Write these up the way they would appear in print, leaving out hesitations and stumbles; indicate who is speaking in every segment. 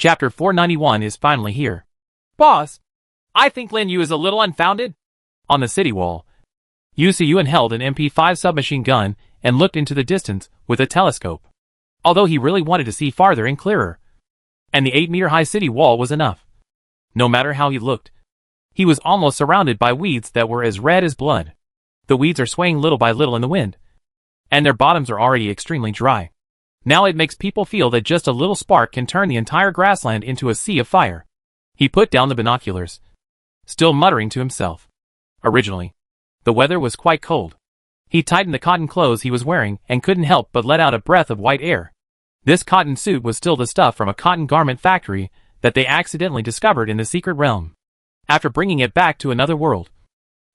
Speaker 1: Chapter 491 is finally here. Boss, I think Lin Yu is a little unfounded. On the city wall, Yu Siyuan held an MP5 submachine gun and looked into the distance with a telescope. Although he really wanted to see farther and clearer. And the 8-meter-high city wall was enough. No matter how he looked, he was almost surrounded by weeds that were as red as blood. The weeds are swaying little by little in the wind, and their bottoms are already extremely dry. Now it makes people feel that just a little spark can turn the entire grassland into a sea of fire. He put down the binoculars, still muttering to himself. Originally, the weather was quite cold. He tightened the cotton clothes he was wearing and couldn't help but let out a breath of white air. This cotton suit was still the stuff from a cotton garment factory that they accidentally discovered in the secret realm. After bringing it back to another world,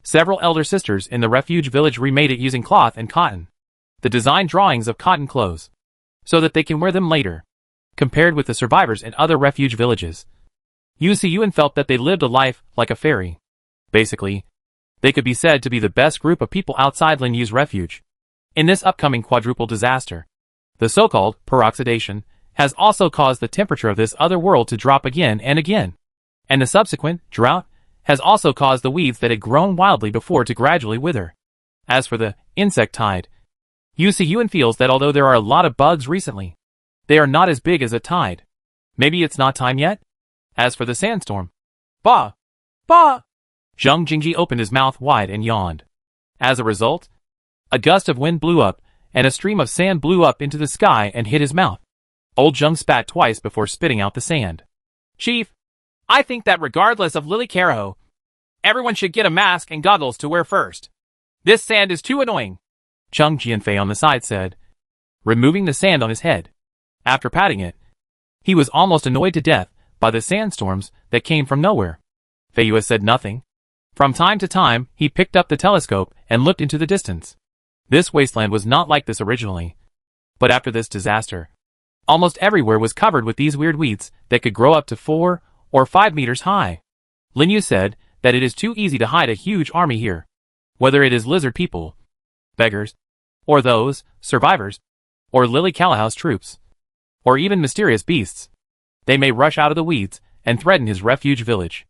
Speaker 1: several elder sisters in the refuge village remade it using cloth and cotton. The design drawings of cotton clothes, so that they can wear them later. Compared with the survivors in other refuge villages, Yu Siyuan felt that they lived a life like a fairy. Basically, they could be said to be the best group of people outside Lin Yu's refuge. In this upcoming quadruple disaster, the so-called peroxidation has also caused the temperature of this other world to drop again and again. And the subsequent drought has also caused the weeds that had grown wildly before to gradually wither. As for the insect tide, Yu Siyuan feels that although there are a lot of bugs recently, they are not as big as a tide. Maybe it's not time yet? As for the sandstorm, Bah! Bah! Zhang Jingji opened his mouth wide and yawned. As a result, a gust of wind blew up, and a stream of sand blew up into the sky and hit his mouth. Old Zhang spat twice before spitting out the sand. Chief, I think that regardless of Lily Caraho, everyone should get a mask and goggles to wear first. This sand is too annoying, Cheng Jianfei on the side said, removing the sand on his head. After patting it, he was almost annoyed to death by the sandstorms that came from nowhere. Fei Yue said nothing. From time to time, he picked up the telescope and looked into the distance. This wasteland was not like this originally. But after this disaster, almost everywhere was covered with these weird weeds that could grow up to 4 or 5 meters high. Lin Yu said that it is too easy to hide a huge army here. Whether it is lizard people, beggars, or those, survivors, or Lily Callahou's troops, or even mysterious beasts, they may rush out of the weeds and threaten his refuge village.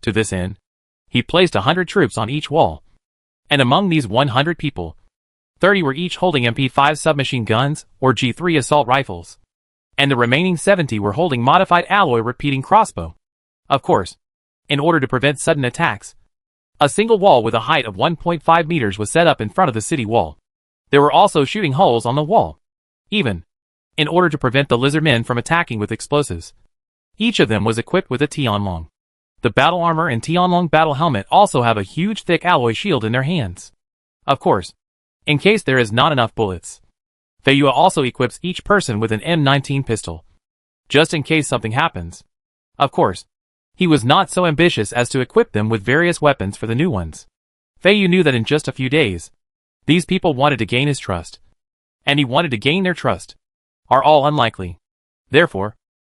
Speaker 1: To this end, he placed 100 troops on each wall. And among these 100 people, 30 were each holding MP5 submachine guns or G3 assault rifles. And the remaining 70 were holding modified alloy repeating crossbow. Of course, in order to prevent sudden attacks, a single wall with a height of 1.5 meters was set up in front of the city wall. There were also shooting holes on the wall, even in order to prevent the lizard men from attacking with explosives. Each of them was equipped with a Tianlong. The battle armor and Tianlong battle helmet also have a huge thick alloy shield in their hands. Of course, in case there is not enough bullets. Fei Yue also equips each person with an M19 pistol, just in case something happens. Of course, he was not so ambitious as to equip them with various weapons for the new ones. Fei Yue knew that in just a few days, these people wanted to gain his trust. And he wanted to gain their trust. Are all unlikely. Therefore,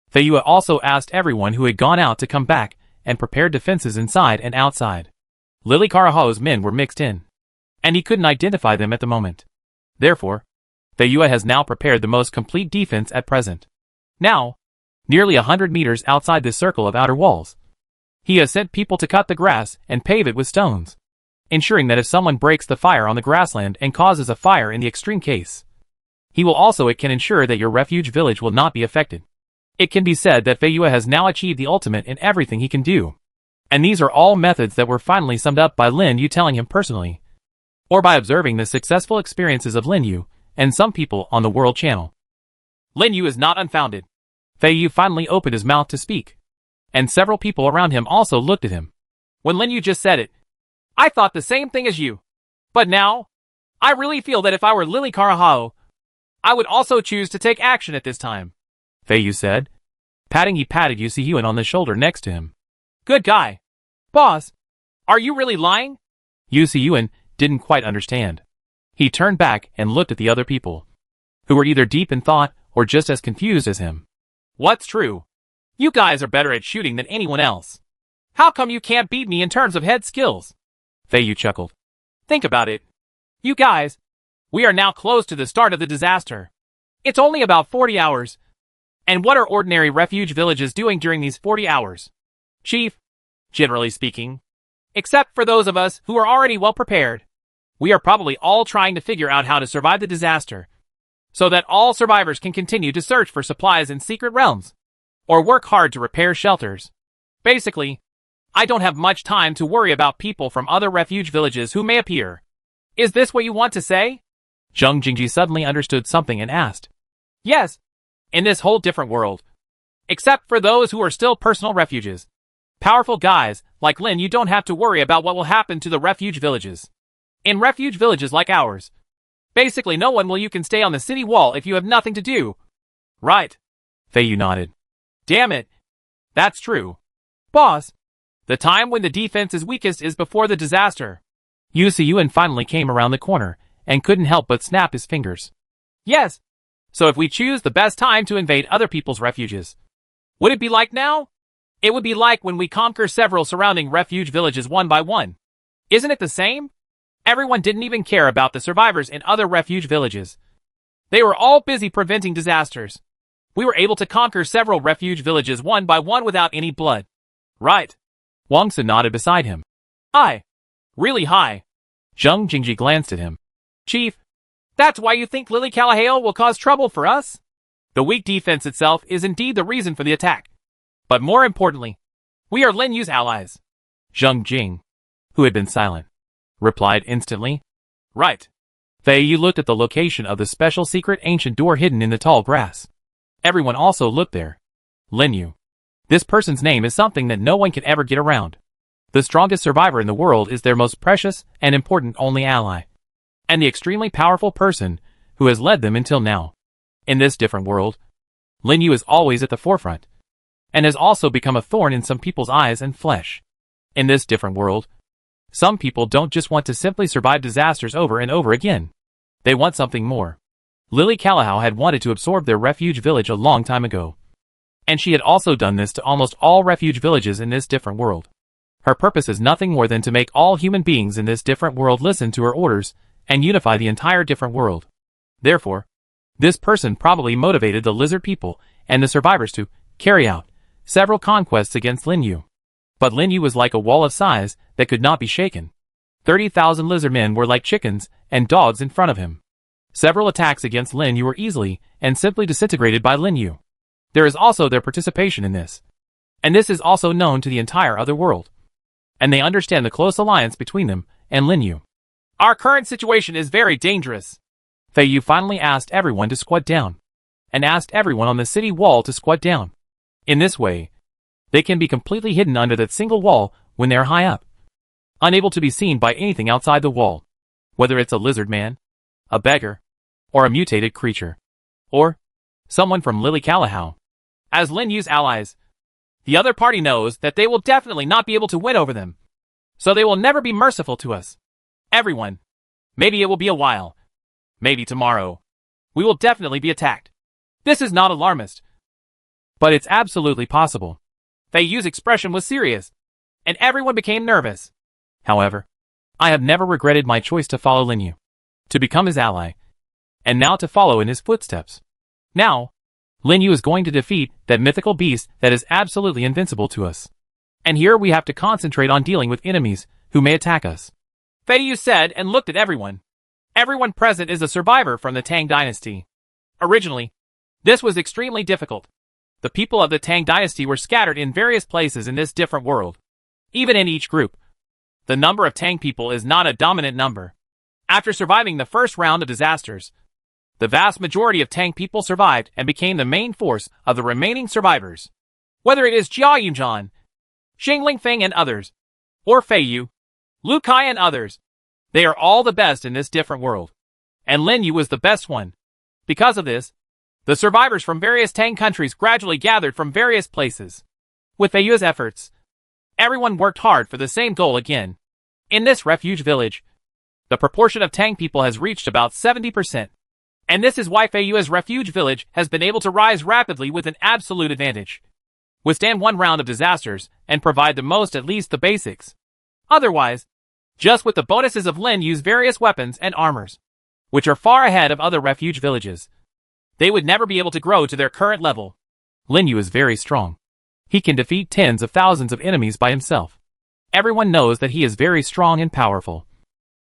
Speaker 1: Fei Yue also asked everyone who had gone out to come back and prepare defenses inside and outside. Lily Caraho's men were mixed in, and he couldn't identify them at the moment. Therefore, Fei Yue has now prepared the most complete defense at present. Now, nearly 100 meters outside this circle of outer walls, he has sent people to cut the grass and pave it with stones, ensuring that if someone breaks the fire on the grassland and causes a fire in the extreme case, it can ensure that your refuge village will not be affected. It can be said that Fei Yue has now achieved the ultimate in everything he can do. And these are all methods that were finally summed up by Lin Yu telling him personally, or by observing the successful experiences of Lin Yu and some people on the World Channel. Lin Yu is not unfounded. Fei Yue finally opened his mouth to speak, and several people around him also looked at him. When Lin Yu just said it, I thought the same thing as you. But now, I really feel that if I were Lily Carahao, I would also choose to take action at this time, Fei Yue said. He patted Yu Siyuan on the shoulder next to him. Good guy. Boss, are you really lying? Yu Siyuan didn't quite understand. He turned back and looked at the other people, who were either deep in thought or just as confused as him. What's true? You guys are better at shooting than anyone else. How come you can't beat me in terms of head skills? Fei Yue chuckled. Think about it. You guys, we are now close to the start of the disaster. It's only about 40 hours. And what are ordinary refuge villages doing during these 40 hours? Chief, generally speaking, except for those of us who are already well prepared, we are probably all trying to figure out how to survive the disaster, so that all survivors can continue to search for supplies in secret realms, or work hard to repair shelters. Basically, I don't have much time to worry about people from other refuge villages who may appear. Is this what you want to say? Zheng Jingji suddenly understood something and asked. Yes, in this whole different world. Except for those who are still personal refuges. Powerful guys, like Lin, you don't have to worry about what will happen to the refuge villages. In refuge villages like ours, basically no one will you can stay on the city wall if you have nothing to do. Right. Fei Yu nodded. Damn it. That's true. Boss, the time when the defense is weakest is before the disaster. Yu Siyuan finally came around the corner and couldn't help but snap his fingers. Yes. So if we choose the best time to invade other people's refuges, would it be like now? It would be like when we conquer several surrounding refuge villages one by one. Isn't it the same? Everyone didn't even care about the survivors in other refuge villages. They were all busy preventing disasters. We were able to conquer several refuge villages one by one without any blood. Right. Wang Sun nodded beside him. Aye. Really high. Zheng Jingji glanced at him. Chief, that's why you think Lily Calahale will cause trouble for us? The weak defense itself is indeed the reason for the attack. But more importantly, we are Lin Yu's allies. Zheng Jing, who had been silent, replied instantly. Right. Fei Yu looked at the location of the special secret ancient door hidden in the tall grass. Everyone also looked there. Lin Yu. This person's name is something that no one can ever get around. The strongest survivor in the world is their most precious and important only ally. And the extremely powerful person who has led them until now. In this different world, Lin Yu is always at the forefront, and has also become a thorn in some people's eyes and flesh. In this different world, some people don't just want to simply survive disasters over and over again. They want something more. Lily Calahao had wanted to absorb their refuge village a long time ago. And she had also done this to almost all refuge villages in this different world. Her purpose is nothing more than to make all human beings in this different world listen to her orders and unify the entire different world. Therefore, this person probably motivated the lizard people and the survivors to carry out several conquests against Lin Yu. But Lin Yu was like a wall of size that could not be shaken. 30,000 lizard men were like chickens and dogs in front of him. Several attacks against Lin Yu were easily and simply disintegrated by Lin Yu. There is also their participation in this. And this is also known to the entire other world. And they understand the close alliance between them and Lin Yu. Our current situation is very dangerous. Fei Yu finally asked everyone to squat down, and asked everyone on the city wall to squat down. In this way, they can be completely hidden under that single wall when they are high up, unable to be seen by anything outside the wall, whether it's a lizard man, a beggar, or a mutated creature, or someone from Lily Calahao. As Lin Yu's allies, the other party knows that they will definitely not be able to win over them, so they will never be merciful to us. Everyone. Maybe it will be a while. Maybe tomorrow. We will definitely be attacked. This is not alarmist, but it's absolutely possible. Fei Yu's expression was serious, and everyone became nervous. However, I have never regretted my choice to follow Lin Yu, to become his ally, and now to follow in his footsteps. Now, Lin Yu is going to defeat that mythical beast that is absolutely invincible to us. And here we have to concentrate on dealing with enemies who may attack us. Fei Yu said and looked at everyone. Everyone present is a survivor from the Tang dynasty. Originally, this was extremely difficult. The people of the Tang dynasty were scattered in various places in this different world. Even in each group, the number of Tang people is not a dominant number. After surviving the first round of disasters, the vast majority of Tang people survived and became the main force of the remaining survivors. Whether it is Jia Yunjian, Xing Lingfeng and others, or Fei Yu, Lu Kai and others, they are all the best in this different world. And Lin Yu was the best one. Because of this, the survivors from various Tang countries gradually gathered from various places. With Fei Yu's efforts, everyone worked hard for the same goal again. In this refuge village, the proportion of Tang people has reached about 70%. And this is why Fei Yu's refuge village has been able to rise rapidly with an absolute advantage. Withstand one round of disasters and provide the most, at least the basics. Otherwise, just with the bonuses of Lin Yu's various weapons and armors, which are far ahead of other refuge villages, they would never be able to grow to their current level. Lin Yu is very strong. He can defeat tens of thousands of enemies by himself. Everyone knows that he is very strong and powerful.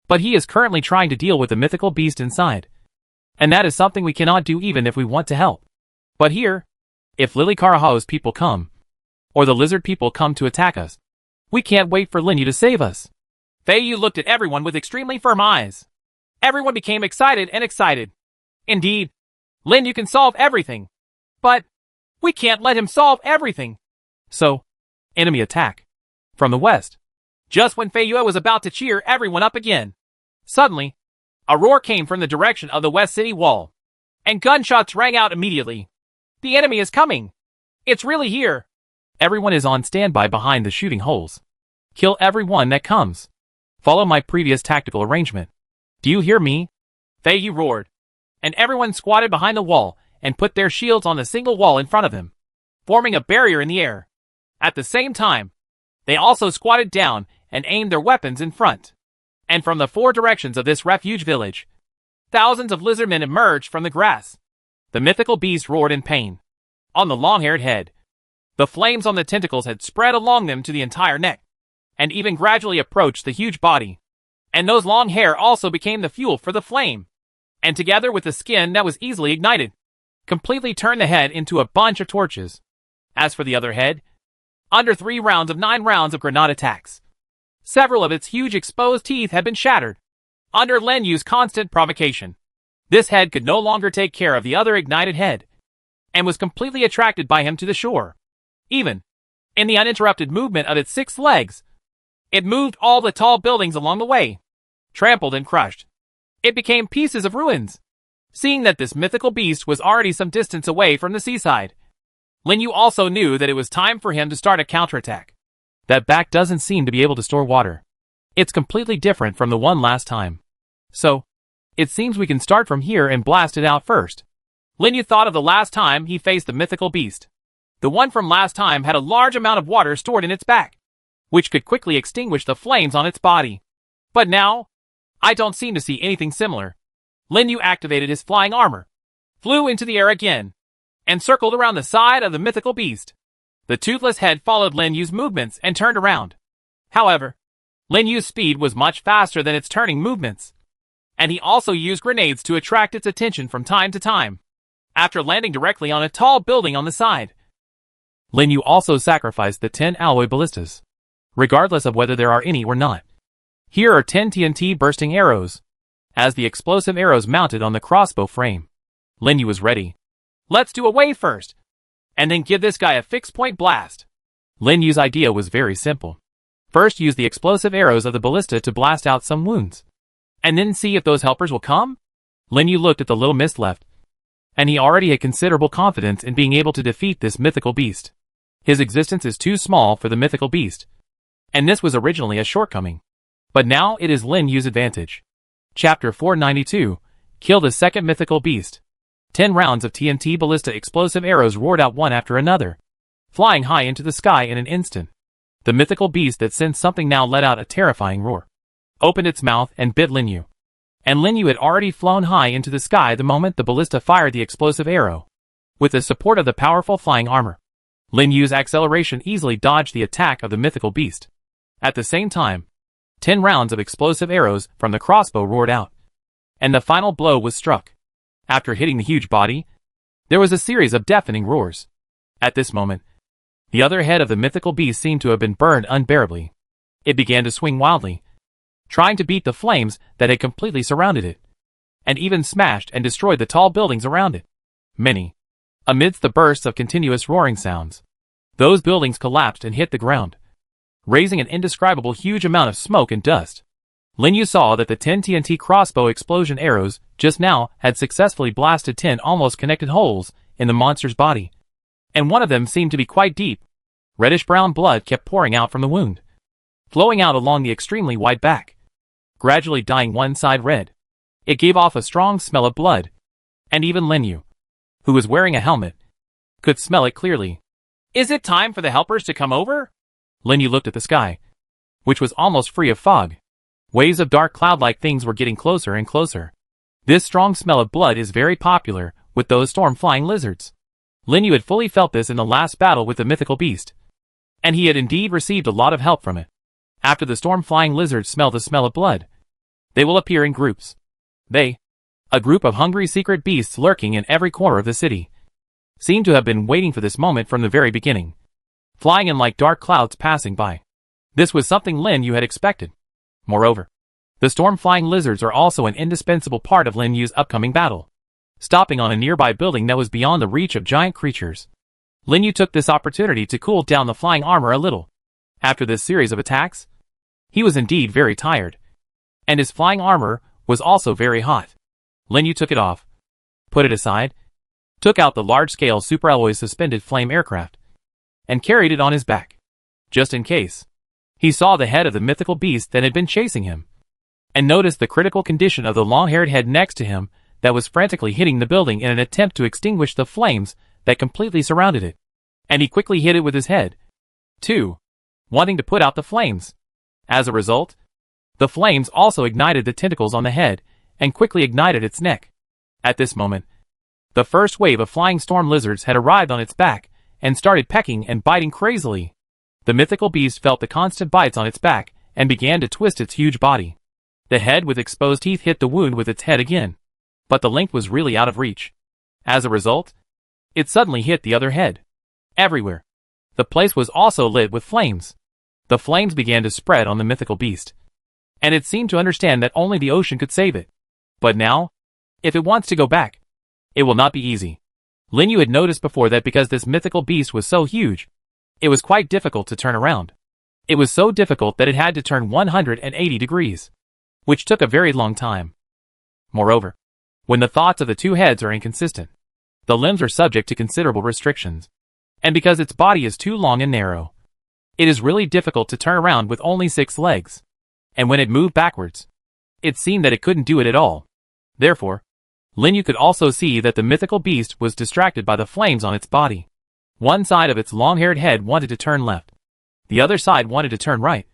Speaker 1: But he is currently trying to deal with the mythical beast inside. And that is something we cannot do even if we want to help. But here, if Lily Karahao's people come, or the lizard people come to attack us, we can't wait for Lin Yu to save us. Fei Yu looked at everyone with extremely firm eyes. Everyone became excited and excited. Indeed, Lin Yu can solve everything. But we can't let him solve everything. So, enemy attack. From the west. Just when Fei Yue was about to cheer everyone up again. Suddenly, a roar came from the direction of the west city wall. And gunshots rang out immediately. The enemy is coming. It's really here. Everyone is on standby behind the shooting holes. Kill everyone that comes. Follow my previous tactical arrangement. Do you hear me? Fei Yu roared. And everyone squatted behind the wall and put their shields on the single wall in front of them, forming a barrier in the air. At the same time, they also squatted down and aimed their weapons in front. And from the four directions of this refuge village, thousands of lizardmen emerged from the grass. The mythical beast roared in pain. On the long-haired head, the flames on the tentacles had spread along them to the entire neck, and even gradually approached the huge body. And those long hair also became the fuel for the flame, and together with the skin that was easily ignited, completely turned the head into a bunch of torches. As for the other head, under 3 rounds of 9 rounds of grenade attacks, several of its huge exposed teeth had been shattered. Under Lin Yu's constant provocation, this head could no longer take care of the other ignited head, and was completely attracted by him to the shore. Even in the uninterrupted movement of its 6 legs, it moved all the tall buildings along the way, trampled and crushed. It became pieces of ruins. Seeing that this mythical beast was already some distance away from the seaside, Lin Yu also knew that it was time for him to start a counterattack. That back doesn't seem to be able to store water. It's completely different from the one last time. So, it seems we can start from here and blast it out first. Lin Yu thought of the last time he faced the mythical beast. The one from last time had a large amount of water stored in its back, which could quickly extinguish the flames on its body. But now, I don't seem to see anything similar. Lin Yu activated his flying armor, flew into the air again, and circled around the side of the mythical beast. The toothless head followed Lin Yu's movements and turned around. However, Lin Yu's speed was much faster than its turning movements, and he also used grenades to attract its attention from time to time. After landing directly on a tall building on the side, Lin Yu also sacrificed the 10 alloy ballistas, regardless of whether there are any or not. Here are 10 TNT bursting arrows, as the explosive arrows mounted on the crossbow frame. Lin Yu was ready. Let's do a wave first, and then give this guy a fixed point blast. Lin Yu's idea was very simple. First use the explosive arrows of the ballista to blast out some wounds, and then see if those helpers will come. Lin Yu looked at the little mist left, and he already had considerable confidence in being able to defeat this mythical beast. His existence is too small for the mythical beast, and this was originally a shortcoming. But now it is Lin Yu's advantage. Chapter 492, Kill the Second Mythical Beast. 10 rounds of TNT ballista explosive arrows roared out one after another, flying high into the sky in an instant. The mythical beast that sensed something now let out a terrifying roar, opened its mouth and bit Lin Yu. And Lin Yu had already flown high into the sky the moment the ballista fired the explosive arrow. With the support of the powerful flying armor, Lin Yu's acceleration easily dodged the attack of the mythical beast. At the same time, 10 rounds of explosive arrows from the crossbow roared out, and the final blow was struck. After hitting the huge body, there was a series of deafening roars. At this moment, the other head of the mythical beast seemed to have been burned unbearably. It began to swing wildly, trying to beat the flames that had completely surrounded it, and even smashed and destroyed the tall buildings around it. Amidst the bursts of continuous roaring sounds, those buildings collapsed and hit the ground, raising an indescribable huge amount of smoke and dust. Lin Yu saw that the 10 TNT crossbow explosion arrows just now had successfully blasted 10 almost connected holes in the monster's body, and one of them seemed to be quite deep. Reddish-brown blood kept pouring out from the wound, flowing out along the extremely wide back, gradually dyeing one side red. It gave off a strong smell of blood, and even Lin Yu, who was wearing a helmet, could smell it clearly. Is it time for the helpers to come over? Lin Yu looked at the sky, which was almost free of fog. Waves of dark cloud-like things were getting closer and closer. This strong smell of blood is very popular with those storm-flying lizards. Lin Yu had fully felt this in the last battle with the mythical beast, and he had indeed received a lot of help from it. After the storm-flying lizards smell the smell of blood, they will appear in groups. A group of hungry secret beasts lurking in every corner of the city, seemed to have been waiting for this moment from the very beginning, flying in like dark clouds passing by. This was something Lin Yu had expected. Moreover, the storm-flying lizards are also an indispensable part of Lin Yu's upcoming battle. Stopping on a nearby building that was beyond the reach of giant creatures, Lin Yu took this opportunity to cool down the flying armor a little. After this series of attacks, he was indeed very tired, and his flying armor was also very hot. Lin Yu took it off, put it aside, took out the large-scale superalloy suspended flame aircraft, and carried it on his back, just in case. He saw the head of the mythical beast that had been chasing him, and noticed the critical condition of the long-haired head next to him that was frantically hitting the building in an attempt to extinguish the flames that completely surrounded it. And he quickly hit it with his head, too, wanting to put out the flames. As a result, the flames also ignited the tentacles on the head and quickly ignited its neck. At this moment, the first wave of flying storm lizards had arrived on its back and started pecking and biting crazily. The mythical beast felt the constant bites on its back and began to twist its huge body. The head with exposed teeth hit the wound with its head again, but the length was really out of reach. As a result, it suddenly hit the other head. Everywhere, the place was also lit with flames. The flames began to spread on the mythical beast, and it seemed to understand that only the ocean could save it. But now, if it wants to go back, it will not be easy. Lin Yu had noticed before that because this mythical beast was so huge, it was quite difficult to turn around. It was so difficult that it had to turn 180 degrees, which took a very long time. Moreover, when the thoughts of the two heads are inconsistent, the limbs are subject to considerable restrictions, and because its body is too long and narrow, it is really difficult to turn around with only 6 legs. And when it moved backwards, it seemed that it couldn't do it at all. Therefore, Lin Yu could also see that the mythical beast was distracted by the flames on its body. One side of its long-haired head wanted to turn left, the other side wanted to turn right,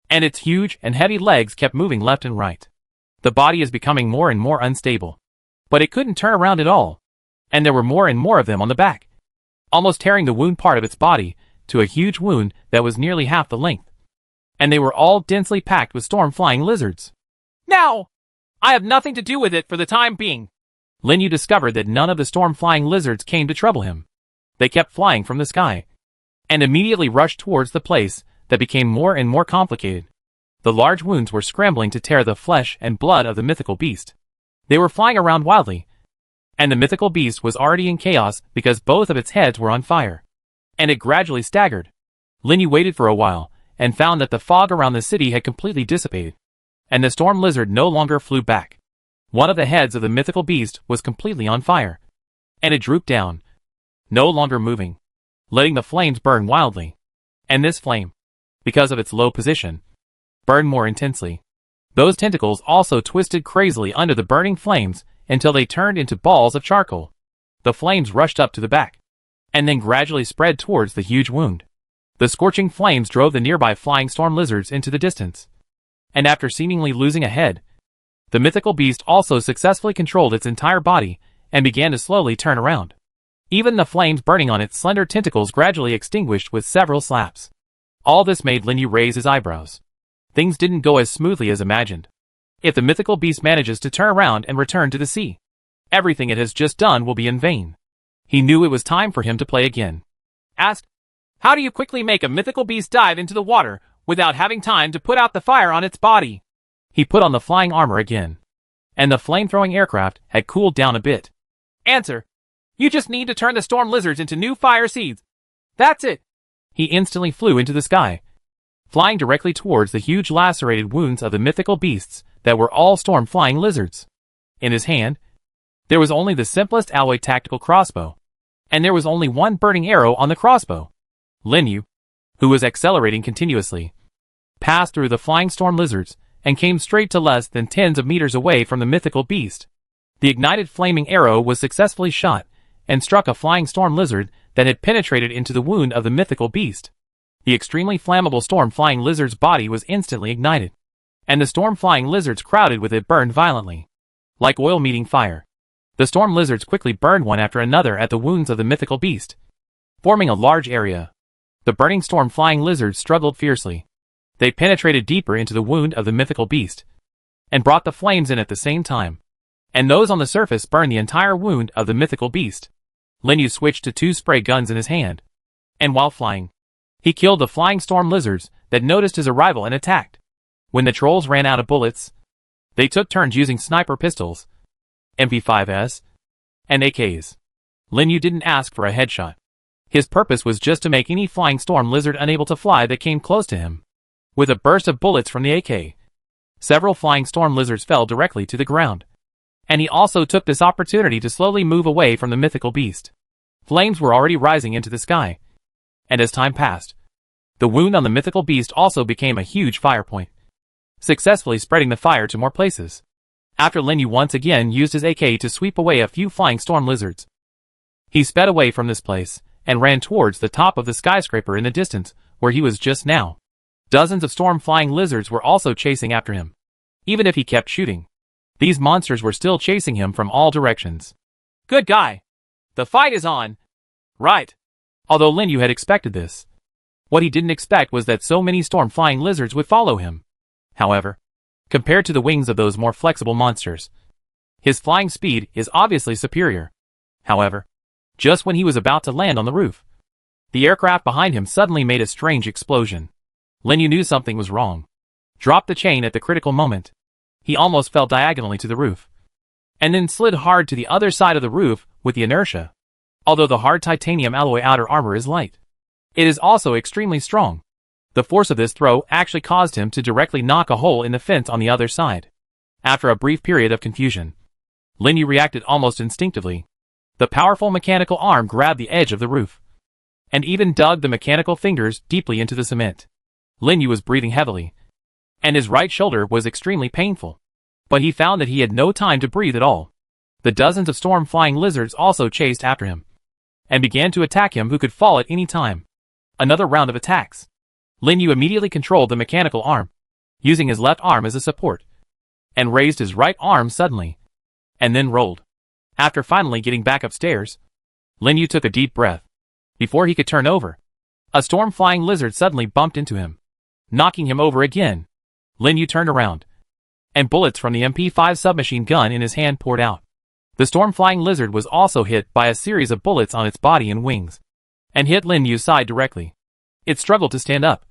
Speaker 1: and its huge and heavy legs kept moving left and right. The body is becoming more and more unstable, but it couldn't turn around at all, and there were more and more of them on the back, almost tearing the wound part of its body to a huge wound that was nearly half the length. And they were all densely packed with storm-flying lizards. Now, I have nothing to do with it for the time being. Lin Yu discovered that none of the storm-flying lizards came to trouble him. They kept flying from the sky, and immediately rushed towards the place that became more and more complicated. The large wounds were scrambling to tear the flesh and blood of the mythical beast. They were flying around wildly, and the mythical beast was already in chaos because both of its heads were on fire, and it gradually staggered. Lin Yu waited for a while, and found that the fog around the city had completely dissipated, and the storm lizard no longer flew back. One of the heads of the mythical beast was completely on fire, and it drooped down, no longer moving, letting the flames burn wildly. And this flame, because of its low position, burned more intensely. Those tentacles also twisted crazily under the burning flames until they turned into balls of charcoal. The flames rushed up to the back, and then gradually spread towards the huge wound. The scorching flames drove the nearby flying storm lizards into the distance, and after seemingly losing a head, the mythical beast also successfully controlled its entire body and began to slowly turn around. Even the flames burning on its slender tentacles gradually extinguished with several slaps. All this made Lin Yu raise his eyebrows. Things didn't go as smoothly as imagined. If the mythical beast manages to turn around and return to the sea, everything it has just done will be in vain. He knew it was time for him to play again. Asked, how do you quickly make a mythical beast dive into the water without having time to put out the fire on its body? He put on the flying armor again, and the flame-throwing aircraft had cooled down a bit. Answer, you just need to turn the storm lizards into new fire seeds. That's it. He instantly flew into the sky, flying directly towards the huge lacerated wounds of the mythical beasts that were all storm-flying lizards. In his hand, there was only the simplest alloy tactical crossbow, and there was only one burning arrow on the crossbow. Lin Yu, who was accelerating continuously, passed through the flying storm lizards and came straight to less than tens of meters away from the mythical beast. The ignited flaming arrow was successfully shot and struck a flying storm lizard that had penetrated into the wound of the mythical beast. The extremely flammable storm-flying lizard's body was instantly ignited, and the storm-flying lizards crowded with it burned violently, like oil meeting fire. The storm lizards quickly burned one after another at the wounds of the mythical beast, forming a large area. The burning storm flying lizards struggled fiercely. They penetrated deeper into the wound of the mythical beast, and brought the flames in at the same time. And those on the surface burned the entire wound of the mythical beast. Lin Yu switched to 2 spray guns in his hand, and while flying, he killed the flying storm lizards that noticed his arrival and attacked. When the trolls ran out of bullets, they took turns using sniper pistols, MP5s, and AKs. Lin Yu didn't ask for a headshot. His purpose was just to make any flying storm lizard unable to fly that came close to him. With a burst of bullets from the AK, several flying storm lizards fell directly to the ground. And he also took this opportunity to slowly move away from the mythical beast. Flames were already rising into the sky, and as time passed, the wound on the mythical beast also became a huge fire point, successfully spreading the fire to more places. After Lin Yu once again used his AK to sweep away a few flying storm lizards, he sped away from this place and ran towards the top of the skyscraper in the distance where he was just now. Dozens of storm flying lizards were also chasing after him. Even if he kept shooting, these monsters were still chasing him from all directions. Good guy. The fight is on. Right. Although Lin Yu had expected this, what he didn't expect was that so many storm flying lizards would follow him. However, compared to the wings of those more flexible monsters, his flying speed is obviously superior. However, just when he was about to land on the roof, the aircraft behind him suddenly made a strange explosion. Lin Yu knew something was wrong. Dropped the chain at the critical moment. He almost fell diagonally to the roof, and then slid hard to the other side of the roof with the inertia. Although the hard titanium alloy outer armor is light, it is also extremely strong. The force of this throw actually caused him to directly knock a hole in the fence on the other side. After a brief period of confusion, Lin Yu reacted almost instinctively. The powerful mechanical arm grabbed the edge of the roof, and even dug the mechanical fingers deeply into the cement. Lin Yu was breathing heavily, and his right shoulder was extremely painful. But he found that he had no time to breathe at all. The dozens of storm-flying lizards also chased after him, and began to attack him who could fall at any time. Another round of attacks. Lin Yu immediately controlled the mechanical arm, using his left arm as a support, and raised his right arm suddenly, and then rolled. After finally getting back upstairs, Lin Yu took a deep breath. Before he could turn over, a storm-flying lizard suddenly bumped into him, knocking him over again. Lin Yu turned around, and bullets from the MP5 submachine gun in his hand poured out. The storm-flying lizard was also hit by a series of bullets on its body and wings, and hit Lin Yu's side directly. It struggled to stand up,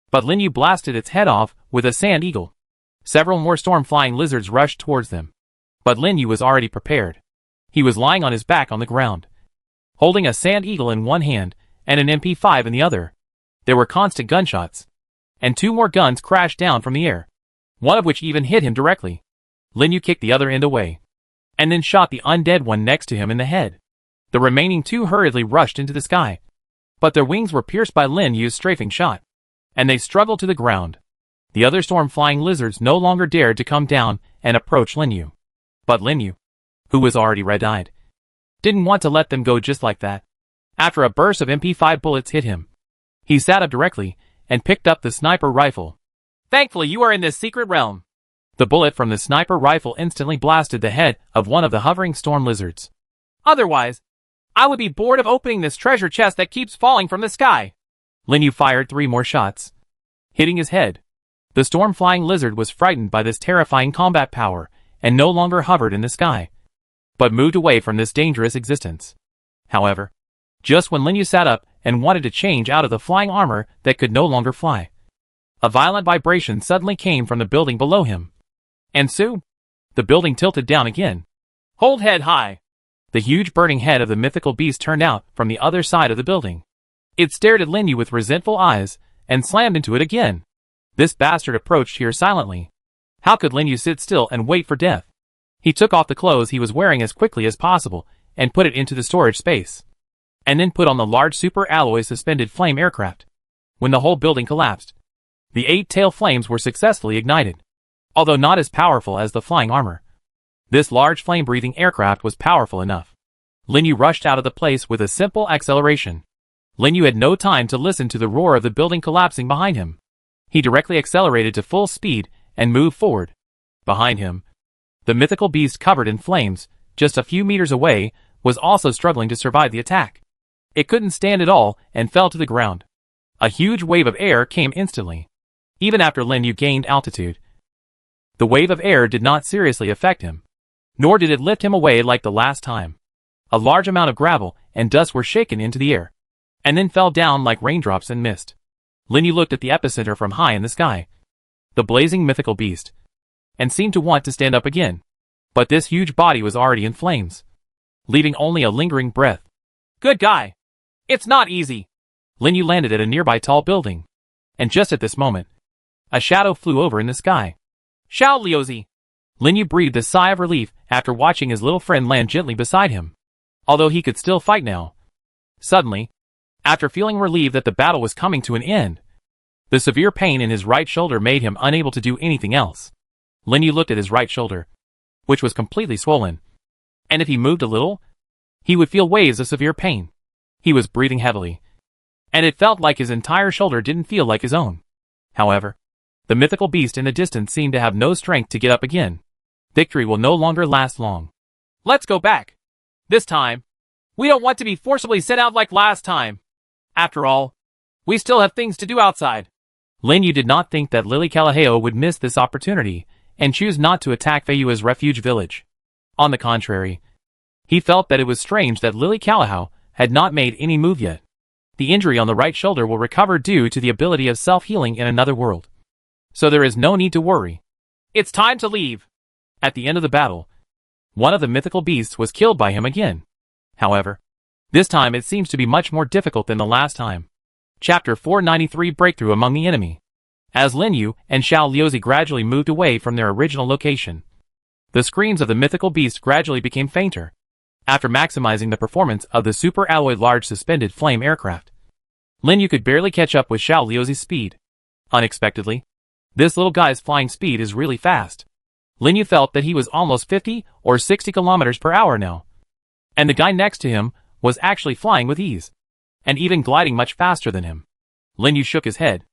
Speaker 1: but Lin Yu blasted its head off with a sand eagle. Several more storm-flying lizards rushed towards them, but Lin Yu was already prepared. He was lying on his back on the ground, holding a sand eagle in one hand and an MP5 in the other. There were constant gunshots, and 2 more guns crashed down from the air, one of which even hit him directly. Lin Yu kicked the other end away, and then shot the undead one next to him in the head. The remaining 2 hurriedly rushed into the sky, but their wings were pierced by Lin Yu's strafing shot, and they struggled to the ground. The other storm-flying lizards no longer dared to come down and approach Lin Yu. But Lin Yu, who was already red-eyed, didn't want to let them go just like that. After a burst of MP5 bullets hit him, he sat up directly and picked up the sniper rifle. Thankfully you are in this secret realm. The bullet from the sniper rifle instantly blasted the head of one of the hovering storm lizards. Otherwise, I would be bored of opening this treasure chest that keeps falling from the sky. Lin Yu fired 3 more shots, hitting his head. The storm-flying lizard was frightened by this terrifying combat power and no longer hovered in the sky, but moved away from this dangerous existence. However, just when Lin Yu sat up and wanted to change out of the flying armor that could no longer fly, a violent vibration suddenly came from the building below him. And soon, the building tilted down again. Hold head high. The huge burning head of the mythical beast turned out from the other side of the building. It stared at Lin Yu with resentful eyes and slammed into it again. This bastard approached here silently. How could Lin Yu sit still and wait for death? He took off the clothes he was wearing as quickly as possible and put it into the storage space, and then put on the large super alloy suspended flame aircraft. When the whole building collapsed, the 8 tail flames were successfully ignited. Although not as powerful as the flying armor, this large flame-breathing aircraft was powerful enough. Lin Yu rushed out of the place with a simple acceleration. Lin Yu had no time to listen to the roar of the building collapsing behind him. He directly accelerated to full speed and moved forward. Behind him, the mythical beast covered in flames just a few meters away, was also struggling to survive the attack. It couldn't stand it all and fell to the ground. A huge wave of air came instantly. Even after Lin Yu gained altitude, the wave of air did not seriously affect him, nor did it lift him away like the last time. A large amount of gravel and dust were shaken into the air, and then fell down like raindrops and mist. Lin Yu looked at the epicenter from high in the sky, the blazing mythical beast, and seemed to want to stand up again. But this huge body was already in flames, leaving only a lingering breath. Good guy. It's not easy. Lin Yu landed at a nearby tall building, and just at this moment, a shadow flew over in the sky. Xiao Liuzi. Lin Yu breathed a sigh of relief after watching his little friend land gently beside him, although he could still fight now. Suddenly, after feeling relieved that the battle was coming to an end, the severe pain in his right shoulder made him unable to do anything else. Lin Yu looked at his right shoulder, which was completely swollen, and if he moved a little, he would feel waves of severe pain. He was breathing heavily, and it felt like his entire shoulder didn't feel like his own. However, the mythical beast in the distance seemed to have no strength to get up again. Victory will no longer last long. Let's go back. This time, we don't want to be forcibly sent out like last time. After all, we still have things to do outside. Lin Yu did not think that Lily Kalaheo would miss this opportunity and choose not to attack Feiyua's refuge village. On the contrary, he felt that it was strange that Lily Kalaheo had not made any move yet. The injury on the right shoulder will recover due to the ability of self-healing in another world, so there is no need to worry. It's time to leave. At the end of the battle, one of the mythical beasts was killed by him again. However, this time it seems to be much more difficult than the last time. Chapter 493 Breakthrough Among the Enemy. As Lin Yu and Xiao Liuzi gradually moved away from their original location, the screams of the mythical beast gradually became fainter. After maximizing the performance of the super alloy large suspended flame aircraft, Lin Yu could barely catch up with Xiao Liuzi's speed. Unexpectedly, this little guy's flying speed is really fast. Lin Yu felt that he was almost 50 or 60 kilometers per hour now, and the guy next to him was actually flying with ease, and even gliding much faster than him. Lin Yu shook his head.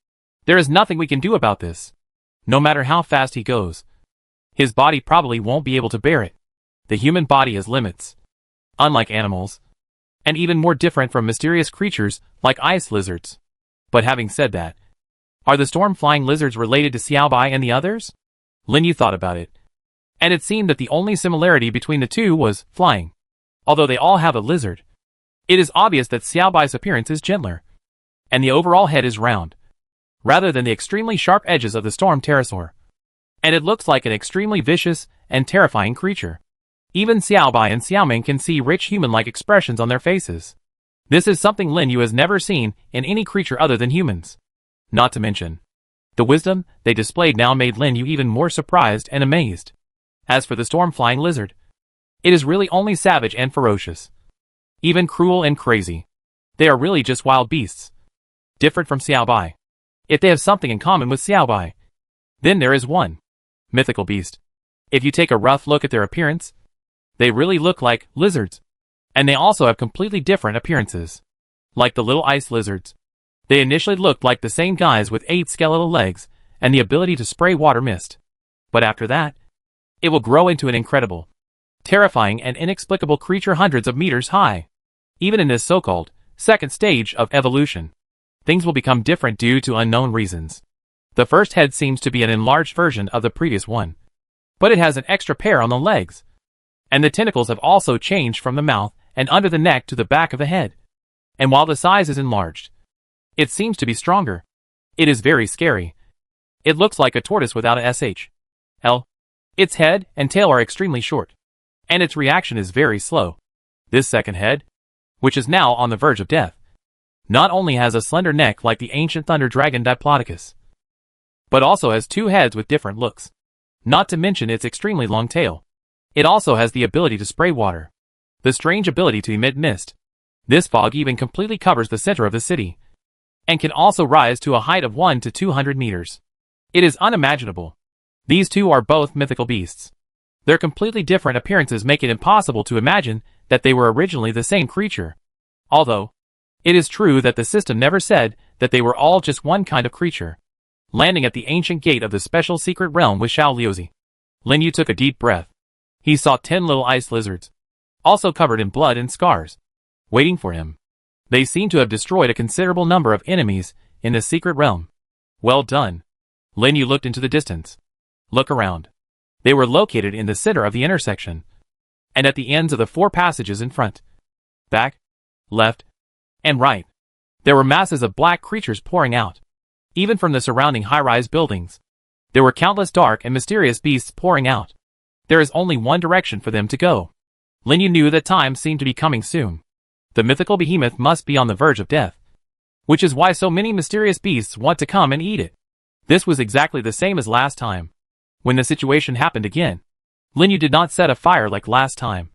Speaker 1: There is nothing we can do about this. No matter how fast he goes, his body probably won't be able to bear it. The human body has limits, unlike animals, and even more different from mysterious creatures like ice lizards. But having said that, are the storm-flying lizards related to Xiaobai and the others? Lin Yu thought about it, and it seemed that the only similarity between the two was flying. Although they all have a lizard, it is obvious that Xiaobai's appearance is gentler, and the overall head is round, rather than the extremely sharp edges of the storm pterosaur. And it looks like an extremely vicious and terrifying creature. Even Xiaobai and Xiaoming can see rich human-like expressions on their faces. This is something Lin Yu has never seen in any creature other than humans. Not to mention, the wisdom they displayed now made Lin Yu even more surprised and amazed. As for the storm-flying lizard, it is really only savage and ferocious, even cruel and crazy. They are really just wild beasts, different from Xiaobai. If they have something in common with Xiaobai, then there is one mythical beast. If you take a rough look at their appearance, they really look like lizards, and they also have completely different appearances. Like the little ice lizards, they initially looked like the same guys with 8 skeletal legs and the ability to spray water mist. But after that, it will grow into an incredible, terrifying and inexplicable creature hundreds of meters high. Even in this so-called second stage of evolution, things will become different due to unknown reasons. The first head seems to be an enlarged version of the previous one, but it has an extra pair on the legs, and the tentacles have also changed from the mouth and under the neck to the back of the head. And while the size is enlarged, it seems to be stronger. It is very scary. It looks like a tortoise without a SHL. Its head and tail are extremely short, and its reaction is very slow. This second head, which is now on the verge of death, not only has a slender neck like the ancient thunder dragon Diplodocus, but also has 2 heads with different looks. Not to mention its extremely long tail. It also has the ability to spray water, the strange ability to emit mist. This fog even completely covers the center of the city, and can also rise to a height of 1 to 200 meters. It is unimaginable. These two are both mythical beasts. Their completely different appearances make it impossible to imagine that they were originally the same creature. Although, it is true that the system never said that they were all just one kind of creature. Landing at the ancient gate of the special secret realm with Xiao Liuzi, Lin Yu took a deep breath. He saw 10 little ice lizards, also covered in blood and scars, waiting for him. They seemed to have destroyed a considerable number of enemies in the secret realm. Well done. Lin Yu looked into the distance. Look around. They were located in the center of the intersection, and at the ends of the 4 passages in front, back, left, and right. There were masses of black creatures pouring out, even from the surrounding high-rise buildings. There were countless dark and mysterious beasts pouring out. There is only one direction for them to go. Lin Yu knew that time seemed to be coming soon. The mythical behemoth must be on the verge of death, which is why so many mysterious beasts want to come and eat it. This was exactly the same as last time. When the situation happened again, Lin Yu did not set a fire like last time,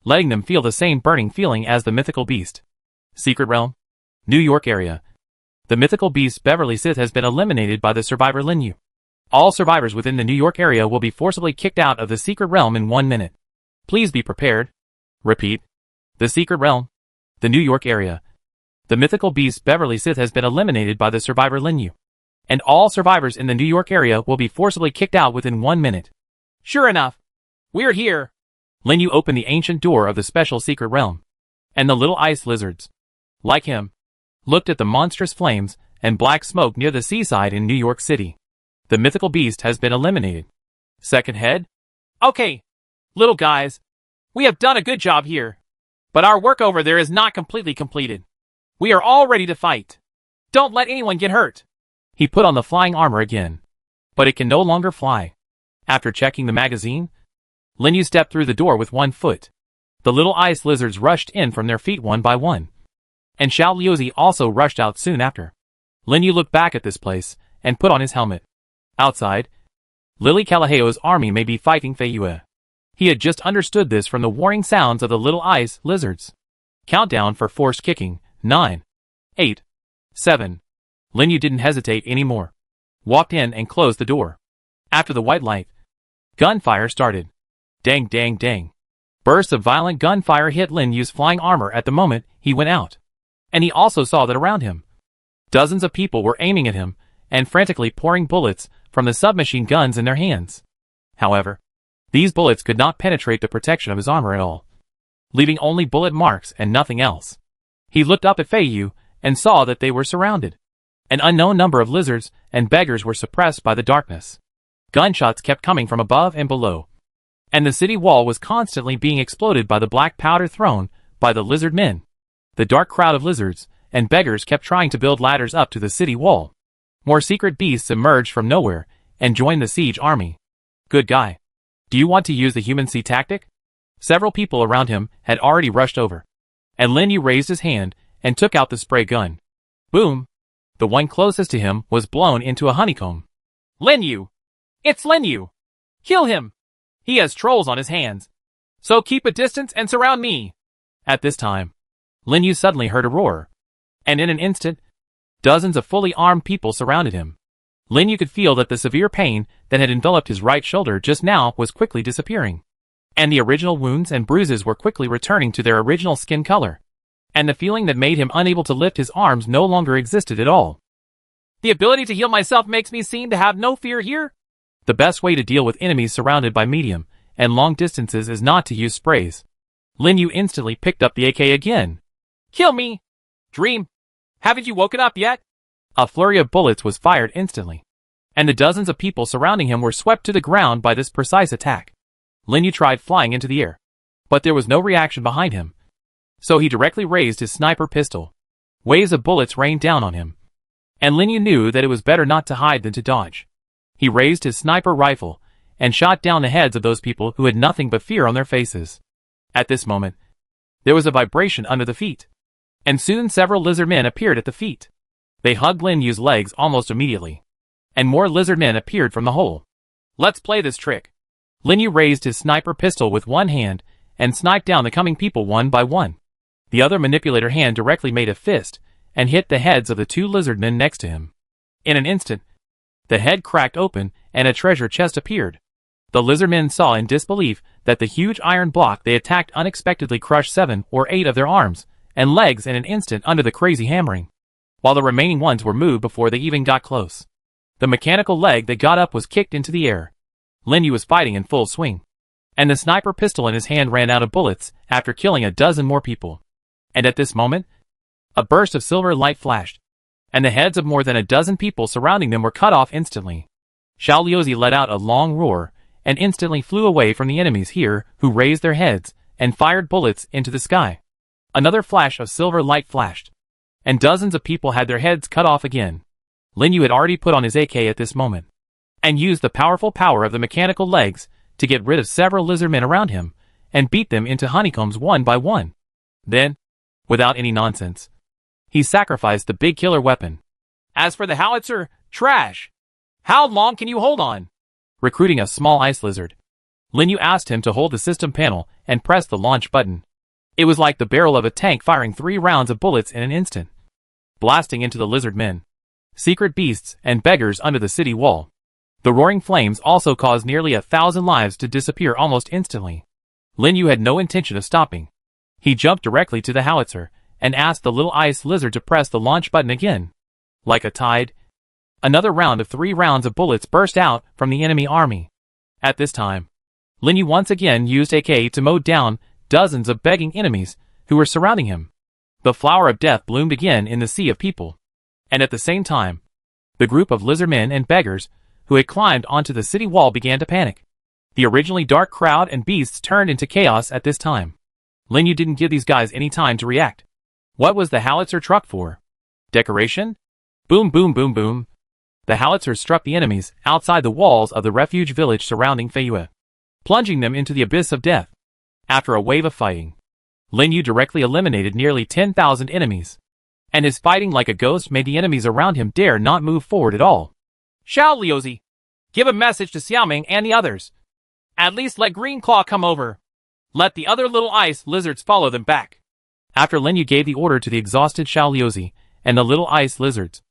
Speaker 1: letting them feel the same burning feeling as the mythical beast. Secret Realm, New York area. The mythical beast Beverly Sith has been eliminated by the survivor Lin Yu. All survivors within the New York area will be forcibly kicked out of the secret realm in 1 minute. Please be prepared. Repeat. The secret realm, the New York area. The mythical beast Beverly Sith has been eliminated by the survivor Lin Yu, and all survivors in the New York area will be forcibly kicked out within 1 minute. Sure enough. We're here. Lin Yu opened the ancient door of the special secret realm, and the little ice lizards, like him, looked at the monstrous flames and black smoke near the seaside in New York City. The mythical beast has been eliminated. Second head? Okay, little guys, we have done a good job here, but our work over there is not completely completed. We are all ready to fight. Don't let anyone get hurt. He put on the flying armor again, but it can no longer fly. After checking the magazine, Lin Yu stepped through the door with 1 foot. The little ice lizards rushed in from their feet one by one, and Xiao Liuzi also rushed out soon after. Lin Yu looked back at this place and put on his helmet. Outside, Lily Calaheo's army may be fighting Fei Yue. He had just understood this from the warring sounds of the little ice lizards. Countdown for forced kicking, 9, 8, 7. Lin Yu didn't hesitate anymore. Walked in and closed the door. After the white light, gunfire started. Dang dang dang. Bursts of violent gunfire hit Lin Yu's flying armor at the moment he went out. And he also saw that around him, dozens of people were aiming at him and frantically pouring bullets from the submachine guns in their hands. However, these bullets could not penetrate the protection of his armor at all, leaving only bullet marks and nothing else. He looked up at Fei Yu and saw that they were surrounded. An unknown number of lizards and beggars were suppressed by the darkness. Gunshots kept coming from above and below, and the city wall was constantly being exploded by the black powder thrown by the lizard men. The dark crowd of lizards and beggars kept trying to build ladders up to the city wall. More secret beasts emerged from nowhere and joined the siege army. Good guy. Do you want to use the human sea tactic? Several people around him had already rushed over, and Lin Yu raised his hand and took out the spray gun. Boom! The one closest to him was blown into a honeycomb. Lin Yu! It's Lin Yu! Kill him! He has trolls on his hands, so keep a distance and surround me. At this time, Lin Yu suddenly heard a roar, and in an instant, dozens of fully armed people surrounded him. Lin Yu could feel that the severe pain that had enveloped his right shoulder just now was quickly disappearing, and the original wounds and bruises were quickly returning to their original skin color, and the feeling that made him unable to lift his arms no longer existed at all. The ability to heal myself makes me seem to have no fear here. The best way to deal with enemies surrounded by medium and long distances is not to use sprays. Lin Yu instantly picked up the AK again. Kill me! Dream! Haven't you woken up yet? A flurry of bullets was fired instantly, and the dozens of people surrounding him were swept to the ground by this precise attack. Lin Yu tried flying into the air, but there was no reaction behind him, so he directly raised his sniper pistol. Waves of bullets rained down on him, and Lin Yu knew that it was better not to hide than to dodge. He raised his sniper rifle and shot down the heads of those people who had nothing but fear on their faces. At this moment, there was a vibration under the feet, and soon several lizard men appeared at the feet. They hugged Lin Yu's legs almost immediately, and more lizard men appeared from the hole. Let's play this trick. Lin Yu raised his sniper pistol with one hand and sniped down the coming people one by one. The other manipulator hand directly made a fist and hit the heads of the 2 lizard men next to him. In an instant, the head cracked open and a treasure chest appeared. The lizard men saw in disbelief that the huge iron block they attacked unexpectedly crushed 7 or 8 of their arms and legs in an instant under the crazy hammering, while the remaining ones were moved before they even got close. The mechanical leg that got up was kicked into the air. Lin Yu was fighting in full swing, and the sniper pistol in his hand ran out of bullets after killing a dozen more people. And at this moment, a burst of silver light flashed, and the heads of more than a dozen people surrounding them were cut off instantly. Xiao Liuzi let out a long roar and instantly flew away from the enemies here, who raised their heads and fired bullets into the sky. Another flash of silver light flashed, and dozens of people had their heads cut off again. Lin Yu had already put on his AK at this moment, and used the powerful power of the mechanical legs to get rid of several lizard men around him, and beat them into honeycombs one by one. Then, without any nonsense, he sacrificed the big killer weapon. As for the howitzer, trash! How long can you hold on? Recruiting a small ice lizard, Lin Yu asked him to hold the system panel and press the launch button. It was like the barrel of a tank firing 3 rounds of bullets in an instant, blasting into the lizard men, secret beasts, and beggars under the city wall. The roaring flames also caused nearly 1,000 lives to disappear almost instantly. Lin Yu had no intention of stopping. He jumped directly to the howitzer and asked the little ice lizard to press the launch button again. Like a tide, another round of 3 rounds of bullets burst out from the enemy army. At this time, Lin Yu once again used AK to mow down dozens of begging enemies who were surrounding him. The flower of death bloomed again in the sea of people. And at the same time, the group of lizardmen and beggars who had climbed onto the city wall began to panic. The originally dark crowd and beasts turned into chaos at this time. Lin Yu didn't give these guys any time to react. What was the howitzer truck for? Decoration? Boom, boom, boom, boom. The howitzer struck the enemies outside the walls of the refuge village surrounding Feiyue, plunging them into the abyss of death. After a wave of fighting, Lin Yu directly eliminated nearly 10,000 enemies, and his fighting like a ghost made the enemies around him dare not move forward at all. Xiao Liuzi, give a message to Xiaoming and the others. At least let Green Claw come over. Let the other little ice lizards follow them back. After Lin Yu gave the order to the exhausted Xiao Liuzi and the little ice lizards,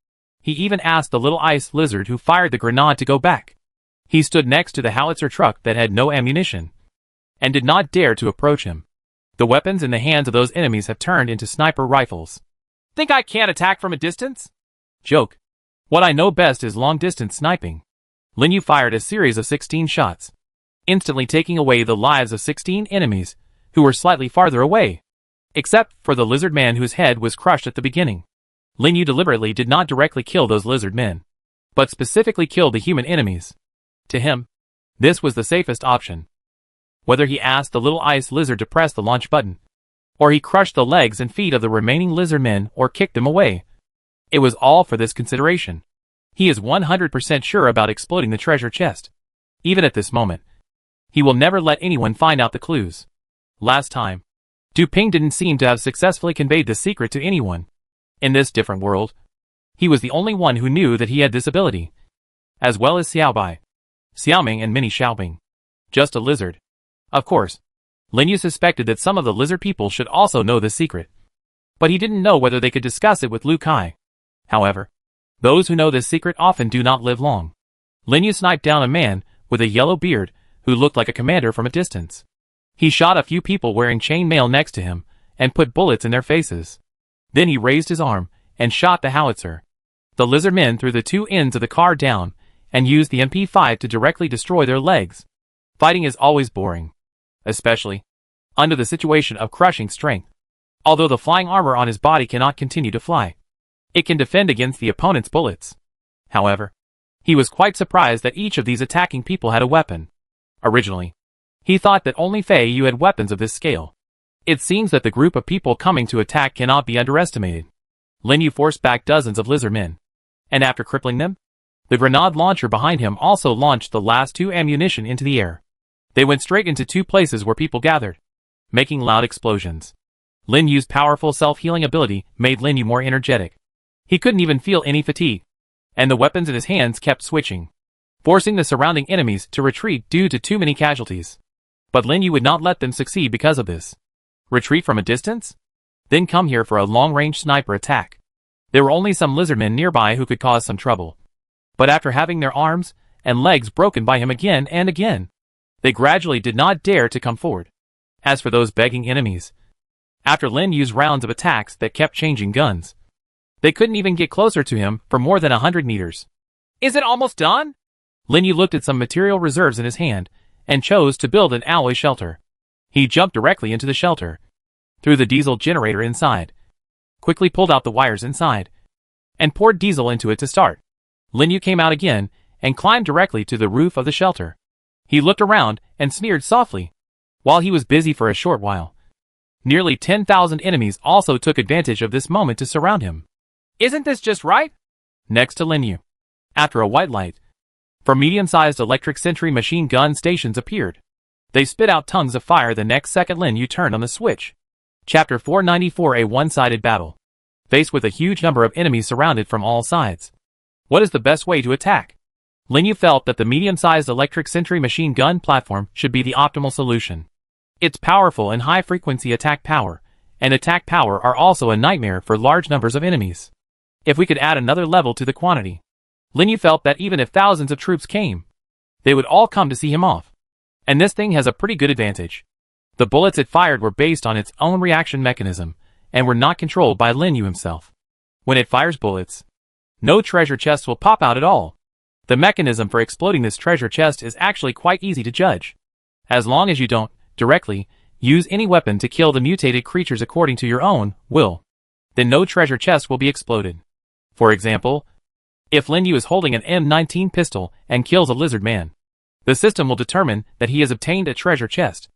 Speaker 1: he even asked the little ice lizard who fired the grenade to go back. He stood next to the howitzer truck that had no ammunition, and did not dare to approach him. The weapons in the hands of those enemies have turned into sniper rifles. Think I can't attack from a distance? Joke. What I know best is long-distance sniping. Lin Yu fired a series of 16 shots, instantly taking away the lives of 16 enemies who were slightly farther away, except for the lizard man whose head was crushed at the beginning. Lin Yu deliberately did not directly kill those lizard men, but specifically killed the human enemies. To him, this was the safest option. Whether he asked the little ice lizard to press the launch button, or he crushed the legs and feet of the remaining lizard men or kicked them away, it was all for this consideration. He is 100% sure about exploding the treasure chest. Even at this moment, he will never let anyone find out the clues. Last time, Du Ping didn't seem to have successfully conveyed the secret to anyone. In this different world, he was the only one who knew that he had this ability, as well as Xiaobai, Xiaoming and Mini Xiaobing. Just a lizard. Of course, Lin Yu suspected that some of the lizard people should also know this secret, but he didn't know whether they could discuss it with Lu Kai. However, those who know this secret often do not live long. Lin Yu sniped down a man with a yellow beard who looked like a commander from a distance. He shot a few people wearing chainmail next to him and put bullets in their faces. Then he raised his arm and shot the howitzer. The lizard men threw the 2 ends of the car down and used the MP5 to directly destroy their legs. Fighting is always boring, especially under the situation of crushing strength. Although the flying armor on his body cannot continue to fly, it can defend against the opponent's bullets. However, he was quite surprised that each of these attacking people had a weapon. Originally, he thought that only Feiyue had weapons of this scale. It seems that the group of people coming to attack cannot be underestimated. Lin Yu forced back dozens of lizard men, and after crippling them, the grenade launcher behind him also launched the last 2 ammunition into the air. They went straight into 2 places where people gathered, making loud explosions. Lin Yu's powerful self-healing ability made Lin Yu more energetic. He couldn't even feel any fatigue, and the weapons in his hands kept switching, forcing the surrounding enemies to retreat due to too many casualties. But Lin Yu would not let them succeed because of this. Retreat from a distance? Then come here for a long-range sniper attack. There were only some lizardmen nearby who could cause some trouble. But after having their arms and legs broken by him again and again, they gradually did not dare to come forward. As for those begging enemies, after Lin Yu's rounds of attacks that kept changing guns, they couldn't even get closer to him for more than 100 meters. Is it almost done? Lin Yu looked at some material reserves in his hand and chose to build an alloy shelter. He jumped directly into the shelter, threw the diesel generator inside, quickly pulled out the wires inside, and poured diesel into it to start. Lin Yu came out again and climbed directly to the roof of the shelter. He looked around and sneered softly. While he was busy for a short while, nearly 10,000 enemies also took advantage of this moment to surround him. Isn't this just right? Next to Lin Yu, after a white light from medium-sized electric sentry machine gun stations appeared. They spit out tongues of fire. The next second Lin Yu turned on the switch. Chapter 494: A one-sided battle. Faced with a huge number of enemies surrounded from all sides, what is the best way to attack? Lin Yu felt that the medium-sized electric sentry machine gun platform should be the optimal solution. Its powerful and high-frequency attack power are also a nightmare for large numbers of enemies. If we could add another level to the quantity, Lin Yu felt that even if thousands of troops came, they would all come to see him off. And this thing has a pretty good advantage. The bullets it fired were based on its own reaction mechanism, and were not controlled by Lin Yu himself. When it fires bullets, no treasure chests will pop out at all. The mechanism for exploding this treasure chest is actually quite easy to judge. As long as you don't, directly, use any weapon to kill the mutated creatures according to your own will, then no treasure chest will be exploded. For example, if Lin Yu is holding an M19 pistol and kills a lizard man, the system will determine that he has obtained a treasure chest.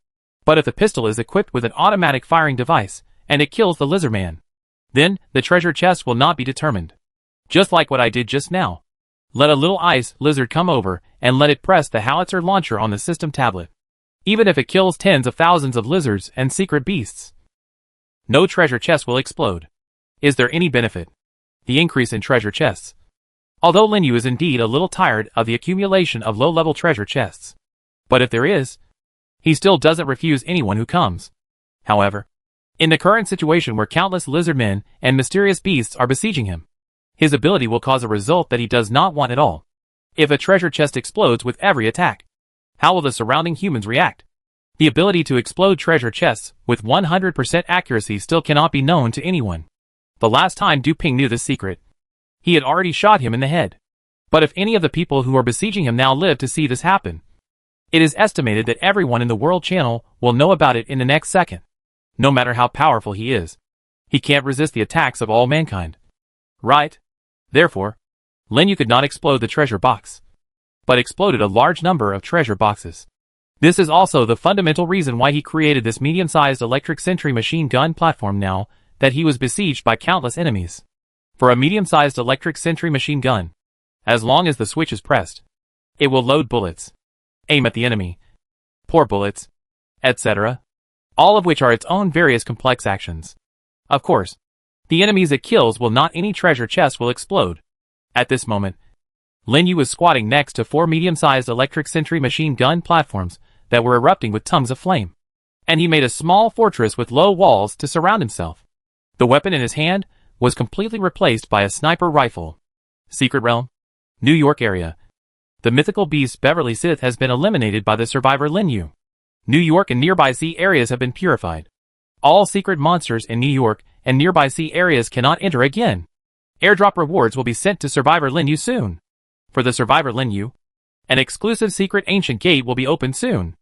Speaker 1: But if the pistol is equipped with an automatic firing device, and it kills the lizard man, then the treasure chest will not be determined. Just like what I did just now. Let a little ice lizard come over, and let it press the howitzer launcher on the system tablet. Even if it kills tens of thousands of lizards and secret beasts, no treasure chest will explode. Is there any benefit? The increase in treasure chests. Although Lin Yu is indeed a little tired of the accumulation of low-level treasure chests. But if there is, he still doesn't refuse anyone who comes. However, in the current situation where countless lizard men and mysterious beasts are besieging him, his ability will cause a result that he does not want at all. If a treasure chest explodes with every attack, how will the surrounding humans react? The ability to explode treasure chests with 100% accuracy still cannot be known to anyone. The last time Du Ping knew this secret, he had already shot him in the head. But if any of the people who are besieging him now live to see this happen, it is estimated that everyone in the world channel will know about it in the next second. No matter how powerful he is, he can't resist the attacks of all mankind. Right? Therefore, Lin Yu could not explode the treasure box, but exploded a large number of treasure boxes. This is also the fundamental reason why he created this medium-sized electric sentry machine gun platform now that he was besieged by countless enemies. For a medium-sized electric sentry machine gun, as long as the switch is pressed, it will load bullets, aim at the enemy, pour bullets, etc., all of which are its own various complex actions. Of course, the enemies it kills will not. Any treasure chest will explode. At this moment, Lin Yu was squatting next to 4 medium-sized electric sentry machine gun platforms that were erupting with tongues of flame, and he made a small fortress with low walls to surround himself. The weapon in his hand was completely replaced by a sniper rifle. Secret Realm, New York area. The mythical beast Beverly Sith has been eliminated by the survivor Lin Yu. New York and nearby sea areas have been purified. All secret monsters in New York and nearby sea areas cannot enter again. Airdrop rewards will be sent to survivor Lin Yu soon. For the survivor Lin Yu, an exclusive secret ancient gate will be opened soon.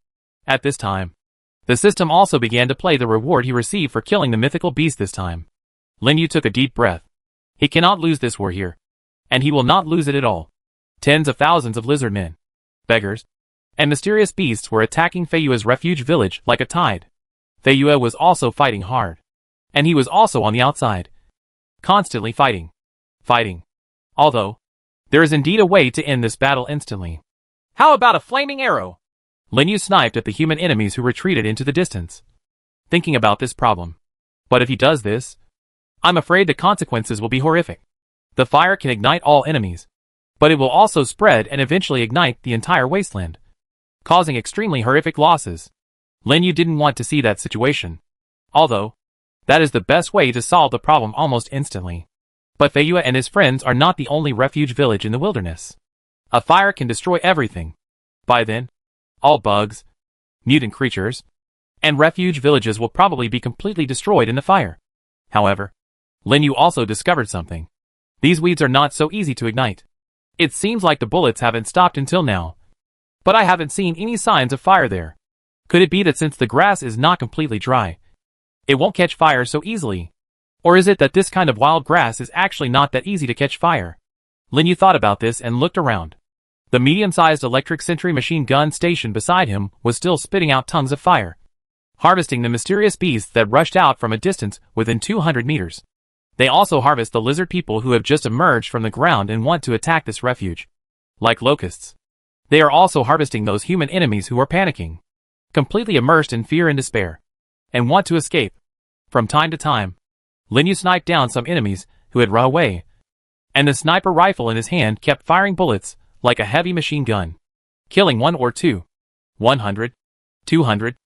Speaker 1: At this time, the system also began to play the reward he received for killing the mythical beast this time. Lin Yu took a deep breath. He cannot lose this war here, and he will not lose it at all. Tens of thousands of lizard men, beggars, and mysterious beasts were attacking Feiyue's refuge village like a tide. Feiyue was also fighting hard, and he was also on the outside, constantly fighting. Although, there is indeed a way to end this battle instantly. How about a flaming arrow? Lin Yu sniped at the human enemies who retreated into the distance, thinking about this problem. But if he does this, I'm afraid the consequences will be horrific. The fire can ignite all enemies, but it will also spread and eventually ignite the entire wasteland, causing extremely horrific losses. Lin Yu didn't want to see that situation, although that is the best way to solve the problem almost instantly. But Feiyue and his friends are not the only refuge village in the wilderness. A fire can destroy everything. By then, all bugs, mutant creatures, and refuge villages will probably be completely destroyed in the fire. However, Lin Yu also discovered something. These weeds are not so easy to ignite. It seems like the bullets haven't stopped until now. but I haven't seen any signs of fire there. Could it be that since the grass is not completely dry, it won't catch fire so easily? Or is it that this kind of wild grass is actually not that easy to catch fire? Lin Yu thought about this and looked around. The medium-sized electric sentry machine gun station beside him was still spitting out tongues of fire, harvesting the mysterious beasts that rushed out from a distance within 200 meters. They also harvest the lizard people who have just emerged from the ground and want to attack this refuge. Like locusts. They are also harvesting those human enemies who are panicking, completely immersed in fear and despair, and want to escape. From time to time, Lin Yu sniped down some enemies who had run away, and the sniper rifle in his hand kept firing bullets like a heavy machine gun, killing 1 or 2, 100, 200,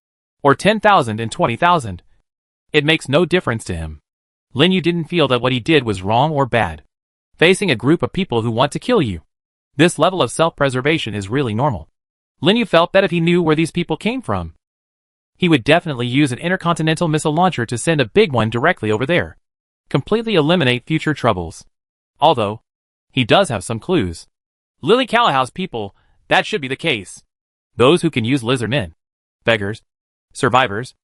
Speaker 1: or 10,000 and 20,000. It makes no difference to him. Lin Yu didn't feel that what he did was wrong or bad. Facing a group of people who want to kill you, this level of self-preservation is really normal. Lin Yu felt that if he knew where these people came from, he would definitely use an intercontinental missile launcher to send a big one directly over there, completely eliminate future troubles. Although, he does have some clues. Lily Callahou's people, that should be the case. Those who can use lizard men, beggars, survivors,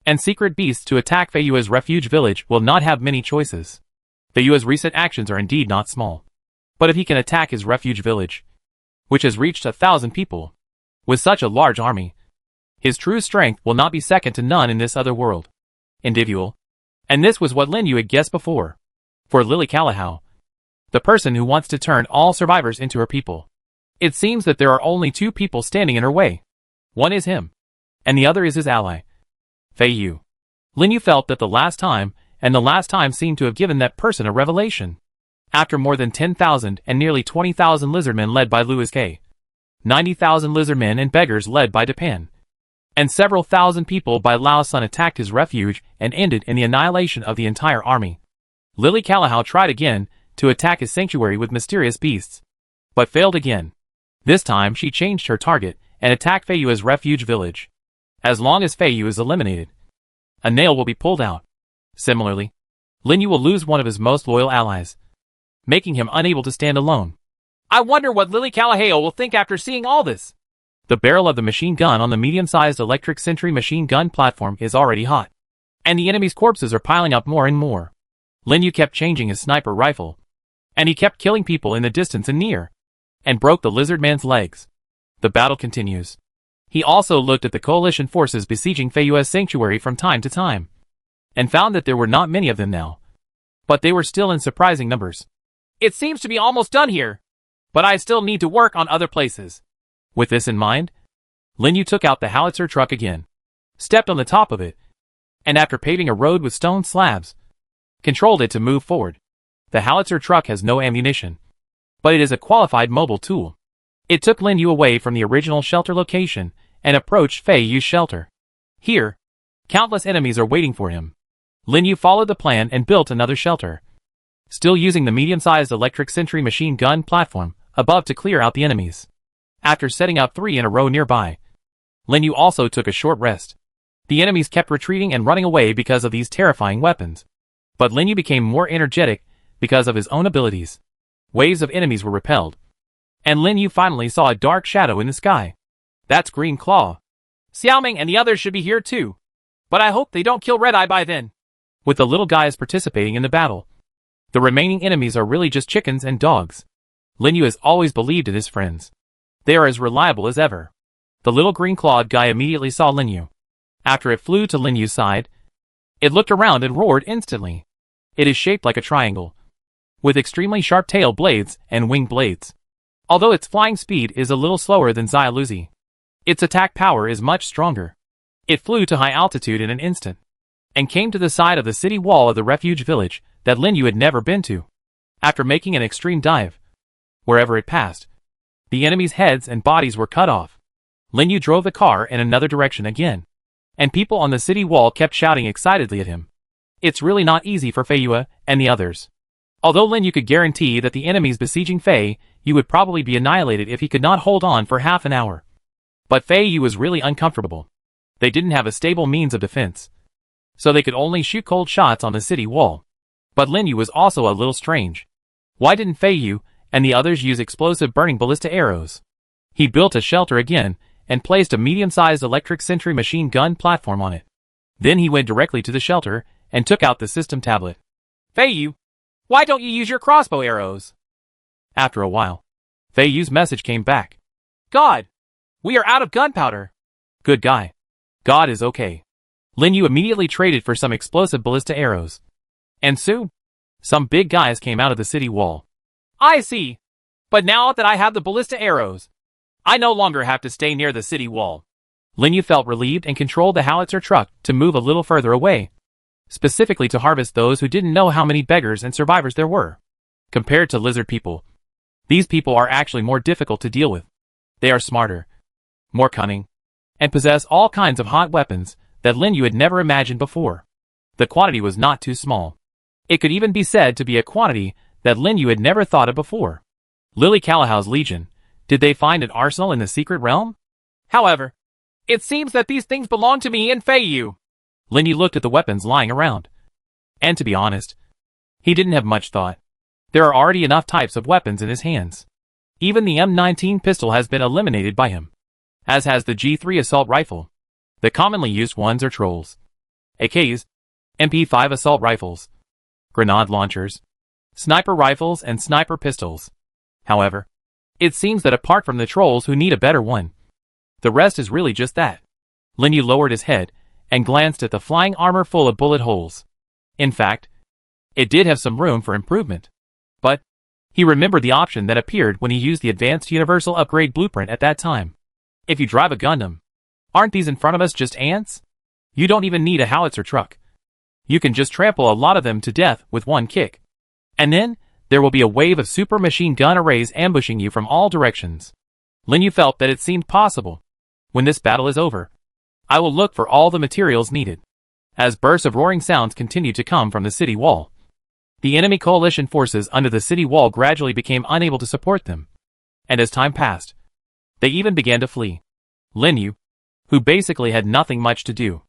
Speaker 1: and secret beasts to attack Fei Yue's refuge village will not have many choices. Fei Yue's recent actions are indeed not small. But if he can attack his refuge village, which has reached 1,000 people, with such a large army, his true strength will not be second to none in this other world. Individual. And this was what Lin Yu had guessed before. For Lily Callahou, the person who wants to turn all survivors into her people. It seems that there are only 2 people standing in her way. One is him, and the other is his ally, Fei Yu. Lin Yu felt that the last time seemed to have given that person a revelation. After more than 10,000 and nearly 20,000 lizardmen led by Louis K, 90,000 lizardmen and beggars led by Japan, and several thousand people by Lao Sun attacked his refuge and ended in the annihilation of the entire army. Lily Callahou tried again to attack his sanctuary with mysterious beasts, but failed again. This time she changed her target and attacked Fei Yue's refuge village. As long as Fei Yu is eliminated, a nail will be pulled out. Similarly, Lin Yu will lose one of his most loyal allies, making him unable to stand alone. I wonder what Lily Callahou will think after seeing all this. The barrel of the machine gun on the medium-sized electric sentry machine gun platform is already hot, and the enemy's corpses are piling up more and more. Lin Yu kept changing his sniper rifle, and he kept killing people in the distance and near, and broke the lizard man's legs. The battle continues. He also looked at the coalition forces besieging Fei Yue's sanctuary from time to time, and found that there were not many of them now, but they were still in surprising numbers. It seems to be almost done here, but I still need to work on other places. With this in mind, Lin Yu took out the howitzer truck again, stepped on the top of it, and after paving a road with stone slabs, controlled it to move forward. The howitzer truck has no ammunition, but it is a qualified mobile tool. It took Lin Yu away from the original shelter location and approached Fei Yu's shelter. Here, countless enemies are waiting for him. Lin Yu followed the plan and built another shelter, still using the medium-sized electric sentry machine gun platform above to clear out the enemies. After setting up 3 in a row nearby, Lin Yu also took a short rest. The enemies kept retreating and running away because of these terrifying weapons, but Lin Yu became more energetic because of his own abilities. Waves of enemies were repelled, and Lin Yu finally saw a dark shadow in the sky. That's Green Claw. Xiaoming and the others should be here too, but I hope they don't kill Red Eye by then. With the little guys participating in the battle, the remaining enemies are really just chickens and dogs. Lin Yu has always believed in his friends. They are as reliable as ever. The little green-clawed guy immediately saw Lin Yu. After it flew to Lin Yu's side, it looked around and roared instantly. It is shaped like a triangle, with extremely sharp tail blades and wing blades. Although its flying speed is a little slower than Xia, its attack power is much stronger. It flew to high altitude in an instant, and came to the side of the city wall of the refuge village that Lin Yu had never been to. After making an extreme dive, wherever it passed, the enemies' heads and bodies were cut off. Lin Yu drove the car in another direction again, and people on the city wall kept shouting excitedly at him. It's really not easy for Fei Yu and the others. Although Lin Yu could guarantee that the enemies besieging Fei Yu would probably be annihilated if he could not hold on for half an hour. But Fei Yu was really uncomfortable. They didn't have a stable means of defense, so they could only shoot cold shots on the city wall. But Lin Yu was also a little strange. Why didn't Fei Yu and the others use explosive burning ballista arrows? He built a shelter again and placed a medium-sized electric sentry machine gun platform on it. Then he went directly to the shelter and took out the system tablet. Fei, why don't you use your crossbow arrows? After a while, Feiyu's message came back. God, we are out of gunpowder. Good guy. God is okay. Lin Yu immediately traded for some explosive ballista arrows. And soon, some big guys came out of the city wall. I see. But now that I have the ballista arrows, I no longer have to stay near the city wall. Lin Yu felt relieved and controlled the howitzer truck to move a little further away, specifically to harvest those who didn't know how many beggars and survivors there were. Compared to lizard people, these people are actually more difficult to deal with. They are smarter, more cunning, and possess all kinds of hot weapons that Lin Yu had never imagined before. The quantity was not too small. It could even be said to be a quantity that Lin Yu had never thought of before. Lily Callahow's Legion, did they find an arsenal in the secret realm? However, it seems that these things belong to me and Feiyu. Lin Yu looked at the weapons lying around. And to be honest, he didn't have much thought. There are already enough types of weapons in his hands. Even the M19 pistol has been eliminated by him, as has the G3 assault rifle. The commonly used ones are trolls, AKs, MP5 assault rifles, grenade launchers, sniper rifles and sniper pistols. However, it seems that apart from the trolls who need a better one, the rest is really just that. Lin Yu lowered his head and glanced at the flying armor full of bullet holes. In fact, it did have some room for improvement. But he remembered the option that appeared when he used the Advanced Universal Upgrade Blueprint at that time. If you drive a Gundam, aren't these in front of us just ants? You don't even need a howitzer truck. You can just trample a lot of them to death with one kick. And then, there will be a wave of super machine gun arrays ambushing you from all directions. Lin Yu felt that it seemed possible. When this battle is over, I will look for all the materials needed. As bursts of roaring sounds continued to come from the city wall, the enemy coalition forces under the city wall gradually became unable to support them. And as time passed, they even began to flee. Lin Yu, who basically had nothing much to do,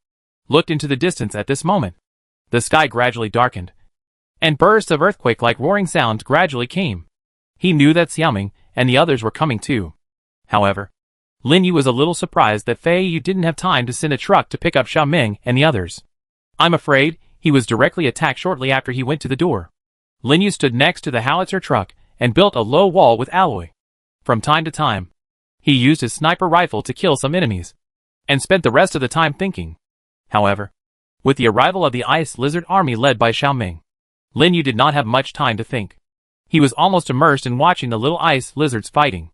Speaker 1: looked into the distance at this moment. The sky gradually darkened, and bursts of earthquake-like roaring sounds gradually came. He knew that Xiaoming and the others were coming too. However, Lin Yu was a little surprised that Feiyu didn't have time to send a truck to pick up Xiaoming and the others. I'm afraid he was directly attacked shortly after he went to the door. Lin Yu stood next to the howitzer truck and built a low wall with alloy. From time to time, he used his sniper rifle to kill some enemies, and spent the rest of the time thinking. However, with the arrival of the Ice Lizard Army led by Xiaoming, Lin Yu did not have much time to think. He was almost immersed in watching the little ice lizards fighting.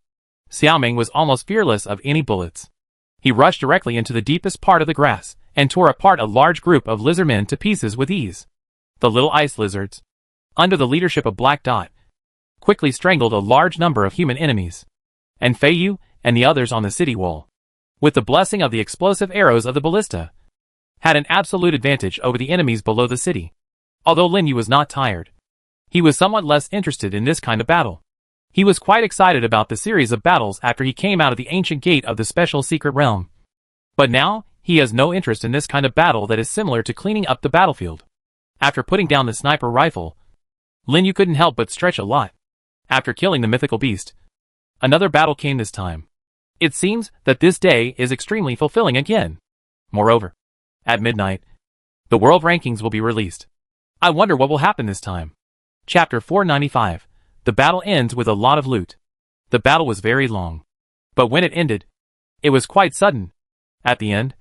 Speaker 1: Xiaoming was almost fearless of any bullets. He rushed directly into the deepest part of the grass, and tore apart a large group of lizardmen to pieces with ease. The little ice lizards, under the leadership of Black Dot, quickly strangled a large number of human enemies. And Feiyu and the others on the city wall, with the blessing of the explosive arrows of the ballista, had an absolute advantage over the enemies below the city. Although Lin Yu was not tired, he was somewhat less interested in this kind of battle. He was quite excited about the series of battles after he came out of the ancient gate of the special secret realm. But now, he has no interest in this kind of battle that is similar to cleaning up the battlefield. After putting down the sniper rifle, Lin Yu couldn't help but stretch a lot. After killing the mythical beast, another battle came this time. It seems that this day is extremely fulfilling again. Moreover, at midnight, the world rankings will be released. I wonder what will happen this time. Chapter 495. The battle ends with a lot of loot. The battle was very long, but when it ended, it was quite sudden. At the end,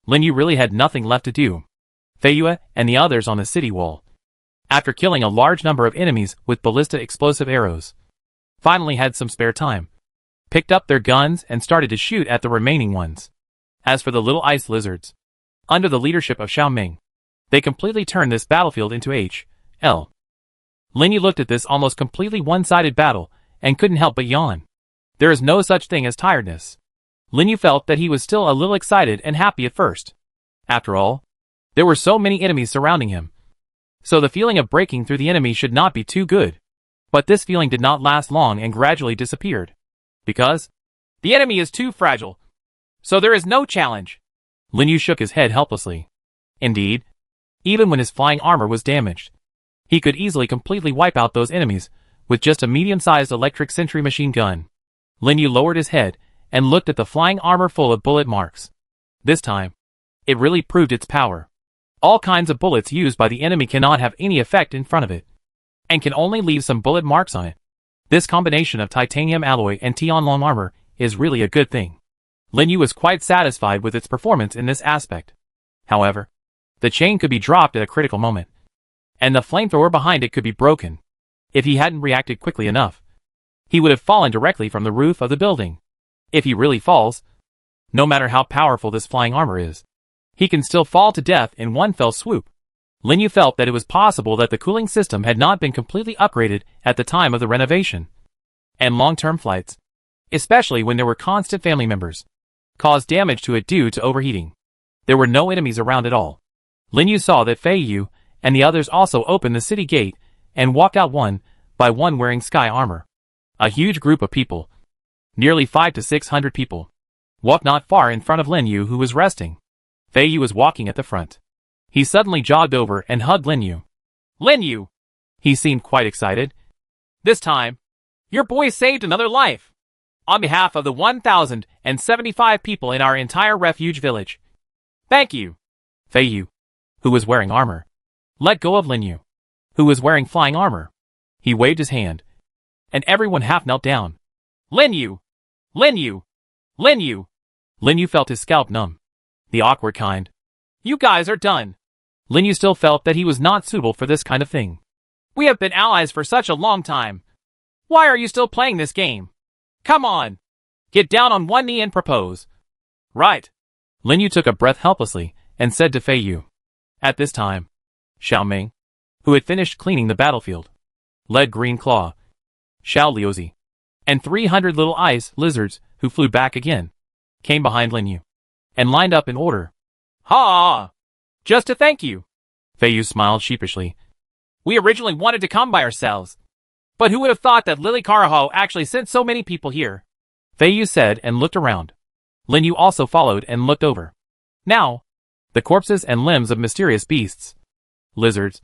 Speaker 1: Lin Yu really had nothing left to do. Feiyu and the others on the city wall, after killing a large number of enemies with ballista explosive arrows, finally had some spare time, picked up their guns and started to shoot at the remaining ones. As for the little ice lizards, under the leadership of Xiaoming, they completely turned this battlefield into H.L. Lin Yu looked at this almost completely one-sided battle and couldn't help but yawn. There is no such thing as tiredness. Lin Yu felt that he was still a little excited and happy at first. After all, there were so many enemies surrounding him, so the feeling of breaking through the enemy should not be too good. But this feeling did not last long and gradually disappeared. Because the enemy is too fragile, so there is no challenge. Lin Yu shook his head helplessly. Indeed, even when his flying armor was damaged, he could easily completely wipe out those enemies with just a medium-sized electric sentry machine gun. Lin Yu lowered his head and looked at the flying armor full of bullet marks. This time, it really proved its power. All kinds of bullets used by the enemy cannot have any effect in front of it, and can only leave some bullet marks on it. This combination of titanium alloy and Tianlong armor is really a good thing. Lin Yu was quite satisfied with its performance in this aspect. However, the chain could be dropped at a critical moment, and the flamethrower behind it could be broken. If he hadn't reacted quickly enough, he would have fallen directly from the roof of the building. If he really falls, no matter how powerful this flying armor is, he can still fall to death in one fell swoop. Lin Yu felt that it was possible that the cooling system had not been completely upgraded at the time of the renovation, and long-term flights, especially when there were constant family members, caused damage to it due to overheating. There were no enemies around at all. Lin Yu saw that Fei Yu and the others also opened the city gate and walked out one by one wearing sky armor. A huge group of people, nearly 500 to 600 people, walked not far in front of Lin Yu, who was resting. Fei Yu was walking at the front. He suddenly jogged over and hugged Lin Yu. Lin Yu! He seemed quite excited. This time, your boy saved another life. On behalf of the 1,075 people in our entire refuge village. Thank you. Fei Yu, who was wearing armor, let go of Lin Yu, who was wearing flying armor. He waved his hand, and everyone half knelt down. Lin Yu! Lin Yu! Lin Yu! Lin Yu felt his scalp numb. The awkward kind. You guys are done. Lin Yu still felt that he was not suitable for this kind of thing. We have been allies for such a long time. Why are you still playing this game? Come on. Get down on one knee and propose. Right. Lin Yu took a breath helplessly and said to Fei Yu. At this time, Xiao Ming, who had finished cleaning the battlefield, led Green Claw, Xiao Liuzi, and 300 little ice lizards who flew back again, came behind Lin Yu, and lined up in order. Ha! Just to thank you. Fei Yu smiled sheepishly. We originally wanted to come by ourselves, but who would have thought that Lily Caraho actually sent so many people here? Fei Yu said and looked around. Lin Yu also followed and looked over. Now, the corpses and limbs of mysterious beasts, lizards,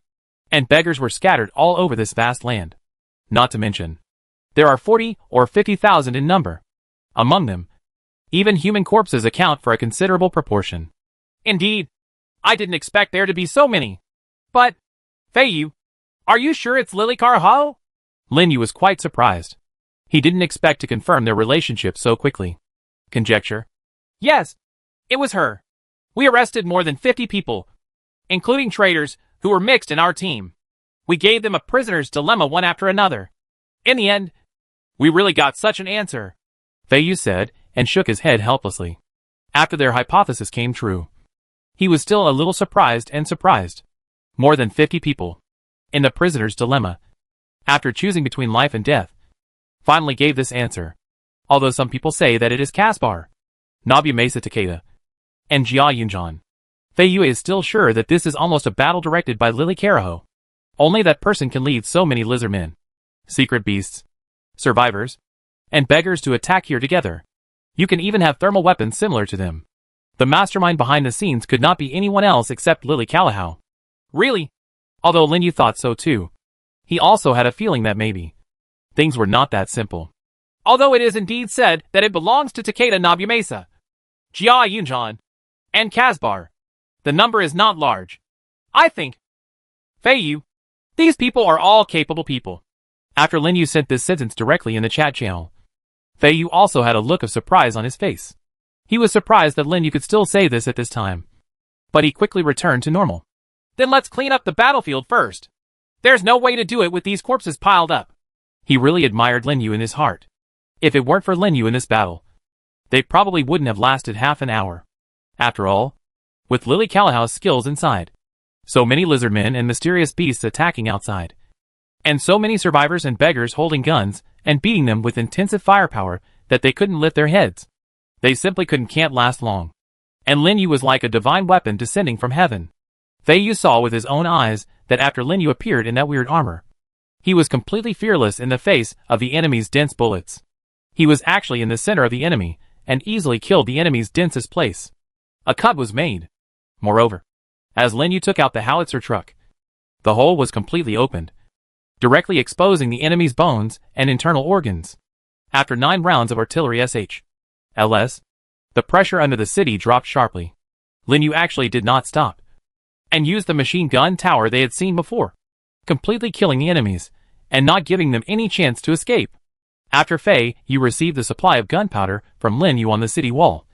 Speaker 1: and beggars were scattered all over this vast land. Not to mention, there are 40 or 50,000 in number. Among them, even human corpses account for a considerable proportion. Indeed, I didn't expect there to be so many. But, Fei Yu, are you sure it's Lily Caraho? Lin Yu was quite surprised. He didn't expect to confirm their relationship so quickly. Conjecture. Yes, it was her. We arrested more than 50 people, including traitors who were mixed in our team. We gave them a prisoner's dilemma one after another. In the end, we really got such an answer, Fei Yu said and shook his head helplessly. After their hypothesis came true, he was still a little surprised. More than 50 people, in the prisoner's dilemma, after choosing between life and death, finally gave this answer. Although some people say that it is Caspar, Nobumesa Takeda, and Jia Yunjan, Fei Yu is still sure that this is almost a battle directed by Lily Caraho. Only that person can lead so many lizardmen, secret beasts, survivors, and beggars to attack here together. You can even have thermal weapons similar to them. The mastermind behind the scenes could not be anyone else except Lily Caraho. Really? Although Lin Yu thought so too, he also had a feeling that maybe things were not that simple. Although it is indeed said that it belongs to Takeda Nobumesa, Jia Yunjan, and Caspar, the number is not large. I think, Fei Yu, these people are all capable people. After Lin Yu sent this sentence directly in the chat channel, Fei Yu also had a look of surprise on his face. He was surprised that Lin Yu could still say this at this time. But he quickly returned to normal. Then let's clean up the battlefield first. There's no way to do it with these corpses piled up. He really admired Lin Yu in his heart. If it weren't for Lin Yu in this battle, they probably wouldn't have lasted half an hour. After all, with Lily Caraho's skills inside, so many lizardmen and mysterious beasts attacking outside, and so many survivors and beggars holding guns and beating them with intensive firepower that they couldn't lift their heads. They simply can't last long. And Lin Yu was like a divine weapon descending from heaven. Fei Yu saw with his own eyes that after Lin Yu appeared in that weird armor, he was completely fearless in the face of the enemy's dense bullets. He was actually in the center of the enemy and easily killed the enemy's densest place. A cut was made. Moreover, as Lin Yu took out the howitzer truck, the hole was completely opened, directly exposing the enemy's bones and internal organs. After 9 rounds of artillery LS, the pressure under the city dropped sharply. Lin Yu actually did not stop, and used the machine gun tower they had seen before, completely killing the enemies, and not giving them any chance to escape. After Fei Yu received the supply of gunpowder from Lin Yu on the city wall,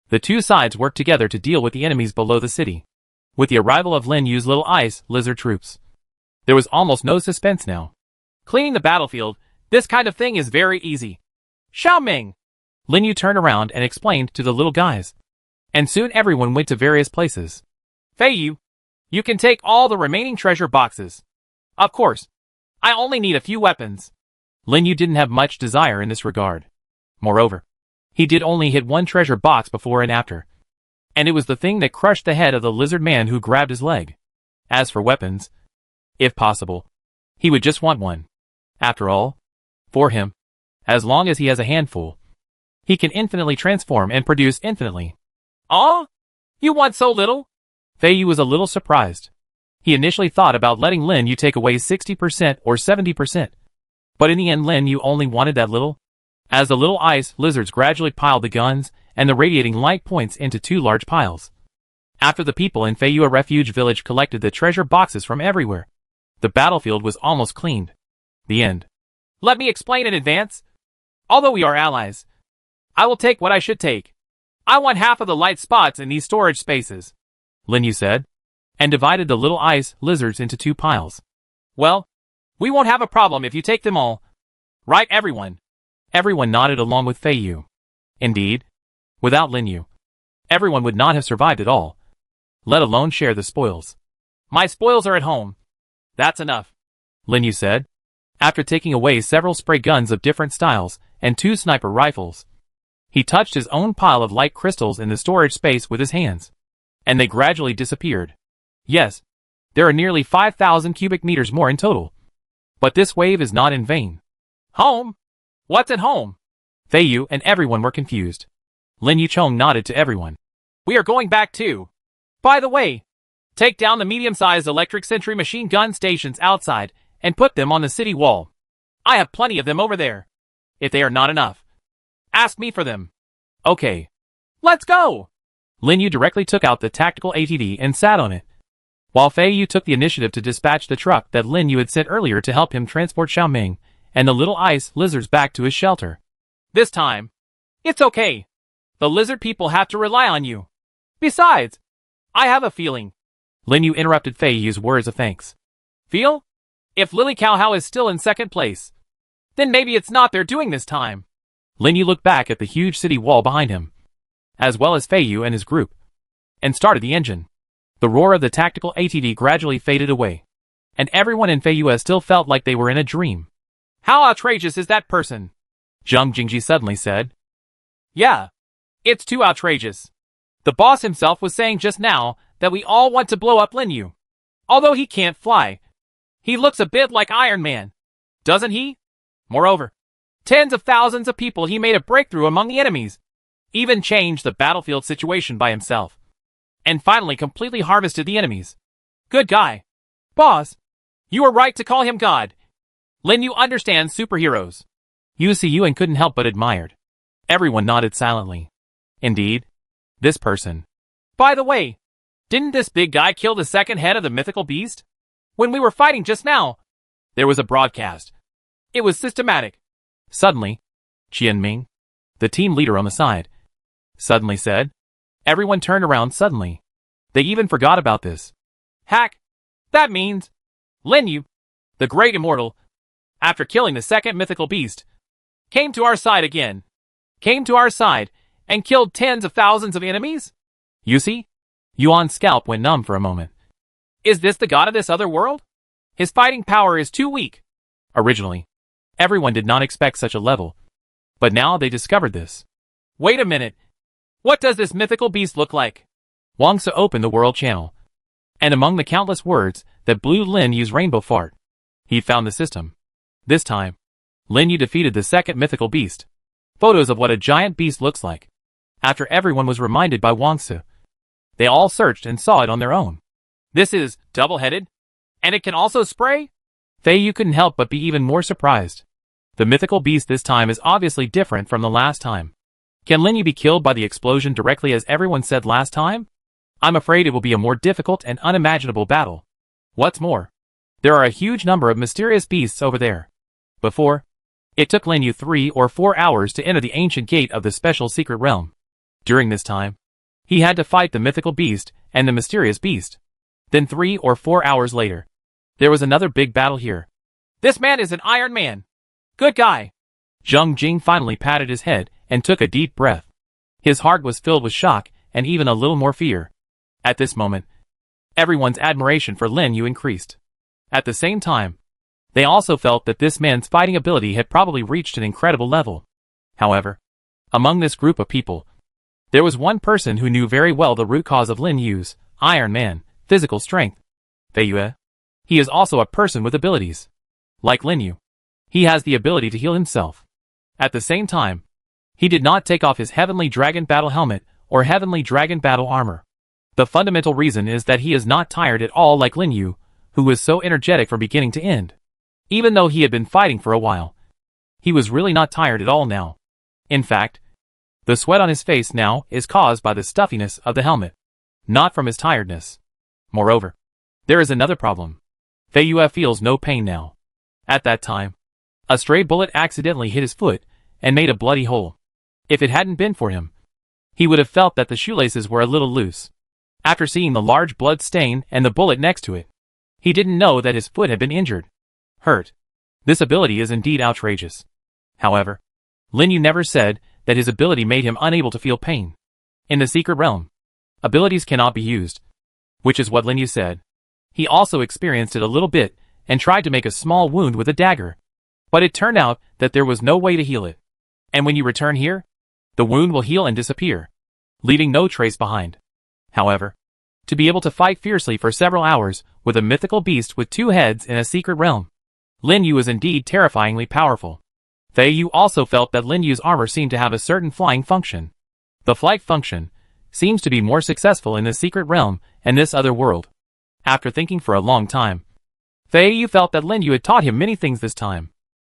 Speaker 1: the two sides worked together to deal with the enemies below the city. With the arrival of Lin Yu's little ice lizard troops, there was almost no suspense now. Cleaning the battlefield, this kind of thing is very easy. Xiaoming! Lin Yu turned around and explained to the little guys. And soon everyone went to various places. Fei Yu, you can take all the remaining treasure boxes. Of course, I only need a few weapons. Lin Yu didn't have much desire in this regard. Moreover, he did only hit one treasure box before and after, and it was the thing that crushed the head of the lizard man who grabbed his leg. As for weapons, if possible, he would just want one. After all, for him, as long as he has a handful, he can infinitely transform and produce infinitely. Oh? You want so little? Fei Yu was a little surprised. He initially thought about letting Lin Yu take away 60% or 70%. But in the end Lin Yu only wanted that little. As the little ice lizards gradually piled the guns and the radiating light points into 2 large piles. After the people in Fei Yu refuge village collected the treasure boxes from everywhere, the battlefield was almost cleaned. The end. Let me explain in advance. Although we are allies, I will take what I should take. I want half of the light spots in these storage spaces, Lin Yu said, and divided the little ice lizards into 2 piles. Well, we won't have a problem if you take them all. Right, everyone? Everyone nodded along with Fei Yu. Indeed, without Lin Yu, everyone would not have survived at all, let alone share the spoils. My spoils are at home. That's enough, Lin Yu said, after taking away several spray guns of different styles and 2 sniper rifles. He touched his own pile of light crystals in the storage space with his hands, and they gradually disappeared. Yes, there are nearly 5,000 cubic meters more in total. But this wave is not in vain. Home? What's at home? Fei Yu and everyone were confused. Lin Yuchong nodded to everyone. We are going back too. By the way, take down the medium-sized electric sentry machine gun stations outside and put them on the city wall. I have plenty of them over there. If they are not enough, ask me for them. Okay. Let's go! Lin Yu directly took out the tactical ATV and sat on it, while Fei Yu took the initiative to dispatch the truck that Lin Yu had sent earlier to help him transport Xiaoming and the little ice lizards back to his shelter. This time, it's okay. The lizard people have to rely on you. Besides, I have a feeling. Lin Yu interrupted Fei Yu's words of thanks. Feel? If Lily Cowhow is still in second place, then maybe it's not their doing this time. Lin Yu looked back at the huge city wall behind him, as well as Fei Yu and his group, and started the engine. The roar of the tactical ATV gradually faded away, and everyone in Fei Yu still felt like they were in a dream. How outrageous is that person? Zhang Jingji suddenly said. Yeah, it's too outrageous. The boss himself was saying just now that we all want to blow up Lin Yu. Although he can't fly, he looks a bit like Iron Man, doesn't he? Moreover, tens of thousands of people he made a breakthrough among the enemies, even changed the battlefield situation by himself, and finally completely harvested the enemies. Good guy. Boss, you were right to call him God. Lin Yu understands superheroes. Yu Siyuan couldn't help but admired. Everyone nodded silently. Indeed, this person. By the way, didn't this big guy kill the second head of the mythical beast? When we were fighting just now, there was a broadcast. It was systematic. Suddenly, Qian Ming, the team leader on the side, suddenly said. Everyone turned around suddenly. They even forgot about this. Hack! That means Lin Yu, the great immortal, after killing the second mythical beast, came to our side again. Came to our side and killed tens of thousands of enemies? You see? Yuan's scalp went numb for a moment. Is this the god of this other world? His fighting power is too weak. Originally, everyone did not expect such a level, but now they discovered this. Wait a minute. What does this mythical beast look like? Wang Su opened the world channel, and among the countless words that blew Lin Yu's rainbow fart, he found the system. This time, Lin Yu defeated the second mythical beast. Photos of what a giant beast looks like. After everyone was reminded by Wang Su, they all searched and saw it on their own. This is double-headed, and it can also spray? Fei Yu couldn't help but be even more surprised. The mythical beast this time is obviously different from the last time. Can Lin Yu be killed by the explosion directly as everyone said last time? I'm afraid it will be a more difficult and unimaginable battle. What's more, there are a huge number of mysterious beasts over there. Before, it took Lin Yu 3 or 4 hours to enter the ancient gate of the special secret realm. During this time, he had to fight the mythical beast and the mysterious beast. Then 3 or 4 hours later, there was another big battle here. This man is an Iron Man. Good guy. Zheng Jing finally patted his head and took a deep breath. His heart was filled with shock and even a little more fear. At this moment, everyone's admiration for Lin Yu increased. At the same time, they also felt that this man's fighting ability had probably reached an incredible level. However, among this group of people, there was one person who knew very well the root cause of Lin Yu's Iron Man physical strength. Fei Yue. He is also a person with abilities. Like Lin Yu, he has the ability to heal himself. At the same time, he did not take off his Heavenly Dragon Battle Helmet or Heavenly Dragon Battle Armor. The fundamental reason is that he is not tired at all like Lin Yu, who was so energetic from beginning to end. Even though he had been fighting for a while, he was really not tired at all now. In fact, the sweat on his face now is caused by the stuffiness of the helmet, not from his tiredness. Moreover, there is another problem. Fei Yue feels no pain now. At that time, a stray bullet accidentally hit his foot and made a bloody hole. If it hadn't been for him, he would have felt that the shoelaces were a little loose. After seeing the large blood stain and the bullet next to it, he didn't know that his foot had been injured. Hurt. This ability is indeed outrageous. However, Lin Yu never said that his ability made him unable to feel pain. In the secret realm, abilities cannot be used, which is what Lin Yu said. He also experienced it a little bit and tried to make a small wound with a dagger. But it turned out that there was no way to heal it. And when you return here, the wound will heal and disappear, leaving no trace behind. However, to be able to fight fiercely for several hours with a mythical beast with 2 heads in a secret realm, Lin Yu is indeed terrifyingly powerful. Fei Yu also felt that Lin Yu's armor seemed to have a certain flying function. The flight function seems to be more successful in the secret realm and this other world. After thinking for a long time, Fei Yu felt that Lin Yu had taught him many things this time.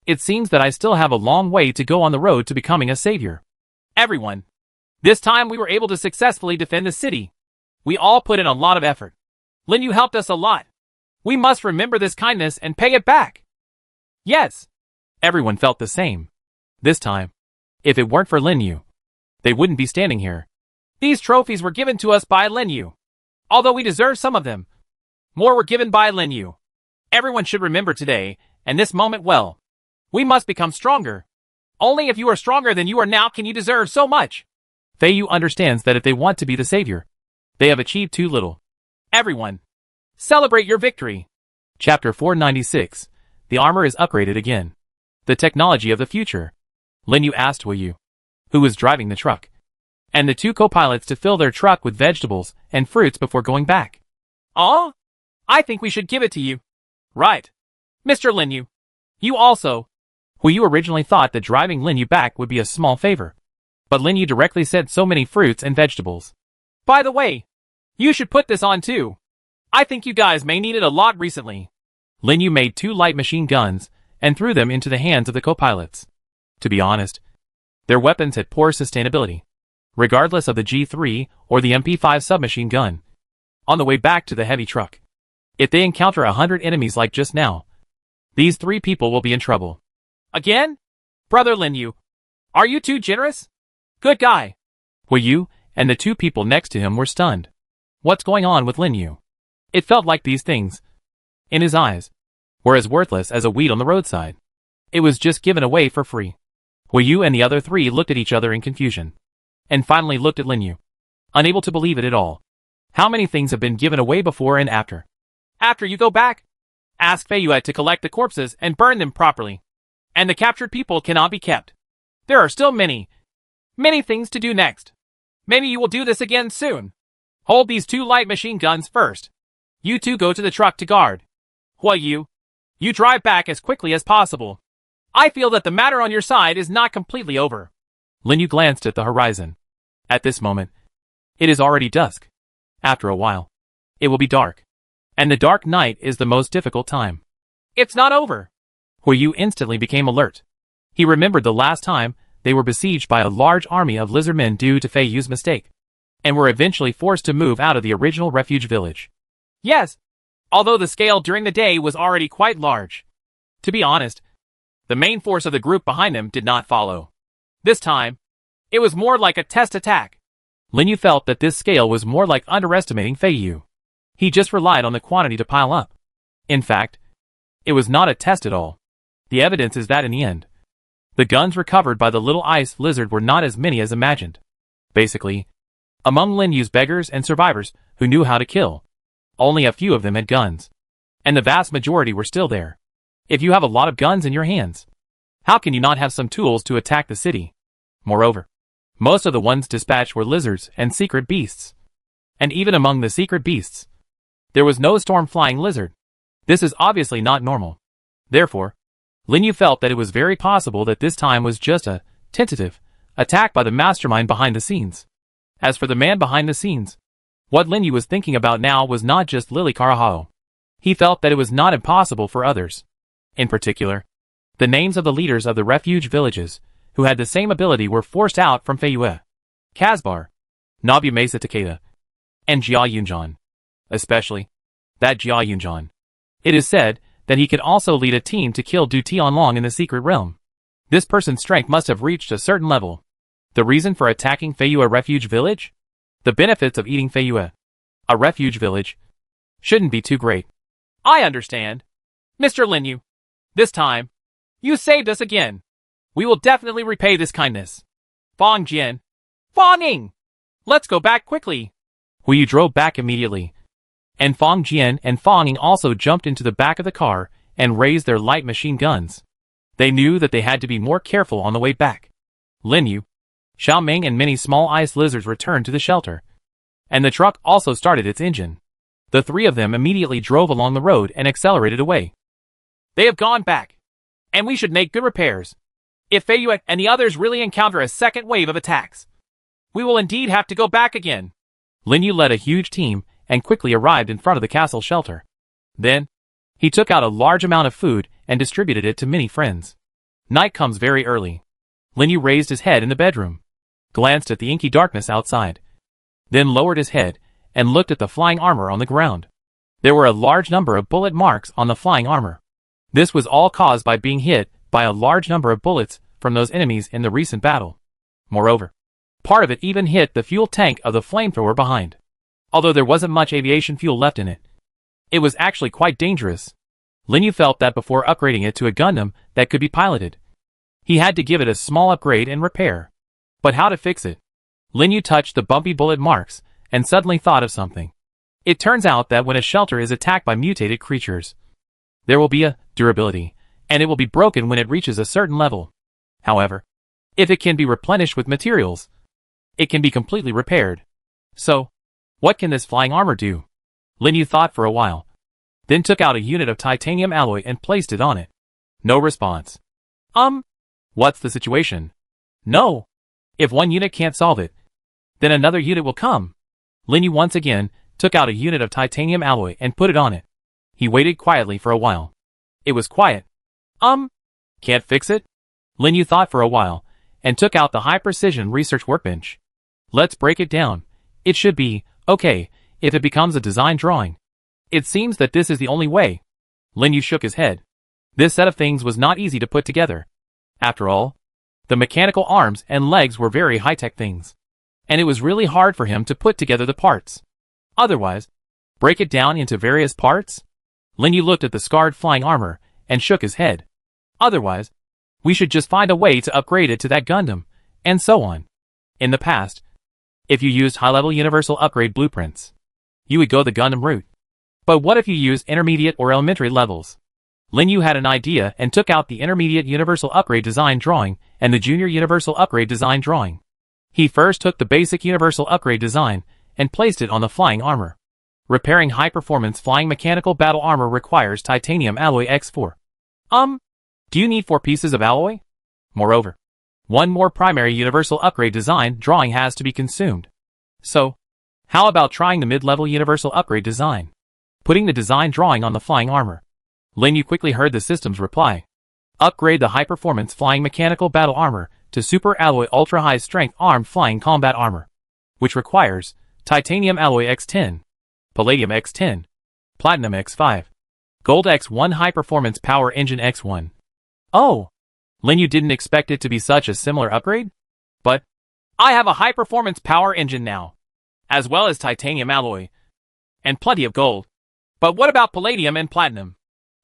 Speaker 1: It seems that I still have a long way to go on the road to becoming a savior. Everyone. This time we were able to successfully defend the city. We all put in a lot of effort. Lin Yu helped us a lot. We must remember this kindness and pay it back. Yes. Everyone felt the same. This time, if it weren't for Lin Yu, they wouldn't be standing here. These trophies were given to us by Lin Yu. Although we deserve some of them, more were given by Lin Yu. Everyone should remember today, and this moment well. We must become stronger. Only if you are stronger than you are now can you deserve so much. Fei Yu understands that if they want to be the savior, they have achieved too little. Everyone, celebrate your victory. Chapter 496. The armor is upgraded again. The technology of the future. Lin Yu asked Wu Yu, who was driving the truck, and the 2 co-pilots to fill their truck with vegetables and fruits before going back. Oh, I think we should give it to you. Right. Mr. Lin Yu. You also. Wu Yu originally thought that driving Lin Yu back would be a small favor, but Lin Yu directly said so many fruits and vegetables. By the way, you should put this on too. I think you guys may need it a lot recently. Lin Yu made 2 light machine guns and threw them into the hands of the co-pilots. To be honest, their weapons had poor sustainability, regardless of the G3 or the MP5 submachine gun. On the way back to the heavy truck, if they encounter 100 enemies like just now, these 3 people will be in trouble. Again? Brother Lin Yu, are you too generous? Good guy. Wu Yu and the 2 people next to him were stunned. What's going on with Lin Yu? It felt like these things, in his eyes, were as worthless as a weed on the roadside. It was just given away for free. Wu Yu and the other 3 looked at each other in confusion, and finally looked at Lin Yu, unable to believe it at all. How many things have been given away before and after? After you go back, ask Fei Yue to collect the corpses and burn them properly. And the captured people cannot be kept. There are still many things to do next. Maybe you will do this again soon. Hold these 2 light machine guns first. You 2 go to the truck to guard. Wu Yu, you drive back as quickly as possible. I feel that the matter on your side is not completely over. Lin Yu glanced at the horizon. At this moment, it is already dusk. After a while, it will be dark. And the dark night is the most difficult time. It's not over. Wu Yu instantly became alert. He remembered the last time they were besieged by a large army of lizardmen due to Fei Yu's mistake, and were eventually forced to move out of the original refuge village. Yes, although the scale during the day was already quite large. To be honest, the main force of the group behind them did not follow. This time, it was more like a test attack. Lin Yu felt that this scale was more like underestimating Fei Yu. He just relied on the quantity to pile up. In fact, it was not a test at all. The evidence is that in the end, the guns recovered by the little ice lizard were not as many as imagined. Basically, among Lin Yu's beggars and survivors who knew how to kill, only a few of them had guns, and the vast majority were still there. If you have a lot of guns in your hands, how can you not have some tools to attack the city? Moreover, most of the ones dispatched were lizards and secret beasts. And even among the secret beasts, there was no storm-flying lizard. This is obviously not normal. Therefore, Lin Yu felt that it was very possible that this time was just a tentative attack by the mastermind behind the scenes. As for the man behind the scenes, what Lin Yu was thinking about now was not just Lily Karahao. He felt that it was not impossible for others. In particular, the names of the leaders of the refuge villages who had the same ability were forced out from Fei Yue, Kazbar, Nabu Mesa Takeda, and Jia Yunjan. Especially that Jia Yunjan. It is said that he could also lead a team to kill Du Tianlong in the secret realm. This person's strength must have reached a certain level. The reason for attacking Fei Yue refuge village? The benefits of eating Fei Yue, a refuge village, shouldn't be too great. I understand. Mr. Lin Yu, this time, you saved us again. We will definitely repay this kindness. Fang Jian. Fang Ying! Let's go back quickly. Hu Yu drove back immediately, and Fang Jian and Fang Ying also jumped into the back of the car and raised their light machine guns. They knew that they had to be more careful on the way back. Lin Yu, Xiao Ming and many small ice lizards returned to the shelter, and the truck also started its engine. The three of them immediately drove along the road and accelerated away. They have gone back, and we should make good repairs. If Fei Yue and the others really encounter a second wave of attacks, we will indeed have to go back again. Lin Yu led a huge team and quickly arrived in front of the castle shelter. Then, he took out a large amount of food and distributed it to many friends. Night comes very early. Lin Yu raised his head in the bedroom, glanced at the inky darkness outside, then lowered his head and looked at the flying armor on the ground. There were a large number of bullet marks on the flying armor. This was all caused by being hit by a large number of bullets from those enemies in the recent battle. Moreover, part of it even hit the fuel tank of the flamethrower behind. Although there wasn't much aviation fuel left in it, it was actually quite dangerous. Lin Yu felt that before upgrading it to a Gundam that could be piloted, he had to give it a small upgrade and repair. But how to fix it? Lin Yu touched the bumpy bullet marks and suddenly thought of something. It turns out that when a shelter is attacked by mutated creatures, there will be a durability, and it will be broken when it reaches a certain level. However, if it can be replenished with materials, it can be completely repaired. So, what can this flying armor do? Lin Yu thought for a while, then took out a unit of titanium alloy and placed it on it. No response. What's the situation? No. If one unit can't solve it, then another unit will come. Lin Yu once again took out a unit of titanium alloy and put it on it. He waited quietly for a while. It was quiet. Can't fix it? Lin Yu thought for a while, and took out the high-precision research workbench. Let's break it down. It should be okay if it becomes a design drawing. It seems that this is the only way. Lin Yu shook his head. This set of things was not easy to put together. After all, the mechanical arms and legs were very high-tech things, and it was really hard for him to put together the parts. Otherwise, break it down into various parts? Lin Yu looked at the scarred flying armor and shook his head. Otherwise, we should just find a way to upgrade it to that Gundam, and so on. In the past, if you used high-level universal upgrade blueprints, you would go the Gundam route. But what if you use intermediate or elementary levels? Lin Yu had an idea and took out the intermediate universal upgrade design drawing and the junior universal upgrade design drawing. He first took the basic universal upgrade design and placed it on the flying armor. Repairing high-performance flying mechanical battle armor requires titanium alloy X4. Do you need 4 pieces of alloy? Moreover, one more primary universal upgrade design drawing has to be consumed. So, how about trying the mid-level universal upgrade design? Putting the design drawing on the flying armor. Lin Yu quickly heard the system's reply. Upgrade the high-performance flying mechanical battle armor to super alloy ultra-high strength armed flying combat armor, which requires titanium alloy X10, palladium X10, platinum X5, gold X1 high-performance power engine X1. Oh, Lin Yu didn't expect it to be such a similar upgrade? But I have a high-performance power engine now, as well as titanium alloy, and plenty of gold. But what about palladium and platinum?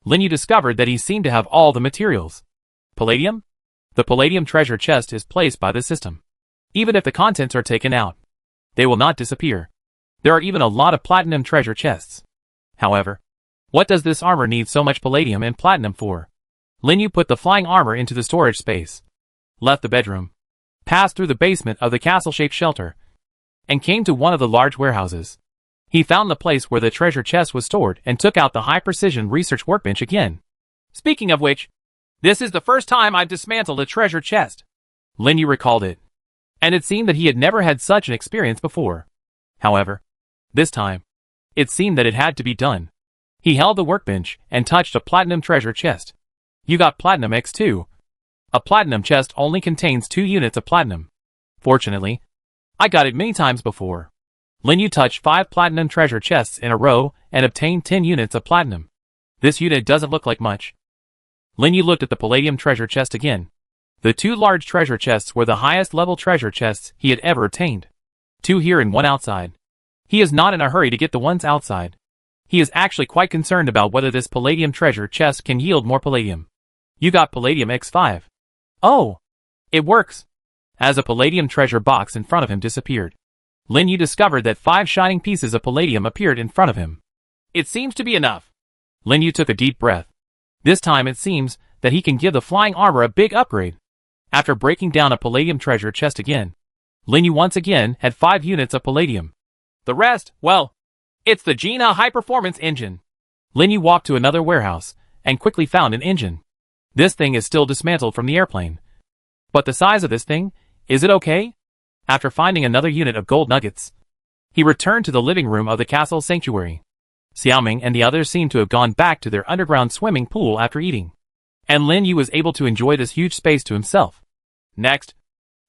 Speaker 1: Lin Yu discovered that he seemed to have all the materials. Palladium? The palladium treasure chest is placed by the system. Even if the contents are taken out, they will not disappear. There are even a lot of platinum treasure chests. However, what does this armor need so much palladium and platinum for? Lin Yu put the flying armor into the storage space, left the bedroom, passed through the basement of the castle-shaped shelter, and came to one of the large warehouses. He found the place where the treasure chest was stored and took out the high-precision research workbench again. Speaking of which, this is the first time I've dismantled a treasure chest. Lin Yu recalled it, and it seemed that he had never had such an experience before. However, this time, it seemed that it had to be done. He held the workbench and touched a platinum treasure chest. You got platinum X2. A platinum chest only contains 2 units of platinum. Fortunately, I got it many times before. Lin Yu touched 5 platinum treasure chests in a row and obtained 10 units of platinum. This unit doesn't look like much. Lin Yu looked at the palladium treasure chest again. The 2 large treasure chests were the highest level treasure chests he had ever obtained. 2 here and 1 outside. He is not in a hurry to get the ones outside. He is actually quite concerned about whether this palladium treasure chest can yield more palladium. You got palladium X5. Oh, it works. As a palladium treasure box in front of him disappeared, Lin Yu discovered that 5 shining pieces of palladium appeared in front of him. It seems to be enough. Lin Yu took a deep breath. This time it seems that he can give the flying armor a big upgrade. After breaking down a palladium treasure chest again, Lin Yu once again had 5 units of palladium. The rest, well, it's the Gina high-performance engine. Lin Yu walked to another warehouse and quickly found an engine. This thing is still dismantled from the airplane. But the size of this thing, is it okay? After finding another unit of gold nuggets, he returned to the living room of the castle sanctuary. Xiaoming and the others seemed to have gone back to their underground swimming pool after eating, and Lin Yu was able to enjoy this huge space to himself. Next,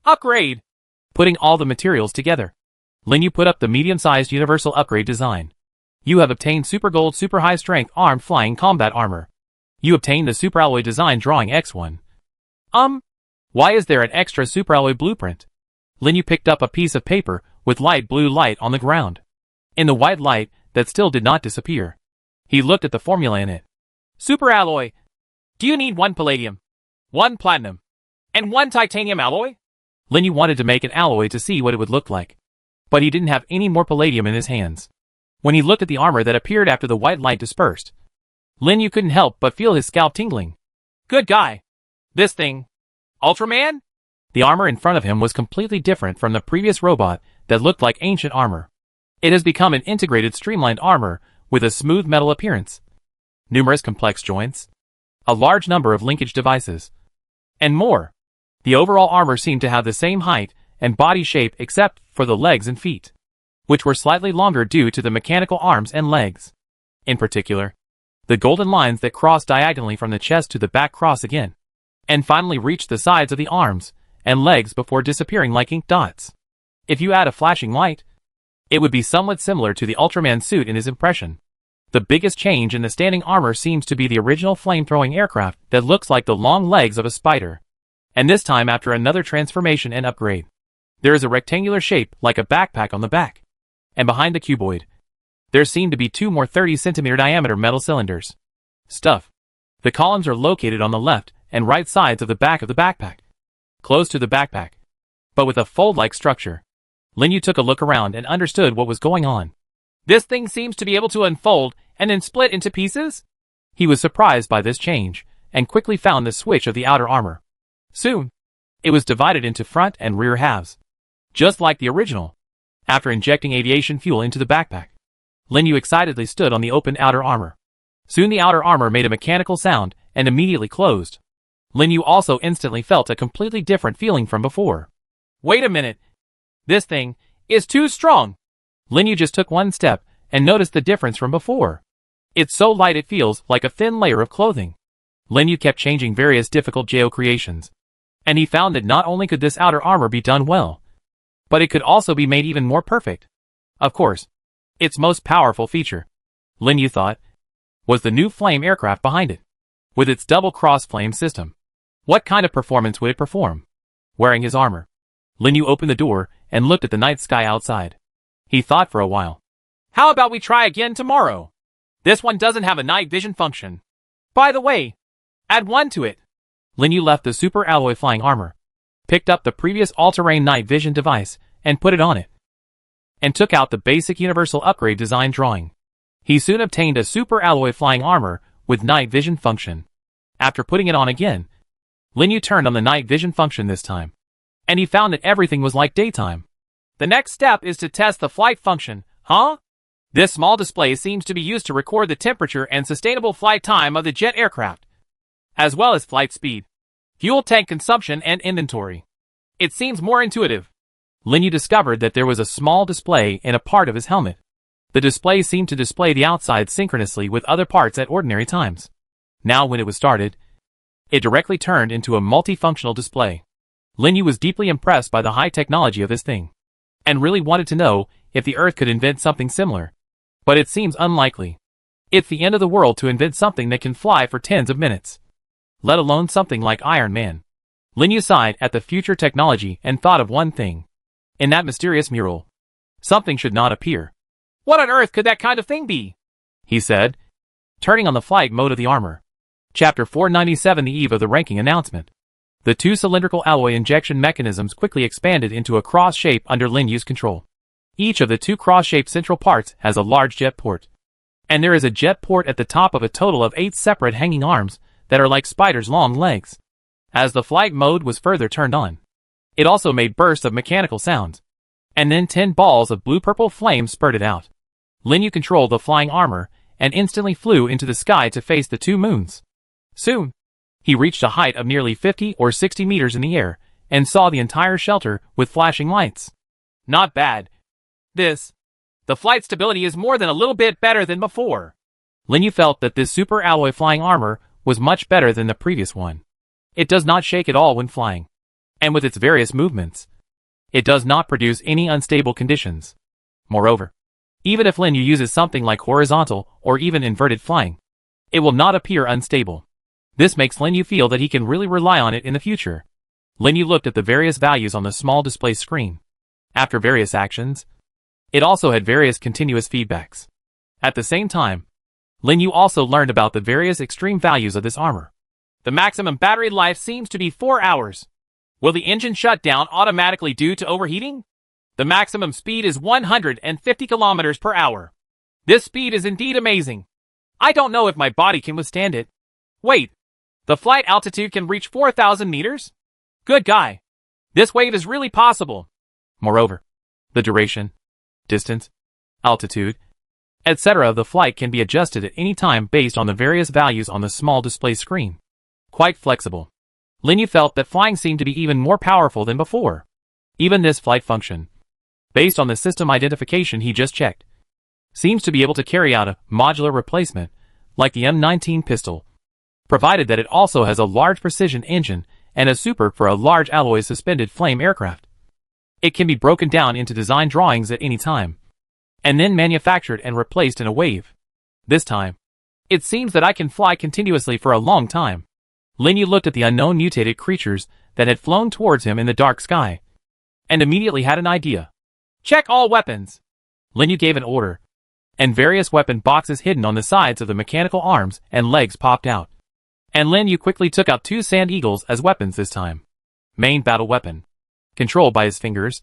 Speaker 1: upgrade! Putting all the materials together, Lin Yu put up the medium-sized universal upgrade design. You have obtained super gold super high strength armed flying combat armor. You obtained the super alloy design drawing X1. Why is there an extra super alloy blueprint? Lin Yu picked up a piece of paper with light blue light on the ground. In the white light that still did not disappear, he looked at the formula in it. Super alloy. Do you need 1 palladium, 1 platinum, and 1 titanium alloy? Lin Yu wanted to make an alloy to see what it would look like, but he didn't have any more palladium in his hands. When he looked at the armor that appeared after the white light dispersed, Lin Yu couldn't help but feel his scalp tingling. Good guy. This thing. Ultraman? The armor in front of him was completely different from the previous robot that looked like ancient armor. It has become an integrated streamlined armor with a smooth metal appearance, numerous complex joints, a large number of linkage devices, and more. The overall armor seemed to have the same height and body shape except for the legs and feet, which were slightly longer due to the mechanical arms and legs. In particular, the golden lines that cross diagonally from the chest to the back cross again, and finally reach the sides of the arms and legs before disappearing like ink dots. If you add a flashing light, it would be somewhat similar to the Ultraman suit in his impression. The biggest change in the standing armor seems to be the original flame-throwing aircraft that looks like the long legs of a spider. And this time after another transformation and upgrade, there is a rectangular shape like a backpack on the back. And behind the cuboid, there seem to be 2 more 30-centimeter diameter metal cylinders. Stuff. The columns are located on the left and right sides of the back of the backpack, close to the backpack, but with a fold-like structure. Lin Yu took a look around and understood what was going on. This thing seems to be able to unfold and then split into pieces? He was surprised by this change, and quickly found the switch of the outer armor. Soon, it was divided into front and rear halves, just like the original. After injecting aviation fuel into the backpack, Lin Yu excitedly stood on the open outer armor. Soon the outer armor made a mechanical sound and immediately closed. Lin Yu also instantly felt a completely different feeling from before. Wait a minute. This thing is too strong. Lin Yu just took one step and noticed the difference from before. It's so light it feels like a thin layer of clothing. Lin Yu kept changing various difficult geo creations, and he found that not only could this outer armor be done well, but it could also be made even more perfect. Of course, its most powerful feature, Lin Yu thought, was the new flame aircraft behind it. With its double cross-flame system, what kind of performance would it perform? Wearing his armor, Lin Yu opened the door and looked at the night sky outside. He thought for a while. How about we try again tomorrow? This one doesn't have a night vision function. By the way, add one to it. Lin Yu left the super alloy flying armor, picked up the previous all-terrain night vision device, and put it on it, and took out the basic universal upgrade design drawing. He soon obtained a super alloy flying armor with night vision function. After putting it on again, Lin Yu turned on the night vision function this time, and he found that everything was like daytime. The next step is to test the flight function, huh? This small display seems to be used to record the temperature and sustainable flight time of the jet aircraft, as well as flight speed, fuel tank consumption, and inventory. It seems more intuitive. Lin Yu discovered that there was a small display in a part of his helmet. The display seemed to display the outside synchronously with other parts at ordinary times. Now when it was started, it directly turned into a multifunctional display. Lin Yu was deeply impressed by the high technology of this thing, and really wanted to know if the Earth could invent something similar. But it seems unlikely. It's the end of the world to invent something that can fly for tens of minutes, let alone something like Iron Man. Lin Yu sighed at the future technology and thought of one thing. In that mysterious mural, something should not appear. What on earth could that kind of thing be? He said, turning on the flight mode of the armor. Chapter 497, the eve of the ranking announcement. The two cylindrical alloy injection mechanisms quickly expanded into a cross shape under Lin Yu's control. Each of the two cross-shaped central parts has a large jet port, and there is a jet port at the top of a total of 8 separate hanging arms that are like spiders' long legs. As the flight mode was further turned on, it also made bursts of mechanical sounds, and then 10 balls of blue-purple flame spurted out. Lin Yu controlled the flying armor and instantly flew into the sky to face the 2 moons. Soon, he reached a height of nearly 50 or 60 meters in the air and saw the entire shelter with flashing lights. Not bad. The flight stability is more than a little bit better than before. Lin Yu felt that this super alloy flying armor was much better than the previous one. It does not shake at all when flying, and with its various movements, it does not produce any unstable conditions. Moreover, even if Lin Yu uses something like horizontal or even inverted flying, it will not appear unstable. This makes Lin Yu feel that he can really rely on it in the future. Lin Yu looked at the various values on the small display screen. After various actions, it also had various continuous feedbacks. At the same time, Lin Yu also learned about the various extreme values of this armor. The maximum battery life seems to be 4 hours. Will the engine shut down automatically due to overheating? The maximum speed is 150 kilometers per hour. This speed is indeed amazing. I don't know if my body can withstand it. Wait, the flight altitude can reach 4,000 meters? Good guy. This wave is really possible. Moreover, the duration, distance, altitude, etc. of the flight can be adjusted at any time based on the various values on the small display screen. Quite flexible. Lin Yu felt that flying seemed to be even more powerful than before. Even this flight function, based on the system identification he just checked, seems to be able to carry out a modular replacement, like the M19 pistol, provided that it also has a large precision engine and a super for a large alloy suspended flame aircraft. It can be broken down into design drawings at any time, and then manufactured and replaced in a wave. This time, it seems that I can fly continuously for a long time. Lin Yu looked at the unknown mutated creatures that had flown towards him in the dark sky, and immediately had an idea. Check all weapons. Lin Yu gave an order, and various weapon boxes hidden on the sides of the mechanical arms and legs popped out. And Lin Yu quickly took out 2 sand eagles as weapons this time. Main battle weapon. Controlled by his fingers,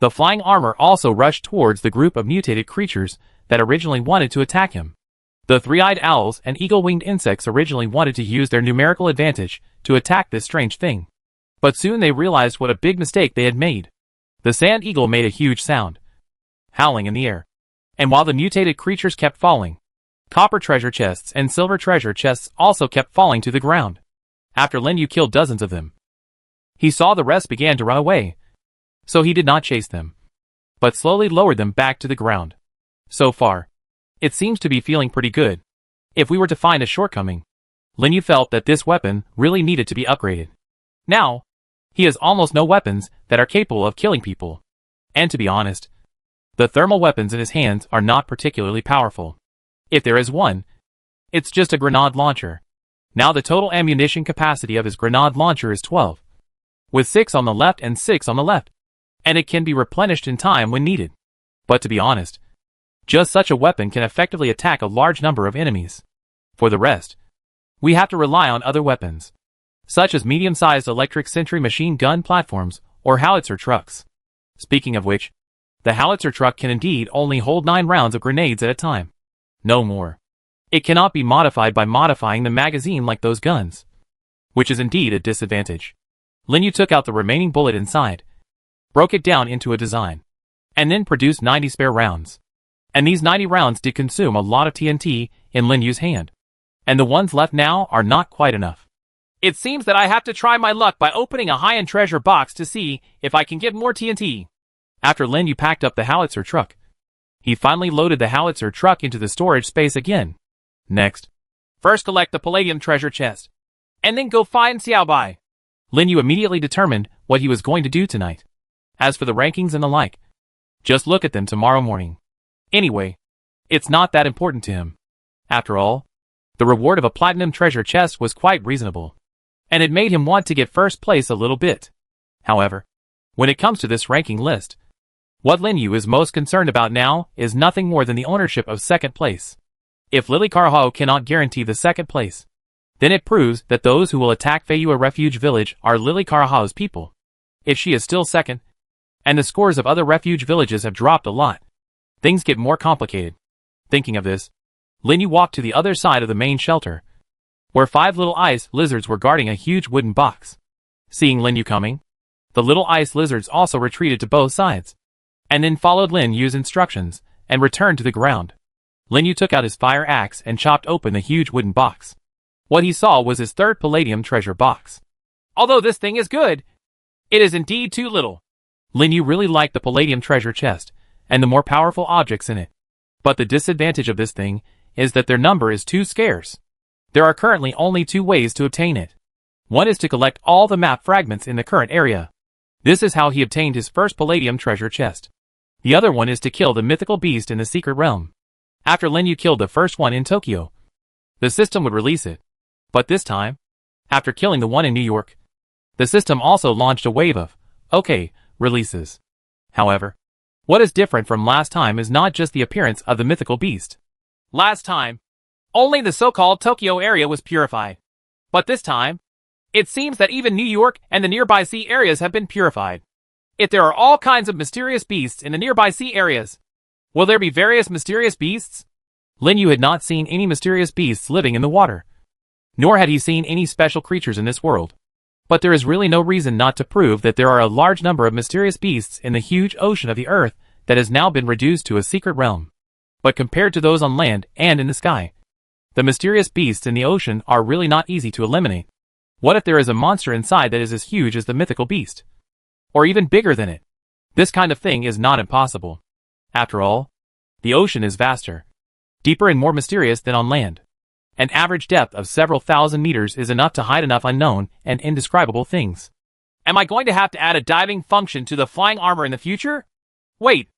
Speaker 1: the flying armor also rushed towards the group of mutated creatures that originally wanted to attack him. The 3-eyed owls and eagle-winged insects originally wanted to use their numerical advantage to attack this strange thing. But soon they realized what a big mistake they had made. The sand eagle made a huge sound, howling in the air. And while the mutated creatures kept falling, copper treasure chests and silver treasure chests also kept falling to the ground. After Lin Yu killed dozens of them, he saw the rest began to run away. So he did not chase them, but slowly lowered them back to the ground. So far, it seems to be feeling pretty good. If we were to find a shortcoming, Lin Yu felt that this weapon really needed to be upgraded. Now, he has almost no weapons that are capable of killing people. And to be honest, the thermal weapons in his hands are not particularly powerful. If there is one, it's just a grenade launcher. Now the total ammunition capacity of his grenade launcher is 12, with 6 on the left and 6 on the left, and it can be replenished in time when needed. But to be honest, just such a weapon can effectively attack a large number of enemies. For the rest, we have to rely on other weapons, such as medium-sized electric sentry machine gun platforms or howitzer trucks. Speaking of which, the howitzer truck can indeed only hold 9 rounds of grenades at a time. No more. It cannot be modified by modifying the magazine like those guns, which is indeed a disadvantage. Lin Yu took out the remaining bullet inside, broke it down into a design, and then produced 90 spare rounds. And these 90 rounds did consume a lot of TNT in Lin Yu's hand, and the ones left now are not quite enough. It seems that I have to try my luck by opening a high-end treasure box to see if I can get more TNT. After Lin Yu packed up the howitzer truck, he finally loaded the howitzer truck into the storage space again. Next, first collect the palladium treasure chest, and then go find Xiao Bai. Lin Yu immediately determined what he was going to do tonight. As for the rankings and the like, just look at them tomorrow morning. Anyway, it's not that important to him. After all, the reward of a platinum treasure chest was quite reasonable, and it made him want to get first place a little bit. However, when it comes to this ranking list, what Lin Yu is most concerned about now is nothing more than the ownership of second place. If Lily Carhao cannot guarantee the second place, then it proves that those who will attack Feiyue Refuge Village are Lily Carhao's people. If she is still second, and the scores of other refuge villages have dropped a lot, things get more complicated. Thinking of this, Lin Yu walked to the other side of the main shelter, where 5 little ice lizards were guarding a huge wooden box. Seeing Lin Yu coming, the little ice lizards also retreated to both sides, and then followed Lin Yu's instructions and returned to the ground. Lin Yu took out his fire axe and chopped open the huge wooden box. What he saw was his third palladium treasure box. Although this thing is good, it is indeed too little. Lin Yu really liked the palladium treasure chest and the more powerful objects in it. But the disadvantage of this thing is that their number is too scarce. There are currently only 2 ways to obtain it. One is to collect all the map fragments in the current area. This is how he obtained his first palladium treasure chest. The other one is to kill the mythical beast in the secret realm. After Lin Yu killed the first one in Tokyo, the system would release it. But this time, after killing the one in New York, the system also launched a wave of, releases. However, what is different from last time is not just the appearance of the mythical beast. Last time, only the so-called Tokyo area was purified. But this time, it seems that even New York and the nearby sea areas have been purified. If there are all kinds of mysterious beasts in the nearby sea areas, will there be various mysterious beasts? Lin Yu had not seen any mysterious beasts living in the water, nor had he seen any special creatures in this world. But there is really no reason not to prove that there are a large number of mysterious beasts in the huge ocean of the earth that has now been reduced to a secret realm. But compared to those on land and in the sky, the mysterious beasts in the ocean are really not easy to eliminate. What if there is a monster inside that is as huge as the mythical beast? Or even bigger than it? This kind of thing is not impossible. After all, the ocean is vaster, deeper and more mysterious than on land. An average depth of several thousand meters is enough to hide enough unknown and indescribable things. Am I going to have to add a diving function to the flying armor in the future? Wait,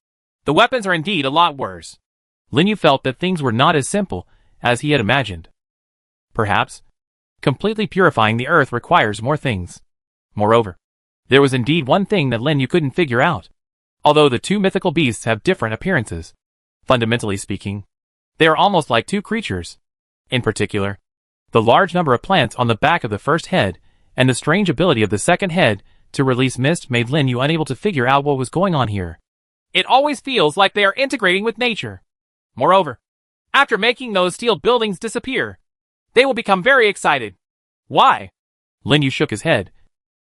Speaker 1: the weapons are indeed a lot worse. Lin Yu felt that things were not as simple as he had imagined. Perhaps, completely purifying the earth requires more things. Moreover, there was indeed one thing that Lin Yu couldn't figure out. Although the 2 mythical beasts have different appearances, fundamentally speaking, they are almost like 2 creatures. In particular, the large number of plants on the back of the first head and the strange ability of the second head to release mist made Lin Yu unable to figure out what was going on here. It always feels like they are integrating with nature. Moreover, after making those steel buildings disappear, they will become very excited. Why? Lin Yu shook his head.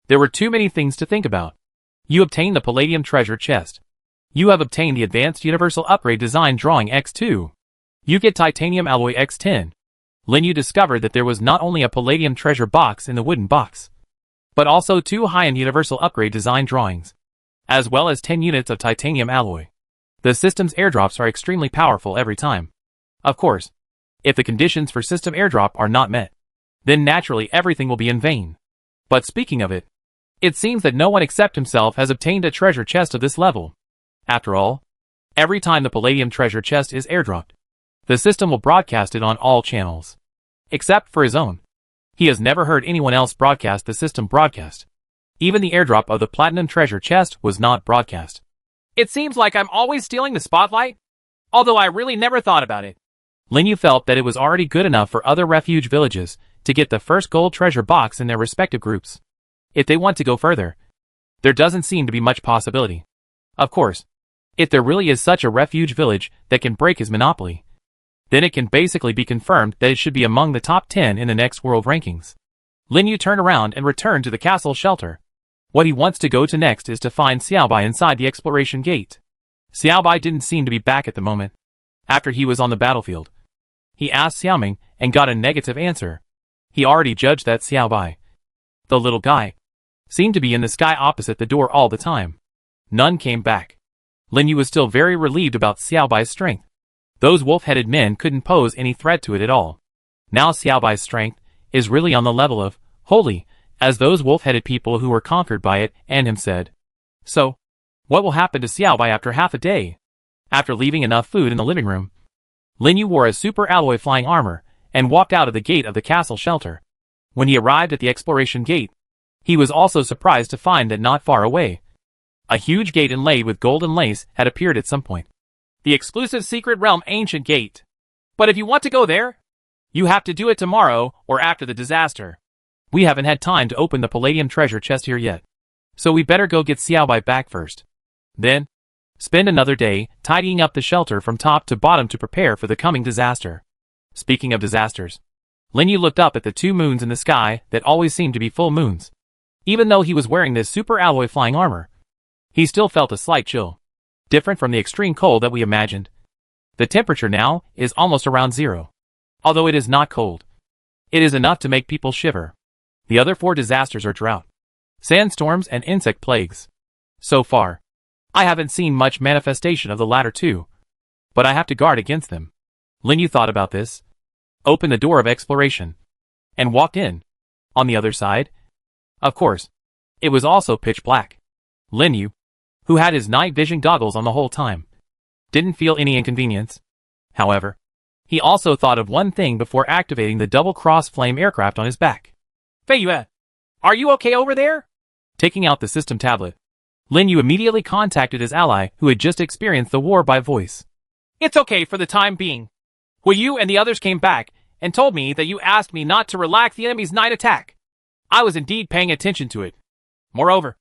Speaker 1: There were too many things to think about. You obtained the palladium treasure chest. You have obtained the advanced universal upgrade design drawing X2. You get titanium alloy X10. Lin Yu discovered that there was not only a palladium treasure box in the wooden box, but also 2 high-end universal upgrade design drawings, as well as 10 units of titanium alloy. The system's airdrops are extremely powerful every time. Of course, if the conditions for system airdrop are not met, then naturally everything will be in vain. But speaking of it, it seems that no one except himself has obtained a treasure chest of this level. After all, every time the Palladium treasure chest is airdropped, the system will broadcast it on all channels. Except for his own. He has never heard anyone else broadcast the system broadcast. Even the airdrop of the Platinum treasure chest was not broadcast. It seems like I'm always stealing the spotlight, although I really never thought about it. Linyu felt that it was already good enough for other refuge villages to get the first gold treasure box in their respective groups. If they want to go further, there doesn't seem to be much possibility. Of course, if there really is such a refuge village that can break his monopoly, then it can basically be confirmed that it should be among the top 10 in the next world rankings. Linyu turned around and returned to the castle shelter. What he wants to go to next is to find Xiaobai inside the exploration gate. Xiaobai didn't seem to be back at the moment. After he was on the battlefield, he asked Xiaoming and got a negative answer. He already judged that Xiaobai, the little guy, seemed to be in the sky opposite the door all the time. None came back. Linyu was still very relieved about Xiaobai's strength. Those wolf-headed men couldn't pose any threat to it at all. Now Xiaobai's strength is really on the level of holy, as those wolf-headed people who were conquered by it and him said. So, what will happen to Xiaobai after half a day? After leaving enough food in the living room, Linyu wore a super alloy flying armor and walked out of the gate of the castle shelter. When he arrived at the exploration gate, he was also surprised to find that not far away, a huge gate inlaid with golden lace had appeared at some point. The exclusive secret realm ancient gate. But if you want to go there, you have to do it tomorrow or after the disaster. We haven't had time to open the Palladium treasure chest here yet, so we better go get Xiaobai back first. Then, spend another day tidying up the shelter from top to bottom to prepare for the coming disaster. Speaking of disasters, Linyu looked up at the two moons in the sky that always seemed to be full moons. Even though he was wearing this super alloy flying armor, he still felt a slight chill. Different from the extreme cold that we imagined. The temperature now is almost around 0. Although it is not cold, it is enough to make people shiver. The other 4 disasters are drought, sandstorms, and insect plagues. So far, I haven't seen much manifestation of the latter 2, but I have to guard against them. Linyu thought about this, opened the door of exploration, and walked in. On the other side, of course, it was also pitch black. Linyu, who had his night vision goggles on the whole time, didn't feel any inconvenience. However, he also thought of one thing before activating the double-cross flame aircraft on his back. Feiyue, are you okay over there? Taking out the system tablet, Linyu immediately contacted his ally who had just experienced the war by voice. It's okay for the time being. Well, you and the others came back and told me that you asked me not to relax the enemy's night attack. I was indeed paying attention to it. Moreover,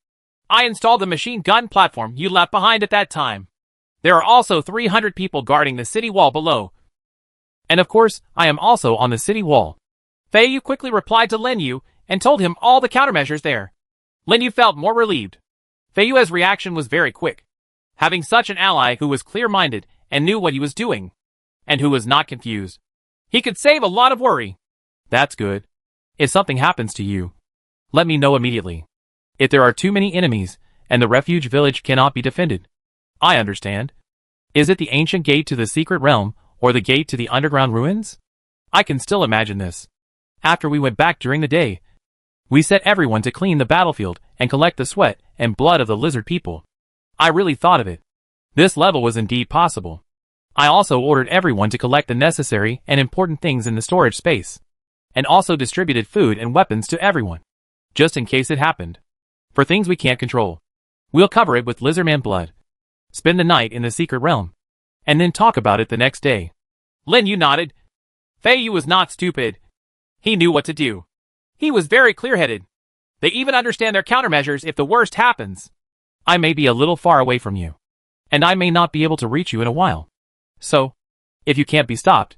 Speaker 1: I installed the machine gun platform you left behind at that time. There are also 300 people guarding the city wall below. And of course, I am also on the city wall. Feiyue quickly replied to Linyu and told him all the countermeasures there. Linyu felt more relieved. Feiyue's reaction was very quick. Having such an ally who was clear-minded and knew what he was doing, and who was not confused, he could save a lot of worry. That's good. If something happens to you, let me know immediately. If there are too many enemies, and the refuge village cannot be defended. I understand. Is it the ancient gate to the secret realm, or the gate to the underground ruins? I can still imagine this. After we went back during the day, we set everyone to clean the battlefield and collect the sweat and blood of the lizard people. I really thought of it. This level was indeed possible. I also ordered everyone to collect the necessary and important things in the storage space, and also distributed food and weapons to everyone, just in case it happened. For things we can't control, we'll cover it with lizardman blood, spend the night in the secret realm, and then talk about it the next day. Linyu nodded. Feiyue was not stupid. He knew what to do. He was very clear-headed. They even understand their countermeasures if the worst happens. I may be a little far away from you, and I may not be able to reach you in a while. So, if you can't be stopped,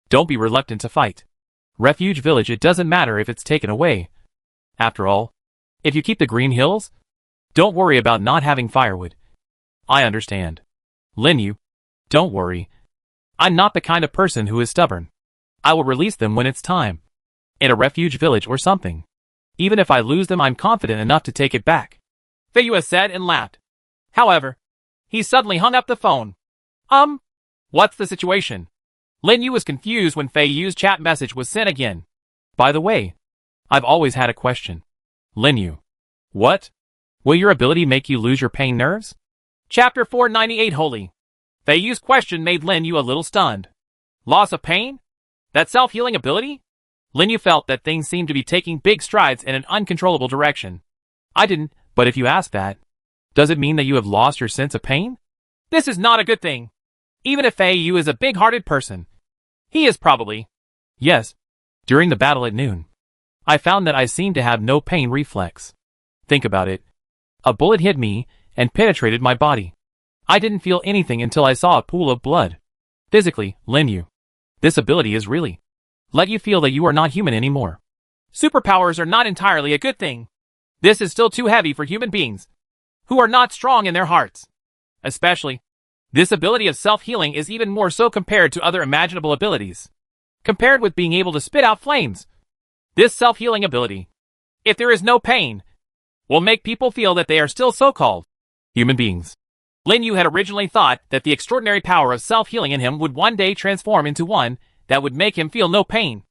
Speaker 1: don't be reluctant to fight. Refuge village, it doesn't matter if it's taken away. After all, if you keep the green hills, don't worry about not having firewood. I understand. Linyu, don't worry. I'm not the kind of person who is stubborn. I will release them when it's time. In a refuge village or something. Even if I lose them, I'm confident enough to take it back. Feiyue said and laughed. However, he suddenly hung up the phone. What's the situation? Lin Yu was confused when Fei Yu's chat message was sent again. By the way, I've always had a question. Lin Yu. What? Will your ability make you lose your pain nerves? Chapter 498 Holy. Fei Yu's question made Lin Yu a little stunned. Loss of pain? That self-healing ability? Lin Yu felt that things seemed to be taking big strides in an uncontrollable direction. I didn't, but if you ask that, does it mean that you have lost your sense of pain? This is not a good thing. Even if Fei Yu is a big-hearted person, he is probably. Yes, during the battle at noon, I found that I seemed to have no pain reflex. Think about it. A bullet hit me and penetrated my body. I didn't feel anything until I saw a pool of blood. Physically, Lin Yu, this ability is really let you feel that you are not human anymore. Superpowers are not entirely a good thing. This is still too heavy for human beings who are not strong in their hearts. Especially, this ability of self-healing is even more so compared to other imaginable abilities. Compared with being able to spit out flames, this self-healing ability, if there is no pain, will make people feel that they are still so-called human beings. Lin Yu had originally thought that the extraordinary power of self-healing in him would one day transform into one that would make him feel no pain,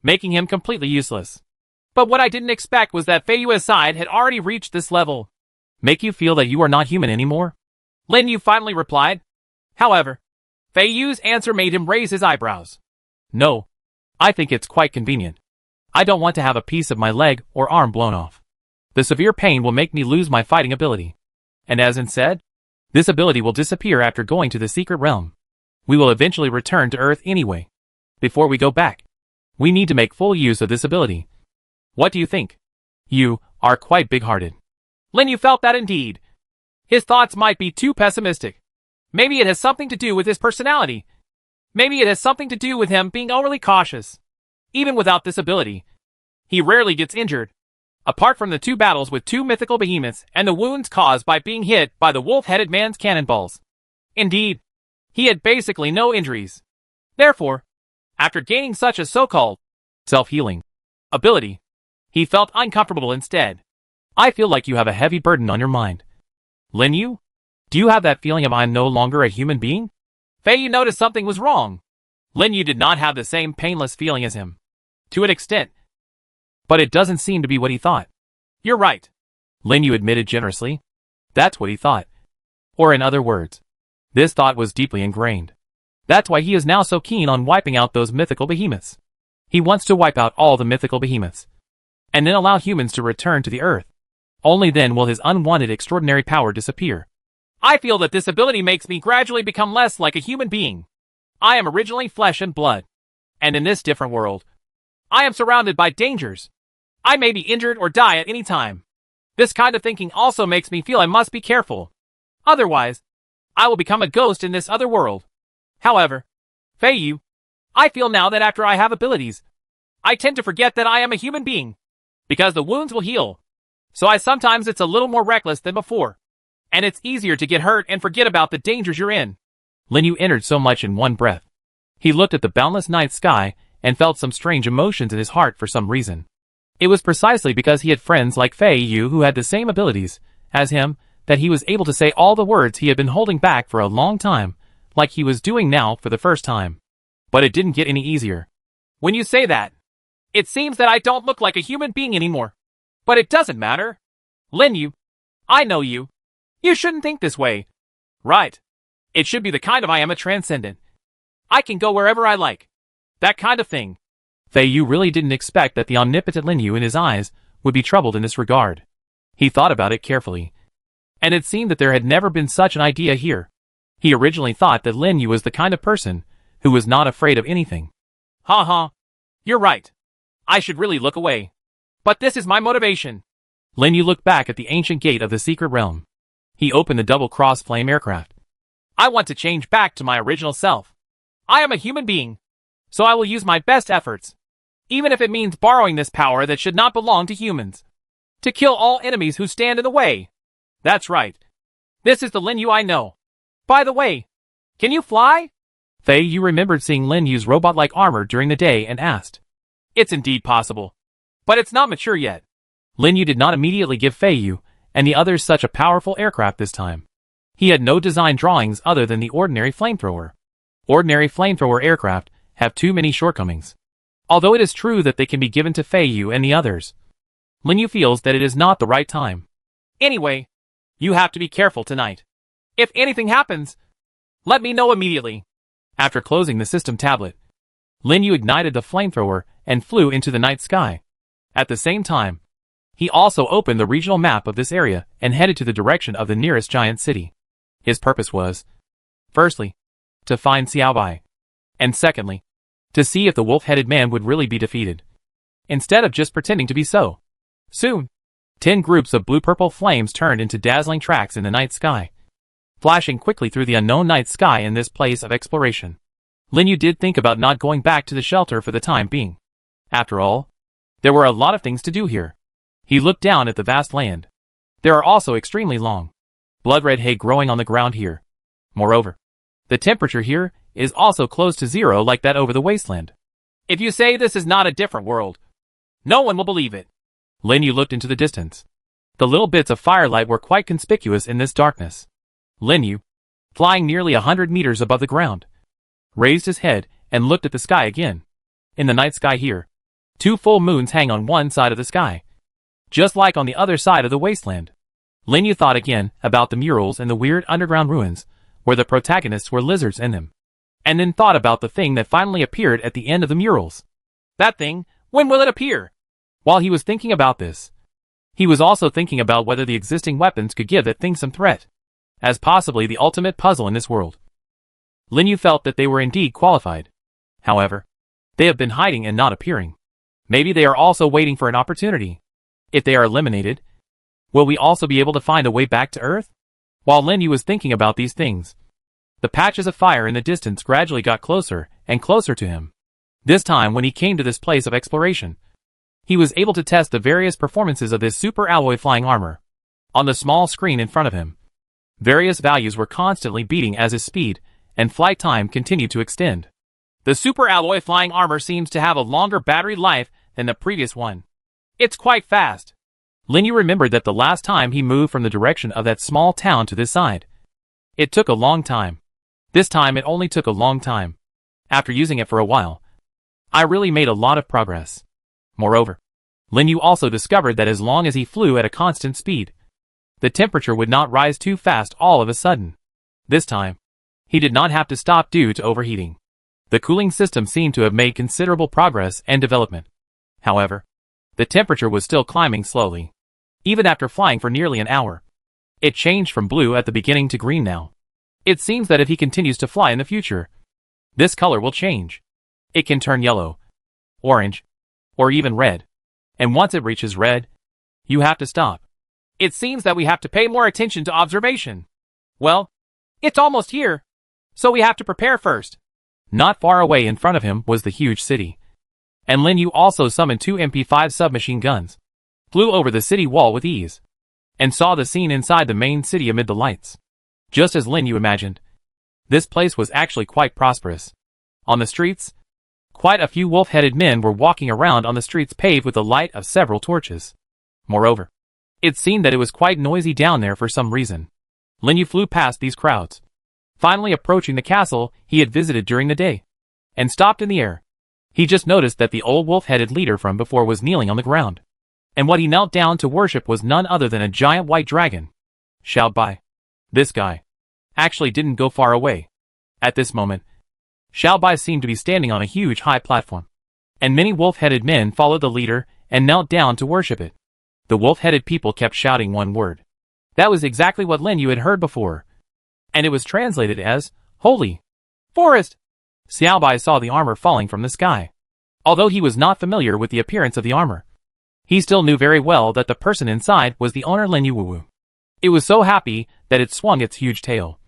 Speaker 1: making him completely useless. But what I didn't expect was that Fei Yu's side had already reached this level. Make you feel that you are not human anymore? Lin Yu finally replied. However, Fei Yu's answer made him raise his eyebrows. No, I think it's quite convenient. I don't want to have a piece of my leg or arm blown off. The severe pain will make me lose my fighting ability. And as in said, this ability will disappear after going to the secret realm. We will eventually return to Earth anyway. Before we go back, we need to make full use of this ability. What do you think? You are quite big-hearted. Lin Yu felt that indeed. His thoughts might be too pessimistic. Maybe it has something to do with his personality. Maybe it has something to do with him being overly cautious. Even without this ability, he rarely gets injured. Apart from the 2 battles with 2 mythical behemoths and the wounds caused by being hit by the wolf-headed man's cannonballs. Indeed, he had basically no injuries. Therefore, after gaining such a so-called self-healing ability, he felt uncomfortable instead. I feel like you have a heavy burden on your mind. Lin Yu, do you have that feeling of I'm no longer a human being? Fei Yu noticed something was wrong. Lin Yu did not have the same painless feeling as him. To an extent. But it doesn't seem to be what he thought. You're right, Lin Yu admitted generously. That's what he thought. Or in other words, this thought was deeply ingrained. That's why he is now so keen on wiping out those mythical behemoths. He wants to wipe out all the mythical behemoths, and then allow humans to return to the Earth. Only then will his unwanted extraordinary power disappear. I feel that this ability makes me gradually become less like a human being. I am originally flesh and blood. And in this different world, I am surrounded by dangers. I may be injured or die at any time. This kind of thinking also makes me feel I must be careful. Otherwise, I will become a ghost in this other world. However, Fei Yu, I feel now that after I have abilities, I tend to forget that I am a human being. Because the wounds will heal. So sometimes it's a little more reckless than before. And it's easier to get hurt and forget about the dangers you're in. Lin Yu entered so much in one breath. He looked at the boundless night sky and felt some strange emotions in his heart for some reason. It was precisely because he had friends like Fei Yu who had the same abilities as him that he was able to say all the words he had been holding back for a long time, like he was doing now for the first time. But it didn't get any easier. When you say that, it seems that I don't look like a human being anymore. But it doesn't matter. Lin Yu, I know you. You shouldn't think this way. Right. It should be the kind of I am a transcendent. I can go wherever I like. That kind of thing. Fei Yu really didn't expect that the omnipotent Lin Yu in his eyes would be troubled in this regard. He thought about it carefully. And it seemed that there had never been such an idea here. He originally thought that Lin Yu was the kind of person who was not afraid of anything. Ha ha. You're right. I should really look away. But this is my motivation. Lin Yu looked back at the ancient gate of the secret realm. He opened the double-cross flame aircraft. I want to change back to my original self. I am a human being. So I will use my best efforts. Even if it means borrowing this power that should not belong to humans. To kill all enemies who stand in the way. That's right. This is the Lin Yu I know. By the way, can you fly? Fei Yu remembered seeing Lin Yu's robot-like armor during the day and asked. It's indeed possible. But it's not mature yet. Lin Yu did not immediately give Fei Yu and the others such a powerful aircraft this time. He had no design drawings other than the ordinary flamethrower. Ordinary flamethrower aircraft have too many shortcomings. Although it is true that they can be given to Fei Yu and the others, Lin Yu feels that it is not the right time. Anyway, you have to be careful tonight. If anything happens, let me know immediately. After closing the system tablet, Lin Yu ignited the flamethrower and flew into the night sky. At the same time, he also opened the regional map of this area and headed to the direction of the nearest giant city. His purpose was, firstly, to find Xiaobai, and secondly, to see if the wolf-headed man would really be defeated, instead of just pretending to be so. Soon, 10 groups of blue-purple flames turned into dazzling tracks in the night sky, flashing quickly through the unknown night sky in this place of exploration. Lin Yu did think about not going back to the shelter for the time being. After all, there were a lot of things to do here. He looked down at the vast land. There are also extremely long, blood-red hay growing on the ground here. Moreover, the temperature here is also close to zero like that over the wasteland. If you say this is not a different world, no one will believe it. Lin Yu looked into the distance. The little bits of firelight were quite conspicuous in this darkness. Lin Yu, flying nearly 100 meters above the ground, raised his head and looked at the sky again. In the night sky here, 2 full moons hang on one side of the sky, just like on the other side of the wasteland. Lin Yu thought again about the murals and the weird underground ruins, where the protagonists were lizards in them, and then thought about the thing that finally appeared at the end of the murals. That thing, when will it appear? While he was thinking about this, he was also thinking about whether the existing weapons could give that thing some threat, as possibly the ultimate puzzle in this world. Lin Yu felt that they were indeed qualified. However, they have been hiding and not appearing. Maybe they are also waiting for an opportunity. If they are eliminated, will we also be able to find a way back to Earth? While Lin Yu was thinking about these things, the patches of fire in the distance gradually got closer and closer to him. This time when he came to this place of exploration, he was able to test the various performances of this super alloy flying armor. On the small screen in front of him, various values were constantly beating as his speed and flight time continued to extend. The super alloy flying armor seems to have a longer battery life than the previous one. It's quite fast. Lin Yu remembered that the last time he moved from the direction of that small town to this side, it took a long time. This time it only took a long time. After using it for a while, I really made a lot of progress. Moreover, Lin Yu also discovered that as long as he flew at a constant speed, the temperature would not rise too fast all of a sudden. This time, he did not have to stop due to overheating. The cooling system seemed to have made considerable progress and development. However, the temperature was still climbing slowly, even after flying for nearly an hour. It changed from blue at the beginning to green now. It seems that if he continues to fly in the future, this color will change. It can turn yellow, orange, or even red. And once it reaches red, you have to stop. It seems that we have to pay more attention to observation. Well, it's almost here, so we have to prepare first. Not far away in front of him was the huge city, and Lin Yu also summoned 2 MP5 submachine guns, flew over the city wall with ease, and saw the scene inside the main city amid the lights. Just as Lin Yu imagined, this place was actually quite prosperous. On the streets, quite a few wolf-headed men were walking around on the streets paved with the light of several torches. Moreover, it seemed that it was quite noisy down there for some reason. Lin Yu flew past these crowds, finally approaching the castle he had visited during the day, and stopped in the air. He just noticed that the old wolf-headed leader from before was kneeling on the ground, and what he knelt down to worship was none other than a giant white dragon. Xiaobai. This guy actually didn't go far away. At this moment, Xiaobai seemed to be standing on a huge high platform, and many wolf-headed men followed the leader and knelt down to worship it. The wolf-headed people kept shouting one word. That was exactly what Lin Yu had heard before, and it was translated as, Holy Forest. Xiaobai saw the armor falling from the sky. Although he was not familiar with the appearance of the armor, he still knew very well that the person inside was the owner Lin Yu. It was so happy that it swung its huge tail,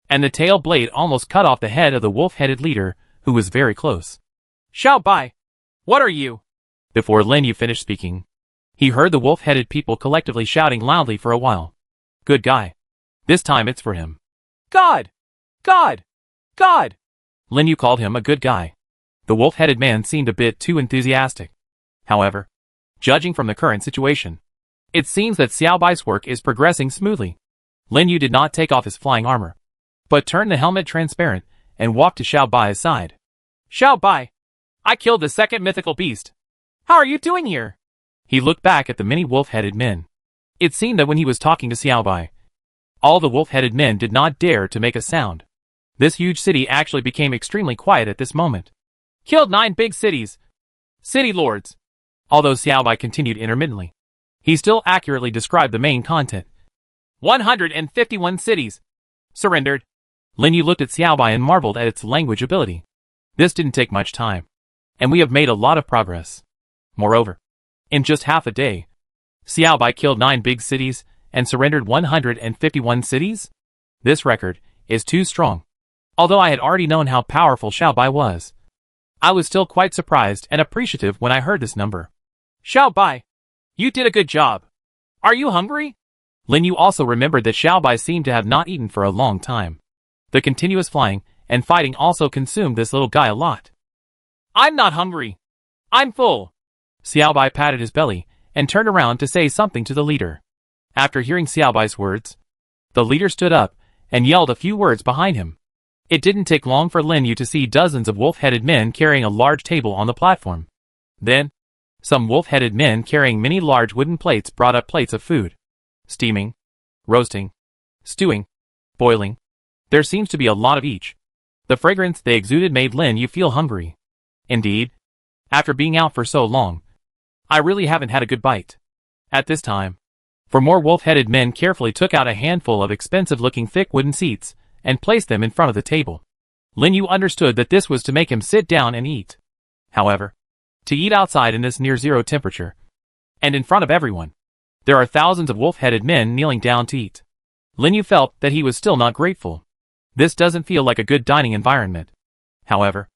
Speaker 1: and the tail blade almost cut off the head of the wolf-headed leader, who was very close. Xiaobai, what are you? Before Lin Yu finished speaking, he heard the wolf-headed people collectively shouting loudly for a while. Good guy. This time it's for him. God! God! God! Lin Yu called him a good guy. The wolf-headed man seemed a bit too enthusiastic. However, judging from the current situation, it seems that Xiaobai's work is progressing smoothly. Lin Yu did not take off his flying armor, but turned the helmet transparent and walked to Xiaobai's side. Xiao Bai, I killed the second mythical beast. How are you doing here? He looked back at the many wolf-headed men. It seemed that when he was talking to Xiao Bai, all the wolf-headed men did not dare to make a sound. This huge city actually became extremely quiet at this moment. Killed 9 big cities. City lords. Although Xiao Bai continued intermittently, he still accurately described the main content. 151 cities. Surrendered. Lin Yu looked at Xiao Bai and marveled at its language ability. This didn't take much time, and we have made a lot of progress. Moreover, in just half a day, Xiao Bai killed 9 big cities and surrendered 151 cities? This record is too strong. Although I had already known how powerful Xiao Bai was, I was still quite surprised and appreciative when I heard this number. Xiao Bai, you did a good job. Are you hungry? Lin Yu also remembered that Xiao Bai seemed to have not eaten for a long time. The continuous flying and fighting also consumed this little guy a lot. I'm not hungry. I'm full. Xiao Bai patted his belly and turned around to say something to the leader. After hearing Xiao Bai's words, the leader stood up and yelled a few words behind him. It didn't take long for Lin Yu to see dozens of wolf-headed men carrying a large table on the platform. Then, some wolf-headed men carrying many large wooden plates brought up plates of food. Steaming, roasting, stewing, boiling. There seems to be a lot of each. The fragrance they exuded made Lin Yu feel hungry. Indeed, after being out for so long, I really haven't had a good bite. At this time, four more wolf-headed men carefully took out a handful of expensive-looking thick wooden seats and placed them in front of the table. Lin Yu understood that this was to make him sit down and eat. However, to eat outside in this near-zero temperature, and in front of everyone, there are thousands of wolf-headed men kneeling down to eat. Lin Yu felt that he was still not grateful. This doesn't feel like a good dining environment. However,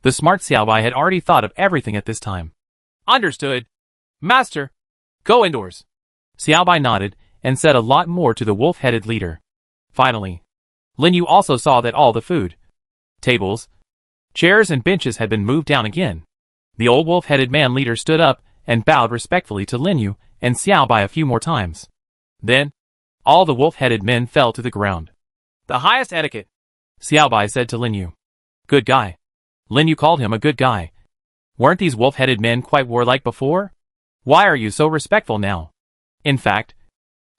Speaker 1: the smart Xiao Bai had already thought of everything at this time. Understood. Master, go indoors. Xiao Bai nodded and said a lot more to the wolf-headed leader. Finally, Lin Yu also saw that all the food, tables, chairs and benches had been moved down again. The old wolf-headed man leader stood up and bowed respectfully to Lin Yu and Xiao Bai a few more times. Then, all the wolf-headed men fell to the ground. The highest etiquette, Xiao Bai said to Lin Yu. Good guy. Lin Yu called him a good guy. Weren't these wolf-headed men quite warlike before? Why are you so respectful now? In fact,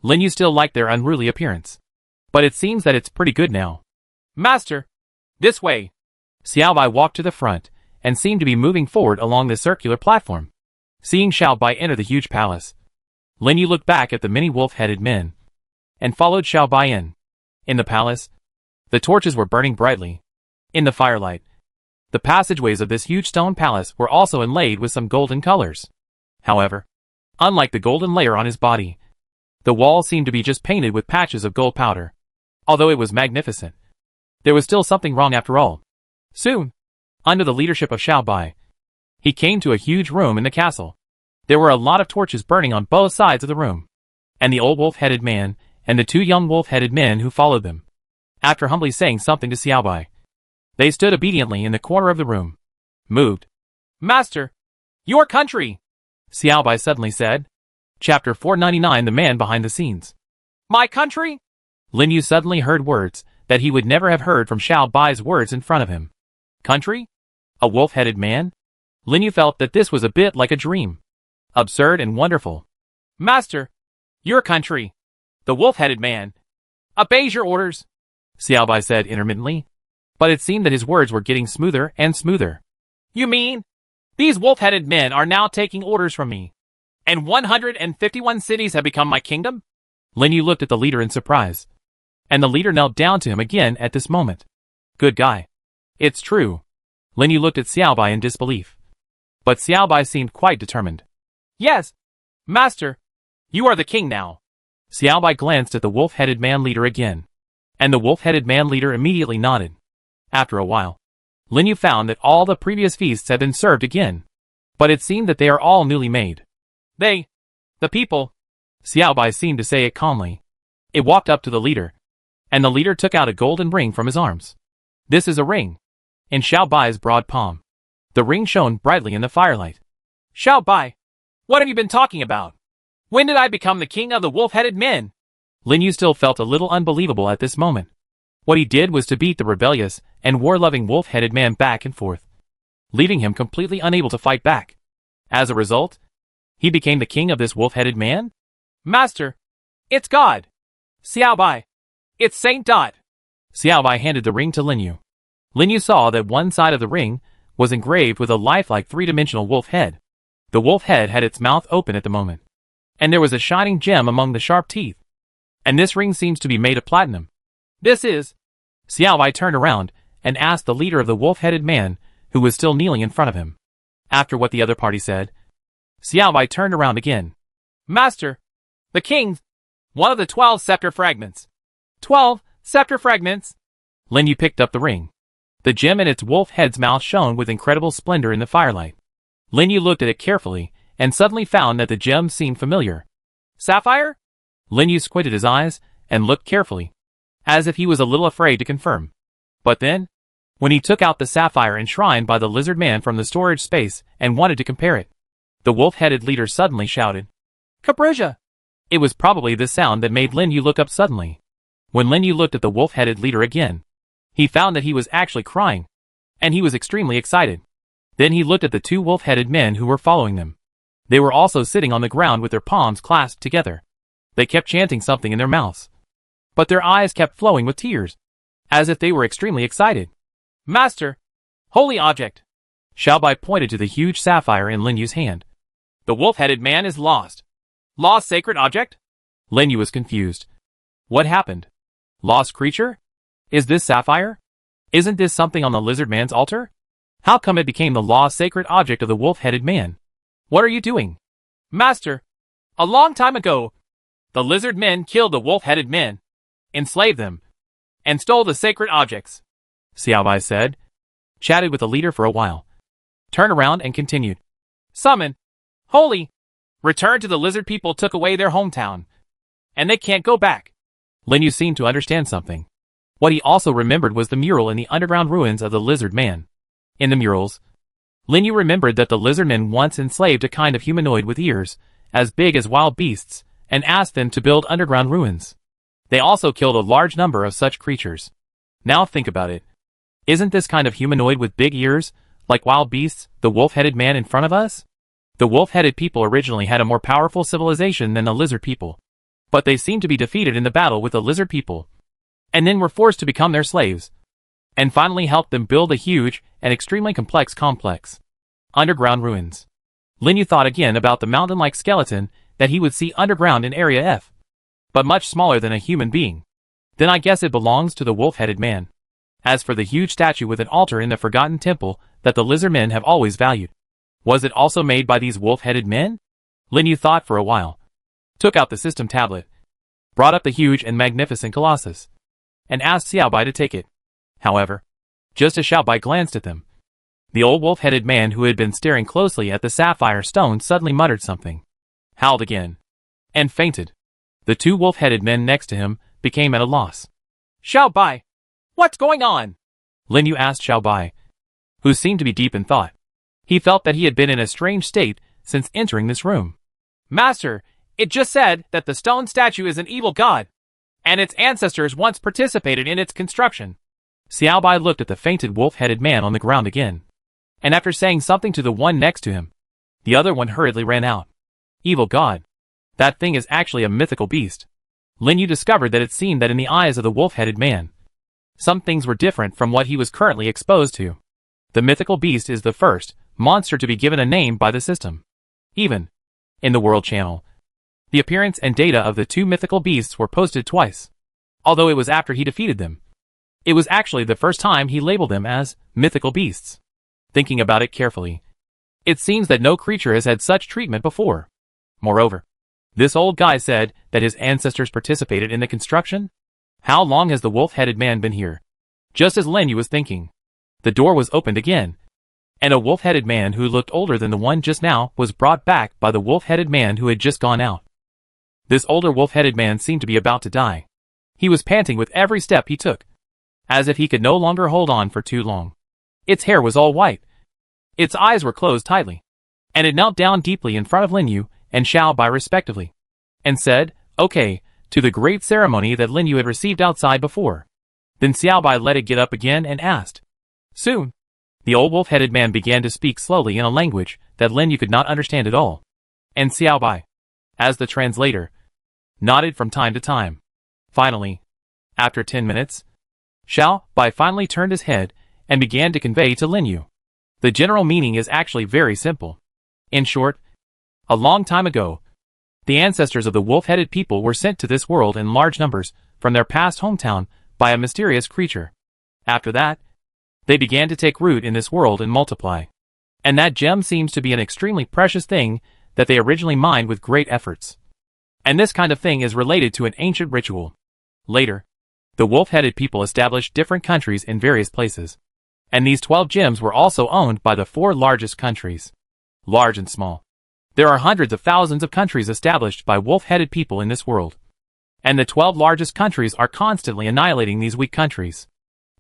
Speaker 1: Lin Yu still liked their unruly appearance. But it seems that it's pretty good now. Master, this way. Xiao Bai walked to the front and seemed to be moving forward along the circular platform. Seeing Xiao Bai enter the huge palace, Lin Yu looked back at the many wolf-headed men and followed Xiao Bai in. In the palace, the torches were burning brightly. In the firelight, the passageways of this huge stone palace were also inlaid with some golden colors. However, unlike the golden layer on his body, the wall seemed to be just painted with patches of gold powder. Although it was magnificent, there was still something wrong after all. Soon, under the leadership of Xiao Bai, he came to a huge room in the castle. There were a lot of torches burning on both sides of the room, and the old wolf-headed man and the 2 young wolf-headed men who followed them. After humbly saying something to Xiao Bai, they stood obediently in the corner of the room. Moved. Master, your country, Xiao Bai suddenly said. Chapter 499, The Man Behind the Scenes. My country? Lin Yu suddenly heard words that he would never have heard from Xiao Bai's words in front of him. Country? A wolf-headed man? Lin Yu felt that this was a bit like a dream. Absurd and wonderful. Master, your country. The wolf-headed man. Obeys your orders, Xiao Bai said intermittently. But it seemed that his words were getting smoother and smoother. You mean, these wolf-headed men are now taking orders from me, and 151 cities have become my kingdom? Lin Yu looked at the leader in surprise, and the leader knelt down to him again at this moment. Good guy. It's true. Lin Yu looked at Xiao Bai in disbelief. But Xiao Bai seemed quite determined. Yes, master, you are the king now. Xiao Bai glanced at the wolf-headed man leader again, and the wolf-headed man leader immediately nodded. After a while, Lin Yu found that all the previous feasts had been served again, but it seemed that they are all newly made. The people, Xiao Bai seemed to say it calmly. It walked up to the leader, and the leader took out a golden ring from his arms. This is a ring, in Xiao Bai's broad palm. The ring shone brightly in the firelight. Xiao Bai, what have you been talking about? When did I become the king of the wolf-headed men? Lin Yu still felt a little unbelievable at this moment. What he did was to beat the rebellious and war-loving wolf-headed man back and forth. leaving him completely unable to fight back. As a result, he became the king of this wolf-headed man? Master, it's God! Xiaobai, it's Saint Dot! Xiaobai handed the ring to Linyu. Linyu saw that one side of the ring was engraved with a lifelike three-dimensional wolf head. The wolf head had its mouth open at the moment, and there was a shining gem among the sharp teeth. And this ring seems to be made of platinum. This is... Xiaobai turned around and asked the leader of the wolf-headed man, who was still kneeling in front of him. After what the other party said, Xiaobai turned around again. Master, the king, one of the 12 scepter fragments. 12 scepter fragments? Linyu picked up the ring. The gem in its wolf head's mouth shone with incredible splendor in the firelight. Linyu looked at it carefully and suddenly found that the gem seemed familiar. Sapphire? Linyu squinted his eyes and looked carefully, as if he was a little afraid to confirm. But then, when he took out the sapphire enshrined by the lizard man from the storage space and wanted to compare it, the wolf-headed leader suddenly shouted, Caprija! It was probably this sound that made Linyu look up suddenly. When Linyu looked at the wolf-headed leader again, he found that he was actually crying, and he was extremely excited. Then he looked at the two wolf-headed men who were following them. They were also sitting on the ground with their palms clasped together. They kept chanting something in their mouths, but their eyes kept flowing with tears, as if they were extremely excited. Master! Holy object! Xiaobai pointed to the huge sapphire in Linyu's hand. The wolf-headed man is lost. Lost sacred object? Linyu was confused. What happened? Lost creature? Is this sapphire? Isn't this something on the lizard man's altar? How come it became the lost sacred object of the wolf-headed man? What are you doing? Master, a long time ago, the lizard men killed the wolf-headed men, enslaved them, and stole the sacred objects, Xiaobai said, chatted with the leader for a while, turned around and continued. Summon, holy, return to the lizard people took away their hometown, and they can't go back. Linyu seemed to understand something. What he also remembered was the mural in the underground ruins of the lizard man. In the murals, Linyu remembered that the lizard men once enslaved a kind of humanoid with ears as big as wild beasts and asked them to build underground ruins. They also killed a large number of such creatures. Now think about it. Isn't this kind of humanoid with big ears, like wild beasts, the wolf-headed man in front of us? The wolf-headed people originally had a more powerful civilization than the lizard people, but they seemed to be defeated in the battle with the lizard people, and then were forced to become their slaves, and finally helped them build a huge and extremely complex complex. Underground ruins. Linyu thought again about the mountain-like skeleton that he would see underground in Area F, but much smaller than a human being. Then I guess it belongs to the wolf-headed man. As for the huge statue with an altar in the forgotten temple that the lizard men have always valued, was it also made by these wolf-headed men? Linyu thought for a while, took out the system tablet, brought up the huge and magnificent colossus, and asked Xiaobai to take it. However, just as Xiaobai glanced at them, the old wolf-headed man who had been staring closely at the sapphire stone suddenly muttered something, howled again, and fainted. The two wolf-headed men next to him became at a loss. Xiaobai, what's going on? Linyu asked Xiaobai, who seemed to be deep in thought. He felt that he had been in a strange state since entering this room. Master, it just said that the stone statue is an evil god, and its ancestors once participated in its construction. Xiaobai looked at the fainted wolf-headed man on the ground again, and after saying something to the one next to him, the other one hurriedly ran out. Evil god. That thing is actually a mythical beast. Linyu discovered that it seemed that in the eyes of the wolf-headed man, some things were different from what he was currently exposed to. The mythical beast is the first monster to be given a name by the system. Even in the World Channel, the appearance and data of the two mythical beasts were posted twice. Although it was after he defeated them, it was actually the first time he labeled them as mythical beasts. Thinking about it carefully, it seems that no creature has had such treatment before. Moreover, this old guy said that his ancestors participated in the construction? How long has the wolf-headed man been here? Just as Linyu was thinking, the door was opened again, and a wolf-headed man who looked older than the one just now was brought back by the wolf-headed man who had just gone out. This older wolf-headed man seemed to be about to die. He was panting with every step he took, as if he could no longer hold on for too long. Its hair was all white. Its eyes were closed tightly, and it knelt down deeply in front of Linyu and Xiaobai respectively, and said, okay, to the great ceremony that Linyu had received outside before. Then Xiaobai let it get up again and asked, soon, The old wolf-headed man began to speak slowly in a language that Lin Yu could not understand at all. And Xiao Bai, as the translator, nodded from time to time. Finally, after 10 minutes, Xiao Bai finally turned his head and began to convey to Lin Yu. The general meaning is actually very simple. In short, a long time ago, the ancestors of the wolf-headed people were sent to this world in large numbers from their past hometown by a mysterious creature. After that, they began to take root in this world and multiply. And that gem seems to be an extremely precious thing that they originally mined with great efforts. And this kind of thing is related to an ancient ritual. Later, the wolf-headed people established different countries in various places. And these 12 gems were also owned by the 4 largest countries. Large and small. There are hundreds of thousands of countries established by wolf-headed people in this world. And the 12 largest countries are constantly annihilating these weak countries.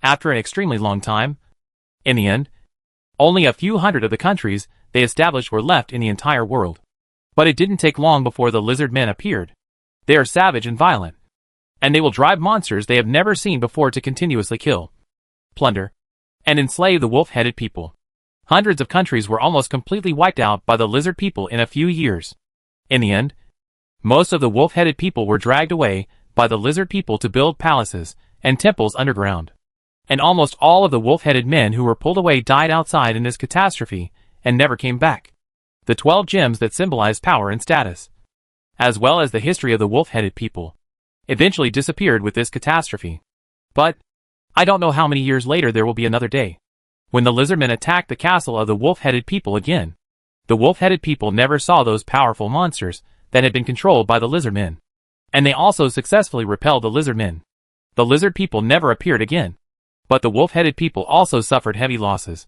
Speaker 1: After an extremely long time, in the end, only a few hundred of the countries they established were left in the entire world. But it didn't take long before the lizard men appeared. They are savage and violent. And they will drive monsters they have never seen before to continuously kill, plunder, and enslave the wolf-headed people. Hundreds of countries were almost completely wiped out by the lizard people in a few years. In the end, most of the wolf-headed people were dragged away by the lizard people to build palaces and temples underground. And almost all of the wolf-headed men who were pulled away died outside in this catastrophe and never came back. The 12 gems that symbolize power and status, as well as the history of the wolf-headed people, eventually disappeared with this catastrophe. But I don't know how many years later there will be another day when the lizardmen attacked the castle of the wolf-headed people again. The wolf-headed people never saw those powerful monsters that had been controlled by the lizardmen. And they also successfully repelled the lizardmen. The lizard people never appeared again. But the wolf-headed people also suffered heavy losses.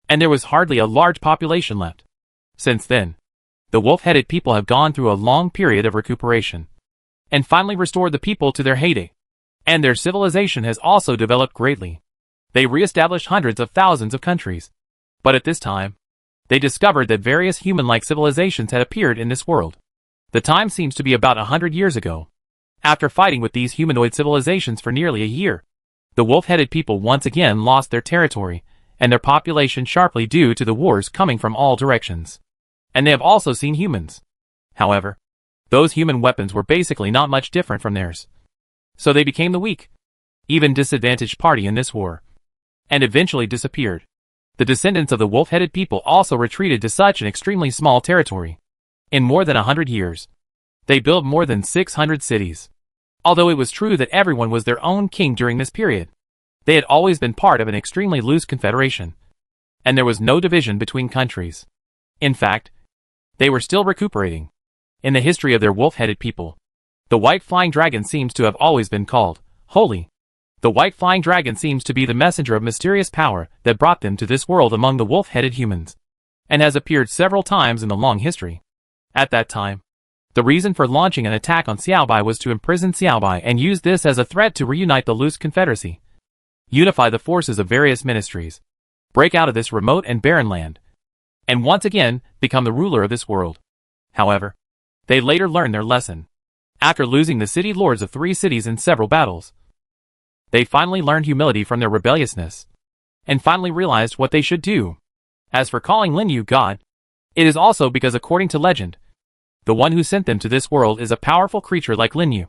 Speaker 1: And there was hardly a large population left. Since then, the wolf-headed people have gone through a long period of recuperation and finally restored the people to their heyday. And their civilization has also developed greatly. They re-established hundreds of thousands of countries. But at this time, they discovered that various human-like civilizations had appeared in this world. The time seems to be about 100 years ago. After fighting with these humanoid civilizations for nearly a year, the wolf-headed people once again lost their territory and their population sharply due to the wars coming from all directions. And they have also seen humans. However, those human weapons were basically not much different from theirs. So they became the weak, even disadvantaged party in this war, and eventually disappeared. The descendants of the wolf-headed people also retreated to such an extremely small territory. In more than 100 years, they built more than 600 cities. Although it was true that everyone was their own king during this period, they had always been part of an extremely loose confederation, and there was no division between countries. In fact, they were still recuperating. In the history of their wolf-headed people, the white flying dragon seems to have always been called holy. The white flying dragon seems to be the messenger of mysterious power that brought them to this world among the wolf-headed humans, and has appeared several times in the long history. At that time, the reason for launching an attack on Xiaobai was to imprison Xiaobai and use this as a threat to reunite the loose confederacy, unify the forces of various ministries, break out of this remote and barren land, and once again become the ruler of this world. However, they later learned their lesson. After losing the city lords of 3 cities in several battles, they finally learned humility from their rebelliousness, and finally realized what they should do. As for calling Lin Yu God, it is also because according to legend, the one who sent them to this world is a powerful creature like Lin Yu,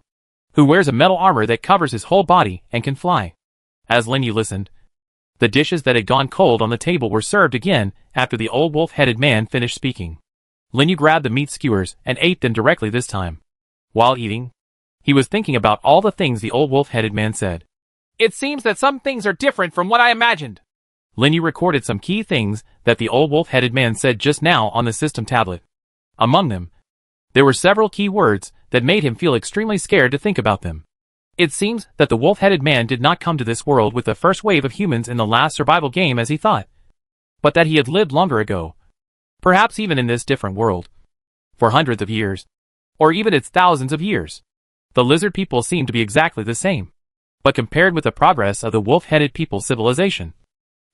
Speaker 1: who wears a metal armor that covers his whole body and can fly. As Lin Yu listened, the dishes that had gone cold on the table were served again after the old wolf-headed man finished speaking. Lin Yu grabbed the meat skewers and ate them directly this time. While eating, he was thinking about all the things the old wolf-headed man said. It seems that some things are different from what I imagined. Lin Yu recorded some key things that the old wolf-headed man said just now on the system tablet. Among them, there were several key words that made him feel extremely scared to think about them. It seems that the wolf-headed man did not come to this world with the first wave of humans in the last survival game as he thought, but that he had lived longer ago, perhaps even in this different world, for hundreds of years, or even its thousands of years. The lizard people seemed to be exactly the same, but compared with the progress of the wolf-headed people's civilization,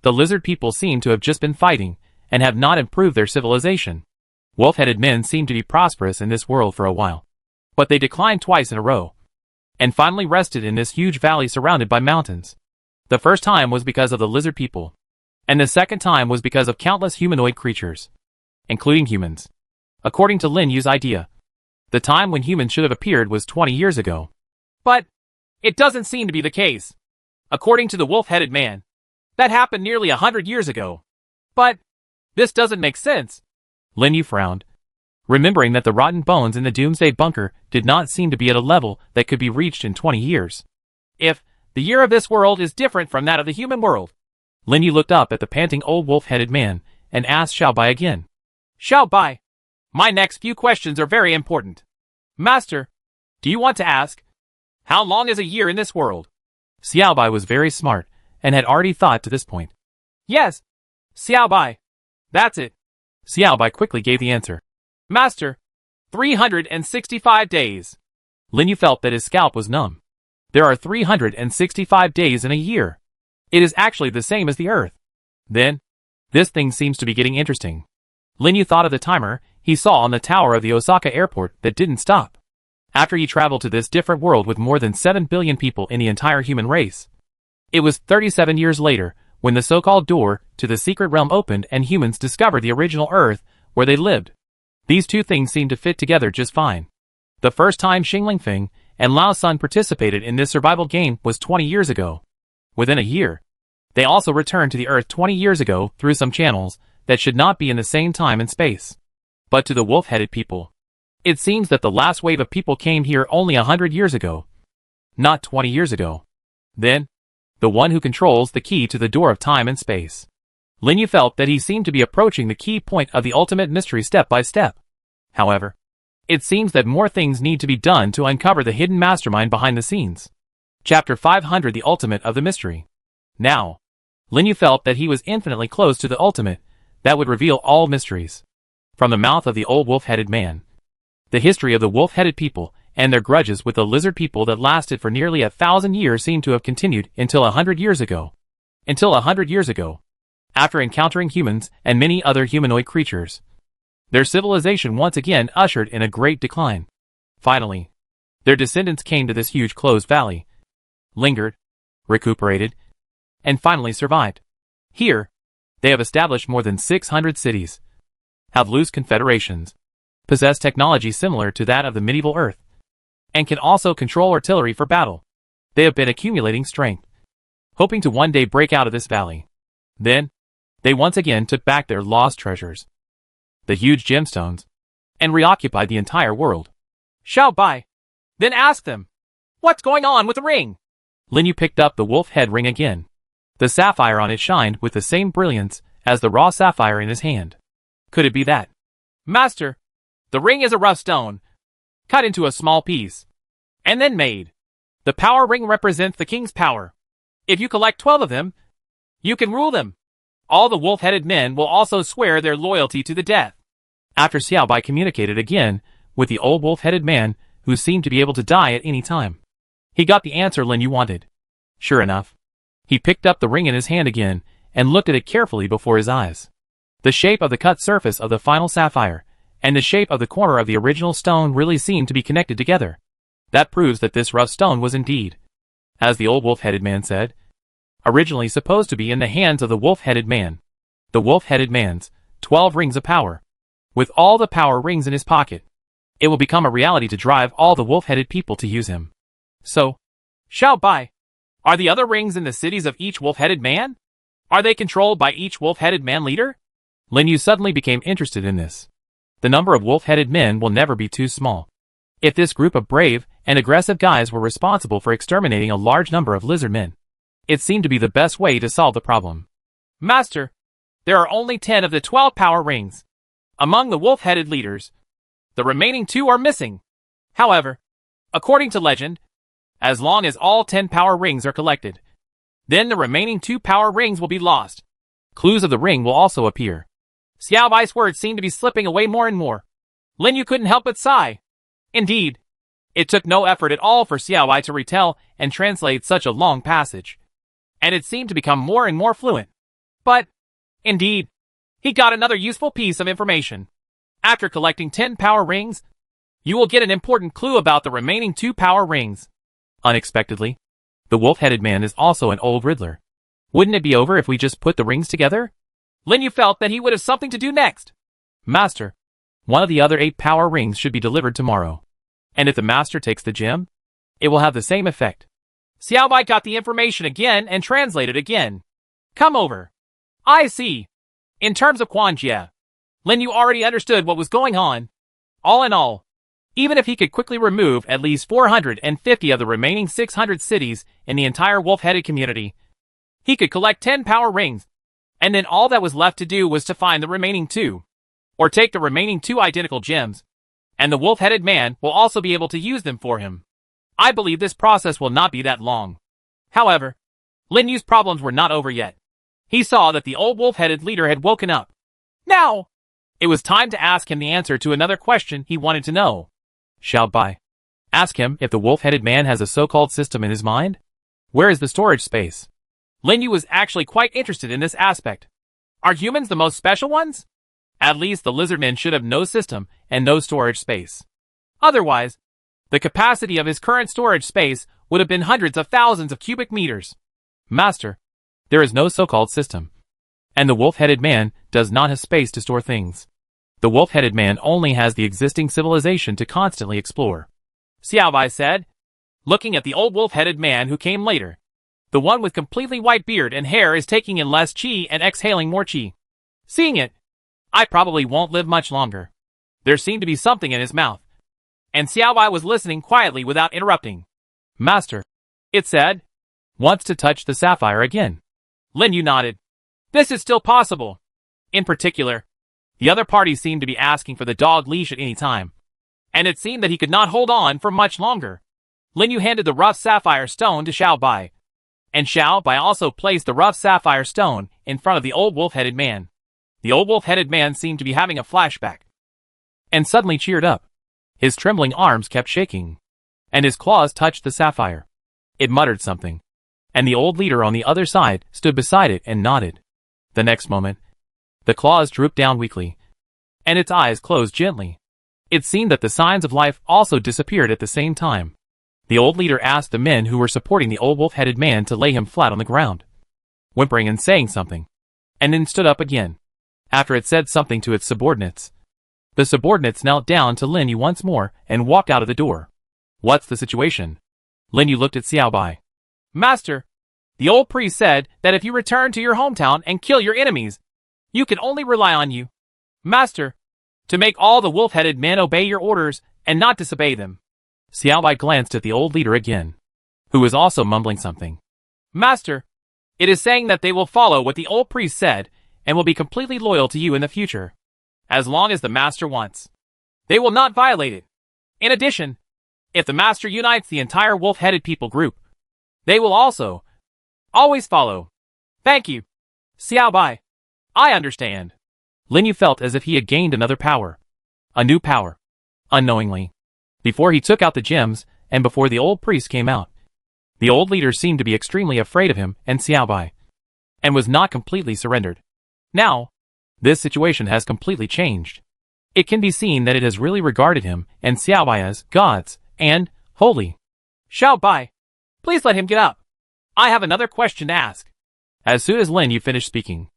Speaker 1: the lizard people seem to have just been fighting and have not improved their civilization. Wolf-headed men seemed to be prosperous in this world for a while, but they declined twice in a row, and finally rested in this huge valley surrounded by mountains. The first time was because of the lizard people. And the second time was because of countless humanoid creatures, including humans. According to Lin Yu's idea, the time when humans should have appeared was 20 years ago. But it doesn't seem to be the case. According to the wolf-headed man, that happened nearly 100 years ago. But this doesn't make sense. Lin Yu frowned, remembering that the rotten bones in the Doomsday Bunker did not seem to be at a level that could be reached in 20 years. If the year of this world is different from that of the human world. Lin Yu looked up at the panting old wolf-headed man and asked Xiao Bai again. Xiao Bai, my next few questions are very important. Master, do you want to ask, how long is a year in this world? Xiao Bai was very smart and had already thought to this point. Yes, Xiao Bai, that's it. Xiao Bai quickly gave the answer. Master, 365 days. Lin Yu felt that his scalp was numb. There are 365 days in a year. It is actually the same as the Earth. Then, this thing seems to be getting interesting. Lin Yu thought of the timer he saw on the tower of the Osaka airport that didn't stop. After he traveled to this different world with more than 7 billion people in the entire human race. It was 37 years later when the so-called door to the secret realm opened and humans discovered the original Earth where they lived. These two things seemed to fit together just fine. The first time Xing Lingfeng and Lao Sun participated in this survival game was 20 years ago. Within a year, they also returned to the Earth 20 years ago through some channels that should not be in the same time and space. But to the wolf-headed people, it seems that the last wave of people came here only 100 years ago, not 20 years ago. Then, the one who controls the key to the door of time and space. Lin Yu felt that he seemed to be approaching the key point of the ultimate mystery step by step. However, it seems that more things need to be done to uncover the hidden mastermind behind the scenes. Chapter 500 The Ultimate of the Mystery. Now, Lin Yu felt that he was infinitely close to the ultimate that would reveal all mysteries. From the mouth of the old wolf-headed man. The history of the wolf-headed people and their grudges with the lizard people that lasted for nearly 1,000 years seemed to have continued until 100 years ago. Until 100 years ago, after encountering humans and many other humanoid creatures, their civilization once again ushered in a great decline. Finally, their descendants came to this huge closed valley, lingered, recuperated, and finally survived. Here, they have established more than 600 cities, have loose confederations, possess technology similar to that of the medieval Earth, and can also control artillery for battle. They have been accumulating strength, hoping to one day break out of this valley. Then, they once again took back their lost treasures, the huge gemstones, and reoccupied the entire world. Xiao Bai, then ask them, what's going on with the ring? Lin Yu picked up the wolf head ring again. The sapphire on it shined with the same brilliance as the raw sapphire in his hand. Could it be that? Master, the ring is a rough stone, cut into a small piece, and then made. The power ring represents the king's power. If you collect 12 of them, you can rule them. All the wolf-headed men will also swear their loyalty to the death. After Xiao Bai communicated again with the old wolf-headed man who seemed to be able to die at any time, he got the answer Lin Yu wanted. Sure enough, he picked up the ring in his hand again and looked at it carefully before his eyes. The shape of the cut surface of the final sapphire and the shape of the corner of the original stone really seemed to be connected together. That proves that this rough stone was indeed, as the old wolf-headed man said, originally supposed to be in the hands of the wolf-headed man. The wolf-headed man's 12 rings of power. With all the power rings in his pocket, it will become a reality to drive all the wolf-headed people to use him. So, Xiao Bai, are the other rings in the cities of each wolf-headed man? Are they controlled by each wolf-headed man leader? Lin Yu suddenly became interested in this. The number of wolf-headed men will never be too small. If this group of brave and aggressive guys were responsible for exterminating a large number of lizard men, it seemed to be the best way to solve the problem. Master, there are only 10 of the 12 power rings. Among the wolf-headed leaders, the remaining 2 are missing. However, according to legend, as long as all 10 power rings are collected, then the remaining 2 power rings will be lost. Clues of the ring will also appear. Xiao Bai's words seemed to be slipping away more and more. Lin Yu couldn't help but sigh. Indeed, it took no effort at all for Xiao Bai to retell and translate such a long passage, and it seemed to become more and more fluent. But, indeed, he got another useful piece of information. After collecting 10 power rings, you will get an important clue about the remaining 2 power rings. Unexpectedly, the wolf-headed man is also an old riddler. Wouldn't it be over if we just put the rings together? Lin Yu felt that he would have something to do next. Master, one of the other 8 power rings should be delivered tomorrow. And if the master takes the gem, it will have the same effect. Xiaobai got the information again and translated again. Come over. I see. In terms of Quanjia, Lin Yu already understood what was going on. All in all, even if he could quickly remove at least 450 of the remaining 600 cities in the entire wolf-headed community, he could collect 10 power rings, and then all that was left to do was to find the remaining 2, or take the remaining 2 identical gems, and the wolf-headed man will also be able to use them for him. I believe this process will not be that long. However, Lin Yu's problems were not over yet. He saw that the old wolf-headed leader had woken up. Now, it was time to ask him the answer to another question he wanted to know. Xiaobai, ask him if the wolf-headed man has a so-called system in his mind. Where is the storage space? Lin Yu was actually quite interested in this aspect. Are humans the most special ones? At least the lizardmen should have no system and no storage space. Otherwise, the capacity of his current storage space would have been hundreds of thousands of cubic meters. Master, there is no so-called system. And the wolf-headed man does not have space to store things. The wolf-headed man only has the existing civilization to constantly explore. Xiaobai said, looking at the old wolf-headed man who came later. The one with completely white beard and hair is taking in less qi and exhaling more qi. Seeing it, I probably won't live much longer. There seemed to be something in his mouth. And Xiaobai was listening quietly without interrupting. Master, it said, wants to touch the sapphire again. Lin Yu nodded. This is still possible. In particular, the other party seemed to be asking for the dog leash at any time. And it seemed that he could not hold on for much longer. Lin Yu handed the rough sapphire stone to Xiaobai. And Xiaobai also placed the rough sapphire stone in front of the old wolf-headed man. The old wolf-headed man seemed to be having a flashback. And suddenly cheered up. His trembling arms kept shaking. And his claws touched the sapphire. It muttered something. And the old leader on the other side stood beside it and nodded. The next moment, the claws drooped down weakly. And its eyes closed gently. It seemed that the signs of life also disappeared at the same time. The old leader asked the men who were supporting the old wolf-headed man to lay him flat on the ground, whimpering and saying something, and then stood up again. After it said something to its subordinates, the subordinates knelt down to Lin Yu once more and walked out of the door. What's the situation? Lin Yu looked at Xiaobai. Master, the old priest said that if you return to your hometown and kill your enemies, you can only rely on you, Master, to make all the wolf-headed men obey your orders and not disobey them. Xiaobai glanced at the old leader again, who was also mumbling something. Master, it is saying that they will follow what the old priest said and will be completely loyal to you in the future, as long as the master wants. They will not violate it. In addition, if the master unites the entire wolf-headed people group, they will also always follow. Thank you, Xiaobai. I understand. Lin Yu felt as if he had gained another power. A new power. Unknowingly. Before he took out the gems, and before the old priest came out. The old leader seemed to be extremely afraid of him and Xiaobai, and was not completely surrendered. Now, this situation has completely changed. It can be seen that it has really regarded him and Xiaobai as gods and holy. Xiaobai, please let him get up. I have another question to ask. As soon as Lin Yu finished speaking,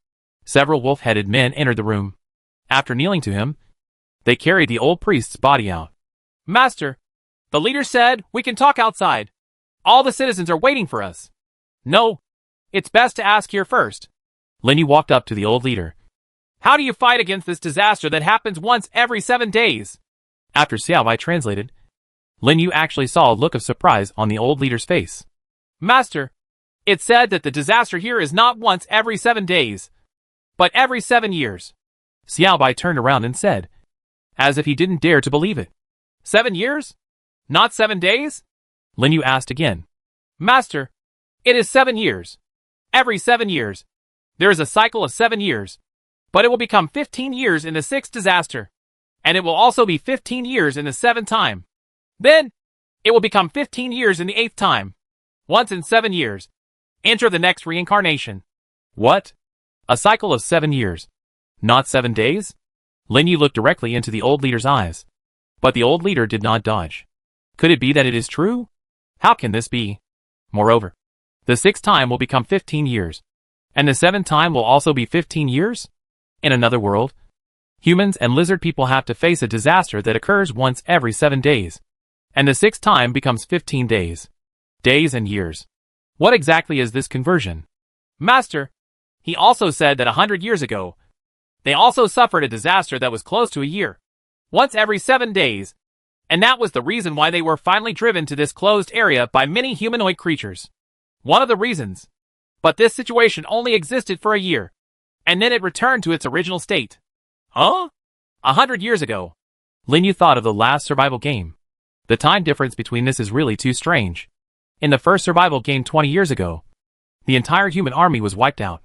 Speaker 1: several wolf-headed men entered the room. After kneeling to him, they carried the old priest's body out. Master, the leader said we can talk outside. All the citizens are waiting for us. No, it's best to ask here first. Lin Yu walked up to the old leader. How do you fight against this disaster that happens once every 7 days? After Xiaobai translated, Lin Yu actually saw a look of surprise on the old leader's face. Master, it said that the disaster here is not once every 7 days, but every 7 years. Xiaobai turned around and said, as if he didn't dare to believe it. 7 years? Not 7 days? Lin Yu asked again. Master, it is 7 years. Every 7 years. There is a cycle of 7 years. But it will become 15 years in the 6th disaster. And it will also be 15 years in the 7th time. Then, it will become 15 years in the 8th time. Once in 7 years. Enter the next reincarnation. What? A cycle of 7 years. Not 7 days? Lin Yu looked directly into the old leader's eyes. But the old leader did not dodge. Could it be that it is true? How can this be? Moreover, the 6th time will become 15 years. And the seventh time will also be 15 years? In another world, humans and lizard people have to face a disaster that occurs once every 7 days. And the sixth time becomes 15 days. Days and years. What exactly is this conversion? Master, he also said that 100 years ago, they also suffered a disaster that was close to a year. Once every 7 days. And that was the reason why they were finally driven to this closed area by many humanoid creatures. One of the reasons. But this situation only existed for a year. And then it returned to its original state. Huh? 100 years ago. Lin Yu thought of the last survival game. The time difference between this is really too strange. In the first survival game 20 years ago, the entire human army was wiped out.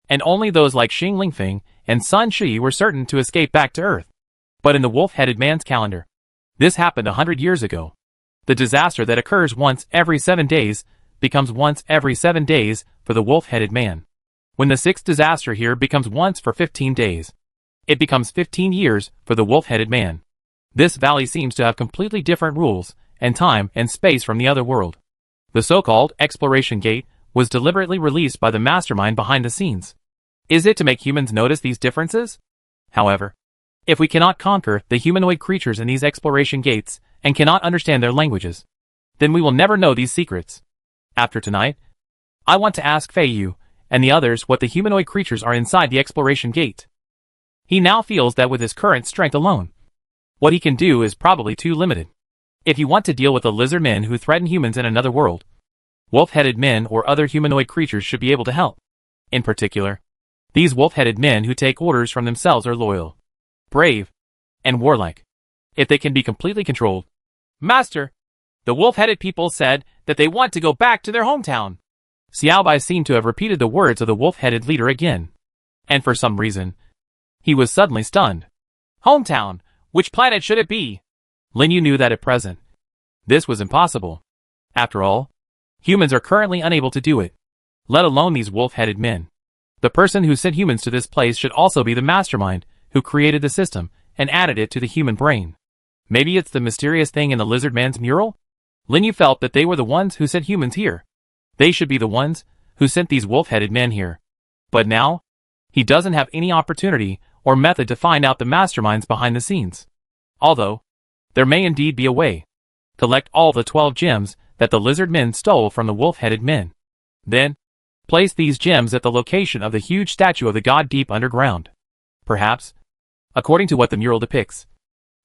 Speaker 1: And only those like Xing Lingfeng and Sun Shi were certain to escape back to Earth. But in the wolf-headed man's calendar, this happened 100 years ago. The disaster that occurs once every 7 days becomes once every 7 days for the wolf-headed man. When the sixth disaster here becomes once for 15 days, it becomes 15 years for the wolf-headed man. This valley seems to have completely different rules and time and space from the other world. The so-called exploration gate was deliberately released by the mastermind behind the scenes. Is it to make humans notice these differences? However, if we cannot conquer the humanoid creatures in these exploration gates and cannot understand their languages, then we will never know these secrets. After tonight, I want to ask Fei Yu and the others what the humanoid creatures are inside the exploration gate. He now feels that with his current strength alone, what he can do is probably too limited. If you want to deal with the lizard men who threaten humans in another world, wolf-headed men or other humanoid creatures should be able to help. In particular, these wolf-headed men who take orders from themselves are loyal, brave, and warlike. If they can be completely controlled. Master, the wolf-headed people said that they want to go back to their hometown. Xiaobai seemed to have repeated the words of the wolf-headed leader again. And for some reason, he was suddenly stunned. Hometown, which planet should it be? Lin Yu knew that at present, this was impossible. After all, humans are currently unable to do it, let alone these wolf-headed men. The person who sent humans to this place should also be the mastermind who created the system and added it to the human brain. Maybe it's the mysterious thing in the lizard man's mural? Lin Yu felt that they were the ones who sent humans here. They should be the ones who sent these wolf-headed men here. But now, he doesn't have any opportunity or method to find out the masterminds behind the scenes. Although, there may indeed be a way. Collect all the 12 gems that the lizard men stole from the wolf-headed men. Then, place these gems at the location of the huge statue of the god deep underground. Perhaps, according to what the mural depicts,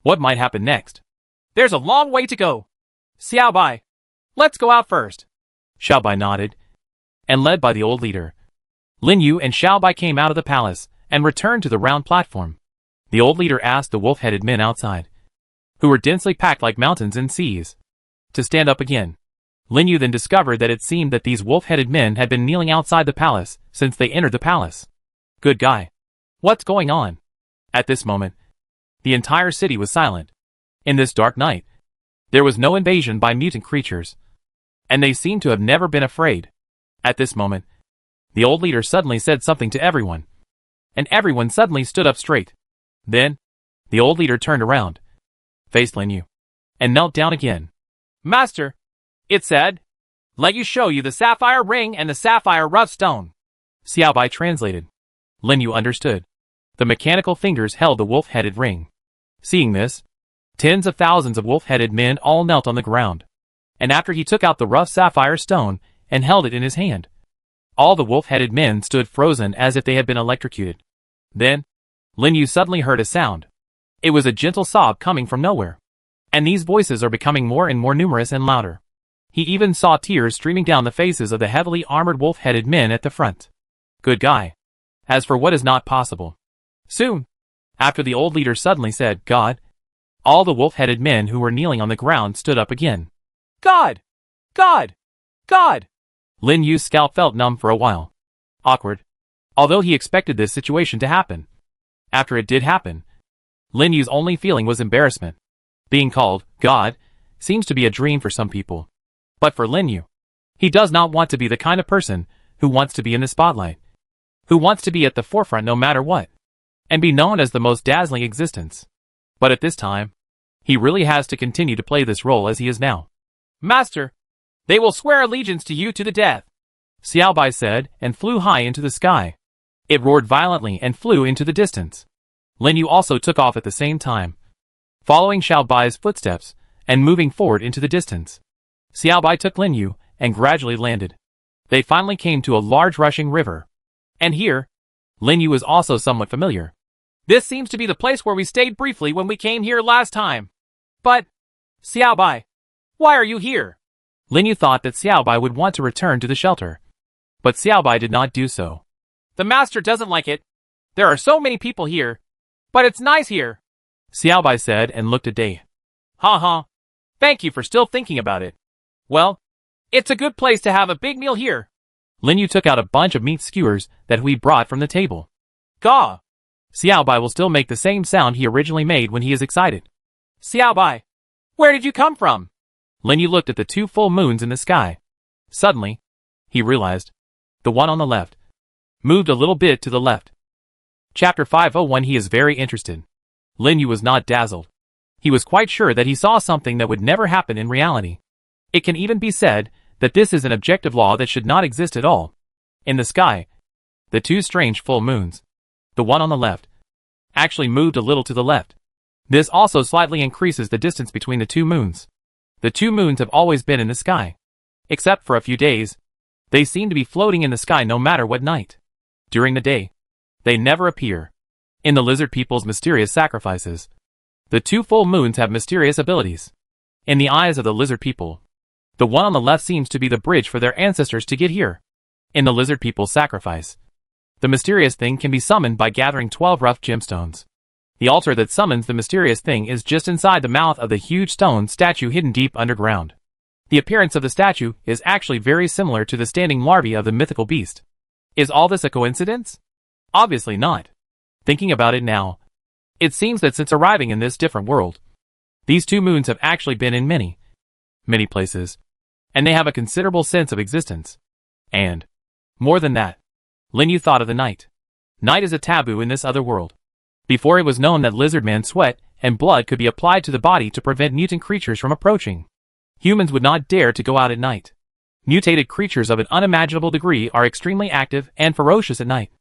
Speaker 1: what might happen next? There's a long way to go. Xiaobai, let's go out first. Xiaobai nodded, and led by the old leader, Lin Yu and Xiaobai came out of the palace and returned to the round platform. The old leader asked the wolf-headed men outside, who were densely packed like mountains and seas, to stand up again. Lin Yu then discovered that it seemed that these wolf-headed men had been kneeling outside the palace since they entered the palace. Good guy. What's going on? At this moment, the entire city was silent. In this dark night, there was no invasion by mutant creatures, and they seemed to have never been afraid. At this moment, the old leader suddenly said something to everyone, and everyone suddenly stood up straight. Then, the old leader turned around, faced Lin Yu, and knelt down again. Master, it said, let you show you the sapphire ring and the sapphire rough stone. Xiaobai translated. Lin Yu understood. The mechanical fingers held the wolf-headed ring. Seeing this, tens of thousands of wolf-headed men all knelt on the ground. And after he took out the rough sapphire stone and held it in his hand, all the wolf-headed men stood frozen as if they had been electrocuted. Then, Lin Yu suddenly heard a sound. It was a gentle sob coming from nowhere. And these voices are becoming more and more numerous and louder. He even saw tears streaming down the faces of the heavily armored wolf-headed men at the front. Good guy. As for what is not possible. Soon, after the old leader suddenly said, God, all the wolf-headed men who were kneeling on the ground stood up again. God! God! God! Lin Yu's scalp felt numb for a while. Awkward. Although he expected this situation to happen. After it did happen, Lin Yu's only feeling was embarrassment. Being called God seems to be a dream for some people. But for Lin Yu, he does not want to be the kind of person who wants to be in the spotlight. Who wants to be at the forefront no matter what. And be known as the most dazzling existence. But at this time, he really has to continue to play this role as he is now. Master, they will swear allegiance to you to the death. Xiaobai said and flew high into the sky. It roared violently and flew into the distance. Lin Yu also took off at the same time, following Xiaobai's footsteps and moving forward into the distance. Xiaobai took Lin Yu and gradually landed. They finally came to a large rushing river. And here, Lin Yu was also somewhat familiar. This seems to be the place where we stayed briefly when we came here last time. But, Xiaobai, why are you here? Lin Yu thought that Xiaobai would want to return to the shelter. But Xiaobai did not do so. The master doesn't like it. There are so many people here. But it's nice here, Xiaobai said and looked at Day. Ha. Thank you for still thinking about it. Well, it's a good place to have a big meal here. Lin Yu took out a bunch of meat skewers that we brought from the table. Gaw! Xiaobai will still make the same sound he originally made when he is excited. Xiaobai, where did you come from? Lin Yu looked at the 2 full moons in the sky. Suddenly, he realized the one on the left moved a little bit to the left. Chapter 501. He is very interested. Lin Yu was not dazzled. He was quite sure that he saw something that would never happen in reality. It can even be said that this is an objective law that should not exist at all. In the sky, the 2 strange full moons, the one on the left, actually moved a little to the left. This also slightly increases the distance between the 2 moons. The 2 moons have always been in the sky. Except for a few days, they seem to be floating in the sky no matter what night. During the day, they never appear. In the lizard people's mysterious sacrifices, the 2 full moons have mysterious abilities. In the eyes of the lizard people, the one on the left seems to be the bridge for their ancestors to get here. In the lizard people's sacrifice, the mysterious thing can be summoned by gathering 12 rough gemstones. The altar that summons the mysterious thing is just inside the mouth of the huge stone statue hidden deep underground. The appearance of the statue is actually very similar to the standing larvae of the mythical beast. Is all this a coincidence? Obviously not. Thinking about it now, it seems that since arriving in this different world, these 2 moons have actually been in many places, and they have a considerable sense of existence. And, more than that, Lin Yu thought of the night. Night is a taboo in this other world. Before it was known that lizard man's sweat and blood could be applied to the body to prevent mutant creatures from approaching. Humans would not dare to go out at night. Mutated creatures of an unimaginable degree are extremely active and ferocious at night.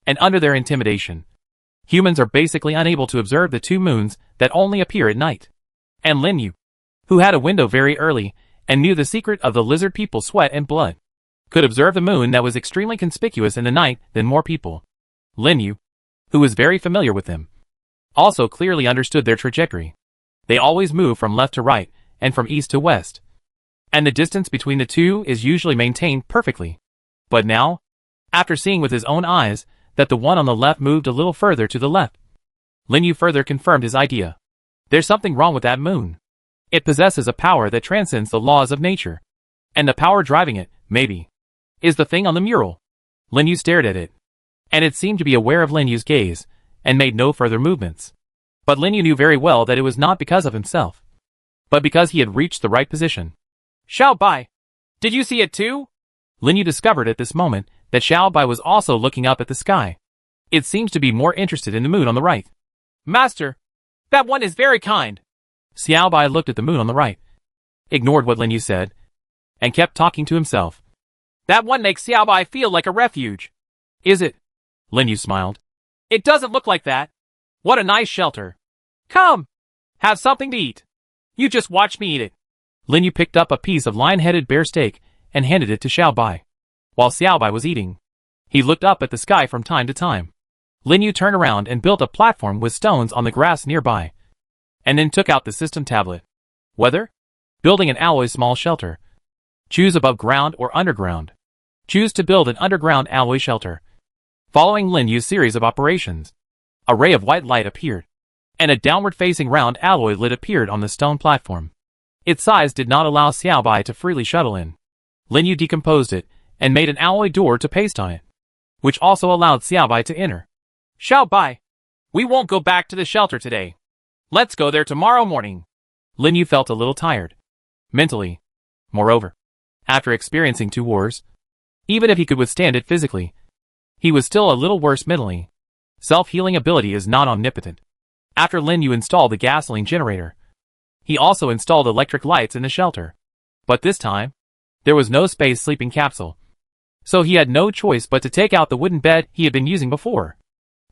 Speaker 1: And under their intimidation, humans are basically unable to observe the 2 moons that only appear at night. And Lin Yu, who had a window very early and knew the secret of the lizard people's sweat and blood, could observe the moon that was extremely conspicuous in the night than more people. Lin Yu, who was very familiar with them, also clearly understood their trajectory. They always move from left to right and from east to west. And the distance between the 2 is usually maintained perfectly. But now, after seeing with his own eyes that the one on the left moved a little further to the left, Lin Yu further confirmed his idea. There's something wrong with that moon. It possesses a power that transcends the laws of nature. And the power driving it, maybe, is the thing on the mural. Lin Yu stared at it, and it seemed to be aware of Lin Yu's gaze, and made no further movements. But Lin Yu knew very well that it was not because of himself, but because he had reached the right position. Xiaobai, did you see it too? Lin Yu discovered at this moment that Xiaobai was also looking up at the sky. It seems to be more interested in the moon on the right. Master, that one is very kind. Xiaobai looked at the moon on the right, ignored what Lin Yu said, and kept talking to himself. That one makes Xiaobai feel like a refuge. Is it? Lin Yu smiled. It doesn't look like that. What a nice shelter. Come, have something to eat. You just watch me eat it. Lin Yu picked up a piece of lion-headed bear steak and handed it to Xiaobai. While Xiaobai was eating, he looked up at the sky from time to time. Lin Yu turned around and built a platform with stones on the grass nearby, and then took out the system tablet. Weather? Building an alloy small shelter. Choose above ground or underground. Choose to build an underground alloy shelter. Following Lin Yu's series of operations, a ray of white light appeared, and a downward-facing round alloy lid appeared on the stone platform. Its size did not allow Xiaobai to freely shuttle in. Lin Yu decomposed it and made an alloy door to paste on it, which also allowed Xiaobai to enter. Xiaobai, we won't go back to the shelter today. Let's go there tomorrow morning. Lin Yu felt a little tired, mentally. Moreover, after experiencing 2 wars, even if he could withstand it physically, he was still a little worse mentally. Self-healing ability is not omnipotent. After Lin Yu installed the gasoline generator, he also installed electric lights in the shelter. But this time, there was no space sleeping capsule. So he had no choice but to take out the wooden bed he had been using before,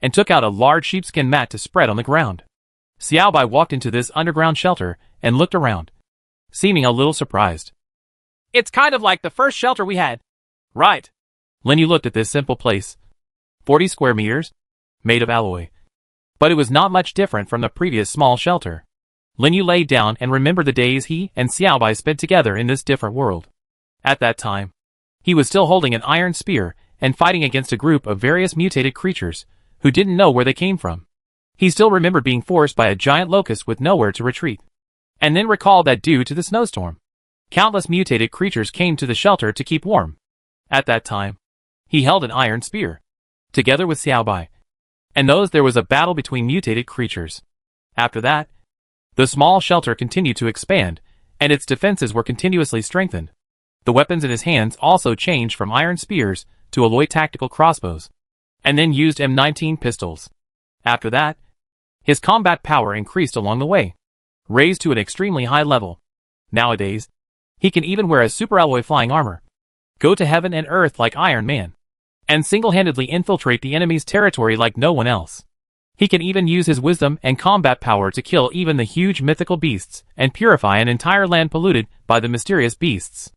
Speaker 1: and took out a large sheepskin mat to spread on the ground. Xiaobai walked into this underground shelter and looked around, seeming a little surprised. It's kind of like the first shelter we had. Right. Lin Yu looked at this simple place. 40 square meters, made of alloy. But it was not much different from the previous small shelter. Lin Yu laid down and remembered the days he and Xiaobai spent together in this different world. At that time, he was still holding an iron spear and fighting against a group of various mutated creatures who didn't know where they came from. He still remembered being forced by a giant locust with nowhere to retreat. And then recalled that due to the snowstorm, countless mutated creatures came to the shelter to keep warm. At that time, he held an iron spear, together with Xiaobai, and knows there was a battle between mutated creatures. After that, the small shelter continued to expand, and its defenses were continuously strengthened. The weapons in his hands also changed from iron spears to alloy tactical crossbows, and then used M19 pistols. After that, his combat power increased along the way, raised to an extremely high level. Nowadays, he can even wear a super alloy flying armor, go to heaven and earth like Iron Man, and single-handedly infiltrate the enemy's territory like no one else. He can even use his wisdom and combat power to kill even the huge mythical beasts and purify an entire land polluted by the mysterious beasts.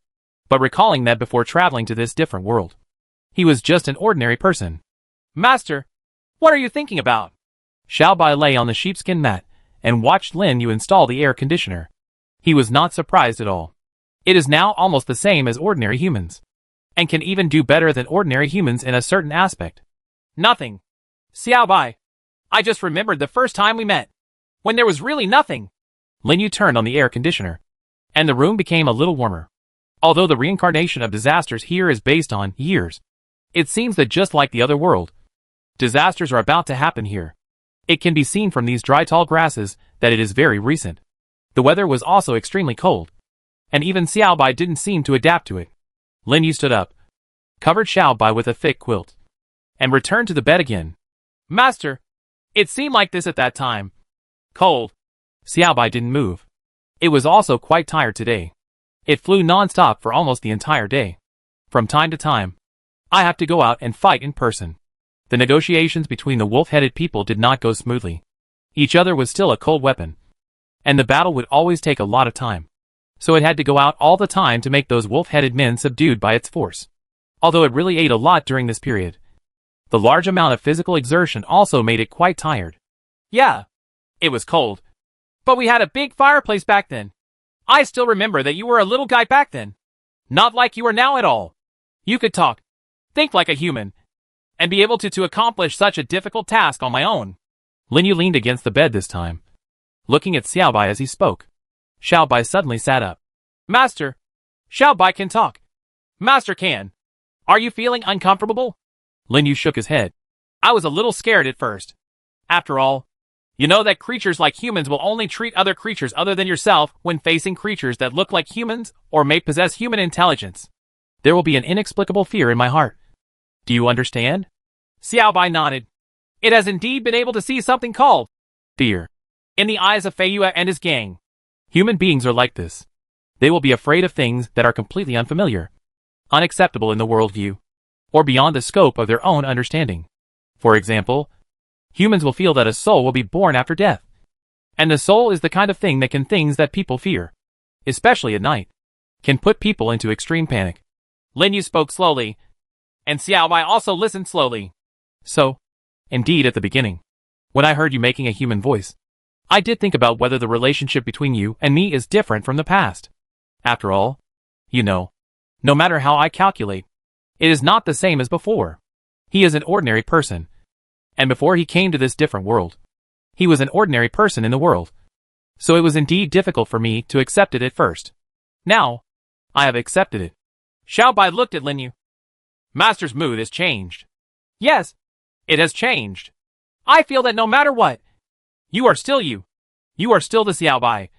Speaker 1: But recalling that before traveling to this different world, he was just an ordinary person. Master, what are you thinking about? Xiaobai lay on the sheepskin mat and watched Lin Yu install the air conditioner. He was not surprised at all. It is now almost the same as ordinary humans, and can even do better than ordinary humans in a certain aspect. Nothing. Xiaobai, I just remembered the first time we met, when there was really nothing. Lin Yu turned on the air conditioner, and the room became a little warmer. Although the reincarnation of disasters here is based on years, it seems that just like the other world, disasters are about to happen here. It can be seen from these dry tall grasses that it is very recent. The weather was also extremely cold, and even Xiaobai didn't seem to adapt to it. Lin Yu stood up, covered Xiaobai with a thick quilt, and returned to the bed again. Master, it seemed like this at that time. Cold. Xiaobai didn't move. It was also quite tired today. It flew non-stop for almost the entire day. From time to time, I have to go out and fight in person. The negotiations between the wolf-headed people did not go smoothly. Each other was still a cold weapon, and the battle would always take a lot of time. So it had to go out all the time to make those wolf-headed men subdued by its force. Although it really ate a lot during this period, the large amount of physical exertion also made it quite tired. Yeah, it was cold. But we had a big fireplace back then. I still remember that you were a little guy back then. Not like you are now at all. You could talk, think like a human, and be able to accomplish such a difficult task on my own. Lin Yu leaned against the bed this time, looking at Xiaobai as he spoke. Xiaobai suddenly sat up. Master, Xiaobai can talk. Master can. Are you feeling uncomfortable? Lin Yu shook his head. I was a little scared at first. After all, you know that creatures like humans will only treat other creatures other than yourself when facing creatures that look like humans or may possess human intelligence. There will be an inexplicable fear in my heart. Do you understand? Xiaobai nodded. It has indeed been able to see something called fear in the eyes of Feiyue and his gang. Human beings are like this. They will be afraid of things that are completely unfamiliar, unacceptable in the worldview, or beyond the scope of their own understanding. For example, humans will feel that a soul will be born after death. And the soul is the kind of thing that can things that people fear, especially at night, can put people into extreme panic. Lin Yu spoke slowly, and Xiaobai also listened slowly. So, indeed at the beginning, when I heard you making a human voice, I did think about whether the relationship between you and me is different from the past. After all, you know, no matter how I calculate, it is not the same as before. He is an ordinary person. And before he came to this different world, he was an ordinary person in the world. So it was indeed difficult for me to accept it at first. Now, I have accepted it. Xiaobai looked at Lin Yu. Master's mood has changed. Yes, it has changed. I feel that no matter what, you are still you. You are still the Xiaobai,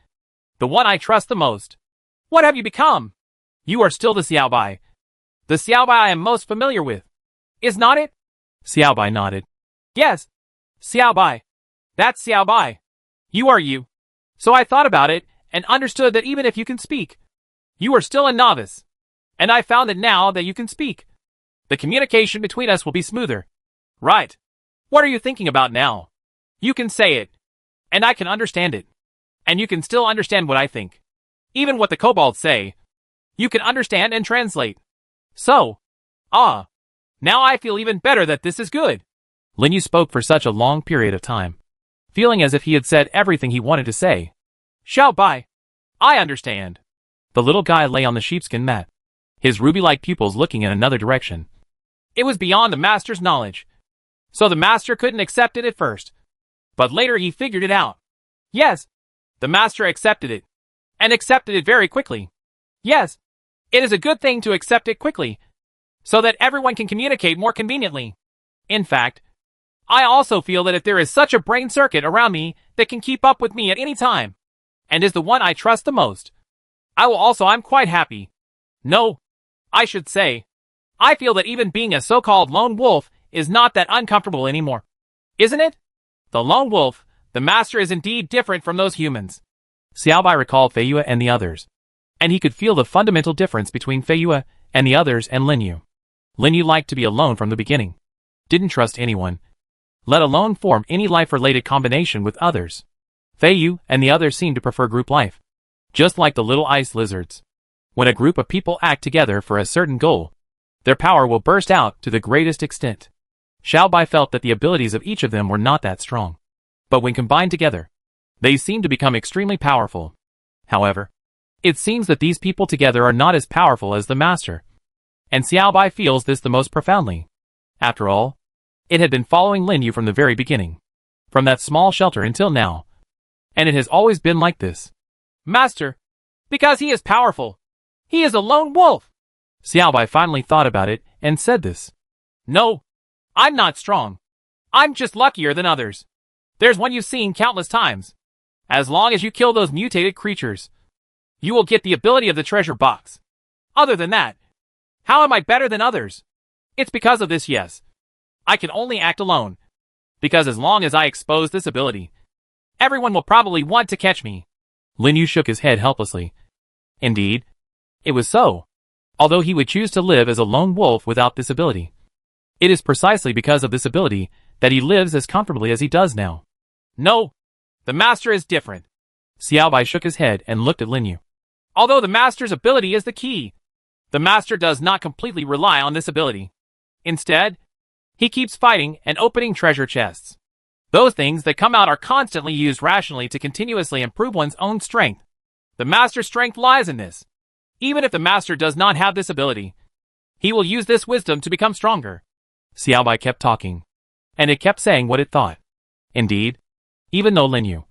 Speaker 1: the one I trust the most. What have you become? You are still the Xiaobai I am most familiar with. Is not it? Xiaobai nodded. Yes, Xiaobai. That's Xiaobai. You are you. So I thought about it and understood that even if you can speak, you are still a novice. And I found that now that you can speak, the communication between us will be smoother. Right. What are you thinking about now? You can say it. And I can understand it. And you can still understand what I think. Even what the kobolds say. You can understand and translate. So. Now I feel even better that this is good. Lin Yu spoke for such a long period of time, feeling as if he had said everything he wanted to say. Xiao Bai. I understand. The little guy lay on the sheepskin mat, his ruby-like pupils looking in another direction. It was beyond the master's knowledge, so the master couldn't accept it at first. But later he figured it out. Yes, the master accepted it, and accepted it very quickly. Yes, it is a good thing to accept it quickly, so that everyone can communicate more conveniently. In fact, I also feel that if there is such a brain circuit around me that can keep up with me at any time, and is the one I trust the most, I'm quite happy. No, I should say, I feel that even being a so-called lone wolf is not that uncomfortable anymore. Isn't it? The lone wolf, the master, is indeed different from those humans. Xiaobai recalled Feiyue and the others, and he could feel the fundamental difference between Feiyue and the others and Lin Yu. Lin Yu liked to be alone from the beginning, didn't trust anyone, let alone form any life-related combination with others. Feiyue and the others seemed to prefer group life, just like the little ice lizards. When a group of people act together for a certain goal, their power will burst out to the greatest extent. Xiaobai felt that the abilities of each of them were not that strong, but when combined together, they seemed to become extremely powerful. However, it seems that these people together are not as powerful as the master, and Xiaobai feels this the most profoundly. After all, it had been following Lin Yu from the very beginning, from that small shelter until now, and it has always been like this. Master, because he is powerful. He is a lone wolf. Xiaobai finally thought about it and said this. No, I'm not strong. I'm just luckier than others. There's one you've seen countless times. As long as you kill those mutated creatures, you will get the ability of the treasure box. Other than that, how am I better than others? It's because of this, yes. I can only act alone. Because as long as I expose this ability, everyone will probably want to catch me. Lin Yu shook his head helplessly. Indeed, it was so. Although he would choose to live as a lone wolf without this ability, it is precisely because of this ability that he lives as comfortably as he does now. No, the master is different. Xiaobai shook his head and looked at Lin Yu. Although the master's ability is the key, the master does not completely rely on this ability. Instead, he keeps fighting and opening treasure chests. Those things that come out are constantly used rationally to continuously improve one's own strength. The master's strength lies in this. Even if the master does not have this ability, he will use this wisdom to become stronger. Xiaobai kept talking, and it kept saying what it thought. Indeed, even though Lin Yu,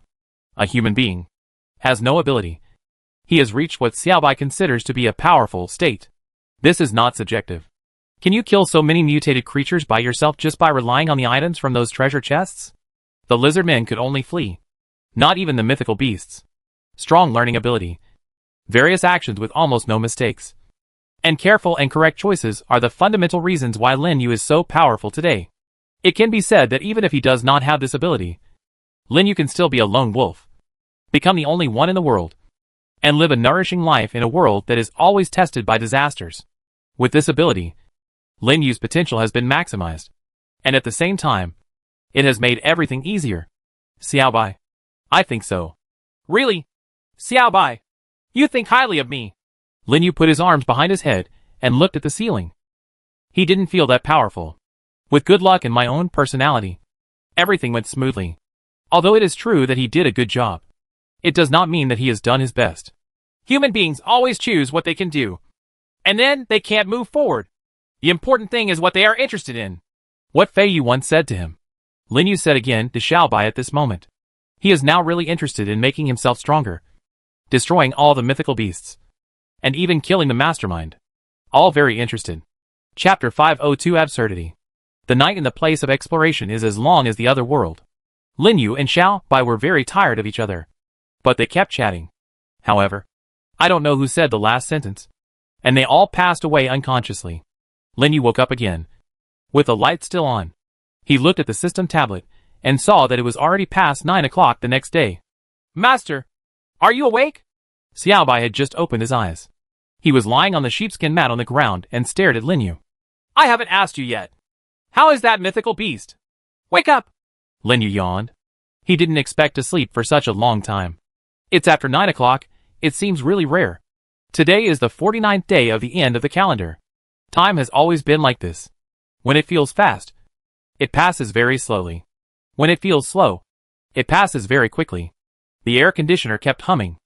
Speaker 1: a human being, has no ability, he has reached what Xiaobai considers to be a powerful state. This is not subjective. Can you kill so many mutated creatures by yourself just by relying on the items from those treasure chests? The lizard men could only flee. Not even the mythical beasts. Strong learning ability. Various actions with almost no mistakes. And careful and correct choices are the fundamental reasons why Lin Yu is so powerful today. It can be said that even if he does not have this ability, Lin Yu can still be a lone wolf, become the only one in the world, and live a nourishing life in a world that is always tested by disasters. With this ability, Lin Yu's potential has been maximized, and at the same time, it has made everything easier. Xiaobai. I think so. Really? Xiaobai. You think highly of me. Lin Yu put his arms behind his head and looked at the ceiling. He didn't feel that powerful. With good luck and my own personality, everything went smoothly. Although it is true that he did a good job, it does not mean that he has done his best. Human beings always choose what they can do, and then they can't move forward. The important thing is what they are interested in. What Feiyue once said to him, Lin Yu said again to Xiaobai at this moment. He is now really interested in making himself stronger, destroying all the mythical beasts, and even killing the Mastermind. All very interested. Chapter 502 Absurdity. The night in the place of exploration is as long as the other world. Lin Yu and Xiaobai were very tired of each other, but they kept chatting. However, I don't know who said the last sentence, and they all passed away unconsciously. Lin Yu woke up again, with the light still on. He looked at the system tablet, and saw that it was already past 9 o'clock the next day. Master, are you awake? Xiaobai had just opened his eyes. He was lying on the sheepskin mat on the ground and stared at Lin Yu. I haven't asked you yet. How is that mythical beast? Wake up! Lin Yu yawned. He didn't expect to sleep for such a long time. It's after 9 o'clock, it seems really rare. Today is the 49th day of the end of the calendar. Time has always been like this. When it feels fast, it passes very slowly. When it feels slow, it passes very quickly. The air conditioner kept humming,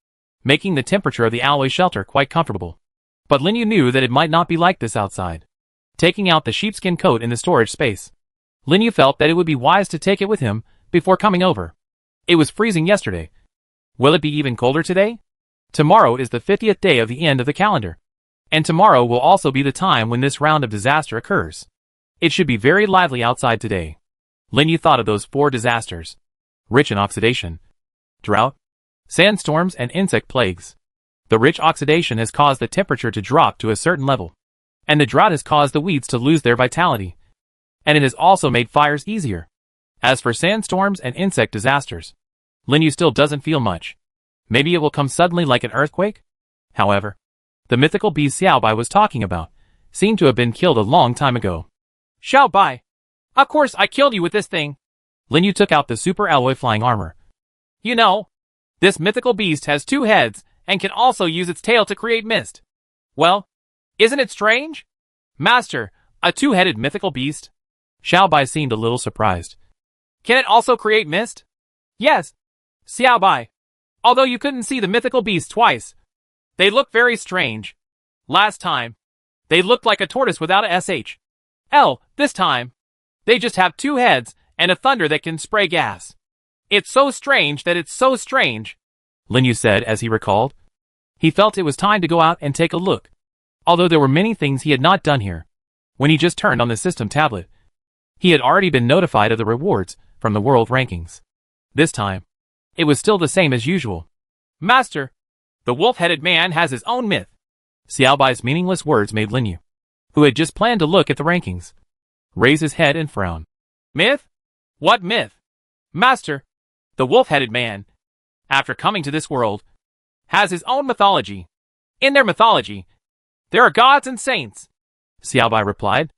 Speaker 1: making the temperature of the alloy shelter quite comfortable. But Lin Yu knew that it might not be like this outside. Taking out the sheepskin coat in the storage space, Lin Yu felt that it would be wise to take it with him before coming over. It was freezing yesterday. Will it be even colder today? Tomorrow is the 50th day of the end of the calendar. And tomorrow will also be the time when this round of disaster occurs. It should be very lively outside today. Lin Yu thought of those 4 disasters. Rich in oxidation, drought, sandstorms, and insect plagues. The rich oxidation has caused the temperature to drop to a certain level. And the drought has caused the weeds to lose their vitality. And it has also made fires easier. As for sandstorms and insect disasters, Lin Yu still doesn't feel much. Maybe it will come suddenly like an earthquake? However, the mythical beast Xiao Bai was talking about seemed to have been killed a long time ago. Xiao Bai! Of course I killed you with this thing! Lin Yu took out the super alloy flying armor. You know, this mythical beast has 2 heads and can also use its tail to create mist. Well, isn't it strange? Master, a 2-headed mythical beast? Xiao Bai seemed a little surprised. Can it also create mist? Yes. Xiao Bai. Although you couldn't see the mythical beast twice. They look very strange. Last time, they looked like a tortoise without a sh. This time, they just have 2 heads and a thunder that can spray gas. It's so strange that it's so strange, Lin Yu said as he recalled. He felt it was time to go out and take a look. Although there were many things he had not done here. When he just turned on the system tablet, he had already been notified of the rewards from the world rankings. This time, it was still the same as usual. Master, the wolf-headed man has his own myth. Xiao Bai's meaningless words made Lin Yu, who had just planned to look at the rankings, raise his head and frown. Myth? What myth? Master, the wolf-headed man, after coming to this world, has his own mythology. In their mythology, there are gods and saints. Xiao Bai replied.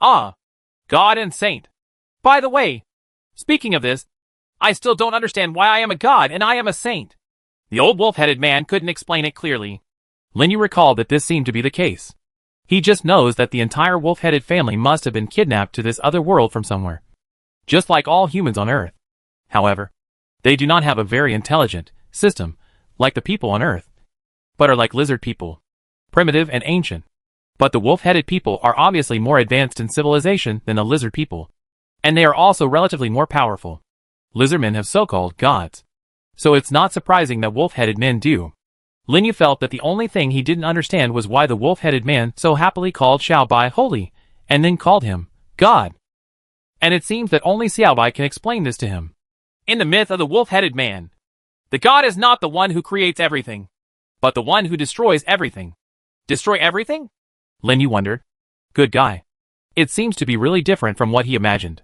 Speaker 1: Ah, god and saint. By the way, speaking of this, I still don't understand why I am a god and I am a saint. The old wolf-headed man couldn't explain it clearly. Lin Yu recalled that this seemed to be the case. He just knows that the entire wolf-headed family must have been kidnapped to this other world from somewhere. Just like all humans on Earth. However, they do not have a very intelligent system, like the people on Earth, but are like lizard people, primitive and ancient. But the wolf-headed people are obviously more advanced in civilization than the lizard people, and they are also relatively more powerful. Lizardmen have so-called gods, so it's not surprising that wolf-headed men do. Lin Yu felt that the only thing he didn't understand was why the wolf-headed man so happily called Xiao Bai holy, and then called him God. And it seems that only Xiao Bai can explain this to him. In the myth of the wolf-headed man, the god is not the one who creates everything, but the one who destroys everything. Destroy everything? Lin Yu wondered. Good guy. It seems to be really different from what he imagined.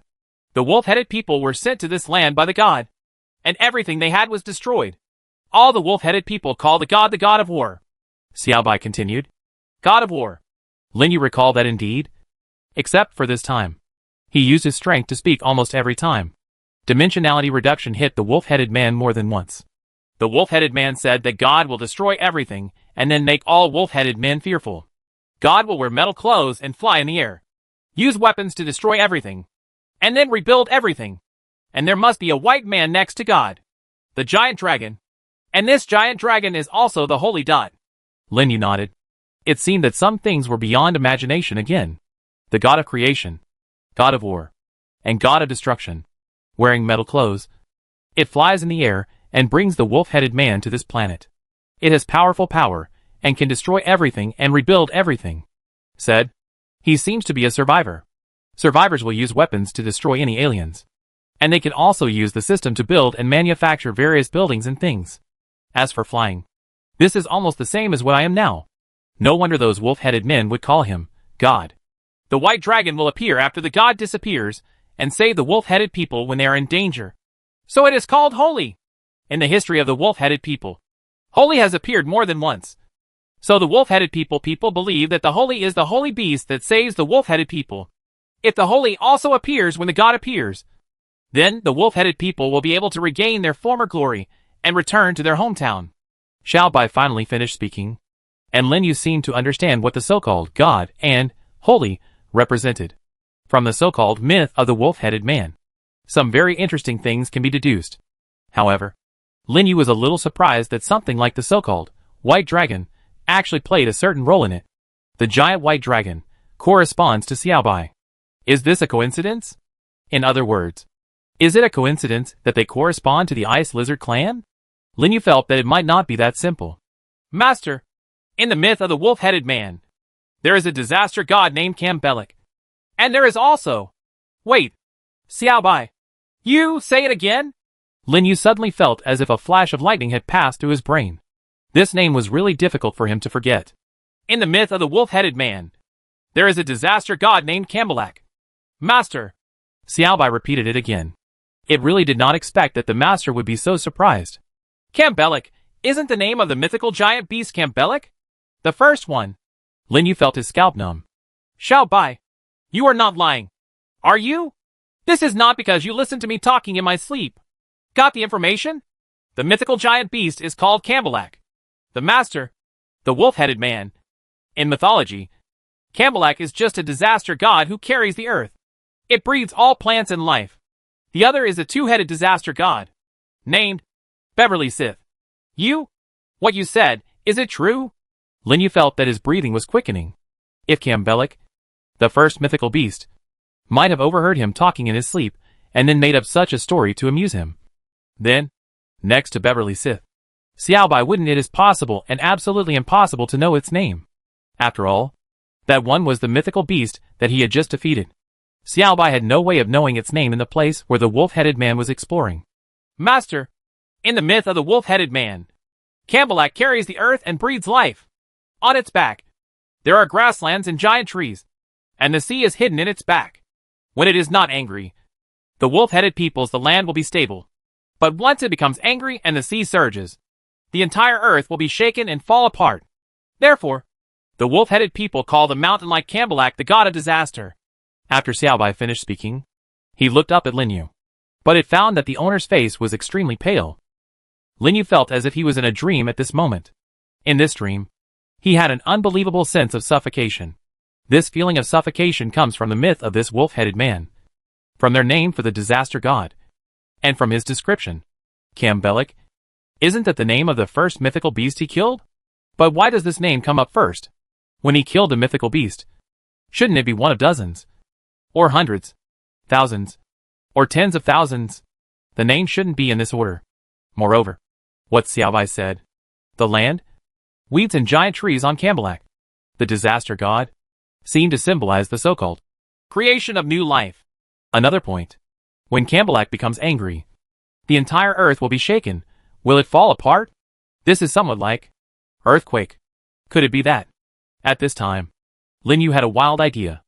Speaker 1: The wolf-headed people were sent to this land by the god, and everything they had was destroyed. All the wolf-headed people call the god of war. Xiao Bai continued. God of war. Lin Yu recalled that indeed. Except for this time. He used his strength to speak almost every time. Dimensionality reduction hit the wolf-headed man more than once. The wolf-headed man said that God will destroy everything and then make all wolf-headed men fearful. God will wear metal clothes and fly in the air. Use weapons to destroy everything. And then rebuild everything. And there must be a white man next to God. The giant dragon. And this giant dragon is also the holy dot. Lin Yu nodded. It seemed that some things were beyond imagination again. The god of creation, god of war, and god of destruction. Wearing metal clothes. It flies in the air and brings the wolf-headed man to this planet. It has powerful power and can destroy everything and rebuild everything. Said. He seems to be a survivor. Survivors will use weapons to destroy any aliens. And they can also use the system to build and manufacture various buildings and things. As for flying, this is almost the same as what I am now. No wonder those wolf-headed men would call him God. The white dragon will appear after the god disappears and save the wolf-headed people when they are in danger. So it is called holy. In the history of the wolf-headed people, holy has appeared more than once. So the wolf-headed people believe that the holy is the holy beast that saves the wolf-headed people. If the holy also appears when the god appears, then the wolf-headed people will be able to regain their former glory and return to their hometown. Xiao Bai finally finished speaking, and Lin Yu seemed to understand what the so-called god and holy represented. From the so-called myth of the wolf-headed man, some very interesting things can be deduced. However, Lin Yu was a little surprised that something like the so-called white dragon actually played a certain role in it. The giant white dragon corresponds to Xiao Bai. Is this a coincidence? In other words, is it a coincidence that they correspond to the Ice Lizard clan? Lin Yu felt that it might not be that simple. Master, in the myth of the wolf-headed man, there is a disaster god named Cambelic. And there is also... Wait, Xiao Bai. You say it again? Lin Yu suddenly felt as if a flash of lightning had passed through his brain. This name was really difficult for him to forget. In the myth of the wolf-headed man, there is a disaster god named Cambelic. Master. Xiao Bai repeated it again. It really did not expect that the master would be so surprised. Cambelic, isn't the name of the mythical giant beast Cambelic? The first one. Lin Yu felt his scalp numb. Xiao Bai, you are not lying. Are you? This is not because you listened to me talking in my sleep. Got the information? The mythical giant beast is called Cambelic. The master, the wolf-headed man. In mythology, Cambelic is just a disaster god who carries the earth. It breeds all plants and life. The other is a two-headed disaster god, named Beverly Sith. What you said, is it true? Lin Yu felt that his breathing was quickening. If Cambelic, the first mythical beast, might have overheard him talking in his sleep, and then made up such a story to amuse him. Then, next to Beverly Sith, Xiao Bai wouldn't it is possible and absolutely impossible to know its name. After all, that one was the mythical beast that he had just defeated. Xiao Bai had no way of knowing its name in the place where the wolf-headed man was exploring. Master, in the myth of the wolf-headed man, Cambelic carries the earth and breathes life. On its back, there are grasslands and giant trees, and the sea is hidden in its back. When it is not angry, the wolf-headed people's the land will be stable. But once it becomes angry and the sea surges, the entire earth will be shaken and fall apart. Therefore, the wolf-headed people call the mountain like Cambelic the god of disaster. After Xiao Bai finished speaking, he looked up at Lin Yu, but it found that the owner's face was extremely pale. Lin Yu felt as if he was in a dream at this moment. In this dream, he had an unbelievable sense of suffocation. This feeling of suffocation comes from the myth of this wolf-headed man, from their name for the disaster god, and from his description. Cambelic, isn't that the name of the first mythical beast he killed? But why does this name come up first? When he killed a mythical beast, shouldn't it be one of dozens? Or hundreds? Thousands? Or tens of thousands? The name shouldn't be in this order. Moreover, what Xiao Bai said, the land, weeds and giant trees on Cambelic, the disaster god, seemed to symbolize the so-called creation of new life. Another point, when Cambelic becomes angry, the entire earth will be shaken. Will it fall apart? This is somewhat like earthquake. Could it be that? At this time, Lin Yu had a wild idea.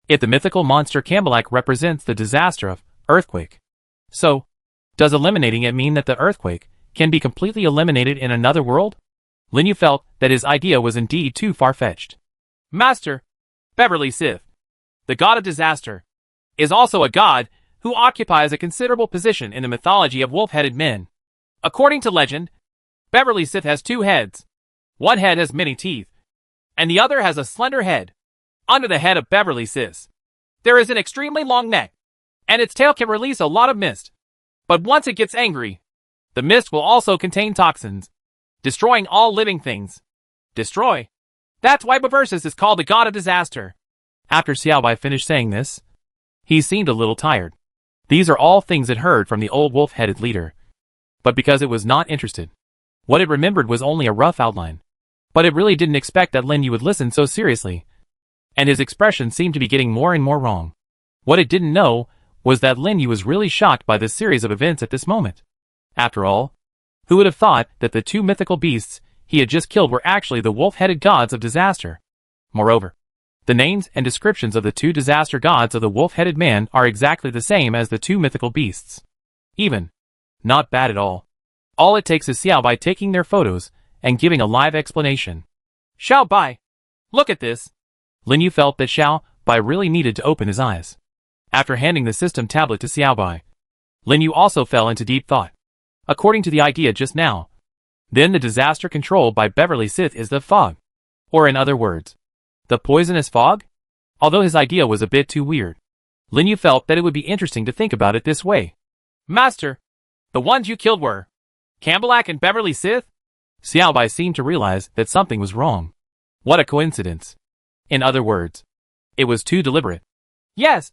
Speaker 1: If the mythical monster Cambelic represents the disaster of earthquake, so does eliminating it mean that the earthquake can be completely eliminated in another world? Lin Yu felt that his idea was indeed too far-fetched. Master, Beverly Sith, the god of disaster, is also a god who occupies a considerable position in the mythology of wolf-headed men. According to legend, Beverly Sith has two heads. One head has many teeth, and the other has a slender head. Under the head of Beverly Sith, there is an extremely long neck, and its tail can release a lot of mist. But once it gets angry, the mist will also contain toxins, destroying all living things. Destroy. That's why Beversis is called the god of disaster. After Xiao Bai finished saying this, he seemed a little tired. These are all things it heard from the old wolf-headed leader. But because it was not interested, what it remembered was only a rough outline. But it really didn't expect that Lin Yu would listen so seriously. And his expression seemed to be getting more and more wrong. What it didn't know was that Lin Yu was really shocked by this series of events at this moment. After all, who would have thought that the two mythical beasts he had just killed were actually the wolf-headed gods of disaster? Moreover, the names and descriptions of the two disaster gods of the wolf-headed man are exactly the same as the two mythical beasts. Even. Not bad at all. All it takes is Xiao Bai taking their photos and giving a live explanation. Xiao Bai, look at this. Lin Yu felt that Xiao Bai really needed to open his eyes. After handing the system tablet to Xiao Bai, Lin Yu also fell into deep thought. According to the idea just now, then the disaster controlled by Beverly Sith is the fog. Or in other words, the poisonous fog? Although his idea was a bit too weird, Lin Yu felt that it would be interesting to think about it this way. Master, the ones you killed were Counterattack and Beverly Sith? Xiao Bai seemed to realize that something was wrong. What a coincidence. In other words, it was too deliberate. Yes,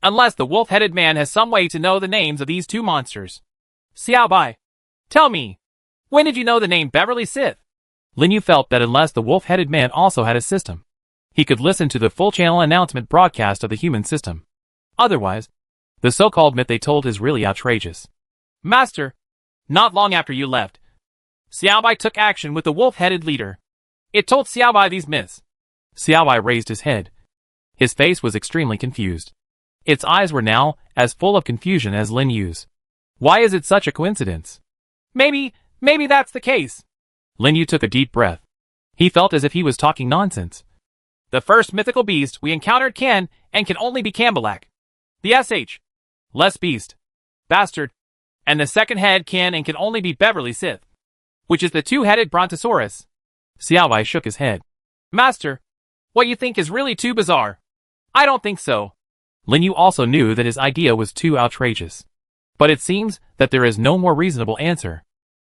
Speaker 1: unless the wolf-headed man has some way to know the names of these two monsters. Xiao Bai, tell me, when did you know the name Beverly Sith? Lin Yu felt that unless the wolf-headed man also had a system, he could listen to the full-channel announcement broadcast of the human system. Otherwise, the so-called myth they told is really outrageous. Master, not long after you left, Xiao Bai took action with the wolf-headed leader. It told Xiao Bai these myths. Xiao Bai raised his head. His face was extremely confused. Its eyes were now as full of confusion as Lin Yu's. Why is it such a coincidence? Maybe that's the case. Lin Yu took a deep breath. He felt as if he was talking nonsense. The first mythical beast we encountered can only be Counterattack. The SH. Less beast. Bastard. And the second head can only be Beverly Sith, which is the two-headed brontosaurus. Xiao Bai shook his head. Master, what you think is really too bizarre. I don't think so. Lin Yu also knew that his idea was too outrageous. But it seems that there is no more reasonable answer.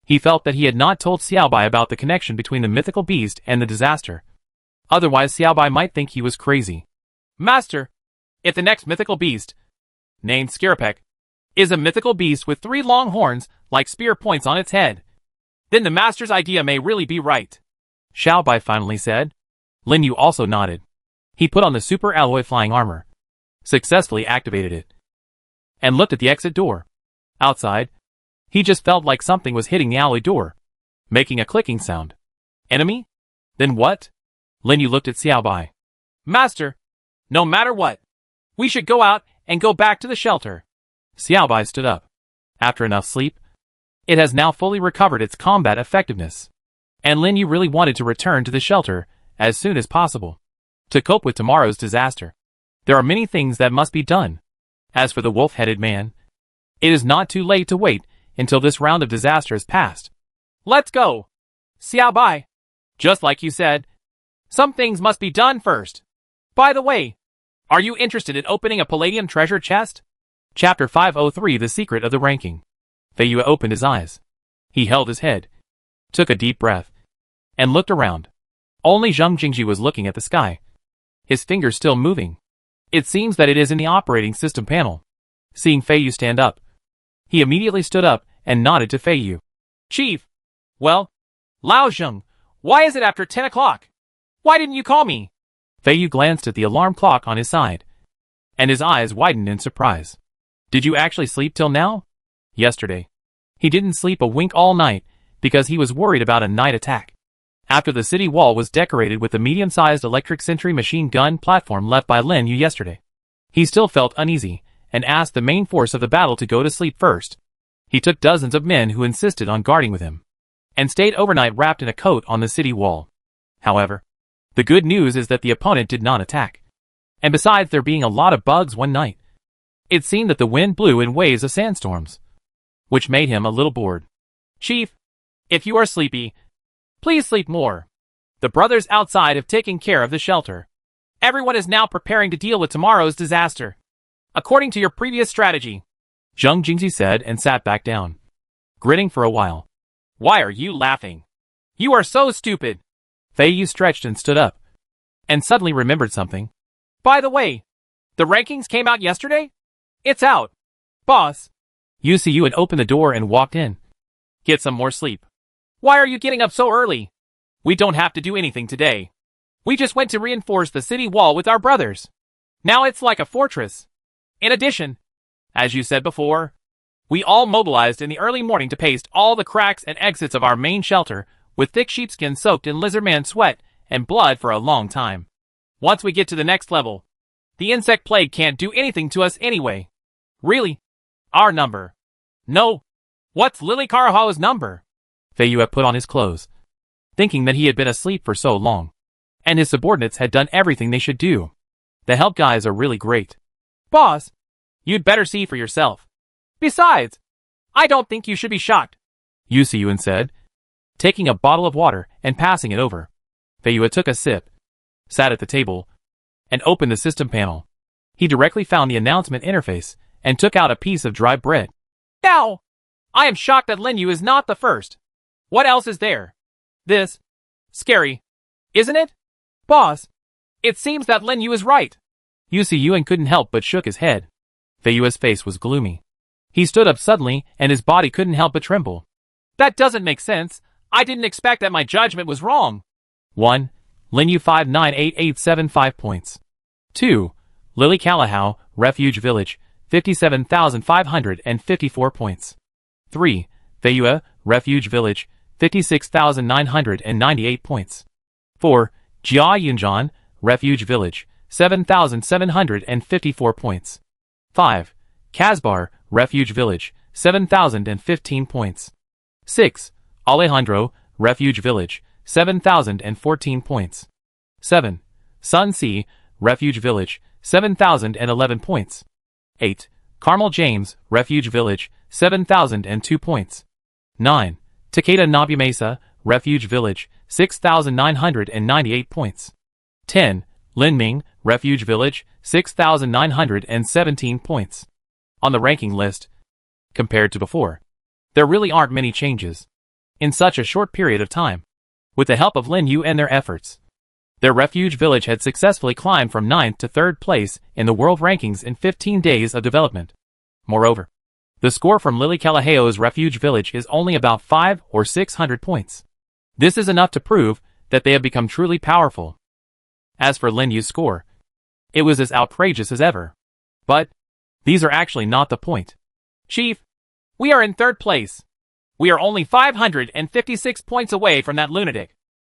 Speaker 1: He felt that he had not told Xiao Bai about the connection between the mythical beast and the disaster. Otherwise Xiao Bai might think he was crazy. Master, if the next mythical beast, named Scarapec, is a mythical beast with 3 long horns like spear points on its head, then the master's idea may really be right. Xiao Bai finally said. Lin Yu also nodded. He put on the super alloy flying armor, successfully activated it, and looked at the exit door. Outside, he just felt like something was hitting the alley door, making a clicking sound. Enemy? Then what? Lin Yu looked at Xiao Bai. Master, no matter what, we should go out and go back to the shelter. Xiao Bai stood up. After enough sleep, it has now fully recovered its combat effectiveness, and Lin Yu really wanted to return to the shelter as soon as possible to cope with tomorrow's disaster. There are many things that must be done. As for the wolf-headed man, it is not too late to wait until this round of disaster has passed. Let's go! Xiao Bai, just like you said, some things must be done first. By the way, are you interested in opening a palladium treasure chest? Chapter 503 The Secret of the Ranking. Fei Yue opened his eyes. He held his head, took a deep breath, and looked around. Only Zhang Jingji was looking at the sky, his fingers still moving. It seems that it is in the operating system panel. Seeing Fei Yue stand up, he immediately stood up and nodded to Fei Yue. Chief! Well, Lao Zheng, why is it after 10 o'clock? Why didn't you call me? Fei Yue glanced at the alarm clock on his side, and his eyes widened in surprise. Did you actually sleep till now? Yesterday. He didn't sleep a wink all night because he was worried about a night attack. After the city wall was decorated with the medium-sized electric sentry machine gun platform left by Lin Yu yesterday, he still felt uneasy and asked the main force of the battle to go to sleep first. He took dozens of men who insisted on guarding with him, and stayed overnight wrapped in a coat on the city wall. However, the good news is that the opponent did not attack. And besides there being a lot of bugs one night, it seemed that the wind blew in waves of sandstorms, which made him a little bored. Chief, if you are sleepy, please sleep more. The brothers outside have taken care of the shelter. Everyone is now preparing to deal with tomorrow's disaster, according to your previous strategy, Zhang Jingji said and sat back down, grinning for a while. Why are you laughing? You are so stupid. Fei Yue stretched and stood up, and suddenly remembered something. By the way, the rankings came out yesterday? It's out. Boss. Yu had opened the door and walked in. Get some more sleep. Why are you getting up so early? We don't have to do anything today. We just went to reinforce the city wall with our brothers. Now it's like a fortress. In addition, as you said before, we all mobilized in the early morning to paste all the cracks and exits of our main shelter with thick sheepskin soaked in lizardman sweat and blood for a long time. Once we get to the next level, the insect plague can't do anything to us anyway. Really? Our number? No. What's Lily Karaha's number? Fei Yue put on his clothes, thinking that he had been asleep for so long. and his subordinates had done everything they should do. The help guys are really great. Boss, you'd better see for yourself. Besides, I don't think you should be shocked, Yu said, taking a bottle of water and passing it over. Feiyue took a sip, sat at the table, and opened the system panel. He directly found the announcement interface and took out a piece of dry bread. Now, I am shocked that Lin Yu is not the first. What else is there? This. Scary. Isn't it? Boss, it seems that Lin Yu is right. Yu couldn't help but shook his head. Feiyue's face was gloomy. He stood up suddenly and his body couldn't help but tremble. That doesn't make sense. I didn't expect that my judgment was wrong. 1. Lin Yu 598875 points. 2. Lily Callahau, Refuge Village, 57,554 points. 3. Feiyue, Refuge Village, 56,998 points. 4. Jia Yunjan, Refuge Village, 7,754 points. 5. Casbar, Refuge Village, 7,015 points. 6. Alejandro, Refuge Village, 7,014 points. 7. Sun Si, Refuge Village, 7,011 points. 8. Carmel James, Refuge Village, 7,002 points. 9. Takeda Nobumesa, Refuge Village, 6,998 points. 10. Lin Ming, Refuge Village, 6,917 points. On the ranking list, compared to before, there really aren't many changes. In such a short period of time, with the help of Lin Yu and their efforts, their Refuge Village had successfully climbed from 9th to 3rd place in the world rankings in 15 days of development. Moreover, the score from Lily Callahau's Refuge Village is only about 500 or 600 points. This is enough to prove that they have become truly powerful. As for Lin Yu's score, it was as outrageous as ever. But these are actually not the point. Chief, we are in 3rd place. We are only 556 points away from that lunatic.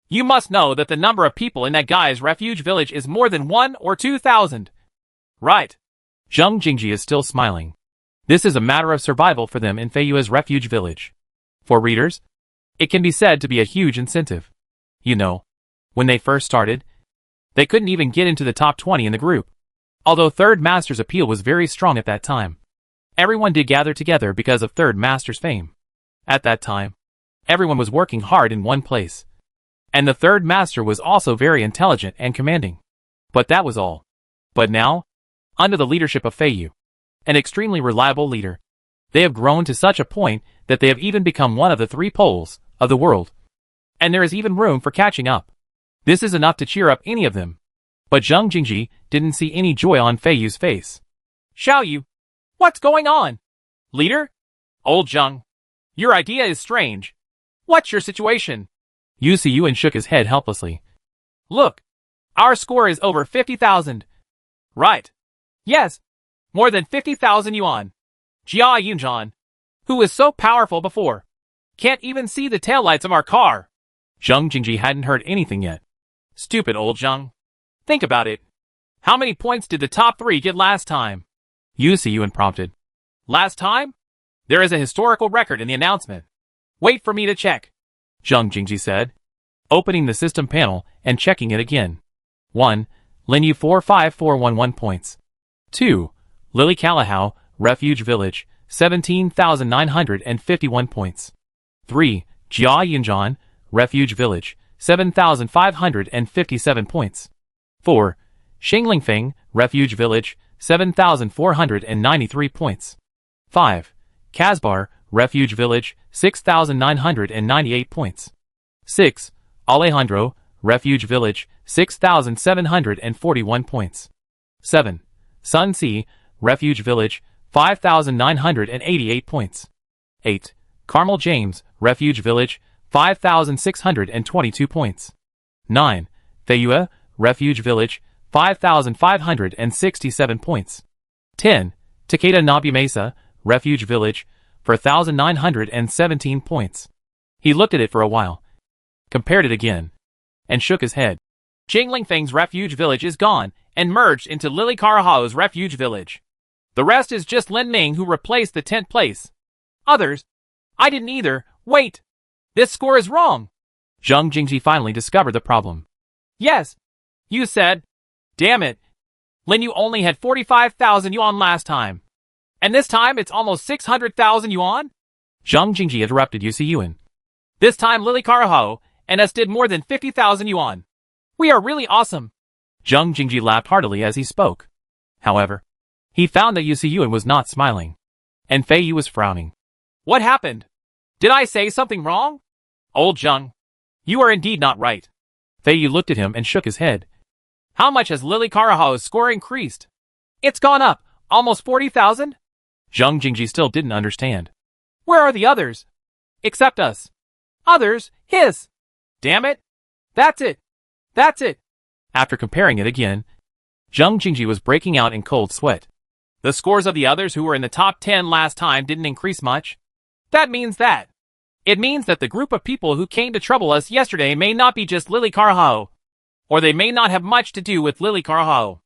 Speaker 1: You must know that the number of people in that guy's Refuge Village is more than 1,000 or 2,000. Right. Zheng Jingji is still smiling. This is a matter of survival for them in Feiyue's Refuge Village. For readers, it can be said to be a huge incentive. You know, when they first started, they couldn't even get into the top 20 in the group. Although Third Master's appeal was very strong at that time, everyone did gather together because of Third Master's fame. At that time, everyone was working hard in one place. And the Third Master was also very intelligent and commanding. But that was all. But now, under the leadership of Feiyue, an extremely reliable leader, they have grown to such a point that they have even become one of the 3 poles of the world. And there is even room for catching up. This is enough to cheer up any of them. But Zheng Jingji didn't see any joy on Feiyue's face. Xiaoyu, what's going on? Leader? Old Zheng, your idea is strange. What's your situation? Yu shook his head helplessly. Look, our score is over 50,000. Right. Yes, more than 50,000 yuan. Jia Yunjan, who was so powerful before, can't even see the taillights of our car. Zheng Jingji hadn't heard anything yet. Stupid old Zheng. Think about it. How many points did the top 3 get last time? Yu prompted. Last time? There is a historical record in the announcement. Wait for me to check. Zheng Jingji said, opening the system panel and checking it again. 1. Lin Yu 45411 points. 2. Lily Callahau, Refuge Village, 17,951 points. 3. Jia Yunjan, Refuge Village, 7,557 points. 4. Xinglingfeng, Refuge Village, 7,493 points. 5. Casbar, Refuge Village, 6,998 points. 6. Alejandro, Refuge Village, 6,741 points. 7. Sun Si, Refuge Village, 5,988 points. 8. Carmel James, Refuge Village, 5,622 points. 9. Feiyue, Refuge Village, 5,567 points. 10. Takeda Nobumesa, Refuge Village, 4,917 points. He looked at it for a while, compared it again, and shook his head. Jinglingfeng's Refuge Village is gone and merged into Lily Callahau's Refuge Village. The rest is just Lin Ming who replaced the 10th place. Others? I didn't either. Wait! This score is wrong! Zheng Jingji finally discovered the problem. Yes. You said. Damn it. Lin Yu only had 45,000 yuan last time. And this time it's almost 600,000 yuan? Zhang Jingji interrupted Yu Siyuan. This time Lily Karahao and us did more than 50,000 yuan. We are really awesome. Zhang Jingji laughed heartily as he spoke. However, he found that Yu Siyuan was not smiling. And Fei Yu was frowning. What happened? Did I say something wrong? Old Zhang, you are indeed not right. Fei Yu looked at him and shook his head. How much has Lily Karahao's score increased? It's gone up, almost 40,000? Zhang Jingji still didn't understand. Where are the others? Except us. Others? His! Damn it! That's it! That's it! After comparing it again, Zhang Jingji was breaking out in cold sweat. The scores of the others who were in the top 10 last time didn't increase much. That means that. It means that the group of people who came to trouble us yesterday may not be just Lily Karahao. Or they may not have much to do with Lily Karahao.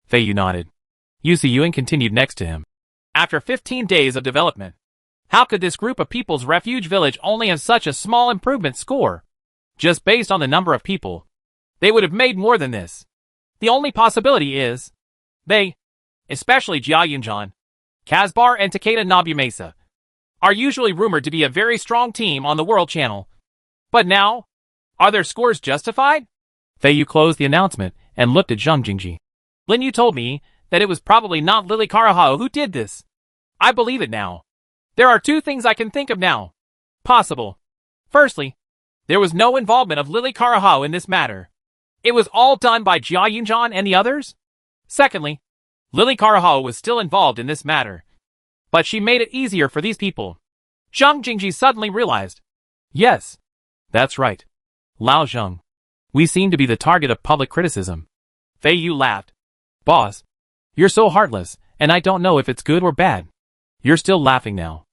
Speaker 1: Fei Yu nodded. Yu Siyuan continued next to him. After 15 days of development, how could this group of people's refuge village only have such a small improvement score? Just based on the number of people, they would have made more than this. The only possibility is, they, especially Jia Yunjan, Kazbar and Takeda Nobumesa, are usually rumored to be a very strong team on the World Channel. But now, are their scores justified? Fei Yu closed the announcement and looked at Zhang Jingji. Lin Yu told me that it was probably not Lily Karahao who did this. I believe it now. There are two things I can think of now. Possible. Firstly, there was no involvement of Lily Karahao in this matter. It was all done by Jia Yunjan and the others. Secondly, Lily Karahao was still involved in this matter. But she made it easier for these people. Zhang Jingji suddenly realized. Yes. That's right. Lao Zheng. We seem to be the target of public criticism. Fei Yu laughed. Boss, you're so heartless, and I don't know if it's good or bad. You're still laughing now.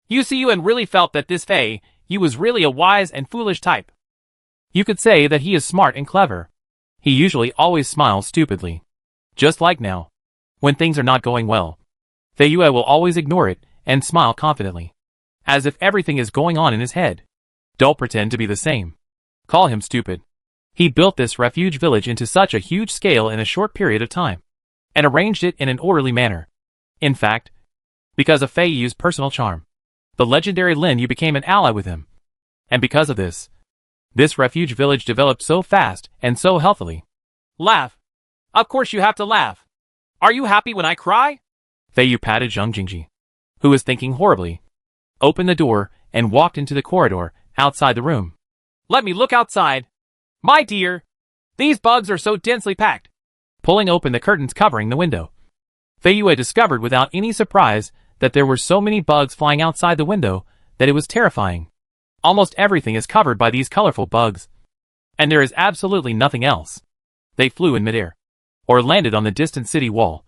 Speaker 1: Yu Siyuan really felt that this Fei Yu was really a wise and foolish type. You could say that he is smart and clever. He usually always smiles stupidly. Just like now. When things are not going well, Fei Yu will always ignore it and smile confidently. As if everything is going on in his head. Don't pretend to be the same. Call him stupid. He built this refuge village into such a huge scale in a short period of time, and arranged it in an orderly manner. In fact, because of Fei Yu's personal charm, the legendary Lin Yu became an ally with him. And because of this refuge village developed so fast and so healthily. Laugh. Of course you have to laugh. Are you happy when I cry? Fei Yu patted Zhang Jingji, who was thinking horribly, opened the door and walked into the corridor outside the room. Let me look outside. My dear, these bugs are so densely packed. Pulling open the curtains covering the window, Fei Yu discovered without any surprise that there were so many bugs flying outside the window that it was terrifying. Almost everything is covered by these colorful bugs. And there is absolutely nothing else. They flew in midair, or landed on the distant city wall,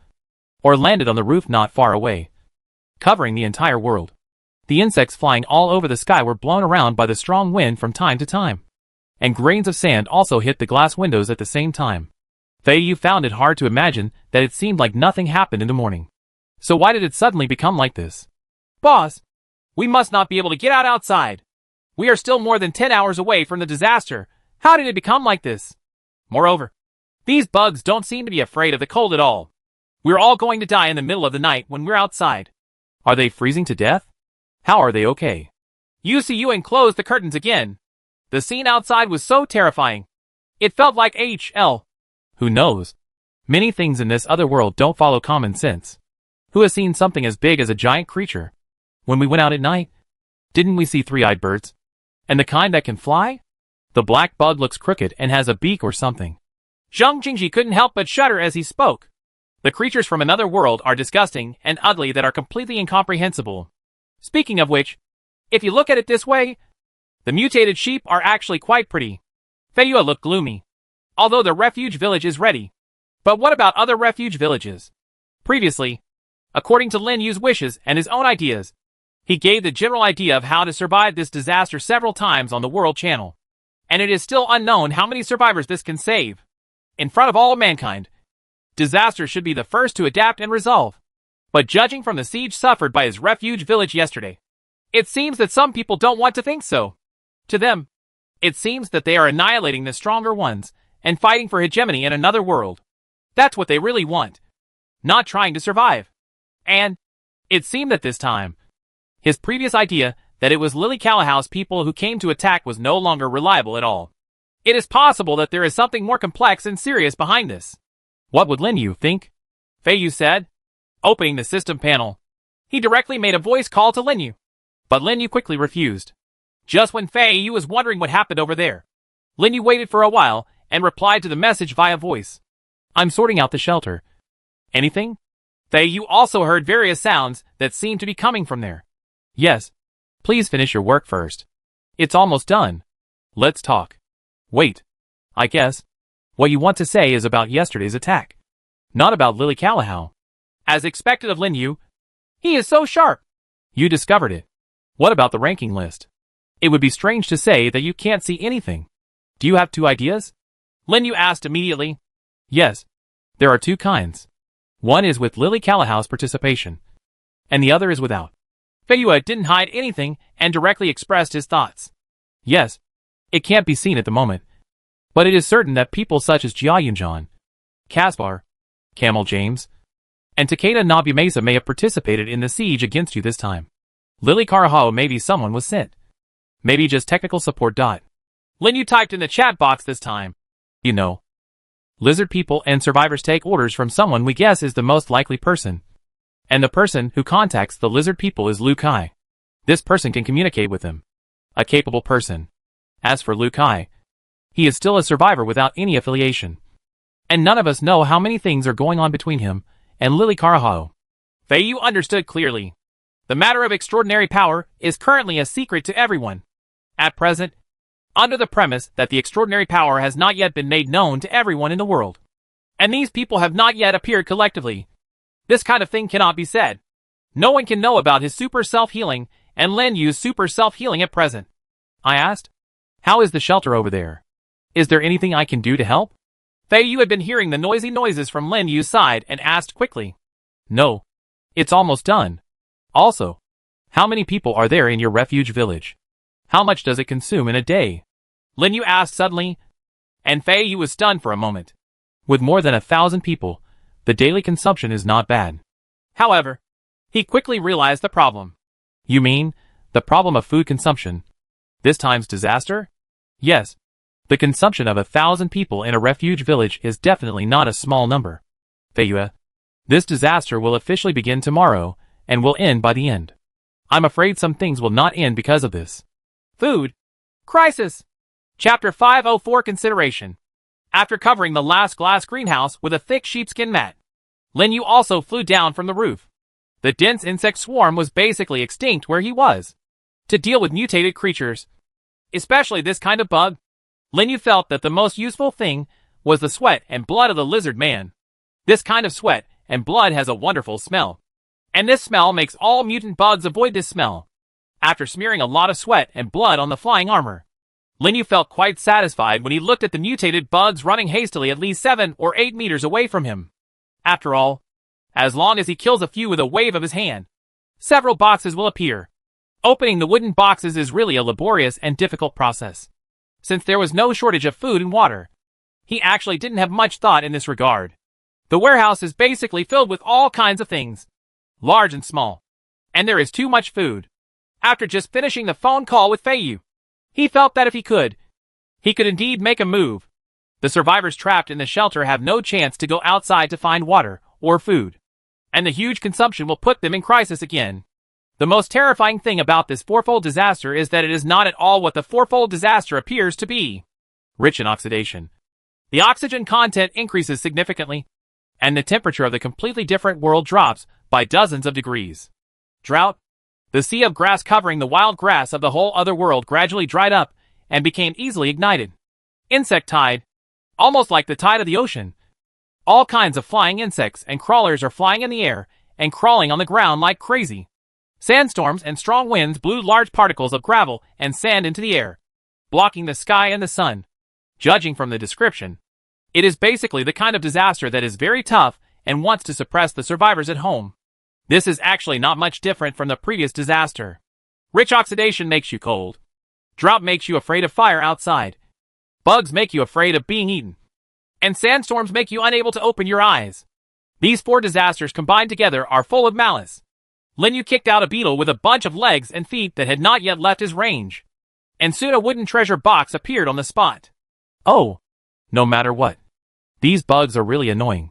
Speaker 1: or landed on the roof not far away, covering the entire world. The insects flying all over the sky were blown around by the strong wind from time to time. And grains of sand also hit the glass windows at the same time. Fei Yu found it hard to imagine that it seemed like nothing happened in the morning. So why did it suddenly become like this? Boss, we must not be able to get out outside. We are still more than 10 hours away from the disaster. How did it become like this? Moreover, these bugs don't seem to be afraid of the cold at all. We're all going to die in the middle of the night when we're outside. Are they freezing to death? How are they okay? Yu Siyuan closed the curtains again. The scene outside was so terrifying. It felt like HL. Who knows? Many things in this other world don't follow common sense. Who has seen something as big as a giant creature? When we went out at night, didn't we see three-eyed birds? And the kind that can fly? The black bug looks crooked and has a beak or something. Zhang Jingji couldn't help but shudder as he spoke. The creatures from another world are disgusting and ugly that are completely incomprehensible. Speaking of which, if you look at it this way, the mutated sheep are actually quite pretty. Fei Yu looked gloomy. Although the refuge village is ready. But what about other refuge villages? Previously, according to Lin Yu's wishes and his own ideas, he gave the general idea of how to survive this disaster several times on the World Channel. And it is still unknown how many survivors this can save. In front of all mankind, disaster should be the first to adapt and resolve. But judging from the siege suffered by his refuge village yesterday, it seems that some people don't want to think so. To them, it seems that they are annihilating the stronger ones, and fighting for hegemony in another world. That's what they really want. Not trying to survive. And it seemed that this time, his previous idea that it was Lily Callahou's people who came to attack was no longer reliable at all. It is possible that there is something more complex and serious behind this. What would Lin Yu think? Fei Yu said, opening the system panel. He directly made a voice call to Lin Yu, but Lin Yu quickly refused. Just when Fei Yu was wondering what happened over there, Lin Yu waited for a while and replied to the message via voice. I'm sorting out the shelter. Anything? Fei Yu also heard various sounds that seemed to be coming from there. Yes. Please finish your work first. It's almost done. Let's talk. Wait. I guess what you want to say is about yesterday's attack. Not about Lily Callahou. As expected of Lin Yu, he is so sharp. You discovered it. What about the ranking list? It would be strange to say that you can't see anything. Do you have 2 ideas? Lin Yu asked immediately. Yes. There are 2 kinds. One is with Lily Callahou's participation, and the other is without. Fei Yu didn't hide anything and directly expressed his thoughts. Yes. It can't be seen at the moment, but it is certain that people such as Jia Yunjan, Caspar, Camel James, and Takeda Nobumesa may have participated in the siege against you this time. Lily Callahou, maybe someone was sent. Maybe just technical support. Lin Yu typed in the chat box this time. You know, lizard people and survivors take orders from someone we guess is the most likely person. And the person who contacts the lizard people is Lu Kai. This person can communicate with them. A capable person. As for Lu Kai, he is still a survivor without any affiliation. And none of us know how many things are going on between him and Lily Callahou. Fei Yu understood clearly. The matter of extraordinary power is currently a secret to everyone. At present, under the premise that the extraordinary power has not yet been made known to everyone in the world. And these people have not yet appeared collectively. This kind of thing cannot be said. No one can know about his super self-healing and Lin Yu's super self-healing at present. I asked. How is the shelter over there? Is there anything I can do to help? Fei Yu had been hearing the noisy noises from Lin Yu's side and asked quickly. No. It's almost done. Also, how many people are there in your refuge village? How much does it consume in a day? Lin Yu asked suddenly, and Fei Yu was stunned for a moment. With more than 1,000 people, the daily consumption is not bad. However, he quickly realized the problem. You mean, the problem of food consumption? This time's disaster? Yes. The consumption of 1,000 people in a refuge village is definitely not a small number. Fei Yu, this disaster will officially begin tomorrow, and will end by the end. I'm afraid some things will not end because of this. Food crisis. Chapter 504 Consideration. After covering the last glass greenhouse with a thick sheepskin mat, Lin Yu also flew down from the roof. The dense insect swarm was basically extinct where he was. To deal with mutated creatures, especially this kind of bug, Lin Yu felt that the most useful thing was the sweat and blood of the lizard man. This kind of sweat and blood has a wonderful smell. And this smell makes all mutant bugs avoid this smell. After smearing a lot of sweat and blood on the flying armor, Lin Yu felt quite satisfied when he looked at the mutated bugs running hastily at least 7 or 8 meters away from him. After all, as long as he kills a few with a wave of his hand, several boxes will appear. Opening the wooden boxes is really a laborious and difficult process. Since there was no shortage of food and water, he actually didn't have much thought in this regard. The warehouse is basically filled with all kinds of things, large and small, and there is too much food. After just finishing the phone call with Fei Yu, he felt that if he could indeed make a move. The survivors trapped in the shelter have no chance to go outside to find water or food, and the huge consumption will put them in crisis again. The most terrifying thing about this fourfold disaster is that it is not at all what the fourfold disaster appears to be. Rich in oxidation. The oxygen content increases significantly, and the temperature of the completely different world drops by dozens of degrees. Drought. The sea of grass covering the wild grass of the whole other world gradually dried up and became easily ignited. Insect tide. Almost like the tide of the ocean. All kinds of flying insects and crawlers are flying in the air and crawling on the ground like crazy. Sandstorms and strong winds blew large particles of gravel and sand into the air, blocking the sky and the sun. Judging from the description, it is basically the kind of disaster that is very tough and wants to suppress the survivors at home. This is actually not much different from the previous disaster. Rich oxidation makes you cold. Drought makes you afraid of fire outside. Bugs make you afraid of being eaten. and sandstorms make you unable to open your eyes. These 4 disasters combined together are full of malice. Lin Yu kicked out a beetle with a bunch of legs and feet that had not yet left his range. And soon a wooden treasure box appeared on the spot. Oh, no matter what. These bugs are really annoying.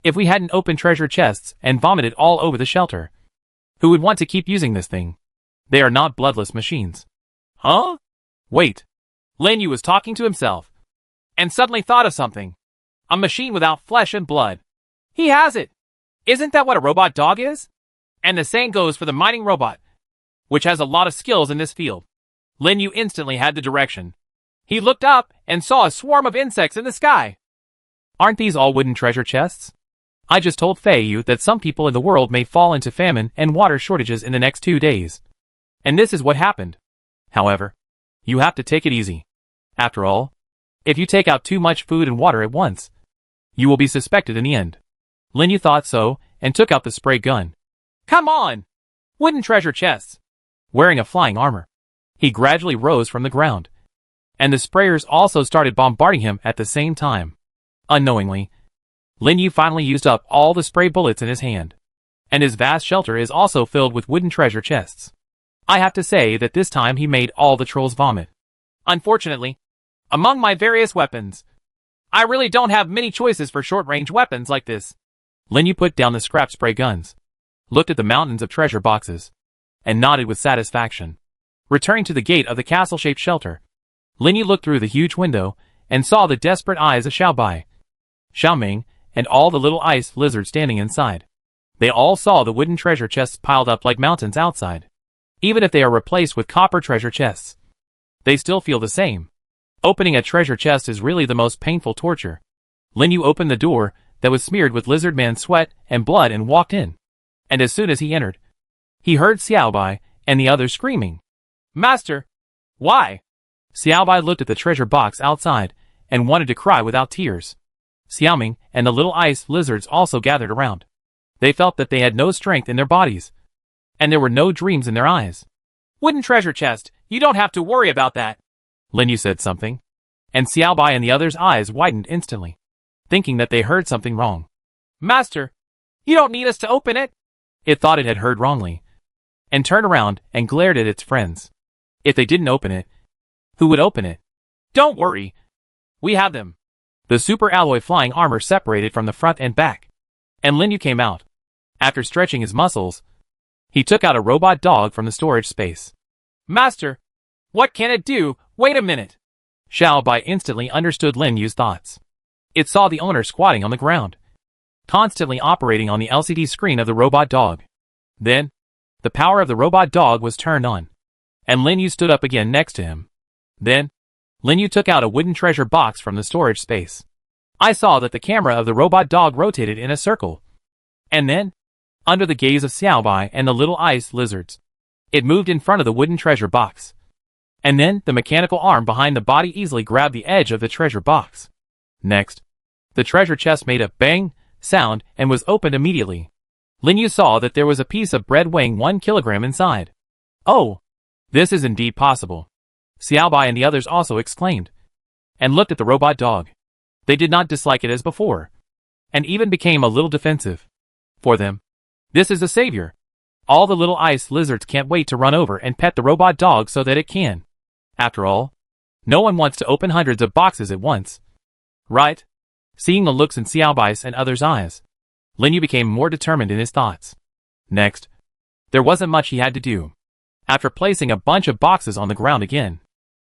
Speaker 1: If we hadn't opened treasure chests and vomited all over the shelter, who would want to keep using this thing? They are not bloodless machines. Huh? Wait. Lin Yu was talking to himself, and suddenly thought of something. A machine without flesh and blood. He has it! Isn't that what a robot dog is? And the same goes for the mining robot, which has a lot of skills in this field. Lin Yu instantly had the direction. He looked up and saw a swarm of insects in the sky. Aren't these all wooden treasure chests? I just told Fei Yu that some people in the world may fall into famine and water shortages in the next 2 days. And this is what happened. However, you have to take it easy. After all, if you take out too much food and water at once, you will be suspected in the end. Lin Yu thought so and took out the spray gun. Come on! Wooden treasure chests! Wearing a flying armor, he gradually rose from the ground. And the sprayers also started bombarding him at the same time. Unknowingly, Lin Yu finally used up all the spray bullets in his hand. And his vast shelter is also filled with wooden treasure chests. I have to say that this time he made all the trolls vomit. Unfortunately, among my various weapons, I really don't have many choices for short-range weapons like this. Lin Yu put down the scrap spray guns, looked at the mountains of treasure boxes, and nodded with satisfaction. Returning to the gate of the castle-shaped shelter, Lin Yu looked through the huge window and saw the desperate eyes of Xiaobai, Xiaoming, and all the little ice lizards standing inside. They all saw the wooden treasure chests piled up like mountains outside. Even if they are replaced with copper treasure chests, they still feel the same. Opening a treasure chest is really the most painful torture. Lin Yu opened the door that was smeared with lizard man's sweat and blood and walked in. And as soon as he entered, he heard Xiaobai and the others screaming. Master! Why? Xiaobai looked at the treasure box outside and wanted to cry without tears. Xiaoming and the little ice lizards also gathered around. They felt that they had no strength in their bodies, and there were no dreams in their eyes. Wooden treasure chest, you don't have to worry about that. Lin Yu said something, and Xiaobai and the others' eyes widened instantly, thinking that they heard something wrong. Master, you don't need us to open it. It thought it had heard wrongly, and turned around and glared at its friends. If they didn't open it, who would open it? Don't worry. We have them. The super alloy flying armor separated from the front and back, and Lin Yu came out. After stretching his muscles, he took out a robot dog from the storage space. Master, what can it do? Wait a minute. Xiaobai instantly understood Lin Yu's thoughts. It saw the owner squatting on the ground, constantly operating on the LCD screen of the robot dog. Then, the power of the robot dog was turned on, and Lin Yu stood up again next to him. Then, Lin Yu took out a wooden treasure box from the storage space. I saw that the camera of the robot dog rotated in a circle. And then, under the gaze of Xiaobai and the little ice lizards, it moved in front of the wooden treasure box. And then, the mechanical arm behind the body easily grabbed the edge of the treasure box. Next, the treasure chest made a bang sound and was opened immediately. Lin Yu saw that there was a piece of bread weighing 1 kilogram inside. Oh, this is indeed possible. Xiaobai and the others also exclaimed, and looked at the robot dog. They did not dislike it as before, and even became a little defensive. For them, this is a savior. All the little ice lizards can't wait to run over and pet the robot dog so that it can. After all, no one wants to open hundreds of boxes at once. Right? Seeing the looks in Xiaobai's and others' eyes, Lin Yu became more determined in his thoughts. Next, there wasn't much he had to do. After placing a bunch of boxes on the ground again,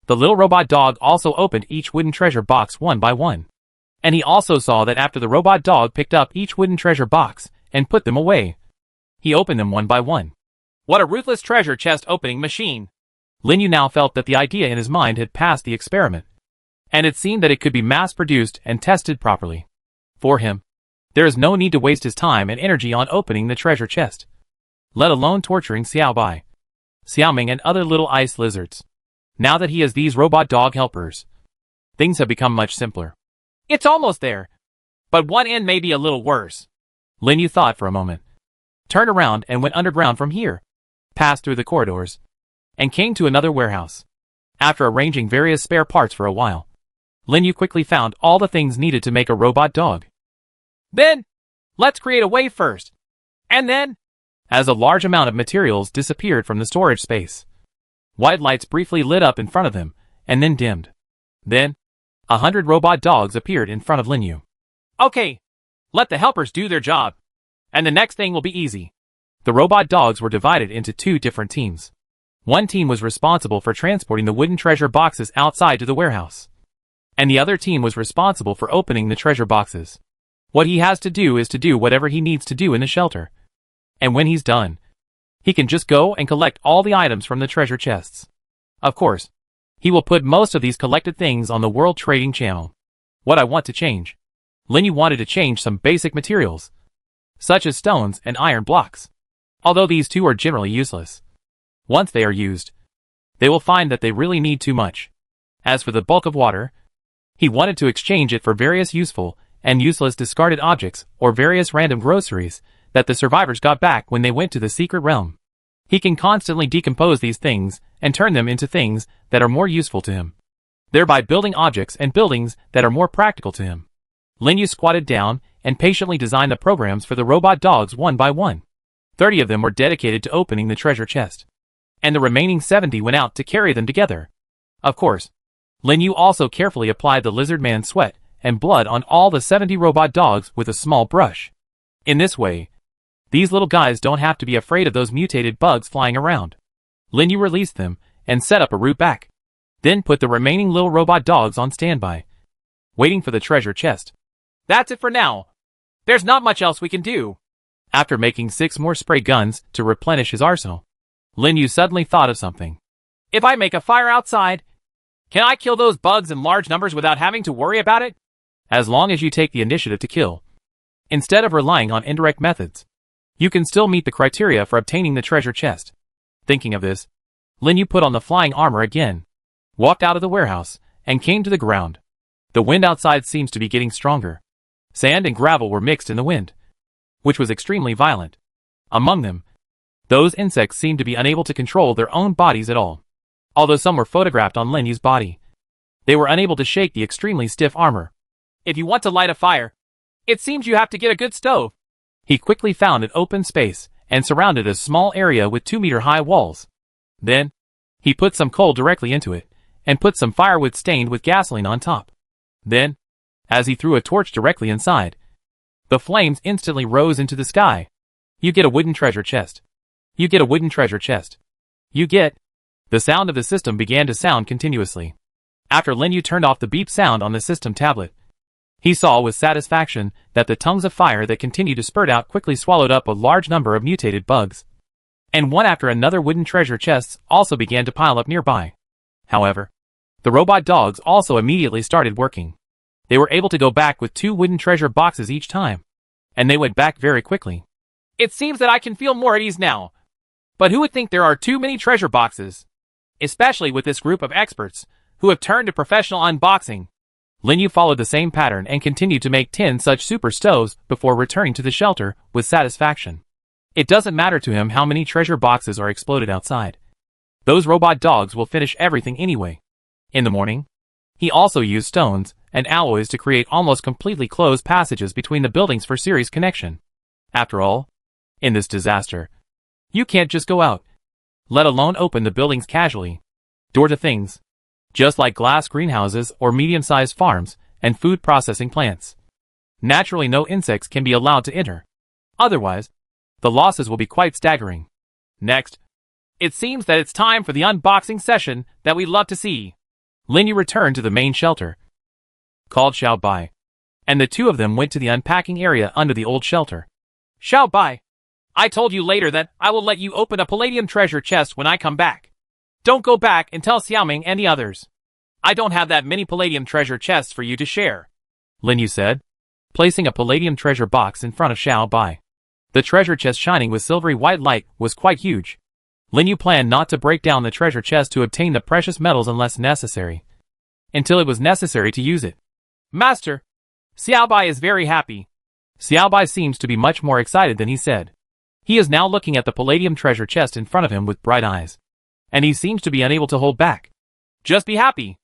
Speaker 1: the little robot dog also opened each wooden treasure box one by one. And he also saw that after the robot dog picked up each wooden treasure box and put them away, he opened them one by one. What a ruthless treasure chest opening machine! Lin Yu now felt that the idea in his mind had passed the experiment, and it seemed that it could be mass-produced and tested properly. For him, there is no need to waste his time and energy on opening the treasure chest, let alone torturing Xiaobai, Xiaoming and other little ice lizards. Now that he has these robot dog helpers, things have become much simpler. It's almost there, but one end may be a little worse. Lin Yu thought for a moment, turned around and went underground from here, passed through the corridors, and came to another warehouse. After arranging various spare parts for a while, Lin Yu quickly found all the things needed to make a robot dog. Then, let's create a way first. And then, as a large amount of materials disappeared from the storage space, white lights briefly lit up in front of them, and then dimmed. Then, 100 robot dogs appeared in front of Lin Yu. Okay, let the helpers do their job. And the next thing will be easy. The robot dogs were divided into 2 different teams. One team was responsible for transporting the wooden treasure boxes outside to the warehouse. And the other team was responsible for opening the treasure boxes. What he has to do is to do whatever he needs to do in the shelter. And when he's done, he can just go and collect all the items from the treasure chests. Of course, he will put most of these collected things on the World Trading Channel. What I want to change. Lin Yu wanted to change some basic materials, such as stones and iron blocks. Although these two are generally useless. Once they are used, they will find that they really need too much. As for the bulk of water, he wanted to exchange it for various useful and useless discarded objects or various random groceries that the survivors got back when they went to the secret realm. He can constantly decompose these things and turn them into things that are more useful to him, thereby building objects and buildings that are more practical to him. Lin Yu squatted down and patiently designed the programs for the robot dogs one by one. 30 of them were dedicated to opening the treasure chest, and the remaining 70 went out to carry them together. Of course, Lin Yu also carefully applied the lizard man's sweat and blood on all the 70 robot dogs with a small brush. In this way, these little guys don't have to be afraid of those mutated bugs flying around. Lin Yu released them and set up a route back, then put the remaining little robot dogs on standby, waiting for the treasure chest. That's it for now. There's not much else we can do. After making 6 more spray guns to replenish his arsenal, Lin Yu suddenly thought of something. If I make a fire outside, can I kill those bugs in large numbers without having to worry about it? As long as you take the initiative to kill, instead of relying on indirect methods, you can still meet the criteria for obtaining the treasure chest. Thinking of this, Lin Yu put on the flying armor again, walked out of the warehouse, and came to the ground. The wind outside seems to be getting stronger. Sand and gravel were mixed in the wind, which was extremely violent. Among them, those insects seemed to be unable to control their own bodies at all. Although some were photographed on Lin Yu's body, they were unable to shake the extremely stiff armor. If you want to light a fire, it seems you have to get a good stove. He quickly found an open space and surrounded a small area with 2-meter-high walls. Then, he put some coal directly into it and put some firewood stained with gasoline on top. Then, as he threw a torch directly inside, the flames instantly rose into the sky. You get a wooden treasure chest. You get a wooden treasure chest. You get... The sound of the system began to sound continuously. After Lin Yu turned off the beep sound on the system tablet, he saw with satisfaction that the tongues of fire that continued to spurt out quickly swallowed up a large number of mutated bugs. And one after another wooden treasure chests also began to pile up nearby. However, the robot dogs also immediately started working. They were able to go back with 2 wooden treasure boxes each time, and they went back very quickly. It seems that I can feel more at ease now. But who would think there are too many treasure boxes? Especially with this group of experts, who have turned to professional unboxing. Lin Yu followed the same pattern and continued to make 10 such super stoves before returning to the shelter with satisfaction. It doesn't matter to him how many treasure boxes are exploded outside. Those robot dogs will finish everything anyway. In the morning, he also used stones and alloys to create almost completely closed passages between the buildings for series connection. After all, in this disaster, you can't just go out, let alone open the buildings casually. Door to things, just like glass greenhouses or medium-sized farms and food processing plants. Naturally, no insects can be allowed to enter. Otherwise, the losses will be quite staggering. Next, it seems that it's time for the unboxing session that we love to see. Lin Yu returned to the main shelter, called Xiao Bai, and the 2 of them went to the unpacking area under the old shelter. Xiao Bai, I told you later that I will let you open a palladium treasure chest when I come back. Don't go back and tell Xiaoming and the others. I don't have that many palladium treasure chests for you to share, Lin Yu said, placing a palladium treasure box in front of Xiao Bai. The treasure chest shining with silvery white light was quite huge. Lin Yu planned not to break down the treasure chest to obtain the precious metals unless necessary, until it was necessary to use it. Master, Xiao Bai is very happy. Xiao Bai seems to be much more excited than he said. He is now looking at the palladium treasure chest in front of him with bright eyes, and he seems to be unable to hold back. Just be happy.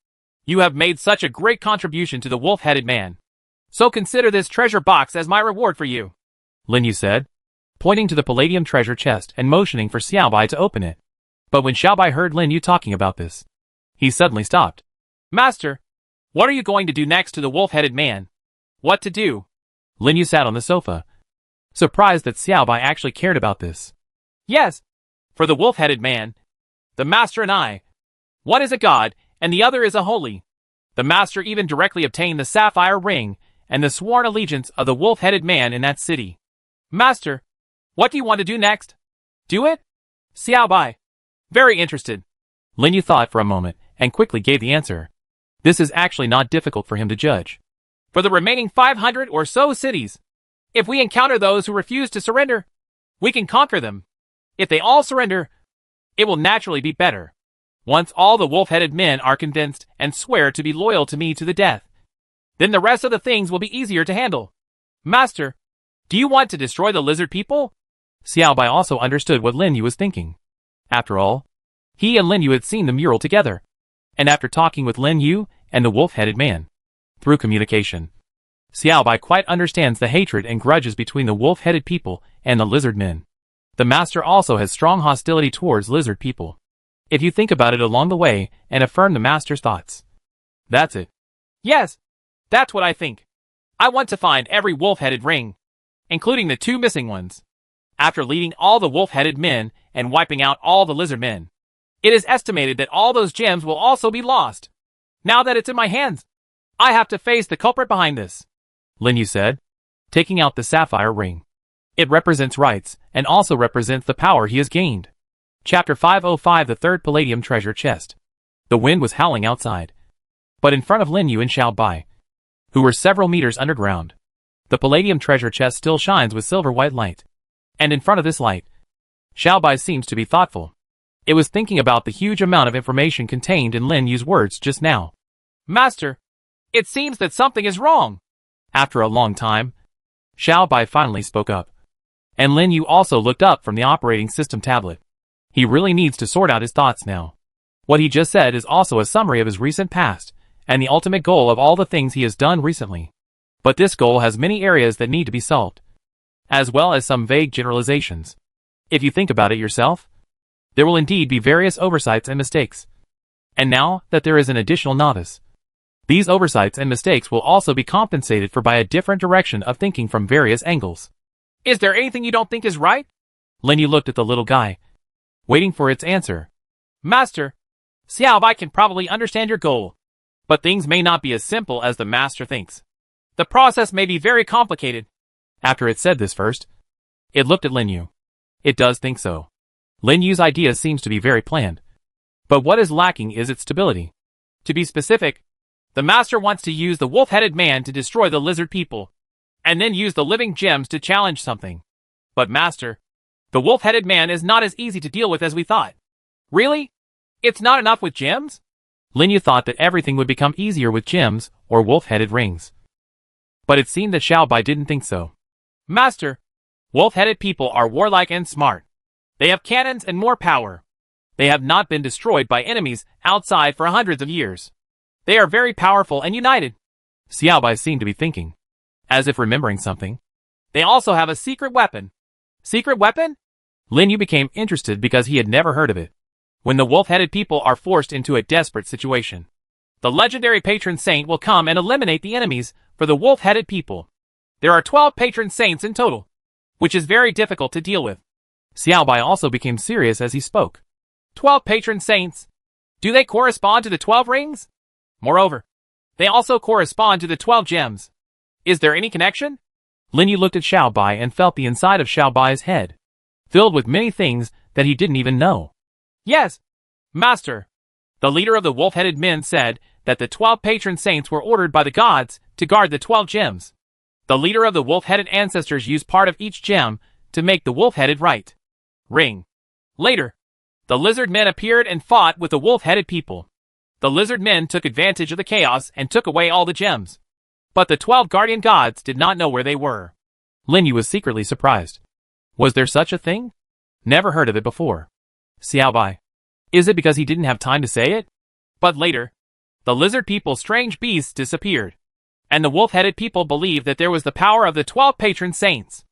Speaker 1: You have made such a great contribution to the wolf-headed man. So consider this treasure box as my reward for you, Lin Yu said, pointing to the palladium treasure chest and motioning for Xiaobai to open it. But when Xiaobai heard Lin Yu talking about this, he suddenly stopped. Master, what are you going to do next to the wolf-headed man? What to do? Lin Yu sat on the sofa, surprised that Xiaobai actually cared about this. Yes, for the wolf-headed man, the master and I. One is a god, and the other is a holy. The master even directly obtained the sapphire ring and the sworn allegiance of the wolf-headed man in that city. Master, what do you want to do next? Do it? Xiaobai. Very interested. Lin Yu thought for a moment and quickly gave the answer. This is actually not difficult for him to judge. For the remaining 500 or so cities, if we encounter those who refuse to surrender, we can conquer them. If they all surrender, it will naturally be better. Once all the wolf-headed men are convinced and swear to be loyal to me to the death, then the rest of the things will be easier to handle. Master, do you want to destroy the lizard people? Xiaobai also understood what Lin Yu was thinking. After all, he and Lin Yu had seen the mural together, and after talking with Lin Yu and the wolf-headed man, through communication, Xiaobai quite understands the hatred and grudges between the wolf-headed people and the lizard men. The master also has strong hostility towards lizard people. If you think about it along the way and affirm the master's thoughts. That's it. Yes, that's what I think. I want to find every wolf-headed ring, including the 2 missing ones. After leading all the wolf-headed men and wiping out all the lizard men, it is estimated that all those gems will also be lost. Now that it's in my hands, I have to face the culprit behind this, Lin Yu said, taking out the sapphire ring. It represents rights and also represents the power he has gained. Chapter 505, the third palladium treasure chest. The wind was howling outside, but in front of Lin Yu and Xiaobai, who were several meters underground, the palladium treasure chest still shines with silver-white light. And in front of this light, Xiaobai seems to be thoughtful. It was thinking about the huge amount of information contained in Lin Yu's words just now. Master, it seems that something is wrong. After a long time, Xiaobai finally spoke up. And Lin Yu also looked up from the operating system tablet. He really needs to sort out his thoughts now. What he just said is also a summary of his recent past, and the ultimate goal of all the things he has done recently. But this goal has many areas that need to be solved, as well as some vague generalizations. If you think about it yourself, there will indeed be various oversights and mistakes. And now that there is an additional novice, these oversights and mistakes will also be compensated for by a different direction of thinking from various angles. Is there anything you don't think is right? Lin Yu looked at the little guy, waiting for its answer. Master, Xiaobai can probably understand your goal, but things may not be as simple as the master thinks. The process may be very complicated. After it said this first, it looked at Lin Yu. It does think so. Lin Yu's idea seems to be very planned, but what is lacking is its stability. To be specific, the master wants to use the wolf-headed man to destroy the lizard people, and then use the living gems to challenge something. But master, the wolf-headed man is not as easy to deal with as we thought. Really? It's not enough with gems? Lin Yu thought that everything would become easier with gems or wolf-headed rings. But it seemed that Xiaobai didn't think so. Master, wolf-headed people are warlike and smart. They have cannons and more power. They have not been destroyed by enemies outside for hundreds of years. They are very powerful and united. Xiaobai seemed to be thinking, as if remembering something. They also have a secret weapon. Secret weapon? Lin Yu became interested because he had never heard of it. When the wolf-headed people are forced into a desperate situation, the legendary patron saint will come and eliminate the enemies for the wolf-headed people. There are 12 patron saints in total, which is very difficult to deal with. Xiaobai also became serious as he spoke. 12 patron saints. Do they correspond to the 12 rings? Moreover, they also correspond to the 12 gems. Is there any connection? Lin Yu looked at Xiaobai and felt the inside of Xiaobai's head, filled with many things that he didn't even know. Yes, Master. The leader of the wolf-headed men said that the 12 patron saints were ordered by the gods to guard the 12 gems. The leader of the wolf-headed ancestors used part of each gem to make the wolf-headed right ring. Later, the lizard men appeared and fought with the wolf-headed people. The lizard men took advantage of the chaos and took away all the gems. But the 12 guardian gods did not know where they were. Lin Yu was secretly surprised. Was there such a thing? Never heard of it before. Xiaobai. Is it because he didn't have time to say it? But later, the lizard people's strange beasts disappeared, and the wolf-headed people believed that there was the power of the 12 patron saints.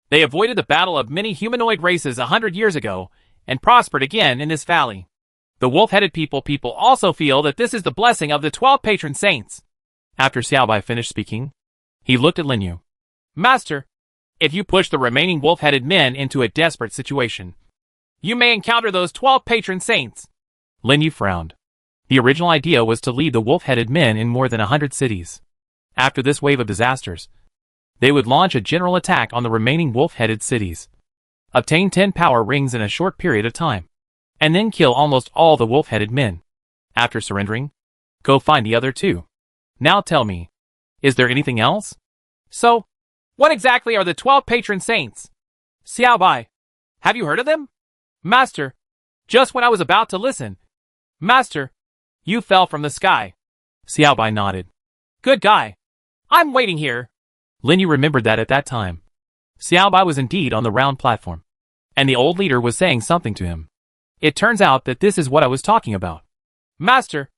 Speaker 1: They avoided the battle of many humanoid races 100 years ago and prospered again in this valley. The wolf-headed people also feel that this is the blessing of the 12 patron saints. After Xiaobai finished speaking, he looked at Lin Yu. Master, if you push the remaining wolf-headed men into a desperate situation, you may encounter those 12 patron saints. Lin Yu frowned. The original idea was to lead the wolf-headed men in more than 100 cities. After this wave of disasters, they would launch a general attack on the remaining wolf-headed cities, obtain 10 power rings in a short period of time, and then kill almost all the wolf-headed men. After surrendering, go find the other 2. Now tell me, is there anything else? So, what exactly are the 12 patron saints? Xiaobai, have you heard of them? Master, just when I was about to listen. Master, you fell from the sky. Xiaobai nodded. Good guy. I'm waiting here. Lin Yu remembered that at that time, Xiaobai was indeed on the round platform, and the old leader was saying something to him. It turns out that this is what I was talking about. Master,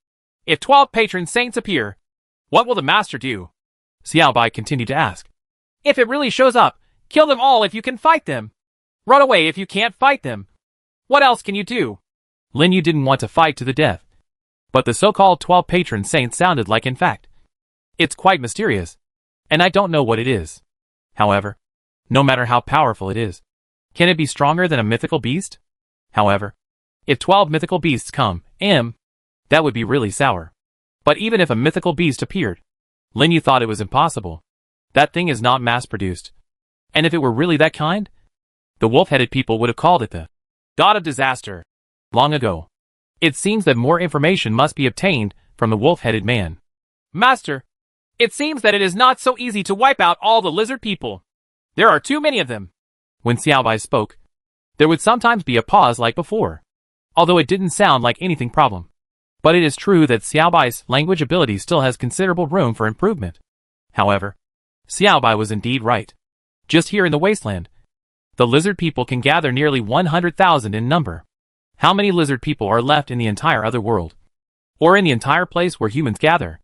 Speaker 1: if 12 patron saints appear, what will the master do? Xiaobai continued to ask. If it really shows up, kill them all if you can fight them. Run away if you can't fight them. What else can you do? Lin Yu didn't want to fight to the death, but the so-called 12 patron saints sounded like in fact. It's quite mysterious, and I don't know what it is. However, no matter how powerful it is, can it be stronger than a mythical beast? However, if 12 mythical beasts come, that would be really sour. But even if a mythical beast appeared, Lin Yu thought it was impossible. That thing is not mass-produced. And if it were really that kind, the wolf-headed people would have called it the God of Disaster long ago. It seems that more information must be obtained from the wolf-headed man. Master, it seems that it is not so easy to wipe out all the lizard people. There are too many of them. When Xiaobai spoke, there would sometimes be a pause like before, although it didn't sound like anything problem. But it is true that Xiaobai's language ability still has considerable room for improvement. However, Xiaobai was indeed right. Just here in the Wasteland, the lizard people can gather nearly 100,000 in number. How many lizard people are left in the entire other world? Or in the entire place where humans gather?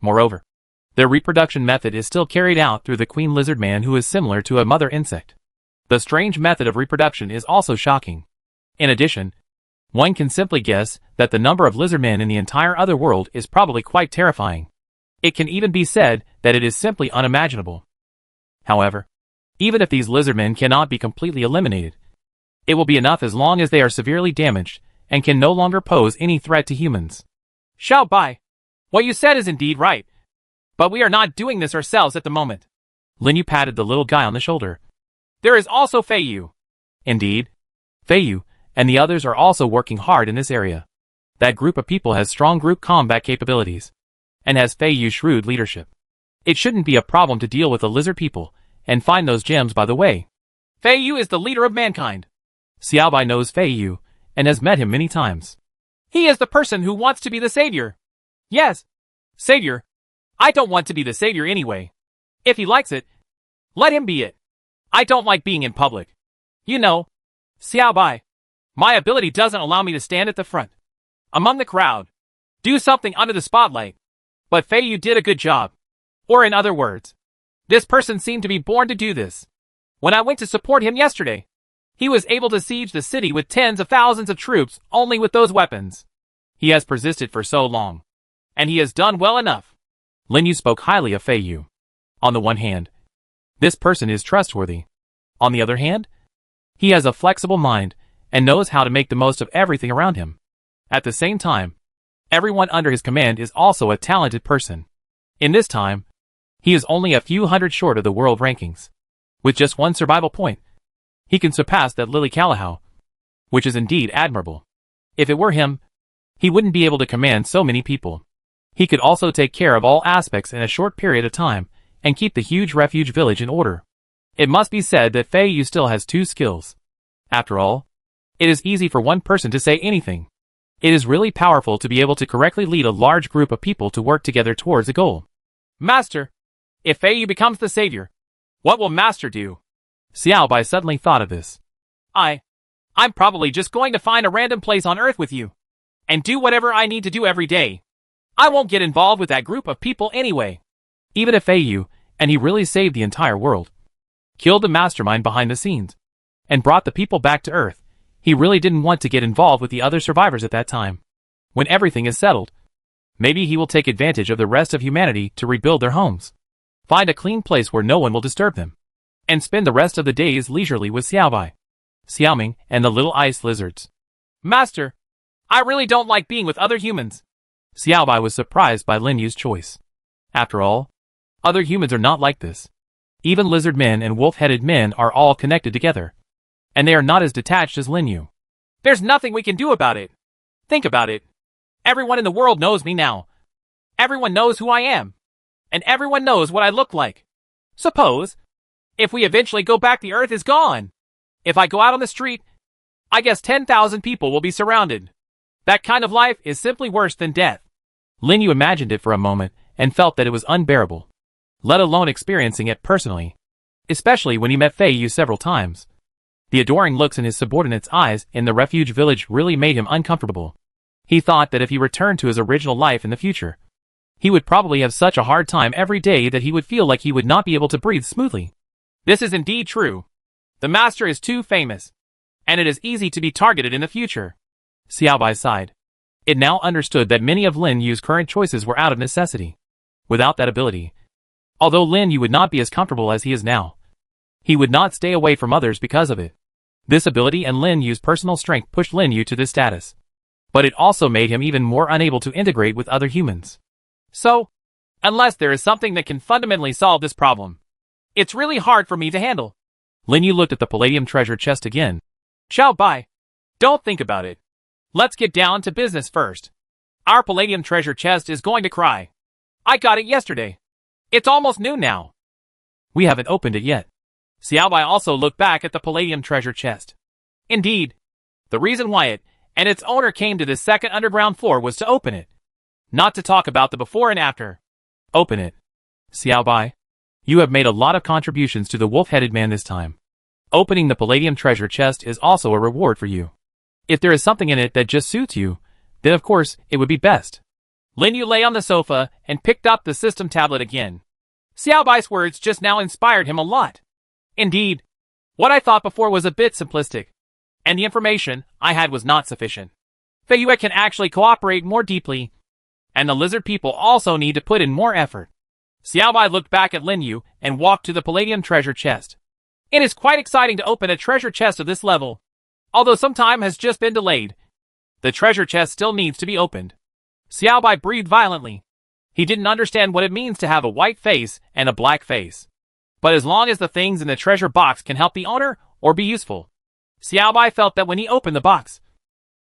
Speaker 1: Moreover, their reproduction method is still carried out through the queen lizard man, who is similar to a mother insect. The strange method of reproduction is also shocking. In addition, one can simply guess that the number of lizardmen in the entire other world is probably quite terrifying. It can even be said that it is simply unimaginable. However, even if these lizardmen cannot be completely eliminated, it will be enough as long as they are severely damaged and can no longer pose any threat to humans. Xiaobai, what you said is indeed right. But we are not doing this ourselves at the moment. Lin Yu patted the little guy on the shoulder. There is also Fei Yu. Indeed, Fei Yu and the others are also working hard in this area. That group of people has strong group combat capabilities, and has Fei Yu's shrewd leadership. It shouldn't be a problem to deal with the lizard people and find those gems. By the way, Fei Yu is the leader of mankind. Xiaobai knows Fei Yu and has met him many times. He is the person who wants to be the savior. Yes, savior. I don't want to be the savior anyway. If he likes it, let him be it. I don't like being in public. You know, Xiaobai, my ability doesn't allow me to stand at the front, among the crowd, do something under the spotlight. But Fei Yu did a good job. Or in other words, this person seemed to be born to do this. When I went to support him yesterday, he was able to siege the city with tens of thousands of troops only with those weapons. He has persisted for so long, and he has done well enough. Lin Yu spoke highly of Fei Yu. On the one hand, this person is trustworthy. On the other hand, he has a flexible mind and knows how to make the most of everything around him. At the same time, everyone under his command is also a talented person. In this time, he is only a few hundred short of the world rankings. With just one survival point, he can surpass that Lily Callahau, which is indeed admirable. If it were him, he wouldn't be able to command so many people. He could also take care of all aspects in a short period of time and keep the huge refuge village in order. It must be said that Fei Yu still has 2 skills. After all, it is easy for one person to say anything. It is really powerful to be able to correctly lead a large group of people to work together towards a goal. Master, if Fei Yu becomes the savior, what will Master do? Xiaobai suddenly thought of this. I'm probably just going to find a random place on Earth with you, and do whatever I need to do every day. I won't get involved with that group of people anyway. Even if Yu, and he really saved the entire world, killed the mastermind behind the scenes, and brought the people back to Earth, he really didn't want to get involved with the other survivors at that time. When everything is settled, maybe he will take advantage of the rest of humanity to rebuild their homes, find a clean place where no one will disturb them, and spend the rest of the days leisurely with Xiaobai, Xiaoming, and the little ice lizards. Master, I really don't like being with other humans. Xiaobai was surprised by Lin Yu's choice. After all, other humans are not like this. Even lizard men and wolf-headed men are all connected together, and they are not as detached as Lin Yu. There's nothing we can do about it. Think about it. Everyone in the world knows me now. Everyone knows who I am. And everyone knows what I look like. Suppose, if we eventually go back, the Earth is gone. If I go out on the street, I guess 10,000 people will be surrounded. That kind of life is simply worse than death. Lin Yu imagined it for a moment and felt that it was unbearable, let alone experiencing it personally, especially when he met Yu several times. The adoring looks in his subordinate's eyes in the refuge village really made him uncomfortable. He thought that if he returned to his original life in the future, he would probably have such a hard time every day that he would feel like he would not be able to breathe smoothly. This is indeed true. The master is too famous, and it is easy to be targeted in the future. Xiaobai sighed. It now understood that many of Lin Yu's current choices were out of necessity. Without that ability, although Lin Yu would not be as comfortable as he is now, he would not stay away from others because of it. This ability and Lin Yu's personal strength pushed Lin Yu to this status, but it also made him even more unable to integrate with other humans. So, unless there is something that can fundamentally solve this problem, it's really hard for me to handle. Lin Yu looked at the palladium treasure chest again. Xiaobai, don't think about it. Let's get down to business first. Our palladium treasure chest is going to cry. I got it yesterday. It's almost noon now. We haven't opened it yet. Xiaobai also looked back at the palladium treasure chest. Indeed, the reason why it and its owner came to this second underground floor was to open it. Not to talk about the before and after. Open it. Xiaobai, you have made a lot of contributions to the wolf-headed man this time. Opening the palladium treasure chest is also a reward for you. If there is something in it that just suits you, then of course it would be best. Lin Yu lay on the sofa and picked up the system tablet again. Xiaobai's words just now inspired him a lot. Indeed, what I thought before was a bit simplistic, and the information I had was not sufficient. Yu can actually cooperate more deeply, and the lizard people also need to put in more effort. Xiaobai looked back at Lin Yu and walked to the palladium treasure chest. It is quite exciting to open a treasure chest of this level. Although some time has just been delayed, the treasure chest still needs to be opened. Xiaobai breathed violently. He didn't understand what it means to have a white face and a black face. But as long as the things in the treasure box can help the owner or be useful, Xiaobai felt that when he opened the box,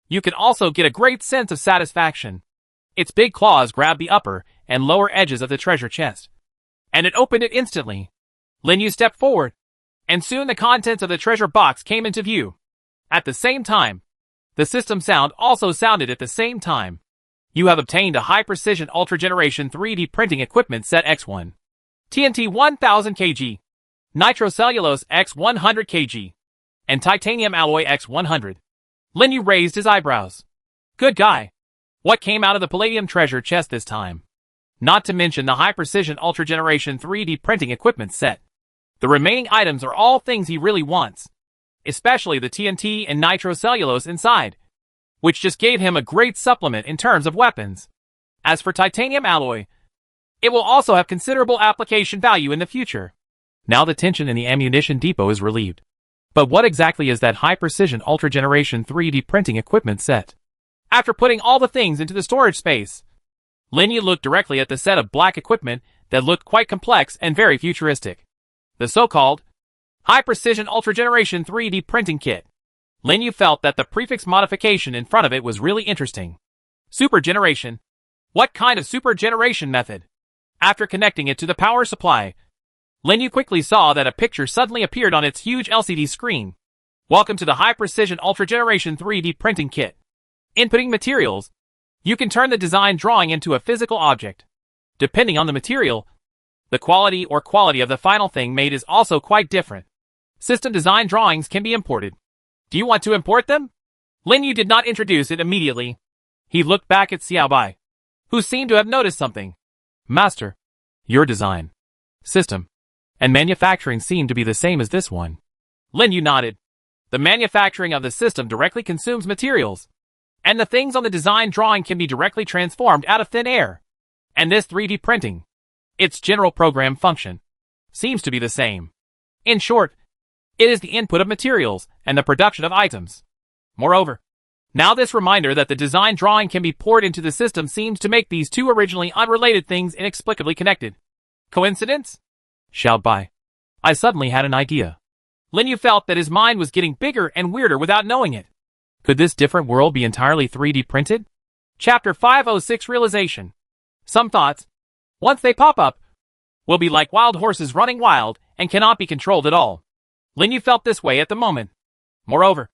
Speaker 1: you could also get a great sense of satisfaction. Its big claws grabbed the upper and lower edges of the treasure chest, and it opened it instantly. Lin Yu stepped forward, and soon the contents of the treasure box came into view. At the same time, the system sound also sounded at the same time. You have obtained a high-precision ultra-generation 3D printing equipment set X1. TNT 1000 kg, nitrocellulose X 100 kg, and titanium alloy X 100. Lin Yu raised his eyebrows. Good guy. What came out of the palladium treasure chest this time? Not to mention the high-precision ultra-generation 3D printing equipment set. The remaining items are all things he really wants, especially the TNT and nitrocellulose inside, which just gave him a great supplement in terms of weapons. As for titanium alloy, it will also have considerable application value in the future. Now the tension in the ammunition depot is relieved. But what exactly is that high-precision ultra-generation 3D printing equipment set? After putting all the things into the storage space, Lin Yu looked directly at the set of black equipment that looked quite complex and very futuristic. The so-called high-precision ultra-generation 3D printing kit. Lin Yu felt that the prefix modification in front of it was really interesting. Super generation. What kind of super generation method? After connecting it to the power supply, Lin Yu quickly saw that a picture suddenly appeared on its huge LCD screen. Welcome to the high-precision ultra-generation 3D printing kit. Inputting materials. You can turn the design drawing into a physical object. Depending on the material, the quality of the final thing made is also quite different. System design drawings can be imported. Do you want to import them? Lin Yu did not introduce it immediately. He looked back at Xiaobai. who seemed to have noticed something. Master, your design, system, and manufacturing seem to be the same as this one. Lin Yu nodded. The manufacturing of the system directly consumes materials, and the things on the design drawing can be directly transformed out of thin air. And this 3D printing, its general program function, seems to be the same. In short, it is the input of materials and the production of items. Moreover, now this reminder that the design drawing can be poured into the system seems to make these two originally unrelated things inexplicably connected. Coincidence? Xiao Bai. I suddenly had an idea. Lin Yu felt that his mind was getting bigger and weirder without knowing it. Could this different world be entirely 3D printed? Chapter 506 Realization. Some thoughts, once they pop up, will be like wild horses running wild and cannot be controlled at all. Lin Yu felt this way at the moment. Moreover,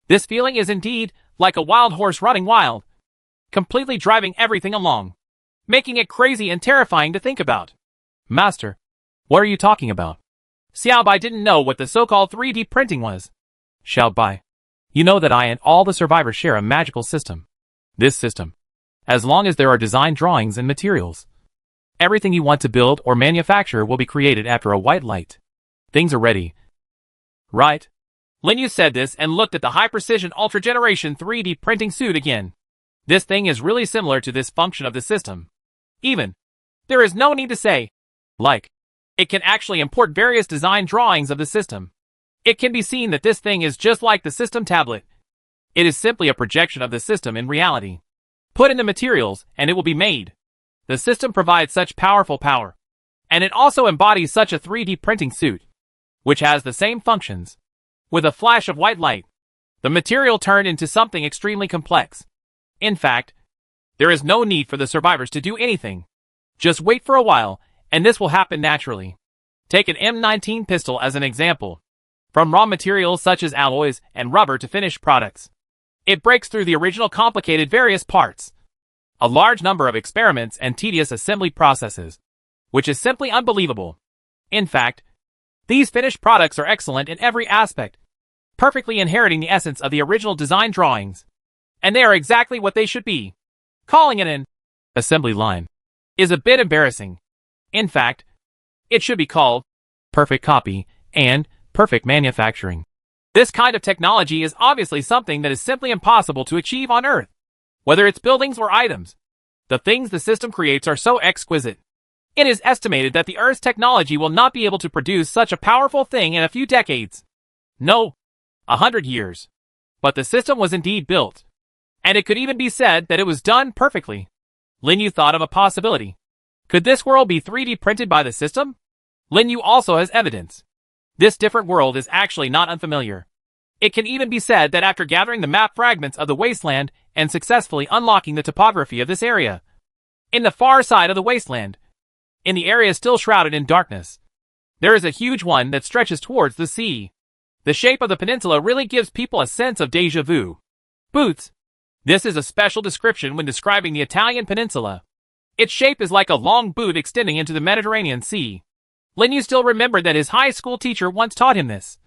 Speaker 1: this feeling is indeed like a wild horse running wild, completely driving everything along, making it crazy and terrifying to think about. Master, what are you talking about? Xiao Bai didn't know what the so-called 3D printing was. Xiao Bai, you know that I and all the survivors share a magical system. This system, as long as there are design drawings and materials, everything you want to build or manufacture will be created after a white light. Things are ready. Right? Lin Yu said this and looked at the high-precision ultra-generation 3D printing suit again. This thing is really similar to this function of the system. Even, there is no need to say, like, it can actually import various design drawings of the system. It can be seen that this thing is just like the system tablet. It is simply a projection of the system in reality. Put in the materials, and it will be made. The system provides such powerful power. And it also embodies such a 3D printing suit, which has the same functions. With a flash of white light, the material turned into something extremely complex. In fact, there is no need for the survivors to do anything. Just wait for a while, and this will happen naturally. Take an M19 pistol as an example. From raw materials such as alloys and rubber to finished products, it breaks through the original complicated various parts. A large number of experiments and tedious assembly processes, which is simply unbelievable. In fact, these finished products are excellent in every aspect, perfectly inheriting the essence of the original design drawings. And they are exactly what they should be. Calling it an assembly line is a bit embarrassing. In fact, it should be called perfect copy and perfect manufacturing. This kind of technology is obviously something that is simply impossible to achieve on Earth. Whether it's buildings or items, the things the system creates are so exquisite. It is estimated that the Earth's technology will not be able to produce such a powerful thing in a few decades. No, 100 years. But the system was indeed built. And it could even be said that it was done perfectly. Lin Yu thought of a possibility. Could this world be 3D printed by the system? Lin Yu also has evidence. This different world is actually not unfamiliar. It can even be said that after gathering the map fragments of the Wasteland and successfully unlocking the topography of this area, in the far side of the Wasteland, in the area still shrouded in darkness, there is a huge one that stretches towards the sea. The shape of the peninsula really gives people a sense of déjà vu. Boots. This is a special description when describing the Italian peninsula. Its shape is like a long boot extending into the Mediterranean Sea. Lin Yu still remembered that his high school teacher once taught him this,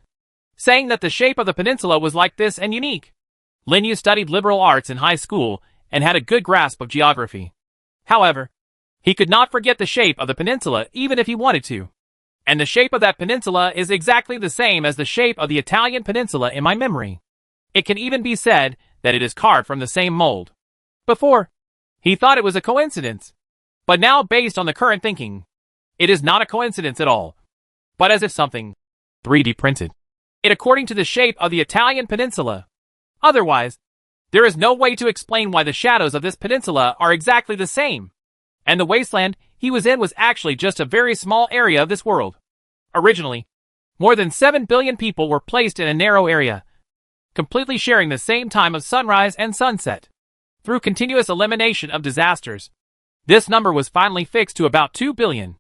Speaker 1: saying that the shape of the peninsula was like this and unique. Lin Yu studied liberal arts in high school and had a good grasp of geography. However, he could not forget the shape of the peninsula even if he wanted to. And the shape of that peninsula is exactly the same as the shape of the Italian peninsula in my memory. It can even be said that it is carved from the same mold. Before, he thought it was a coincidence. But now, based on the current thinking, it is not a coincidence at all, but as if something 3D printed it according to the shape of the Italian peninsula. Otherwise, there is no way to explain why the shadows of this peninsula are exactly the same. And the wasteland he was in was actually just a very small area of this world. Originally, more than 7 billion people were placed in a narrow area, completely sharing the same time of sunrise and sunset. Through continuous elimination of disasters, this number was finally fixed to about 2 billion.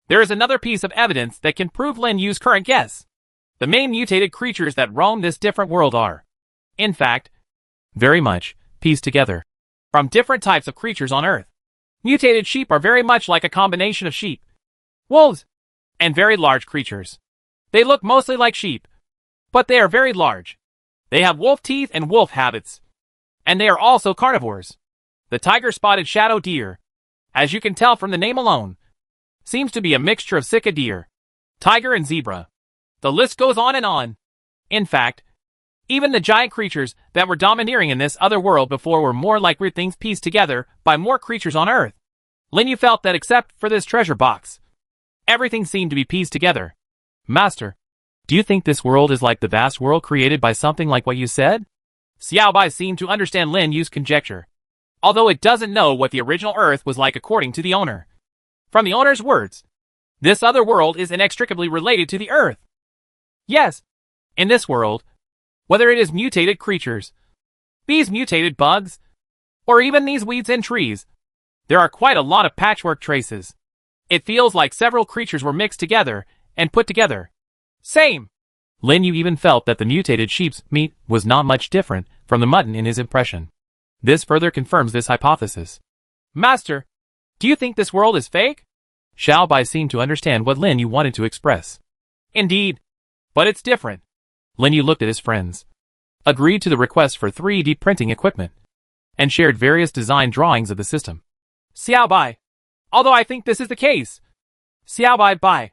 Speaker 1: There is another piece of evidence that can prove Lin Yu's current guess. The main mutated creatures that roam this different world are, in fact, very much pieced together from different types of creatures on Earth. Mutated sheep are very much like a combination of sheep, wolves, and very large creatures. They look mostly like sheep, but they are very large. They have wolf teeth and wolf habits, and they are also carnivores. The tiger-spotted shadow deer, as you can tell from the name alone. Seems to be a mixture of sika deer, tiger and zebra. The list goes on and on. In fact, even the giant creatures that were domineering in this other world before were more like weird things pieced together by more creatures on Earth. Linyu felt that except for this treasure box, everything seemed to be pieced together. Master, do you think this world is like the vast world created by something like what you said? Xiaobai seemed to understand Lin Yu's conjecture, although it doesn't know what the original Earth was like according to the owner. From the owner's words, this other world is inextricably related to the Earth. Yes, in this world, whether it is mutated creatures, these mutated bugs, or even these weeds and trees, there are quite a lot of patchwork traces. It feels like several creatures were mixed together and put together. Same. Lin Yu even felt that the mutated sheep's meat was not much different from the mutton in his impression. This further confirms this hypothesis. Master, do you think this world is fake? Xiao Bai seemed to understand what Lin Yu wanted to express. Indeed. But it's different. Lin Yu looked at his friends, agreed to the request for 3D printing equipment, and shared various design drawings of the system. Xiao Bai, although I think this is the case. Xiao Bai,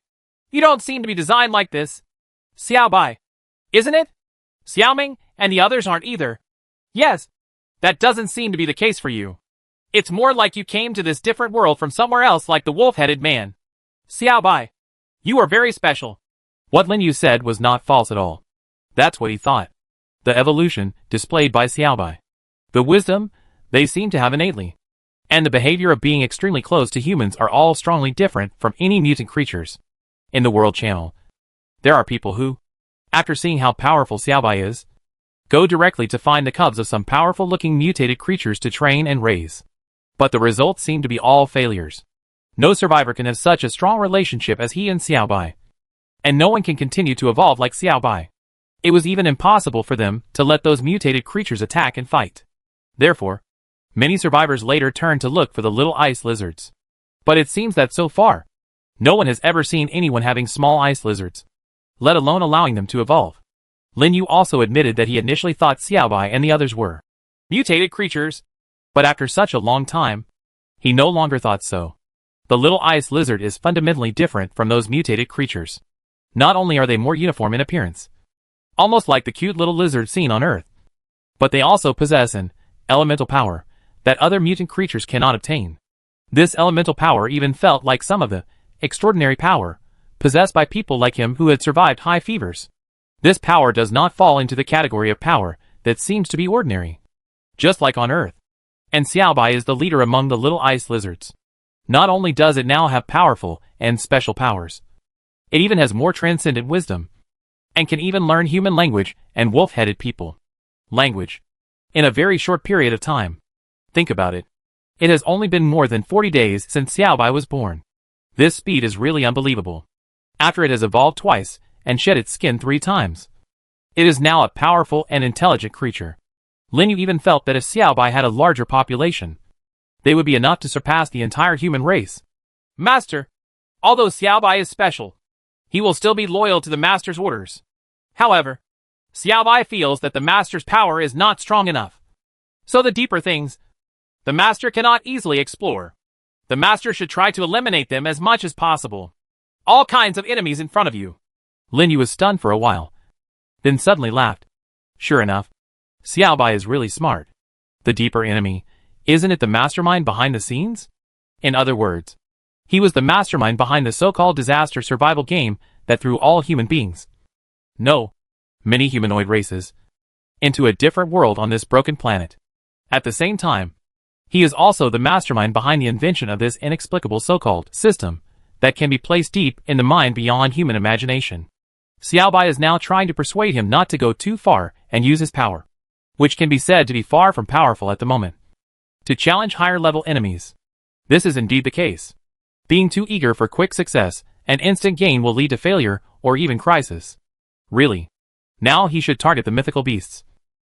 Speaker 1: you don't seem to be designed like this. Xiao Bai, isn't it? Xiaoming and the others aren't either. Yes, that doesn't seem to be the case for you. It's more like you came to this different world from somewhere else like the wolf-headed man. Xiao Bai, you are very special. What Lin Yu said was not false at all. That's what he thought. The evolution displayed by Xiao Bai, the wisdom they seem to have innately, and the behavior of being extremely close to humans are all strongly different from any mutant creatures. In the World Channel, there are people who, after seeing how powerful Xiao Bai is, go directly to find the cubs of some powerful-looking mutated creatures to train and raise. But the results seem to be all failures. No survivor can have such a strong relationship as he and Xiao Bai. And no one can continue to evolve like Xiao Bai. It was even impossible for them to let those mutated creatures attack and fight. Therefore, many survivors later turned to look for the little ice lizards. But it seems that so far, no one has ever seen anyone having small ice lizards, let alone allowing them to evolve. Lin Yu also admitted that he initially thought Xiao Bai and the others were mutated creatures, but after such a long time, he no longer thought so. The little ice lizard is fundamentally different from those mutated creatures. Not only are they more uniform in appearance, almost like the cute little lizards seen on Earth, but they also possess an elemental power that other mutant creatures cannot obtain. This elemental power even felt like some of the extraordinary power possessed by people like him who had survived high fevers. This power does not fall into the category of power that seems to be ordinary, just like on Earth. And Xiao Bai is the leader among the little ice lizards. Not only does it now have powerful and special powers, it even has more transcendent wisdom, and can even learn human language and wolf-headed people language in a very short period of time. Think about it. It has only been more than 40 days since Xiao Bai was born. This speed is really unbelievable. After it has evolved twice and shed its skin 3 times, it is now a powerful and intelligent creature. Lin Yu even felt that if Xiao Bai had a larger population, they would be enough to surpass the entire human race. Master, although Xiao Bai is special, he will still be loyal to the Master's orders. However, Xiao Bai feels that the Master's power is not strong enough. So the deeper things, the Master cannot easily explore. The Master should try to eliminate them as much as possible. All kinds of enemies in front of you. Lin Yu was stunned for a while, then suddenly laughed. Sure enough, Xiao Bai is really smart. The deeper enemy, isn't it the mastermind behind the scenes? In other words, he was the mastermind behind the so-called disaster survival game that threw all human beings, no, many humanoid races, into a different world on this broken planet. At the same time, he is also the mastermind behind the invention of this inexplicable so-called system that can be placed deep in the mind beyond human imagination. Xiao Bai is now trying to persuade him not to go too far and use his power, which can be said to be far from powerful at the moment, to challenge higher-level enemies. This is indeed the case. Being too eager for quick success and instant gain will lead to failure or even crisis. Really. Now he should target the mythical beasts,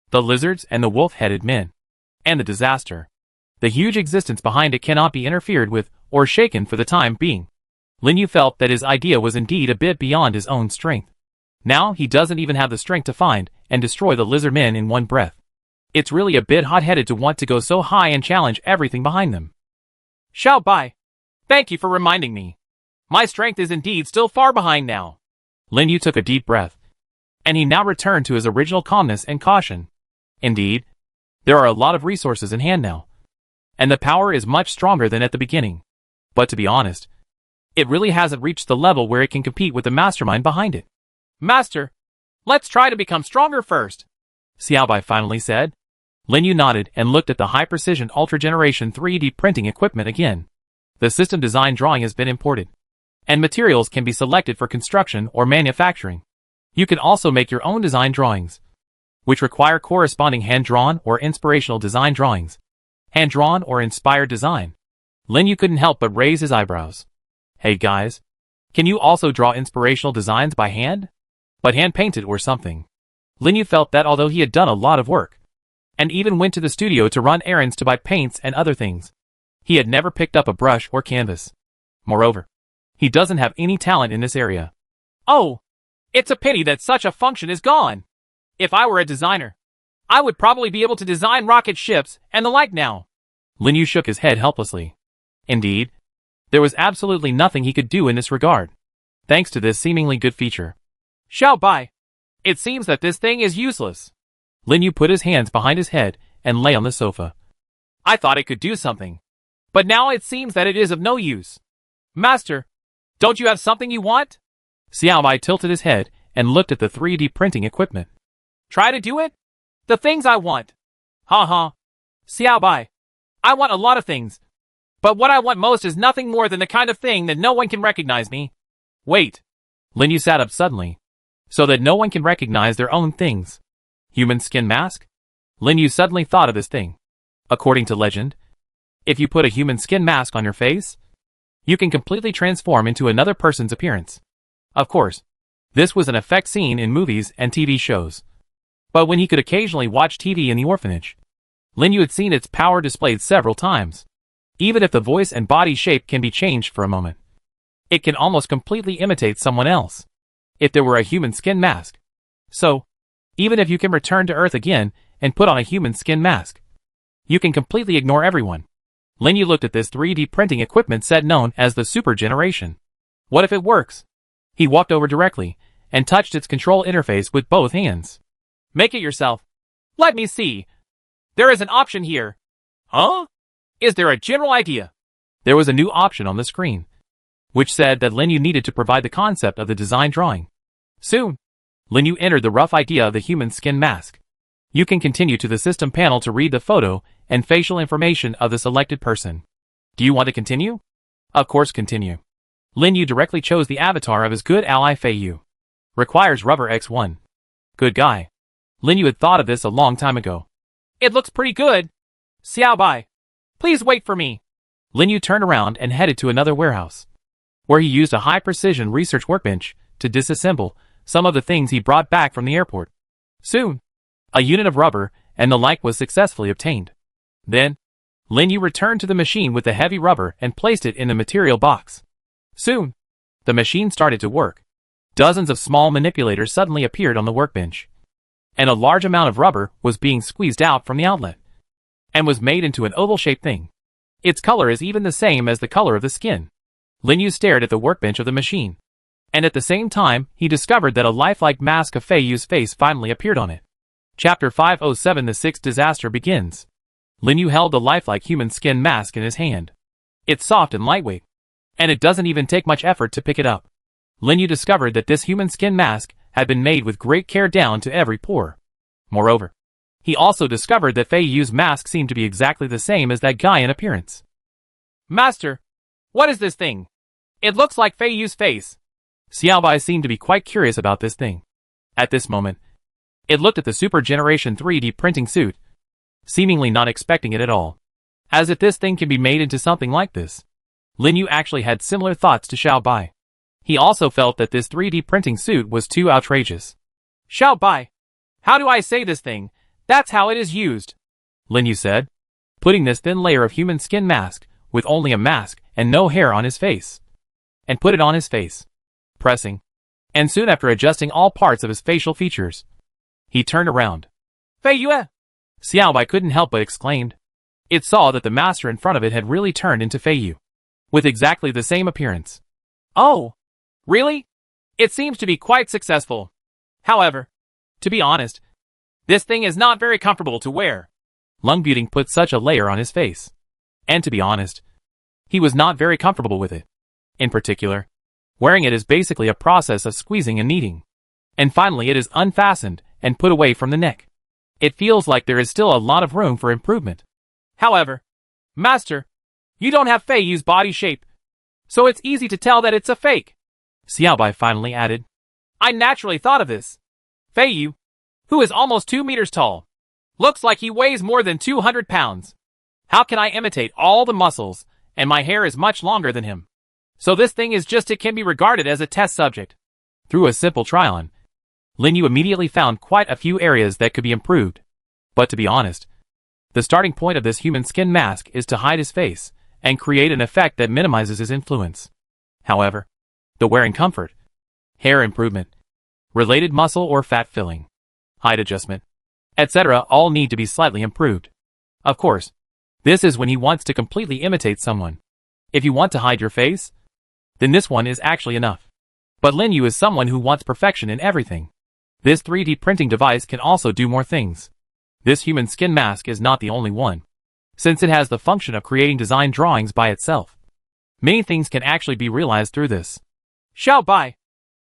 Speaker 1: the lizards and the wolf-headed men, and the disaster. The huge existence behind it cannot be interfered with or shaken for the time being. Lin Yu felt that his idea was indeed a bit beyond his own strength. Now he doesn't even have the strength to find and destroy the lizard men in one breath. It's really a bit hot-headed to want to go so high and challenge everything behind them. Xiao Bai. Thank you for reminding me. My strength is indeed still far behind now. Lin Yu took a deep breath, and he now returned to his original calmness and caution. Indeed, there are a lot of resources in hand now, and the power is much stronger than at the beginning. But to be honest, it really hasn't reached the level where it can compete with the mastermind behind it. Master, let's try to become stronger first, Xiao Bai finally said. Lin Yu nodded and looked at the high-precision ultra-generation 3D printing equipment again. The system design drawing has been imported, and materials can be selected for construction or manufacturing. You can also make your own design drawings, which require corresponding hand-drawn or inspirational design drawings. Hand-drawn or inspired design. Lin Yu couldn't help but raise his eyebrows. Hey guys, can you also draw inspirational designs by hand? But hand-painted or something. Lin Yu felt that although he had done a lot of work, and even went to the studio to run errands to buy paints and other things, he had never picked up a brush or canvas. Moreover, he doesn't have any talent in this area. Oh, it's a pity that such a function is gone. If I were a designer, I would probably be able to design rocket ships and the like now. Lin Yu shook his head helplessly. Indeed, there was absolutely nothing he could do in this regard, thanks to this seemingly good feature. Xiao Bai, it seems that this thing is useless. Lin Yu put his hands behind his head and lay on the sofa. I thought it could do something, but now it seems that it is of no use. Master, don't you have something you want? Xiao Bai tilted his head and looked at the 3D printing equipment. Try to do it? The things I want. Ha ha. Xiao Bai, I want a lot of things, but what I want most is nothing more than the kind of thing that no one can recognize me. Wait. Lin Yu sat up suddenly, so that no one can recognize their own things. Human skin mask? Lin Yu suddenly thought of this thing. According to legend, if you put a human skin mask on your face, you can completely transform into another person's appearance. Of course, this was an effect seen in movies and TV shows. But when he could occasionally watch TV in the orphanage, Lin Yu had seen its power displayed several times. Even if the voice and body shape can be changed for a moment, it can almost completely imitate someone else, if there were a human skin mask. So, even if you can return to Earth again and put on a human skin mask, you can completely ignore everyone. Lin Yu looked at this 3D printing equipment set known as the Super Generation. What if it works? He walked over directly and touched its control interface with both hands. Make it yourself. Let me see. There is an option here. Huh? Is there a general idea? There was a new option on the screen, which said that Lin Yu needed to provide the concept of the design drawing. Soon, Lin Yu entered the rough idea of the human skin mask. You can continue to the system panel to read the photo and facial information of the selected person. Do you want to continue? Of course, continue. Lin Yu directly chose the avatar of his good ally Fei Yu. Requires rubber X1. Good guy. Lin Yu had thought of this a long time ago. It looks pretty good. Xiao Bai, please wait for me. Lin Yu turned around and headed to another warehouse, where he used a high-precision research workbench to disassemble some of the things he brought back from the airport. Soon, a unit of rubber and the like was successfully obtained. Then, Lin Yu returned to the machine with the heavy rubber and placed it in the material box. Soon, the machine started to work. Dozens of small manipulators suddenly appeared on the workbench, and a large amount of rubber was being squeezed out from the outlet, and was made into an oval-shaped thing. Its color is even the same as the color of the skin. Lin Yu stared at the workbench of the machine, and at the same time, he discovered that a lifelike mask of Fei Yu's face finally appeared on it. Chapter 507 The Sixth Disaster begins. Lin Yu held the lifelike human skin mask in his hand. It's soft and lightweight, and it doesn't even take much effort to pick it up. Lin Yu discovered that this human skin mask had been made with great care down to every pore. Moreover, he also discovered that Fei Yu's mask seemed to be exactly the same as that guy in appearance. Master, what is this thing? It looks like Fei Yu's face. Xiao Bai seemed to be quite curious about this thing. At this moment, it looked at the Super Generation 3D printing suit, seemingly not expecting it at all. As if this thing can be made into something like this. Lin Yu actually had similar thoughts to Xiao Bai. He also felt that this 3D printing suit was too outrageous. Xiao Bai, how do I say this thing? That's how it is used, Lin Yu said, putting this thin layer of human skin mask, with only a mask and no hair on his face, and put it on his face. Pressing, and soon after adjusting all parts of his facial features, he turned around. Fei Yue! Xiao Bai couldn't help but exclaimed. It saw that the master in front of it had really turned into Feiyu, with exactly the same appearance. Oh, really? It seems to be quite successful. However, to be honest, this thing is not very comfortable to wear. Lung Buting put such a layer on his face. And to be honest, he was not very comfortable with it. In particular, wearing it is basically a process of squeezing and kneading. And finally it is unfastened and put away from the neck. It feels like there is still a lot of room for improvement. However, Master, you don't have Feiyu's body shape, so it's easy to tell that it's a fake. Xiaobai finally added. I naturally thought of this. Feiyu, who is almost 2 meters tall, looks like he weighs more than 200 pounds. How can I imitate all the muscles, and my hair is much longer than him? So this thing is just, it can be regarded as a test subject. Through a simple try-on, Lin Yu immediately found quite a few areas that could be improved. But to be honest, the starting point of this human skin mask is to hide his face and create an effect that minimizes his influence. However, the wearing comfort, hair improvement, related muscle or fat filling, height adjustment, etc. all need to be slightly improved. Of course, this is when he wants to completely imitate someone. If you want to hide your face, then this one is actually enough. But Lin Yu is someone who wants perfection in everything. This 3D printing device can also do more things. This human skin mask is not the only one, since it has the function of creating design drawings by itself. Many things can actually be realized through this. Xiao Bai,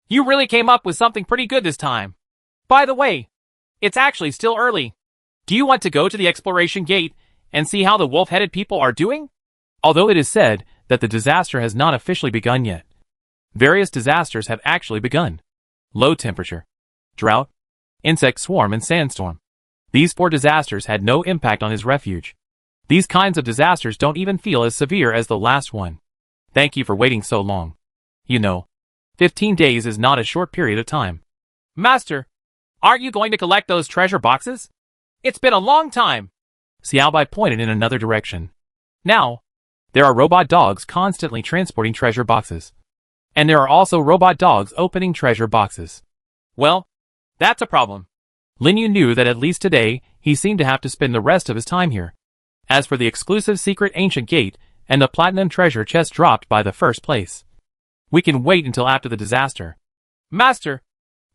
Speaker 1: you really came up with something pretty good this time. By the way, it's actually still early. Do you want to go to the exploration gate and see how the wolf-headed people are doing? Although it is said that the disaster has not officially begun yet, various disasters have actually begun. Low temperature, drought, insect swarm and sandstorm. These 4 disasters had no impact on his refuge. These kinds of disasters don't even feel as severe as the last one. Thank you for waiting so long. You know, 15 days is not a short period of time. Master, aren't you going to collect those treasure boxes? It's been a long time. Xiaobai pointed in another direction. Now, there are robot dogs constantly transporting treasure boxes. And there are also robot dogs opening treasure boxes. Well, that's a problem. Lin Yu knew that at least today, he seemed to have to spend the rest of his time here. As for the exclusive secret ancient gate and the platinum treasure chest dropped by the first place, we can wait until after the disaster. Master,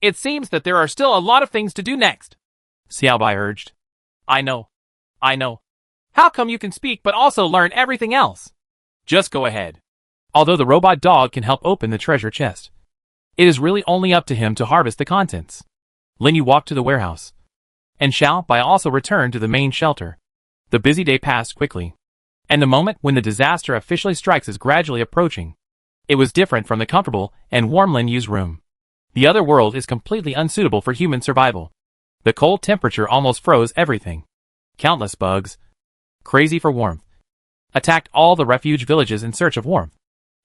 Speaker 1: it seems that there are still a lot of things to do next. Xiaobai urged. I know. How come you can speak but also learn everything else? Just go ahead. Although the robot dog can help open the treasure chest, it is really only up to him to harvest the contents. Lin Yu walked to the warehouse, and Xiao Bai also returned to the main shelter. The busy day passed quickly, and the moment when the disaster officially strikes is gradually approaching. It was different from the comfortable and warm Lin Yu's room. The other world is completely unsuitable for human survival. The cold temperature almost froze everything. Countless bugs, crazy for warmth, attacked all the refuge villages in search of warmth.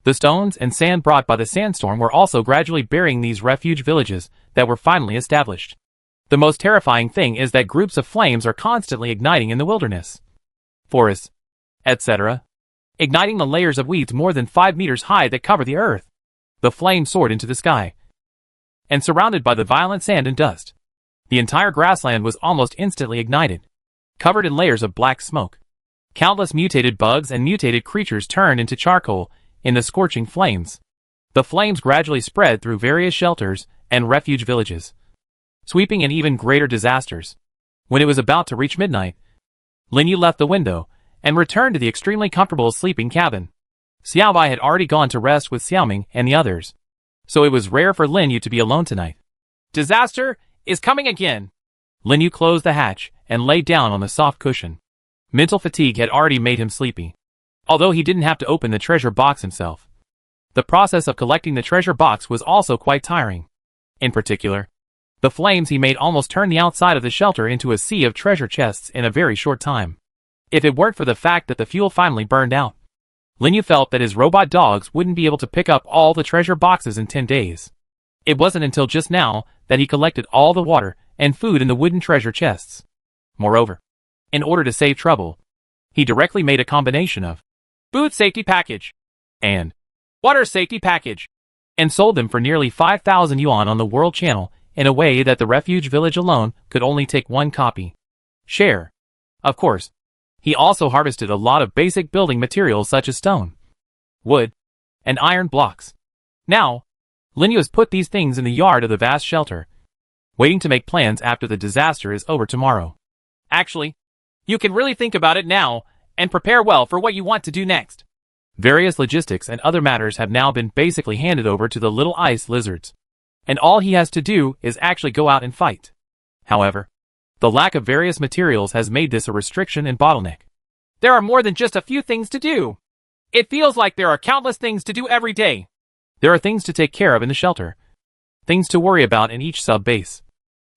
Speaker 1: The stones and sand brought by the sandstorm were also gradually burying these refuge villages that were finally established. The most terrifying thing is that groups of flames are constantly igniting in the wilderness, forests, etc., igniting the layers of weeds more than 5 meters high that cover the earth. The flame soared into the sky, and surrounded by the violent sand and dust, the entire grassland was almost instantly ignited, covered in layers of black smoke. Countless mutated bugs and mutated creatures turned into charcoal in the scorching flames. The flames gradually spread through various shelters and refuge villages, sweeping in even greater disasters. When it was about to reach midnight, Lin Yu left the window and returned to the extremely comfortable sleeping cabin. Xiaobai had already gone to rest with Xiaoming and the others, so it was rare for Lin Yu to be alone tonight. Disaster is coming again. Lin Yu closed the hatch and lay down on the soft cushion. Mental fatigue had already made him sleepy, although he didn't have to open the treasure box himself. The process of collecting the treasure box was also quite tiring. In particular, the flames he made almost turned the outside of the shelter into a sea of treasure chests in a very short time. If it weren't for the fact that the fuel finally burned out, Lin Yu felt that his robot dogs wouldn't be able to pick up all the treasure boxes in 10 days. It wasn't until just now that he collected all the water and food in the wooden treasure chests. Moreover, in order to save trouble, he directly made a combination of food safety package and water safety package, and sold them for nearly 5,000 yuan on the world channel in a way that the refuge village alone could only take one copy. Share. Of course, He also harvested a lot of basic building materials such as stone, wood, and iron blocks. Now, Linyu has put these things in the yard of the vast shelter, waiting to make plans after the disaster is over tomorrow. Actually, you can really think about it now and prepare well for what you want to do next. Various logistics and other matters have now been basically handed over to the little ice lizards, and all he has to do is actually go out and fight. However, the lack of various materials has made this a restriction and bottleneck. There are more than just a few things to do. It feels like there are countless things to do every day. There are things to take care of in the shelter, things to worry about in each sub-base,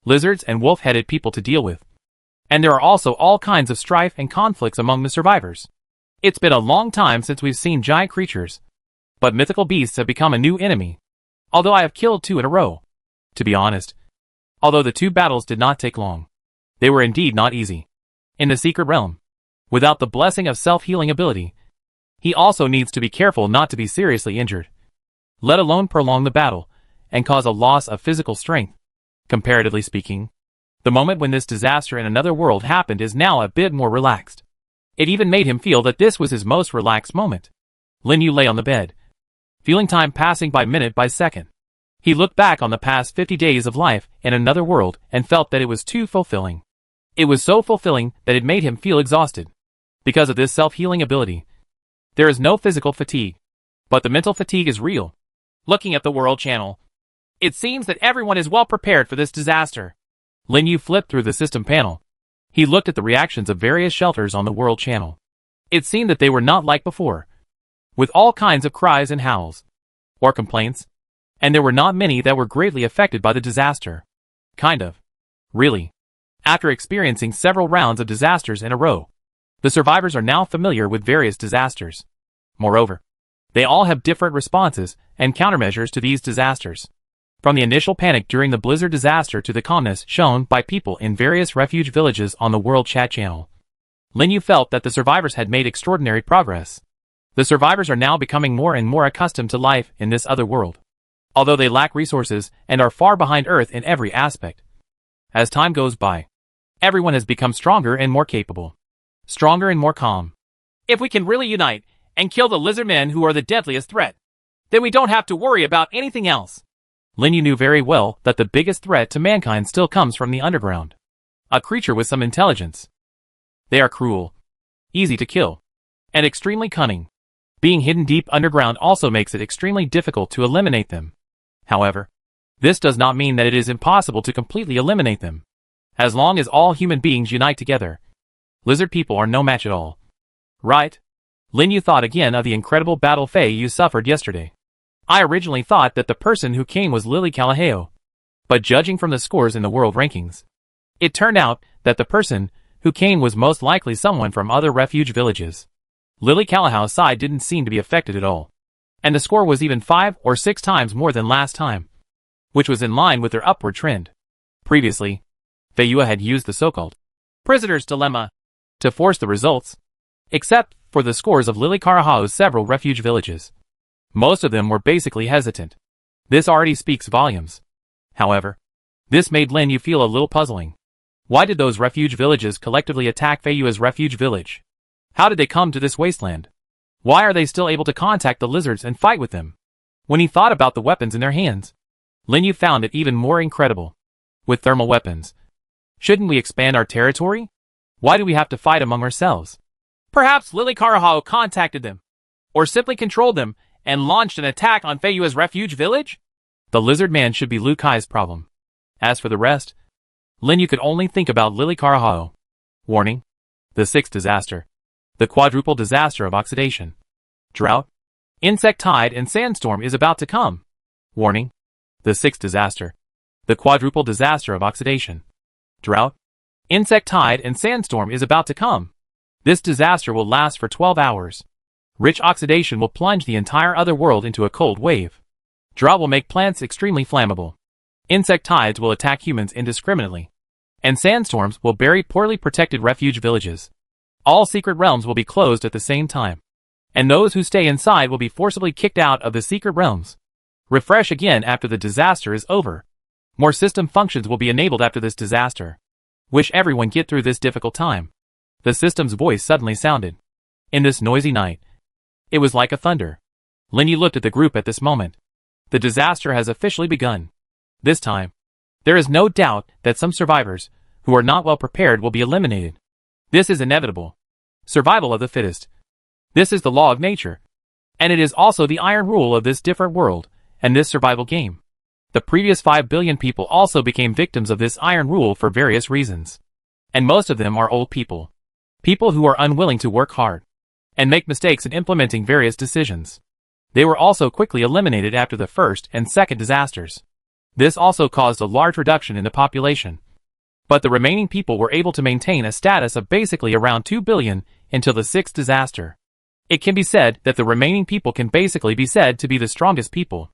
Speaker 1: lizards and wolf-headed people to deal with. And there are also all kinds of strife and conflicts among the survivors. It's been a long time since we've seen giant creatures, but mythical beasts have become a new enemy, although I have killed 2 in a row. To be honest, although the 2 battles did not take long, they were indeed not easy. In the secret realm, without the blessing of self-healing ability, he also needs to be careful not to be seriously injured, let alone prolong the battle and cause a loss of physical strength. Comparatively speaking, the moment when this disaster in another world happened is now a bit more relaxed. It even made him feel that this was his most relaxed moment. Linyu lay on the bed, feeling time passing by minute by second. He looked back on the past 50 days of life in another world and felt that it was too fulfilling. It was so fulfilling that it made him feel exhausted. Because of this self-healing ability, there is no physical fatigue, but the mental fatigue is real. Looking at the world channel, it seems that everyone is well prepared for this disaster. Linyu flipped through the system panel. He looked at the reactions of various shelters on the world channel. It seemed that they were not like before, with all kinds of cries and howls, or complaints, and there were not many that were greatly affected by the disaster. Kind of. Really. After experiencing several rounds of disasters in a row, the survivors are now familiar with various disasters. Moreover, they all have different responses and countermeasures to these disasters. From the initial panic during the blizzard disaster to the calmness shown by people in various refuge villages on the world chat channel, Linyu felt that the survivors had made extraordinary progress. The survivors are now becoming more and more accustomed to life in this other world, although they lack resources and are far behind Earth in every aspect. As time goes by, everyone has become stronger and more capable, stronger and more calm. If we can really unite and kill the lizard men who are the deadliest threat, then we don't have to worry about anything else. Linyu knew very well that the biggest threat to mankind still comes from the underground, a creature with some intelligence. They are cruel, easy to kill, and extremely cunning. Being hidden deep underground also makes it extremely difficult to eliminate them. However, this does not mean that it is impossible to completely eliminate them. As long as all human beings unite together, lizard people are no match at all. Right? Linyu thought again of the incredible battle you suffered yesterday. I originally thought that the person who came was Lily Kalaheo, but judging from the scores in the world rankings, it turned out that the person who came was most likely someone from other refuge villages. Lily Kalahao's side didn't seem to be affected at all, and the score was even 5 or 6 times more than last time, which was in line with their upward trend. Previously, Feiyue had used the so-called prisoner's dilemma to force the results, except for the scores of Lily Karahao's several refuge villages. Most of them were basically hesitant. This already speaks volumes. However, this made Linyu feel a little puzzling. Why did those refuge villages collectively attack Feiyue's refuge village? How did they come to this wasteland? Why are they still able to contact the lizards and fight with them? When he thought about the weapons in their hands, Linyu found it even more incredible. With thermal weapons, shouldn't we expand our territory? Why do we have to fight among ourselves? Perhaps Lily Karahao contacted them, or simply controlled them and launched an attack on Feiyue's refuge village? The lizard man should be Lu Kai's problem. As for the rest, Linyu could only think about Lily Karahao. Warning: the 6th disaster. The quadruple disaster of oxidation. Drought, insect tide and sandstorm is about to come. Warning: the 6th disaster. The quadruple disaster of oxidation. Drought, insect tide and sandstorm is about to come. This disaster will last for 12 hours. Rich oxidation will plunge the entire other world into a cold wave. Drought will make plants extremely flammable. Insect tides will attack humans indiscriminately. And sandstorms will bury poorly protected refuge villages. All secret realms will be closed at the same time. And those who stay inside will be forcibly kicked out of the secret realms. Refresh again after the disaster is over. More system functions will be enabled after this disaster. Wish everyone get through this difficult time. The system's voice suddenly sounded. In this noisy night. It was like a thunder. Lin Yu looked at the group at this moment. The disaster has officially begun. This time, there is no doubt that some survivors, who are not well prepared, will be eliminated. This is inevitable. Survival of the fittest. This is the law of nature. And it is also the iron rule of this different world, and this survival game. The previous 5 billion people also became victims of this iron rule for various reasons. And most of them are old people. People who are unwilling to work hard and make mistakes in implementing various decisions. They were also quickly eliminated after the first and second disasters. This also caused a large reduction in the population. But the remaining people were able to maintain a status of basically around 2 billion until the sixth disaster. It can be said that the remaining people can basically be said to be the strongest people.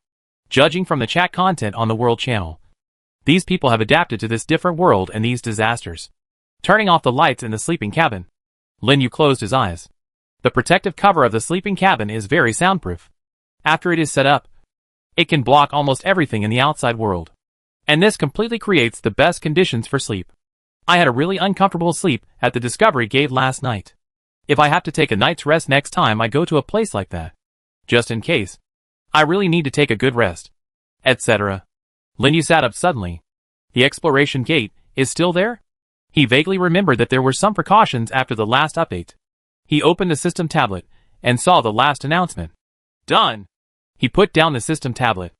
Speaker 1: Judging from the chat content on the World Channel, these people have adapted to this different world and these disasters. Turning off the lights in the sleeping cabin, Lin Yu closed his eyes. The protective cover of the sleeping cabin is very soundproof. After it is set up, it can block almost everything in the outside world. And this completely creates the best conditions for sleep. I had a really uncomfortable sleep at the Discovery Gate last night. If I have to take a night's rest next time I go to a place like that, just in case, I really need to take a good rest, etc. Lin Yu sat up suddenly. The exploration gate is still there? He vaguely remembered that there were some precautions after the last update. He opened the system tablet and saw the last announcement. Done. He put down the system tablet.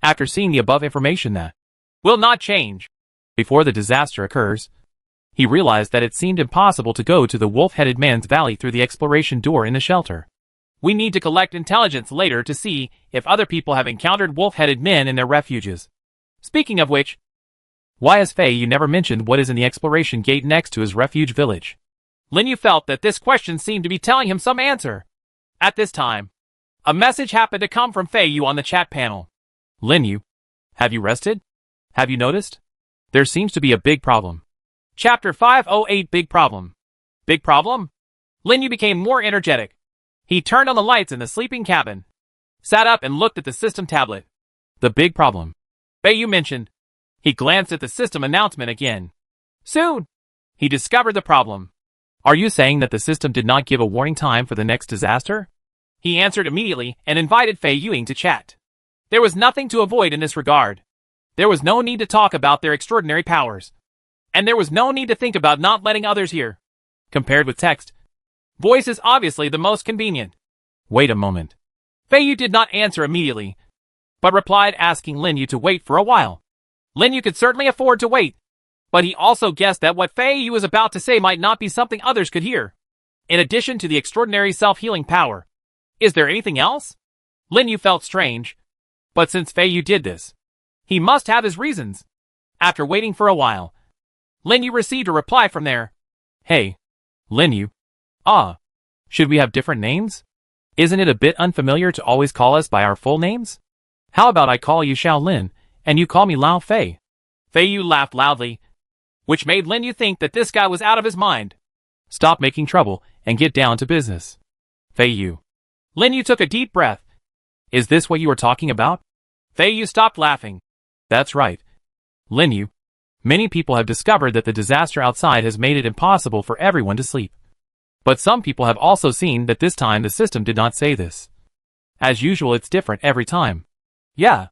Speaker 1: After seeing the above information that will not change before the disaster occurs, he realized that it seemed impossible to go to the wolf-headed man's valley through the exploration door in the shelter. We need to collect intelligence later to see if other people have encountered wolf-headed men in their refuges. Speaking of which, why has Fei Yu never mentioned what is in the exploration gate next to his refuge village? Lin Yu felt that this question seemed to be telling him some answer. At this time, a message happened to come from Fei Yu on the chat panel. Lin Yu, have you rested? Have you noticed? There seems to be a big problem. Chapter 508 Big Problem. Big problem? Lin Yu became more energetic. He turned on the lights in the sleeping cabin, sat up and looked at the system tablet. The big problem Fei Yu mentioned. He glanced at the system announcement again. Soon, he discovered the problem. Are you saying that the system did not give a warning time for the next disaster? He answered immediately and invited Fei Yuing to chat. There was nothing to avoid in this regard. There was no need to talk about their extraordinary powers. And there was no need to think about not letting others hear. Compared with text, voice is obviously the most convenient. Wait a moment. Fei Yu did not answer immediately, but replied asking Lin Yu to wait for a while. Lin Yu could certainly afford to wait, but he also guessed that what Fei Yu was about to say might not be something others could hear. In addition to the extraordinary self-healing power, is there anything else? Lin Yu felt strange, but since Fei Yu did this, he must have his reasons. After waiting for a while, Lin Yu received a reply from there. Hey, Lin Yu. Should we have different names? Isn't it a bit unfamiliar to always call us by our full names? How about I call you Xiao Lin, and you call me Lao Fei? Fei Yu laughed loudly, which made Lin Yu think that this guy was out of his mind. Stop making trouble and get down to business. Fei Yu. Lin Yu took a deep breath. Is this what you were talking about? Fei Yu stopped laughing. That's right. Lin Yu. Many people have discovered that the disaster outside has made it impossible for everyone to sleep. But some people have also seen that this time the system did not say this. As usual, it's different every time. Yeah.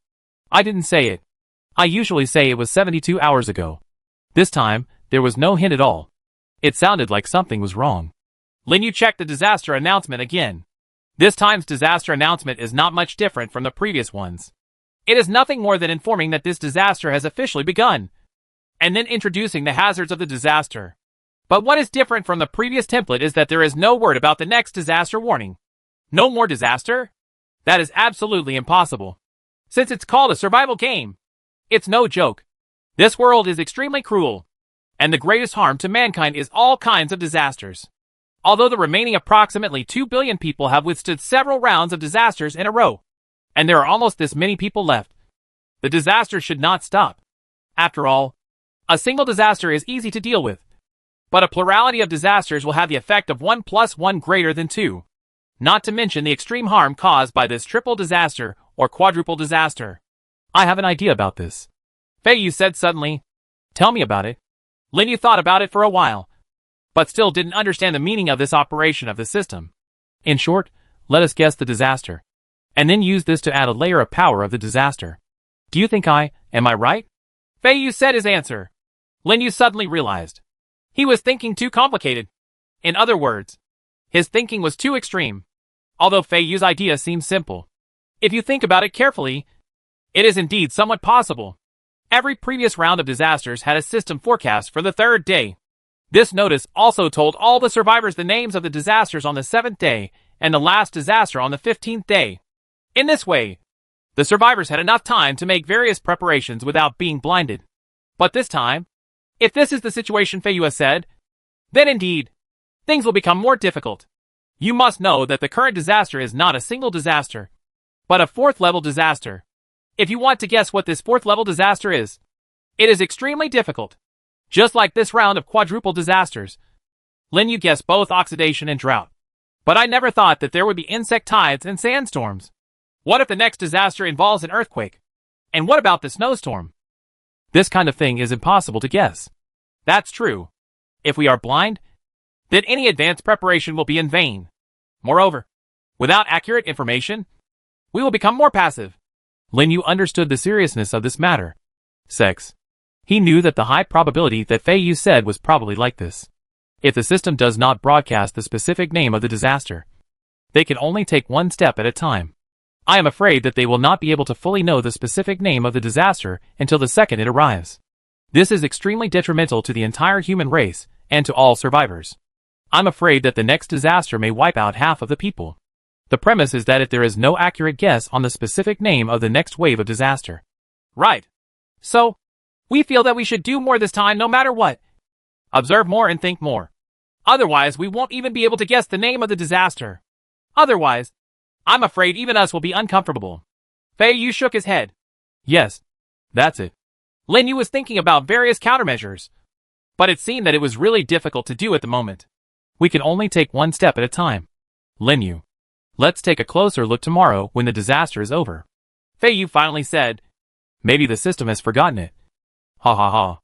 Speaker 1: I didn't say it. I usually say it was 72 hours ago. This time, there was no hint at all. It sounded like something was wrong. Lin Yu checked the disaster announcement again. This time's disaster announcement is not much different from the previous ones. It is nothing more than informing that this disaster has officially begun, and then introducing the hazards of the disaster. But what is different from the previous template is that there is no word about the next disaster warning. No more disaster? That is absolutely impossible. Since it's called a survival game. It's no joke. This world is extremely cruel, and the greatest harm to mankind is all kinds of disasters. Although the remaining approximately 2 billion people have withstood several rounds of disasters in a row, and there are almost this many people left, the disaster should not stop. After all, a single disaster is easy to deal with, but a plurality of disasters will have the effect of 1 + 1 greater than 2. Not to mention the extreme harm caused by this triple disaster or quadruple disaster. I have an idea about this. Fei Yu said suddenly. Tell me about it. Lin Yu thought about it for a while. but still didn't understand the meaning of this operation of the system. In short, let us guess the disaster, and then use this to add a layer of power of the disaster. Do you think am I right? Fei Yu said his answer. Lin Yu suddenly realized. He was thinking too complicated. In other words, his thinking was too extreme. Although Fei Yu's idea seems simple, if you think about it carefully, it is indeed somewhat possible. Every previous round of disasters had a system forecast for the 3rd day. This notice also told all the survivors the names of the disasters on the 7th day and the last disaster on the 15th day. In this way, the survivors had enough time to make various preparations without being blinded. But this time, if this is the situation Fei Yu has said, then indeed, things will become more difficult. You must know that the current disaster is not a single disaster, but a 4th-level disaster. If you want to guess what this 4th-level disaster is, it is extremely difficult. Just like this round of quadruple disasters, Lin Yu guessed both oxidation and drought. But I never thought that there would be insect tides and sandstorms. What if the next disaster involves an earthquake? And what about the snowstorm? This kind of thing is impossible to guess. That's true. If we are blind, then any advanced preparation will be in vain. Moreover, without accurate information, we will become more passive. Lin Yu understood the seriousness of this matter. Sex. He knew that the high probability that Fei Yu said was probably like this. If the system does not broadcast the specific name of the disaster, they can only take one step at a time. I am afraid that they will not be able to fully know the specific name of the disaster until the second it arrives. This is extremely detrimental to the entire human race and to all survivors. I'm afraid that the next disaster may wipe out half of the people. The premise is that if there is no accurate guess on the specific name of the next wave of disaster. Right. So, we feel that we should do more this time no matter what. Observe more and think more. Otherwise, we won't even be able to guess the name of the disaster. Otherwise, I'm afraid even us will be uncomfortable. Fei Yu shook his head. Yes, that's it. Lin Yu was thinking about various countermeasures, but it seemed that it was really difficult to do at the moment. We can only take one step at a time. Lin Yu, let's take a closer look tomorrow when the disaster is over. Fei Yu finally said. Maybe the system has forgotten it. Ha ha ha.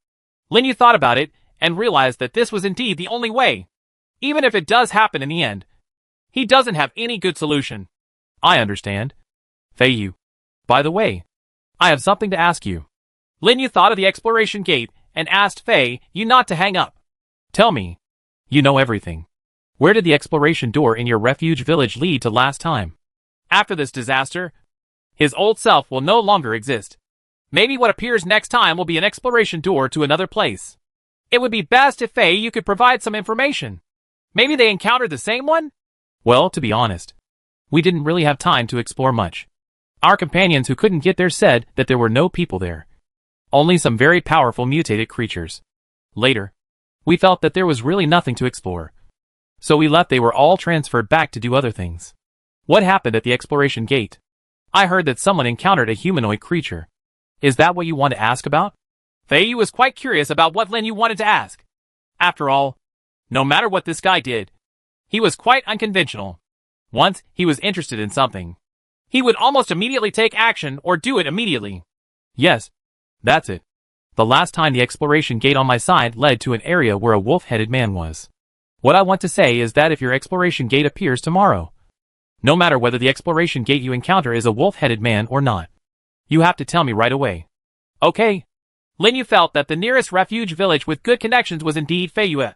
Speaker 1: Lin Yu thought about it and realized that this was indeed the only way. Even if it does happen in the end, he doesn't have any good solution. I understand. Fei Yu. By the way, I have something to ask you. Lin Yu thought of the exploration gate and asked Fei Yu not to hang up. Tell me. You know everything. Where did the exploration door in your refuge village lead to last time? After this disaster, his old self will no longer exist. Maybe what appears next time will be an exploration door to another place. It would be best if Fei Yu could provide some information. Maybe they encountered the same one? Well, to be honest, we didn't really have time to explore much. Our companions who couldn't get there said that there were no people there. Only some very powerful mutated creatures. Later, we felt that there was really nothing to explore. So we left. They were all transferred back to do other things. What happened at the exploration gate? I heard that someone encountered a humanoid creature. Is that what you want to ask about? Fei Yu was quite curious about what Lin Yu wanted to ask. After all, no matter what this guy did, he was quite unconventional. Once he was interested in something, he would almost immediately take action or do it immediately. Yes, that's it. The last time the exploration gate on my side led to an area where a wolf-headed man was. What I want to say is that if your exploration gate appears tomorrow, no matter whether the exploration gate you encounter is a wolf-headed man or not, you have to tell me right away. Okay. Lin Yu felt that the nearest refuge village with good connections was indeed Fei Yu,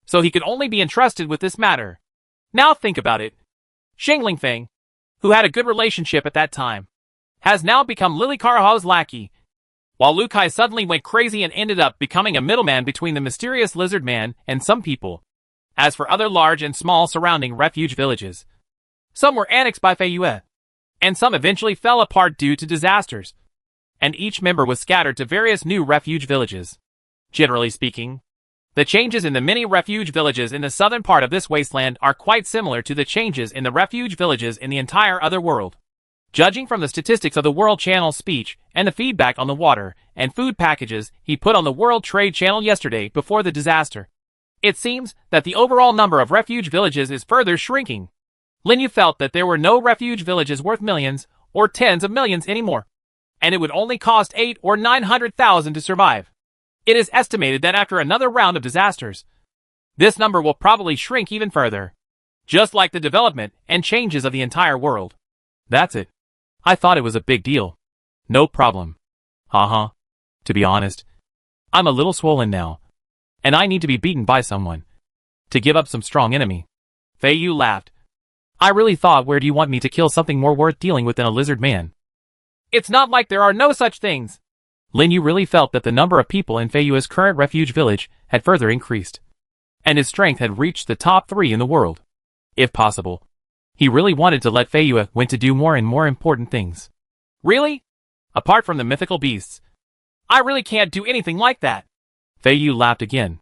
Speaker 1: so he could only be entrusted with this matter. Now think about it. Xing Lingfeng, who had a good relationship at that time, has now become Lily Karahao's lackey, while Lu Kai suddenly went crazy and ended up becoming a middleman between the mysterious lizard man and some people. As for other large and small surrounding refuge villages, some were annexed by Fei Yu, and some eventually fell apart due to disasters, and each member was scattered to various new refuge villages. Generally speaking, the changes in the many refuge villages in the southern part of this wasteland are quite similar to the changes in the refuge villages in the entire other world. Judging from the statistics of the World Channel's speech and the feedback on the water and food packages he put on the World Trade Channel yesterday before the disaster, it seems that the overall number of refuge villages is further shrinking. Lin Yu felt that there were no refuge villages worth millions or tens of millions anymore, and it would only cost 800,000 or 900,000 to survive. It is estimated that after another round of disasters, this number will probably shrink even further. Just like the development and changes of the entire world. That's it. I thought it was a big deal. No problem. Haha. To be honest, I'm a little swollen now. And I need to be beaten by someone. To give up some strong enemy. Fei Yu laughed. I really thought, where do you want me to kill something more worth dealing with than a lizard man? It's not like there are no such things. Lin Yu really felt that the number of people in Fei Yu's current refuge village had further increased. And his strength had reached the top 3 in the world. If possible. He really wanted to let Fei Yu win to do more and more important things. Really? Apart from the mythical beasts, I really can't do anything like that. Fei Yu laughed again.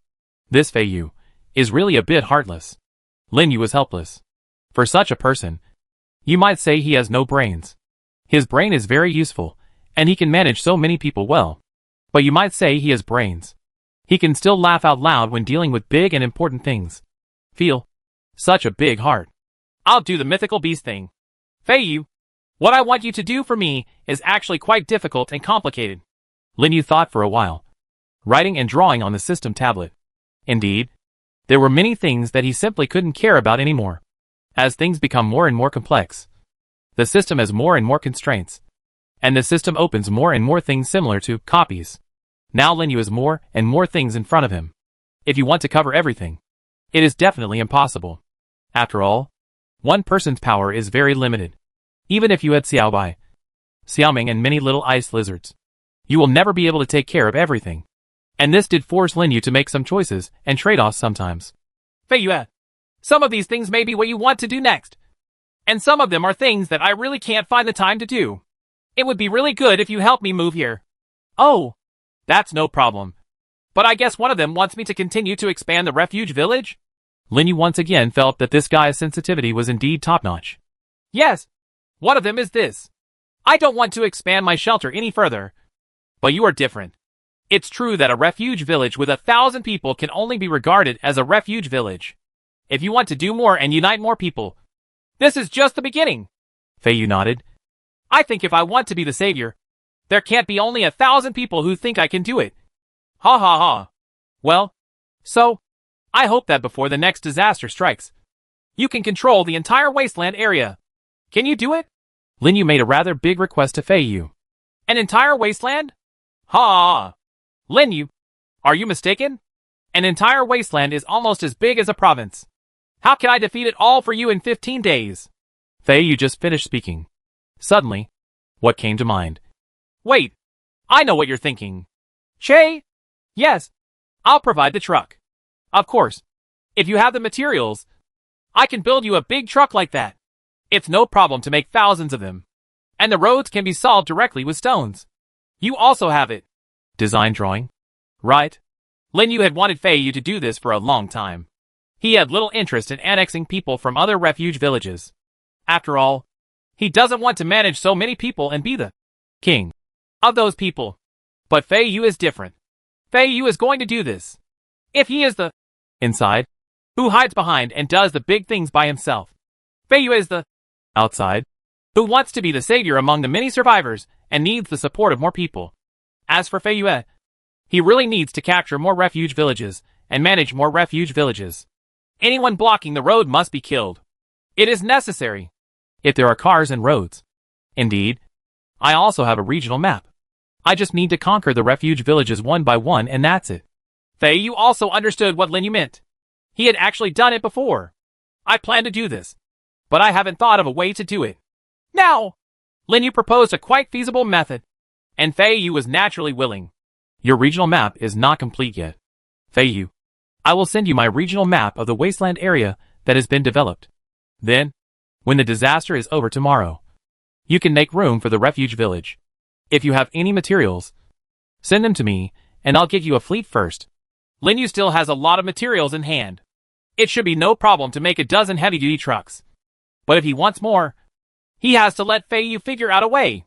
Speaker 1: This Fei Yu is really a bit heartless. Lin Yu was helpless. For such a person, you might say he has no brains. His brain is very useful, and he can manage so many people well. But you might say he has brains. He can still laugh out loud when dealing with big and important things. Feel such a big heart. I'll do the mythical beast thing. Fei Yu, what I want you to do for me is actually quite difficult and complicated. Lin Yu thought for a while, writing and drawing on the system tablet. Indeed, there were many things that he simply couldn't care about anymore. As things become more and more complex, the system has more and more constraints, and the system opens more and more things similar to copies. Now Lin Yu has more and more things in front of him. If you want to cover everything, it is definitely impossible. After all, one person's power is very limited. Even if you had Xiaobai, Xiaoming and many little ice lizards, you will never be able to take care of everything. And this did force Lin Yu to make some choices and trade-offs sometimes. Fei Yu, some of these things may be what you want to do next. And some of them are things that I really can't find the time to do. It would be really good if you help me move here. Oh, that's no problem. But I guess one of them wants me to continue to expand the refuge village? Lin Yu once again felt that this guy's sensitivity was indeed top-notch. Yes, one of them is this. I don't want to expand my shelter any further. But you are different. It's true that a refuge village with 1,000 people can only be regarded as a refuge village. If you want to do more and unite more people, this is just the beginning. Fei Yu nodded. I think if I want to be the savior, there can't be only 1,000 people who think I can do it. Ha ha ha. Well, so, I hope that before the next disaster strikes, you can control the entire Wasteland area. Can you do it? Lin Yu made a rather big request to Fei Yu. An entire Wasteland? Ha! Lin Yu, are you mistaken? An entire Wasteland is almost as big as a province. How can I defeat it all for you in 15 days? Fei Yu just finished speaking. Suddenly, what came to mind? Wait, I know what you're thinking. Che? Yes, I'll provide the truck. Of course, if you have the materials, I can build you a big truck like that. It's no problem to make thousands of them. And the roads can be solved directly with stones. You also have it. Design drawing? Right. Lin Yu had wanted Fei Yu to do this for a long time. He had little interest in annexing people from other refuge villages. After all, he doesn't want to manage so many people and be the king of those people. But Fei Yu is different. Fei Yu is going to do this. If he is the inside, who hides behind and does the big things by himself. Fei Yu is the outside, who wants to be the savior among the many survivors and needs the support of more people. As for Fei Yu, he really needs to capture more refuge villages and manage more refuge villages. Anyone blocking the road must be killed. It is necessary. If there are cars and roads. Indeed, I also have a regional map. I just need to conquer the refuge villages one by one and that's it. Fei Yu also understood what Lin Yu meant. He had actually done it before. I plan to do this, but I haven't thought of a way to do it. Now, Lin Yu proposed a quite feasible method, and Fei Yu was naturally willing. Your regional map is not complete yet. Fei Yu, I will send you my regional map of the Wasteland area that has been developed. Then, when the disaster is over tomorrow, you can make room for the refuge village. If you have any materials, send them to me, and I'll give you a fleet first. Lin Yu still has a lot of materials in hand. It should be no problem to make a dozen heavy-duty trucks. But if he wants more, he has to let Fei Yu figure out a way.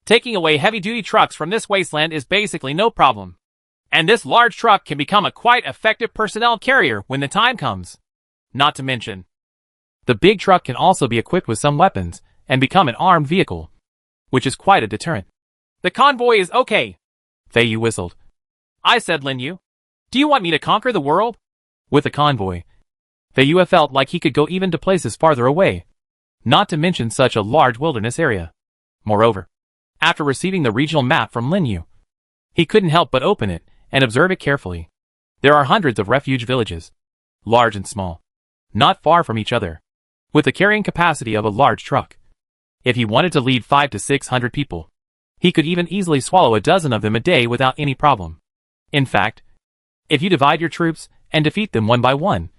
Speaker 1: Taking away heavy-duty trucks from this wasteland is basically no problem. And this large truck can become a quite effective personnel carrier when the time comes. Not to mention, the big truck can also be equipped with some weapons and become an armed vehicle, which is quite a deterrent. The convoy is okay. Fei Yu whistled. I said, Lin Yu, do you want me to conquer the world? With a convoy, Fei Yue felt like he could go even to places farther away, not to mention such a large wilderness area. Moreover, after receiving the regional map from Lin Yu, he couldn't help but open it and observe it carefully. There are hundreds of refuge villages, large and small, not far from each other, with the carrying capacity of a large truck. If he wanted to lead 500 to 600 people, he could even easily swallow a dozen of them a day without any problem. In fact, if you divide your troops and defeat them one by one,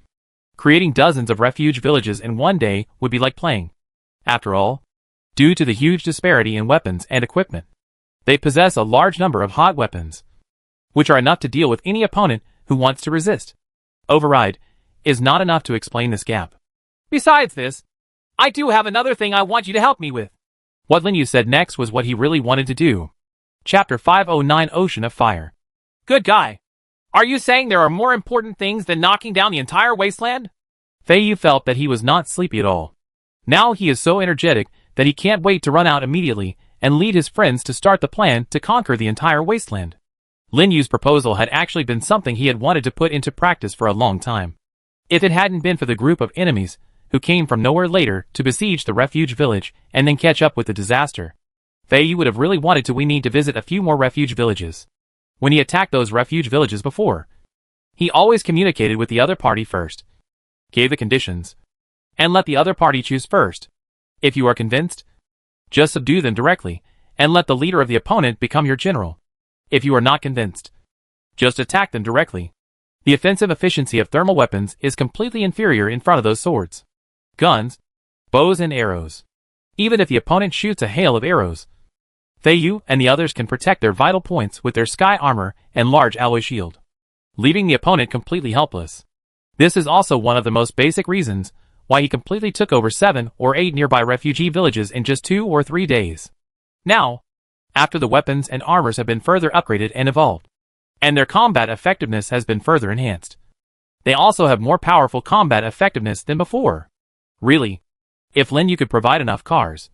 Speaker 1: creating dozens of refuge villages in one day would be like playing. After all, due to the huge disparity in weapons and equipment, they possess a large number of hot weapons, which are enough to deal with any opponent who wants to resist. Override is not enough to explain this gap. Besides this, I do have another thing I want you to help me with. What Lin Yu said next was what he really wanted to do. Chapter 509 Ocean of Fire. Good guy. Are you saying there are more important things than knocking down the entire wasteland? Fei Yu felt that he was not sleepy at all. Now he is so energetic that he can't wait to run out immediately and lead his friends to start the plan to conquer the entire wasteland. Lin Yu's proposal had actually been something he had wanted to put into practice for a long time. If it hadn't been for the group of enemies who came from nowhere later to besiege the refuge village and then catch up with the disaster, Fei Yu would have really wanted to need to visit a few more refuge villages. When he attacked those refuge villages before, he always communicated with the other party first, gave the conditions, and let the other party choose first. If you are convinced, just subdue them directly, and let the leader of the opponent become your general. If you are not convinced, just attack them directly. The offensive efficiency of thermal weapons is completely inferior in front of those swords, guns, bows and arrows. Even if the opponent shoots a hail of arrows, Fei Yu and the others can protect their vital points with their sky armor and large alloy shield, leaving the opponent completely helpless. This is also one of the most basic reasons why he completely took over 7 or 8 nearby refugee villages in just 2 or 3 days. Now, after the weapons and armors have been further upgraded and evolved, and their combat effectiveness has been further enhanced, they also have more powerful combat effectiveness than before. Really, if Lin Yu could provide enough cars,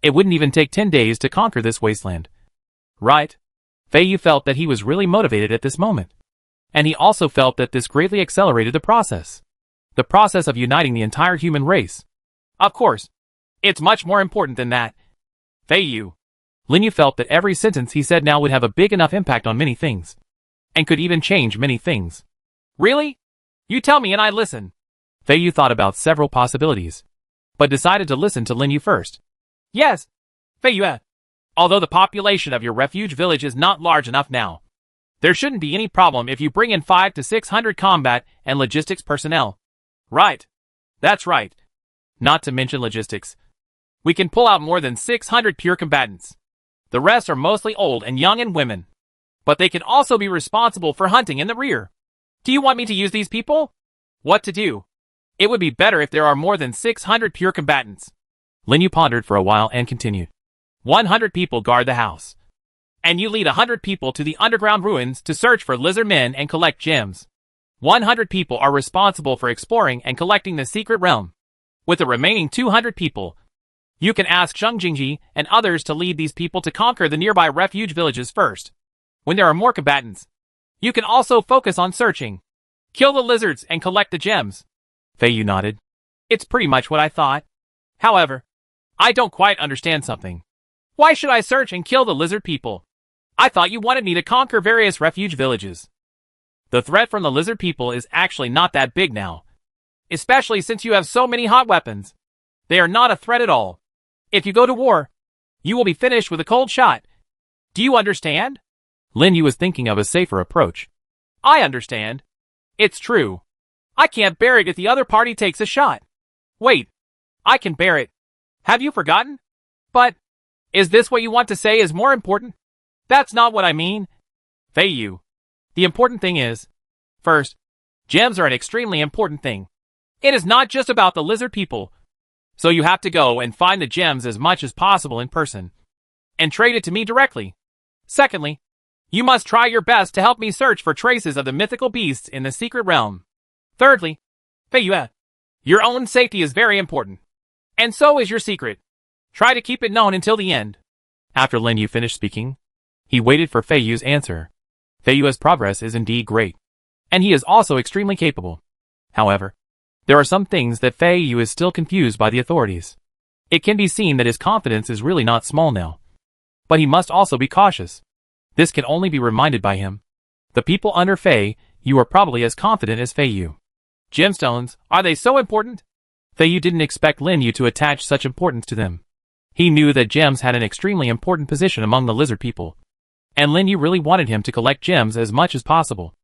Speaker 1: it wouldn't even take 10 days to conquer this wasteland. Right? Fei Yu felt that he was really motivated at this moment. And he also felt that this greatly accelerated the process of uniting the entire human race. Of course, it's much more important than that. Fei Yu. Lin Yu felt that every sentence he said now would have a big enough impact on many things, and could even change many things. Really? You tell me and I listen. Fei Yu thought about several possibilities, but decided to listen to Lin Yu first. Yes, Fei Yu. Although the population of your refuge village is not large enough now, there shouldn't be any problem if you bring in 500 to 600 combat and logistics personnel. Right. That's right. Not to mention logistics. We can pull out more than 600 pure combatants. The rest are mostly old and young and women. But they can also be responsible for hunting in the rear. Do you want me to use these people? What to do? It would be better if there are more than 600 pure combatants. Lin Yu pondered for a while and continued. 100 people guard the house. And you lead 100 people to the underground ruins to search for lizard men and collect gems. 100 people are responsible for exploring and collecting the secret realm. With the remaining 200 people, you can ask Sheng Jingji and others to lead these people to conquer the nearby refuge villages first. When there are more combatants, you can also focus on searching. Kill the lizards and collect the gems. Fei Yu nodded. It's pretty much what I thought. However, I don't quite understand something. Why should I search and kill the lizard people? I thought you wanted me to conquer various refuge villages. The threat from the lizard people is actually not that big now, especially since you have so many hot weapons. They are not a threat at all. If you go to war, you will be finished with a cold shot. Do you understand? Lin Yu was thinking of a safer approach. I understand. It's true. I can't bear it if the other party takes a shot. Wait, I can bear it. Have you forgotten? But, is this what you want to say is more important? That's not what I mean. Fei Yu. The important thing is, first, gems are an extremely important thing. It is not just about the lizard people. So you have to go and find the gems as much as possible in person, and trade it to me directly. Secondly, you must try your best to help me search for traces of the mythical beasts in the secret realm. Thirdly, Fei Yu, your own safety is very important. And so is your secret. Try to keep it known until the end. After Lin Yu finished speaking, he waited for Fei Yu's answer. Fei Yu's progress is indeed great, and he is also extremely capable. However, there are some things that Fei Yu is still confused by the authorities. It can be seen that his confidence is really not small now. But he must also be cautious. This can only be reminded by him. The people under Fei Yu are probably as confident as Fei Yu. Gemstones, are they so important? Fei Yu didn't expect Lin Yu to attach such importance to them. He knew that gems had an extremely important position among the lizard people. And Lin Yu really wanted him to collect gems as much as possible.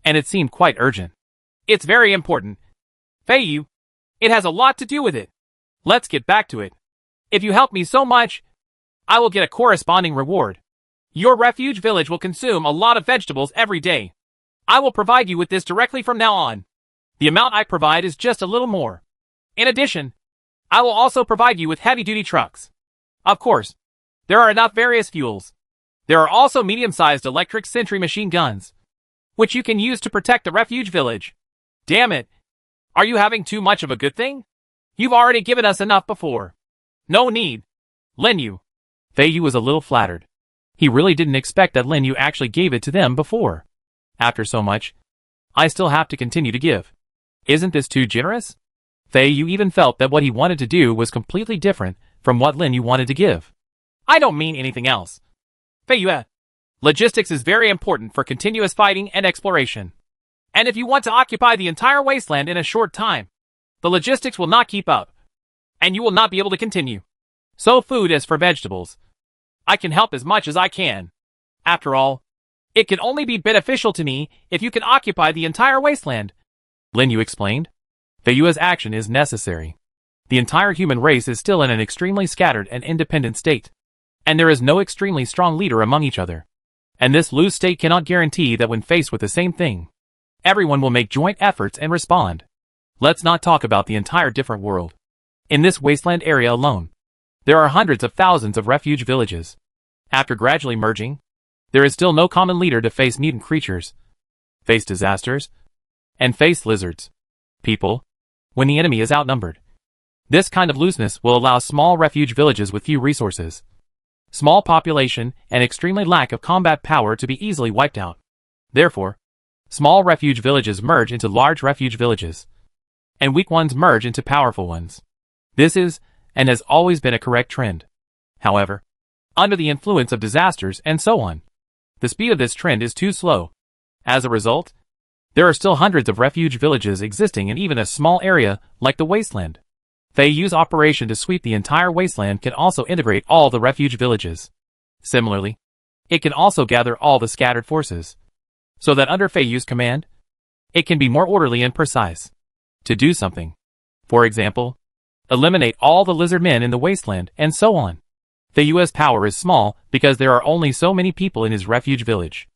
Speaker 1: And it seemed quite urgent. It's very important. Fei Yu, it has a lot to do with it. Let's get back to it. If you help me so much, I will get a corresponding reward. Your refuge village will consume a lot of vegetables every day. I will provide you with this directly from now on. The amount I provide is just a little more. In addition, I will also provide you with heavy-duty trucks. Of course, there are enough various fuels. There are also medium-sized electric sentry machine guns, which you can use to protect the refuge village. Damn it! Are you having too much of a good thing? You've already given us enough before. No need. Lin Yu. Fei Yu was a little flattered. He really didn't expect that Lin Yu actually gave it to them before. After so much, I still have to continue to give. Isn't this too generous? Fei Yu even felt that what he wanted to do was completely different from what Lin Yu wanted to give. I don't mean anything else. Fei Yu, logistics is very important for continuous fighting and exploration. And if you want to occupy the entire wasteland in a short time, the logistics will not keep up, and you will not be able to continue. So food as for vegetables, I can help as much as I can. After all, it can only be beneficial to me if you can occupy the entire wasteland. Lin Yu explained. Fei Yu's action is necessary. The entire human race is still in an extremely scattered and independent state, and there is no extremely strong leader among each other. And this loose state cannot guarantee that when faced with the same thing, everyone will make joint efforts and respond. Let's not talk about the entire different world. In this wasteland area alone, there are hundreds of thousands of refuge villages. After gradually merging, there is still no common leader to face mutant creatures, face disasters, and face lizards. People, when the enemy is outnumbered. This kind of looseness will allow small refuge villages with few resources, small population, and extremely lack of combat power to be easily wiped out. Therefore, small refuge villages merge into large refuge villages, and weak ones merge into powerful ones. This is, and has always been a correct trend. However, under the influence of disasters and so on, the speed of this trend is too slow. As a result, there are still hundreds of refuge villages existing in even a small area like the Wasteland. Fei Yu's operation to sweep the entire wasteland can also integrate all the refuge villages. Similarly, it can also gather all the scattered forces, so that under Fei Yu's command, it can be more orderly and precise. To do something, for example, eliminate all the lizard men in the wasteland, and so on. Fei Yu's power is small because there are only so many people in his refuge village.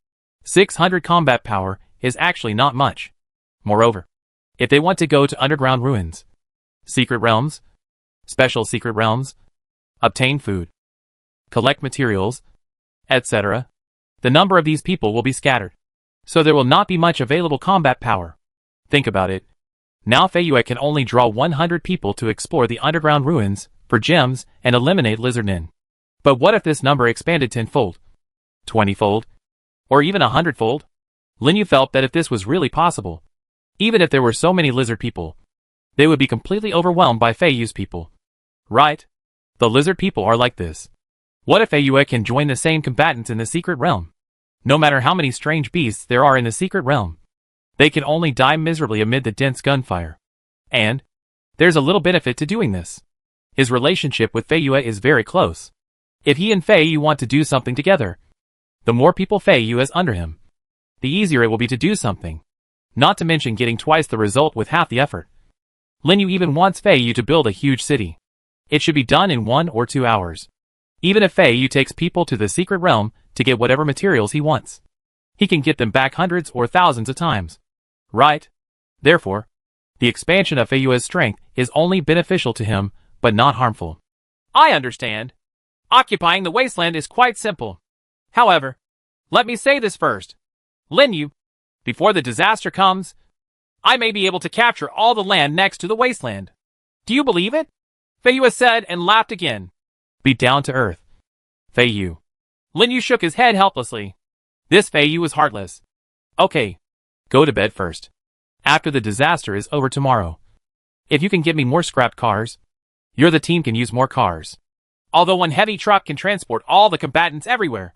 Speaker 1: 600 combat power is actually not much. Moreover, if they want to go to underground ruins, secret realms, special secret realms, obtain food, collect materials, etc., the number of these people will be scattered. So there will not be much available combat power. Think about it. Now Fei Yu can only draw 100 people to explore the underground ruins for gems and eliminate lizardmen. But what if this number expanded 10-fold, 20-fold, or even 100-fold? Lin Yu felt that if this was really possible, even if there were so many lizard people, they would be completely overwhelmed by Fei Yu's people. Right? The lizard people are like this. What if Fei Yu can join the same combatants in the secret realm? No matter how many strange beasts there are in the secret realm, they can only die miserably amid the dense gunfire. And there's a little benefit to doing this. His relationship with Fei Yu is very close. If he and Fei Yu want to do something together, the more people Fei Yu has under him, the easier it will be to do something. Not to mention getting twice the result with half the effort. Lin Yu even wants Fei Yu to build a huge city. It should be done in 1 or 2 hours. Even if Fei Yu takes people to the secret realm to get whatever materials he wants, he can get them back hundreds or thousands of times. Right? Therefore, the expansion of Fei Yu's strength is only beneficial to him, but not harmful. I understand. Occupying the wasteland is quite simple. However, let me say this first. Lin Yu, before the disaster comes, I may be able to capture all the land next to the wasteland. Do you believe it? Fei Yu said and laughed again. Be down to earth. Fei Yu. Lin Yu shook his head helplessly. This Fei Yu was heartless. Okay. Go to bed first. after the disaster is over tomorrow. If you can give me more scrapped cars, your the team can use more cars. Although one heavy truck can transport all the combatants everywhere,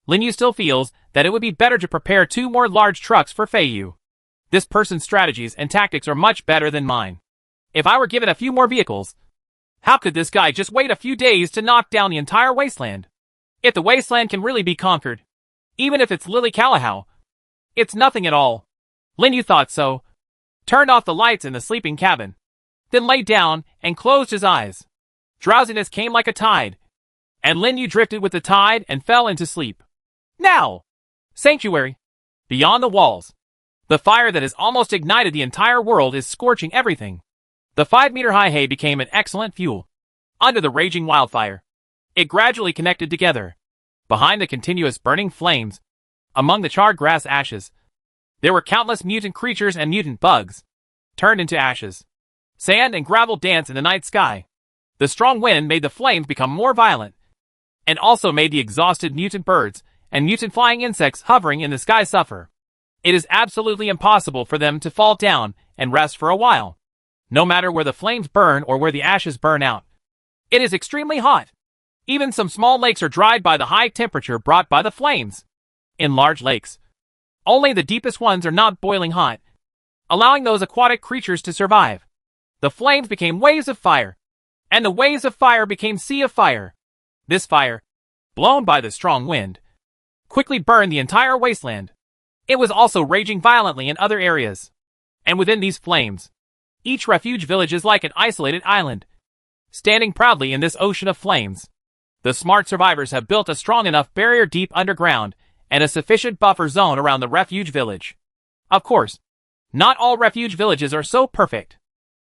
Speaker 1: Lin Yu still feels that it would be better to prepare 2 more large trucks for Fei Yu. This person's strategies and tactics are much better than mine. If I were given a few more vehicles, how could this guy just wait a few days to knock down the entire Wasteland? If the Wasteland can really be conquered, even if it's Lily Callahau, it's nothing at all. Lin Yu thought so, turned off the lights in the sleeping cabin, then lay down and closed his eyes. Drowsiness came like a tide, and Lin Yu drifted with the tide and fell into sleep. Now! Sanctuary. Beyond the walls, the fire that has almost ignited the entire world is scorching everything. The 5-meter-high hay became an excellent fuel. Under the raging wildfire, it gradually connected together. Behind the continuous burning flames, among the charred grass ashes, there were countless mutant creatures and mutant bugs, turned into ashes. Sand and gravel danced in the night sky. The strong wind made the flames become more violent, and also made the exhausted mutant birds and mutant flying insects hovering in the sky suffer. It is absolutely impossible for them to fall down and rest for a while, no matter where the flames burn or where the ashes burn out. It is extremely hot. Even some small lakes are dried by the high temperature brought by the flames. In large lakes, only the deepest ones are not boiling hot, allowing those aquatic creatures to survive. The flames became waves of fire, and the waves of fire became sea of fire. This fire, blown by the strong wind, quickly burned the entire wasteland. It was also raging violently in other areas. And within these flames, each refuge village is like an isolated island, standing proudly in this ocean of flames. The smart survivors have built a strong enough barrier deep underground and a sufficient buffer zone around the refuge village. Of course, not all refuge villages are so perfect.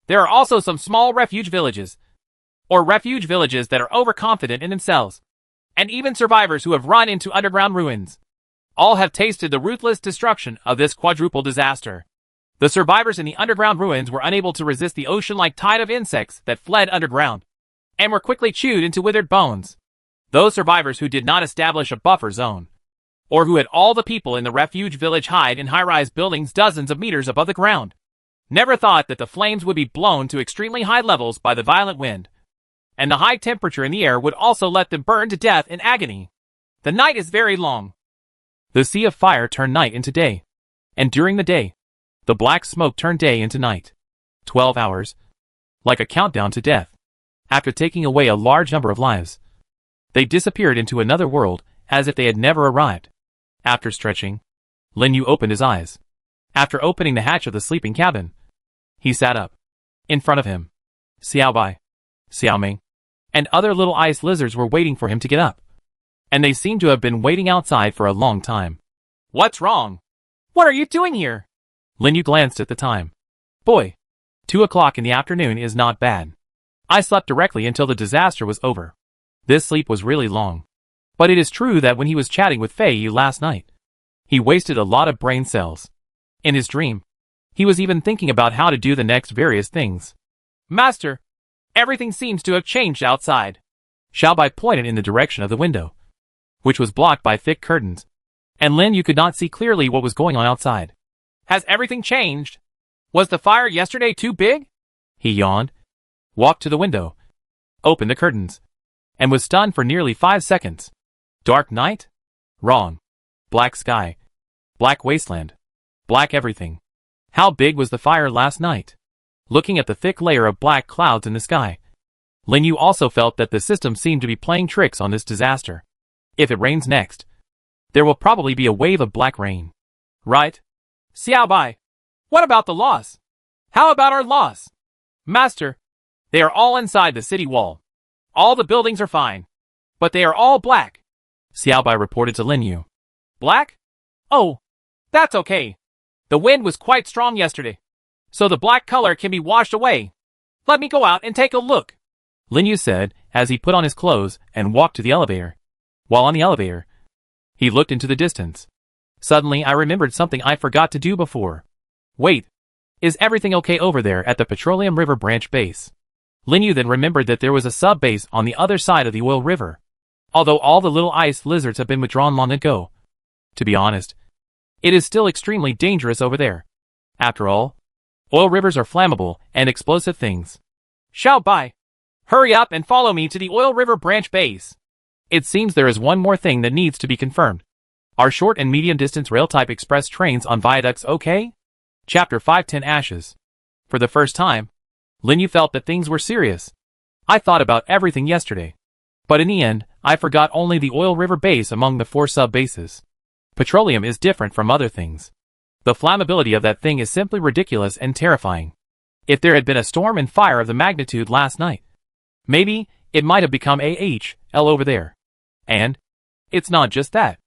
Speaker 1: There are also some small refuge villages, or refuge villages that are overconfident in themselves, and even survivors who have run into underground ruins. All have tasted the ruthless destruction of this quadruple disaster. The survivors in the underground ruins were unable to resist the ocean-like tide of insects that fled underground, and were quickly chewed into withered bones. Those survivors who did not establish a buffer zone, or who had all the people in the refuge village hide in high-rise buildings dozens of meters above the ground, never thought that the flames would be blown to extremely high levels by the violent wind, and the high temperature in the air would also let them burn to death in agony. The night is very long. The sea of fire turned night into day, and during the day, the black smoke turned day into night. 12 hours, like a countdown to death. After taking away a large number of lives, they disappeared into another world as if they had never arrived. After stretching, Lin Yu opened his eyes. After opening the hatch of the sleeping cabin, he sat up. In front of him, Xiao Bai, Xiao Ming, and other little ice lizards were waiting for him to get up. And they seemed to have been waiting outside for a long time. What's wrong? What are you doing here? Lin Yu glanced at the time. Boy, 2 o'clock in the afternoon is not bad. I slept directly until the disaster was over. This sleep was really long. But it is true that when he was chatting with Fei Yu last night, he wasted a lot of brain cells. In his dream, he was even thinking about how to do the next various things. Master, everything seems to have changed outside. Xiao Bai pointed in the direction of the window, which was blocked by thick curtains, and Lin Yu could not see clearly what was going on outside. Has everything changed? Was the fire yesterday too big? He yawned, walked to the window, opened the curtains, and was stunned for nearly 5 seconds. Dark night? Wrong. Black sky. Black wasteland. Black everything. How big was the fire last night? Looking at the thick layer of black clouds in the sky, Lin Yu also felt that the system seemed to be playing tricks on this disaster. If it rains next, there will probably be a wave of black rain. Right? Xiao Bai, what about the loss? How about our loss? Master, they are all inside the city wall. All the buildings are fine, but they are all black. Xiao Bai reported to Lin Yu. Black? Oh, that's okay. The wind was quite strong yesterday, so the black color can be washed away. Let me go out and take a look, Lin Yu said as he put on his clothes and walked to the elevator. While on the elevator, he looked into the distance. Suddenly, I remembered something I forgot to do before. Wait, is everything okay over there at the Petroleum River branch base? Lin Yu then remembered that there was a sub-base on the other side of the oil river. Although all the little ice lizards have been withdrawn long ago, to be honest, it is still extremely dangerous over there. After all, Oil rivers are flammable and explosive things. Xiao Bai, hurry up and follow me to the Oil River branch base. It seems there is one more thing that needs to be confirmed. Are short and medium distance rail type express trains on viaducts okay? Chapter 510 Ashes. For the first time, Lin Yu felt that things were serious. I thought about everything yesterday. But in the end, I forgot only the Oil River base among the 4 sub-bases. Petroleum is different from other things. The flammability of that thing is simply ridiculous and terrifying. If there had been a storm and fire of the magnitude last night, maybe it might have become AHL over there. And it's not just that.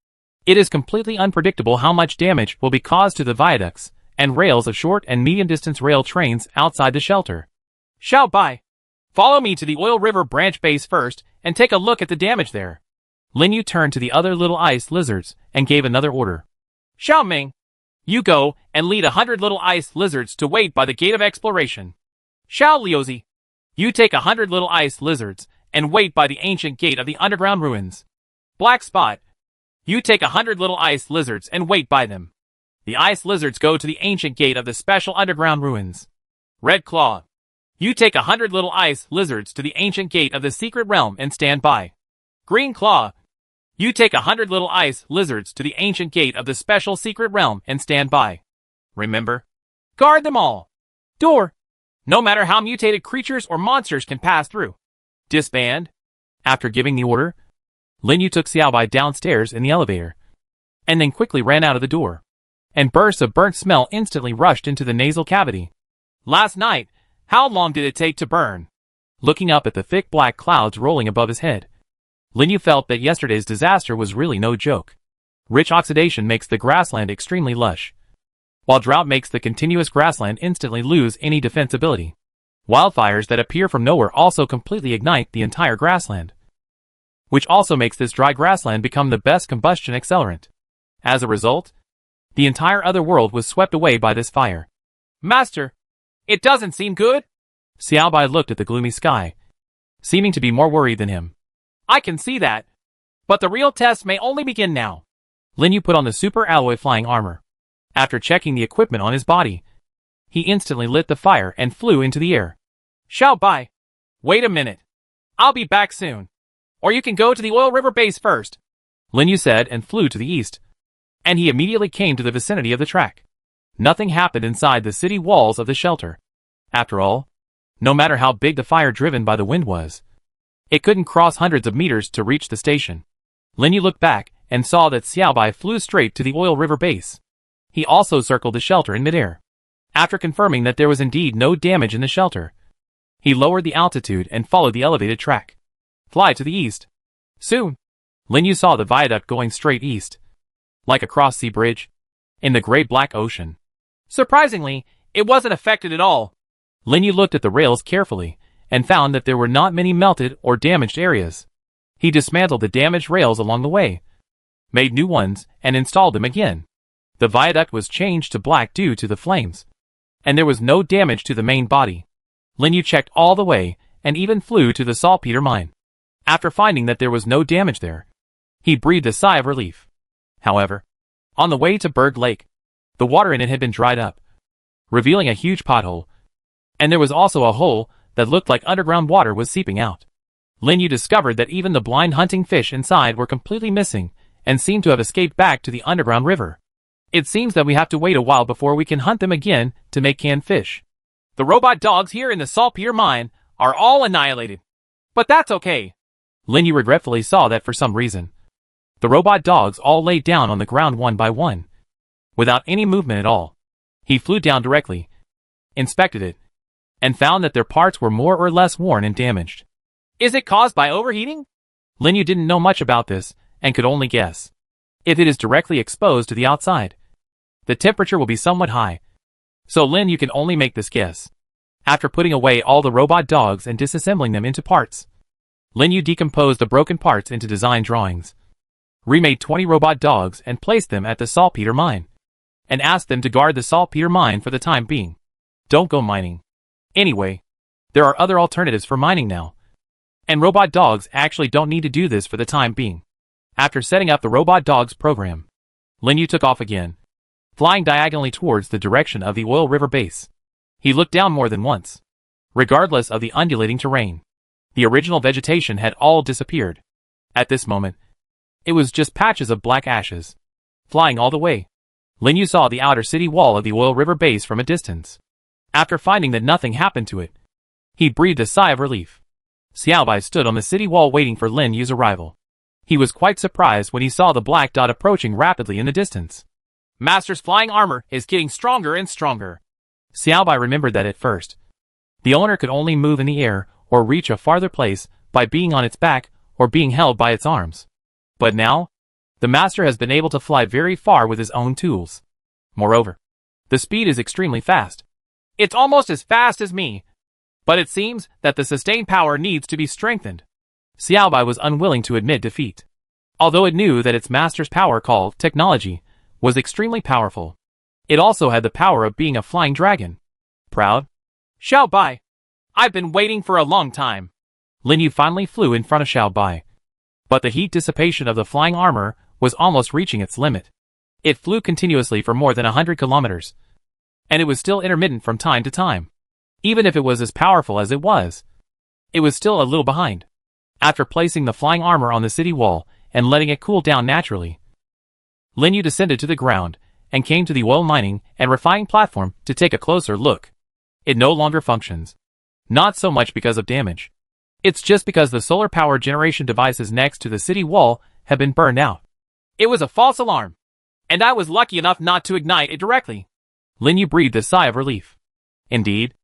Speaker 1: It is completely unpredictable how much damage will be caused to the viaducts and rails of short and medium distance rail trains outside the shelter. Xiao Bai, follow me to the Oil River branch base first and take a look at the damage there. Lin Yu turned to the other little ice lizards and gave another order. Xiao Ming, you go and lead 100 little ice lizards to wait by the gate of exploration. Xiao Liuzi, you take 100 little ice lizards and wait by the ancient gate of the underground ruins. Black Spot, you take 100 little ice lizards and wait by them. The ice lizards go to the ancient gate of the special underground ruins. Red Claw, you take 100 little ice lizards to the ancient gate of the secret realm and stand by. Green Claw, you take 100 little ice lizards to the ancient gate of the special secret realm and stand by. Remember, guard them all. Door, no matter how mutated creatures or monsters can pass through. Disband. After giving the order, Lin Yu took Xiaobai downstairs in the elevator, and then quickly ran out of the door. And bursts of burnt smell instantly rushed into the nasal cavity. Last night, how long did it take to burn? Looking up at the thick black clouds rolling above his head, Lin Yu felt that yesterday's disaster was really no joke. Rich oxidation makes the grassland extremely lush, while drought makes the continuous grassland instantly lose any defensibility. Wildfires that appear from nowhere also completely ignite the entire grassland, which also makes this dry grassland become the best combustion accelerant. As a result, the entire other world was swept away by this fire. Master, it doesn't seem good. Xiaobai looked at the gloomy sky, seeming to be more worried than him. I can see that. But the real test may only begin now. Lin Yu put on the super alloy flying armor. After checking the equipment on his body, he instantly lit the fire and flew into the air. Xiao Bai, wait a minute. I'll be back soon. Or you can go to the Oil River base first, Lin Yu said and flew to the east. And he immediately came to the vicinity of the track. Nothing happened inside the city walls of the shelter. After all, no matter how big the fire driven by the wind was, it couldn't cross hundreds of meters to reach the station. Lin Yu looked back and saw that Xiaobai flew straight to the Oil River base. He also circled the shelter in midair. After confirming that there was indeed no damage in the shelter, he lowered the altitude and followed the elevated track. Fly to the east. Soon, Lin Yu saw the viaduct going straight east, like a cross-sea bridge, in the great black ocean. Surprisingly, it wasn't affected at all. Lin Yu looked at the rails carefully and found that there were not many melted or damaged areas. He dismantled the damaged rails along the way, made new ones, and installed them again. The viaduct was changed to black due to the flames, and there was no damage to the main body. Lin Yu checked all the way and even flew to the saltpeter mine. After finding that there was no damage there, he breathed a sigh of relief. However, on the way to Berg Lake, the water in it had been dried up, revealing a huge pothole, and there was also a hole that looked like underground water was seeping out. Lin Yu discovered that even the blind hunting fish inside were completely missing and seemed to have escaped back to the underground river. It seems that we have to wait a while before we can hunt them again to make canned fish. The robot dogs here in the saltpeter mine are all annihilated. But that's okay. Lin Yu regretfully saw that for some reason, the robot dogs all laid down on the ground one by one, without any movement at all. He flew down directly, inspected it, and found that their parts were more or less worn and damaged. Is it caused by overheating? Lin Yu didn't know much about this and could only guess. If it is directly exposed to the outside, the temperature will be somewhat high. So Lin Yu can only make this guess. After putting away all the robot dogs and disassembling them into parts, Lin Yu decomposed the broken parts into design drawings, remade 20 robot dogs and placed them at the saltpeter mine, and asked them to guard the saltpeter mine for the time being. Don't go mining. Anyway, there are other alternatives for mining now, and robot dogs actually don't need to do this for the time being. After setting up the robot dogs program, Lin Yu took off again, flying diagonally towards the direction of the Oil River base. He looked down more than once. Regardless of the undulating terrain, the original vegetation had all disappeared. At this moment, it was just patches of black ashes. Flying all the way, Lin Yu saw the outer city wall of the oil river base from a distance. After finding that nothing happened to it, he breathed a sigh of relief. Xiaobai stood on the city wall waiting for Lin Yu's arrival. He was quite surprised when he saw the black dot approaching rapidly in the distance. Master's flying armor is getting stronger and stronger. Xiaobai remembered that at first, the owner could only move in the air or reach a farther place by being on its back or being held by its arms. But now, the master has been able to fly very far with his own tools. Moreover, the speed is extremely fast. It's almost as fast as me. But it seems that the sustained power needs to be strengthened. Xiaobai was unwilling to admit defeat. Although it knew that its master's power, called technology, was extremely powerful. It also had the power of being a flying dragon. Proud? Xiaobai! I've been waiting for a long time. Lin Yu finally flew in front of Xiaobai. But the heat dissipation of the flying armor was almost reaching its limit. It flew continuously for more than 100 kilometers. And it was still intermittent from time to time. Even if it was as powerful as it was still a little behind. After placing the flying armor on the city wall and letting it cool down naturally, Lin Yu descended to the ground and came to the oil mining and refining platform to take a closer look. It no longer functions. Not so much because of damage. It's just because the solar power generation devices next to the city wall have been burned out. It was a false alarm, and I was lucky enough not to ignite it directly. Lin Yu breathed a sigh of relief. Indeed,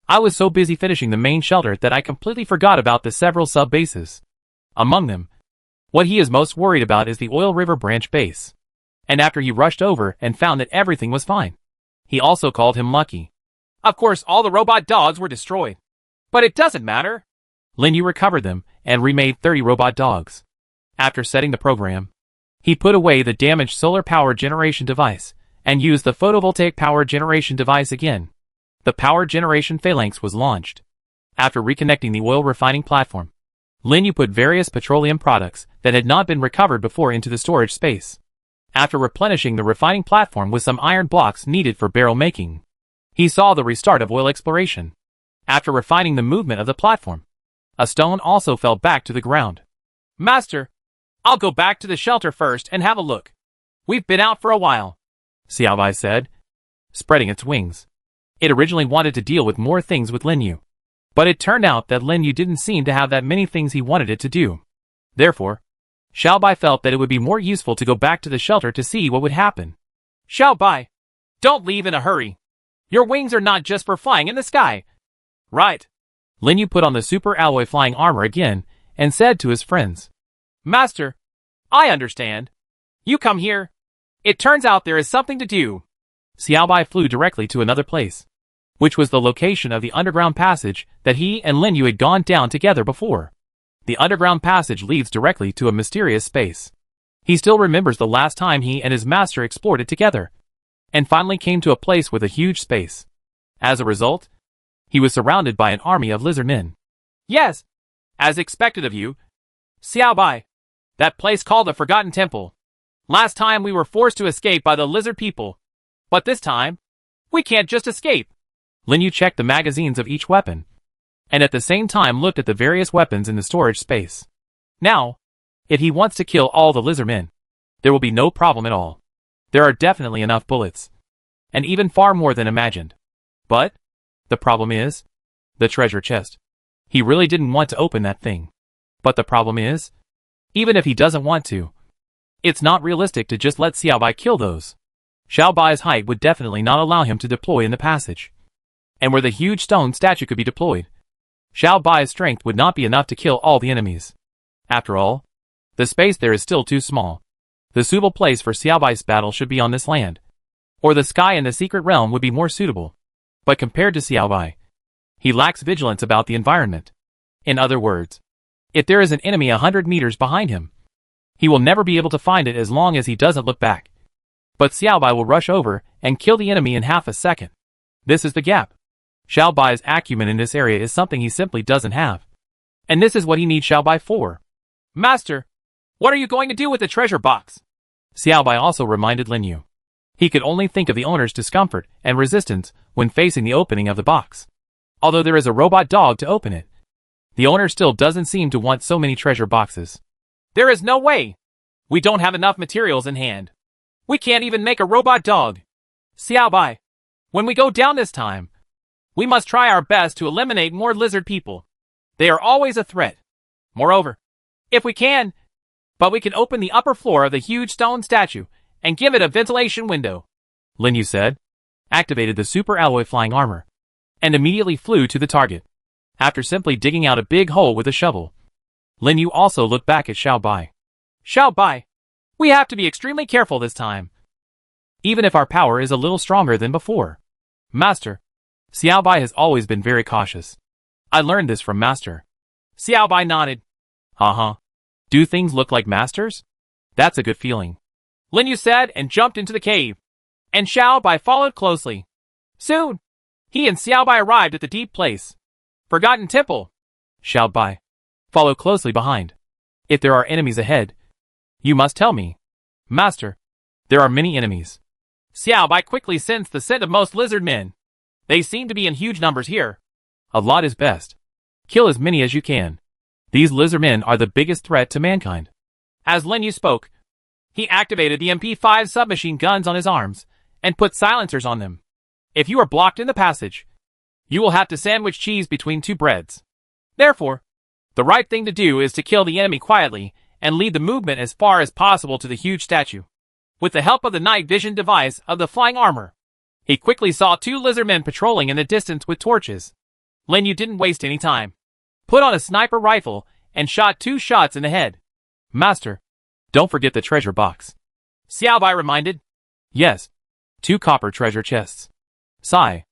Speaker 1: I was so busy finishing the main shelter that I completely forgot about the several sub-bases. Among them, what he is most worried about is the Oil River branch base. And after he rushed over and found that everything was fine, he also called him lucky. Of course, all the robot dogs were destroyed. But it doesn't matter. Lin Yu recovered them and remade 30 robot dogs. After setting the program, he put away the damaged solar power generation device and used the photovoltaic power generation device again. The power generation phalanx was launched. After reconnecting the oil refining platform, Lin Yu put various petroleum products that had not been recovered before into the storage space. After replenishing the refining platform with some iron blocks needed for barrel making, he saw the restart of oil exploration. After refining the movement of the platform, a stone also fell back to the ground. Master, I'll go back to the shelter first and have a look. We've been out for a while, Xiaobai said, spreading its wings. It originally wanted to deal with more things with Lin Yu, but it turned out that Lin Yu didn't seem to have that many things he wanted it to do. Therefore, Xiaobai felt that it would be more useful to go back to the shelter to see what would happen. Xiaobai, don't leave in a hurry. Your wings are not just for flying in the sky. Right. Lin Yu put on the super alloy flying armor again and said to his friends, Master, I understand. You come here. It turns out there is something to do. Xiaobai flew directly to another place, which was the location of the underground passage that he and Lin Yu had gone down together before. The underground passage leads directly to a mysterious space. He still remembers the last time he and his master explored it together, and finally came to a place with a huge space. As a result, he was surrounded by an army of lizard men. Yes, as expected of you, Xiaobai. That place called the Forgotten Temple. Last time we were forced to escape by the lizard people. But this time, we can't just escape. Lin Yu checked the magazines of each weapon, and at the same time looked at the various weapons in the storage space. Now, if he wants to kill all the lizard men, there will be no problem at all. There are definitely enough bullets, and even far more than imagined. But the problem is the treasure chest. He really didn't want to open that thing. But the problem is, even if he doesn't want to, it's not realistic to just let Xiaobai kill those. Xiaobai's height would definitely not allow him to deploy in the passage. And where the huge stone statue could be deployed, Xiaobai's strength would not be enough to kill all the enemies. After all, the space there is still too small. The suitable place for Xiaobai's battle should be on this land, or the sky in the secret realm would be more suitable. But compared to Xiaobai, he lacks vigilance about the environment. In other words, if there is an enemy 100 meters behind him, he will never be able to find it as long as he doesn't look back. But Xiaobai will rush over and kill the enemy in half a second. This is the gap. Xiaobai's acumen in this area is something he simply doesn't have. And this is what he needs Xiaobai for. Master, what are you going to do with the treasure box? Xiaobai also reminded Lin Yu. He could only think of the owner's discomfort and resistance when facing the opening of the box. Although there is a robot dog to open it, the owner still doesn't seem to want so many treasure boxes. There is no way! We don't have enough materials in hand. We can't even make a robot dog. Xiao Bai, when we go down this time, we must try our best to eliminate more lizard people. They are always a threat. Moreover, if we can open the upper floor of the huge stone statue and give it a ventilation window. Lin Yu said, activated the super alloy flying armor, and immediately flew to the target. After simply digging out a big hole with a shovel, Lin Yu also looked back at Xiao Bai. Xiao Bai, we have to be extremely careful this time. Even if our power is a little stronger than before. Master, Xiao Bai has always been very cautious. I learned this from Master. Xiao Bai nodded. Do things look like Master's? That's a good feeling. Lin Yu said and jumped into the cave. And Xiao Bai followed closely. Soon, he and Xiao Bai arrived at the deep place. Forgotten Temple. Xiao Bai, follow closely behind. If there are enemies ahead, you must tell me. Master, there are many enemies. Xiao Bai quickly sensed the scent of most lizard men. They seem to be in huge numbers here. A lot is best. Kill as many as you can. These lizard men are the biggest threat to mankind. As Lin Yu spoke, he activated the MP5 submachine guns on his arms and put silencers on them. If you are blocked in the passage, you will have to sandwich cheese between two breads. Therefore, the right thing to do is to kill the enemy quietly and lead the movement as far as possible to the huge statue. With the help of the night vision device of the flying armor, he quickly saw two lizard men patrolling in the distance with torches. Lin Yu didn't waste any time. Put on a sniper rifle and shot 2 shots in the head. Master, don't forget the treasure box. Xiao Bai reminded. Yes, 2 copper treasure chests. Sigh.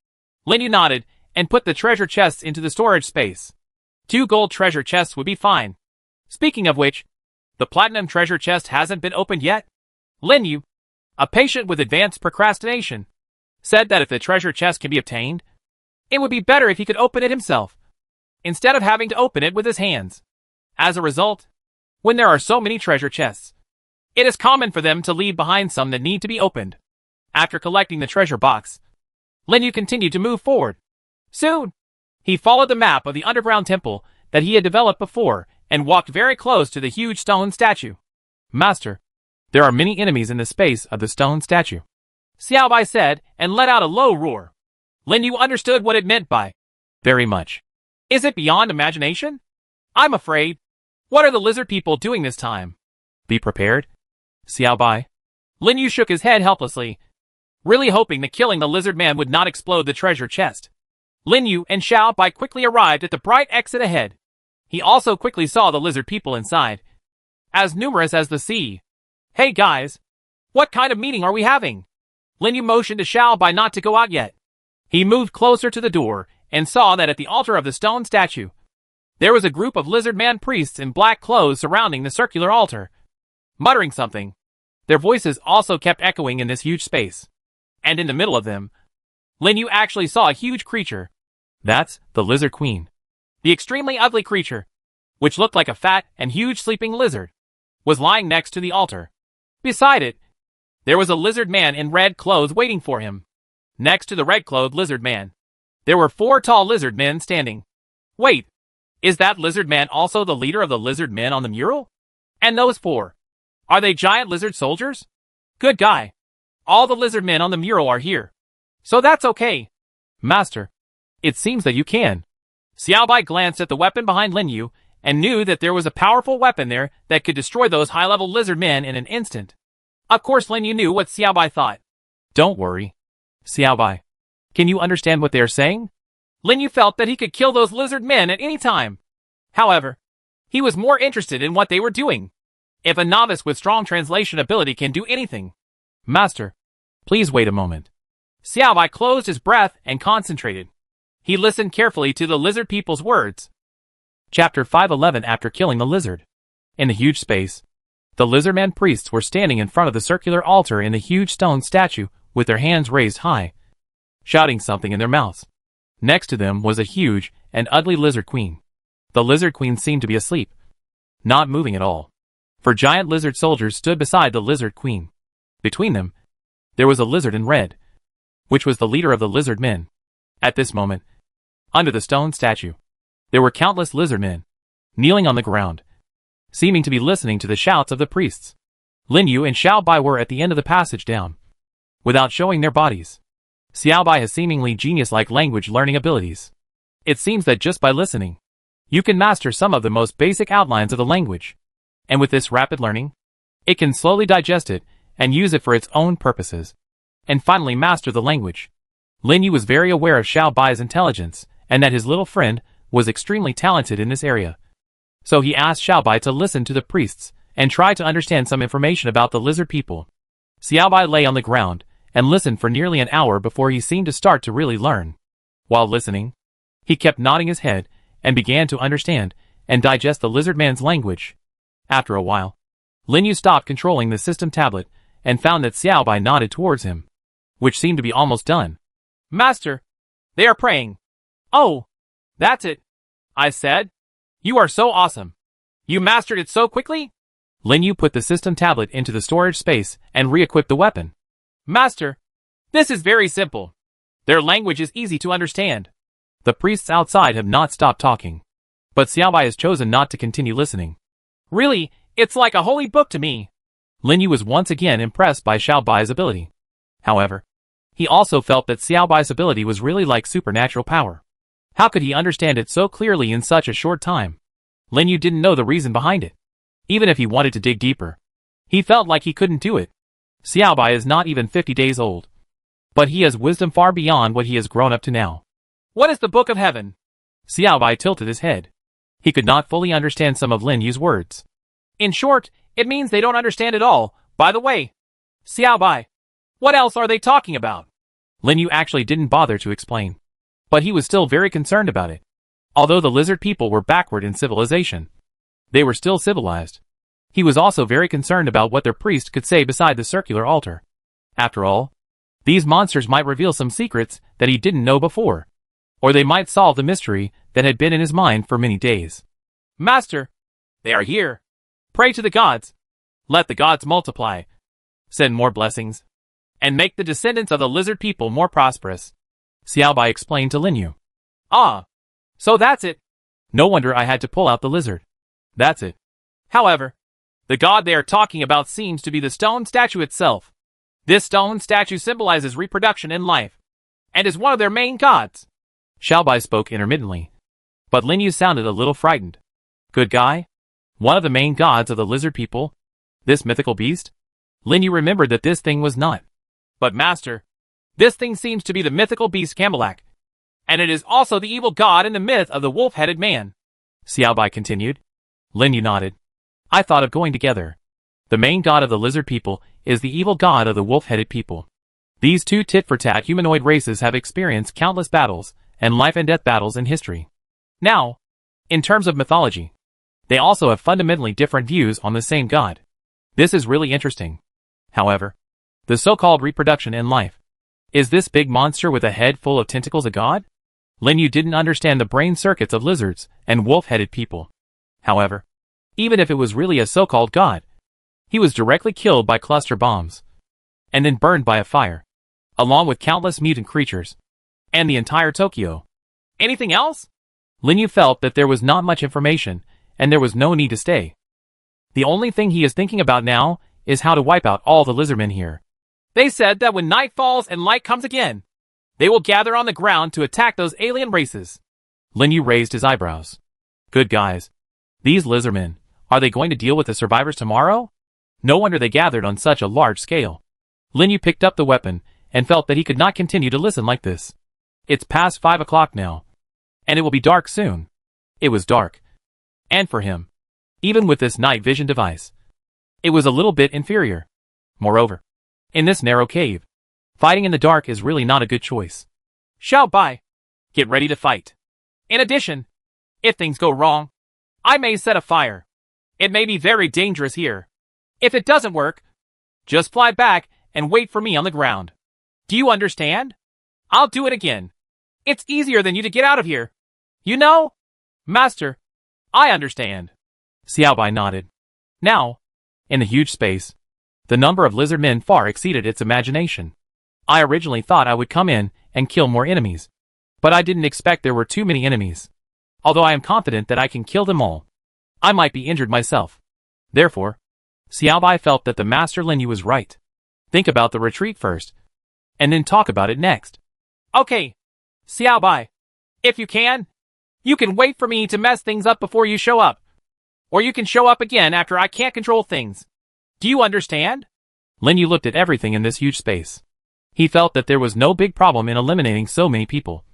Speaker 1: Lin Yu nodded and put the treasure chests into the storage space. 2 gold treasure chests would be fine. Speaking of which, the platinum treasure chest hasn't been opened yet. Lin Yu, a patient with advanced procrastination, said that if the treasure chest can be obtained, it would be better if he could open it himself, instead of having to open it with his hands. As a result, when there are so many treasure chests, it is common for them to leave behind some that need to be opened. After collecting the treasure box, Lin Yu continued to move forward. Soon, he followed the map of the underground temple that he had developed before and walked very close to the huge stone statue. Master, there are many enemies in the space of the stone statue. Xiao Bai said and let out a low roar. Lin Yu understood what it meant by very much. Is it beyond imagination? I'm afraid. What are the lizard people doing this time? Be prepared. Xiao Bai. Lin Yu shook his head helplessly, really hoping that killing the lizard man would not explode the treasure chest. Lin Yu and Xiao Bai quickly arrived at the bright exit ahead. He also quickly saw the lizard people inside, as numerous as the sea. Hey guys, what kind of meeting are we having? Lin Yu motioned to Xiao Bai not to go out yet. He moved closer to the door and saw that at the altar of the stone statue, there was a group of lizard man priests in black clothes surrounding the circular altar, muttering something. Their voices also kept echoing in this huge space. And in the middle of them, Lin Yu actually saw a huge creature. That's the Lizard Queen. The extremely ugly creature, which looked like a fat and huge sleeping lizard, was lying next to the altar. Beside it, there was a lizard man in red clothes waiting for him. Next to the red-clothed lizard man, there were 4 tall lizard men standing. Wait, is that lizard man also the leader of the lizard men on the mural? And those 4, are they giant lizard soldiers? Good guy. All the lizard men on the mural are here. So that's okay. Master, it seems that you can. Xiao Bai glanced at the weapon behind Lin Yu and knew that there was a powerful weapon there that could destroy those high-level lizard men in an instant. Of course Lin Yu knew what Xiao Bai thought. Don't worry. Xiao Bai, can you understand what they are saying? Lin Yu felt that he could kill those lizard men at any time. However, he was more interested in what they were doing. If a novice with strong translation ability can do anything. Master, please wait a moment. Xiao Bai closed his breath and concentrated. He listened carefully to the lizard people's words. Chapter 511. After killing the lizard. In the huge space, the lizardman priests were standing in front of the circular altar in the huge stone statue with their hands raised high, shouting something in their mouths. Next to them was a huge and ugly lizard queen. The lizard queen seemed to be asleep, not moving at all. 4 giant lizard soldiers stood beside the lizard queen. Between them, there was a lizard in red, which was the leader of the lizard men. At this moment, under the stone statue, there were countless lizard men, kneeling on the ground, seeming to be listening to the shouts of the priests. Lin Yu and Xiao Bai were at the end of the passage down, without showing their bodies. Xiao Bai has seemingly genius-like language learning abilities. It seems that just by listening, you can master some of the most basic outlines of the language. And with this rapid learning, it can slowly digest it and use it for its own purposes, and finally master the language. Lin Yu was very aware of Xiao Bai's intelligence and that his little friend was extremely talented in this area. So he asked Xiao Bai to listen to the priests and try to understand some information about the lizard people. Xiao Bai lay on the ground and listened for nearly an hour before he seemed to start to really learn. While listening, he kept nodding his head and began to understand and digest the lizard man's language. After a while, Lin Yu stopped controlling the system tablet and found that Xiao Bai nodded towards him, which seemed to be almost done. Master, they are praying. Oh, that's it, I said. You are so awesome. You mastered it so quickly? Lin Yu put the system tablet into the storage space and re-equipped the weapon. Master, this is very simple. Their language is easy to understand. The priests outside have not stopped talking, but Xiao Bai has chosen not to continue listening. Really, it's like a holy book to me. Lin Yu was once again impressed by Xiao Bai's ability. However, he also felt that Xiao Bai's ability was really like supernatural power. How could he understand it so clearly in such a short time? Lin Yu didn't know the reason behind it. Even if he wanted to dig deeper, he felt like he couldn't do it. Xiao Bai is not even 50 days old, but he has wisdom far beyond what he has grown up to now. What is the Book of Heaven? Xiao Bai tilted his head. He could not fully understand some of Lin Yu's words. In short, it means they don't understand at all. By the way, Xiao Bai, what else are they talking about? Lin Yu actually didn't bother to explain, but he was still very concerned about it. Although the lizard people were backward in civilization, they were still civilized. He was also very concerned about what their priest could say beside the circular altar. After all, these monsters might reveal some secrets that he didn't know before, or they might solve the mystery that had been in his mind for many days. Master, they are here. Pray to the gods. Let the gods multiply. Send more blessings, and make the descendants of the lizard people more prosperous. Xiao Bai explained to Lin Yu. Ah, so that's it. No wonder I had to pull out the lizard. That's it. However, the god they are talking about seems to be the stone statue itself. This stone statue symbolizes reproduction in life, and is one of their main gods. Xiao Bai spoke intermittently, but Lin Yu sounded a little frightened. Good guy? One of the main gods of the lizard people? This mythical beast? Lin Yu remembered that this thing was not. But master, this thing seems to be the mythical beast Counterattack, and it is also the evil god in the myth of the wolf-headed man. Xiao Bai continued. Lin Yu nodded. I thought of going together. The main god of the lizard people is the evil god of the wolf-headed people. These two tit-for-tat humanoid races have experienced countless battles and life-and-death battles in history. Now, in terms of mythology, they also have fundamentally different views on the same god. This is really interesting. However, the so-called reproduction in life. Is this big monster with a head full of tentacles a god? Lin Yu didn't understand the brain circuits of lizards and wolf-headed people. However, even if it was really a so-called god, he was directly killed by cluster bombs, and then burned by a fire, along with countless mutant creatures, and the entire Tokyo. Anything else? Lin Yu felt that there was not much information, and there was no need to stay. The only thing he is thinking about now is how to wipe out all the lizardmen here. They said that when night falls and light comes again, they will gather on the ground to attack those alien races. Lin Yu raised his eyebrows. Good guys. These lizardmen, are they going to deal with the survivors tomorrow? No wonder they gathered on such a large scale. Lin Yu picked up the weapon and felt that he could not continue to listen like this. It's past 5 o'clock now, and it will be dark soon. It was dark. And for him, even with this night vision device, it was a little bit inferior. Moreover, in this narrow cave, fighting in the dark is really not a good choice. Xiao Bai, get ready to fight. In addition, if things go wrong, I may set a fire. It may be very dangerous here. If it doesn't work, just fly back and wait for me on the ground. Do you understand? I'll do it again. It's easier than you to get out of here. You know? Master, I understand. Xiao Bai nodded. Now, in the huge space, The number of lizard men far exceeded its imagination. I originally thought I would come in and kill more enemies, but I didn't expect there were too many enemies. Although I am confident that I can kill them all, I might be injured myself. Therefore, Xiaobai felt that the Master Lin Yu was right. Think about the retreat first, and then talk about it next. Okay, Xiaobai, if you can wait for me to mess things up before you show up. Or you can show up again after I can't control things. Do you understand? Lin Yu looked at everything in this huge space. He felt that there was no big problem in eliminating so many people.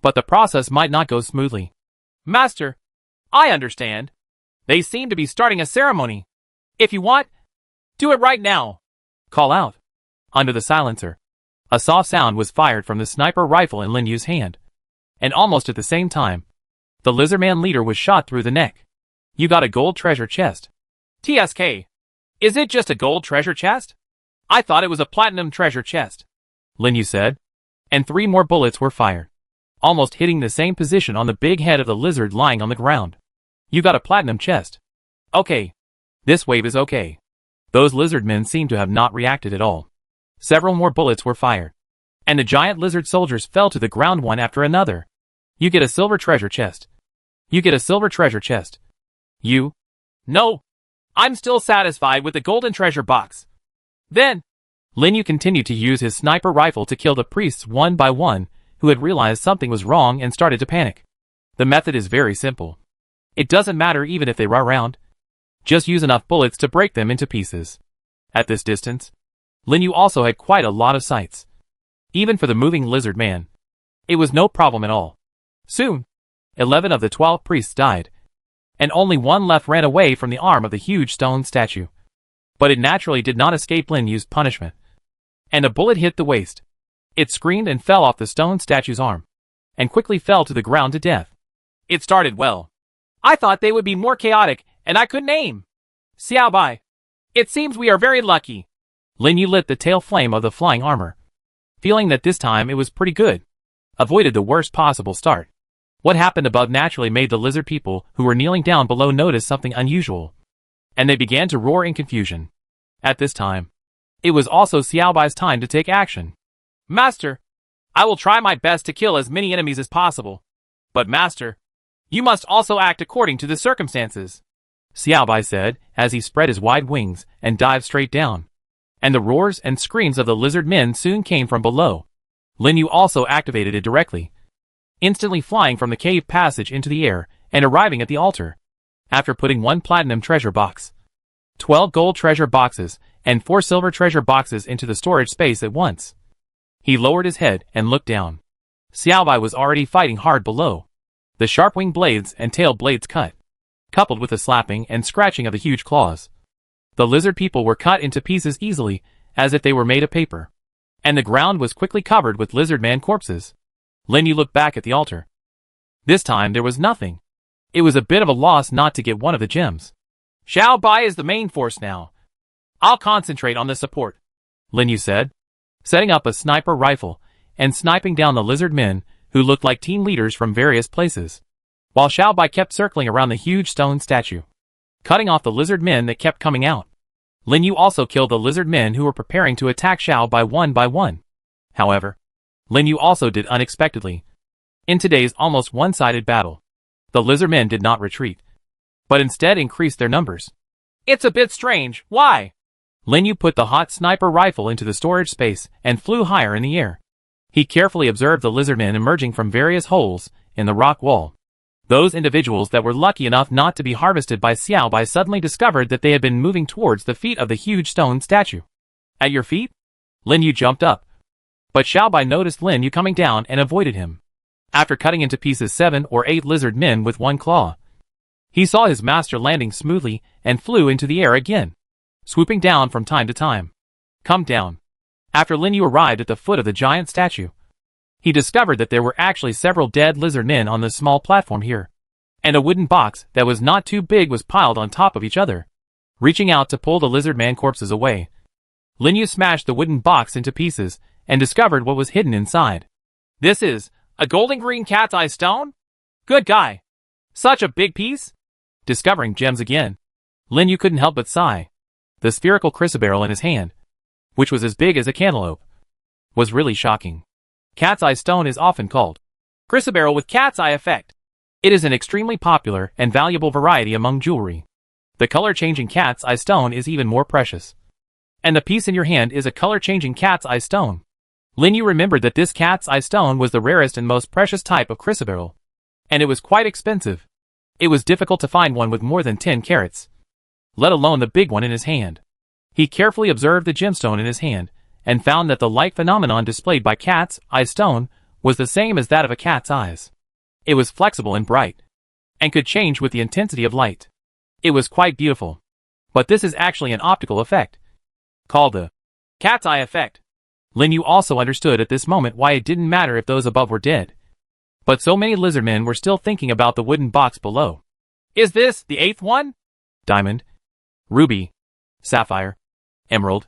Speaker 1: But the process might not go smoothly. Master, I understand. They seem to be starting a ceremony. If you want, do it right now. Call out. Under the silencer, a soft sound was fired from the sniper rifle in Lin Yu's hand. And almost at the same time, the lizardman leader was shot through the neck. You got a gold treasure chest. TSK. Is it just a gold treasure chest? I thought it was a platinum treasure chest. Lin Yu said. And 3 more bullets were fired, almost hitting the same position on the big head of the lizard lying on the ground. You got a platinum chest. Okay. This wave is okay. Those lizard men seem to have not reacted at all. Several more bullets were fired, and the giant lizard soldiers fell to the ground one after another. You get a silver treasure chest. You get a silver treasure chest. You? No. I'm still satisfied with the golden treasure box. Then, Lin Yu continued to use his sniper rifle to kill the priests one by one, who had realized something was wrong and started to panic. The method is very simple. It doesn't matter even if they run around. Just use enough bullets to break them into pieces. At this distance, Lin Yu also had quite a lot of sights. Even for the moving lizard man, it was no problem at all. Soon, 11 of the 12 priests died, and only one left ran away from the arm of the huge stone statue. But it naturally did not escape Lin Yu's punishment. And a bullet hit the waist. It screamed and fell off the stone statue's arm, and quickly fell to the ground to death. It started well. I thought they would be more chaotic, and I couldn't aim. Xiaobai, it seems we are very lucky. Lin Yu lit the tail flame of the flying armor, feeling that this time it was pretty good. Avoided the worst possible start. What happened above naturally made the lizard people who were kneeling down below notice something unusual, and they began to roar in confusion. At this time, it was also Xiaobai's time to take action. Master, I will try my best to kill as many enemies as possible. But Master, you must also act according to the circumstances, Xiaobai said as he spread his wide wings and dived straight down. And the roars and screams of the lizard men soon came from below. Lin Yu also activated it directly, instantly flying from the cave passage into the air and arriving at the altar. After putting 1 platinum treasure box, 12 gold treasure boxes, and 4 silver treasure boxes into the storage space at once, he lowered his head and looked down. Xiaobai was already fighting hard below. The sharp wing blades and tail blades cut, coupled with the slapping and scratching of the huge claws. The lizard people were cut into pieces easily, as if they were made of paper. And the ground was quickly covered with lizard man corpses. Lin Yu looked back at the altar. This time there was nothing. It was a bit of a loss not to get one of the gems. Xiaobai is the main force now. I'll concentrate on the support, Lin Yu said, setting up a sniper rifle and sniping down the lizard men who looked like team leaders from various places, while Xiaobai kept circling around the huge stone statue, cutting off the lizard men that kept coming out. Lin Yu also killed the lizard men who were preparing to attack Xiaobai one by one. However, Lin Yu also did unexpectedly. In today's almost one-sided battle, the lizard men did not retreat, but instead increased their numbers. It's a bit strange, why? Lin Yu put the hot sniper rifle into the storage space and flew higher in the air. He carefully observed the lizard men emerging from various holes in the rock wall. Those individuals that were lucky enough not to be harvested by Xiaobai suddenly discovered that they had been moving towards the feet of the huge stone statue. At your feet? Lin Yu jumped up. But Xiaobai noticed Lin Yu coming down and avoided him. After cutting into pieces 7 or 8 lizard men with 1 claw, he saw his master landing smoothly and flew into the air again, swooping down from time to time. Come down. After Lin Yu arrived at the foot of the giant statue, he discovered that there were actually several dead lizard men on the small platform here, and a wooden box that was not too big was piled on top of each other. Reaching out to pull the lizard man corpses away, Lin Yu smashed the wooden box into pieces and discovered what was hidden inside. This is a golden green cat's eye stone? Good guy. Such a big piece? Discovering gems again, Lin Yu couldn't help but sigh. The spherical chrysoberyl in his hand, which was as big as a cantaloupe, was really shocking. Cat's eye stone is often called chrysoberyl with cat's eye effect. It is an extremely popular and valuable variety among jewelry. The color-changing cat's eye stone is even more precious. And the piece in your hand is a color-changing cat's eye stone. Lin Yu remembered that this cat's eye stone was the rarest and most precious type of chrysoberyl, and it was quite expensive. It was difficult to find one with more than 10 carats, let alone the big one in his hand. He carefully observed the gemstone in his hand, and found that the light phenomenon displayed by cat's eye stone was the same as that of a cat's eyes. It was flexible and bright, and could change with the intensity of light. It was quite beautiful. But this is actually an optical effect, called the cat's eye effect. Lin Yu also understood at this moment why it didn't matter if those above were dead. But so many lizardmen were still thinking about the wooden box below. Is this the 8th one? Diamond, ruby, sapphire, emerald,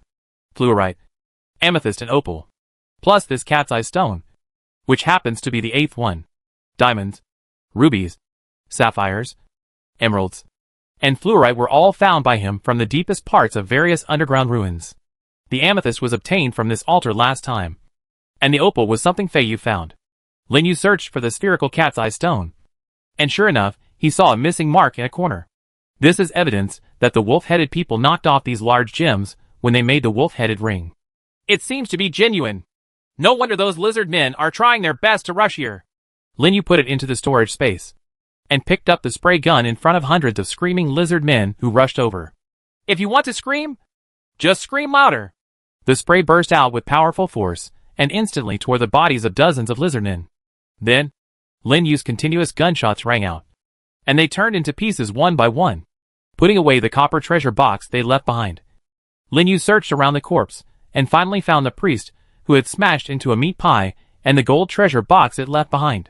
Speaker 1: fluorite, amethyst and opal. Plus this cat's eye stone, which happens to be the 8th one. Diamonds, rubies, sapphires, emeralds, and fluorite were all found by him from the deepest parts of various underground ruins. The amethyst was obtained from this altar last time, and the opal was something Fei Yu found. Lin Yu searched for the spherical cat's eye stone, and sure enough, he saw a missing mark in a corner. This is evidence that the wolf-headed people knocked off these large gems when they made the wolf-headed ring. It seems to be genuine. No wonder those lizard men are trying their best to rush here. Lin Yu put it into the storage space, and picked up the spray gun in front of hundreds of screaming lizard men who rushed over. If you want to scream, just scream louder. The spray burst out with powerful force, and instantly tore the bodies of dozens of lizardmen. Then, Lin Yu's continuous gunshots rang out, and they turned into pieces one by one, putting away the copper treasure box they left behind. Lin Yu searched around the corpse, and finally found the priest, who had smashed into a meat pie, and the gold treasure box it left behind.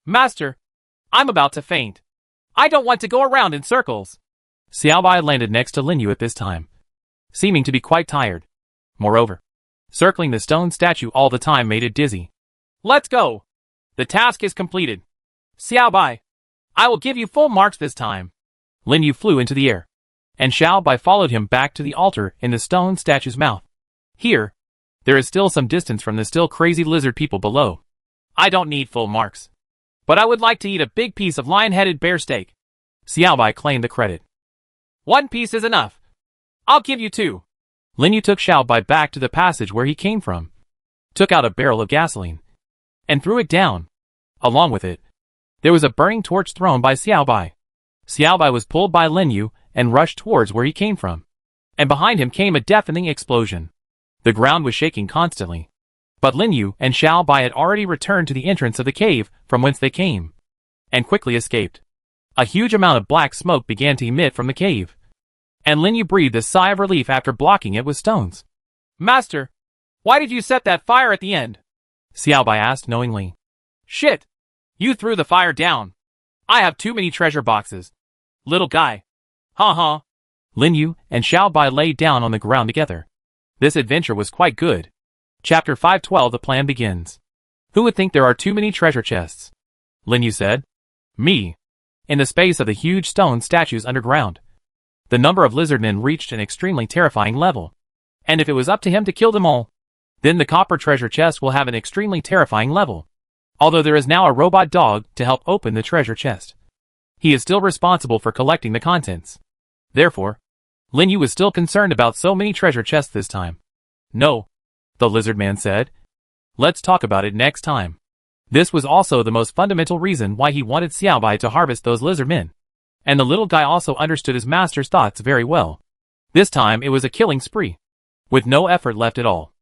Speaker 1: Master, I'm about to faint. I don't want to go around in circles. Xiaobai landed next to Lin Yu at this time, seeming to be quite tired. Moreover, circling the stone statue all the time made it dizzy. Let's go. The task is completed. Xiaobai, I will give you full marks this time. Lin Yu flew into the air, and Xiaobai followed him back to the altar in the stone statue's mouth. Here, there is still some distance from the still crazy lizard people below. I don't need full marks, but I would like to eat a big piece of lion-headed bear steak. Xiaobai claimed the credit. 1 piece is enough. I'll give you 2. Lin Yu took Xiaobai back to the passage where he came from, took out a barrel of gasoline, and threw it down. Along with it, there was a burning torch thrown by Xiaobai. Xiaobai was pulled by Lin Yu and rushed towards where he came from, and behind him came a deafening explosion. The ground was shaking constantly, but Lin Yu and Xiaobai had already returned to the entrance of the cave from whence they came, and quickly escaped. A huge amount of black smoke began to emit from the cave, and Lin Yu breathed a sigh of relief after blocking it with stones. Master, why did you set that fire at the end? Xiaobai asked knowingly. Shit! You threw the fire down. I have too many treasure boxes. Little guy. Ha. Lin Yu and Xiaobai lay down on the ground together. This adventure was quite good. Chapter 512 The plan begins. Who would think there are too many treasure chests? Lin Yu said. Me. In the space of the huge stone statues underground, the number of lizardmen reached an extremely terrifying level. And if it was up to him to kill them all, then the copper treasure chest will have an extremely terrifying level. Although there is now a robot dog to help open the treasure chest, he is still responsible for collecting the contents. Therefore, Lin Yu was still concerned about so many treasure chests this time. No, the lizard man said. Let's talk about it next time. This was also the most fundamental reason why he wanted Xiaobai to harvest those lizard men. And the little guy also understood his master's thoughts very well. This time it was a killing spree, with no effort left at all.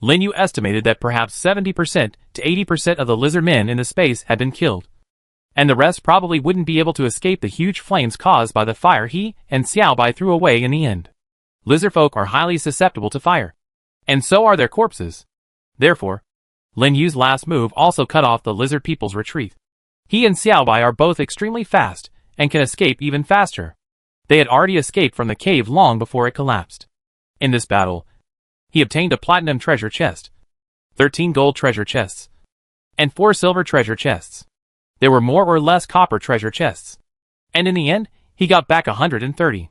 Speaker 1: Lin Yu estimated that perhaps 70% to 80% of the lizard men in the space had been killed, and the rest probably wouldn't be able to escape the huge flames caused by the fire he and Xiaobai threw away in the end. Lizard folk are highly susceptible to fire, and so are their corpses. Therefore, Lin Yu's last move also cut off the lizard people's retreat. He and Xiaobai are both extremely fast and can escape even faster. They had already escaped from the cave long before it collapsed. In this battle, he obtained a platinum treasure chest, 13 gold treasure chests, and 4 silver treasure chests. There were more or less copper treasure chests, and in the end, he got back 130.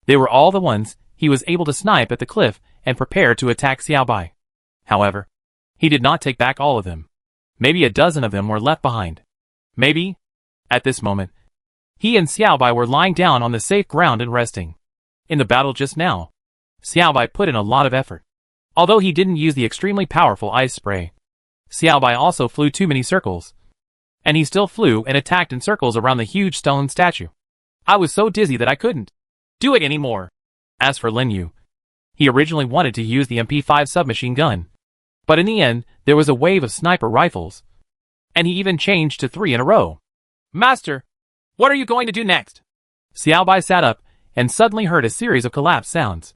Speaker 1: They were all the ones he was able to snipe at the cliff and prepare to attack Xiaobai. However, he did not take back all of them. Maybe a dozen of them were left behind. Maybe, at this moment, he and Xiaobai were lying down on the safe ground and resting. In the battle just now, Xiaobai put in a lot of effort. Although he didn't use the extremely powerful ice spray, Xiaobai also flew too many circles. And he still flew and attacked in circles around the huge stone statue. I was so dizzy that I couldn't do it anymore. As for Lin Yu, he originally wanted to use the MP5 submachine gun. But in the end, there was a wave of sniper rifles. And he even changed to 3 in a row. Master, what are you going to do next? Xiaobai sat up and suddenly heard a series of collapse sounds.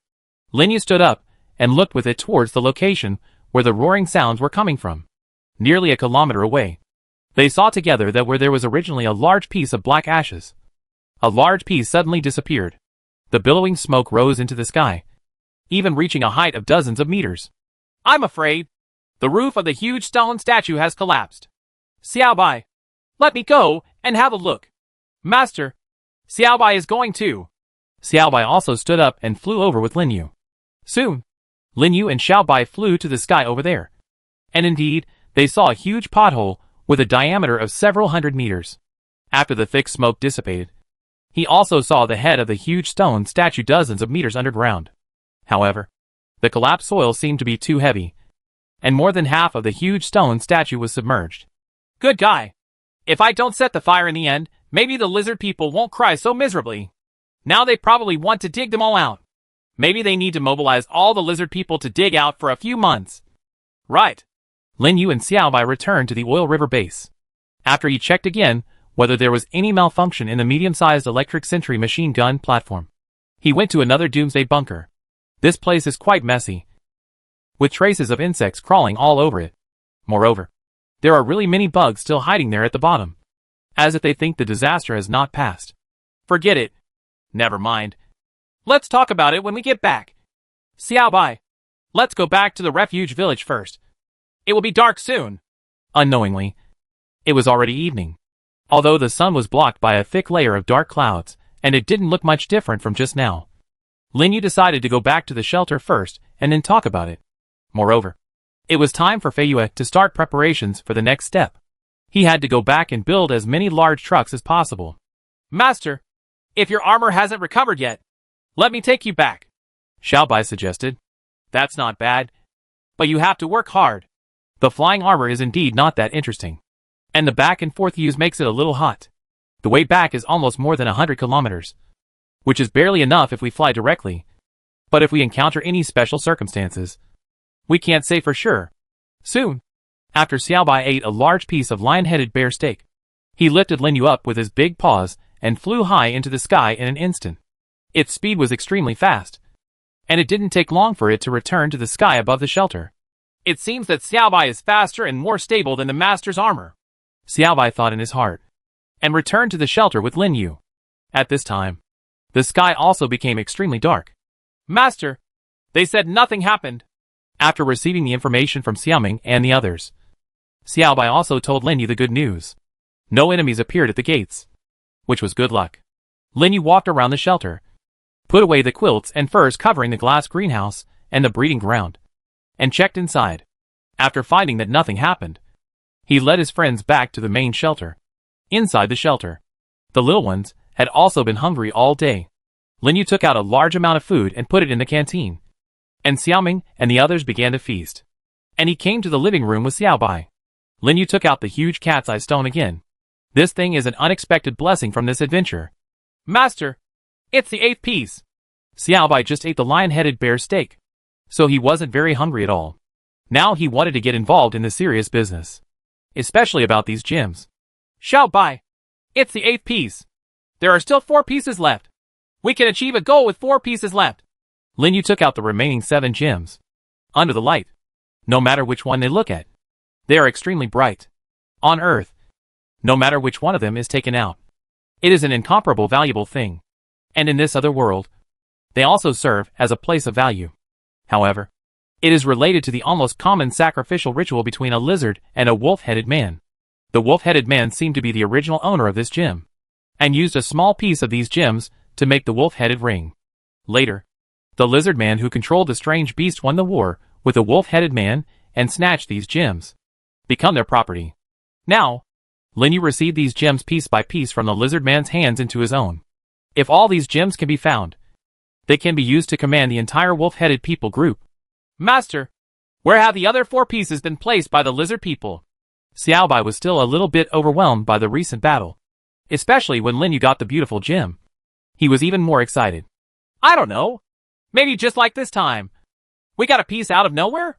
Speaker 1: Lin Yu stood up and looked with it towards the location where the roaring sounds were coming from. Nearly a kilometer away. They saw together that where there was originally a large piece of black ashes, a large piece suddenly disappeared. The billowing smoke rose into the sky, even reaching a height of dozens of meters. I'm afraid the roof of the huge stone statue has collapsed. Xiaobai, let me go and have a look. Master, Xiaobai is going too. Xiaobai also stood up and flew over with Lin Yu. Soon, Lin Yu and Xiaobai flew to the sky over there. And indeed, they saw a huge pothole with a diameter of several hundred meters. After the thick smoke dissipated, he also saw the head of the huge stone statue dozens of meters underground. However, the collapsed soil seemed to be too heavy, and more than half of the huge stone statue was submerged. Good guy. If I don't set the fire in the end, maybe the lizard people won't cry so miserably. Now they probably want to dig them all out. Maybe they need to mobilize all the lizard people to dig out for a few months. Right. Lin Yu and Xiaobai returned to the Oil River base. After he checked again whether there was any malfunction in the medium-sized electric sentry machine gun platform, he went to another doomsday bunker. This place is quite messy, with traces of insects crawling all over it. Moreover, there are really many bugs still hiding there at the bottom, as if they think the disaster has not passed. Forget it. Never mind. Let's talk about it when we get back. Xiaobai, let's go back to the refuge village first. It will be dark soon. Unknowingly, it was already evening. Although the sun was blocked by a thick layer of dark clouds, and it didn't look much different from just now. Lin Yu decided to go back to the shelter first and then talk about it. Moreover, it was time for Fei Yue to start preparations for the next step. He had to go back and build as many large trucks as possible. Master, if your armor hasn't recovered yet, let me take you back, Xiaobai suggested. That's not bad, but you have to work hard. The flying armor is indeed not that interesting, and the back and forth use makes it a little hot. The way back is almost more than 100 kilometers, which is barely enough if we fly directly. But if we encounter any special circumstances, we can't say for sure. Soon, after Xiaobai ate a large piece of lion-headed bear steak, he lifted Lin Yu up with his big paws and flew high into the sky in an instant. Its speed was extremely fast, and it didn't take long for it to return to the sky above the shelter. It seems that Xiaobai is faster and more stable than the master's armor, Xiaobai thought in his heart, and returned to the shelter with Lin Yu. At this time, the sky also became extremely dark. Master, they said nothing happened. After receiving the information from Xiaoming and the others, Xiaobai also told Lin Yu the good news. No enemies appeared at the gates, which was good luck. Lin Yu walked around the shelter, put away the quilts and furs covering the glass greenhouse and the breeding ground, and checked inside. After finding that nothing happened, he led his friends back to the main shelter. Inside the shelter, the little ones had also been hungry all day. Lin Yu took out a large amount of food and put it in the canteen, and Xiaoming and the others began to feast. And he came to the living room with Xiaobai. Lin Yu took out the huge cat's eye stone again. This thing is an unexpected blessing from this adventure. Master, it's the 8th piece. Xiaobai just ate the lion-headed bear steak, so he wasn't very hungry at all. Now he wanted to get involved in the serious business, especially about these gems. Xiaobai, it's the 8th piece. There are still 4 pieces left. We can achieve a goal with 4 pieces left. Lin Yu took out the remaining 7 gems. Under the light, no matter which one they look at, they are extremely bright. On Earth, no matter which one of them is taken out, it is an incomparable valuable thing. And in this other world, they also serve as a place of value. However, it is related to the almost common sacrificial ritual between a lizard and a wolf-headed man. The wolf-headed man seemed to be the original owner of this gem, and used a small piece of these gems to make the wolf-headed ring. Later, The lizard man who controlled the strange beast won the war with the wolf-headed man and snatched these gems. Become their property. Now, Lin Yu received these gems piece by piece from the lizard man's hands into his own. If all these gems can be found, they can be used to command the entire wolf-headed people group. Master, where have the other 4 pieces been placed by the lizard people? Xiaobai was still a little bit overwhelmed by the recent battle, especially when Lin Yu got the beautiful gem. He was even more excited. I don't know. Maybe just like this time. We got a piece out of nowhere?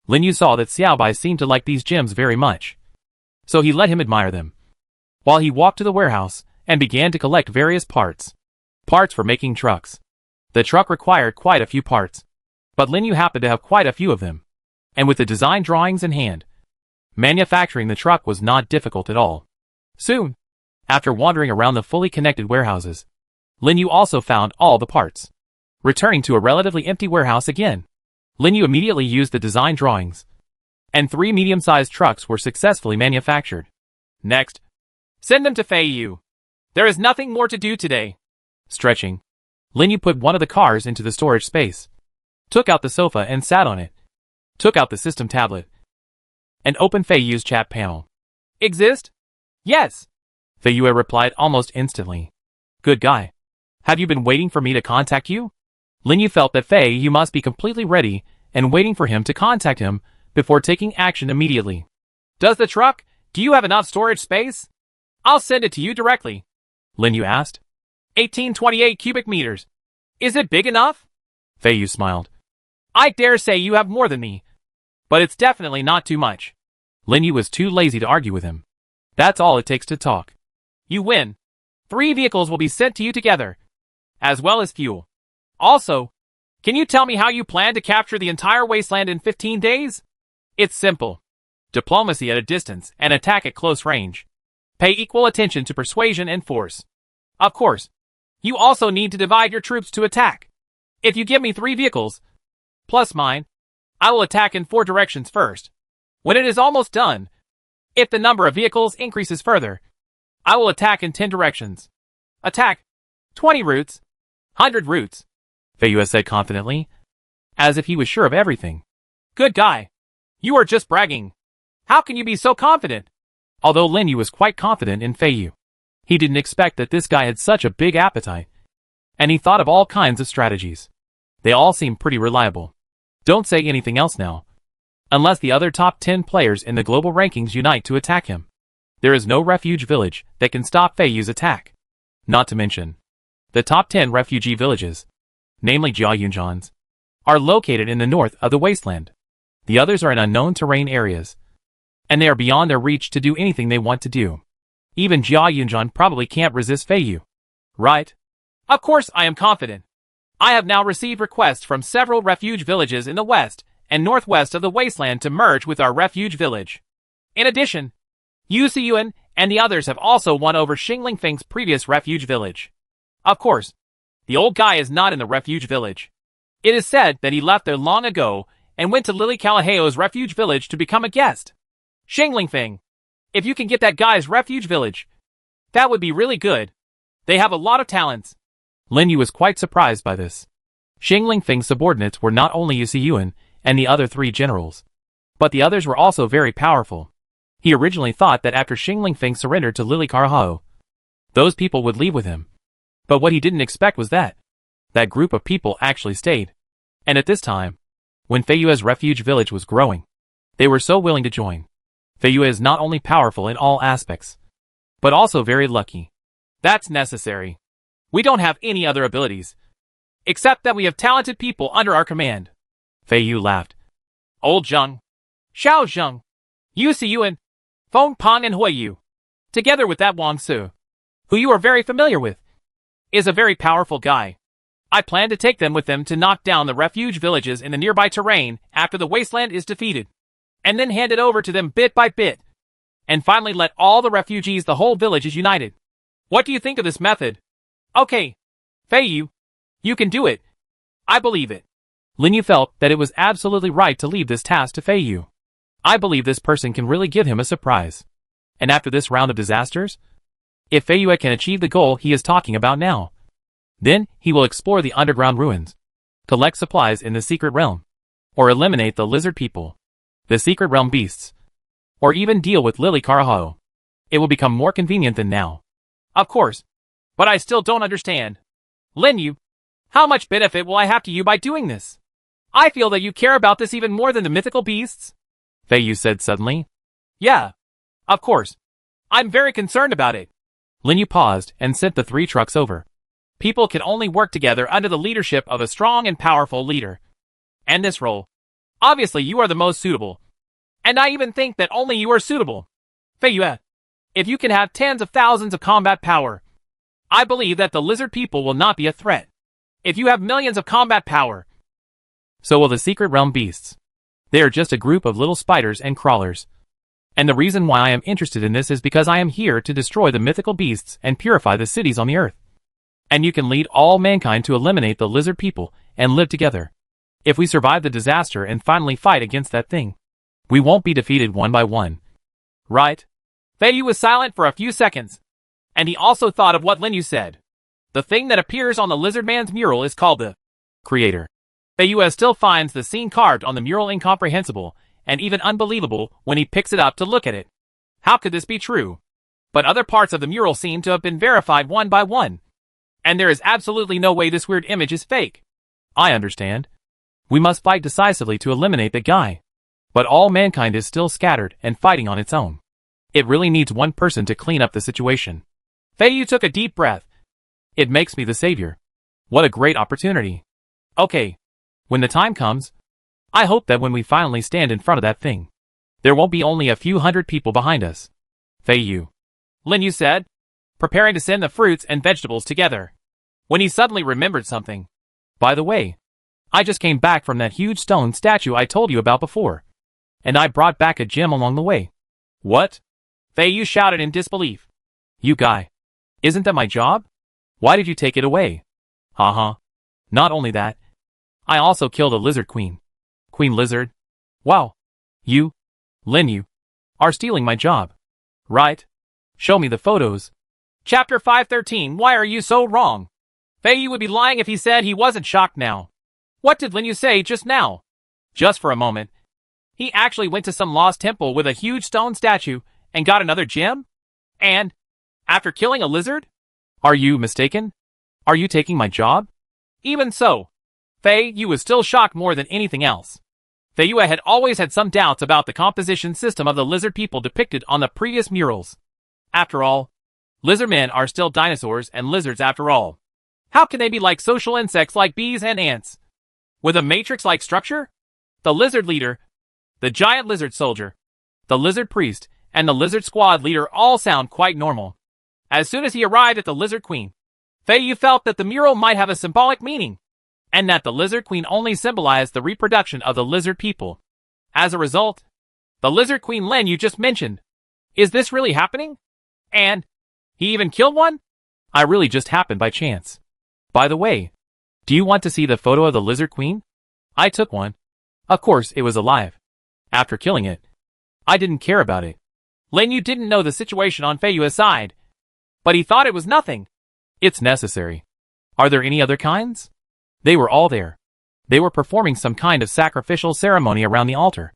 Speaker 1: Lin Yu saw that Xiaobai seemed to like these gems very much, so he let him admire them, while he walked to the warehouse and began to collect various parts. Parts for making trucks. The truck required quite a few parts, but Lin Yu happened to have quite a few of them, and with the design drawings in hand, manufacturing the truck was not difficult at all. Soon, after wandering around the fully connected warehouses, Lin Yu also found all the parts. Returning to a relatively empty warehouse again, Lin Yu immediately used the design drawings, and 3 medium-sized trucks were successfully manufactured. Next, send them to Fei Yu. There is nothing more to do today. Stretching, Lin Yu put one of the cars into the storage space, took out the sofa and sat on it, took out the system tablet, and opened Fei Yu's chat panel. Exist? Yes. Fei Yu replied almost instantly. Good guy. Have you been waiting for me to contact you? Lin Yu felt that Fei Yu must be completely ready and waiting for him to contact him before taking action immediately. Does the truck? Do you have enough storage space? I'll send it to you directly. Lin Yu asked. 1828 cubic meters. Is it big enough? Fei Yu smiled. I dare say you have more than me, but it's definitely not too much. Lin Yu was too lazy to argue with him. That's all it takes to talk. You win. 3 vehicles will be sent to you together, as well as fuel. Also, can you tell me how you plan to capture the entire wasteland in 15 days? It's simple. Diplomacy at a distance and attack at close range. Pay equal attention to persuasion and force. Of course, you also need to divide your troops to attack. If you give me 3 vehicles, plus mine, I will attack in 4 directions first. When it is almost done, if the number of vehicles increases further, I will attack in 10 directions. Attack 20 routes, 100 routes, Fei Yu said confidently, as if he was sure of everything. Good guy. You are just bragging. How can you be so confident? Although Lin Yu was quite confident in Fei Yu, he didn't expect that this guy had such a big appetite, and he thought of all kinds of strategies. They all seemed pretty reliable. Don't say anything else now. Unless the other top 10 players in the global rankings unite to attack him, there is no refuge village that can stop Fei Yu's attack. Not to mention, the top 10 refugee villages, namely Jiayunjan's, are located in the north of the wasteland. The others are in unknown terrain areas, and they are beyond their reach to do anything they want to do. Even Jiayunjan probably can't resist Fei Yu. Right? Of course I am confident. I have now received requests from several refuge villages in the west and northwest of the wasteland to merge with our refuge village. In addition, Yu Siyuan and the others have also won over Xingling Feng's previous refuge village. Of course, the old guy is not in the refuge village. It is said that he left there long ago and went to Lily Calaheo's refuge village to become a guest. Xingling Feng, if you can get that guy's refuge village, that would be really good. They have a lot of talents. Lin Yu was quite surprised by this. Xingling Feng's subordinates were not only Yu Siyuan and the other 3 generals, but the others were also very powerful. He originally thought that after Xingling Feng surrendered to Lily Carahao, those people would leave with him. But what he didn't expect was that that group of people actually stayed. And at this time, when Fei Yu's refuge village was growing, they were so willing to join. Fei Yu is not only powerful in all aspects, but also very lucky. That's necessary. We don't have any other abilities, except that we have talented people under our command. Fei Yu laughed. Old Zheng, Xiao Zheng, Yu Siyuan, Feng Pang and Hui Yu, together with that Wang Su, who you are very familiar with, is a very powerful guy. I plan to take them with them to knock down the refuge villages in the nearby terrain after the wasteland is defeated, and then hand it over to them bit by bit, and finally let all the refugees the whole village is united. What do you think of this method? Okay, Fei Yu, you can do it. I believe it. Lin Yu felt that it was absolutely right to leave this task to Fei Yu. I believe this person can really give him a surprise. And after this round of disasters, if Fei Yu can achieve the goal he is talking about now, then he will explore the underground ruins, collect supplies in the secret realm, or eliminate the lizard people, the secret realm beasts, or even deal with Lily Carajo. It will become more convenient than now.
Speaker 2: Of course. But I still don't understand. Lin Yu, how much benefit will I have to you by doing this? I feel that you care about this even more than the mythical beasts.
Speaker 1: Fei Yu said suddenly.
Speaker 2: Yeah. Of course. I'm very concerned about it.
Speaker 1: Lin Yu paused and sent the 3 trucks over.
Speaker 2: People can only work together under the leadership of a strong and powerful leader. And this role. Obviously you are the most suitable. And I even think that only you are suitable. Fei Yu, if you can have tens of thousands of combat power, I believe that the lizard people will not be a threat. If you have millions of combat power,
Speaker 1: so will the secret realm beasts. They are just a group of little spiders and crawlers. And the reason why I am interested in this is because I am here to destroy the mythical beasts and purify the cities on the earth. And you can lead all mankind to eliminate the lizard people and live together. If we survive the disaster and finally fight against that thing, we won't be defeated one by one.
Speaker 2: Right? Fei Yu was silent for a few seconds. And he also thought of what Lin Yu said. The thing that appears on the lizard man's mural is called the
Speaker 1: Creator.
Speaker 2: Fei Yu still finds the scene carved on the mural incomprehensible and even unbelievable when he picks it up to look at it. How could this be true? But other parts of the mural seem to have been verified one by one. And there is absolutely no way this weird image is fake.
Speaker 1: I understand. We must fight decisively to eliminate the guy. But all mankind is still scattered and fighting on its own. It really needs one person to clean up the situation.
Speaker 2: Fei Yu took a deep breath.
Speaker 1: It makes me the savior. What a great opportunity. Okay. When the time comes, I hope that when we finally stand in front of that thing, there won't be only a few hundred people behind us. Fei Yu.
Speaker 2: Lin Yu said, preparing to send the fruits and vegetables together. When he suddenly remembered something.
Speaker 1: By the way, I just came back from that huge stone statue I told you about before. And I brought back a gem along the way.
Speaker 2: What? Fei Yu shouted in disbelief.
Speaker 1: You guy. Isn't that my job? Why did you take it away? Haha. Not only that, I also killed a lizard queen. Queen Lizard. Wow. You, Lin Yu, are stealing my job.
Speaker 2: Right?
Speaker 1: Show me the photos.
Speaker 2: Chapter 513. Why are you so wrong? Fei Yu would be lying if he said he wasn't shocked now. What did Lin Yu say just now? Just for a moment. He actually went to some lost temple with a huge stone statue and got another gem? And, after killing a lizard?
Speaker 1: Are you mistaken? Are you taking my job?
Speaker 2: Even so, Fei Yu was still shocked more than anything else. Fei Yu had always had some doubts about the composition system of the lizard people depicted on the previous murals. After all, lizard men are still dinosaurs and lizards after all. How can they be like social insects like bees and ants? With a matrix-like structure? The lizard leader, the giant lizard soldier, the lizard priest, and the lizard squad leader all sound quite normal. As soon as he arrived at the lizard queen, Fei Yu felt that the mural might have a symbolic meaning, and that the lizard queen only symbolized the reproduction of the lizard people. As a result, the lizard queen Lin Yu just mentioned. Is this really happening? And he even killed one?
Speaker 1: I really just happened by chance. By the way, do you want to see the photo of the lizard queen? I took one. Of course, it was alive. After killing it, I didn't care about it.
Speaker 2: Lin Yu didn't know the situation on Fei Yu's side, but he thought it was nothing.
Speaker 1: It's necessary. Are there any other kinds? They were all there. They were performing some kind of sacrificial ceremony around the altar.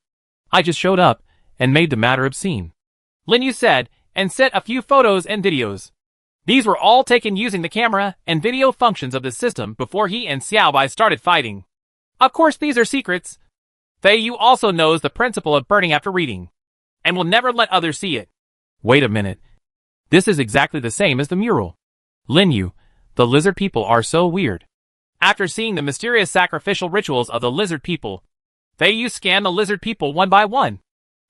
Speaker 1: I just showed up and made the matter obscene.
Speaker 2: Lin Yu said, and sent a few photos and videos. These were all taken using the camera and video functions of the system before he and Xiaobai started fighting. Of course these are secrets. Fei Yu also knows the principle of burning after reading, and will never let others see it.
Speaker 1: Wait a minute. This is exactly the same as the mural. Lin Yu, the lizard people are so weird.
Speaker 2: After seeing the mysterious sacrificial rituals of the lizard people, Fei Yu scanned the lizard people one by one.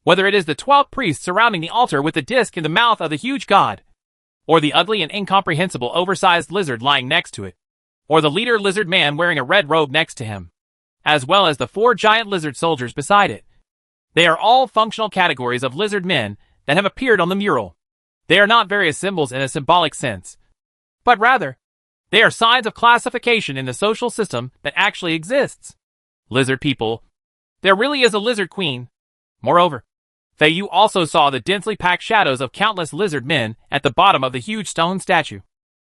Speaker 2: Whether it is the 12 priests surrounding the altar with the disc in the mouth of the huge god, or the ugly and incomprehensible oversized lizard lying next to it, or the leader lizard man wearing a red robe next to him, as well as the 4 giant lizard soldiers beside it. They are all functional categories of lizard men that have appeared on the mural. They are not various symbols in a symbolic sense, but rather, they are signs of classification in the social system that actually exists. Lizard people. There really is a lizard queen. Moreover, Fei Yu also saw the densely packed shadows of countless lizard men at the bottom of the huge stone statue.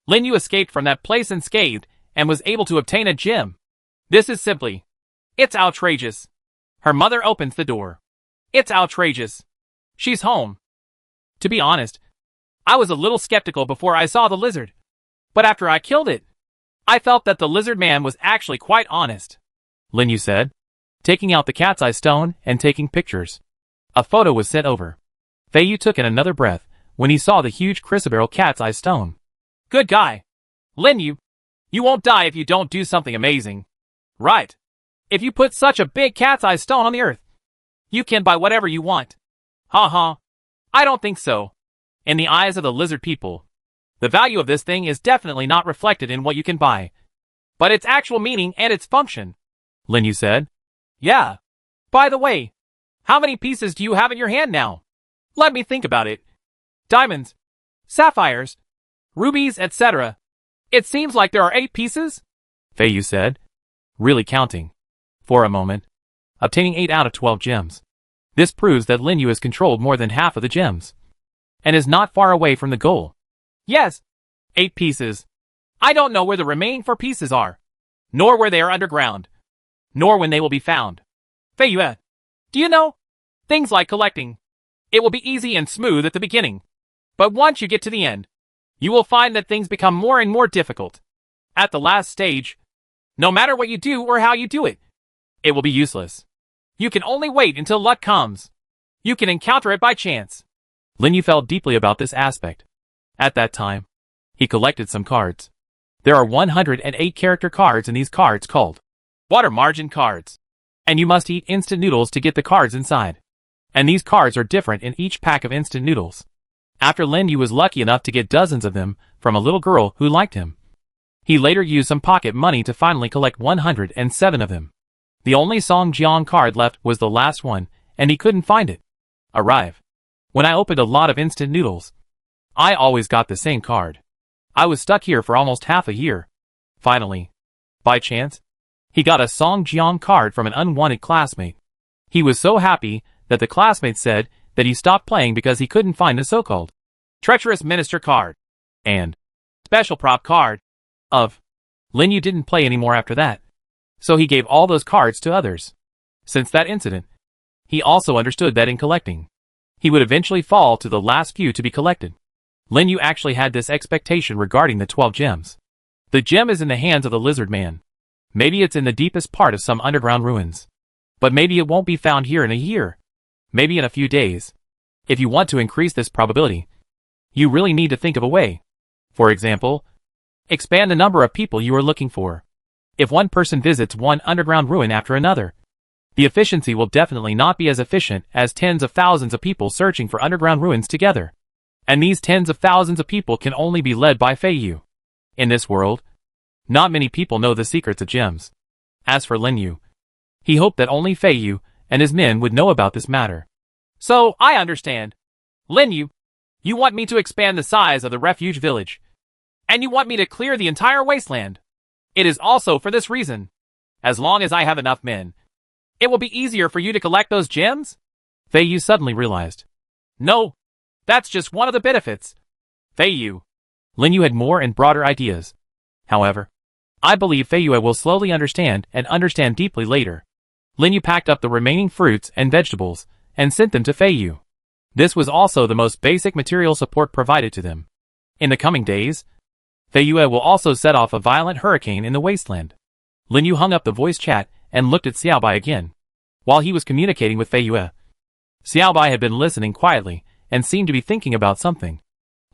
Speaker 2: Lin Yu escaped from that place unscathed and was able to obtain a gem. This is simply... It's outrageous. Her mother opens the door. It's outrageous. She's home. To be honest, I was a little skeptical before I saw the lizard. But after I killed it, I felt that the lizard man was actually quite honest.
Speaker 1: Lin Yu said, taking out the cat's eye stone and taking pictures. A photo was sent over. Fei Yu took in another breath when he saw the huge chrysoberyl cat's eye stone.
Speaker 2: Good guy. Lin Yu, you won't die if you don't do something amazing. Right. If you put such a big cat's eye stone on the earth, you can buy whatever you want. Ha. I don't think so. In the eyes of the lizard people, the value of this thing is definitely not reflected in what you can buy, but its actual meaning and its function.
Speaker 1: Lin Yu said.
Speaker 2: Yeah. By the way, how many pieces do you have in your hand now? Let me think about it. Diamonds, sapphires, rubies, etc. It seems like there are 8 pieces?
Speaker 1: Fei Yu said, really counting. For a moment, obtaining 8 out of 12 gems. This proves that Lin Yu has controlled more than half of the gems, and is not far away from the goal.
Speaker 2: Yes, 8 pieces. I don't know where the remaining 4 pieces are, nor where they are underground, nor when they will be found. Fei Yu, do you know? Things like collecting. It will be easy and smooth at the beginning, but once you get to the end, you will find that things become more and more difficult. At the last stage, no matter what you do or how you do it, it will be useless. You can only wait until luck comes. You can encounter it by chance.
Speaker 1: Lin Yu felt deeply about this aspect. At that time, he collected some cards. There are 108 character cards in these cards called
Speaker 2: water margin cards.
Speaker 1: And you must eat instant noodles to get the cards inside. And these cards are different in each pack of instant noodles. After Lin Yu was lucky enough to get dozens of them from a little girl who liked him. He later used some pocket money to finally collect 107 of them. The only Song Jiang card left was the last one, and he couldn't find it. Arrive. When I opened a lot of instant noodles, I always got the same card. I was stuck here for almost half a year. Finally, by chance, he got a Song Jiang card from an unwanted classmate. He was so happy that the classmate said that he stopped playing because he couldn't find the so-called
Speaker 2: treacherous minister card
Speaker 1: and
Speaker 2: special prop card
Speaker 1: of. Lin Yu didn't play anymore after that, so he gave all those cards to others. Since that incident, he also understood that in collecting, he would eventually fall to the last few to be collected. Lin Yu actually had this expectation regarding the 12 gems. The gem is in the hands of the lizard man. Maybe it's in the deepest part of some underground ruins. But maybe it won't be found here in a year. Maybe in a few days. If you want to increase this probability, you really need to think of a way. For example, expand the number of people you are looking for. If one person visits one underground ruin after another, the efficiency will definitely not be as efficient as tens of thousands of people searching for underground ruins together. And these tens of thousands of people can only be led by Fei Yu. In this world, not many people know the secrets of gems. As for Lin Yu, he hoped that only Fei Yu and his men would know about this matter.
Speaker 2: So, I understand. Lin Yu, you want me to expand the size of the refuge village. And you want me to clear the entire wasteland. It is also for this reason. As long as I have enough men, it will be easier for you to collect those gems?
Speaker 1: Fei Yu suddenly realized.
Speaker 2: No, that's just one of the benefits. Fei Yu.
Speaker 1: Lin Yu had more and broader ideas. However, I believe Fei Yu will slowly understand and understand deeply later. Lin Yu packed up the remaining fruits and vegetables and sent them to Fei Yu. This was also the most basic material support provided to them. In the coming days, Fei Yu will also set off a violent hurricane in the wasteland. Lin Yu hung up the voice chat and looked at Xiaobai again. While he was communicating with Fei Yu, Xiaobai had been listening quietly and seemed to be thinking about something.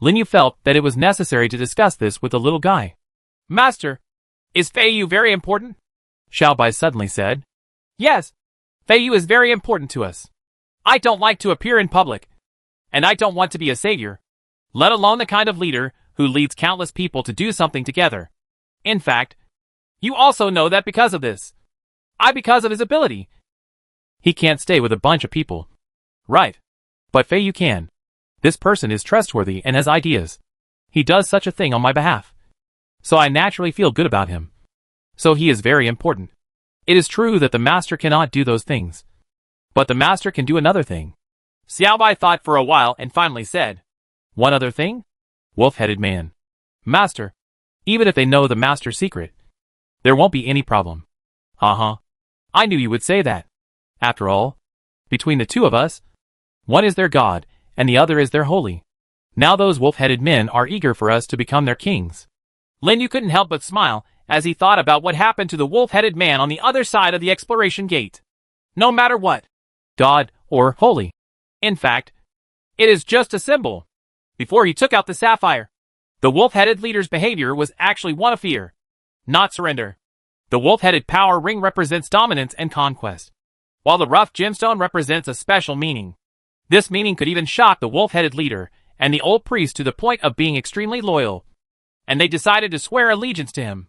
Speaker 1: Lin Yu felt that it was necessary to discuss this with the little guy.
Speaker 2: Master, is Fei Yu very important?
Speaker 1: Xiaobai suddenly said.
Speaker 2: Yes, Fei Yu is very important to us. I don't like to appear in public, and I don't want to be a savior, let alone the kind of leader who leads countless people to do something together. In fact, you also know that because of this, because of his ability.
Speaker 1: He can't stay with a bunch of people.
Speaker 2: Right.
Speaker 1: But Fei Yu can. This person is trustworthy and has ideas. He does such a thing on my behalf. So I naturally feel good about him. So he is very important. It is true that the master cannot do those things. But the master can do another thing.
Speaker 2: Xiaobai thought for a while and finally said.
Speaker 1: One other thing? Wolf-headed man. Master, even if they know the master's secret, there won't be any problem.
Speaker 2: Uh-huh. I knew you would say that. After all, between the two of us, one is their god, and the other is their holy. Now those wolf-headed men are eager for us to become their kings. Lin Yu couldn't help but smile as he thought about what happened to the wolf-headed man on the other side of the exploration gate. No matter what, god or holy. In fact, it is just a symbol. Before he took out the sapphire, the wolf-headed leader's behavior was actually one of fear, not surrender. The wolf-headed power ring represents dominance and conquest, while the rough gemstone represents a special meaning. This meaning could even shock the wolf-headed leader and the old priest to the point of being extremely loyal, and they decided to swear allegiance to him.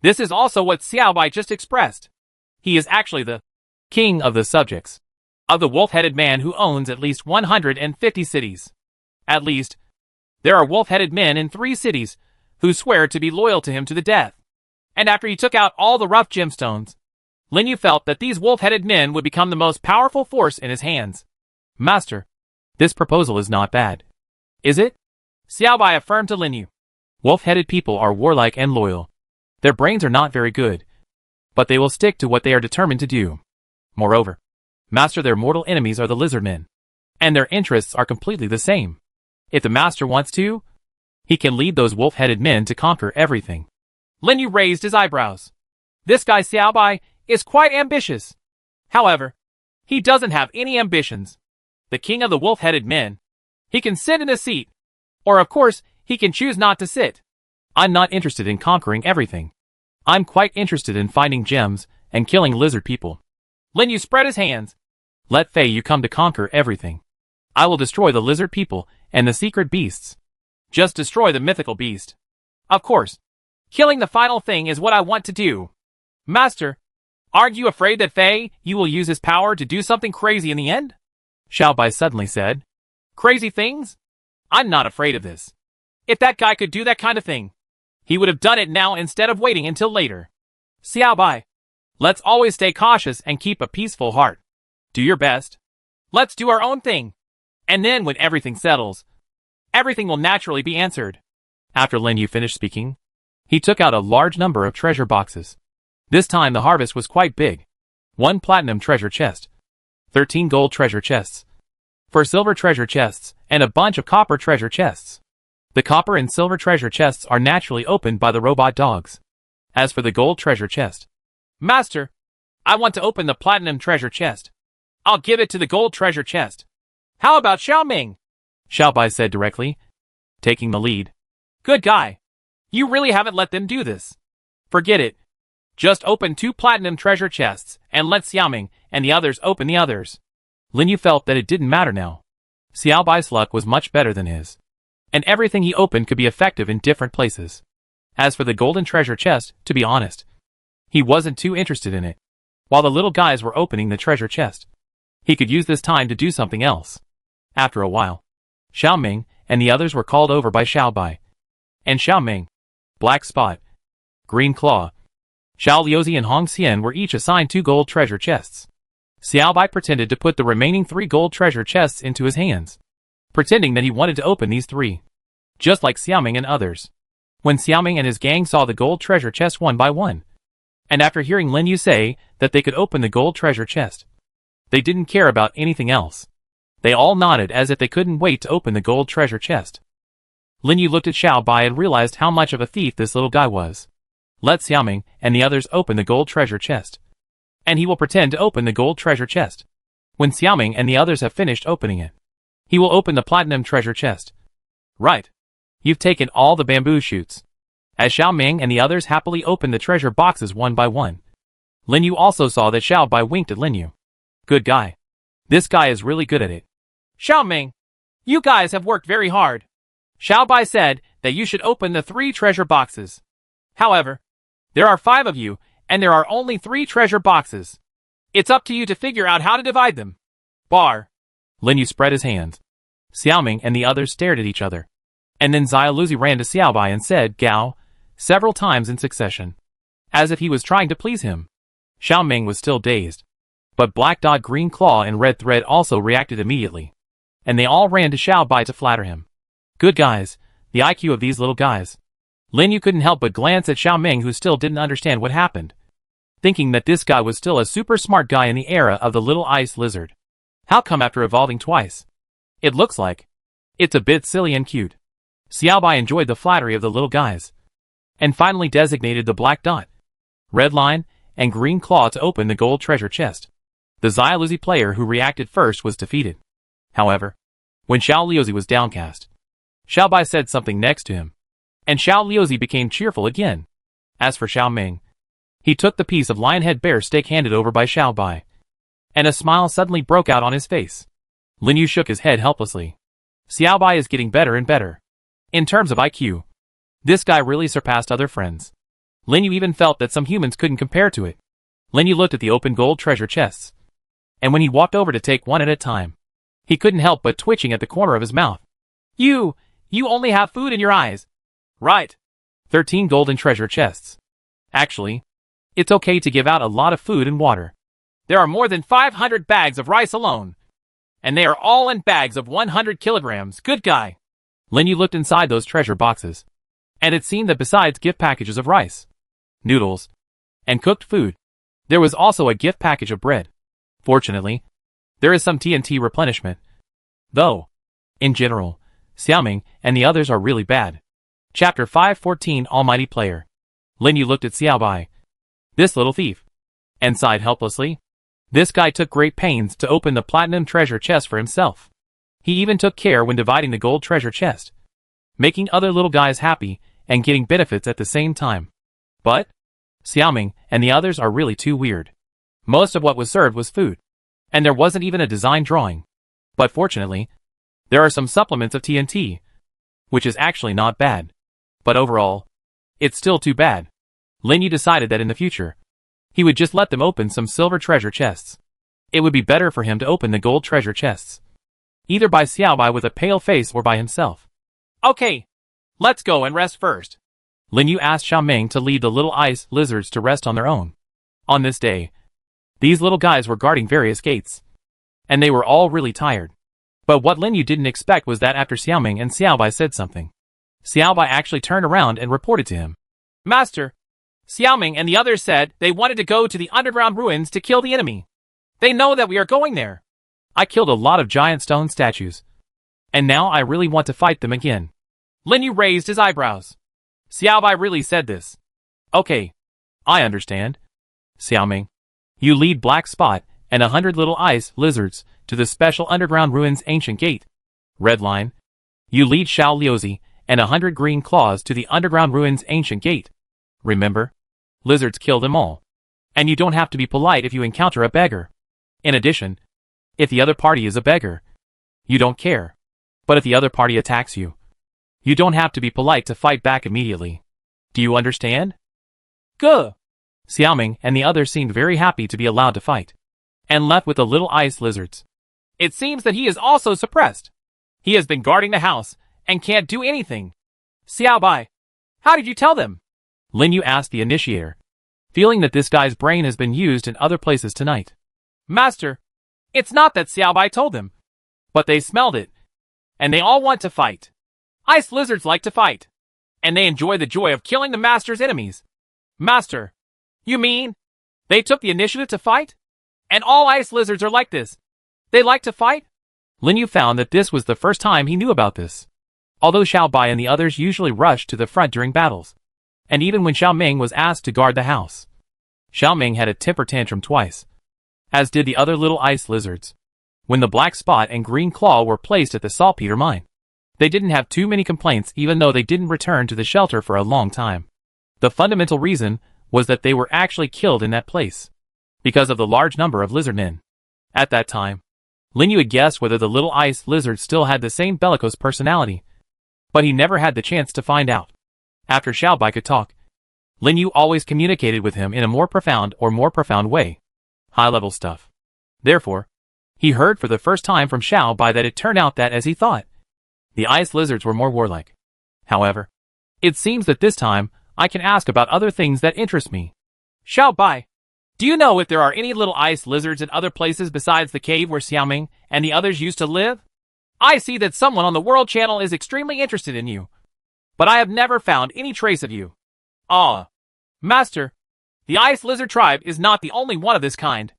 Speaker 2: This is also what Xiaobai just expressed. He is actually the king of the subjects of the wolf-headed man who owns at least 150 cities. At least, there are wolf-headed men in 3 cities who swear to be loyal to him to the death. And after he took out all the rough gemstones, Lin Yu felt that these wolf-headed men would become the most powerful force in his hands. Master, this proposal is not bad. Is it? Xiaobai affirmed to Lin Yu. Wolf-headed people are warlike and loyal. Their brains are not very good, but they will stick to what they are determined to do. Moreover, Master, their mortal enemies are the lizard men, and their interests are completely the same. If the Master wants to, he can lead those wolf-headed men to conquer everything. Lin Yu raised his eyebrows. This guy Xiaobai is quite ambitious. However, he doesn't have any ambitions. The king of the wolf-headed men, he can sit in a seat, or of course, he can choose not to sit. I'm not interested in conquering everything. I'm quite interested in finding gems and killing lizard people. Lin Yu spread his hands. Let Fei Yu come to conquer everything. I will destroy the lizard people and the secret beasts. Just destroy the mythical beast. Of course, killing the final thing is what I want to do. Master, aren't you afraid that Fei Yu will use his power to do something crazy in the end? Xiaobai suddenly said. Crazy things? I'm not afraid of this. If that guy could do that kind of thing, he would have done it now instead of waiting until later. Xiaobai, let's always stay cautious and keep a peaceful heart. Do your best. Let's do our own thing. And then when everything settles, everything will naturally be answered. After Lin Yu finished speaking, he took out a large number of treasure boxes. This time the harvest was quite big. 1 platinum treasure chest, 13 gold treasure chests, 4 silver treasure chests, and a bunch of copper treasure chests. The copper and silver treasure chests are naturally opened by the robot dogs. As for the gold treasure chest, Master, I want to open the platinum treasure chest. I'll give it to the gold treasure chest. How about Xiaoming? Xiaobai said directly, taking the lead. Good guy. You really haven't let them do this. Forget it. Just open 2 platinum treasure chests and let Xiaoming and the others open the others. Lin Yu felt that it didn't matter now. Xiaobai's luck was much better than his, and everything he opened could be effective in different places. As for the golden treasure chest, to be honest, he wasn't too interested in it. While the little guys were opening the treasure chest, he could use this time to do something else. After a while, Xiaoming and the others were called over by Xiaobai. And Xiaoming, Black Spot, Green Claw, Xiao Liuzi and Hong Xian were each assigned 2 gold treasure chests. Xiaobai pretended to put the remaining 3 gold treasure chests into his hands, pretending that he wanted to open these 3, just like Xiaoming and others. When Xiaoming and his gang saw the gold treasure chest one by one, and after hearing Lin Yu say that they could open the gold treasure chest, they didn't care about anything else. They all nodded as if they couldn't wait to open the gold treasure chest. Lin Yu looked at Xiaobai and realized how much of a thief this little guy was. Let Xiaoming and the others open the gold treasure chest, and he will pretend to open the gold treasure chest. When Xiaoming and the others have finished opening it, he will open the platinum treasure chest. Right. You've taken all the bamboo shoots. As Xiaoming and the others happily opened the treasure boxes one by one, Lin Yu also saw that Xiaobai winked at Lin Yu. Good guy. This guy is really good at it. Xiaoming, you guys have worked very hard. Xiaobai said that you should open the 3 treasure boxes. However, there are 5 of you, and there are only 3 treasure boxes. It's up to you to figure out how to divide them. Bar. Lin Yu spread his hands. Xiaoming and the others stared at each other. And then Xia Luzi ran to Xiaobai and said Gao several times in succession, as if he was trying to please him. Xiaoming was still dazed, but Black Dot, Green Claw and Red Thread also reacted immediately, and they all ran to Xiaobai to flatter him. Good guys, the IQ of these little guys. Lin Yu couldn't help but glance at Xiaoming, who still didn't understand what happened. thinking that this guy was still a super smart guy in the era of the little ice lizard. How come after evolving twice? It looks like it's a bit silly and cute. Xiaobai enjoyed the flattery of the little guys, and finally designated the black dot, red line, and green claw to open the gold treasure chest. The Xiaoluzi player who reacted first was defeated. However, when Xiaoluzi was downcast, Xiaobai said something next to him, and Xiaoluzi became cheerful again. As for Xiaoming, he took the piece of lionhead bear steak handed over by Xiaobai, and a smile suddenly broke out on his face. Lin Yu shook his head helplessly. Xiaobai is getting better and better. In terms of IQ, this guy really surpassed other friends. Lin Yu even felt that some humans couldn't compare to it. Lin Yu looked at the open gold treasure chests, and when he walked over to take one at a time, he couldn't help but twitching at the corner of his mouth. You only have food in your eyes. Right. 13 golden treasure chests. Actually, it's okay to give out a lot of food and water. There are more than 500 bags of rice alone, and they are all in bags of 100 kilograms. Good guy. Lin Yu looked inside those treasure boxes, and it seemed that besides gift packages of rice, noodles, and cooked food, there was also a gift package of bread. Fortunately, there is some TNT replenishment. Though, in general, Xiaoming and the others are really bad. Chapter 514 Almighty Player. Lin Yu looked at Xiaobai, this little thief, and sighed helplessly. This guy took great pains to open the platinum treasure chest for himself. He even took care when dividing the gold treasure chest, making other little guys happy and getting benefits at the same time. But Xiaoming and the others are really too weird. Most of what was served was food, and there wasn't even a design drawing. But fortunately, there are some supplements of TNT, which is actually not bad. But overall, it's still too bad. Lin Yu decided that in the future, he would just let them open some silver treasure chests. It would be better for him to open the gold treasure chests, either by Xiaobai with a pale face or by himself. Okay, let's go and rest first. Lin Yu asked Xiaoming to lead the little ice lizards to rest on their own. On this day, these little guys were guarding various gates, and they were all really tired. But what Lin Yu didn't expect was that after Xiaoming and Xiaobai said something, Xiaobai actually turned around and reported to him. Master, Xiaoming and the others said they wanted to go to the underground ruins to kill the enemy. They know that we are going there. I killed a lot of giant stone statues, and now I really want to fight them again. Lin Yu raised his eyebrows. Xiaobai really said this. Okay, I understand. Xiaoming, you lead Black Spot and 100 little ice lizards to the special underground ruins ancient gate. Red Line, you lead Xiaoluzi and 100 green claws to the underground ruins ancient gate. Remember, lizards kill them all, and you don't have to be polite if you encounter a beggar. In addition, if the other party is a beggar, you don't care. But if the other party attacks you, you don't have to be polite to fight back immediately. Do you understand? Good. Xiaoming and the others seemed very happy to be allowed to fight, and left with the little ice lizards. It seems that he is also suppressed. He has been guarding the house and can't do anything. Xiaobai, how did you tell them? Lin Yu asked the initiator, feeling that this guy's brain has been used in other places tonight. Master, it's not that Xiaobai told them, but they smelled it, and they all want to fight. Ice lizards like to fight, and they enjoy the joy of killing the master's enemies. Master, you mean they took the initiative to fight? And all ice lizards are like this. They like to fight? Lin Yu found that this was the first time he knew about this. Although Xiaobai and the others usually rushed to the front during battles, and even when Xiaoming was asked to guard the house, Xiaoming had a temper tantrum twice, as did the other little ice lizards. When the Black Spot and Green Claw were placed at the saltpeter mine, they didn't have too many complaints even though they didn't return to the shelter for a long time. The fundamental reason was that they were actually killed in that place, because of the large number of lizard men. At that time, Lin Yu had guessed whether the little ice lizard still had the same bellicose personality, but he never had the chance to find out. After Xiaobai could talk, Lin Yu always communicated with him in a more profound way. High-level stuff. Therefore, he heard for the first time from Xiaobai that it turned out that, as he thought, the ice lizards were more warlike. However, it seems that this time, I can ask about other things that interest me. Xiaobai, do you know if there are any little ice lizards in other places besides the cave where Xiaoming and the others used to live? I see that someone on the World Channel is extremely interested in you, but I have never found any trace of you. Ah, Master, The ice lizard tribe is not the only one of this kind.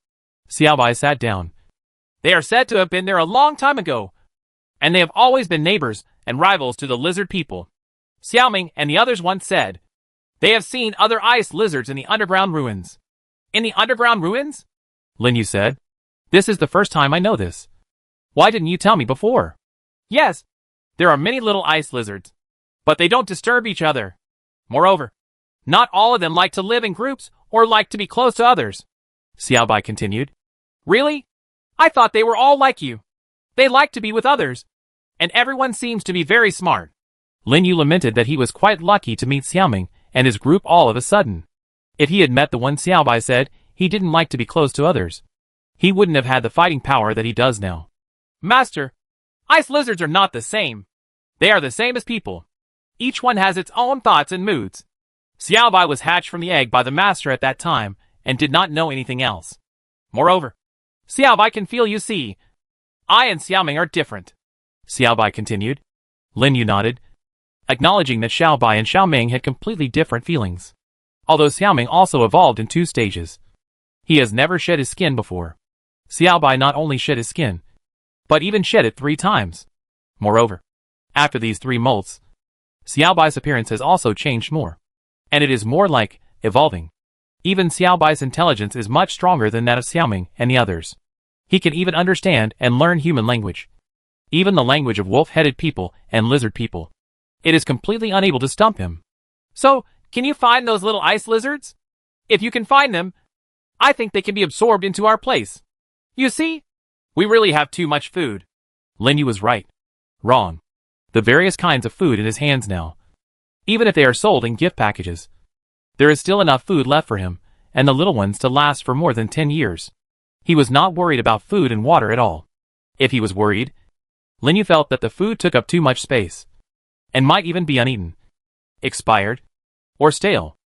Speaker 1: Xiaobai sat down.
Speaker 2: They are said to have been there a long time ago, and they have always been neighbors and rivals to the lizard people. Xiaoming and the others once said they have seen other ice lizards in the underground ruins. In the underground ruins?
Speaker 1: Lin Yu said. This is the first time I know this. Why didn't you tell me before?
Speaker 2: Yes, there are many little ice lizards, but they don't disturb each other. Moreover, not all of them like to live in groups or like to be close to others.
Speaker 1: Xiaobai continued.
Speaker 2: Really? I thought they were all like you. They like to be with others, and everyone seems to be very smart.
Speaker 1: Lin Yu lamented that he was quite lucky to meet Xiaoming and his group all of a sudden. If he had met the one Xiaobai said he didn't like to be close to others, he wouldn't have had the fighting power that he does now.
Speaker 2: Master, ice lizards are not the same. They are the same as people. Each one has its own thoughts and moods. Xiaobai was hatched from the egg by the master at that time and did not know anything else. Moreover, Xiaobai can feel, you see. I and Xiaoming are different.
Speaker 1: Xiaobai continued. Lin Yu nodded, acknowledging that Xiaobai and Xiaoming had completely different feelings. Although Xiaoming also evolved in 2 stages. He has never shed his skin before. Xiaobai not only shed his skin, but even shed it 3 times. Moreover, after these 3 molts, Xiaobai's appearance has also changed more. And it is more like evolving. Even Xiaobai's intelligence is much stronger than that of Xiaoming and the others. He can even understand and learn human language. Even the language of wolf-headed people and lizard people. It is completely unable to stump him.
Speaker 2: So, can you find those little ice lizards? If you can find them, I think they can be absorbed into our place. You see, we really have too much food.
Speaker 1: Lin Yu was right. Wrong. The various kinds of food in his hands now. Even if they are sold in gift packages, there is still enough food left for him and the little ones to last for more than 10 years. He was not worried about food and water at all. If he was worried, Lin Yu felt that the food took up too much space and might even be uneaten, expired, or stale.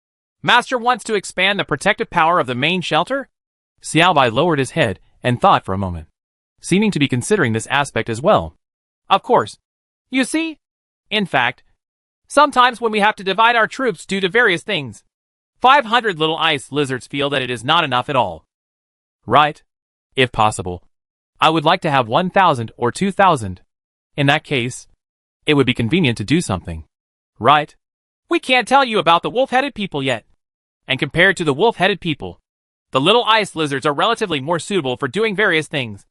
Speaker 2: Master wants to expand the protective power of the main shelter?
Speaker 1: Xiaobai lowered his head and thought for a moment, seeming to be considering this aspect as well.
Speaker 2: Of course. You see? In fact, sometimes when we have to divide our troops due to various things, 500 little ice lizards feel that it is not enough at all.
Speaker 1: Right. If possible, I would like to have 1,000 or 2,000. In that case, it would be convenient to do something. Right?
Speaker 2: We can't tell you about the wolf-headed people yet. And compared to the wolf-headed people, the little ice lizards are relatively more suitable for doing various things.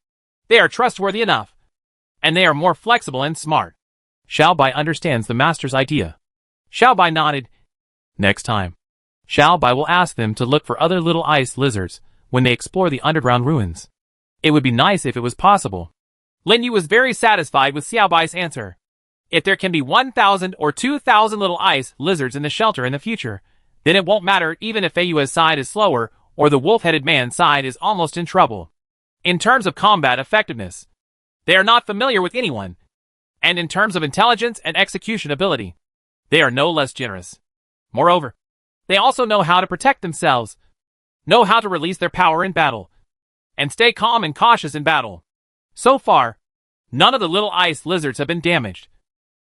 Speaker 2: They are trustworthy enough. And they are more flexible and smart.
Speaker 1: Xiaobai understands the master's idea.
Speaker 2: Xiaobai nodded.
Speaker 1: Next time, Xiaobai will ask them to look for other little ice lizards when they explore the underground ruins. It would be nice if it was possible.
Speaker 2: Lin Yu was very satisfied with Xiaobai's answer. If there can be 1,000 or 2,000 little ice lizards in the shelter in the future, then it won't matter even if Feiyua's side is slower or the wolf-headed man's side is almost in trouble. In terms of combat effectiveness, they are not familiar with anyone. And in terms of intelligence and execution ability, they are no less generous. Moreover, they also know how to protect themselves, know how to release their power in battle, and stay calm and cautious in battle. So far, none of the little ice lizards have been damaged,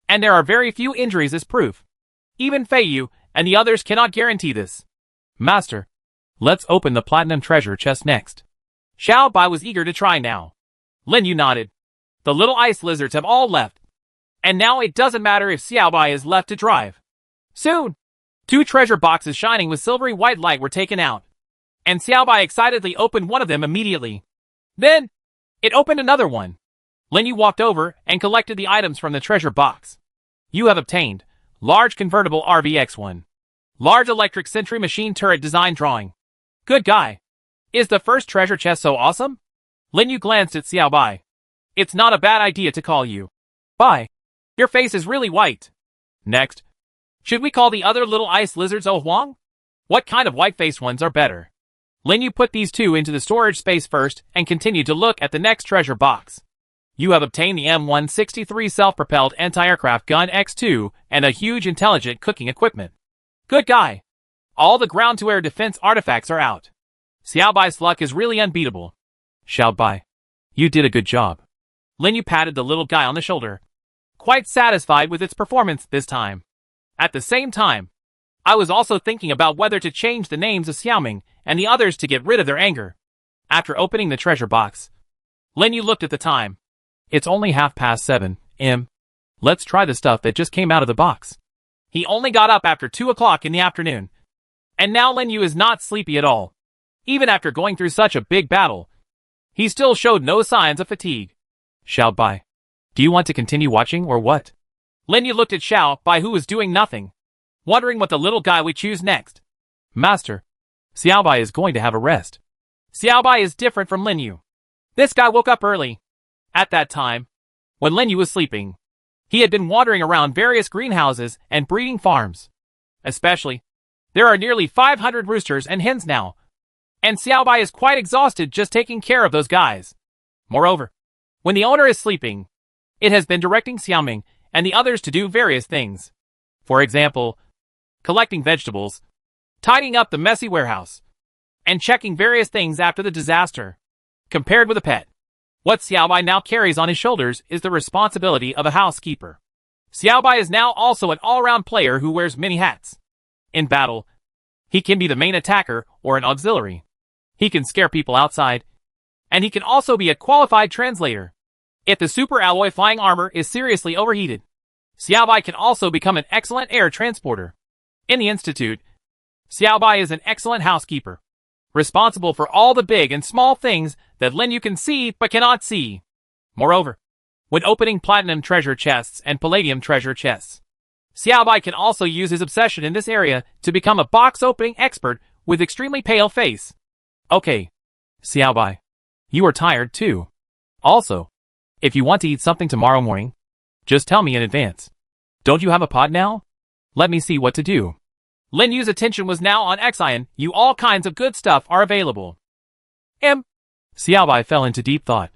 Speaker 2: and there are very few injuries as proof. Even Feiyu and the others cannot guarantee this.
Speaker 1: Master, let's open the platinum treasure chest next.
Speaker 2: Xiaobai was eager to try now. Lin Yu nodded. The little ice lizards have all left, and now it doesn't matter if Xiaobai is left to drive. Soon, 2 treasure boxes shining with silvery white light were taken out, and Xiaobai excitedly opened one of them immediately. Then, it opened another one. Lin Yu walked over and collected the items from the treasure box. You have obtained large convertible RVX-1. Large electric sentry machine turret design drawing. Good guy. Is the first treasure chest so awesome? Lin Yu glanced at Xiaobai. It's not a bad idea to call you Bai. Your face is really white. Next, should we call the other little ice lizards Oh Huang? What kind of white-faced ones are better? Lin Yu put these 2 into the storage space first and continued to look at the next treasure box. You have obtained the M163 self-propelled anti-aircraft gun X2 and a huge intelligent cooking equipment. Good guy. All the ground-to-air defense artifacts are out. Xiaobai's luck is really unbeatable.
Speaker 1: Xiaobai, you did a good job.
Speaker 2: Lin Yu patted the little guy on the shoulder, quite satisfied with its performance this time. At the same time, I was also thinking about whether to change the names of Xiaoming and the others to get rid of their anger. After opening the treasure box, Lin Yu looked at the time.
Speaker 1: It's only 7:30 am. Let's try the stuff that just came out of the box.
Speaker 2: He only got up after 2 o'clock in the afternoon. And now Lin Yu is not sleepy at all. Even after going through such a big battle, he still showed no signs of fatigue.
Speaker 1: Xiao Bai, do you want to continue watching or what?
Speaker 2: Lin Yu looked at Xiao Bai, who was doing nothing, wondering what the little guy would choose next.
Speaker 1: Master, Xiao Bai is going to have a rest.
Speaker 2: Xiao Bai is different from Lin Yu. This guy woke up early. At that time, when Lin Yu was sleeping, he had been wandering around various greenhouses and breeding farms. Especially, there are nearly 500 roosters and hens now, and Xiao Bai is quite exhausted just taking care of those guys. Moreover, when the owner is sleeping, it has been directing Xiaoming and the others to do various things. For example, collecting vegetables, tidying up the messy warehouse, and checking various things after the disaster. Compared with a pet, what Xiao Bai now carries on his shoulders is the responsibility of a housekeeper. Xiao Bai is now also an all-round player who wears many hats. In battle, he can be the main attacker or an auxiliary. He can scare people outside, and he can also be a qualified translator. If the super alloy flying armor is seriously overheated, Xiao Bai can also become an excellent air transporter. In the Institute, Xiao Bai is an excellent housekeeper, responsible for all the big and small things that Lin Yu can see but cannot see. Moreover, when opening platinum treasure chests and palladium treasure chests, Xiao Bai can also use his obsession in this area to become a box opening expert with extremely pale face.
Speaker 1: Okay, Xiao Bai, you are tired too. Also, if you want to eat something tomorrow morning, just tell me in advance. Don't you have a pod now? Let me see what to do.
Speaker 2: Lin Yu's attention was now on Xian. You all kinds of good stuff are available.
Speaker 1: Xiao Bai fell into deep thought,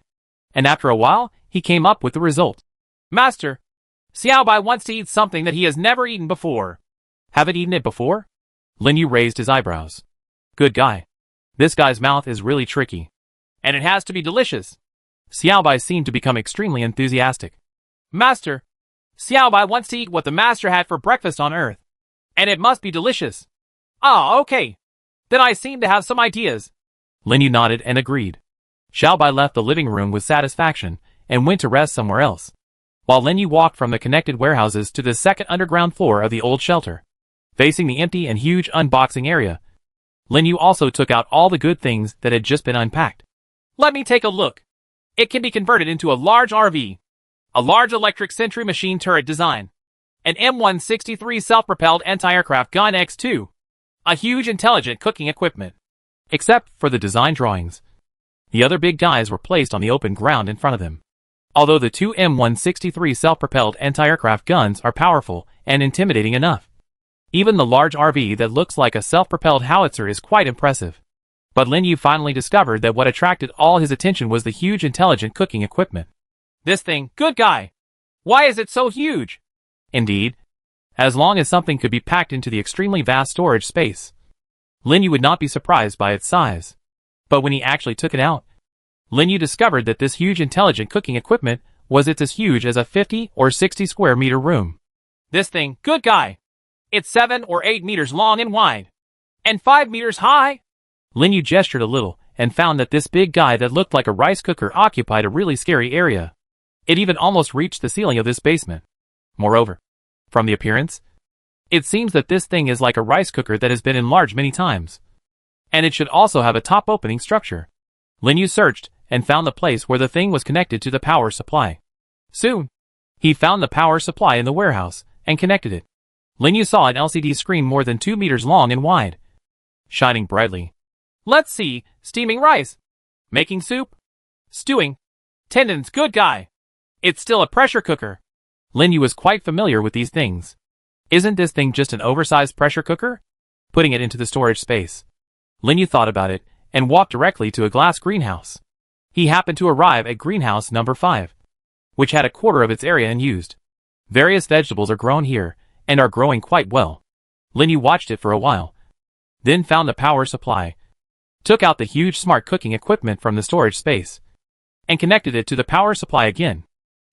Speaker 1: and after a while, he came up with the result.
Speaker 2: Master, Xiao Bai wants to eat something that he has never eaten before.
Speaker 1: Haven't eaten it before? Lin Yu raised his eyebrows. Good guy. This guy's mouth is really tricky.
Speaker 2: And it has to be delicious.
Speaker 1: Xiao Bai seemed to become extremely enthusiastic.
Speaker 2: Master, Xiao Bai wants to eat what the master had for breakfast on Earth. And it must be delicious. Ah, okay. Then I seem to have some ideas.
Speaker 1: Lin Yu nodded and agreed. Xiao Bai left the living room with satisfaction and went to rest somewhere else, while Lin Yu walked from the connected warehouses to the second underground floor of the old shelter. Facing the empty and huge unboxing area, Lin Yu also took out all the good things that had just been unpacked.
Speaker 2: Let me take a look. It can be converted into a large RV, a large electric sentry machine turret design, an M163 self-propelled anti-aircraft gun X2, a huge intelligent cooking equipment.
Speaker 1: Except for the design drawings, the other big guys were placed on the open ground in front of them. Although the two M163 self-propelled anti-aircraft guns are powerful and intimidating enough, even the large RV that looks like a self-propelled howitzer is quite impressive. But Lin Yu finally discovered that what attracted all his attention was the huge intelligent cooking equipment.
Speaker 2: This thing, good guy. Why is it so huge?
Speaker 1: Indeed, as long as something could be packed into the extremely vast storage space, Lin Yu would not be surprised by its size. But when he actually took it out, Lin Yu discovered that this huge intelligent cooking equipment was as huge as a 50 or 60 square meter room.
Speaker 2: This thing, good guy. It's 7 or 8 meters long and wide, and 5 meters high.
Speaker 1: Lin Yu gestured a little and found that this big guy that looked like a rice cooker occupied a really scary area. It even almost reached the ceiling of this basement. Moreover, from the appearance, it seems that this thing is like a rice cooker that has been enlarged many times. And it should also have a top opening structure. Lin Yu searched and found the place where the thing was connected to the power supply. Soon, he found the power supply in the warehouse and connected it. Lin Yu saw an LCD screen more than 2 meters long and wide, shining brightly.
Speaker 2: Let's see, steaming rice, making soup, stewing, tendons, good guy. It's still a pressure cooker.
Speaker 1: Lin Yu was quite familiar with these things. Isn't this thing just an oversized pressure cooker? Putting it into the storage space. Lin Yu thought about it and walked directly to a glass greenhouse. He happened to arrive at greenhouse number 5, which had a quarter of its area unused. Various vegetables are grown here and are growing quite well. Lin Yu watched it for a while, then found the power supply, took out the huge smart cooking equipment from the storage space, and connected it to the power supply again.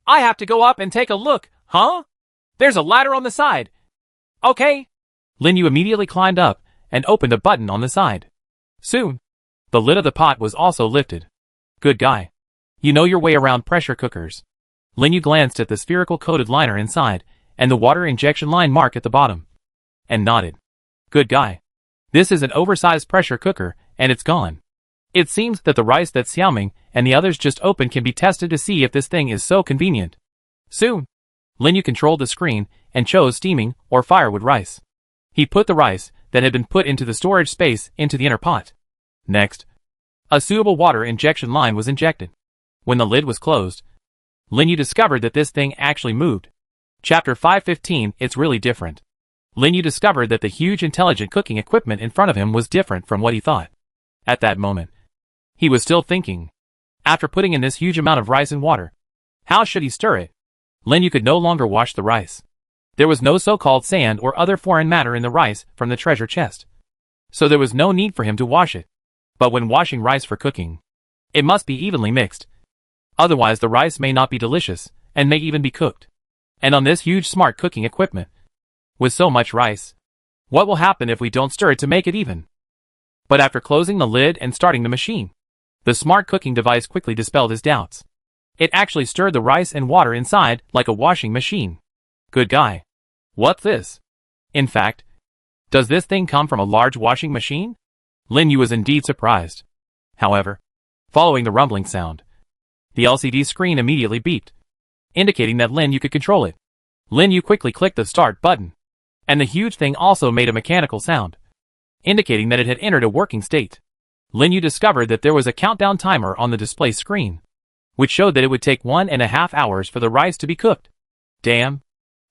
Speaker 2: I have to go up and take a look, huh? There's a ladder on the side. Okay. Lin Yu immediately climbed up and opened a button on the side. Soon, the lid of the pot was also lifted. Good guy. You know your way around pressure cookers. Lin Yu glanced at the spherical coated liner inside and the water injection line mark at the bottom, and nodded. Good guy. This is an oversized pressure cooker, and it's gone. It seems that the rice that Xiaoming and the others just opened can be tested to see if this thing is so convenient. Soon, Lin Yu controlled the screen and chose steaming or firewood rice. He put the rice that had been put into the storage space into the inner pot. Next, a suitable water injection line was injected. When the lid was closed, Lin Yu discovered that this thing actually moved. Chapter 515, It's really different. Lin Yu discovered that the huge intelligent cooking equipment in front of him was different from what he thought. At that moment, he was still thinking. After putting in this huge amount of rice and water, how should he stir it? Lin Yu could no longer wash the rice. There was no so-called sand or other foreign matter in the rice from the treasure chest, so there was no need for him to wash it. But when washing rice for cooking, it must be evenly mixed. Otherwise the rice may not be delicious, and may even be cooked. And on this huge smart cooking equipment, with so much rice, what will happen if we don't stir it to make it even? But after closing the lid and starting the machine, the smart cooking device quickly dispelled his doubts. It actually stirred the rice and water inside like a washing machine. Good guy. What's this? In fact, does this thing come from a large washing machine? Lin Yu was indeed surprised. However, following the rumbling sound, the LCD screen immediately beeped, indicating that Lin Yu could control it. Lin Yu quickly clicked the start button, and the huge thing also made a mechanical sound, indicating that it had entered a working state. Lin Yu discovered that there was a countdown timer on the display screen, which showed that it would take 1.5 hours for the rice to be cooked. Damn,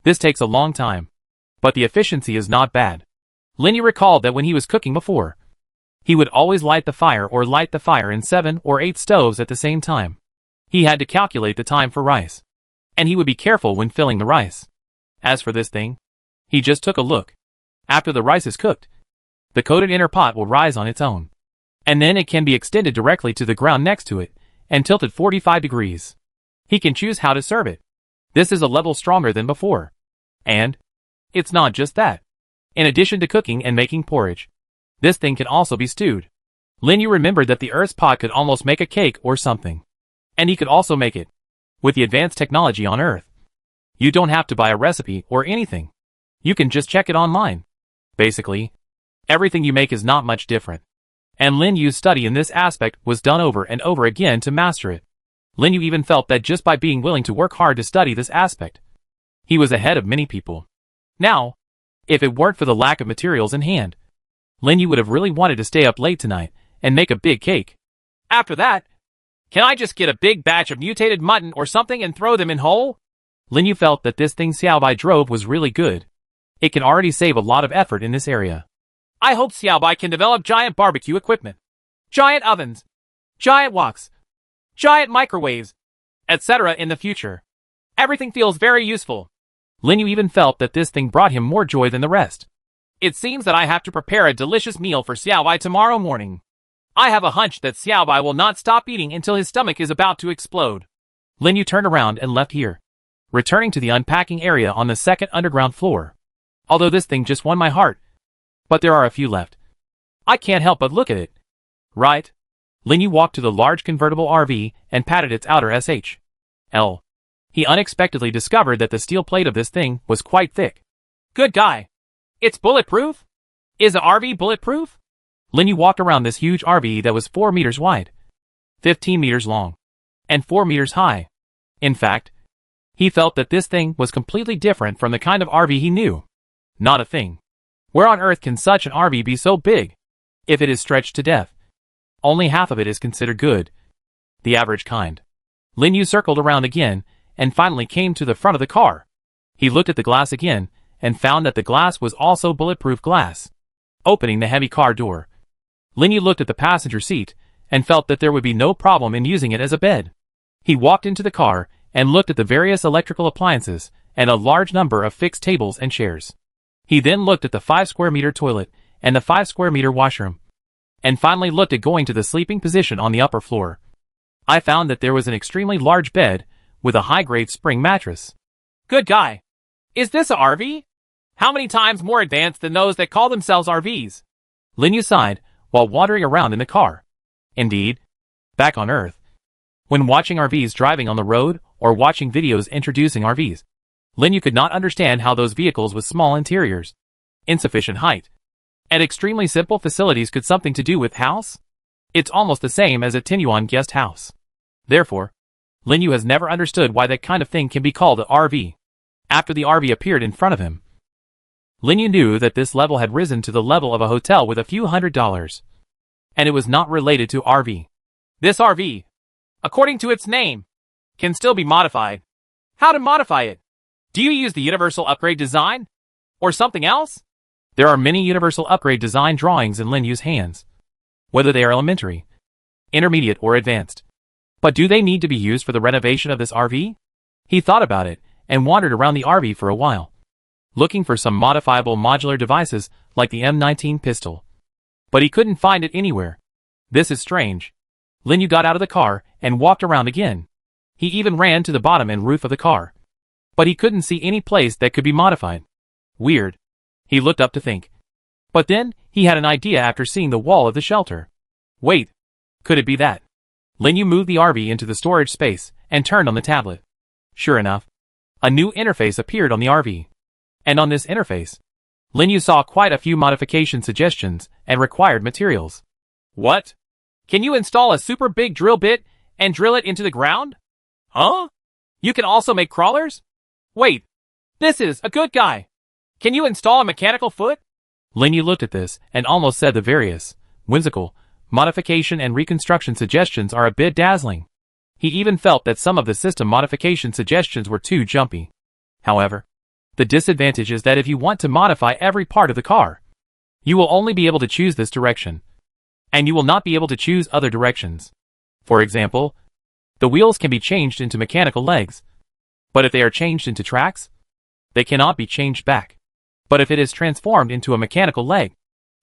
Speaker 2: this takes a long time, but the efficiency is not bad. Lin Yu recalled that when he was cooking before, he would always light the fire in 7 or 8 stoves at the same time. He had to calculate the time for rice, and he would be careful when filling the rice. As for this thing, he just took a look. After the rice is cooked, the coated inner pot will rise on its own, and then it can be extended directly to the ground next to it and tilted 45 degrees. He can choose how to serve it. This is a level stronger than before. And it's not just that. In addition to cooking and making porridge, this thing can also be stewed. Lin Yu remembered that the Earth's pot could almost make a cake or something, and he could also make it. With the advanced technology on Earth, you don't have to buy a recipe or anything. You can just check it online. Basically, everything you make is not much different. And Lin Yu's study in this aspect was done over and over again to master it. Lin Yu even felt that just by being willing to work hard to study this aspect, he was ahead of many people. Now, if it weren't for the lack of materials in hand, Lin Yu would have really wanted to stay up late tonight and make a big cake. After that, can I just get a big batch of mutated mutton or something and throw them in whole? Lin Yu felt that this thing Xiaobai drove was really good. It can already save a lot of effort in this area. I hope Xiaobai can develop giant barbecue equipment, giant ovens, giant woks, giant microwaves, etc. in the future. Everything feels very useful. Lin Yu even felt that this thing brought him more joy than the rest. It seems that I have to prepare a delicious meal for Xiaobai tomorrow morning. I have a hunch that Xiaobai will not stop eating until his stomach is about to explode. Lin Yu turned around and left here, returning to the unpacking area on the second underground floor. Although this thing just won my heart, but there are a few left. I can't help but look at it. Right? Lin Yu walked to the large convertible RV and patted its outer SHL. He unexpectedly discovered that the steel plate of this thing was quite thick. Good guy. It's bulletproof? Is the RV bulletproof? Lin Yu walked around this huge RV that was 4 meters wide, 15 meters long, and 4 meters high. In fact, he felt that this thing was completely different from the kind of RV he knew. Not a thing. Where on earth can such an RV be so big? If it is stretched to death, only half of it is considered good. The average kind. Lin Yu circled around again and finally came to the front of the car. He looked at the glass again and found that the glass was also bulletproof glass. Opening the heavy car door, Lin Yu looked at the passenger seat and felt that there would be no problem in using it as a bed. He walked into the car and looked at the various electrical appliances and a large number of fixed tables and chairs. He then looked at the 5 square meter toilet and the 5 square meter washroom, and finally looked at going to the sleeping position on the upper floor. I found that there was an extremely large bed with a high-grade spring mattress. Good guy. Is this a RV? How many times more advanced than those that call themselves RVs?
Speaker 1: Lin Yu sighed while wandering around in the car. Indeed, back on Earth, when watching RVs driving on the road or watching videos introducing RVs, Lin Yu could not understand how those vehicles with small interiors, insufficient height, and extremely simple facilities could something to do with house. It's almost the same as a Tinyuan guest house. Therefore, Lin Yu has never understood why that kind of thing can be called an RV. After the RV appeared in front of him, Lin Yu knew that this level had risen to the level of a hotel with a few $100s. And it was not related to RV.
Speaker 2: This RV, according to its name, can still be modified. How to modify it? Do you use the universal upgrade design? Or something else?
Speaker 1: There are many universal upgrade design drawings in Lin Yu's hands, whether they are elementary, intermediate, or advanced. But do they need to be used for the renovation of this RV? He thought about it and wandered around the RV for a while, looking for some modifiable modular devices like the M19 pistol. But he couldn't find it anywhere. This is strange. Lin Yu got out of the car and walked around again. He even ran to the bottom and roof of the car. But he couldn't see any place that could be modified. Weird. He looked up to think. But then, he had an idea after seeing the wall of the shelter. Wait. Could it be that? Lin Yu moved the RV into the storage space and turned on the tablet. Sure enough, a new interface appeared on the RV. And on this interface, Lin Yu saw quite a few modification suggestions and required materials.
Speaker 2: What? Can you install a super big drill bit and drill it into the ground? Huh? You can also make crawlers? Wait. This is a good guy. Can you install a mechanical foot?
Speaker 1: Lin Yu looked at this and almost said the various, whimsical, modification and reconstruction suggestions are a bit dazzling. He even felt that some of the system modification suggestions were too jumpy. However, the disadvantage is that if you want to modify every part of the car, you will only be able to choose this direction, and you will not be able to choose other directions. For example, the wheels can be changed into mechanical legs, but if they are changed into tracks, they cannot be changed back. But if it is transformed into a mechanical leg,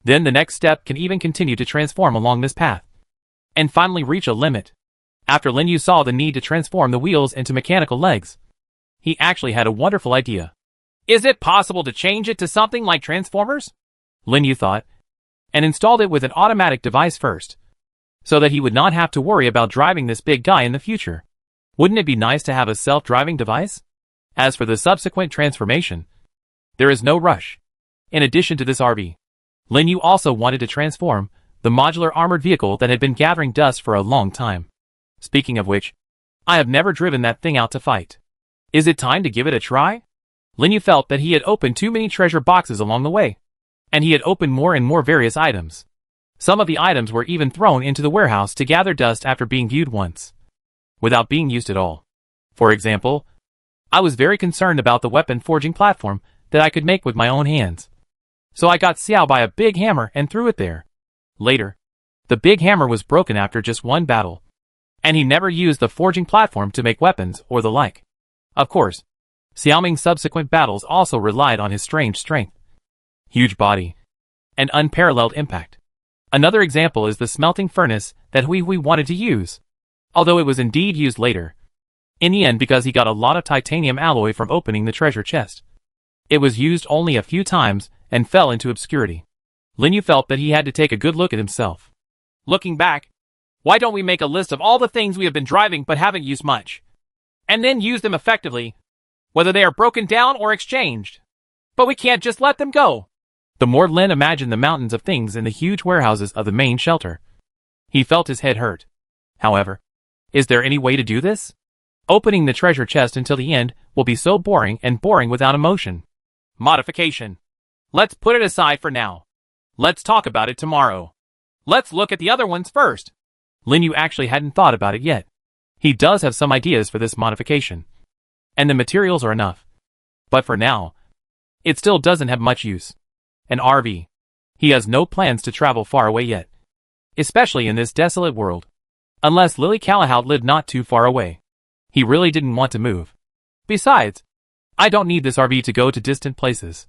Speaker 1: then the next step can even continue to transform along this path, and finally reach a limit. After Lin Yu saw the need to transform the wheels into mechanical legs, he actually had a wonderful idea.
Speaker 2: Is it possible to change it to something like Transformers?
Speaker 1: Lin Yu thought, and installed it with an automatic device first, so that he would not have to worry about driving this big guy in the future. Wouldn't it be nice to have a self-driving device? As for the subsequent transformation, there is no rush. In addition to this RV, Lin Yu also wanted to transform the modular armored vehicle that had been gathering dust for a long time. Speaking of which, I have never driven that thing out to fight. Is it time to give it a try? Lin Yu felt that he had opened too many treasure boxes along the way, and he had opened more and more various items. Some of the items were even thrown into the warehouse to gather dust after being viewed once, without being used at all. For example, I was very concerned about the weapon forging platform that I could make with my own hands. So I got Xiao by a big hammer and threw it there. Later, the big hammer was broken after just one battle, and he never used the forging platform to make weapons or the like. Of course, Xiaoming's subsequent battles also relied on his strange strength, huge body, and unparalleled impact. Another example is the smelting furnace that Hui Hui wanted to use, although it was indeed used later. In the end, because he got a lot of titanium alloy from opening the treasure chest, it was used only a few times and fell into obscurity. Lin Yu felt that he had to take a good look at himself.
Speaker 2: Looking back, why don't we make a list of all the things we have been driving but haven't used much, and then use them effectively, whether they are broken down or exchanged? But we can't just let them go.
Speaker 1: The more Lin imagined the mountains of things in the huge warehouses of the main shelter, he felt his head hurt. However, is there any way to do this? Opening the treasure chest until the end will be so boring and boring without emotion.
Speaker 2: Modification. Let's put it aside for now. Let's talk about it tomorrow. Let's look at the other ones first.
Speaker 1: Lin Yu actually hadn't thought about it yet. He does have some ideas for this modification, and the materials are enough. But for now, it still doesn't have much use. An RV. He has no plans to travel far away yet, especially in this desolate world. Unless Lily Callahout lived not too far away. He really didn't want to move. Besides, I don't need this RV to go to distant places.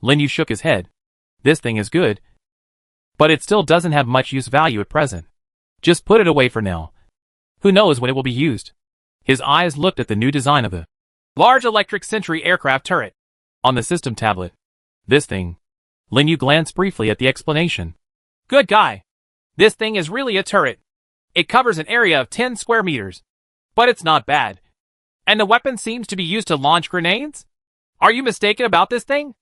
Speaker 1: Lin Yu shook his head. This thing is good, but it still doesn't have much use value at present. Just put it away for now. Who knows when it will be used? His eyes looked at the new design of the
Speaker 2: large electric sentry aircraft turret
Speaker 1: on the system tablet.
Speaker 2: This thing. Lin Yu glanced briefly at the explanation. Good guy. This thing is really a turret. It covers an area of 10 square meters. But it's not bad. And the weapon seems to be used to launch grenades? Are you mistaken about this thing?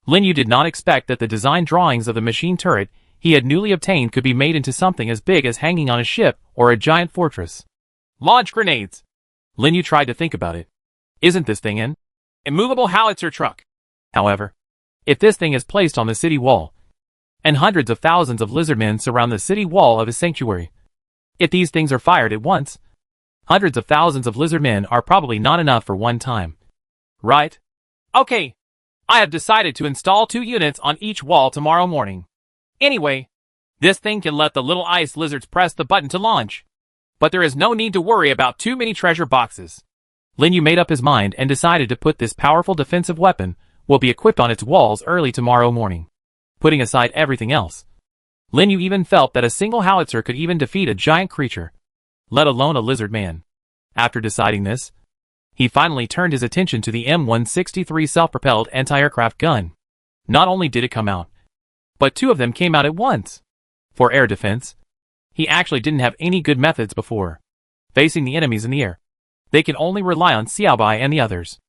Speaker 2: Lin Yu did not expect that the design drawings of the machine turret he had newly obtained could be made into something as big as hanging on a ship or a giant fortress. Launch grenades. Lin Yu tried to think about it. Isn't this thing an immovable howitzer truck? However, if this thing is placed on the city wall, and hundreds of thousands of lizardmen surround the city wall of his sanctuary, if these things are fired at once, hundreds of thousands of lizardmen are probably not enough for one time. Right? Okay. I have decided to install 2 units on each wall tomorrow morning. Anyway, this thing can let the little ice lizards press the button to launch. But there is no need to worry about too many treasure boxes. Lin Yu made up his mind and decided to put this powerful defensive weapon will be equipped on its walls early tomorrow morning. Putting aside everything else, Lin Yu even felt that a single howitzer could even defeat a giant creature, let alone a lizard man. After deciding this, he finally turned his attention to the M163 self-propelled anti-aircraft gun. Not only did it come out, but 2 of them came out at once. For air defense, he actually didn't have any good methods before. Facing the enemies in the air, they can only rely on Xiaobai and the others.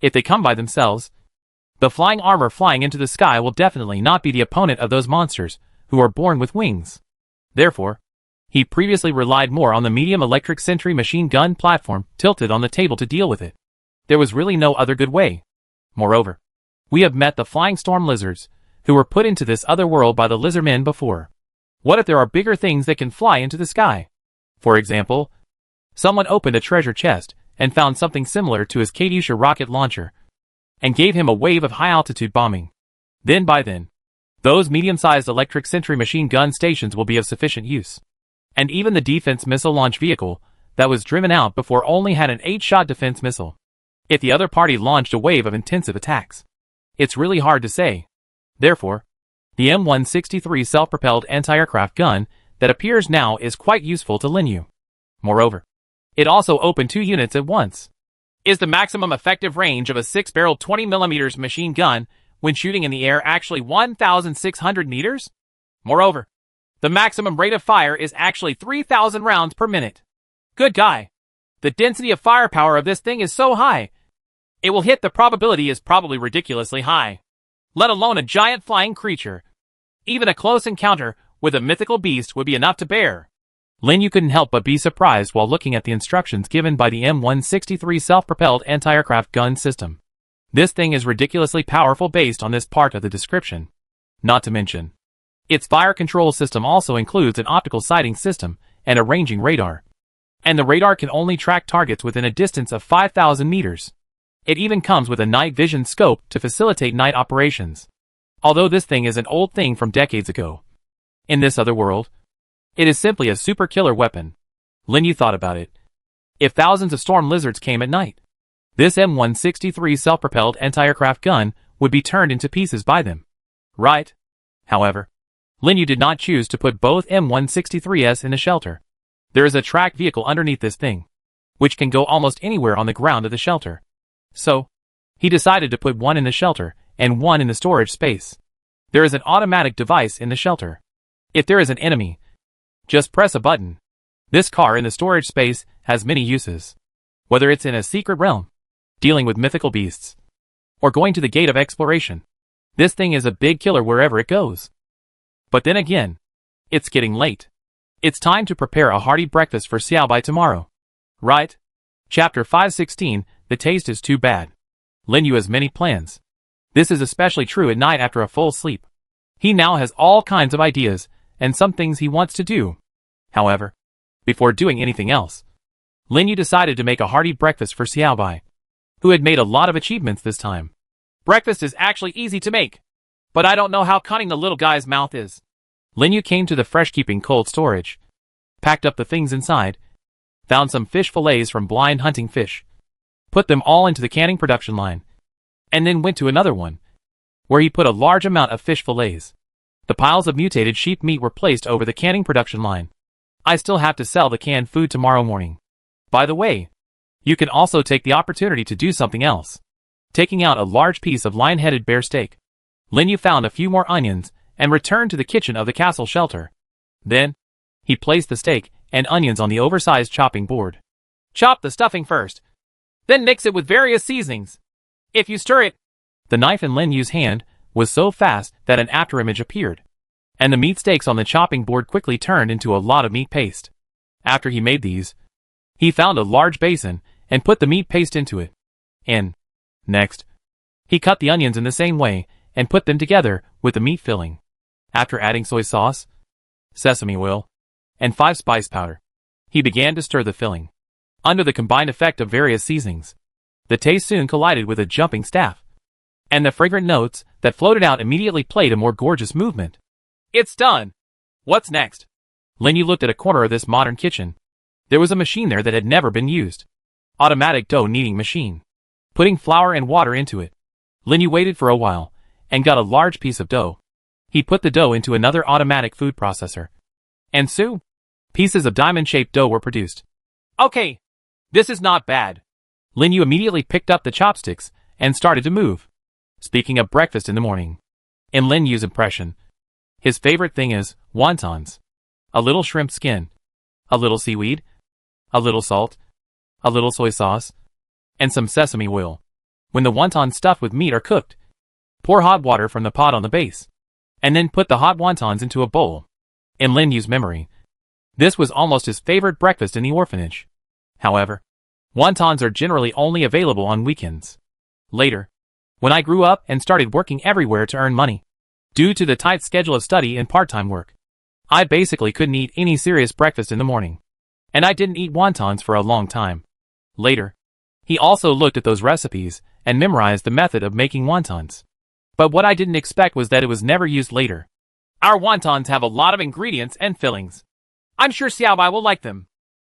Speaker 2: If they come by themselves, the flying armor flying into the sky will definitely not be the opponent of those monsters who are born with wings. Therefore, he previously relied more on the medium electric sentry machine gun platform tilted on the table to deal with it. There was really no other good way. Moreover, we have met the flying storm lizards, who were put into this other world by the lizardmen before. What if there are bigger things that can fly into the sky? For example, someone opened a treasure chest and found something similar to his Katyusha rocket launcher, and gave him a wave of high-altitude bombing. Then, those medium-sized electric sentry machine gun stations will be of sufficient use. And even the defense missile launch vehicle that was driven out before only had an 8-shot defense missile. If the other party launched a wave of intensive attacks, it's really hard to say. Therefore, the M163 self-propelled anti-aircraft gun that appears now is quite useful to Lin Yu. Moreover, it also opened 2 units at once. Is the maximum effective range of a 6-barreled 20mm machine gun when shooting in the air actually 1,600 meters? Moreover, the maximum rate of fire is actually 3,000 rounds per minute. Good guy. The density of firepower of this thing is so high. It will hit. The probability is probably ridiculously high. Let alone a giant flying creature. Even a close encounter with a mythical beast would be enough to bear. Lin Yu couldn't help but be surprised while looking at the instructions given by the M163 self-propelled anti-aircraft gun system. This thing is ridiculously powerful based on this part of the description. Not to mention, its fire control system also includes an optical sighting system and a ranging radar. And the radar can only track targets within a distance of 5,000 meters. It even comes with a night vision scope to facilitate night operations. Although this thing is an old thing from decades ago, in this other world, it is simply a super killer weapon. Lin Yu thought about it. If thousands of storm lizards came at night, this M163 self-propelled anti-aircraft gun would be turned into pieces by them. Right? However, Lin Yu did not choose to put both M163s in a shelter. There is a track vehicle underneath this thing, which can go almost anywhere on the ground of the shelter. So, he decided to put one in the shelter and one in the storage space. There is an automatic device in the shelter. If there is an enemy, just press a button. This car in the storage space has many uses. Whether it's in a secret realm, dealing with mythical beasts, or going to the gate of exploration, this thing is a big killer wherever it goes. But then again, it's getting late. It's time to prepare a hearty breakfast for Xiaobai tomorrow. Right? Chapter 516, The Taste is Too Bad. Lin Yu has many plans. This is especially true at night after a full sleep. He now has all kinds of ideas, and some things he wants to do. However, before doing anything else, Lin Yu decided to make a hearty breakfast for Xiaobai, who had made a lot of achievements this time. Breakfast is actually easy to make, but I don't know how cunning the little guy's mouth is. Lin Yu came to the fresh-keeping cold storage, packed up the things inside, found some fish fillets from Blind Hunting Fish, put them all into the canning production line, and then went to another one, where he put a large amount of fish fillets. The piles of mutated sheep meat were placed over the canning production line. I still have to sell the canned food tomorrow morning. By the way, you can also take the opportunity to do something else. Taking out a large piece of lion-headed bear steak. Lin Yu found a few more onions and returned to the kitchen of the castle shelter. Then, he placed the steak and onions on the oversized chopping board. Chop the stuffing first. Then mix it with various seasonings. If you stir it, the knife in Lin Yu's hand was so fast that an afterimage appeared, and the meat steaks on the chopping board quickly turned into a lot of meat paste. After he made these, he found a large basin and put the meat paste into it. Next, he cut the onions in the same way and put them together with the meat filling. After adding soy sauce, sesame oil, and 5 spice powder, he began to stir the filling. Under the combined effect of various seasonings, the taste soon collided with a jumping staff, and the fragrant notes that floated out immediately played a more gorgeous movement. It's done! What's next? Lin Yu looked at a corner of this modern kitchen. There was a machine there that had never been used. Automatic dough kneading machine. Putting flour and water into it. Lin Yu waited for a while, and got a large piece of dough. He put the dough into another automatic food processor. And soon, pieces of diamond-shaped dough were produced. Okay, this is not bad. Lin Yu immediately picked up the chopsticks and started to move. Speaking of breakfast in the morning, in Lin Yu's impression, his favorite thing is wontons. A little shrimp skin, a little seaweed, a little salt, a little soy sauce, and some sesame oil. When the wontons stuffed with meat are cooked, pour hot water from the pot on the base, and then put the hot wontons into a bowl. In Lin Yu's memory, this was almost his favorite breakfast in the orphanage. However, wontons are generally only available on weekends. Later, when I grew up and started working everywhere to earn money, due to the tight schedule of study and part-time work, I basically couldn't eat any serious breakfast in the morning. And I didn't eat wontons for a long time. Later, he also looked at those recipes and memorized the method of making wontons. But what I didn't expect was that it was never used later. Our wontons have a lot of ingredients and fillings. I'm sure Xiaobai will like them.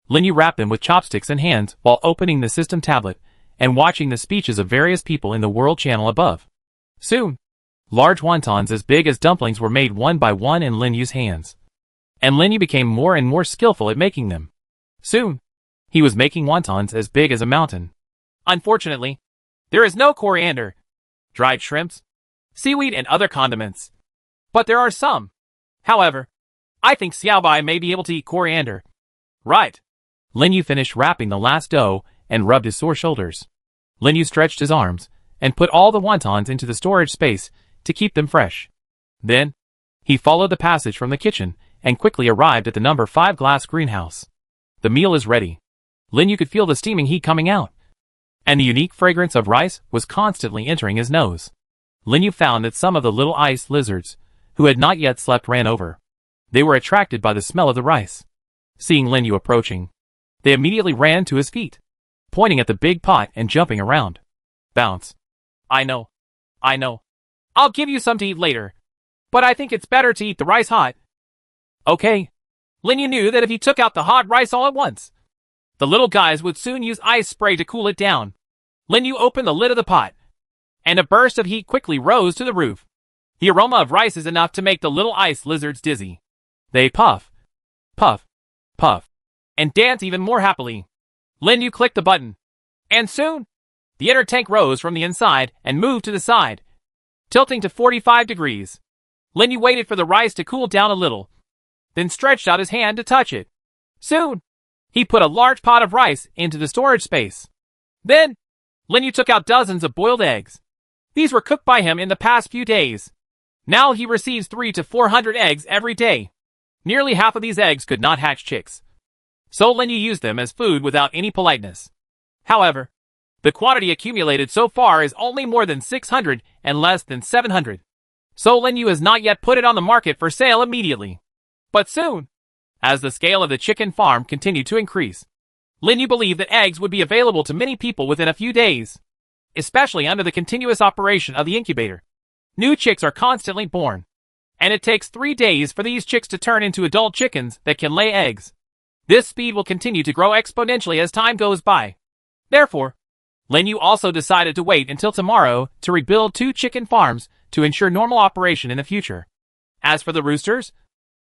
Speaker 2: Lin Yu wrapped them with chopsticks and hands while opening the system tablet and watching the speeches of various people in the world channel above. Soon, large wontons as big as dumplings were made one by one in Lin Yu's hands. And Lin Yu became more and more skillful at making them. Soon, he was making wontons as big as a mountain. Unfortunately, there is no coriander, dried shrimps, seaweed and other condiments. But there are some. However, I think Xiaobai may be able to eat coriander. Right. Lin Yu finished wrapping the last dough and rubbed his sore shoulders. Lin Yu stretched his arms and put all the wontons into the storage space to keep them fresh. Then, he followed the passage from the kitchen and quickly arrived at the number 5 glass greenhouse. The meal is ready. Lin Yu could feel the steaming heat coming out, and the unique fragrance of rice was constantly entering his nose. Lin Yu found that some of the little ice lizards, who had not yet slept, ran over. They were attracted by the smell of the rice. Seeing Lin Yu approaching, they immediately ran to his feet, pointing at the big pot and jumping around. Bounce. I know. I'll give you some to eat later. But I think it's better to eat the rice hot. Okay. Lin Yu knew that if he took out the hot rice all at once, the little guys would soon use ice spray to cool it down. Lin Yu opened the lid of the pot, and a burst of heat quickly rose to the roof. The aroma of rice is enough to make the little ice lizards dizzy. They puff, puff, puff, and dance even more happily. Lin Yu clicked the button, and soon, the inner tank rose from the inside and moved to the side, tilting to 45 degrees. Lin Yu waited for the rice to cool down a little, then stretched out his hand to touch it. Soon, he put a large pot of rice into the storage space. Then, Lin Yu took out dozens of boiled eggs. These were cooked by him in the past few days. Now he receives 300 to 400 eggs every day. Nearly half of these eggs could not hatch chicks, so Lin Yu used them as food without any politeness. However, the quantity accumulated so far is only more than 600 and less than 700. So Lin Yu has not yet put it on the market for sale immediately. But soon, as the scale of the chicken farm continued to increase, Lin Yu believed that eggs would be available to many people within a few days, especially under the continuous operation of the incubator. New chicks are constantly born, and it takes 3 days for these chicks to turn into adult chickens that can lay eggs. This speed will continue to grow exponentially as time goes by. Therefore, Lin Yu also decided to wait until tomorrow to rebuild 2 chicken farms to ensure normal operation in the future. As for the roosters,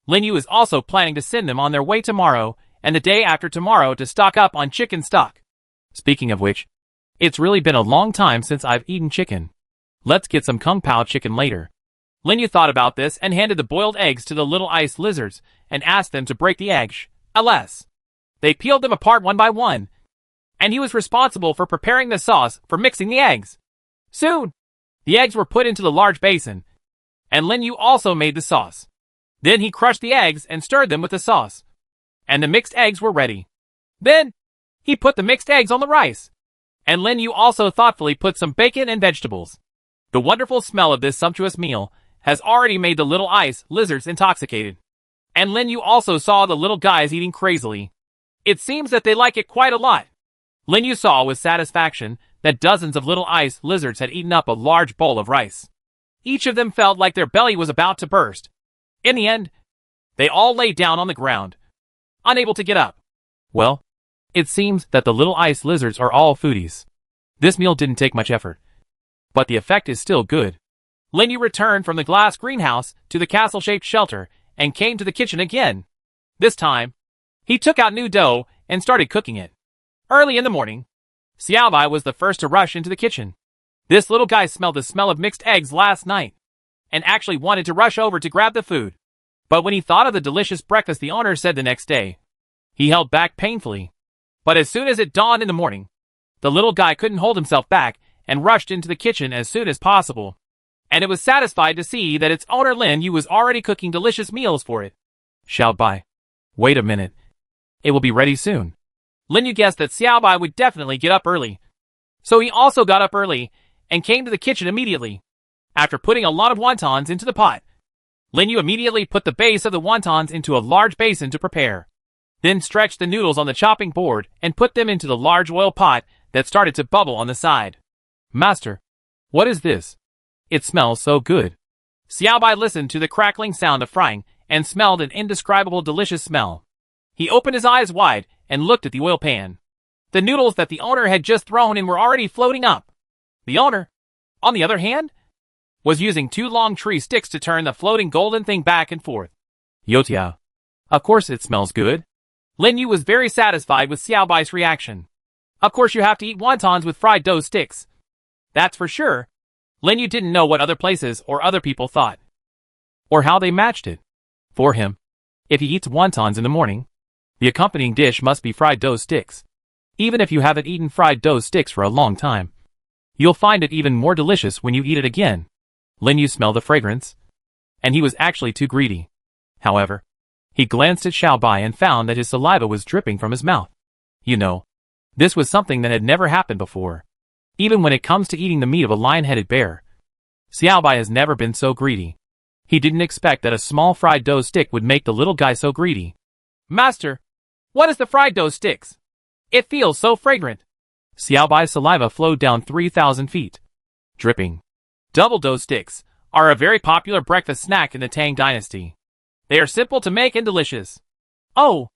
Speaker 2: Lin Yu is also planning to send them on their way tomorrow and the day after tomorrow to stock up on chicken stock. Speaking of which, it's really been a long time since I've eaten chicken. Let's get some kung pao chicken later. Lin Yu thought about this and handed the boiled eggs to the little ice lizards and asked them to break the eggs. Alas, they peeled them apart one by one, and he was responsible for preparing the sauce for mixing the eggs. Soon, the eggs were put into the large basin, and Lin Yu also made the sauce. Then he crushed the eggs and stirred them with the sauce, and the mixed eggs were ready. Then, he put the mixed eggs on the rice, and Lin Yu also thoughtfully put some bacon and vegetables. The wonderful smell of this sumptuous meal has already made the little ice lizards intoxicated, and Lin Yu also saw the little guys eating crazily. It seems that they like it quite a lot. Lin Yu saw with satisfaction that dozens of little ice lizards had eaten up a large bowl of rice. Each of them felt like their belly was about to burst. In the end, they all lay down on the ground, unable to get up. Well, it seems that the little ice lizards are all foodies. This meal didn't take much effort, but the effect is still good. Lin Yu returned from the glass greenhouse to the castle-shaped shelter and came to the kitchen again. This time, he took out new dough and started cooking it. Early in the morning, Xiaobai was the first to rush into the kitchen. This little guy smelled the smell of mixed eggs last night, and actually wanted to rush over to grab the food. But when he thought of the delicious breakfast the owner said the next day, he held back painfully. But as soon as it dawned in the morning, the little guy couldn't hold himself back and rushed into the kitchen as soon as possible. And it was satisfied to see that its owner Lin Yu was already cooking delicious meals for it. Xiaobai, wait a minute. It will be ready soon. Lin Yu guessed that Xiaobai would definitely get up early. So he also got up early and came to the kitchen immediately. After putting a lot of wontons into the pot, Lin Yu immediately put the base of the wontons into a large basin to prepare. Then stretched the noodles on the chopping board and put them into the large oil pot that started to bubble on the side. Master, what is this? It smells so good. Xiaobai listened to the crackling sound of frying and smelled an indescribable delicious smell. He opened his eyes wide and looked at the oil pan. The noodles that the owner had just thrown in were already floating up. The owner, on the other hand, was using 2 long tree sticks to turn the floating golden thing back and forth. Yotia, of course it smells good. Lin Yu was very satisfied with Xiaobai's reaction. Of course you have to eat wontons with fried dough sticks. That's for sure. Lin Yu didn't know what other places or other people thought, or how they matched it. For him, if he eats wontons in the morning, the accompanying dish must be fried dough sticks. Even if you haven't eaten fried dough sticks for a long time, you'll find it even more delicious when you eat it again. Lin Yu smelled the fragrance, and he was actually too greedy. However, he glanced at Xiaobai and found that his saliva was dripping from his mouth. You know, this was something that had never happened before. Even when it comes to eating the meat of a lion-headed bear, Xiaobai has never been so greedy. He didn't expect that a small fried dough stick would make the little guy so greedy. Master, what is the fried dough sticks? It feels so fragrant. Xiaobai's saliva flowed down 3,000 feet, dripping. Double dough sticks are a very popular breakfast snack in the Tang Dynasty. They are simple to make and delicious. Oh,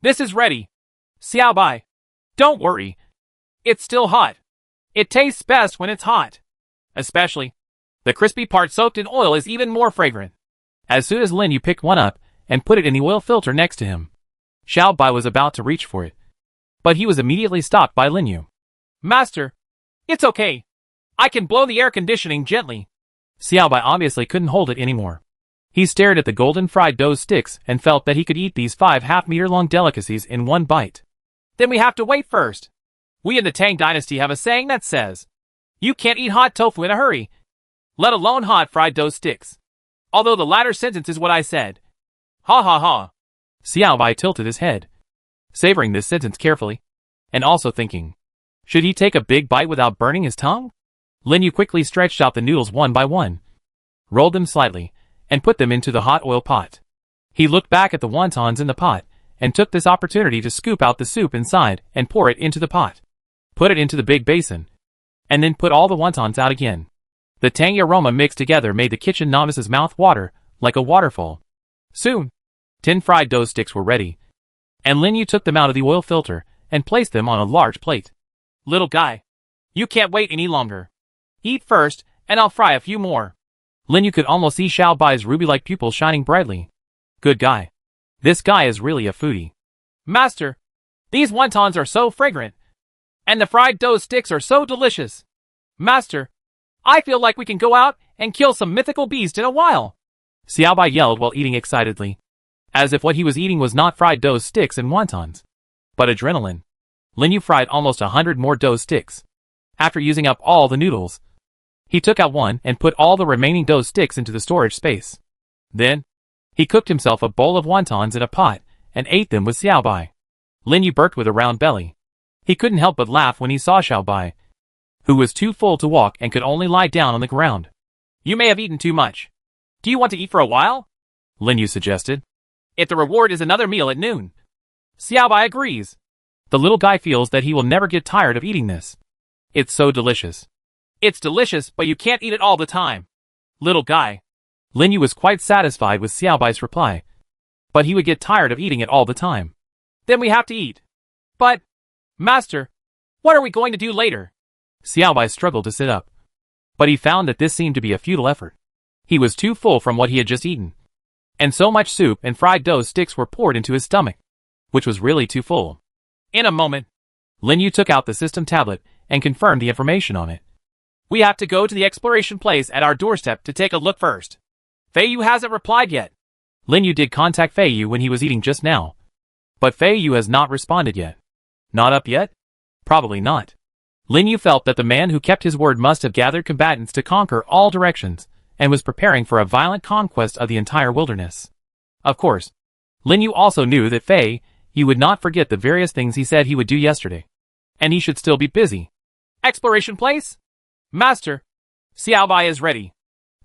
Speaker 2: this is ready. Xiaobai, don't worry. It's still hot. It tastes best when it's hot. Especially, the crispy part soaked in oil is even more fragrant. As soon as Lin Yu picked one up and put it in the oil filter next to him, Xiaobai was about to reach for it, but he was immediately stopped by Lin Yu. Master, it's okay. I can blow the air conditioning gently. Xiaobai obviously couldn't hold it anymore. He stared at the golden fried dough sticks and felt that he could eat these 5 half-meter-long delicacies in one bite. Then we have to wait first. We in the Tang Dynasty have a saying that says, you can't eat hot tofu in a hurry, let alone hot fried dough sticks. Although the latter sentence is what I said. Ha ha ha. Xiaobai tilted his head, savoring this sentence carefully, and also thinking, should he take a big bite without burning his tongue? Lin Yu quickly stretched out the noodles one by one, rolled them slightly, and put them into the hot oil pot. He looked back at the wontons in the pot, and took this opportunity to scoop out the soup inside and pour it into the pot. Put it into the big basin, and then put all the wontons out again. The tangy aroma mixed together made the kitchen novice's mouth water like a waterfall. Soon, 10 fried dough sticks were ready, and Lin Yu took them out of the oil filter and placed them on a large plate. Little guy, you can't wait any longer. Eat first, and I'll fry a few more. Lin Yu could almost see Xiaobai's ruby-like pupils shining brightly. Good guy. This guy is really a foodie. Master, these wontons are so fragrant, and the fried dough sticks are so delicious. Master, I feel like we can go out and kill some mythical beast in a while.
Speaker 1: Xiaobai yelled while eating excitedly, as if what he was eating was not fried dough sticks and wontons, but adrenaline. Lin Yu fried almost 100 more dough sticks. After using up all the noodles, he took out one and put all the remaining dough sticks into the storage space. Then, he cooked himself a bowl of wontons in a pot and ate them with Xiaobai. Lin Yu burped with a round belly. He couldn't help but laugh when he saw Xiaobai, who was too full to walk and could only lie down on the ground.
Speaker 2: You may have eaten too much. Do you want to eat for a while?
Speaker 1: Lin Yu suggested.
Speaker 2: If the reward is another meal at noon. Xiaobai agrees.
Speaker 1: The little guy feels that he will never get tired of eating this. It's so delicious.
Speaker 2: It's delicious, but you can't eat it all the time. Little guy.
Speaker 1: Lin Yu was quite satisfied with Xiaobai's reply, but he would get tired of eating it all the time.
Speaker 2: Then we have to eat. But, Master, what are we going to do later?
Speaker 1: Xiaobai struggled to sit up, but he found that this seemed to be a futile effort. He was too full from what he had just eaten, and so much soup and fried dough sticks were poured into his stomach, which was really too full.
Speaker 2: In a moment,
Speaker 1: Lin Yu took out the system tablet and confirmed the information on it.
Speaker 2: We have to go to the exploration place at our doorstep to take a look first. Fei Yu hasn't replied yet.
Speaker 1: Lin Yu did contact Fei Yu when he was eating just now, but Fei Yu has not responded yet. Not up yet? Probably not. Lin Yu felt that the man who kept his word must have gathered combatants to conquer all directions and was preparing for a violent conquest of the entire wilderness. Of course, Lin Yu also knew that Fei Yu would not forget the various things he said he would do yesterday, and he should still be busy.
Speaker 2: Exploration place? Master, Xiaobai is ready.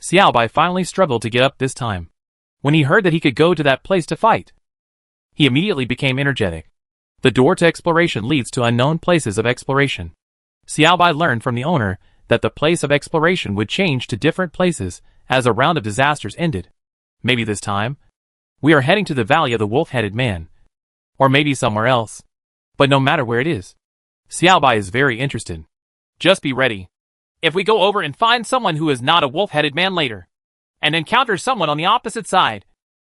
Speaker 1: Xiaobai finally struggled to get up this time. When he heard that he could go to that place to fight, he immediately became energetic. The door to exploration leads to unknown places of exploration. Xiaobai learned from the owner that the place of exploration would change to different places as a round of disasters ended. Maybe this time, we are heading to the Valley of the Wolf-Headed Man. Or maybe somewhere else. But no matter where it is, Xiaobai is very interested.
Speaker 2: Just be ready. If we go over and find someone who is not a wolf-headed man later, and encounter someone on the opposite side,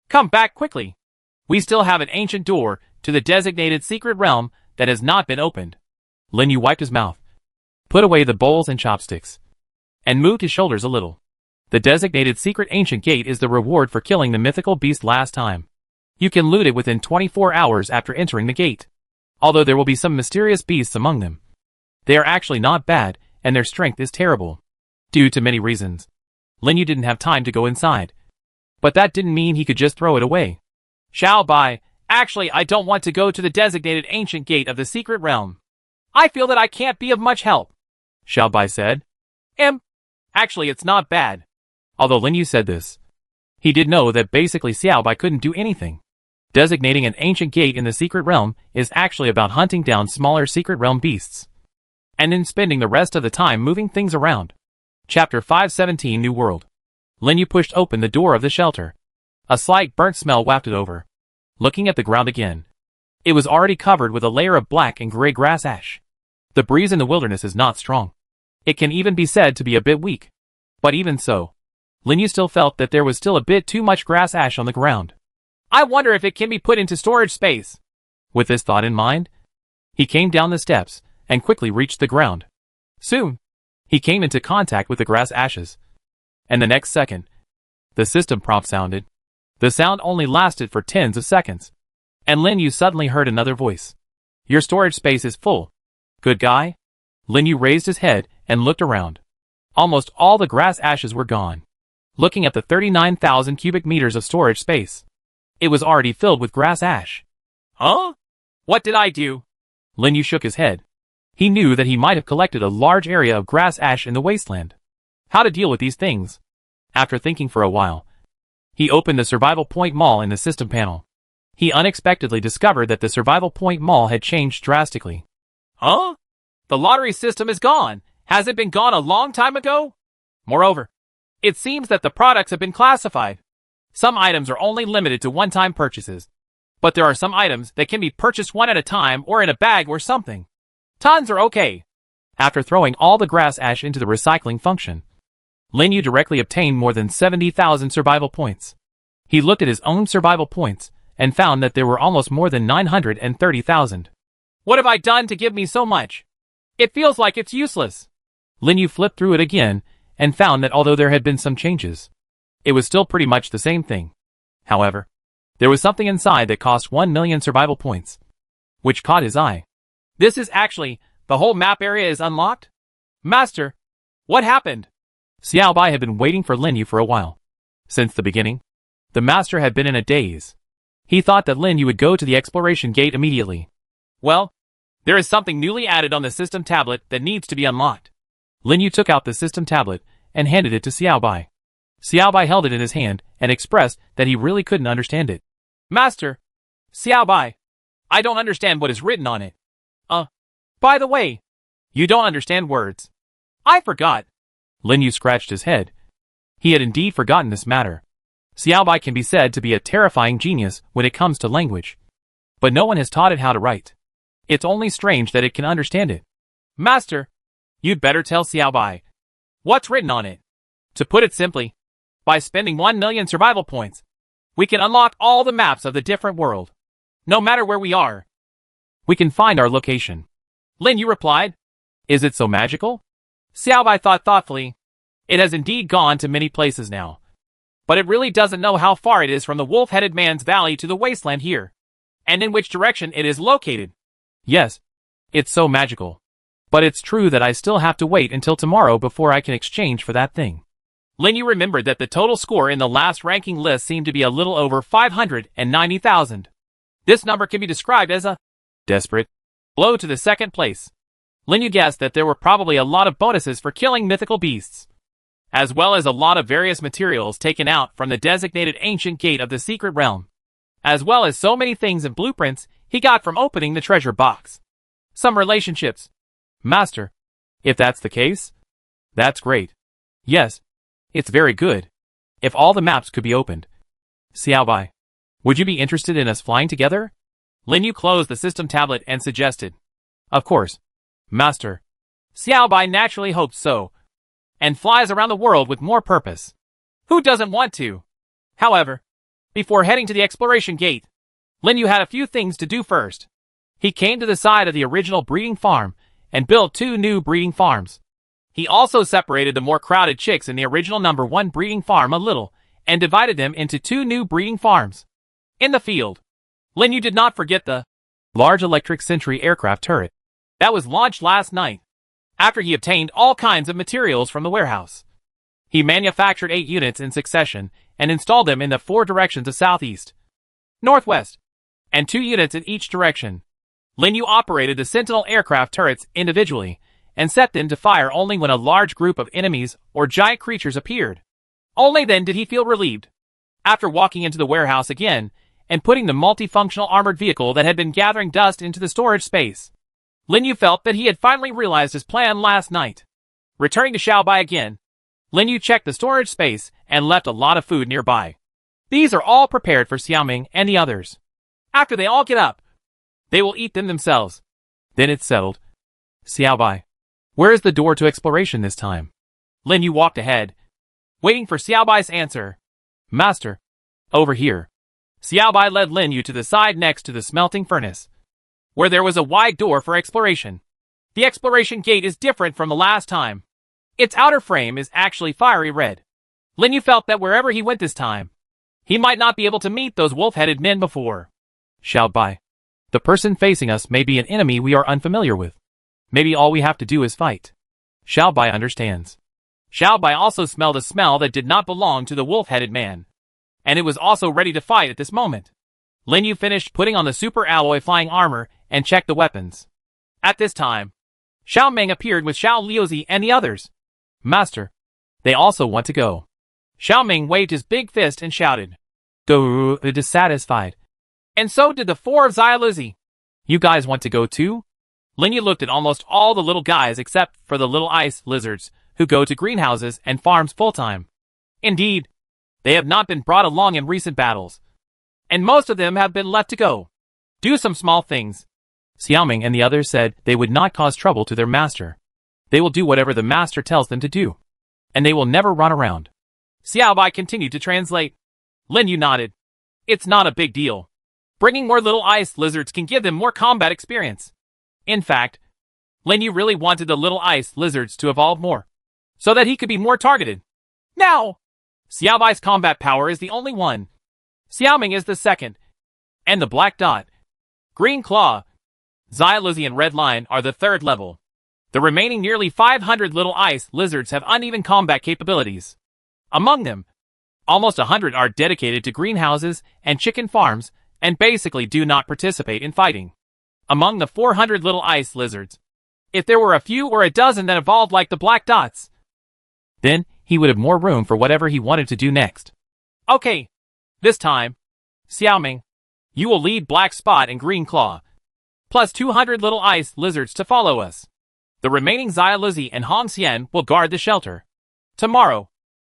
Speaker 2: come back quickly. We still have an ancient door to the designated secret realm that has not been opened.
Speaker 1: Lin Yu wiped his mouth, put away the bowls and chopsticks, and moved his shoulders a little. The designated secret ancient gate is the reward for killing the mythical beast last time. You can loot it within 24 hours after entering the gate. Although there will be some mysterious beasts among them, they are actually not bad, and their strength is terrible. Due to many reasons, Lin Yu didn't have time to go inside. But that didn't mean he could just throw it away.
Speaker 2: Xiaobai, actually I don't want to go to the designated ancient gate of the secret realm. I feel that I can't be of much help,
Speaker 1: Xiaobai said.
Speaker 2: Actually it's not bad.
Speaker 1: Although Lin Yu said this, he did know that basically Xiaobai couldn't do anything. Designating an ancient gate in the secret realm is actually about hunting down smaller secret realm beasts, and then spending the rest of the time moving things around. Chapter 517 New World. Lin Yu pushed open the door of the shelter. A slight burnt smell wafted over. Looking at the ground again, it was already covered with a layer of black and gray grass ash. The breeze in the wilderness is not strong. It can even be said to be a bit weak. But even so, Lin Yu still felt that there was still a bit too much grass ash on the ground.
Speaker 2: I wonder if it can be put into storage space.
Speaker 1: With this thought in mind, he came down the steps and quickly reached the ground. Soon, he came into contact with the grass ashes. And the next second, the system prompt sounded. The sound only lasted for tens of seconds, and Lin Yu suddenly heard another voice. Your storage space is full. Good guy? Lin Yu raised his head and looked around. Almost all the grass ashes were gone. Looking at the 39,000 cubic meters of storage space, it was already filled with grass ash.
Speaker 2: Huh? What did I do?
Speaker 1: Lin Yu shook his head. He knew that he might have collected a large area of grass ash in the wasteland. How to deal with these things? After thinking for a while, he opened the survival point mall in the system panel. He unexpectedly discovered that the survival point mall had changed drastically.
Speaker 2: Huh? The lottery system is gone. Has it been gone a long time ago? Moreover, it seems that the products have been classified. Some items are only limited to one-time purchases, but there are some items that can be purchased one at a time or in a bag or something. Tons are okay.
Speaker 1: After throwing all the grass ash into the recycling function, Lin Yu directly obtained more than 70,000 survival points. He looked at his own survival points and found that there were almost more than 930,000.
Speaker 2: What have I done to give me so much? It feels like it's useless.
Speaker 1: Lin Yu flipped through it again and found that although there had been some changes, it was still pretty much the same thing. However, there was something inside that cost 1 million survival points, which caught his eye.
Speaker 2: This is actually, the whole map area is unlocked? Master, what happened?
Speaker 1: Xiao Bai had been waiting for Lin Yu for a while. Since the beginning, the master had been in a daze. He thought that Lin Yu would go to the exploration gate immediately.
Speaker 2: Well, there is something newly added on the system tablet that needs to be unlocked.
Speaker 1: Lin Yu took out the system tablet and handed it to Xiao Bai. Xiao Bai held it in his hand and expressed that he really couldn't understand it.
Speaker 2: Master, Xiao Bai, I don't understand what is written on it. By the way, you don't understand words. I forgot.
Speaker 1: Lin Yu scratched his head. He had indeed forgotten this matter. Xiao Bai can be said to be a terrifying genius when it comes to language. But no one has taught it how to write. It's only strange that it can understand it.
Speaker 2: Master, you'd better tell Xiao Bai what's written on it. To put it simply, by spending 1 million survival points, we can unlock all the maps of the different world. No matter where we are,
Speaker 1: we can find our location.
Speaker 2: Lin Yu replied.
Speaker 1: Is it so magical?
Speaker 2: Xiao Bai thought thoughtfully. It has indeed gone to many places now. But it really doesn't know how far it is from the wolf-headed man's valley to the wasteland here, and in which direction it is located.
Speaker 1: Yes, it's so magical. But it's true that I still have to wait until tomorrow before I can exchange for that thing.
Speaker 2: Lin Yu remembered that the total score in the last ranking list seemed to be a little over 590,000. This number can be described as a
Speaker 1: desperate
Speaker 2: blow to the second place. Lin Yu guessed that there were probably a lot of bonuses for killing mythical beasts, as well as a lot of various materials taken out from the designated ancient gate of the secret realm, as well as so many things and blueprints he got from opening the treasure box. Some relationships.
Speaker 1: Master, if that's the case, that's great. Yes, it's very good. If all the maps could be opened. Xiao Bai, would you be interested in us flying together?
Speaker 2: Lin Yu closed the system tablet and suggested.
Speaker 1: Of course, Master.
Speaker 2: Xiao Bai naturally hoped so, and flies around the world with more purpose. Who doesn't want to? However, before heading to the exploration gate, Lin Yu had a few things to do first. He came to the side of the original breeding farm and built 2 new breeding farms. He also separated the more crowded chicks in the original number 1 breeding farm a little and divided them into 2 new breeding farms. In the field, Lin Yu did not forget the
Speaker 1: large electric sentry aircraft turret
Speaker 2: that was launched last night. After he obtained all kinds of materials from the warehouse, he manufactured 8 units in succession and installed them in the 4 directions of southeast, northwest, and 2 units in each direction. Lin Yu operated the Sentinel aircraft turrets individually and set them to fire only when a large group of enemies or giant creatures appeared. Only then did he feel relieved. After walking into the warehouse again and putting the multifunctional armored vehicle that had been gathering dust into the storage space, Lin Yu felt that he had finally realized his plan last night. Returning to Xiao Bai again, Lin Yu checked the storage space and left a lot of food nearby. These are all prepared for Xiaoming and the others. After they all get up, they will eat them themselves.
Speaker 1: Then it's settled. Xiao Bai, where is the door to exploration this time?
Speaker 2: Lin Yu walked ahead, waiting for Xiao Bai's answer.
Speaker 1: Master, over here.
Speaker 2: Xiao Bai led Lin Yu to the side next to the smelting furnace, where there was a wide door for exploration. The exploration gate is different from the last time. Its outer frame is actually fiery red. Lin Yu felt that wherever he went this time, he might not be able to meet those wolf-headed men before.
Speaker 1: Xiao Bai, the person facing us may be an enemy we are unfamiliar with. Maybe all we have to do is fight. Xiao Bai understands.
Speaker 2: Xiao Bai also smelled a smell that did not belong to the wolf-headed man, and it was also ready to fight at this moment. Lin Yu finished putting on the super alloy flying armor and checked the weapons. At this time, Xiao Meng appeared with Xiao Liuzi and the others.
Speaker 1: Master, they also want to go.
Speaker 2: Xiao Meng waved his big fist and shouted.
Speaker 1: Go, dissatisfied.
Speaker 2: And so did the 4 of Xia Liuzi.
Speaker 1: You guys want to go too?
Speaker 2: Lin Yu looked at almost all the little guys except for the little ice lizards who go to greenhouses and farms full-time. Indeed, they have not been brought along in recent battles, and most of them have been left to go do some small things.
Speaker 1: Xiaoming and the others said they would not cause trouble to their master. They will do whatever the master tells them to do, and they will never run around.
Speaker 2: Xiao Bai continued to translate. Lin Yu nodded. It's not a big deal. Bringing more little ice lizards can give them more combat experience. In fact, Lin Yu really wanted the little ice lizards to evolve more. so that he could be more targeted. Now, Xiaobai's combat power is the only one. Xiaoming is the second. And the Black Dot, Green Claw, Xylozi and Red Lion are the third level. The remaining nearly 500 little ice lizards have uneven combat capabilities. Among them, almost 100 are dedicated to greenhouses and chicken farms and basically do not participate in fighting. Among the 400 little ice lizards, if there were a few or a dozen that evolved like the Black Dots, then he would have more room for whatever he wanted to do next. Okay, this time, Xiaoming, you will lead Black Spot and Green Claw, plus 200 little ice lizards to follow us. The remaining Xylozi and Hong Xian will guard the shelter. Tomorrow,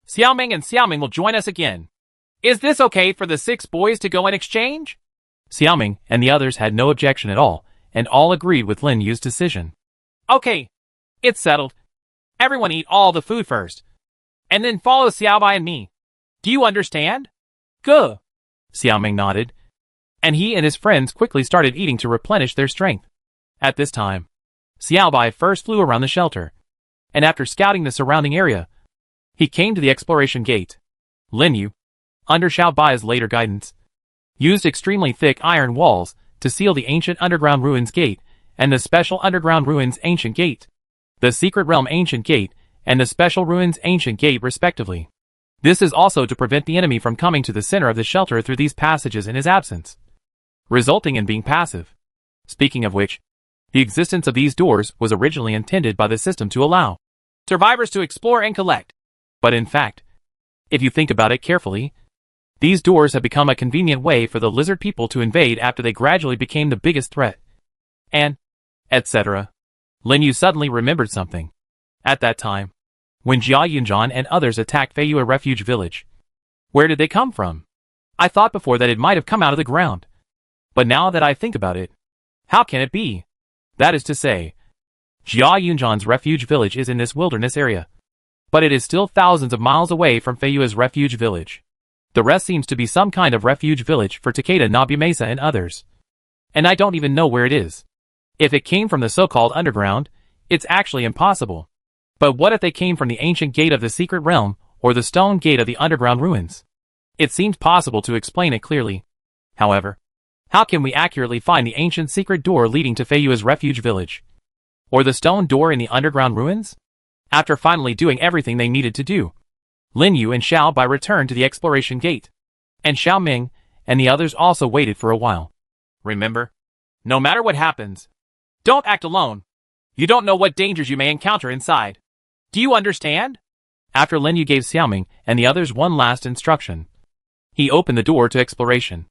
Speaker 2: Xiaoming will join us again. Is this okay for the 6 boys to go in exchange?
Speaker 1: Xiaoming and the others had no objection at all, and all agreed with Lin Yu's decision.
Speaker 2: Okay, it's settled. Everyone eat all the food first, and then follow Xiaobai and me. Do you understand? Good.
Speaker 1: Xiaoming nodded, and he and his friends quickly started eating to replenish their strength. At this time, Xiaobai first flew around the shelter, and after scouting the surrounding area, he came to the exploration gate. Lin Yu, under Xiaobai's later guidance, used extremely thick iron walls to seal the ancient underground ruins gate and the special underground ruins ancient gate, the secret realm ancient gate, and the special ruins ancient gate respectively. This is also to prevent the enemy from coming to the center of the shelter through these passages in his absence, resulting in being passive. Speaking of which, the existence of these doors was originally intended by the system to allow
Speaker 2: survivors to explore and collect.
Speaker 1: But in fact, if you think about it carefully, these doors have become a convenient way for the lizard people to invade after they gradually became the biggest threat. And, etc. Lin Yu suddenly remembered something. At that time, when Jia Yunjan and others attacked Feiyue refuge village, where did they come from? I thought before that it might have come out of the ground. But now that I think about it, how can it be? That is to say, Jia Yunjan's refuge village is in this wilderness area, but it is still thousands of miles away from Feiyue's refuge village. The rest seems to be some kind of refuge village for Takeda Nobumesa and others. And I don't even know where it is. If it came from the so-called underground, it's actually impossible. But what if they came from the ancient gate of the secret realm, or the stone gate of the underground ruins? It seems possible to explain it clearly. However, how can we accurately find the ancient secret door leading to Feiyue's refuge village? Or the stone door in the underground ruins? After finally doing everything they needed to do, Lin Yu and Xiao Bai returned to the exploration gate, and Xiao Ming and the others also waited for a while.
Speaker 2: Remember, no matter what happens, don't act alone. You don't know what dangers you may encounter inside. Do you understand?
Speaker 1: After Lin Yu gave Xiaoming and the others one last instruction, he opened the door to exploration.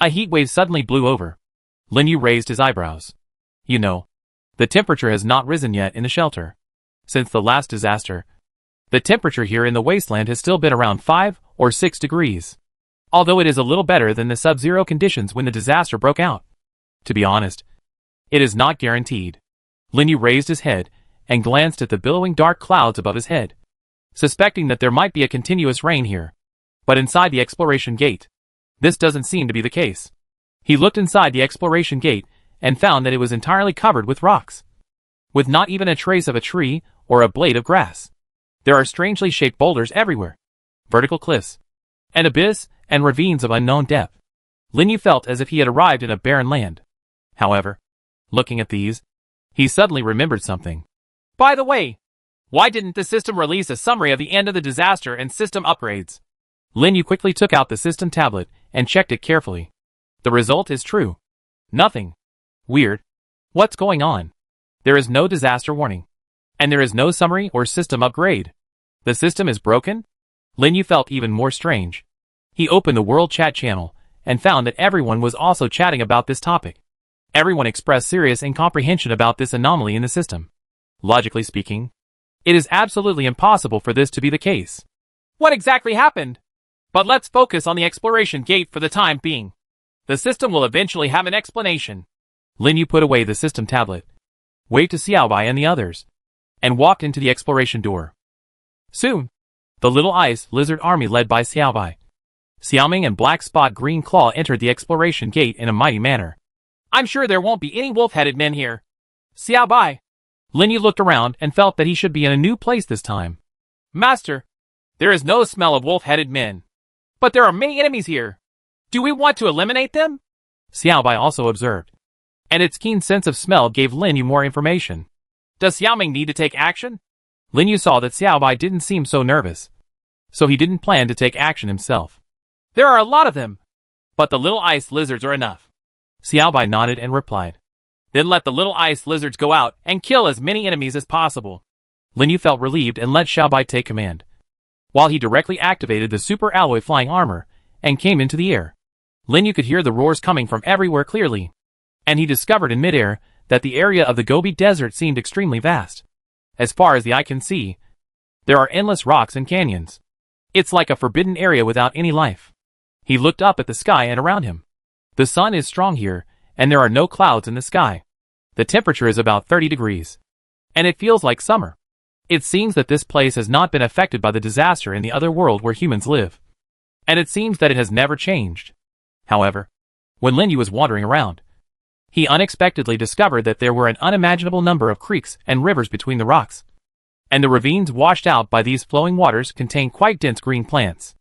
Speaker 1: A heat wave suddenly blew over. Lin Yu raised his eyebrows. You know, the temperature has not risen yet in the shelter. Since the last disaster, the temperature here in the wasteland has still been around 5 or 6 degrees. Although it is a little better than the sub-zero conditions when the disaster broke out. To be honest, it is not guaranteed. Lin Yu raised his head and glanced at the billowing dark clouds above his head, suspecting that there might be a continuous rain here. But inside the exploration gate, this doesn't seem to be the case. He looked inside the exploration gate and found that it was entirely covered with rocks, with not even a trace of a tree or a blade of grass. There are strangely shaped boulders everywhere, vertical cliffs, an abyss, and ravines of unknown depth. Lin Yu felt as if he had arrived in a barren land. However, looking at these, he suddenly remembered something.
Speaker 2: By the way, why didn't the system release a summary of the end of the disaster and system upgrades?
Speaker 1: Lin Yu quickly took out the system tablet and checked it carefully. The result is true. Nothing. Weird. What's going on? There is no disaster warning. And there is no summary or system upgrade. The system is broken? Lin Yu felt even more strange. He opened the world chat channel and found that everyone was also chatting about this topic. Everyone expressed serious incomprehension about this anomaly in the system. Logically speaking, it is absolutely impossible for this to be the case.
Speaker 2: What exactly happened? But let's focus on the exploration gate for the time being. The system will eventually have an explanation.
Speaker 1: Lin Yu put away the system tablet, waved to Xiaobai and the others, and walked into the exploration door. Soon, the little ice lizard army led by Xiaobai, Xiaoming and Black Spot Green Claw entered the exploration gate in a mighty manner.
Speaker 2: I'm sure there won't be any wolf-headed men here. Xiaobai.
Speaker 1: Lin Yu looked around and felt that he should be in a new place this time.
Speaker 2: Master, there is no smell of wolf-headed men. But there are many enemies here. Do we want to eliminate them?
Speaker 1: Xiaobai also observed. And its keen sense of smell gave Lin Yu more information.
Speaker 2: Does Xiaoming need to take action?
Speaker 1: Lin Yu saw that Xiaobai didn't seem so nervous, so he didn't plan to take action himself.
Speaker 2: There are a lot of them. But the little ice lizards are enough.
Speaker 1: Xiaobai nodded and replied.
Speaker 2: Then let the little ice lizards go out and kill as many enemies as possible.
Speaker 1: Lin Yu felt relieved and let Xiaobai take command, while he directly activated the super alloy flying armor and came into the air. Lin Yu could hear the roars coming from everywhere clearly, and he discovered in midair that the area of the Gobi Desert seemed extremely vast. As far as the eye can see, there are endless rocks and canyons. It's like a forbidden area without any life. He looked up at the sky and around him. The sun is strong here, and there are no clouds in the sky. The temperature is about 30 degrees, and it feels like summer. It seems that this place has not been affected by the disaster in the other world where humans live, and it seems that it has never changed. However, when Lin Yu was wandering around, he unexpectedly discovered that there were an unimaginable number of creeks and rivers between the rocks, and the ravines washed out by these flowing waters contain quite dense green plants.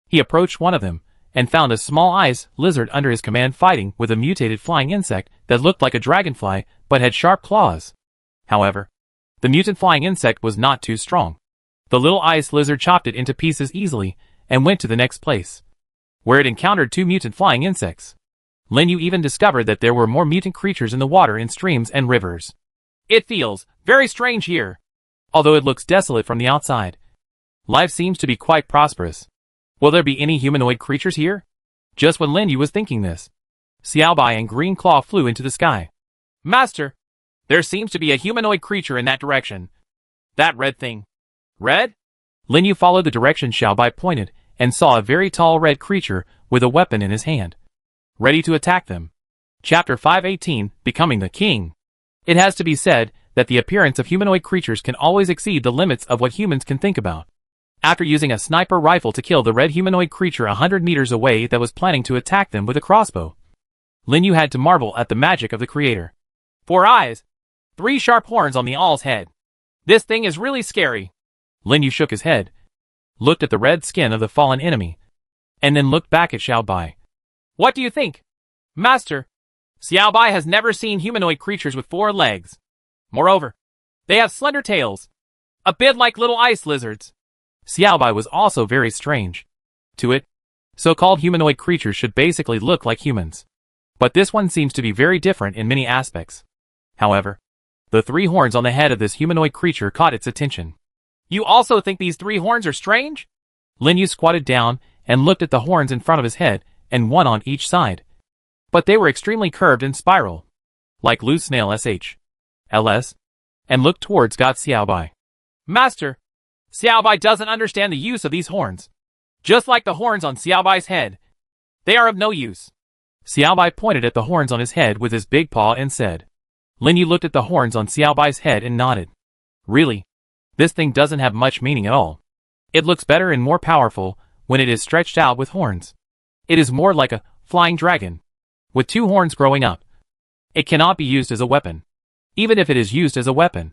Speaker 1: He approached one of them, and found a small ice lizard under his command fighting with a mutated flying insect that looked like a dragonfly but had sharp claws. However, the mutant flying insect was not too strong. The little ice lizard chopped it into pieces easily and went to the next place, where it encountered two mutant flying insects. Lin Yu even discovered that there were more mutant creatures in the water in streams and rivers.
Speaker 2: It feels very strange here.
Speaker 1: Although it looks desolate from the outside, life seems to be quite prosperous. Will there be any humanoid creatures here? Just when Lin Yu was thinking this, Xiaobai and Green Claw flew into the sky.
Speaker 2: Master, there seems to be a humanoid creature in that direction. That red thing. Red?
Speaker 1: Lin Yu followed the direction Xiaobai pointed and saw a very tall red creature with a weapon in his hand, ready to attack them. Chapter 518, Becoming the King. It has to be said that the appearance of humanoid creatures can always exceed the limits of what humans can think about. After using a sniper rifle to kill the red humanoid creature 100 meters away that was planning to attack them with a crossbow, Lin Yu had to marvel at the magic of the creator.
Speaker 2: 4 eyes. 3 sharp horns on the owl's head. This thing is really scary.
Speaker 1: Lin Yu shook his head, looked at the red skin of the fallen enemy, and then looked back at Xiaobai.
Speaker 2: What do you think? Master, Xiaobai has never seen humanoid creatures with 4 legs. Moreover, they have slender tails, a bit like little ice lizards.
Speaker 1: Xiaobai was also very strange. To it, so-called humanoid creatures should basically look like humans. But this one seems to be very different in many aspects. However, the 3 horns on the head of this humanoid creature caught its attention.
Speaker 2: You also think these 3 horns are strange?
Speaker 1: Lin Yu squatted down and looked at the horns in front of his head and one on each side. But they were extremely curved and spiral, like loose snail LS, and looked towards God Xiaobai.
Speaker 2: Master, Xiaobai doesn't understand the use of these horns. Just like the horns on Xiaobai's head, they are of no use.
Speaker 1: Xiaobai pointed at the horns on his head with his big paw and said. Lin Yu looked at the horns on Xiaobai's head and nodded. Really? This thing doesn't have much meaning at all. It looks better and more powerful when it is stretched out with horns. It is more like a flying dragon, with 2 horns growing up. It cannot be used as a weapon. Even if it is used as a weapon,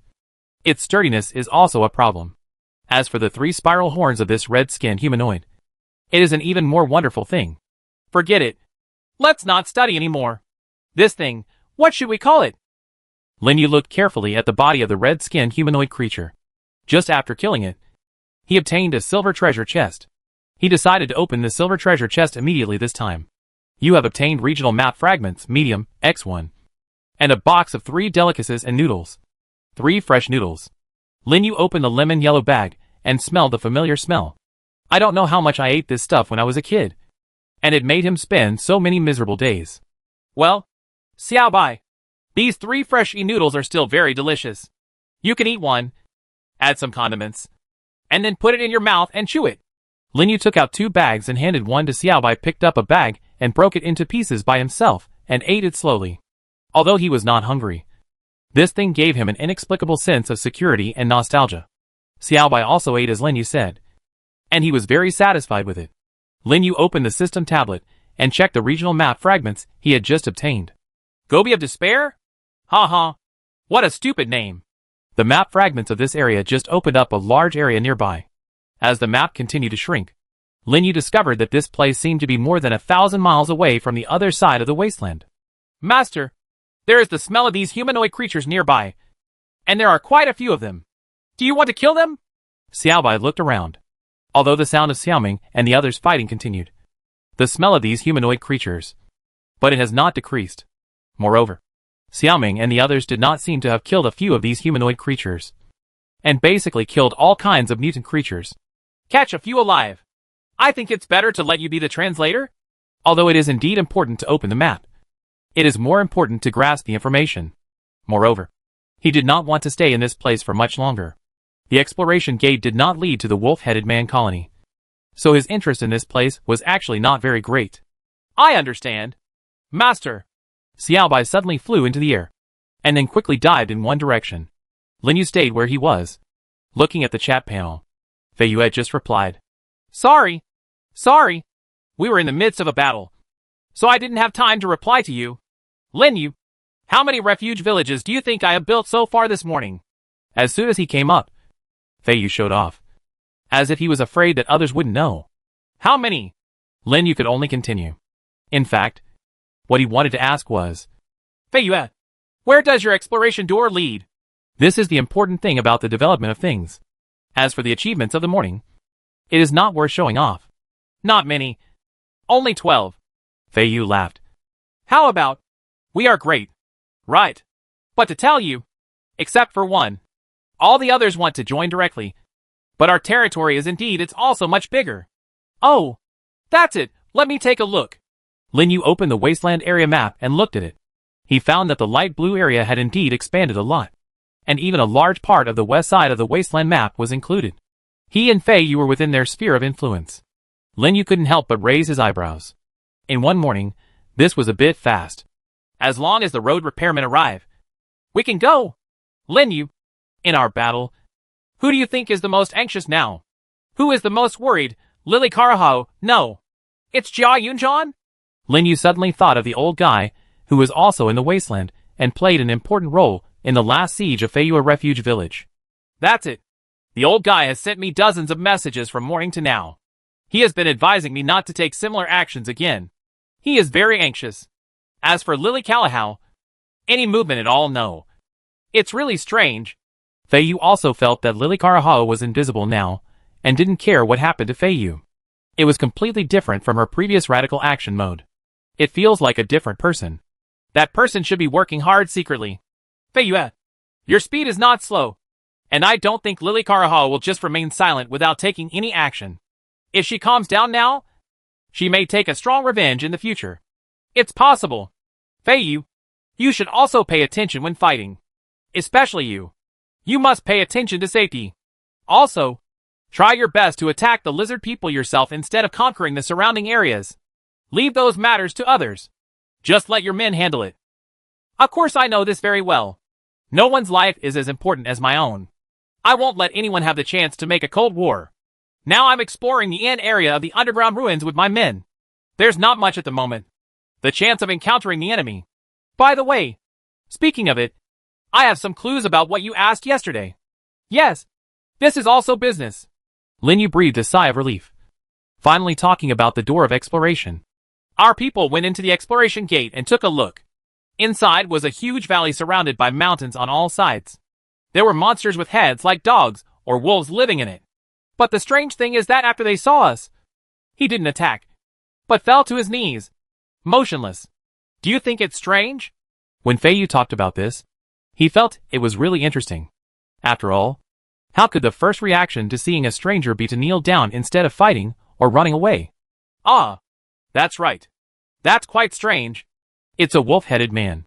Speaker 1: its sturdiness is also a problem. As for the 3 spiral horns of this red-skinned humanoid, it is an even more wonderful thing.
Speaker 2: Forget it. Let's not study anymore. This thing, what should we call it?
Speaker 1: Lin Yu looked carefully at the body of the red-skinned humanoid creature. Just after killing it, he obtained a silver treasure chest. He decided to open the silver treasure chest immediately this time. You have obtained regional map fragments, medium, X1, and a box of 3 delicacies and noodles. 3 fresh noodles. Lin Yu opened the lemon yellow bag and smelled the familiar smell. I don't know how much I ate this stuff when I was a kid, and it made him spend so many miserable days.
Speaker 2: Well, Xiaobai, these 3 fresh noodles are still very delicious. You can eat one, add some condiments, and then put it in your mouth and chew it.
Speaker 1: Lin Yu took out 2 bags and handed one to Xiaobai, picked up a bag and broke it into pieces by himself and ate it slowly. Although he was not hungry, this thing gave him an inexplicable sense of security and nostalgia. Xiaobai also ate as Lin Yu said, and he was very satisfied with it. Lin Yu opened the system tablet and checked the regional map fragments he had just obtained.
Speaker 2: Gobi of Despair? Ha. What a stupid name.
Speaker 1: The map fragments of this area just opened up a large area nearby.
Speaker 2: As the map continued to shrink, Lin Yu discovered that this place seemed to be more than 1,000 miles away from the other side of the wasteland. Master, there is the smell of these humanoid creatures nearby, and there are quite a few of them. Do you want to kill them? Xiaobai looked around. Although the sound of Xiaoming and the others fighting continued, the smell of these humanoid creatures, but it has not decreased. Moreover, Xiaoming and the others did not seem to have killed a few of these humanoid creatures, and basically killed all kinds of mutant creatures. Catch a few alive. I think it's better to let you be the translator. Although it is indeed important to open the map, it is more important to grasp the information. Moreover, he did not want to stay in this place for much longer. The exploration gate did not lead to the wolf-headed man colony, so his interest in this place was actually not very great. I understand. Master. Xiaobai suddenly flew into the air, and then quickly dived in one direction. Lin Yu stayed where he was, looking at the chat panel. Fei Yue just replied, Sorry. We were in the midst of a battle, so I didn't have time to reply to you. Lin Yu, how many refuge villages do you think I have built so far this morning? As soon as he came up, Fei Yu showed off, as if he was afraid that others wouldn't know. How many? Lin Yu could only continue. In fact, what he wanted to ask was, Fei Yue, where does your exploration door lead? This is the important thing about the development of things. As for the achievements of the morning, it is not worth showing off. Not many. Only 12. Fei Yu laughed. How about? We are great. Right. But to tell you, except for one, all the others want to join directly. But our territory is it's also much bigger. Oh, that's it. Let me take a look. Lin Yu opened the Wasteland area map and looked at it. He found that the light blue area had indeed expanded a lot, and even a large part of the west side of the Wasteland map was included. He and Fei Yu were within their sphere of influence. Lin Yu couldn't help but raise his eyebrows. In one morning, this was a bit fast. As long as the road repairmen arrive, we can go. Lin Yu, in our battle, who do you think is the most anxious now? Who is the most worried? Lily Karahao? No. It's Jia Yunjan? Lin Yu suddenly thought of the old guy, who was also in the wasteland, and played an important role in the last siege of Fei Yue Refuge Village. That's it. The old guy has sent me dozens of messages from morning to now. He has been advising me not to take similar actions again. He is very anxious. As for Lily Kalahao, any movement at all, no. It's really strange. Fei Yu also felt that Lily Karahao was invisible now, and didn't care what happened to Fei Yu. It was completely different from her previous radical action mode. It feels like a different person. That person should be working hard secretly. Fei Yue, your speed is not slow, and I don't think Lily Karahao will just remain silent without taking any action. If she calms down now, she may take a strong revenge in the future. It's possible. Fei Yu, you should also pay attention when fighting. Especially you. You must pay attention to safety. Also, try your best to attack the lizard people yourself instead of conquering the surrounding areas. Leave those matters to others. Just let your men handle it. Of course I know this very well. No one's life is as important as my own. I won't let anyone have the chance to make a cold war. Now I'm exploring the end area of the underground ruins with my men. There's not much at the moment. The chance of encountering the enemy. By the way, speaking of it, I have some clues about what you asked yesterday. Yes, this is also business. Lin Yu breathed a sigh of relief. Finally talking about the door of exploration. Our people went into the exploration gate and took a look. Inside was a huge valley surrounded by mountains on all sides. There were monsters with heads like dogs or wolves living in it. But the strange thing is that after they saw us, he didn't attack, but fell to his knees, motionless. Do you think it's strange? When Fei Yu talked about this, he felt it was really interesting. After all, how could the first reaction to seeing a stranger be to kneel down instead of fighting or running away? Ah, that's right. That's quite strange. It's a wolf-headed man.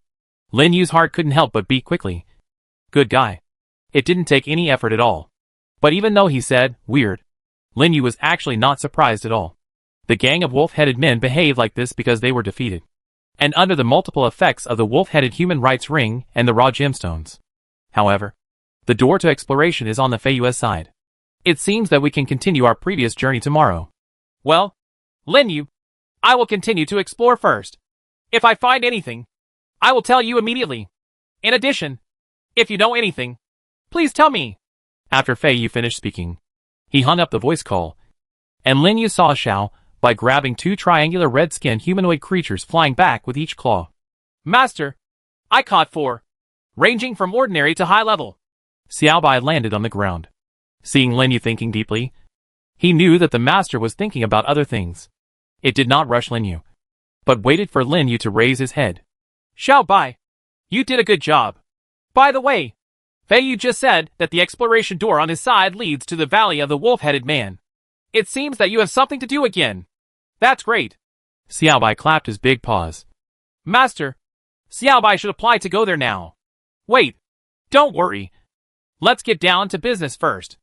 Speaker 2: Lin Yu's heart couldn't help but beat quickly. Good guy. It didn't take any effort at all. But even though he said, weird, Lin Yu was actually not surprised at all. The gang of wolf-headed men behaved like this because they were defeated, and under the multiple effects of the wolf-headed human rights ring and the raw gemstones. However, the door to exploration is on the Fei Yue side. It seems that we can continue our previous journey tomorrow. Well, Lin Yu, I will continue to explore first. If I find anything, I will tell you immediately. In addition, if you know anything, please tell me. After Fei Yu finished speaking,
Speaker 1: He hung up the voice call, and Lin Yu saw Xiao by grabbing two triangular red-skinned humanoid creatures flying back with each claw.
Speaker 2: Master, I caught 4, ranging from ordinary to high level.
Speaker 1: Xiao Bai landed on the ground. Seeing Lin Yu thinking deeply, he knew that the master was thinking about other things. It did not rush Lin Yu, but waited for Lin Yu to raise his head.
Speaker 2: Xiao Bai, you did a good job. By the way, Fei Yu just said that the exploration door on his side leads to the Valley of the Wolf-Headed Man. It seems that you have something to do again. That's great.
Speaker 1: Xiao Bai clapped his big paws.
Speaker 2: Master, Xiao Bai should apply to go there now. Wait, don't worry. Let's get down to business first.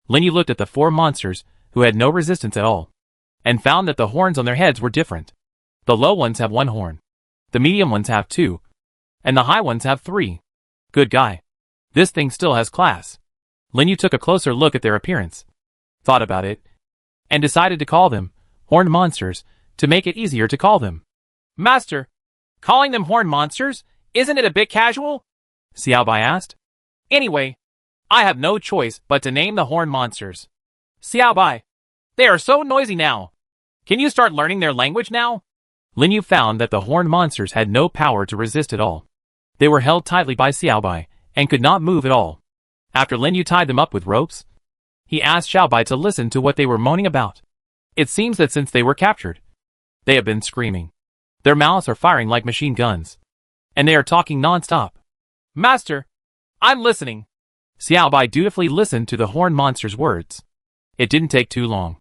Speaker 1: Lin Yu looked at the 4 monsters who had no resistance at all, and found that the horns on their heads were different. The low ones have 1 horn, the medium ones have 2, and the high ones have 3. Good guy. This thing still has class. Lin Yu took a closer look at their appearance, thought about it, and decided to call them horned monsters to make it easier to call them.
Speaker 2: Master, calling them horned monsters, isn't it a bit casual?
Speaker 1: Xiao Bai asked.
Speaker 2: Anyway, I have no choice but to name the horned monsters. Xiao Bai, they are so noisy now. Can you start learning their language now?
Speaker 1: Lin Yu found that the horned monsters had no power to resist at all. They were held tightly by Xiao Bai and could not move at all. After Lin Yu tied them up with ropes, he asked Xiao Bai to listen to what they were moaning about. It seems that since they were captured, they have been screaming. Their mouths are firing like machine guns, and they are talking non-stop.
Speaker 2: Master, I'm listening.
Speaker 1: Xiao Bai dutifully listened to the horned monster's words. It didn't take too long.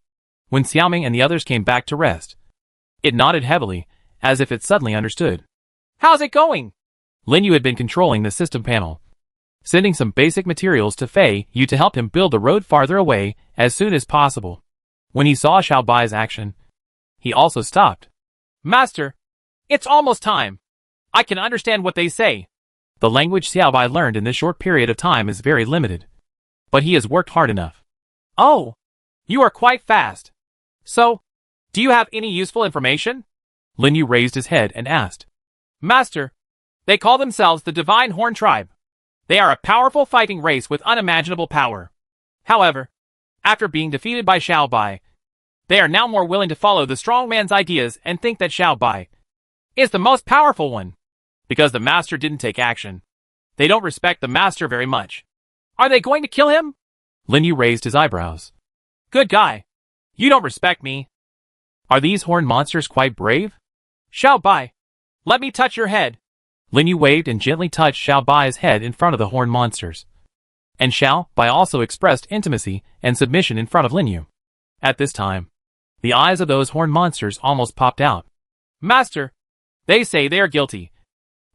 Speaker 1: When Xiaoming and the others came back to rest, it nodded heavily, as if it suddenly understood.
Speaker 2: How's it going?
Speaker 1: Lin Yu had been controlling the system panel, sending some basic materials to Fei Yu to help him build the road farther away as soon as possible. When he saw Xiao Bai's action, he also stopped.
Speaker 2: Master, it's almost time. I can understand what they say.
Speaker 1: The language Xiao Bai learned in this short period of time is very limited, but he has worked hard enough.
Speaker 2: Oh, you are quite fast. So, do you have any useful information?
Speaker 1: Lin Yu raised his head and asked.
Speaker 2: Master, they call themselves the Divine Horn Tribe. They are a powerful fighting race with unimaginable power. However, after being defeated by Xiao Bai, they are now more willing to follow the strong man's ideas and think that Xiao Bai is the most powerful one. Because the master didn't take action, they don't respect the master very much. Are they going to kill him?
Speaker 1: Lin Yu raised his eyebrows.
Speaker 2: Good guy. You don't respect me.
Speaker 1: Are these horned monsters quite brave?
Speaker 2: Xiao Bai, let me touch your head.
Speaker 1: Lin Yu waved and gently touched Xiao Bai's head in front of the horned monsters. And Xiao Bai also expressed intimacy and submission in front of Lin Yu. At this time, the eyes of those horned monsters almost popped out.
Speaker 2: Master, they say they are guilty,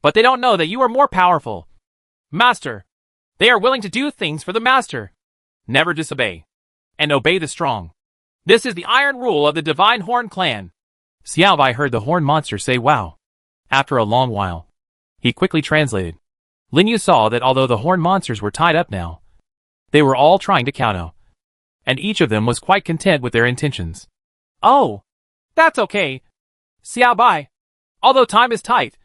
Speaker 2: but they don't know that you are more powerful. Master, they are willing to do things for the master. Never disobey, and obey the strong. This is the iron rule of the Divine Horn Clan.
Speaker 1: Xiao Bai heard the horned monster say wow. After a long while, he quickly translated. Lin Yu saw that although the horned monsters were tied up now, they were all trying to kowtow, and each of them was quite content with their intentions.
Speaker 2: Oh, that's okay. Xiao Bai, although time is tight,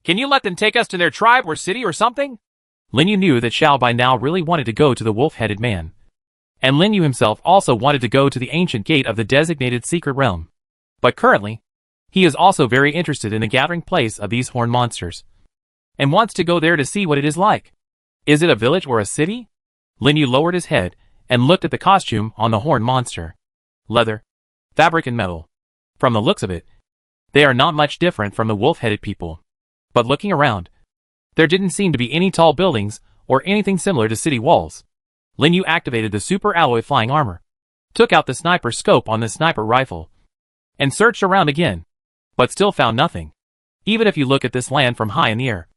Speaker 2: can you let them take us to their tribe or city or something?
Speaker 1: Lin Yu knew that Xiao Bai now really wanted to go to the wolf-headed man, and Lin Yu himself also wanted to go to the ancient gate of the designated secret realm. But currently, he is also very interested in the gathering place of these horned monsters, and wants to go there to see what it is like. Is it a village or a city? Lin Yu lowered his head and looked at the costume on the horned monster. Leather, fabric and metal. From the looks of it, they are not much different from the wolf-headed people. But looking around, there didn't seem to be any tall buildings or anything similar to city walls. Lin Yu activated the super alloy flying armor, took out the sniper scope on the sniper rifle, and searched around again, but still found nothing. Even if you look at this land from high in the air,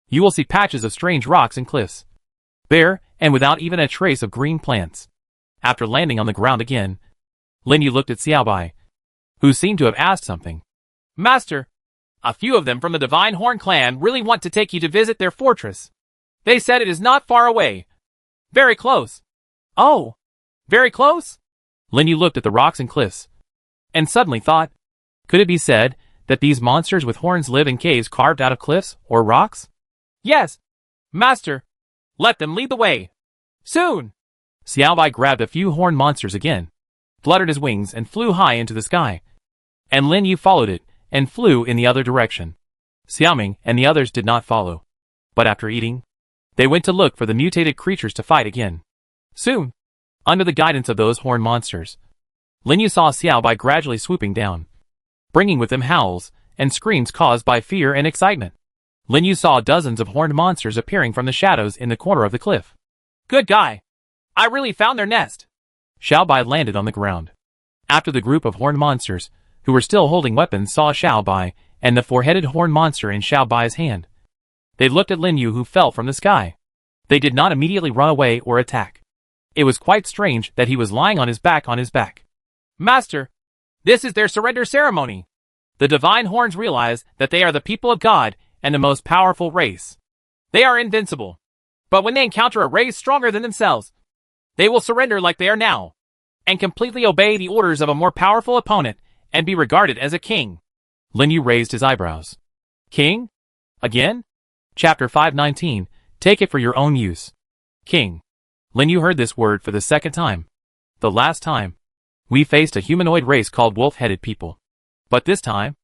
Speaker 1: you will see patches of strange rocks and cliffs, bare and without even a trace of green plants. After landing on the ground again, Lin Yu looked at Xiao Bai, who seemed to have asked something.
Speaker 2: Master, a few of them from the Divine Horn Clan really want to take you to visit their fortress. They said it is not far away. Very close. Oh, very close?
Speaker 1: Lin Yu looked at the rocks and cliffs, and suddenly thought, could it be said that these monsters with horns live in caves carved out of cliffs or rocks?
Speaker 2: Yes. Master, let them lead the way. Soon. Xiaobai grabbed a few horned monsters again, fluttered his wings and flew high into the sky. And Lin Yu followed it, and flew in the other direction. Xiaoming and the others did not follow. But after eating, they went to look for the mutated creatures to fight again. Soon, under the guidance of those horned monsters, Lin Yu saw Xiaobai gradually swooping down, bringing with them howls and screams caused by fear and excitement. Lin Yu saw dozens of horned monsters appearing from the shadows in the corner of the cliff. Good guy! I really found their nest! Xiaobai landed on the ground. After the group of horned monsters, who were still holding weapons, saw Xiaobai and the four-headed horned monster in Xiaobai's hand. They looked at Lin Yu, who fell from the sky. They did not immediately run away or attack. It was quite strange that he was lying on his back. Master, this is their surrender ceremony. The divine horns realize that they are the people of God and the most powerful race. They are invincible. But when they encounter a race stronger than themselves, they will surrender like they are now, and completely obey the orders of a more powerful opponent and be regarded as a king. Lin Yu raised his eyebrows. King? Again? Chapter 519, take it for your own use. King. Lin Yu heard this word for the second time. The last time, we faced a humanoid race called wolf-headed people. But this time,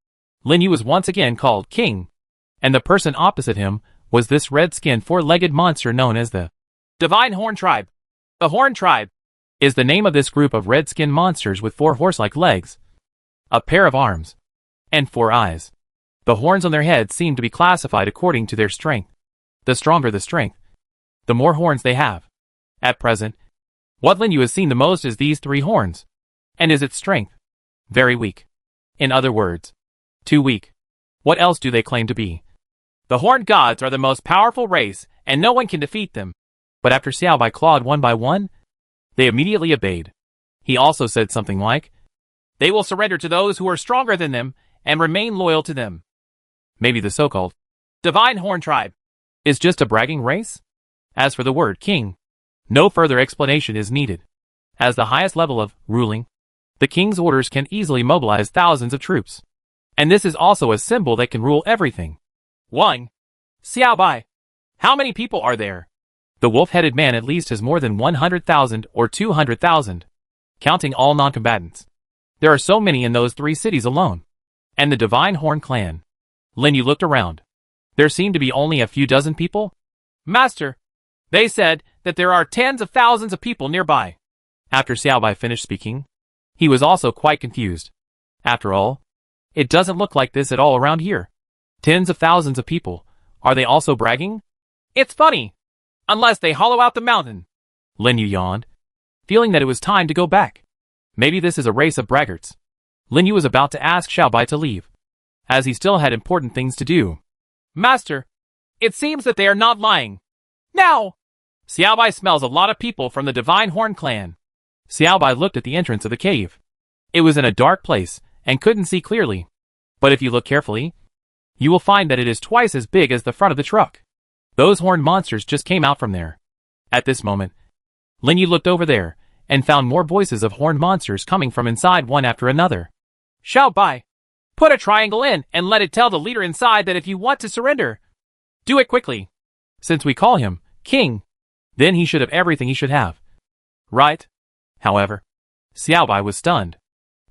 Speaker 2: Lin Yu was once again called king, and the person opposite him was this red-skinned four-legged monster known as the Divine Horn Tribe. The Horn Tribe is the name of this group of red-skinned monsters with 4 horse-like legs, a pair of arms, and 4 eyes. The horns on their heads seem to be classified according to their strength. The stronger the strength, the more horns they have. At present, what Lin Yu has seen the most is these 3 horns. And is its strength very weak? In other words, too weak. What else do they claim to be? The horned gods are the most powerful race, and no one can defeat them. But after Xiaobai clawed one by one, they immediately obeyed. He also said something like, they will surrender to those who are stronger than them and remain loyal to them. Maybe the so-called Divine Horn Tribe is just a bragging race? As for the word king, no further explanation is needed. As the highest level of ruling, the king's orders can easily mobilize thousands of troops. And this is also a symbol that can rule everything. 1. Xiaobai. How many people are there? The wolf-headed man at least has more than 100,000 or 200,000, counting all non-combatants. There are so many in those 3 cities alone. And the Divine Horn clan. Lin Yu looked around. There seemed to be only a few dozen people. Master, they said that there are tens of thousands of people nearby. After Xiaobai finished speaking, he was also quite confused. After all, it doesn't look like this at all around here. Tens of thousands of people. Are they also bragging? It's funny. Unless they hollow out the mountain. Lin Yu yawned, feeling that it was time to go back. Maybe this is a race of braggarts. Lin Yu was about to ask Xiaobai to leave, as he still had important things to do. Master, it seems that they are not lying. Now! Xiaobai smells a lot of people from the Divine Horn clan. Xiaobai looked at the entrance of the cave. It was in a dark place and couldn't see clearly. But if you look carefully, you will find that it is twice as big as the front of the truck. Those horned monsters just came out from there. At this moment, Lin Yu looked over there and found more voices of horned monsters coming from inside one after another. Xiaobai, put a triangle in and let it tell the leader inside that if you want to surrender, do it quickly. Since we call him king, then he should have everything he should have. Right? However, Xiaobai was stunned.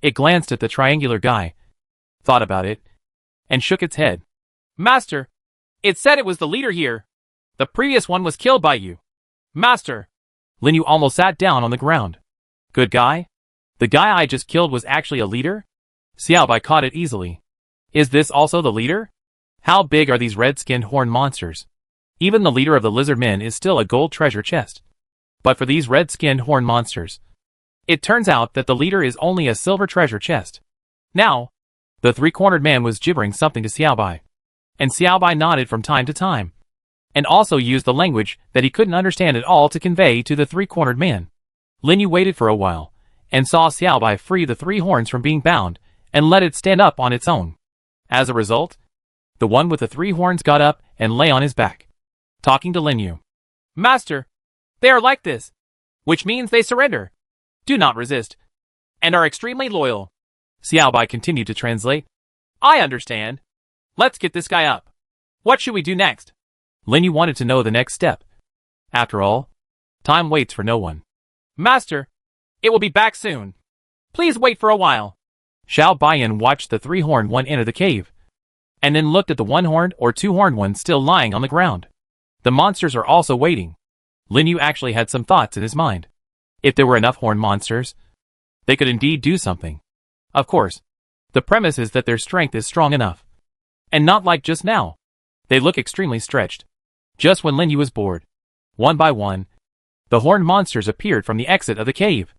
Speaker 2: It glanced at the triangular guy, thought about it, and shook its head. Master, it said it was the leader here. The previous one was killed by you. Master. Lin Yu almost sat down on the ground. Good guy? The guy I just killed was actually a leader? Xiaobai caught it easily. Is this also the leader? How big are these red-skinned horned monsters? Even the leader of the lizard men is still a gold treasure chest. But for these red-skinned horned monsters, it turns out that the leader is only a silver treasure chest. Now, the 3-cornered man was gibbering something to Xiaobai, and Xiaobai nodded from time to time, and also used the language that he couldn't understand at all to convey to the 3-cornered man. Lin Yu waited for a while, and saw Xiaobai free the 3 horns from being bound, and let it stand up on its own. As a result, the one with the 3 horns got up and lay on his back, talking to Lin Yu. Master, they are like this, which means they surrender, do not resist, and are extremely loyal. Xiaobai continued to translate. I understand. Let's get this guy up. What should we do next? Lin Yu wanted to know the next step. After all, time waits for no one. Master, it will be back soon. Please wait for a while.
Speaker 1: Xiao Baiyan watched the three-horned one enter the cave, and then looked at the one-horned or two-horned one still lying on the ground. The monsters are also waiting. Lin Yu actually had some thoughts in his mind. If there were enough horned monsters, they could indeed do something. Of course, the premise is that their strength is strong enough. And not like just now. They look extremely stretched. Just when Lin Yu was bored, one by one, the horned monsters appeared from the exit of the cave.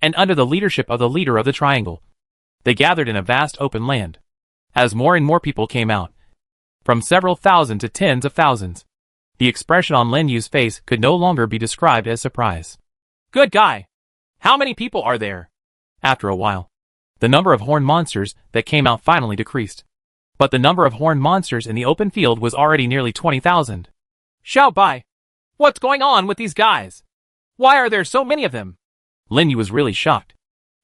Speaker 1: And under the leadership of the leader of the triangle, they gathered in a vast open land. As more and more people came out, from several thousand to tens of thousands, the expression on Lin Yu's face could no longer be described as surprise.
Speaker 2: Good guy. How many people are there?
Speaker 1: After a while, the number of horned monsters that came out finally decreased. But the number of horned monsters in the open field was already nearly 20,000.
Speaker 2: Xiao Bai, what's going on with these guys? Why are there so many of them?
Speaker 1: Lin Yu was really shocked.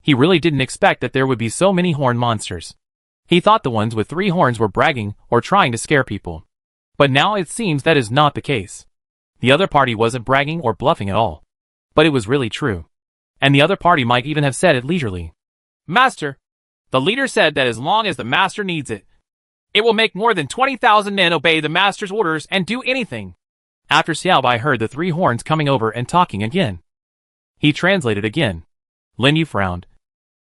Speaker 1: He really didn't expect that there would be so many horned monsters. He thought the ones with 3 horns were bragging or trying to scare people. But now it seems that is not the case. The other party wasn't bragging or bluffing at all. But it was really true. And the other party might even have said it leisurely.
Speaker 2: Master, the leader said that as long as the master needs it, it will make more than 20,000 men obey the master's orders and do anything.
Speaker 1: After Xiao Bai heard the 3 horns coming over and talking again, he translated again. Lin Yu frowned,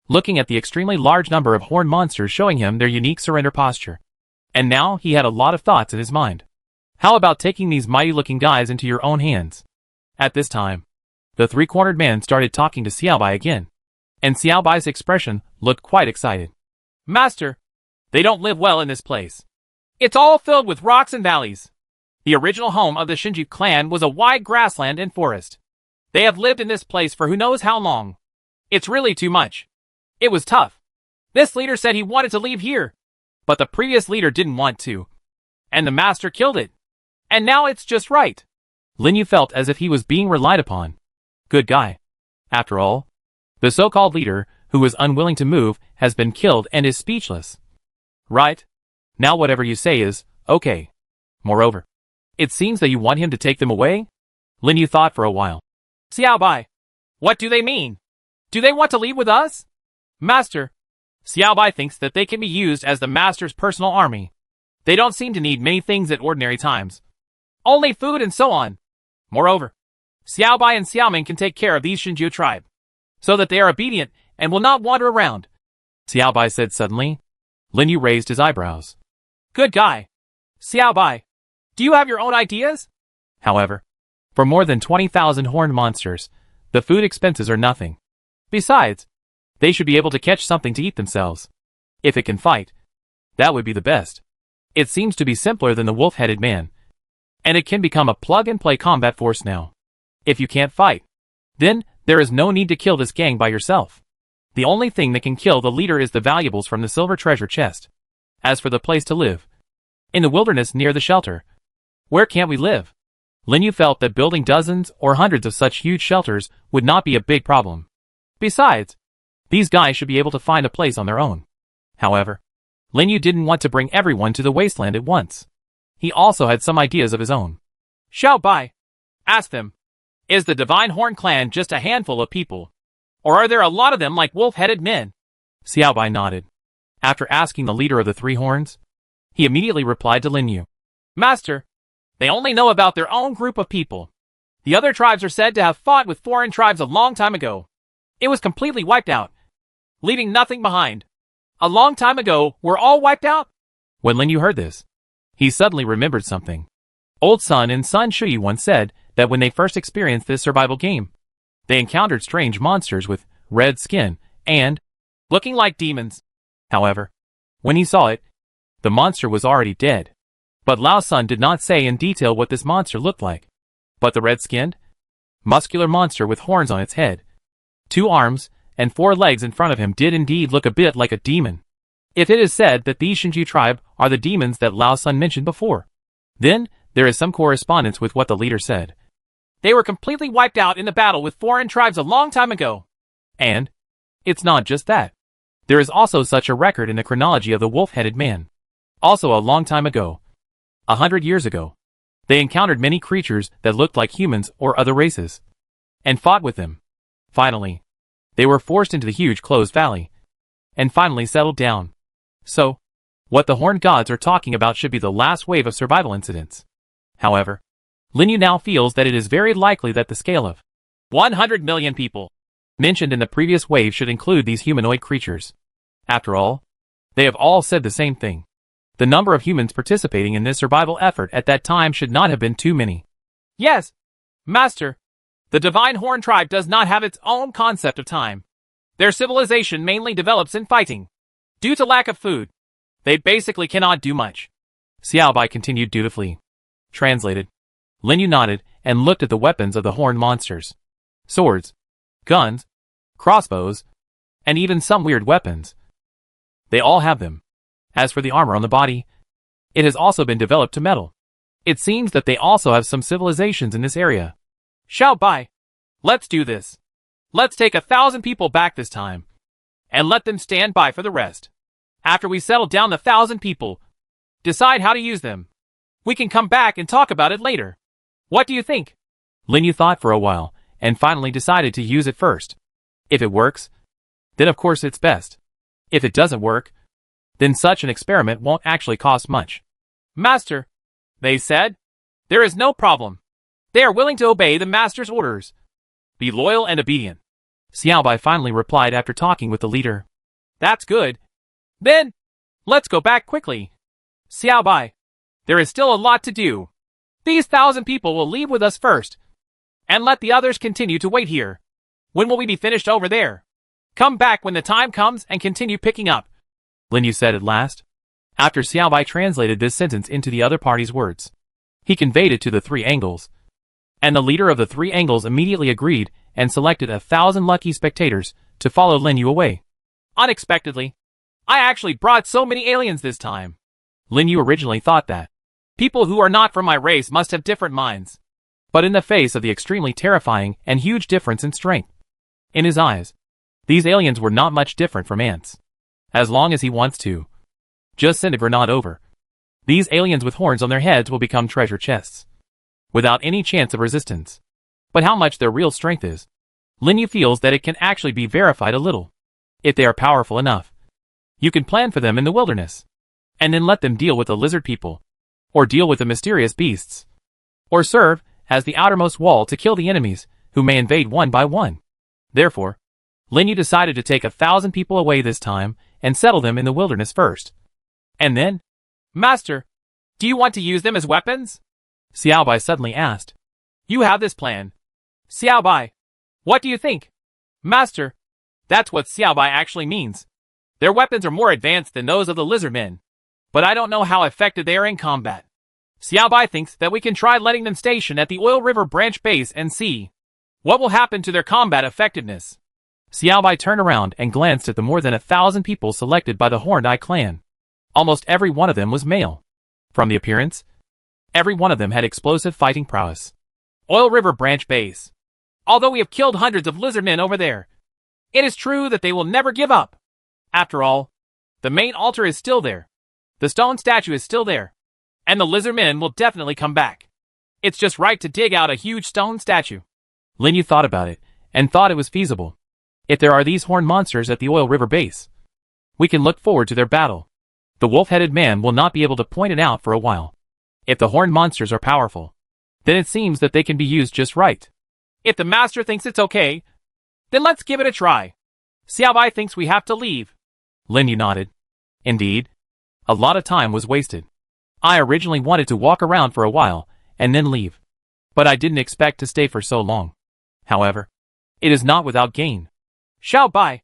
Speaker 1: looking at the extremely large number of horned monsters showing him their unique surrender posture. And now he had a lot of thoughts in his mind. How about taking these mighty-looking guys into your own hands? At this time, the 3-cornered man started talking to Xiao Bai again, and Xiao Bai's expression looked quite excited.
Speaker 2: Master, they don't live well in this place. It's all filled with rocks and valleys. The original home of the Shinju clan was a wide grassland and forest. They have lived in this place for who knows how long. It's really too much. It was tough. This leader said he wanted to leave here, but the previous leader didn't want to. And the master killed it. And now it's just right.
Speaker 1: Lin Yu felt as if he was being relied upon. Good guy. After all, the so-called leader, who was unwilling to move, has been killed and is speechless. Right? Now whatever you say is, okay. Moreover, it seems that you want him to take them away? Lin Yu thought for a while.
Speaker 2: Xiao Bai, what do they mean? Do they want to leave with us? Master, Xiao Bai thinks that they can be used as the master's personal army. They don't seem to need many things at ordinary times. Only food and so on. Moreover, Xiao Bai and Xiaoming can take care of these Shinju tribe, so that they are obedient and will not wander around.
Speaker 1: Xiao Bai said suddenly. Lin Yu raised his eyebrows.
Speaker 2: Good guy. Xiao Bai, do you have your own ideas?
Speaker 1: However, for more than 20,000 horned monsters, the food expenses are nothing. Besides, they should be able to catch something to eat themselves. If it can fight, that would be the best. It seems to be simpler than the wolf-headed man, and it can become a plug-and-play combat force now. If you can't fight, then there is no need to kill this gang by yourself. The only thing that can kill the leader is the valuables from the silver treasure chest. As for the place to live, in the wilderness near the shelter, where can't we live? Lin Yu felt that building dozens or hundreds of such huge shelters would not be a big problem. Besides, these guys should be able to find a place on their own. However, Lin Yu didn't want to bring everyone to the wasteland at once. He also had some ideas of his own.
Speaker 2: Xiao Bai, ask them, is the Divine Horn clan just a handful of people? Or are there a lot of them like wolf-headed men?
Speaker 1: Xiao Bai nodded. After asking the leader of the 3 horns, he immediately replied to Lin Yu.
Speaker 2: Master, they only know about their own group of people. The other tribes are said to have fought with foreign tribes a long time ago. It was completely wiped out, leaving nothing behind. A long time ago, we're all wiped out?
Speaker 1: When Lin Yu heard this, he suddenly remembered something. Old Sun and Sun Shuyi once said that when they first experienced this survival game, they encountered strange monsters with red skin and
Speaker 2: looking like demons.
Speaker 1: However, when he saw it, the monster was already dead. But Lao Sun did not say in detail what this monster looked like. But the red-skinned, muscular monster with horns on its head, 2 arms, and 4 legs in front of him did indeed look a bit like a demon. If it is said that these Shinju tribe are the demons that Lao Sun mentioned before, then there is some correspondence with what the leader said.
Speaker 2: They were completely wiped out in the battle with foreign tribes a long time ago.
Speaker 1: And it's not just that. There is also such a record in the chronology of the wolf-headed man. Also a long time ago, 100 years ago, they encountered many creatures that looked like humans or other races, and fought with them. Finally, they were forced into the huge closed valley, and finally settled down. So, what the Horned Gods are talking about should be the last wave of survival incidents. However, Lin Yu now feels that it is very likely that the scale of 100 million people mentioned in the previous wave should include these humanoid creatures. After all, they have all said the same thing. The number of humans participating in this survival effort at that time should not have been too many.
Speaker 2: Yes, Master. The Divine Horn tribe does not have its own concept of time. Their civilization mainly develops in fighting. Due to lack of food, they basically cannot do much.
Speaker 1: Xiaobai continued dutifully. Translated. Lin Yu nodded and looked at the weapons of the horned monsters. Swords, guns, crossbows, and even some weird weapons. They all have them. As for the armor on the body, it has also been developed to metal. It seems that they also have some civilizations in this area.
Speaker 2: Xiaobai, let's do this. Let's take 1,000 people back this time, and let them stand by for the rest. After we settle down the 1,000 people, decide how to use them. We can come back and talk about it later. What do you think?
Speaker 1: Lin Yu thought for a while, and finally decided to use it first. If it works, then of course it's best. If it doesn't work, then such an experiment won't actually cost much.
Speaker 2: Master, they said, there is no problem. They are willing to obey the Master's orders. Be loyal and obedient.
Speaker 1: Xiaobai finally replied after talking with the leader.
Speaker 2: That's good. Then, let's go back quickly. Xiaobai, there is still a lot to do. These 1,000 people will leave with us first, and let the others continue to wait here. When will we be finished over there? Come back when the time comes and continue picking up.
Speaker 1: Lin Yu said at last. After Xiaobai translated this sentence into the other party's words, he conveyed it to the three angles, and the leader of the three angles immediately agreed and selected 1,000 lucky spectators to follow Lin Yu away.
Speaker 2: Unexpectedly, I actually brought so many aliens this time.
Speaker 1: Lin Yu originally thought that
Speaker 2: people who are not from my race must have different minds.
Speaker 1: But in the face of the extremely terrifying and huge difference in strength in his eyes, these aliens were not much different from ants. As long as he wants to just send a grenade over, these aliens with horns on their heads will become treasure chests, without any chance of resistance. But how much their real strength is, Lin Yu feels that it can actually be verified a little. If they are powerful enough, you can plan for them in the wilderness, and then let them deal with the lizard people, or deal with the mysterious beasts, or serve as the outermost wall to kill the enemies who may invade one by one. Therefore, Lin Yu decided to take 1,000 people away this time and settle them in the wilderness first. And then,
Speaker 2: Master, do you want to use them as weapons?
Speaker 1: Xiaobai suddenly asked.
Speaker 2: You have this plan. Xiaobai, what do you think? Master, that's what Xiaobai actually means. Their weapons are more advanced than those of the lizard men, but I don't know how effective they are in combat. Xiaobai thinks that we can try letting them station at the Oil River branch base and see what will happen to their combat effectiveness.
Speaker 1: Xiaobai turned around and glanced at the more than 1,000 people selected by the Horned Eye clan. Almost every one of them was male. From the appearance, every one of them had explosive fighting prowess.
Speaker 2: Oil River branch base. Although we have killed hundreds of lizard men over there, it is true that they will never give up. After all, the main altar is still there. The stone statue is still there. And the lizard men will definitely come back. It's just right to dig out a huge stone statue.
Speaker 1: Lin Yu thought about it, and thought it was feasible. If there are these horned monsters at the Oil River base, we can look forward to their battle. The wolf-headed man will not be able to point it out for a while. If the horned monsters are powerful, then it seems that they can be used just right.
Speaker 2: If the master thinks it's okay, then let's give it a try. Xiaobai thinks we have to leave.
Speaker 1: Lin Yu nodded. Indeed, a lot of time was wasted. I originally wanted to walk around for a while and then leave, but I didn't expect to stay for so long. However, it is not without gain.
Speaker 2: Xiaobai,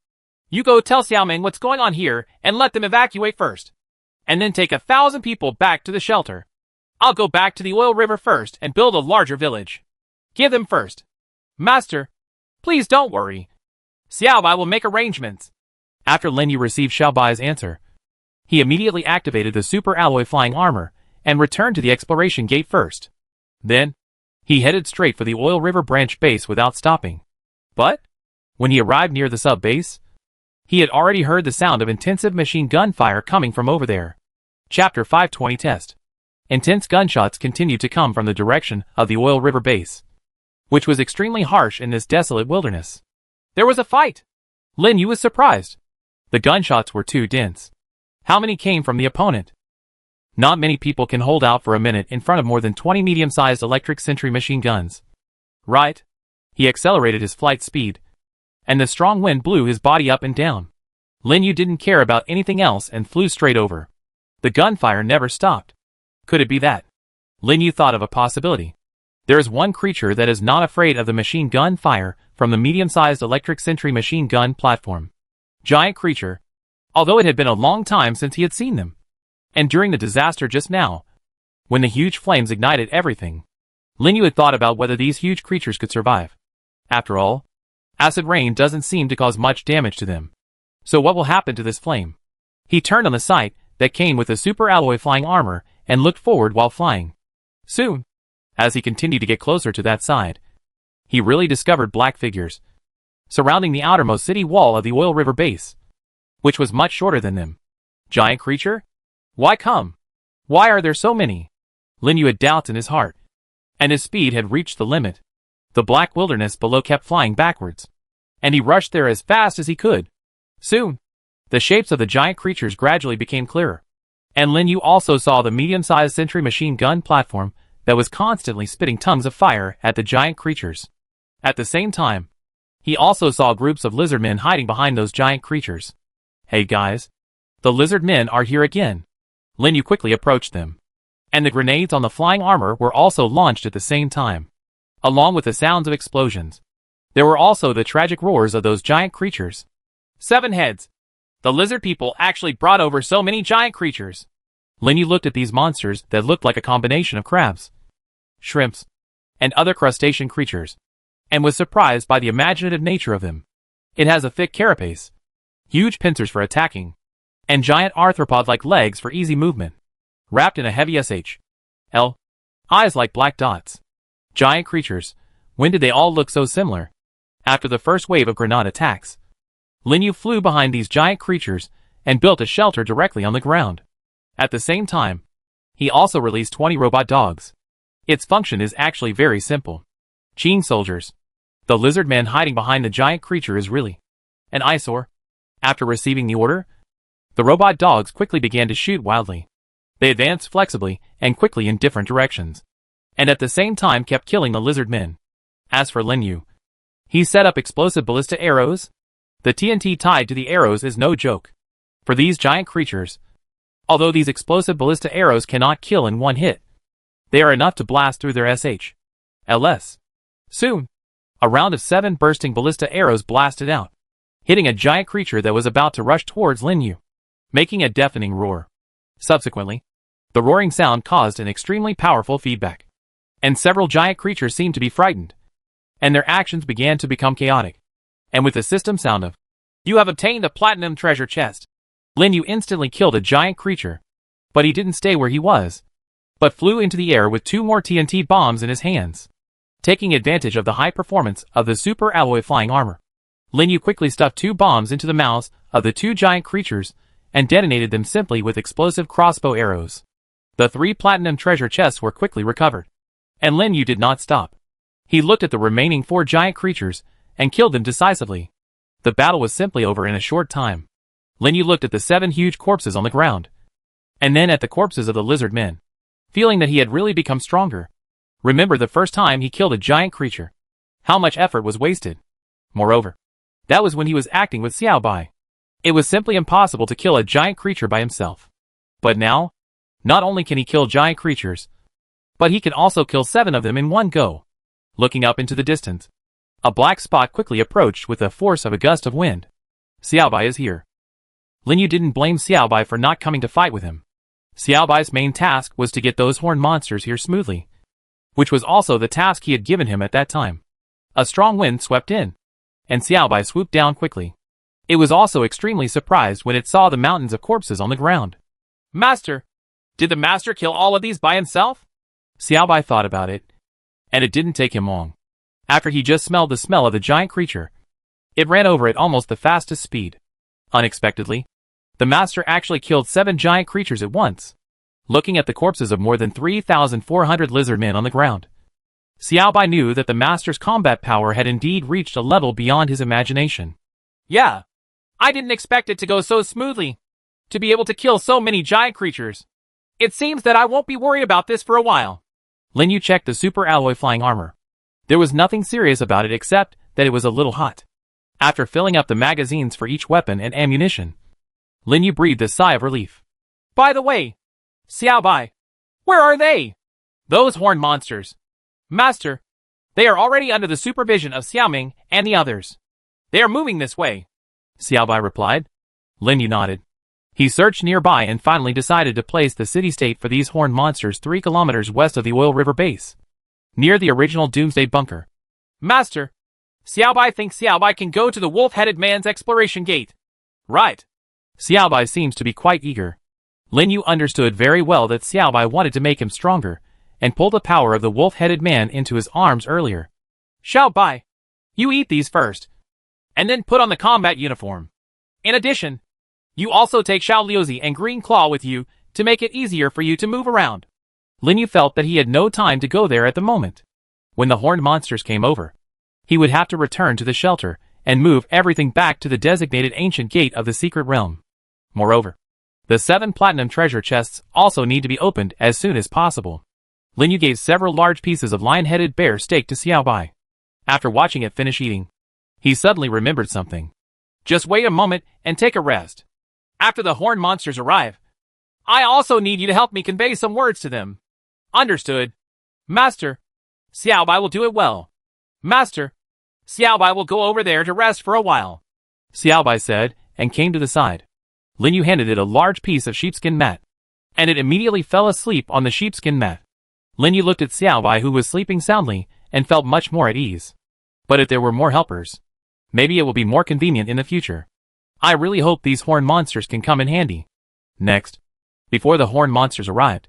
Speaker 2: you go tell Xiaoming what's going on here and let them evacuate first, and then take 1,000 people back to the shelter. I'll go back to the Oil River first and build a larger village. Give them first. Master, please don't worry. Xiaobai will make arrangements.
Speaker 1: After Lin Yu received Xiaobai's answer, he immediately activated the super alloy flying armor and returned to the exploration gate first. Then, he headed straight for the Oil River branch base without stopping. But, when he arrived near the sub-base, he had already heard the sound of intensive machine gun fire coming from over there. Chapter 520 Test. Intense gunshots continued to come from the direction of the Oil River base, which was extremely harsh in this desolate wilderness.
Speaker 2: There was a fight! Lin Yu was surprised. The gunshots were too dense. How many came from the opponent? Not many people can hold out for a minute in front of more than 20 medium-sized electric sentry machine guns. Right? He accelerated his flight speed, and the strong wind blew his body up and down. Lin Yu didn't care about anything else and flew straight over. The gunfire never stopped. Could it be that? Lin Yu thought of a possibility. There is one creature that is not afraid of the machine gun fire from the medium-sized electric sentry machine gun platform. Giant creature. Although it had been a long time since he had seen them. And during the disaster just now, when the huge flames ignited everything, Lin Yu had thought about whether these huge creatures could survive. After all, acid rain doesn't seem to cause much damage to them. So what will happen to this flame? He turned on the sight that came with the super alloy flying armor and looked forward while flying. Soon, as he continued to get closer to that side, he really discovered black figures surrounding the outermost city wall of the oil river base, which was much shorter than them. Giant creature? Why come? Why are there so many? Lin Yu had doubts in his heart, and his speed had reached the limit. The black wilderness below kept flying backwards, and he rushed there as fast as he could. Soon, the shapes of the giant creatures gradually became clearer, and Lin Yu also saw the medium-sized sentry machine gun platform that was constantly spitting tongues of fire at the giant creatures. At the same time, he also saw groups of lizard men hiding behind those giant creatures. Hey guys, the lizard men are here again. Lin Yu quickly approached them, and the grenades on the flying armor were also launched at the same time. Along with the sounds of explosions, there were also the tragic roars of those giant creatures. 7 heads! The lizard people actually brought over so many giant creatures. Lin Yu looked at these monsters that looked like a combination of crabs, shrimps, and other crustacean creatures, and was surprised by the imaginative nature of them. It has a thick carapace, huge pincers for attacking, and giant arthropod-like legs for easy movement, wrapped in a heavy shell, eyes like black dots. Giant creatures, when did they all look so similar? After the first wave of grenade attacks, Lin Yu flew behind these giant creatures and built a shelter directly on the ground. At the same time, he also released 20 robot dogs. Its function is actually very simple. Chain soldiers. The lizard man hiding behind the giant creature is really an eyesore. After receiving the order, the robot dogs quickly began to shoot wildly. They advanced flexibly and quickly in different directions, and at the same time kept killing the lizard men. As for Lin Yu, he set up explosive ballista arrows. The TNT tied to the arrows is no joke. For these giant creatures, although these explosive ballista arrows cannot kill in one hit, they are enough to blast through their SHLs. Soon, a round of 7 bursting ballista arrows blasted out, hitting a giant creature that was about to rush towards Lin Yu, making a deafening roar. Subsequently, the roaring sound caused an extremely powerful feedback, and several giant creatures seemed to be frightened, and their actions began to become chaotic. And with the system sound of, "You have obtained a platinum treasure chest," Lin Yu instantly killed a giant creature. But he didn't stay where he was, but flew into the air with 2 more TNT bombs in his hands. Taking advantage of the high performance of the super alloy flying armor, Lin Yu quickly stuffed 2 bombs into the mouths of the 2 giant creatures and detonated them simply with explosive crossbow arrows. The 3 platinum treasure chests were quickly recovered, and Lin Yu did not stop. He looked at the remaining 4 giant creatures and killed them decisively. The battle was simply over in a short time. Lin Yu looked at the 7 huge corpses on the ground, and then at the corpses of the lizard men, feeling that he had really become stronger. Remember the first time he killed a giant creature, how much effort was wasted. Moreover, that was when he was acting with Xiao Bai. It was simply impossible to kill a giant creature by himself. But now, not only can he kill giant creatures, but he can also kill 7 of them in one go. Looking up into the distance, a black spot quickly approached with the force of a gust of wind. Xiao Bai is here. Lin Yu didn't blame Xiao Bai for not coming to fight with him. Xiao Bai's main task was to get those horned monsters here smoothly, which was also the task he had given him at that time. A strong wind swept in, and Xiao Bai swooped down quickly. It was also extremely surprised when it saw the mountains of corpses on the ground. "Master! Did the master kill all of these by himself?" Xiao Bai thought about it, and it didn't take him long. After he just smelled the smell of the giant creature, it ran over at almost the fastest speed. Unexpectedly, the master actually killed 7 giant creatures at once. Looking at the corpses of more than 3,400 lizard men on the ground,
Speaker 1: Xiaobai knew that the master's combat power had indeed reached a level beyond his imagination.
Speaker 2: Yeah. I didn't expect it to go so smoothly. To be able to kill so many giant creatures. It seems that I won't be worried about this for a while.
Speaker 1: Lin Yu checked the super alloy flying armor. There was nothing serious about it except that it was a little hot. After filling up the magazines for each weapon and ammunition, Lin Yu breathed a sigh of relief.
Speaker 2: By the way, Xiaobai, where are they? Those horned monsters. Master, they are already under the supervision of Xiaoming and the others. They are moving this way.
Speaker 1: Xiaobai replied. Lin Yu nodded. He searched nearby and finally decided to place the city-state for these horned monsters 3 kilometers west of the Oil River base, near the original Doomsday bunker.
Speaker 2: Master, Xiaobai thinks Xiaobai can go to the wolf-headed man's exploration gate. Right.
Speaker 1: Xiaobai seems to be quite eager. Lin Yu understood very well that Xiaobai wanted to make him stronger, and pull the power of the wolf-headed man into his arms earlier.
Speaker 2: Xiaobai, you eat these first, and then put on the combat uniform. In addition, you also take Xiao Liuzi and Green Claw with you to make it easier for you to move around.
Speaker 1: Lin Yu felt that he had no time to go there at the moment. When the horned monsters came over, he would have to return to the shelter and move everything back to the designated ancient gate of the secret realm. Moreover, the 7 platinum treasure chests also need to be opened as soon as possible. Lin Yu gave several large pieces of lion-headed bear steak to Xiaobai. After watching it finish eating, he suddenly remembered something.
Speaker 2: Just wait a moment and take a rest. After the horned monsters arrive, I also need you to help me convey some words to them. Understood. Master, Xiaobai will do it well. Master, Xiaobai will go over there to rest for a while.
Speaker 1: Xiaobai said, and came to the side. Lin Yu handed it a large piece of sheepskin mat, and it immediately fell asleep on the sheepskin mat. Lin Yu looked at Xiaobai, who was sleeping soundly, and felt much more at ease. But if there were more helpers, maybe it will be more convenient in the future. I really hope these horned monsters can come in handy. Next, before the horned monsters arrived,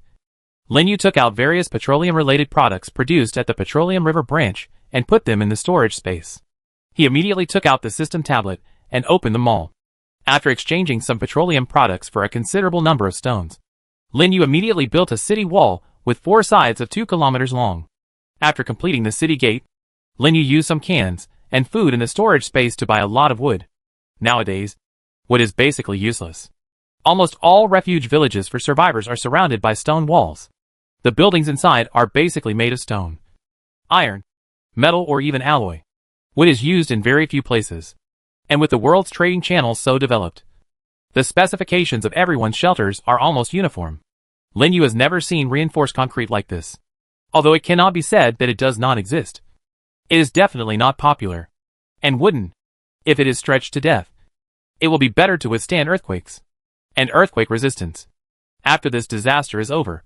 Speaker 1: Lin Yu took out various petroleum-related products produced at the Petroleum River branch and put them in the storage space. He immediately took out the system tablet and opened them all. After exchanging some petroleum products for a considerable number of stones, Lin Yu immediately built a city wall with 4 sides of 2 kilometers long. After completing the city gate, Lin Yu used some cans and food in the storage space to buy a lot of wood. Nowadays, wood is basically useless. Almost all refuge villages for survivors are surrounded by stone walls. The buildings inside are basically made of stone, iron, metal, or even alloy. Wood is used in very few places. And with the world's trading channels so developed, the specifications of everyone's shelters are almost uniform. Lin Yu has never seen reinforced concrete like this. Although it cannot be said that it does not exist, it is definitely not popular. And wooden, if it is stretched to death, it will be better to withstand earthquakes and earthquake resistance. After this disaster is over,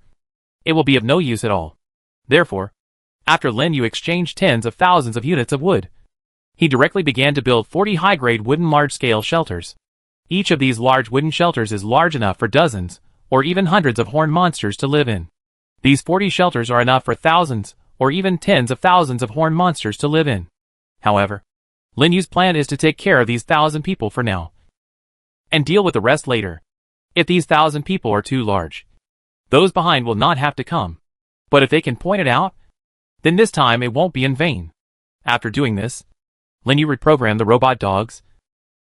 Speaker 1: it will be of no use at all. Therefore, after Lin Yu exchanged tens of thousands of units of wood, he directly began to build 40 high-grade wooden large-scale shelters. Each of these large wooden shelters is large enough for dozens, or even hundreds of horned monsters to live in. These 40 shelters are enough for thousands, or even tens of thousands of horned monsters to live in. However, Lin Yu's plan is to take care of these 1,000 people for now, and deal with the rest later. If these 1,000 people are too large, those behind will not have to come. But if they can point it out, then this time it won't be in vain. After doing this, Lin Yu reprogrammed the robot dogs,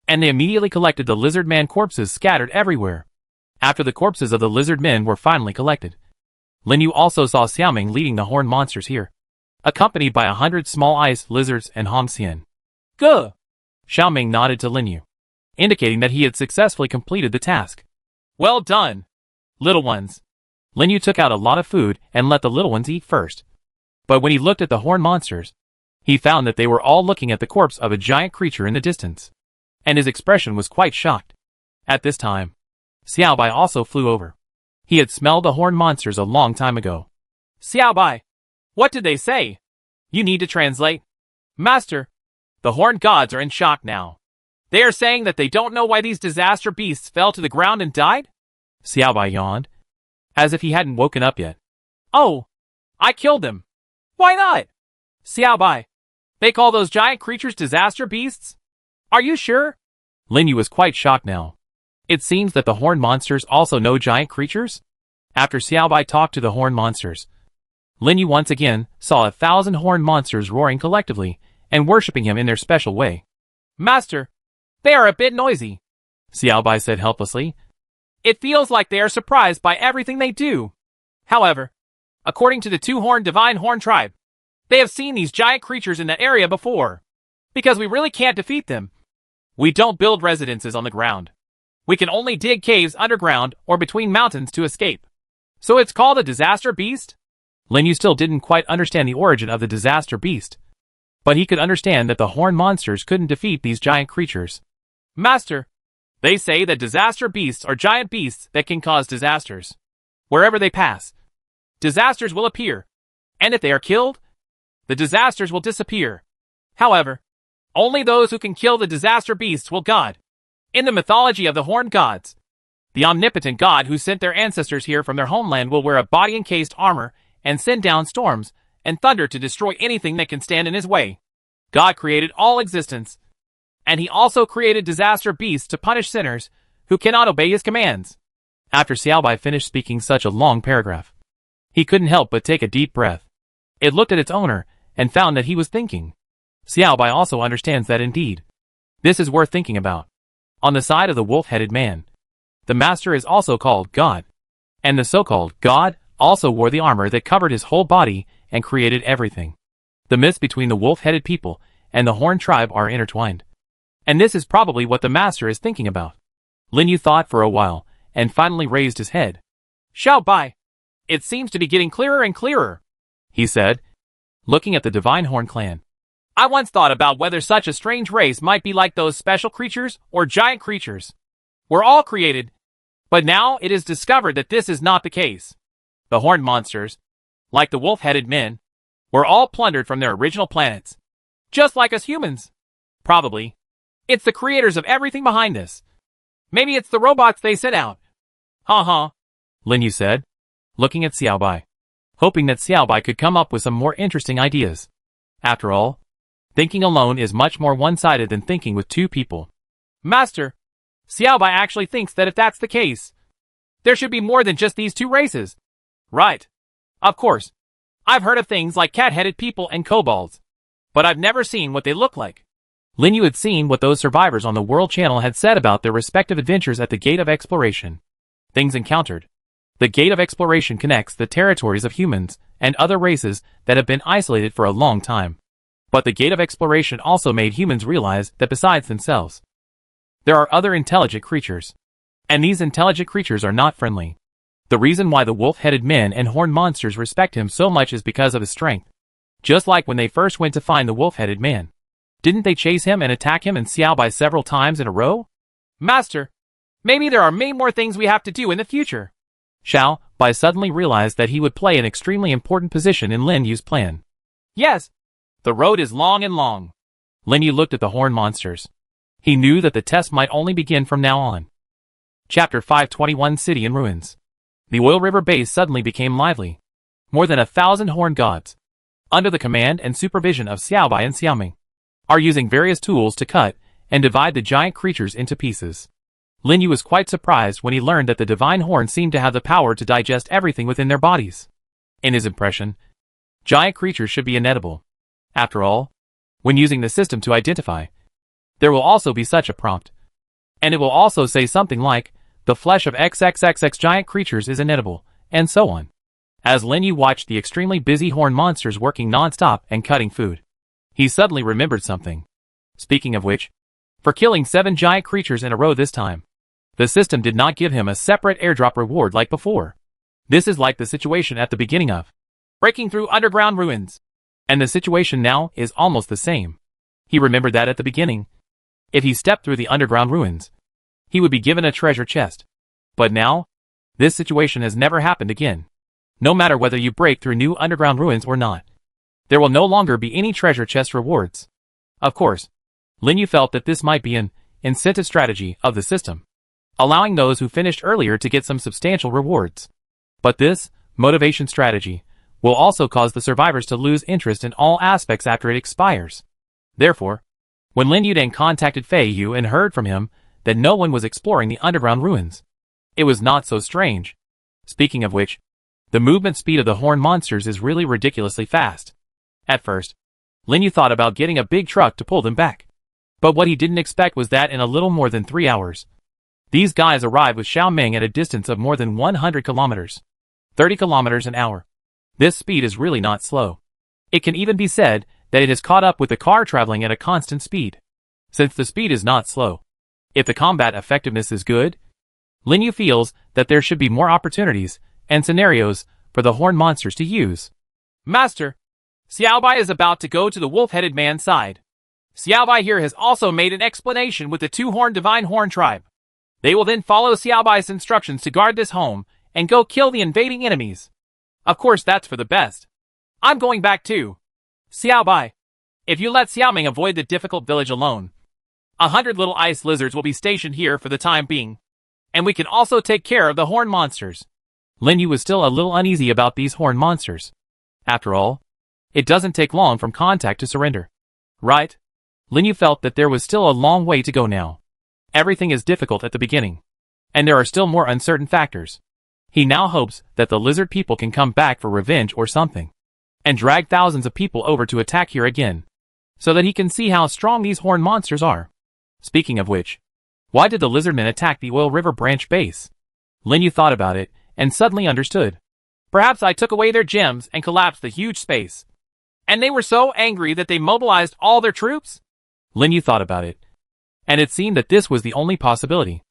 Speaker 1: and they immediately collected the lizard man corpses scattered everywhere. After the corpses of the lizard men were finally collected, Lin Yu also saw Xiaoming leading the horned monsters here, accompanied by 100 small ice lizards and Hong Xian.
Speaker 2: Good.
Speaker 1: Xiaoming nodded to Lin Yu, indicating that he had successfully completed the task.
Speaker 2: Well done, little ones.
Speaker 1: Lin Yu took out a lot of food and let the little ones eat first. But when he looked at the horned monsters, he found that they were all looking at the corpse of a giant creature in the distance, and his expression was quite shocked. At this time, Xiaobai also flew over. He had smelled the horned monsters a long time ago.
Speaker 2: Xiaobai, what did they say? You need to translate. Master, the horned gods are in shock now. They are saying that they don't know why these disaster beasts fell to the ground and died?
Speaker 1: Xiaobai yawned, as if he hadn't woken up yet.
Speaker 2: Oh, I killed them. Why not? Xiaobai, they call those giant creatures disaster beasts? Are you sure?
Speaker 1: Lin Yu was quite shocked now. It seems that the horned monsters also know giant creatures? After Xiaobai talked to the horned monsters,
Speaker 2: Lin Yu once again saw 1,000 horned monsters roaring collectively and worshipping him in their special way.
Speaker 1: Master, they are a bit noisy,
Speaker 2: Xiaobai said helplessly.
Speaker 1: It feels like they are surprised by everything they do. However, according to the two-horned divine horn tribe, they have seen these giant creatures in that area before. Because we really can't defeat them, we don't build residences on the ground. We can only dig caves underground or between mountains to escape. So it's called a disaster beast?
Speaker 2: Lin Yu still didn't quite understand the origin of the disaster beast, but he could understand that the horned monsters couldn't defeat these giant creatures.
Speaker 1: Master, they say that disaster beasts are giant beasts that can cause disasters. Wherever they pass, disasters will appear, and if they are killed, the disasters will disappear. However, only those who can kill the disaster beasts will God. In the mythology of the horned gods, the omnipotent God who sent their ancestors here from their homeland will wear a body-encased armor and send down storms and thunder to destroy anything that can stand in his way. God created all existence, and he also created disaster beasts to punish sinners who cannot obey his commands.
Speaker 2: After Xiaobai finished speaking such a long paragraph, he couldn't help but take a deep breath. It looked at its owner and found that he was thinking. Xiaobai also understands that indeed, this is worth thinking about. On the side of the wolf-headed man, the master is also called God, and the so-called God also wore the armor that covered his whole body and created everything. The myths between the wolf-headed people and the horned tribe are intertwined. And this is probably what the master is thinking about. Lin Yu thought for a while, and finally raised his head.
Speaker 1: Xiaobai, it seems to be getting clearer and clearer,
Speaker 2: he said, looking at the Divine Horn clan.
Speaker 1: I once thought about whether such a strange race might be like those special creatures or giant creatures. We're all created, but now it is discovered that this is not the case. The horned monsters, like the wolf-headed men, were all plundered from their original planets. Just like us humans. Probably. It's the creators of everything behind this. Maybe it's the robots they sent out.
Speaker 2: Lin Yu said, looking at Xiaobai, hoping that Xiaobai could come up with some more interesting ideas. After all, thinking alone is much more one-sided than thinking with two people.
Speaker 1: Master, Xiaobai actually thinks that if that's the case, there should be more than just these two races. Right. Of course. I've heard of things like cat-headed people and kobolds, but I've never seen what they look like.
Speaker 2: Lin Yu had seen what those survivors on the World Channel had said about their respective adventures at the Gate of Exploration. Things encountered. The Gate of Exploration connects the territories of humans and other races that have been isolated for a long time. But the Gate of Exploration also made humans realize that besides themselves, there are other intelligent creatures. And these intelligent creatures are not friendly. The reason why the wolf-headed men and horned monsters respect him so much is because of his strength. Just like when they first went to find the wolf-headed man. Didn't they chase him and attack him and Xiaobai several times in a row?
Speaker 1: Master, maybe there are many more things we have to do in the future.
Speaker 2: Xiaobai suddenly realized that he would play an extremely important position in Lin Yu's plan.
Speaker 1: Yes, the road is long and long.
Speaker 2: Lin Yu looked at the horned monsters. He knew that the test might only begin from now on. Chapter 521 City in Ruins. The Oil River base suddenly became lively. More than 1,000 horned gods, under the command and supervision of Xiaobai and Xiaoming, are using various tools to cut and divide the giant creatures into pieces. Lin Yu was quite surprised when he learned that the divine horn seemed to have the power to digest everything within their bodies. In his impression, giant creatures should be inedible. After all, when using the system to identify, there will also be such a prompt. And it will also say something like, the flesh of XXXX giant creatures is inedible, and so on. As Lin Yu watched the extremely busy horned monsters working non-stop and cutting food, he suddenly remembered something. Speaking of which, for killing 7 giant creatures in a row this time, the system did not give him a separate airdrop reward like before. This is like the situation at the beginning of
Speaker 1: breaking through underground ruins.
Speaker 2: And the situation now is almost the same. He remembered that at the beginning, if he stepped through the underground ruins, he would be given a treasure chest. But now, this situation has never happened again. No matter whether you break through new underground ruins or not, there will no longer be any treasure chest rewards. Of course, Lin Yu felt that this might be an incentive strategy of the system, allowing those who finished earlier to get some substantial rewards. But this motivation strategy will also cause the survivors to lose interest in all aspects after it expires. Therefore, when Lin Yu then contacted Fei Yu and heard from him that no one was exploring the underground ruins, it was not so strange. Speaking of which, The movement speed of the horned monsters is really ridiculously fast. At first, Lin Yu thought about getting a big truck to pull them back. But what he didn't expect was that in a little more than 3 hours, these guys arrived with Xiaoming at a distance of more than 100 kilometers. 30 kilometers an hour. This speed is really not slow. It can even be said that it has caught up with the car traveling at a constant speed. Since the speed is not slow, if the combat effectiveness is good, Lin Yu feels that there should be more opportunities and scenarios for the horned monsters to use. Master, Xiaobai is about to go to the wolf-headed man's side. Xiaobai here has also made an explanation with the two-horned divine horn tribe. They will then follow Xiaobai's instructions to guard this home and go kill the invading enemies. Of course that's for the best. I'm going back too. Xiaobai, if you let Xiaoming avoid the difficult village alone, 100 little ice lizards will be stationed here for the time being. And we can also take care of the horned monsters. Lin Yu was still a little uneasy about these horned monsters. After all, it doesn't take long from contact to surrender. Right? Lin Yu felt that there was still a long way to go now. Everything is difficult at the beginning. And there are still more uncertain factors. He now hopes that the lizard people can come back for revenge or something. And drag thousands of people over to attack here again. So that he can see how strong these horned monsters are. Speaking of which, why did the lizardmen attack the Oil River branch base? Lin Yu thought about it, and suddenly understood. Perhaps I took away their gems and collapsed the huge space. And they were so angry that they mobilized all their troops? Lin Yu thought about it. And it seemed that this was the only possibility.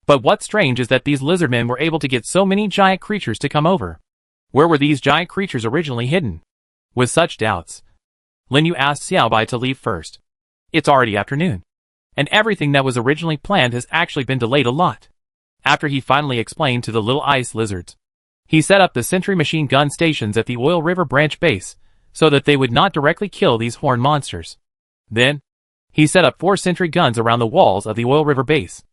Speaker 2: But what's strange is that these lizardmen were able to get so many giant creatures to come over. Where were these giant creatures originally hidden? With such doubts, Lin Yu asked Xiaobai to leave first. It's already afternoon. And everything that was originally planned has actually been delayed a lot. After he finally explained to the little ice lizards, he set up the sentry machine gun stations at the Oil River branch base, so that they would not directly kill these horned monsters. Then, he set up 4 sentry guns around the walls of the Oil River base,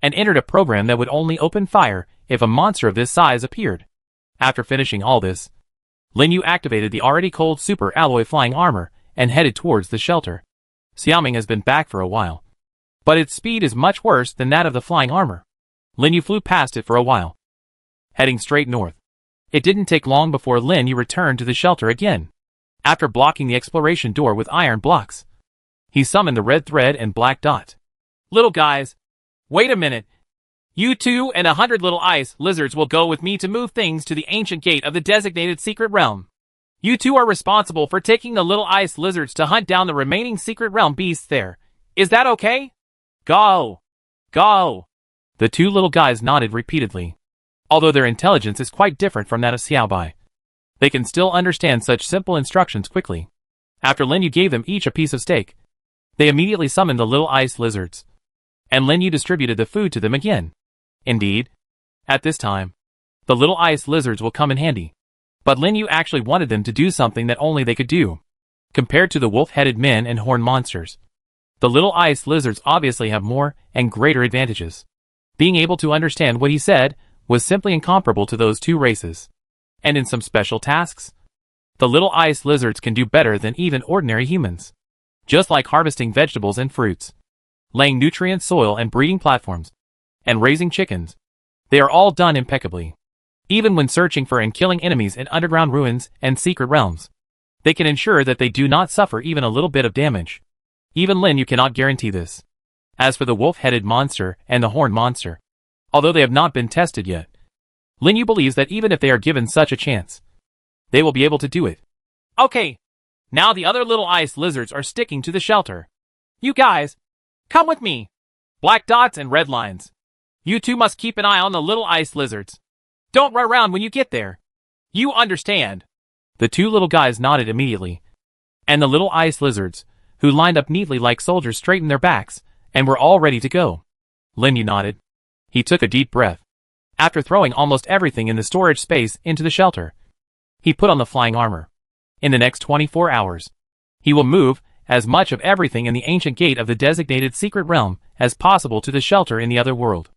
Speaker 2: and entered a program that would only open fire if a monster of this size appeared. After finishing all this, Lin Yu activated the already cold super alloy flying armor and headed towards the shelter. Xiaoming has been back for a while, but its speed is much worse than that of the flying armor. Lin Yu flew past it for a while, heading straight north. It didn't take long before Lin Yu returned to the shelter again. After blocking the exploration door with iron blocks, he summoned the red thread and black dot. Little guys, wait a minute. You 2 and 100 little ice lizards will go with me to move things to the ancient gate of the designated secret realm. You 2 are responsible for taking the little ice lizards to hunt down the remaining secret realm beasts there. Is that okay? Go! Go! The 2 little guys nodded repeatedly. Although their intelligence is quite different from that of Xiaobai, they can still understand such simple instructions quickly. After Lin Yu gave them each a piece of steak, they immediately summoned the little ice lizards. And Lin Yu distributed the food to them again. Indeed, at this time, the little ice lizards will come in handy. But Lin Yu actually wanted them to do something that only they could do. Compared to the wolf-headed men and horned monsters, the little ice lizards obviously have more and greater advantages. Being able to understand what he said was simply incomparable to those 2 races. And in some special tasks, the little ice lizards can do better than even ordinary humans. Just like harvesting vegetables and fruits, laying nutrient soil and breeding platforms, and raising chickens, they are all done impeccably. Even when searching for and killing enemies in underground ruins and secret realms, they can ensure that they do not suffer even a little bit of damage. Even Lin Yu cannot guarantee this. As for the wolf-headed monster and the horned monster, although they have not been tested yet, Lin Yu believes that even if they are given such a chance, they will be able to do it. Okay, now the other little ice lizards are sticking to the shelter. You guys, come with me. Black dots and red lines. You 2 must keep an eye on the little ice lizards. Don't run around when you get there. You understand. The 2 little guys nodded immediately. And the little ice lizards, who lined up neatly like soldiers, straightened their backs and were all ready to go. Lin Yu nodded. He took a deep breath. After throwing almost everything in the storage space into the shelter, he put on the flying armor. In the next 24 hours, he will move as much of everything in the ancient gate of the designated secret realm as possible to the shelter in the other world.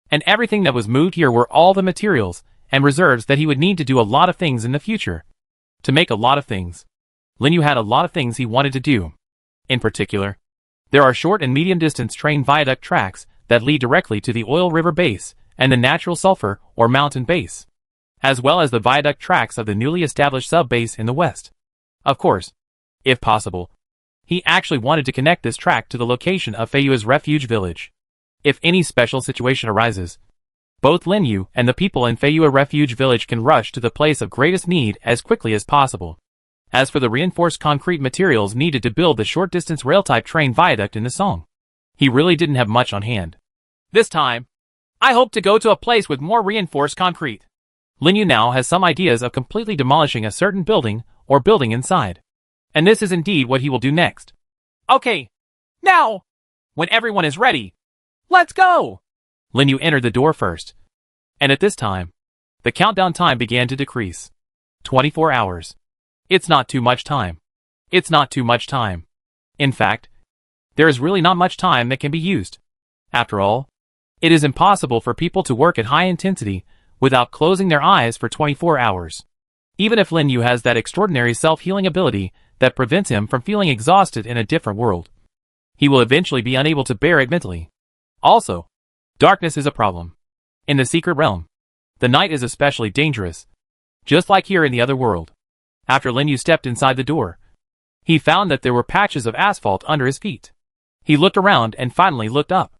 Speaker 2: And everything that was moved here were all the materials and reserves that he would need to do a lot of things in the future. To make a lot of things, Lin Yu had a lot of things he wanted to do. In particular, there are short and medium distance train viaduct tracks that lead directly to the Oil River base and the natural sulfur or mountain base.
Speaker 1: as well as the viaduct tracks of the newly established sub-base in the west. Of course, if possible, he actually wanted to connect this track to the location of Feiyue's refuge village. If any special situation arises, both Lin Yu and the people in Feiyue refuge village can rush to the place of greatest need as quickly as possible. As for the reinforced concrete materials needed to build the short-distance rail-type train viaduct in the song, he really didn't have much on hand.
Speaker 2: This time, I hope to go to a place with more reinforced concrete.
Speaker 1: Lin Yu now has some ideas of completely demolishing a certain building or building inside. And this is indeed what he will do next.
Speaker 2: Okay, now, when everyone is ready, let's go!
Speaker 1: Lin Yu entered the door first. And at this time, the countdown time began to decrease. 24 hours. It's not too much time. It's not too much time. In fact, there is really not much time that can be used. After all, it is impossible for people to work at high intensity without closing their eyes for 24 hours. Even if Lin Yu has that extraordinary self-healing ability that prevents him from feeling exhausted in a different world, he will eventually be unable to bear it mentally. Also, darkness is a problem. In the secret realm, the night is especially dangerous, just like here in the other world. After Lin Yu stepped inside the door, he found that there were patches of asphalt under his feet. He looked around and finally looked up.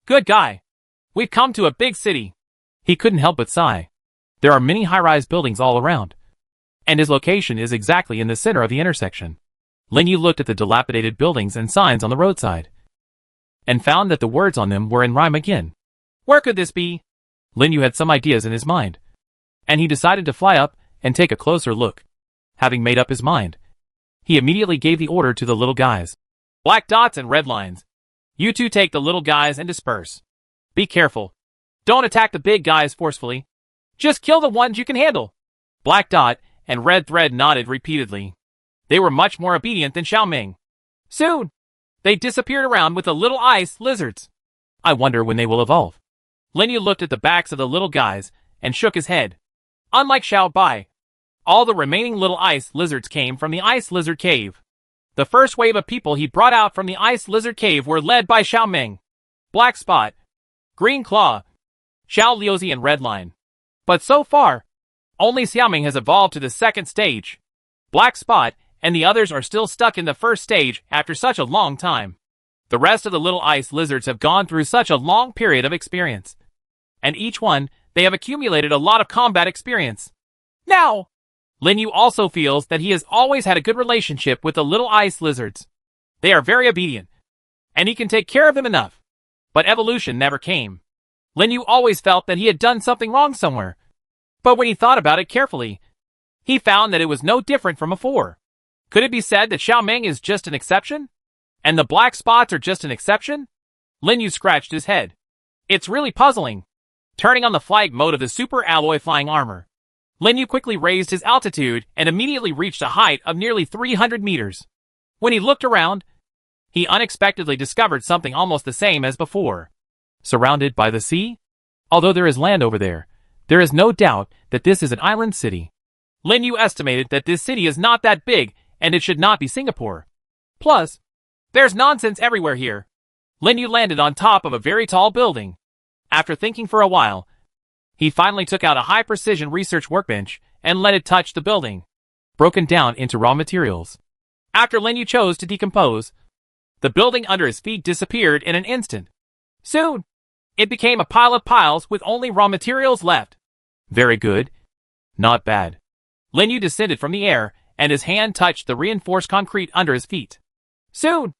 Speaker 2: Good guy. We've come to a big city.
Speaker 1: He couldn't help but sigh. There are many high-rise buildings all around, and his location is exactly in the center of the intersection. Lin Yu looked at the dilapidated buildings and signs on the roadside, and found that the words on them were in rhyme again.
Speaker 2: Where could this be?
Speaker 1: Lin Yu had some ideas in his mind, and he decided to fly up and take a closer look. Having made up his mind, he immediately gave the order to the little guys.
Speaker 2: Black dots and red lines. You two take the little guys and disperse. Be careful. Don't attack the big guys forcefully. Just kill the ones you can handle. Black dot and red thread nodded repeatedly. They were much more obedient than Xiaoming. Soon, they disappeared around with the little ice lizards.
Speaker 1: I wonder when they will evolve.
Speaker 2: Lin Yu looked at the backs of the little guys and shook his head. Unlike Xiao Bai, all the remaining little ice lizards came from the ice lizard cave. The first wave of people he brought out from the ice lizard cave were led by Xiaoming, Black Spot, Green Claw, Xiao Liuzi and Red Line. But so far, only Xiaoming has evolved to the second stage. Black Spot and the others are still stuck in the first stage after such a long time. The rest of the little ice lizards have gone through such a long period of experience. And each one, they have accumulated a lot of combat experience. Now, Lin Yu also feels that he has always had a good relationship with the little ice lizards. They are very obedient, and he can take care of them enough. But evolution never came. Lin Yu always felt that he had done something wrong somewhere. But when he thought about it carefully, he found that it was no different from before. Could it be said that Xiaoming is just an exception? And the black spots are just an exception? Lin Yu scratched his head. It's really puzzling. Turning on the flight mode of the super alloy flying armor, Lin Yu quickly raised his altitude and immediately reached a height of nearly 300 meters. When he looked around, he unexpectedly discovered something almost the same as before.
Speaker 1: Surrounded by the sea? Although there is land over there is no doubt that this is an island city.
Speaker 2: Lin Yu estimated that this city is not that big and it should not be Singapore. Plus, there's nonsense everywhere here. Lin Yu landed on top of a very tall building. After thinking for a while, he finally took out a high-precision research workbench and let it touch the building,
Speaker 1: broken down into raw materials.
Speaker 2: After Lin Yu chose to decompose, the building under his feet disappeared in an instant. Soon, it became a pile of piles with only raw materials left.
Speaker 1: Very good. Not bad.
Speaker 2: Lin Yu descended from the air, and his hand touched the reinforced concrete under his feet. Soon,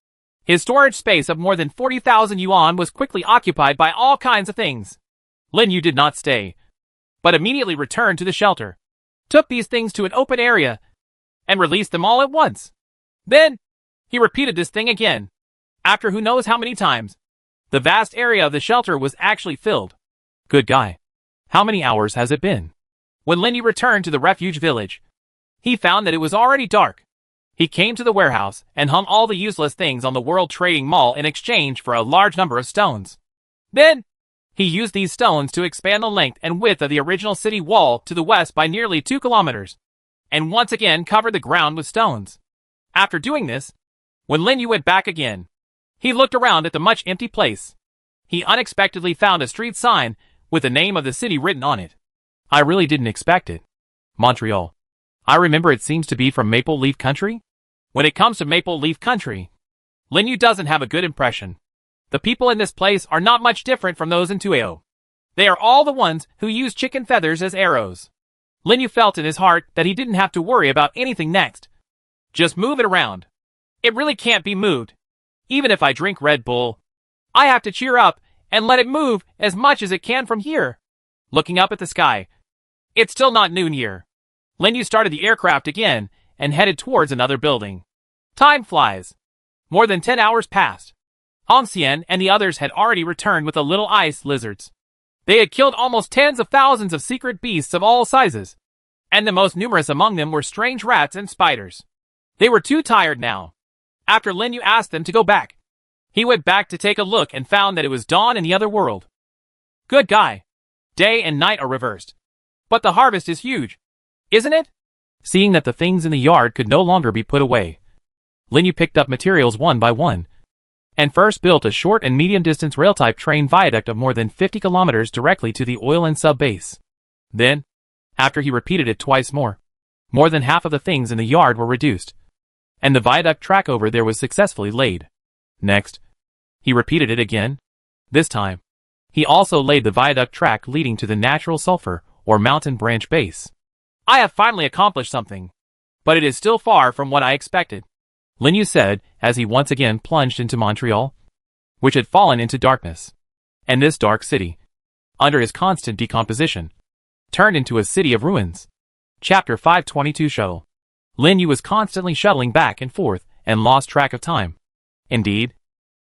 Speaker 2: his storage space of more than 40,000 yuan was quickly occupied by all kinds of things. Lin Yu did not stay, but immediately returned to the shelter, took these things to an open area, and released them all at once. Then, he repeated this thing again. After who knows how many times, the vast area of the shelter was actually filled.
Speaker 1: Good guy. How many hours has it been?
Speaker 2: When Lin Yu returned to the refuge village, he found that it was already dark. He came to the warehouse and hung all the useless things on the World Trading Mall in exchange for a large number of stones. Then, he used these stones to expand the length and width of the original city wall to the west by nearly 2 kilometers, and once again covered the ground with stones. After doing this, when Lin Yu went back again, he looked around at the much empty place. He unexpectedly found a street sign with the name of the city written on it. I really didn't expect it. Montreal. I remember it seems to be from Maple Leaf Country? When it comes to Maple Leaf Country, Linyu doesn't have a good impression. The people in this place are not much different from those in Tueo. They are all the ones who use chicken feathers as arrows. Linyu felt in his heart that he didn't have to worry about anything next. Just move it around. It really can't be moved. Even if I drink Red Bull, I have to cheer up and let it move as much as it can from here. Looking up at the sky. It's still not noon here. Linyu started the aircraft again and headed towards another building. Time flies. More than 10 hours passed. Ancien and the others had already returned with the little ice lizards. They had killed almost tens of thousands of secret beasts of all sizes, and the most numerous among them were strange rats and spiders. They were too tired now. After Linyu asked them to go back, he went back to take a look and found that it was dawn in the other world. Good guy. Day and night are reversed. But the harvest is huge, isn't it? Seeing that the things in the yard could no longer be put away, Linyu picked up materials one by one, and first built a short and medium-distance rail-type train viaduct of more than 50 kilometers directly to the oil and sub-base. Then, after he repeated it twice more than half of the things in the yard were reduced, and the viaduct track over there was successfully laid. Next, he repeated it again. This time, he also laid the viaduct track leading to the natural sulfur or mountain branch base. I have finally accomplished something, but it is still far from what I expected, Linyu said as he once again plunged into Montreal, which had fallen into darkness. And this dark city, under his constant decomposition, turned into a city of ruins. Chapter 522 Shuttle. Linyu was constantly shuttling back and forth and lost track of time. Indeed,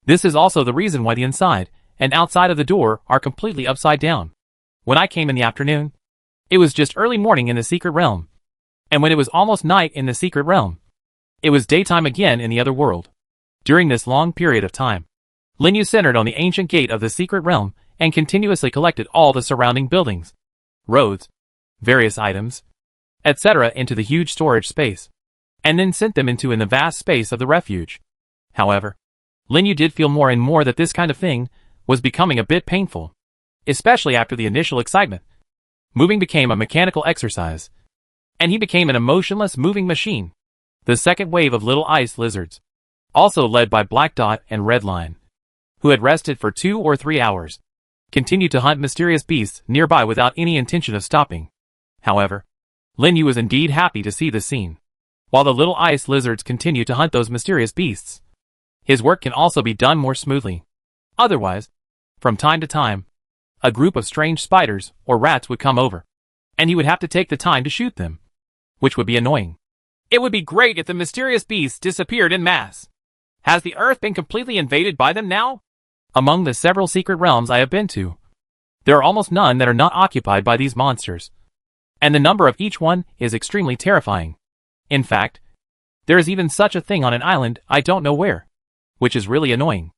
Speaker 2: this is also the reason why the inside and outside of the door are completely upside down. When I came in the afternoon, it was just early morning in the secret realm. And when it was almost night in the secret realm, it was daytime again in the other world. During this long period of time, Linyu centered on the ancient gate of the secret realm and continuously collected all the surrounding buildings, roads, various items, etc. into the huge storage space, and then sent them into in the vast space of the refuge. However, Linyu did feel more and more that this kind of thing was becoming a bit painful, especially after the initial excitement. Moving became a mechanical exercise, and he became an emotionless moving machine. The second wave of little ice lizards, also led by Black Dot and Red Line, who had rested for 2 or 3 hours, continued to hunt mysterious beasts nearby without any intention of stopping. However, Linyu was indeed happy to see the scene. While the little ice lizards continued to hunt those mysterious beasts, his work can also be done more smoothly. Otherwise, from time to time, a group of strange spiders or rats would come over, and he would have to take the time to shoot them, which would be annoying. It would be great if the mysterious beasts disappeared in mass. Has the Earth been completely invaded by them now? Among the several secret realms I have been to, there are almost none that are not occupied by these monsters, and the number of each one is extremely terrifying. In fact, there is even such a thing on an island I don't know where, which is really annoying.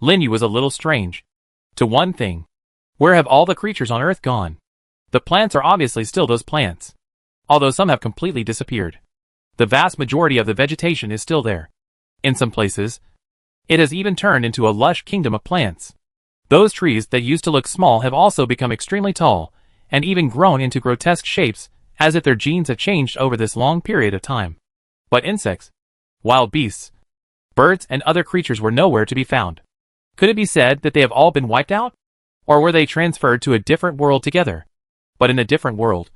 Speaker 2: Linyu was a little strange. To one thing, where have all the creatures on Earth gone? The plants are obviously still those plants, although some have completely disappeared. The vast majority of the vegetation is still there. In some places, it has even turned into a lush kingdom of plants. Those trees that used to look small have also become extremely tall, and even grown into grotesque shapes, as if their genes have changed over this long period of time. But insects, wild beasts, birds and other creatures were nowhere to be found. Could it be said that they have all been wiped out? Or were they transferred to a different world together? But in a different world,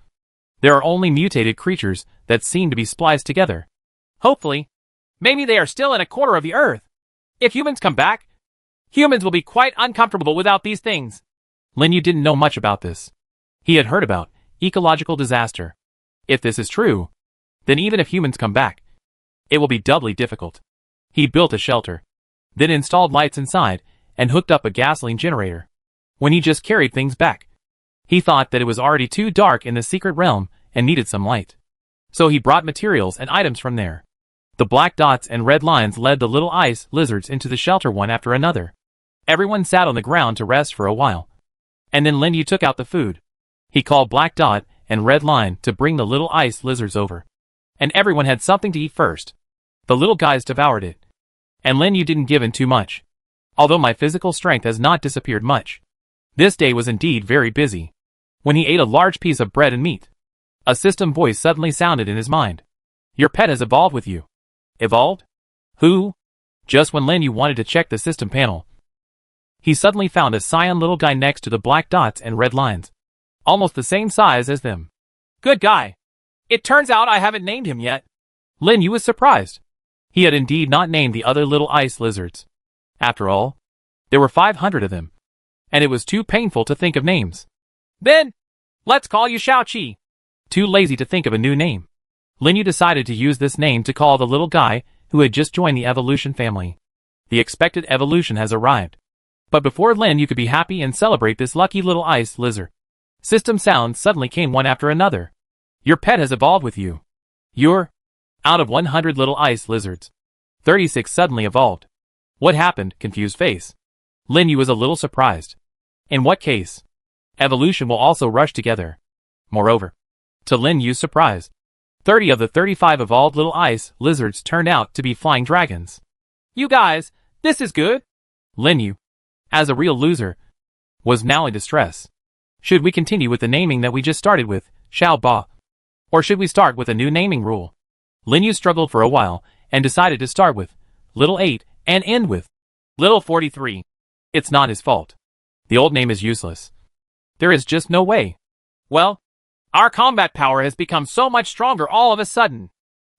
Speaker 2: there are only mutated creatures that seem to be spliced together. Hopefully, maybe they are still in a corner of the Earth. If humans come back, humans will be quite uncomfortable without these things. Linyu didn't know much about this. He had heard about ecological disaster. If this is true, then even if humans come back, it will be doubly difficult. He built a shelter, then installed lights inside, and hooked up a gasoline generator. When he just carried things back, he thought that it was already too dark in the secret realm and needed some light. So he brought materials and items from there. The black dots and red lines led the little ice lizards into the shelter one after another. Everyone sat on the ground to rest for a while. And then Linyu took out the food. He called Black Dot and Red Line to bring the little ice lizards over. And everyone had something to eat first. The little guys devoured it. And Linyu didn't give in too much. Although my physical strength has not disappeared much. This day was indeed very busy. when he ate a large piece of bread and meat. A system voice suddenly sounded in his mind. Your pet has evolved with you. Evolved? Who? Just when Lin Yu wanted to check the system panel, he suddenly found a cyan little guy next to the black dots and red lines. Almost the same size as them. Good guy. It turns out I haven't named him yet. Lin Yu was surprised. He had indeed not named the other little ice lizards. After all, there were 500 of them, and it was too painful to think of names. Then, let's call you Xiaoqi. Too lazy to think of a new name, Lin Yu decided to use this name to call the little guy who had just joined the evolution family. The expected evolution has arrived. But before Lin Yu could be happy and celebrate this lucky little ice lizard, system sounds suddenly came one after another. Your pet has evolved with you. You're out of 100 little ice lizards, 36 suddenly evolved. What happened? Confused face. Lin Yu was a little surprised. In what case? Evolution will also rush together. Moreover, to Lin Yu's surprise, 30 of the 35 evolved little ice lizards turned out to be flying dragons. You guys, this is good. Lin Yu, as a real loser, was now in distress. Should we continue with the naming that we just started with, Xiao Ba? Or should we start with a new naming rule? Lin Yu struggled for a while and decided to start with Little 8 and end with Little 43. It's not his fault. The old name is useless. There is just no way. Well, our combat power has become so much stronger all of a sudden.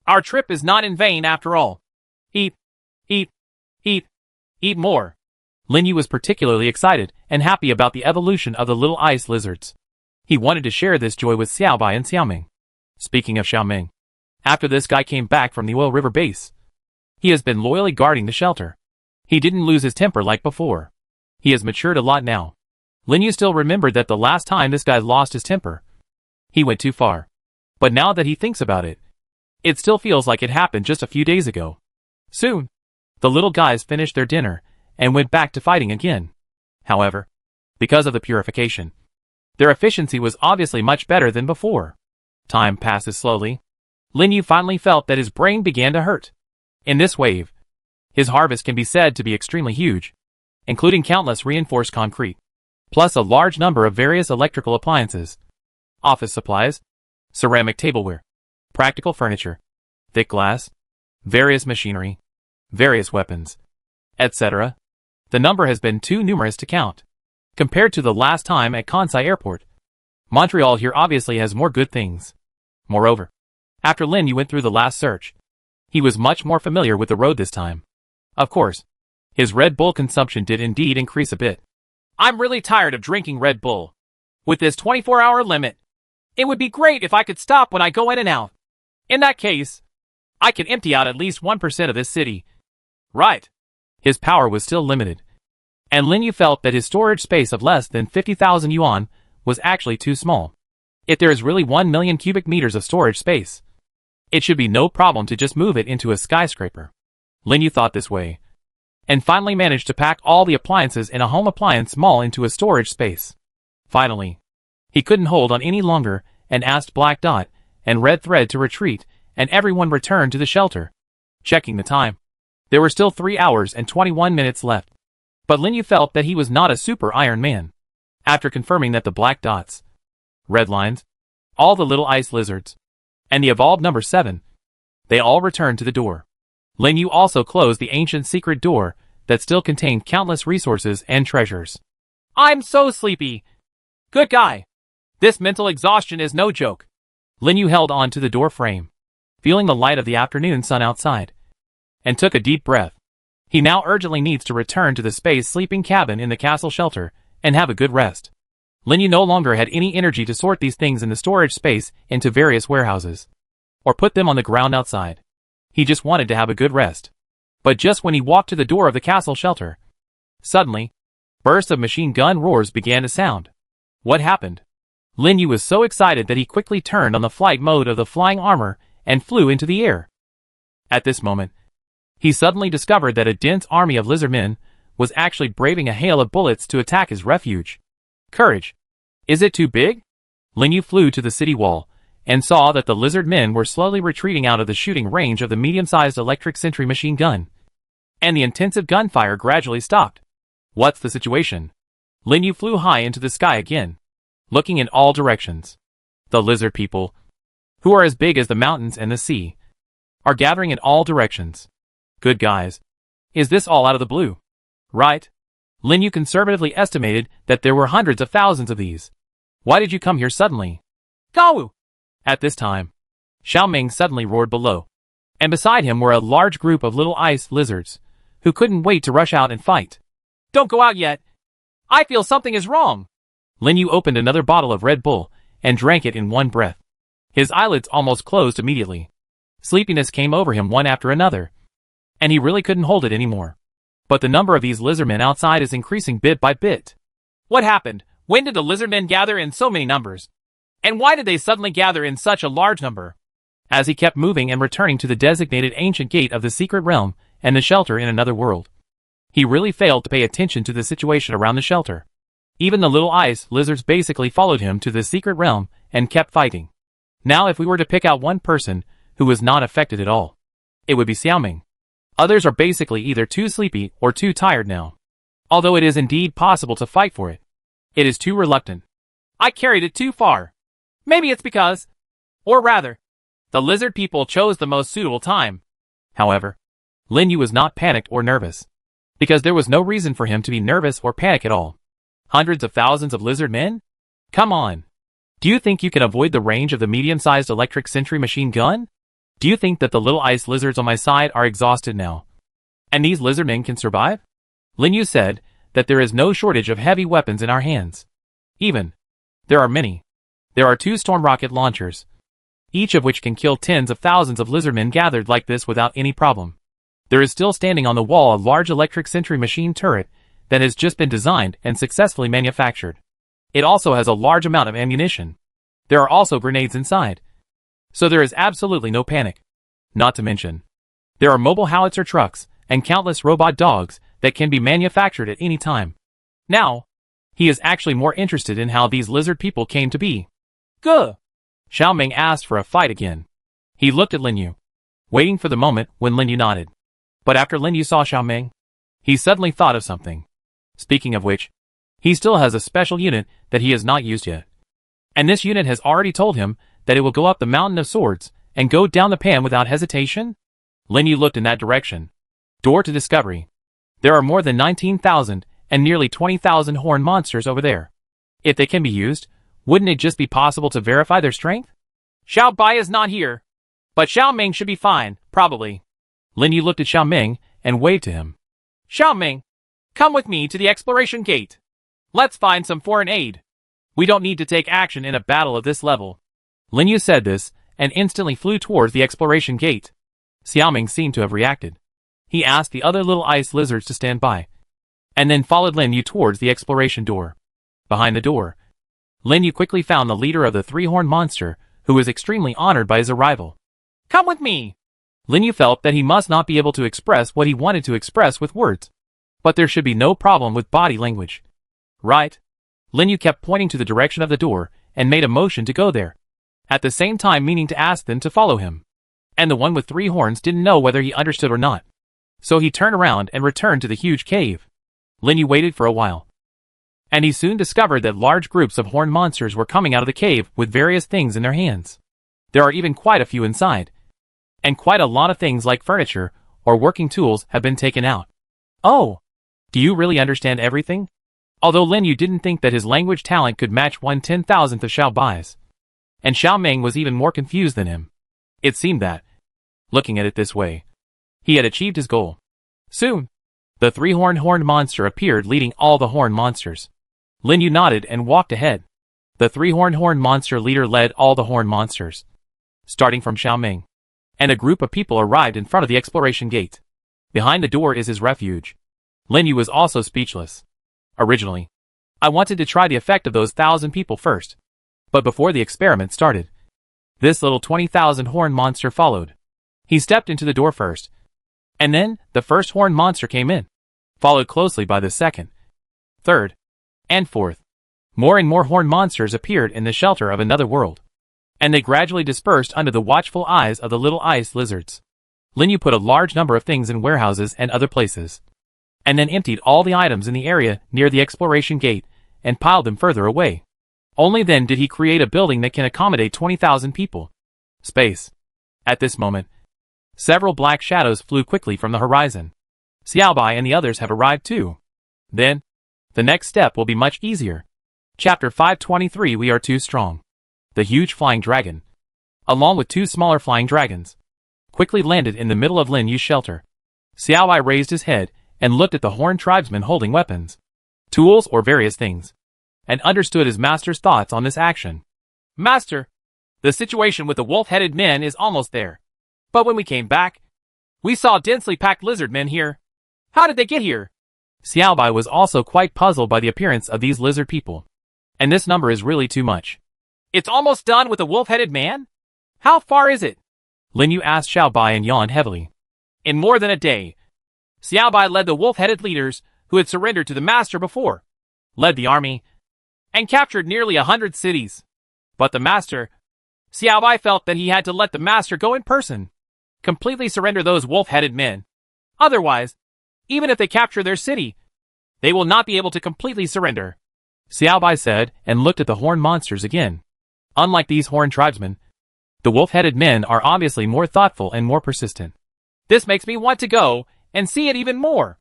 Speaker 2: Our trip is not in vain after all. Eat, eat, eat, eat more. Lin Yu was particularly excited and happy about the evolution of the little ice lizards. He wanted to share this joy with Xiaobai and Xiaoming. Speaking of Xiaoming, after this guy came back from the Oil River base, he has been loyally guarding the shelter. He didn't lose his temper like before. He has matured a lot now. Lin Yu still remembered that the last time this guy lost his temper, he went too far. But now that he thinks about it, it still feels like it happened just a few days ago. Soon, the little guys finished their dinner and went back to fighting again. However, because of the purification, their efficiency was obviously much better than before. Time passes slowly. Lin Yu finally felt that his brain began to hurt. In this wave, his harvest can be said to be extremely huge, including countless reinforced concrete, plus a large number of various electrical appliances, office supplies, ceramic tableware, practical furniture, thick glass, various machinery, various weapons, etc. The number has been too numerous to count. Compared to the last time at Kansai Airport, Montreal here obviously has more good things. Moreover, after Lin Yu went through the last search, he was much more familiar with the road this time. Of course, his Red Bull consumption did indeed increase a bit. I'm really tired of drinking Red Bull. With this 24-hour limit, it would be great if I could stop when I go in and out. In that case, I can empty out at least 1% of this city. Right. His power was still limited, and Lin Yu felt that his storage space of less than 50,000 yuan was actually too small. If there is really 1 million cubic meters of storage space, it should be no problem to just move it into a skyscraper. Lin Yu thought this way, and finally managed to pack all the appliances in a home appliance mall into a storage space. Finally, he couldn't hold on any longer and asked Black Dot and Red Thread to retreat, and everyone returned to the shelter. Checking the time, there were still 3 hours and 21 minutes left. But Lin Yu felt that he was not a super Iron Man. After confirming that the black dots, red lines, all the little ice lizards, and the evolved number 7, they all returned to the door. Lin Yu also closed the ancient secret door that still contained countless resources and treasures. I'm so sleepy. Good guy. This mental exhaustion is no joke. Lin Yu held on to the door frame, feeling the light of the afternoon sun outside, and took a deep breath. He now urgently needs to return to the space sleeping cabin in the castle shelter and have a good rest. Lin Yu no longer had any energy to sort these things in the storage space into various warehouses, or put them on the ground outside. He just wanted to have a good rest. But just when he walked to the door of the castle shelter, suddenly, bursts of machine gun roars began to sound. What happened? Lin Yu was so excited that he quickly turned on the flight mode of the flying armor and flew into the air. At this moment, he suddenly discovered that a dense army of lizardmen was actually braving a hail of bullets to attack his refuge. Courage. Is it too big? Lin Yu flew to the city wall and saw that the lizard men were slowly retreating out of the shooting range of the medium-sized electric sentry machine gun, and the intensive gunfire gradually stopped. What's the situation? Lin Yu flew high into the sky again. looking in all directions. The lizard people, who are as big as the mountains and the sea, are gathering in all directions. Good guys. Is this all out of the blue? Right? Lin Yu conservatively estimated that there were hundreds of thousands of these. Why did you come here suddenly? Gao! At this time, Xiao Ming suddenly roared below, and beside him were a large group of little ice lizards, who couldn't wait to rush out and fight. Don't go out yet. I feel something is wrong. Lin Yu opened another bottle of Red Bull and drank it in one breath. His eyelids almost closed immediately. Sleepiness came over him one after another, and he really couldn't hold it anymore. But the number of these lizardmen outside is increasing bit by bit. What happened? When did the lizardmen gather in so many numbers? And why did they suddenly gather in such a large number? As he kept moving and returning to the designated ancient gate of the secret realm and the shelter in another world, he really failed to pay attention to the situation around the shelter. Even the little ice lizards basically followed him to the secret realm and kept fighting. Now if we were to pick out one person who was not affected at all, it would be Xiaoming. Others are basically either too sleepy or too tired now. Although it is indeed possible to fight for it, it is too reluctant. I carried it too far. Maybe it's because, or rather, the lizard people chose the most suitable time. However, Lin Yu was not panicked or nervous, because there was no reason for him to be nervous or panic at all. Hundreds of thousands of lizard men? Come on. Do you think you can avoid the range of the medium-sized electric sentry machine gun? Do you think that the little ice lizards on my side are exhausted now, and these lizardmen can survive? Lin Yu said that there is no shortage of heavy weapons in our hands. Even, there are many. There are 2 storm rocket launchers, each of which can kill tens of thousands of lizardmen gathered like this without any problem. There is still standing on the wall a large electric sentry machine turret that has just been designed and successfully manufactured. It also has a large amount of ammunition. There are also grenades inside. So there is absolutely no panic. Not to mention, there are mobile howitzer trucks and countless robot dogs that can be manufactured at any time. Now, he is actually more interested in how these lizard people came to be. Guh! Xiao Ming asked for a fight again. He looked at Lin Yu, waiting for the moment when Lin Yu nodded. But after Lin Yu saw Xiao Ming, he suddenly thought of something. Speaking of which, he still has a special unit that he has not used yet. And this unit has already told him that it will go up the mountain of swords and go down the pan without hesitation? Lin Yu looked in that direction. Door to discovery. There are more than 19,000 and nearly 20,000 horned monsters over there. If they can be used, wouldn't it just be possible to verify their strength? Xiao Bai is not here, but Xiao Ming should be fine, probably. Lin Yu looked at Xiao Ming and waved to him. Xiao Ming, come with me to the exploration gate. Let's find some foreign aid. We don't need to take action in a battle of this level. Lin Yu said this, and instantly flew towards the exploration gate. Xiaoming seemed to have reacted. He asked the other little ice lizards to stand by, and then followed Lin Yu towards the exploration door. Behind the door, Lin Yu quickly found the leader of the 3-horned monster, who was extremely honored by his arrival. Come with me! Lin Yu felt that he must not be able to express what he wanted to express with words, but there should be no problem with body language. Right? Lin Yu kept pointing to the direction of the door, and made a motion to go there, at the same time meaning to ask them to follow him. And the one with 3 horns didn't know whether he understood or not. So he turned around and returned to the huge cave. Lin Yu waited for a while, and he soon discovered that large groups of horned monsters were coming out of the cave with various things in their hands. There are even quite a few inside, and quite a lot of things like furniture or working tools have been taken out. Oh! Do you really understand everything? Although Lin Yu didn't think that his language talent could match 1/10,000th of Xiao Bai's. And Xiao Ming was even more confused than him. It seemed that, looking at it this way, he had achieved his goal. Soon, the 3-horned monster appeared leading all the horned monsters. Lin Yu nodded and walked ahead. The 3-horned monster leader led all the horned monsters, starting from Xiao Ming. And a group of people arrived in front of the exploration gate. Behind the door is his refuge. Lin Yu was also speechless. Originally, I wanted to try the effect of those 1,000 people first. But before the experiment started, this little 20,000 horned monster followed. He stepped into the door first, and then the first horned monster came in, followed closely by the second, third, and fourth. More and more horned monsters appeared in the shelter of another world, and they gradually dispersed under the watchful eyes of the little ice lizards. Lin Yu put a large number of things in warehouses and other places, and then emptied all the items in the area near the exploration gate and piled them further away. Only then did he create a building that can accommodate 20,000 people. Space. At this moment, several black shadows flew quickly from the horizon. Xiaobai and the others have arrived too. Then, the next step will be much easier. Chapter 523 We Are Too Strong. The huge flying dragon, along with two smaller flying dragons, quickly landed in the middle of Lin Yu's shelter. Xiaobai raised his head and looked at the horned tribesmen holding weapons, tools or various things, and understood his master's thoughts on this action. Master, the situation with the wolf-headed men is almost there. But when we came back, we saw densely packed lizard men here. How did they get here? Xiaobai was also quite puzzled by the appearance of these lizard people. And this number is really too much. It's almost done with the wolf-headed man? How far is it? Lin Yu asked Xiaobai and yawned heavily. In more than a day, Xiaobai led the wolf-headed leaders who had surrendered to the master before, led the army, and captured nearly 100 cities. But the master, Xiaobai felt that he had to let the master go in person, completely surrender those wolf-headed men. Otherwise, even if they capture their city, they will not be able to completely surrender. Xiaobai said and looked at the horned monsters again. Unlike these horned tribesmen, the wolf-headed men are obviously more thoughtful and more persistent. This makes me want to go and see it even more.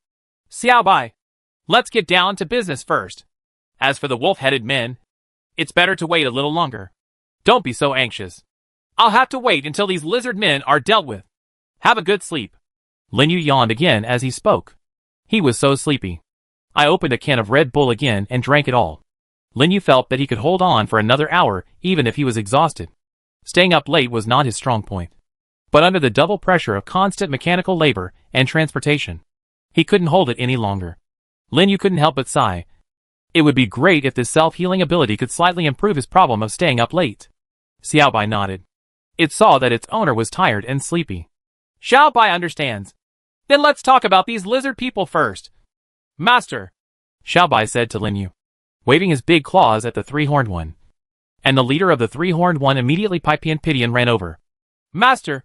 Speaker 2: Xiaobai, let's get down to business first. As for the wolf-headed men, it's better to wait a little longer. Don't be so anxious. I'll have to wait until these lizard men are dealt with. Have a good sleep. Lin Yu yawned again as he spoke. He was so sleepy. I opened a can of Red Bull again and drank it all. Lin Yu felt that he could hold on for another hour even if he was exhausted. Staying up late was not his strong point. But under the double pressure of constant mechanical labor and transportation, he couldn't hold it any longer. Lin Yu couldn't help but sigh. It would be great if this self-healing ability could slightly improve his problem of staying up late. Xiaobai nodded. It saw that its owner was tired and sleepy. Xiaobai understands. Then let's talk about these lizard people first. Master, Xiaobai said to Lin Yu, waving his big claws at the three-horned one. And the leader of the three-horned one immediately piped and ran over. Master,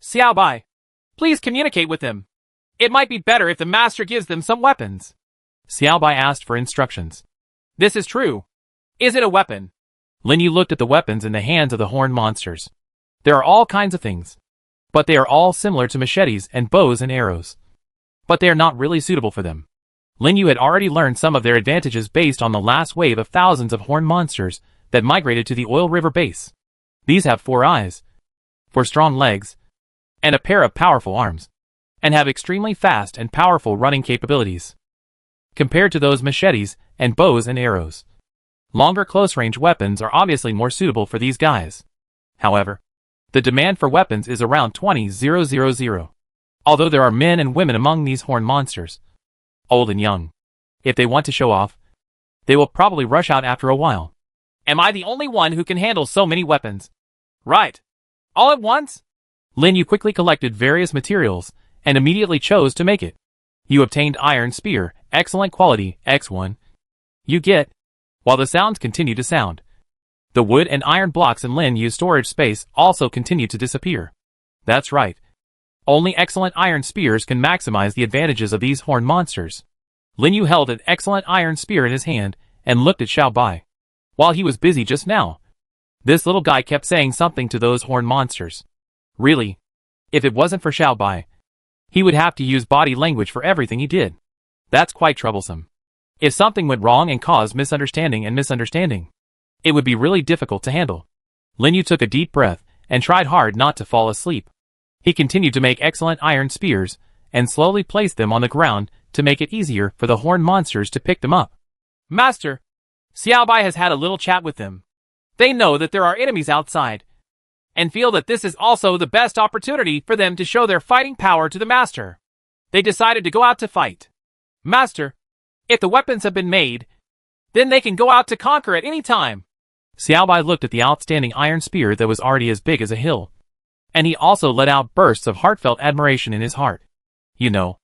Speaker 2: Xiaobai, please communicate with them. It might be better if the master gives them some weapons. Xiaobai asked for instructions. This is true. Is it a weapon? Lin Yu looked at the weapons in the hands of the horned monsters. There are all kinds of things, but they are all similar to machetes and bows and arrows. But they are not really suitable for them. Lin Yu had already learned some of their advantages based on the last wave of thousands of horned monsters that migrated to the Oil River base. These have 4 eyes, 4 strong legs, and a pair of powerful arms, and have extremely fast and powerful running capabilities. Compared to those machetes and bows and arrows, longer close-range weapons are obviously more suitable for these guys. However, the demand for weapons is around 20,000. Although there are men and women among these horned monsters, old and young. If they want to show off, they will probably rush out after a while. Am I the only one who can handle so many weapons? Right. All at once? Lin Yu quickly collected various materials and immediately chose to make it. You obtained iron spear, excellent quality, X1. You get, while the sounds continue to sound. The wood and iron blocks in Lin Yu's storage space also continue to disappear. That's right. Only excellent iron spears can maximize the advantages of these horned monsters. Lin Yu held an excellent iron spear in his hand and looked at Xiaobai. While he was busy just now, this little guy kept saying something to those horned monsters. Really, if it wasn't for Xiaobai, he would have to use body language for everything he did. That's quite troublesome. If something went wrong and caused misunderstanding, it would be really difficult to handle. Lin Yu took a deep breath and tried hard not to fall asleep. He continued to make excellent iron spears and slowly placed them on the ground to make it easier for the horned monsters to pick them up. Master, Xiaobai has had a little chat with them. They know that there are enemies outside, and feel that this is also the best opportunity for them to show their fighting power to the master. They decided to go out to fight. Master, if the weapons have been made, then they can go out to conquer at any time. Xiaobai looked at the outstanding iron spear that was already as big as a hill, and he also let out bursts of heartfelt admiration in his heart. You know,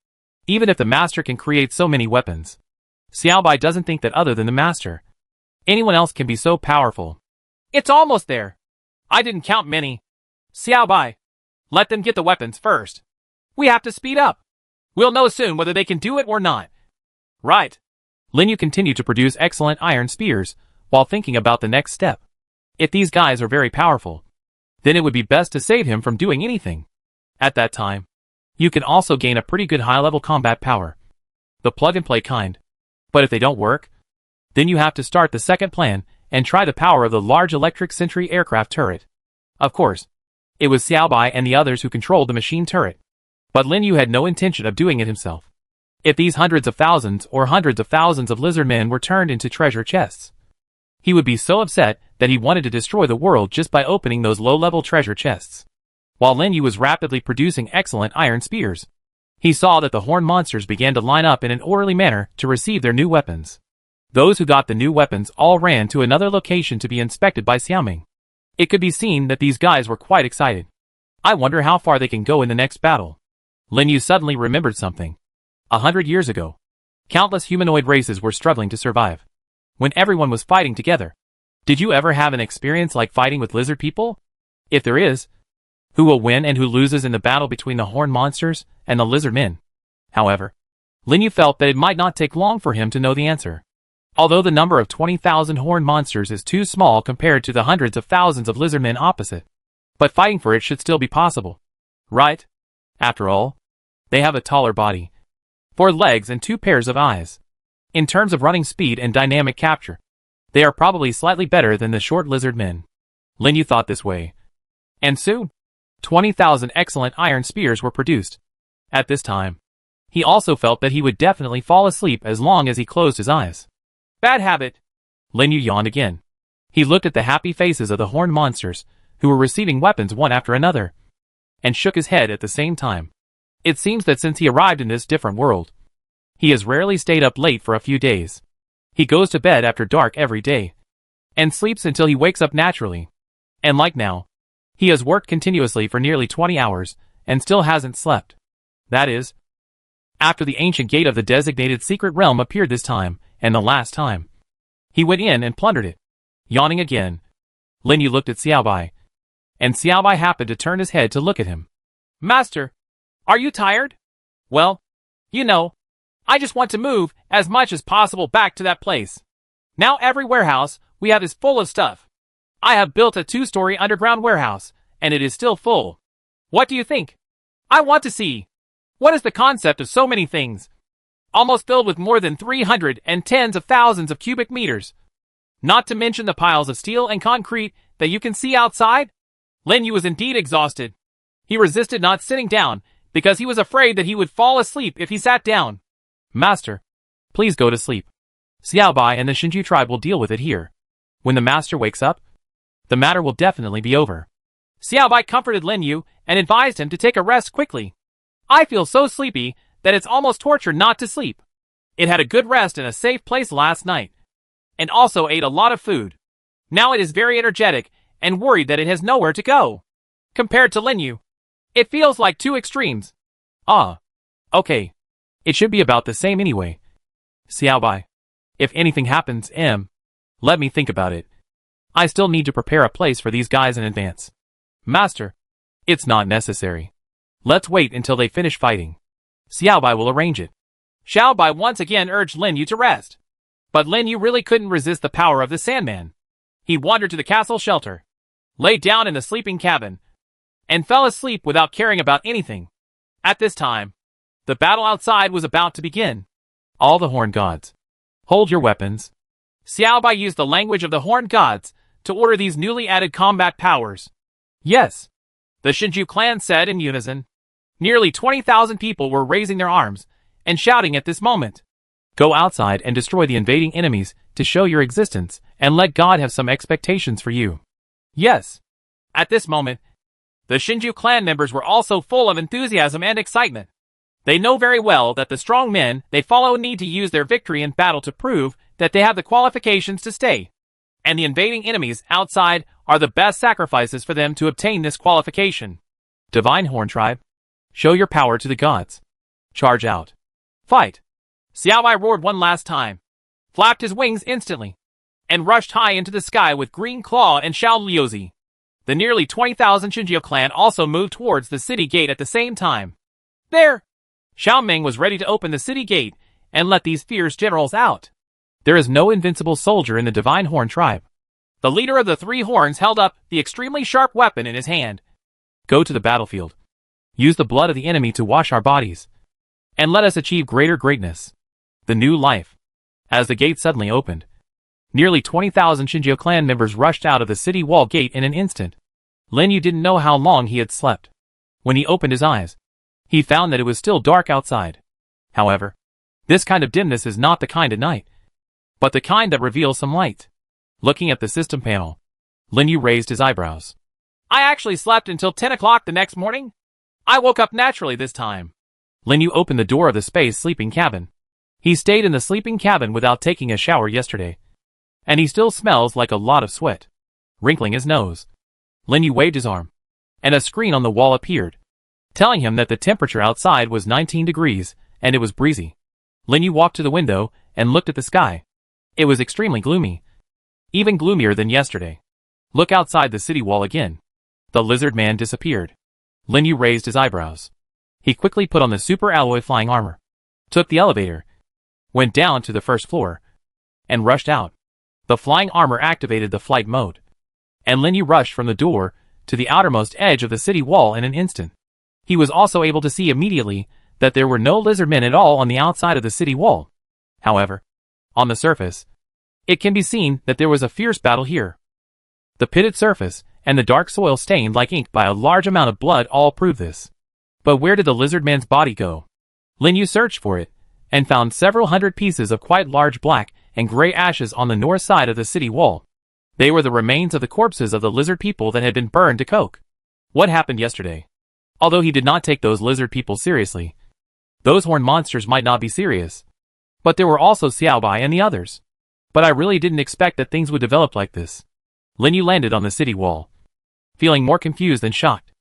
Speaker 2: even if the master can create so many weapons, Xiaobai doesn't think that other than the master, anyone else can be so powerful. It's almost there. I didn't count many. Xiaobai, let them get the weapons first. We have to speed up. We'll know soon whether they can do it or not. Right. Lin Yu continued to produce excellent iron spears, while thinking about the next step. If these guys are very powerful, then it would be best to save him from doing anything. At that time, you can also gain a pretty good high-level combat power. The plug-and-play kind. But if they don't work, then you have to start the second plan and try the power of the large electric sentry aircraft turret. Of course, it was Xiaobai and the others who controlled the machine turret. But Lin Yu had no intention of doing it himself. If these hundreds of thousands of lizard men were turned into treasure chests, he would be so upset that he wanted to destroy the world just by opening those low-level treasure chests. While Lin Yu was rapidly producing excellent iron spears, he saw that the horned monsters began to line up in an orderly manner to receive their new weapons. Those who got the new weapons all ran to another location to be inspected by Xiaoming. It could be seen that these guys were quite excited. I wonder how far they can go in the next battle. Lin Yu suddenly remembered something. 100 years ago, countless humanoid races were struggling to survive. When everyone was fighting together. Did you ever have an experience like fighting with lizard people? If there is, who will win and who loses in the battle between the horned monsters and the lizard men? However, Lin Yu felt that it might not take long for him to know the answer. Although the number of 20,000 horned monsters is too small compared to the hundreds of thousands of lizard men opposite. But fighting for it should still be possible. Right? After all, they have a taller body, 4 legs and 2 pairs of eyes. In terms of running speed and dynamic capture, they are probably slightly better than the short lizard men. Lin Yu thought this way. And soon, 20,000 excellent iron spears were produced. At this time, he also felt that he would definitely fall asleep as long as he closed his eyes. Bad habit. Lin Yu yawned again. He looked at the happy faces of the horned monsters, who were receiving weapons one after another, and shook his head at the same time. It seems that since he arrived in this different world, he has rarely stayed up late for a few days. He goes to bed after dark every day, and sleeps until he wakes up naturally. And like now, he has worked continuously for nearly 20 hours, and still hasn't slept. That is, after the ancient gate of the designated secret realm appeared this time, and the last time. He went in and plundered it. Yawning again, Lin Yu looked at Xiaobai, and Xiaobai happened to turn his head to look at him. Master, are you tired? Well, you know, I just want to move as much as possible back to that place. Now every warehouse we have is full of stuff. I have built a 2-story underground warehouse, and it is still full. What do you think? I want to see. What is the concept of so many things? Almost filled with more than 300 and tens of thousands of cubic meters. Not to mention the piles of steel and concrete that you can see outside? Lin Yu was indeed exhausted. He resisted not sitting down, because he was afraid that he would fall asleep if he sat down. Master, please go to sleep. Xiaobai and the Xinju tribe will deal with it here. When the master wakes up, the matter will definitely be over. Xiaobai comforted Lin Yu and advised him to take a rest quickly. I feel so sleepy that it's almost torture not to sleep. It had a good rest in a safe place last night, and also ate a lot of food. Now it is very energetic and worried that it has nowhere to go. Compared to Lin Yu, it feels like 2 extremes. Ah, okay. It should be about the same anyway. Xiaobai, if anything happens, let me think about it. I still need to prepare a place for these guys in advance. Master, it's not necessary. Let's wait until they finish fighting. Xiaobai will arrange it. Xiaobai once again urged Lin Yu to rest. But Lin Yu really couldn't resist the power of the Sandman. He wandered to the castle shelter, lay down in the sleeping cabin, and fell asleep without caring about anything. At this time, the battle outside was about to begin. All the horned gods, hold your weapons. Xiaobai used the language of the horned gods to order these newly added combat powers. Yes, the Xinju clan said in unison. Nearly 20,000 people were raising their arms and shouting at this moment. Go outside and destroy the invading enemies to show your existence and let God have some expectations for you. Yes. At this moment, the Xinju clan members were also full of enthusiasm and excitement. They know very well that the strong men they follow need to use their victory in battle to prove that they have the qualifications to stay. And the invading enemies outside are the best sacrifices for them to obtain this qualification. Divine Horn Tribe, show your power to the gods. Charge out. Fight. Xiaobai roared one last time, flapped his wings instantly, and rushed high into the sky with Green Claw and Xiao Liuzi. The nearly 20,000 Xinjiu clan also moved towards the city gate at the same time. There! Xiao Ming was ready to open the city gate and let these fierce generals out. There is no invincible soldier in the Divine Horn tribe. The leader of the three horns held up the extremely sharp weapon in his hand. Go to the battlefield. Use the blood of the enemy to wash our bodies. And let us achieve greater greatness. The new life. As the gate suddenly opened, nearly 20,000 Shinjo clan members rushed out of the city wall gate in an instant. Lin Yu didn't know how long he had slept. When he opened his eyes, he found that it was still dark outside. However, this kind of dimness is not the kind at night, but the kind that reveals some light. Looking at the system panel, Lin Yu raised his eyebrows. I actually slept until 10 o'clock the next morning. I woke up naturally this time. Lin Yu opened the door of the space sleeping cabin. He stayed in the sleeping cabin without taking a shower yesterday, and he still smells like a lot of sweat. Wrinkling his nose, Lin Yu waved his arm, and a screen on the wall appeared, telling him that the temperature outside was 19 degrees, and it was breezy. Lin Yu walked to the window and looked at the sky. It was extremely gloomy. Even gloomier than yesterday. Look outside the city wall again. The lizard man disappeared. Lin Yu raised his eyebrows. He quickly put on the super alloy flying armor, took the elevator, went down to the first floor, and rushed out. The flying armor activated the flight mode, and Lin Yu rushed from the door to the outermost edge of the city wall in an instant. He was also able to see immediately that there were no lizard men at all on the outside of the city wall. However, on the surface, it can be seen that there was a fierce battle here. The pitted surface and the dark soil stained like ink by a large amount of blood all prove this. But where did the lizard man's body go? Lin Yu searched for it, and found several hundred pieces of quite large black and gray ashes on the north side of the city wall. They were the remains of the corpses of the lizard people that had been burned to coke. What happened yesterday? Although he did not take those lizard people seriously, those horned monsters might not be serious. But there were also Xiaobai and the others. But I really didn't expect that things would develop like this. Lin Yu landed on the city wall, feeling more confused than shocked.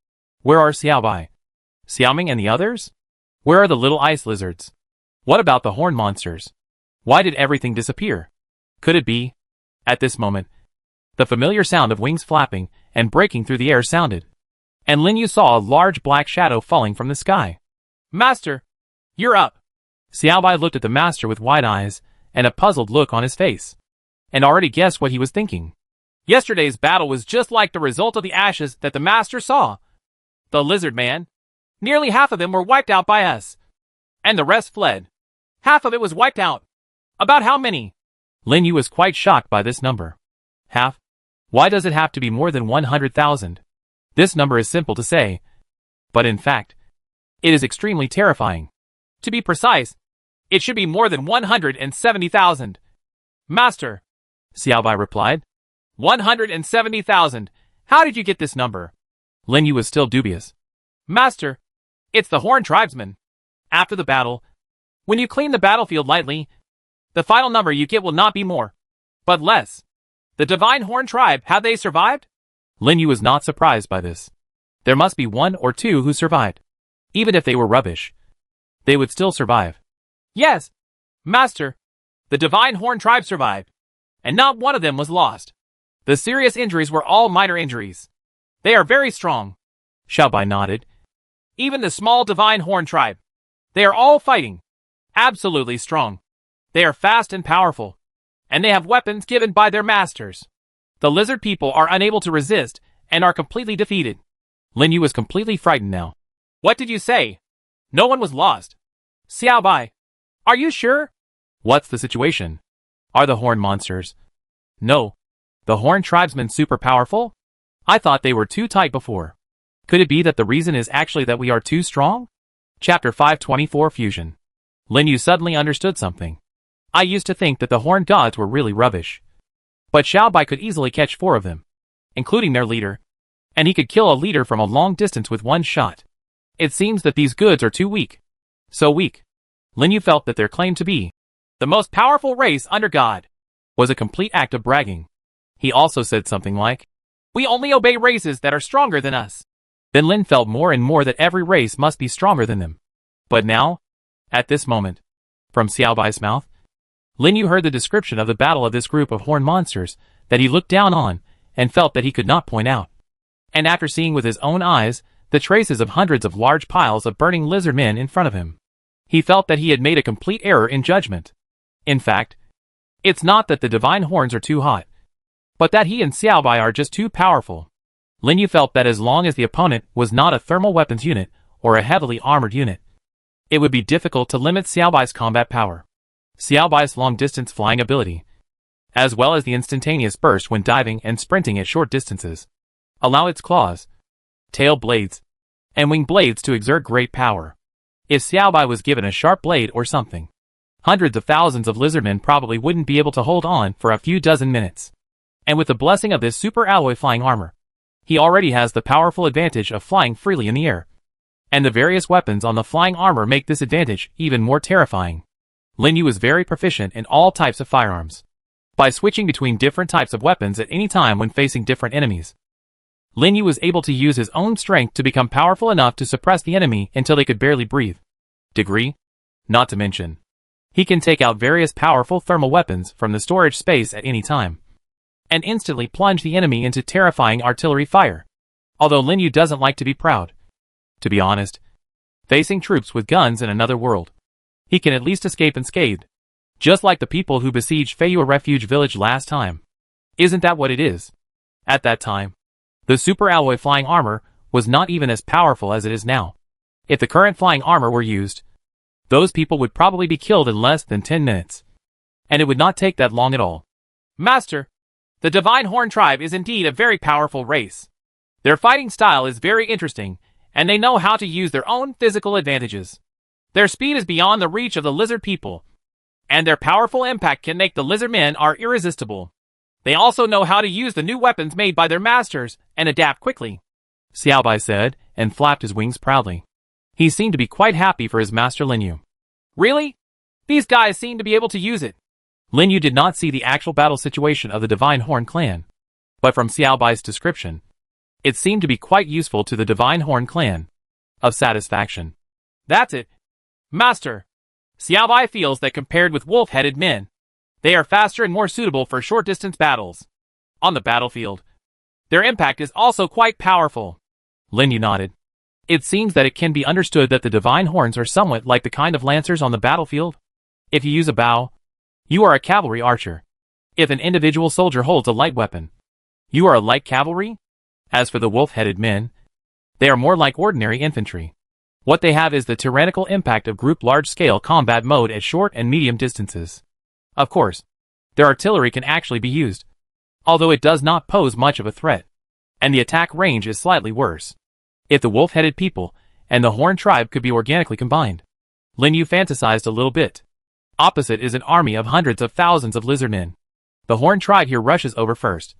Speaker 2: Where are Xiaobai, Xiaoming and the others? Where are the little ice lizards? What about the horned monsters? Why did everything disappear? Could it be? At this moment, the familiar sound of wings flapping and breaking through the air sounded, and Lin Yu saw a large black shadow falling from the sky. Master, you're up. Xiaobai looked at the master with wide eyes and a puzzled look on his face, and already guessed what he was thinking. Yesterday's battle was just like the result of the ashes that the master saw. The lizard man. Nearly half of them were wiped out by us, and the rest fled. Half of it was wiped out. About how many? Lin Yu was quite shocked by this number. Half? Why does it have to be more than 100,000? This number is simple to say, but in fact, it is extremely terrifying. To be precise, it should be more than 170,000. Master, Xiaobai replied. 170,000. How did you get this number? Lin Yu was still dubious. Master, it's the Horn tribesmen. After the battle, when you clean the battlefield lightly, the final number you get will not be more, but less. The Divine Horn tribe, have they survived? Lin Yu was not surprised by this. There must be one or two who survived. Even if they were rubbish, they would still survive. Yes, Master, the Divine Horn tribe survived, and not one of them was lost. The serious injuries were all minor injuries. They are very strong. Xiaobai nodded. Even the small Divine Horn tribe. They are all fighting. Absolutely strong. They are fast and powerful, and they have weapons given by their masters. The lizard people are unable to resist and are completely defeated. Lin Yu was completely frightened now. What did you say? No one was lost. Xiaobai, are you sure? What's the situation? Are the horn monsters? No. The horn tribesmen super powerful? I thought they were too tight before. Could it be that the reason is actually that we are too strong? Chapter 524 Fusion. Lin Yu suddenly understood something. I used to think that the horned gods were really rubbish. But Xiaobai could easily catch 4 of them, including their leader, and he could kill a leader from a long distance with one shot. It seems that these goods are too weak. So weak. Lin Yu felt that their claim to be the most powerful race under God was a complete act of bragging. He also said something like, we only obey races that are stronger than us. Then Lin felt more and more that every race must be stronger than them. But now, at this moment, from Xiaobai's mouth, Lin Yu heard the description of the battle of this group of horned monsters that he looked down on and felt that he could not point out. And after seeing with his own eyes the traces of hundreds of large piles of burning lizard men in front of him, he felt that he had made a complete error in judgment. In fact, It's not that the divine horns are too hot, but that he and Xiaobai are just too powerful. Lin Yu felt that as long as the opponent was not a thermal weapons unit or a heavily armored unit, it would be difficult to limit Xiaobai's combat power. Xiaobai's long-distance flying ability, as well as the instantaneous burst when diving and sprinting at short distances, allow its claws, tail blades, and wing blades to exert great power. If Xiaobai was given a sharp blade or something, hundreds of thousands of lizardmen probably wouldn't be able to hold on for a few dozen minutes. And with the blessing of this super alloy flying armor, he already has the powerful advantage of flying freely in the air. And the various weapons on the flying armor make this advantage even more terrifying. Lin Yu is very proficient in all types of firearms. By switching between different types of weapons at any time when facing different enemies, Lin Yu was able to use his own strength to become powerful enough to suppress the enemy until they could barely breathe. Degree? Not to mention, he can take out various powerful thermal weapons from the storage space at any time, and instantly plunge the enemy into terrifying artillery fire. Although Lin Yu doesn't like to be proud, to be honest, facing troops with guns in another world, he can at least escape unscathed, just like the people who besieged Feiyue Refuge Village last time. Isn't that what it is? At that time, the super alloy flying armor was not even as powerful as it is now. If the current flying armor were used, those people would probably be killed in less than 10 minutes. And it would not take that long at all.
Speaker 1: Master, the Divine Horn tribe is indeed a very powerful race. Their fighting style is very interesting, and they know how to use their own physical advantages. Their speed is beyond the reach of the lizard people, and their powerful impact can make the lizard men are irresistible. They also know how to use the new weapons made by their masters and adapt quickly,
Speaker 2: Xiaobai said, and flapped his wings proudly. He seemed to be quite happy for his master Lin Yu.
Speaker 1: Really? These guys seem to be able to use it.
Speaker 2: Lin Yu did not see the actual battle situation of the Divine Horn clan, but from Xiaobai's description, it seemed to be quite useful to the Divine Horn clan. Of satisfaction.
Speaker 1: That's it. Master, Xiaobai feels that compared with wolf-headed men, they are faster and more suitable for short-distance battles. On the battlefield, their impact is also quite powerful.
Speaker 2: Lin Yu nodded. It seems that it can be understood that the Divine Horns are somewhat like the kind of lancers on the battlefield. If you use a bow, you are a cavalry archer. If an individual soldier holds a light weapon, you are a light cavalry. As for the wolf-headed men, they are more like ordinary infantry. What they have is the tyrannical impact of group large-scale combat mode at short and medium distances. Of course, their artillery can actually be used, although it does not pose much of a threat, and the attack range is slightly worse. If the wolf-headed people and the Horn tribe could be organically combined. Lin Yu fantasized a little bit. Opposite is an army of hundreds of thousands of lizard men. The Horn tribe here rushes over first,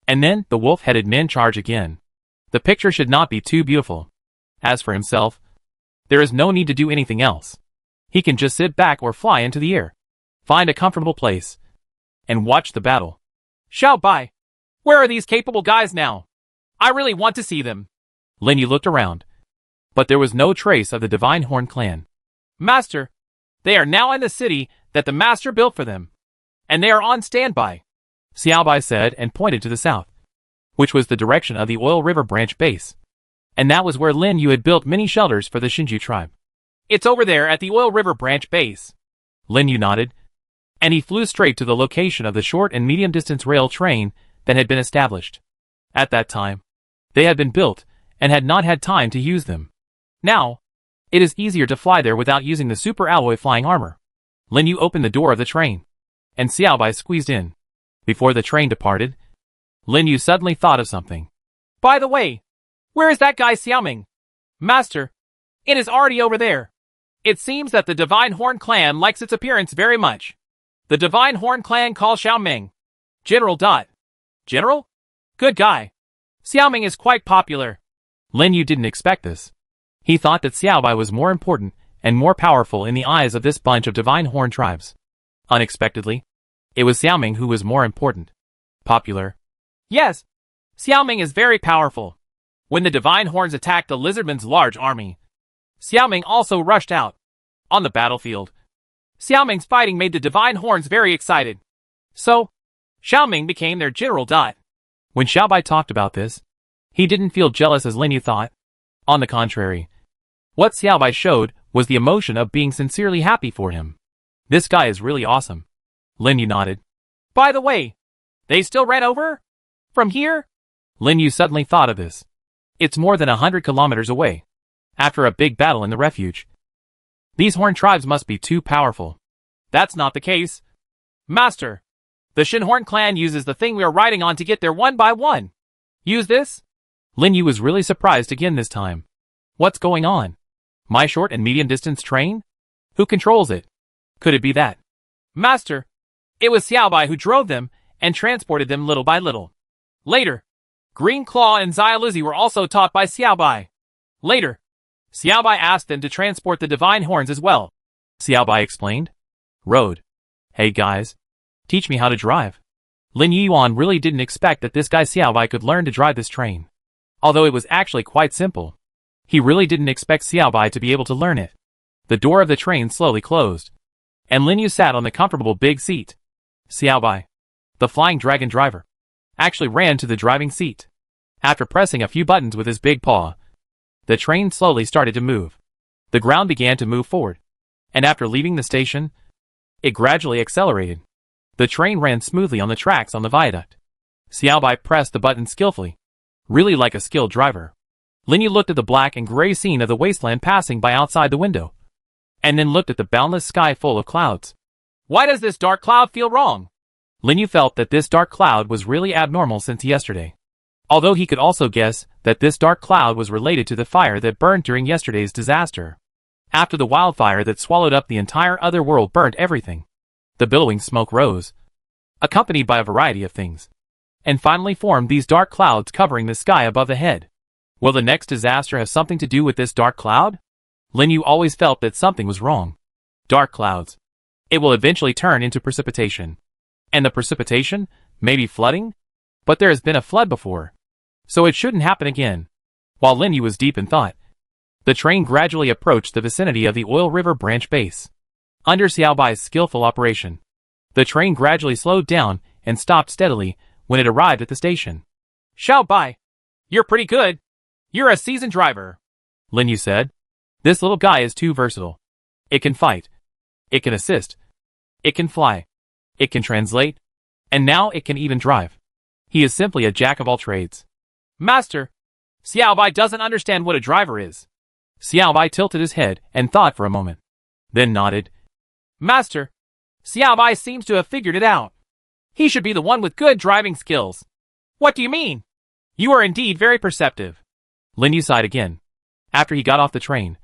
Speaker 2: and then the wolf-headed men charge again. The picture should not be too beautiful. As for himself, there is no need to do anything else. He can just sit back or fly into the air, find a comfortable place, and watch the battle.
Speaker 1: Xiaobai, where are these capable guys now? I really want to see them.
Speaker 2: Lin Yu looked around, but there was no trace of the Divine Horn clan.
Speaker 1: Master, they are now in the city that the master built for them, and they are on standby,
Speaker 2: Xiaobai said and pointed to the south, which was the direction of the Oil River branch base. And that was where Lin Yu had built many shelters for the Shinju tribe.
Speaker 1: It's over there at the Oil River branch base.
Speaker 2: Lin Yu nodded, and he flew straight to the location of the short and medium distance rail train that had been established. At that time, they had been built and had not had time to use them. Now, it is easier to fly there without using the super alloy flying armor. Lin Yu opened the door of the train, and Xiaobai squeezed in. Before the train departed, Lin Yu suddenly thought of something.
Speaker 1: By the way, where is that guy Xiaoming? Master, it is already over there. It seems that the Divine Horn clan likes its appearance very much. The Divine Horn clan call Xiaoming General. General? Good guy. Xiaoming is quite popular.
Speaker 2: Lin Yu didn't expect this. He thought that Xiaobai was more important and more powerful in the eyes of this bunch of Divine Horn tribes. Unexpectedly, it was Xiaoming who was more important. Popular.
Speaker 1: Yes, Xiaoming is very powerful. When the Divine Horns attacked the Lizardmen's large army, Xiaoming also rushed out. On the battlefield, Xiaoming's fighting made the Divine Horns very excited. So, Xiaoming became their general.
Speaker 2: When Xiaobai talked about this, he didn't feel jealous as Lin Yu thought. On the contrary, what Xiaobai showed was the emotion of being sincerely happy for him. This guy is really awesome. Lin Yu nodded. By the way, they still ran over? From here? Lin Yu suddenly thought of this. It's more than 100 kilometers away. After a big battle in the refuge. These Horn tribes must be too powerful. That's not the case. Master, the Shinhorn clan uses the thing we are riding on to get there one by one. Use this? Lin Yu was really surprised again this time. What's going on? My short and medium distance train? Who controls it? Could it be that? Master, it was Xiaobai who drove them and transported them little by little. Later, Green Claw and Xiaoluzi were also taught by Xiaobai. Later, Xiaobai asked them to transport the divine horns as well. Xiaobai explained. Road. Hey guys. Teach me how to drive. Lin Yuan really didn't expect that this guy Xiaobai could learn to drive this train. Although it was actually quite simple. He really didn't expect Xiaobai to be able to learn it. The door of the train slowly closed. And Lin Yu sat on the comfortable big seat. Xiaobai, the flying dragon driver, actually ran to the driving seat. After pressing a few buttons with his big paw, the train slowly started to move. The ground began to move forward. And after leaving the station, it gradually accelerated. The train ran smoothly on the tracks on the viaduct. Xiaobai pressed the button skillfully, really like a skilled driver. Lin Yu looked at the black and gray scene of the wasteland passing by outside the window, and then looked at the boundless sky full of clouds. Why does this dark cloud feel wrong? Lin Yu felt that this dark cloud was really abnormal since yesterday. Although he could also guess that this dark cloud was related to the fire that burned during yesterday's disaster. After the wildfire that swallowed up the entire other world burnt everything, the billowing smoke rose, accompanied by a variety of things, and finally formed these dark clouds covering the sky above the head. Will the next disaster have something to do with this dark cloud? Lin Yu always felt that something was wrong. Dark clouds. It will eventually turn into precipitation. And the precipitation? Maybe flooding? But there has been a flood before, so it shouldn't happen again. While Lin Yu was deep in thought, the train gradually approached the vicinity of the Oil River branch base. Under Xiaobai's skillful operation, the train gradually slowed down and stopped steadily when it arrived at the station. Xiaobai, you're pretty good. You're a seasoned driver, Lin Yu said. This little guy is too versatile. It can fight. It can assist. It can fly. It can translate. And now it can even drive. He is simply a jack of all trades. Master, Xiaobai doesn't understand what a driver is. Xiaobai tilted his head and thought for a moment, then nodded. Master, Xiaobai seems to have figured it out. He should be the one with good driving skills. What do you mean? You are indeed very perceptive. Lin Yu sighed again. After he got off the train,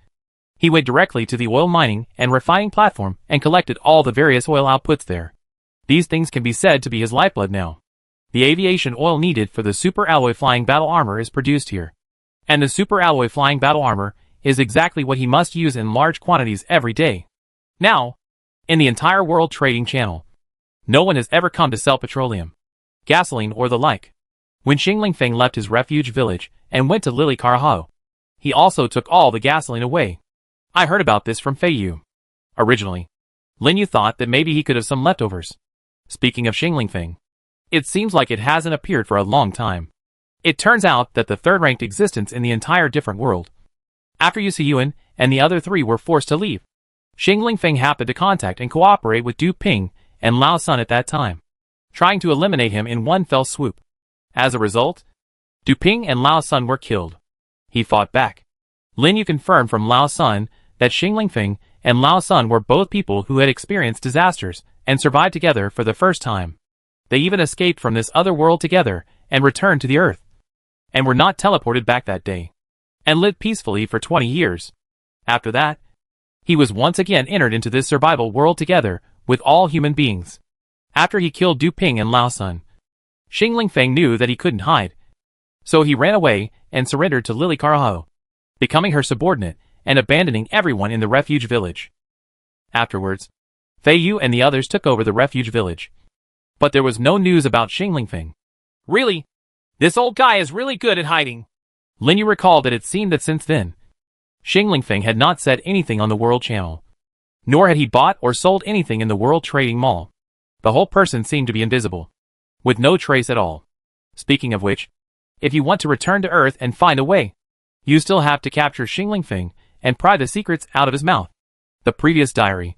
Speaker 2: he went directly to the oil mining and refining platform and collected all the various oil outputs there. These things can be said to be his lifeblood now. The aviation oil needed for the super alloy flying battle armor is produced here. And the super alloy flying battle armor is exactly what he must use in large quantities every day. Now, in the entire world trading channel, no one has ever come to sell petroleum, gasoline or the like. When Xingling Feng left his refuge village and went to Lily Carahao, he also took all the gasoline away. I heard about this from Fei Yu. Originally, Lin Yu thought that maybe he could have some leftovers. Speaking of Xingling Feng, it seems like it hasn't appeared for a long time. It turns out that the third-ranked existence in the entire different world. After Yu Siyuan and the other three were forced to leave, Xingling Feng happened to contact and cooperate with Du Ping and Lao Sun at that time, trying to eliminate him in one fell swoop. As a result, Du Ping and Lao Sun were killed. He fought back. Lin Yu confirmed from Lao Sun that Xingling Feng and Lao Sun were both people who had experienced disasters and survived together for the first time. They even escaped from this other world together and returned to the Earth, and were not teleported back that day, and lived peacefully for 20 years. After that, he was once again entered into this survival world together with all human beings. After he killed Du Ping and Lao Sun, Xingling Feng knew that he couldn't hide, so he ran away and surrendered to Lily Carahao, becoming her subordinate and abandoning everyone in the refuge village. Afterwards, Fei Yu and the others took over the refuge village. But there was no news about Xingling Feng. Really? This old guy is really good at hiding. Lin Yu recalled that it seemed that since then, Xingling Feng had not said anything on the World Channel, nor had he bought or sold anything in the World Trading Mall. The whole person seemed to be invisible, with no trace at all. Speaking of which, if you want to return to Earth and find a way, you still have to capture Xingling Feng and pry the secrets out of his mouth. The previous diary,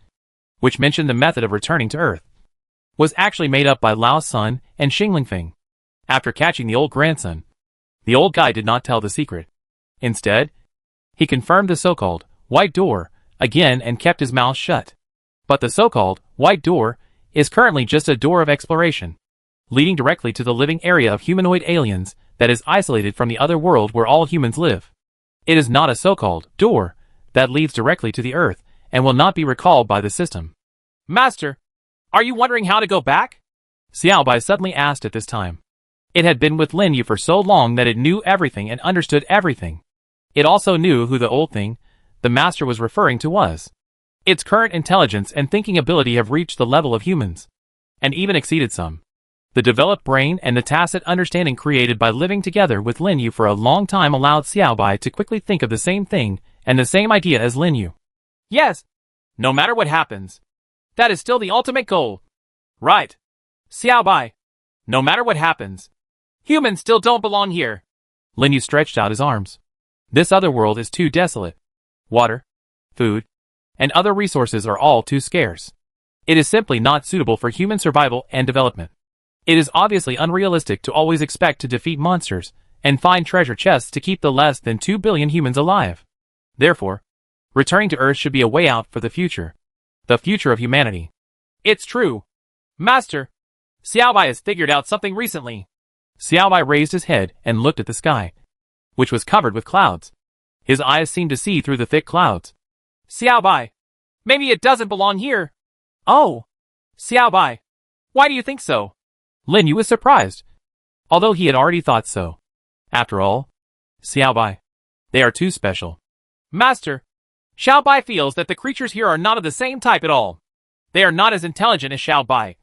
Speaker 2: which mentioned the method of returning to Earth, was actually made up by Lao's son and Xinglingfeng. After catching the old grandson, the old guy did not tell the secret. Instead, he confirmed the so-called white door again and kept his mouth shut. But the so-called white door is currently just a door of exploration, leading directly to the living area of humanoid aliens that is isolated from the other world where all humans live. It is not a so-called door that leads directly to the Earth and will not be recalled by the system.
Speaker 1: Master, are you wondering how to go back?
Speaker 2: Xiao Bai suddenly asked at this time. It had been with Lin Yu for so long that it knew everything and understood everything. It also knew who the old thing the master was referring to was. Its current intelligence and thinking ability have reached the level of humans, and even exceeded some. The developed brain and the tacit understanding created by living together with Lin Yu for a long time allowed Xiao Bai to quickly think of the same thing and the same idea as Lin Yu.
Speaker 1: Yes, no matter what happens, that is still the ultimate goal. Right. Xiao Bai, no matter what happens, humans still don't belong here.
Speaker 2: Lin Yu stretched out his arms. This other world is too desolate. Water, food, and other resources are all too scarce. It is simply not suitable for human survival and development. It is obviously unrealistic to always expect to defeat monsters and find treasure chests to keep the less than 2 billion humans alive. Therefore, returning to Earth should be a way out for the future of humanity.
Speaker 1: It's true. Master, Xiao Bai has figured out something recently.
Speaker 2: Xiao Bai raised his head and looked at the sky, which was covered with clouds. His eyes seemed to see through the thick clouds.
Speaker 1: Xiao Bai, maybe it doesn't belong here. Oh, Xiao Bai, why do you think so?
Speaker 2: Lin Yu was surprised, although he had already thought so. After all, Xiao Bai, they are too special.
Speaker 1: Master, Xiao Bai feels that the creatures here are not of the same type at all. They are not as intelligent as Xiao Bai,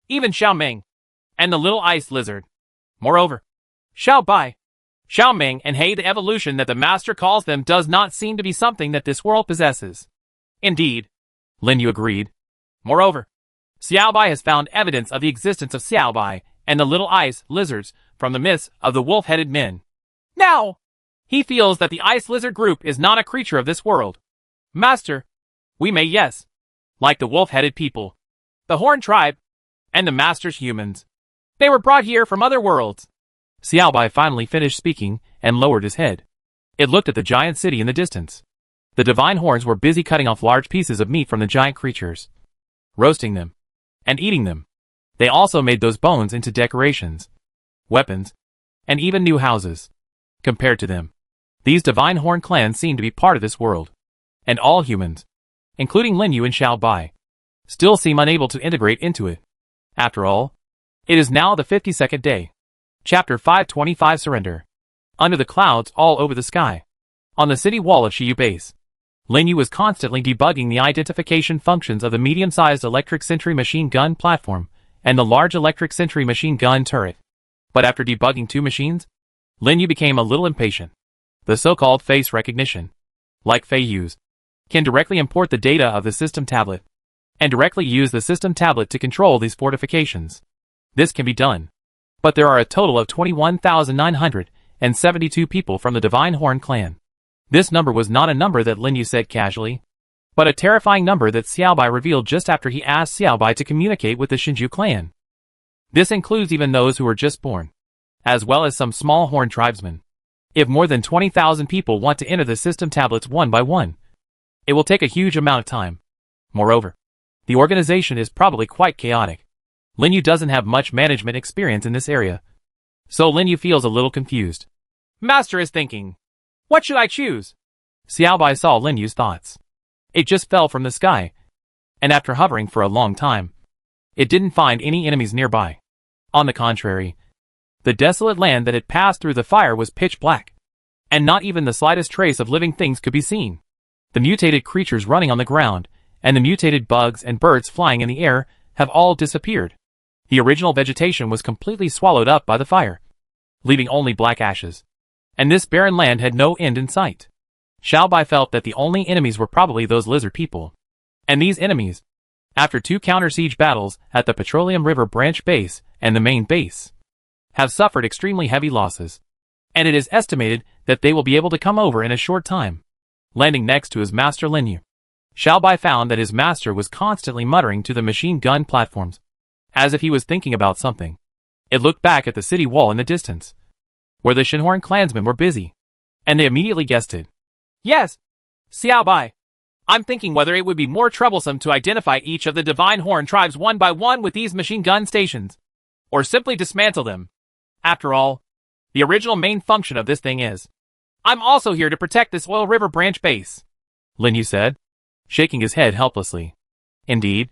Speaker 1: even Xiao Ming, and the little ice lizard. Moreover, Xiao Bai, Xiao Ming, and He, the evolution that the master calls them does not seem to be something that this world possesses. Indeed,
Speaker 2: Lin Yu agreed.
Speaker 1: Moreover, Xiao Bai has found evidence of the existence of Xiao Bai and the little ice lizards from the myths of the wolf-headed men. Now, he feels that the ice lizard group is not a creature of this world. Master, we may, yes, like the wolf-headed people, the Horn tribe, and the master's humans. They were brought here from other worlds.
Speaker 2: Xiao Bai finally finished speaking and lowered his head. It looked at the giant city in the distance. The divine horns were busy cutting off large pieces of meat from the giant creatures, roasting them, and eating them. They also made those bones into decorations, weapons, and even new houses. Compared to them, these divine horn clans seemed to be part of this world. And all humans, including Lin Yu and Xiao Bai, still seem unable to integrate into it. After all, it is now the 52nd day. Chapter 525 Surrender. Under the clouds all over the sky, on the city wall of Shiyu Base, Lin Yu was constantly debugging the identification functions of the medium-sized electric sentry machine gun platform and the large electric sentry machine gun turret. But after debugging two machines, Lin Yu became a little impatient. The so-called face recognition, like Fei Yu's, can directly import the data of the system tablet, and directly use the system tablet to control these fortifications. This can be done. But there are a total of 21,972 people from the Divine Horn clan. This number was not a number that Lin Yu said casually, but a terrifying number that Xiao Bai revealed just after he asked Xiao Bai to communicate with the Shinju clan. This includes even those who were just born, as well as some small horn tribesmen. If more than 20,000 people want to enter the system tablets one by one, it will take a huge amount of time. Moreover, the organization is probably quite chaotic. Lin Yu doesn't have much management experience in this area, so Lin Yu feels a little confused.
Speaker 1: Master is thinking, what should I choose?
Speaker 2: Xiao Bai saw Lin Yu's thoughts. It just fell from the sky, and after hovering for a long time, it didn't find any enemies nearby. On the contrary, the desolate land that had passed through the fire was pitch black, and not even the slightest trace of living things could be seen. The mutated creatures running on the ground, and the mutated bugs and birds flying in the air have all disappeared. The original vegetation was completely swallowed up by the fire, leaving only black ashes. And this barren land had no end in sight. Xiao Bai felt that the only enemies were probably those lizard people. And these enemies, after two counter-siege battles at the Petroleum River branch base and the main base, have suffered extremely heavy losses. And it is estimated that they will be able to come over in a short time. Landing next to his master Lin Yu, Xiao Bai found that his master was constantly muttering to the machine gun platforms,
Speaker 1: as if he was thinking about something. It looked back at the city wall in the distance, where the Shinhorn clansmen were busy, and they immediately guessed it.
Speaker 2: Yes, Xiao Bai. I'm thinking whether it would be more troublesome to identify each of the Divine Horn tribes one by one with these machine gun stations, or simply dismantle them. After all, the original main function of this thing is, I'm also here to protect this Oil River branch base,
Speaker 1: Lin Yu said, shaking his head helplessly. Indeed,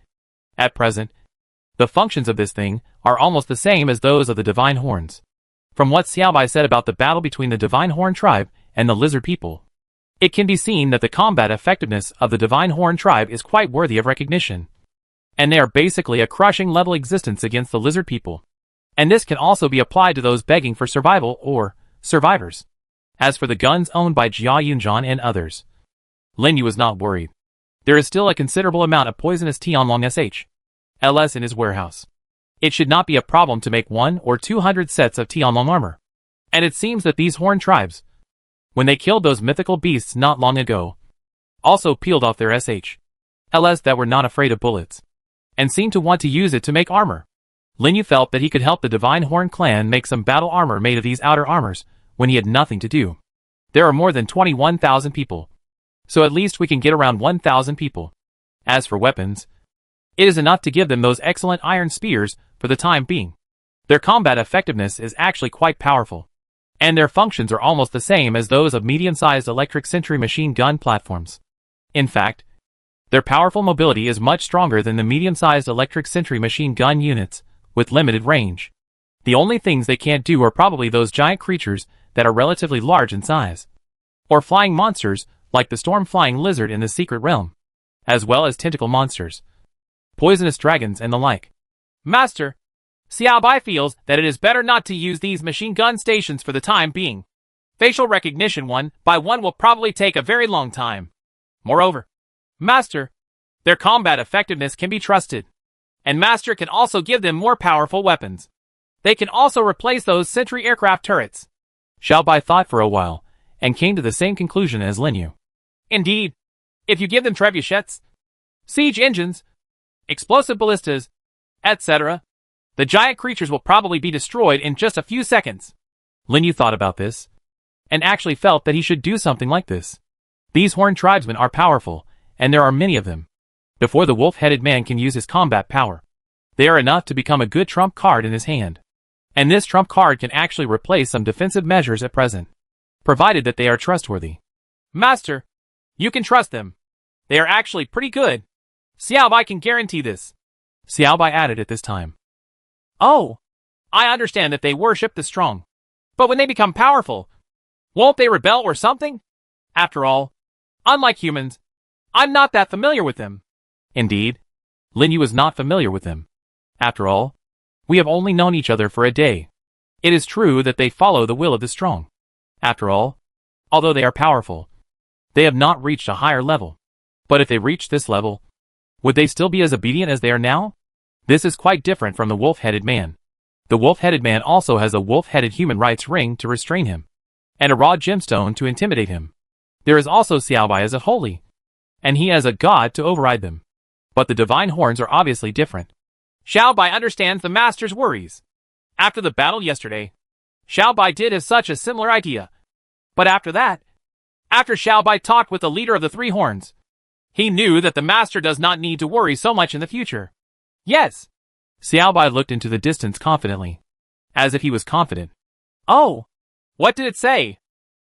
Speaker 1: at present, the functions of this thing are almost the same as those of the Divine Horns. From what Xiaobai said about the battle between the Divine Horn tribe and the Lizard people, it can be seen that the combat effectiveness of the Divine Horn tribe is quite worthy of recognition. And they are basically a crushing level existence against the Lizard people. And this can also be applied to those begging for survival or survivors. As for the guns owned by Jia Yunjian and others, Lin Yu was not worried. There is still a considerable amount of poisonous Tianlong SH/LS in his warehouse. It should not be a problem to make 100 or 200 sets of Tianlong armor. And it seems that these Horn tribes, when they killed those mythical beasts not long ago, also peeled off their SH/LS that were not afraid of bullets, and seemed to want to use it to make armor. Lin Yu felt that he could help the Divine Horn clan make some battle armor made of these outer armors when he had nothing to do. There are more than 21,000 people, so at least we can get around 1,000 people. As for weapons, it is enough to give them those excellent iron spears for the time being. Their combat effectiveness is actually quite powerful, and their functions are almost the same as those of medium-sized electric sentry machine gun platforms. In fact, their powerful mobility is much stronger than the medium-sized electric sentry machine gun units with limited range. The only things they can't do are probably those giant creatures that are relatively large in size, or flying monsters like the storm-flying lizard in the Secret Realm, as well as tentacle monsters, poisonous dragons and the like.
Speaker 2: Master, Xiao Bai feels that it is better not to use these machine gun stations for the time being. Facial recognition one by one will probably take a very long time. Moreover, Master, their combat effectiveness can be trusted, and Master can also give them more powerful weapons. They can also replace those sentry aircraft turrets.
Speaker 1: Xiao Bai thought for a while, and came to the same conclusion as Lin Yu.
Speaker 2: Indeed, if you give them trebuchets, siege engines, explosive ballistas, etc., the giant creatures will probably be destroyed in just a few seconds.
Speaker 1: Lin Yu thought about this, and actually felt that he should do something like this. These Horn tribesmen are powerful, and there are many of them. Before the wolf-headed man can use his combat power, they are enough to become a good trump card in his hand. And this trump card can actually replace some defensive measures at present, provided that they are trustworthy.
Speaker 2: Master, you can trust them. They are actually pretty good. Xiao Bai can guarantee this.
Speaker 1: Xiao Bai added at this time.
Speaker 2: Oh, I understand that they worship the strong. But when they become powerful, won't they rebel or something? After all, unlike humans, I'm not that familiar with them.
Speaker 1: Indeed, Lin Yu is not familiar with them. After all, we have only known each other for a day. It is true that they follow the will of the strong. After all, although they are powerful, they have not reached a higher level. But if they reach this level, would they still be as obedient as they are now? This is quite different from the wolf-headed man. The wolf-headed man also has a wolf-headed human rights ring to restrain him, and a raw gemstone to intimidate him. There is also Xiao Bai as a holy, and he has a god to override them. But the Divine Horns are obviously different.
Speaker 2: Xiao Bai understands the Master's worries. After the battle yesterday, Xiao Bai did have such a similar idea. But after that, after Xiao Bai talked with the leader of the Three Horns, he knew that the Master does not need to worry so much in the future. Yes.
Speaker 1: Xiao Bai looked into the distance confidently, as if he was confident.
Speaker 2: Oh, what did it say?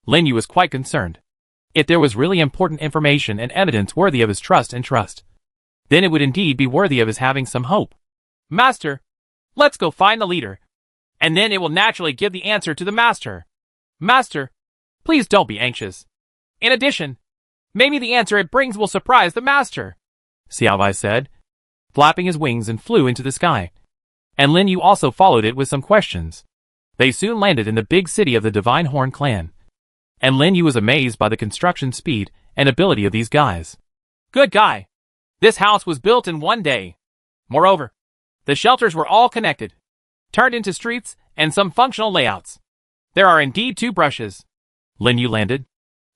Speaker 1: Lin Yu was quite concerned. If there was really important information and evidence worthy of his trust, then it would indeed be worthy of his having some hope.
Speaker 2: Master, let's go find the leader, and then it will naturally give the answer to the Master. Master, please don't be anxious. In addition, maybe the answer it brings will surprise the Master,
Speaker 1: Xiao Bai said, flapping his wings and flew into the sky. And Lin Yu also followed it with some questions. They soon landed in the big city of the Divine Horn clan, and Lin Yu was amazed by the construction speed and ability of these guys.
Speaker 2: Good guy. This house was built in one day. Moreover, the shelters were all connected, turned into streets and some functional layouts. There are indeed 2 brushes.
Speaker 1: Lin Yu landed,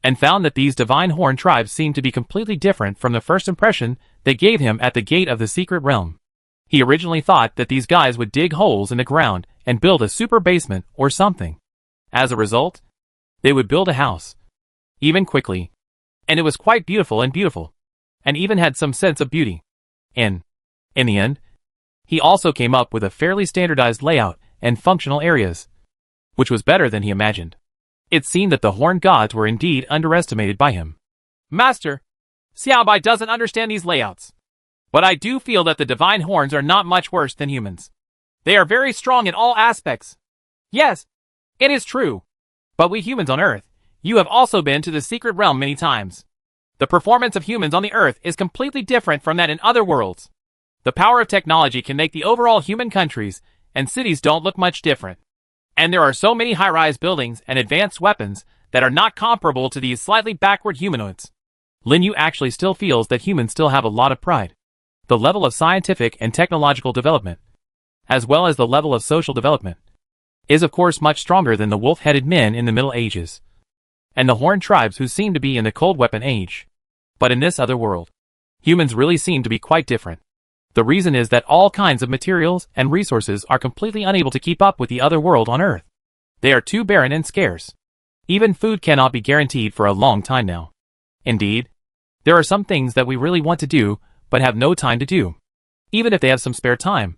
Speaker 1: and found that these Divine Horn tribes seemed to be completely different from the first impression they gave him at the gate of the Secret Realm.
Speaker 2: He originally thought that these guys would dig holes in the ground and build a super basement or something. As a result, they would build a house. Even quickly. And it was quite beautiful, and even had some sense of beauty. In the end, he also came up with a fairly standardized layout and functional areas, which was better than he imagined. It seemed that the horned gods were indeed underestimated by him. Master, Xiaobai doesn't understand these layouts. But I do feel that the divine horns are not much worse than humans. They are very strong in all aspects. Yes, it is true. But we humans on Earth, you have also been to the secret realm many times. The performance of humans on the Earth is completely different from that in other worlds. The power of technology can make the overall human countries and cities don't look much different. And there are so many high-rise buildings and advanced weapons that are not comparable to these slightly backward humanoids. Lin Yu actually still feels that humans still have a lot of pride. The level of scientific and technological development, as well as the level of social development, is of course much stronger than the wolf-headed men in the Middle Ages, and the horned tribes who seem to be in the cold weapon age. But in this other world, humans really seem to be quite different. The reason is that all kinds of materials and resources are completely unable to keep up with the other world on Earth. They are too barren and scarce. Even food cannot be guaranteed for a long time now. Indeed, there are some things that we really want to do, but have no time to do. Even if they have some spare time,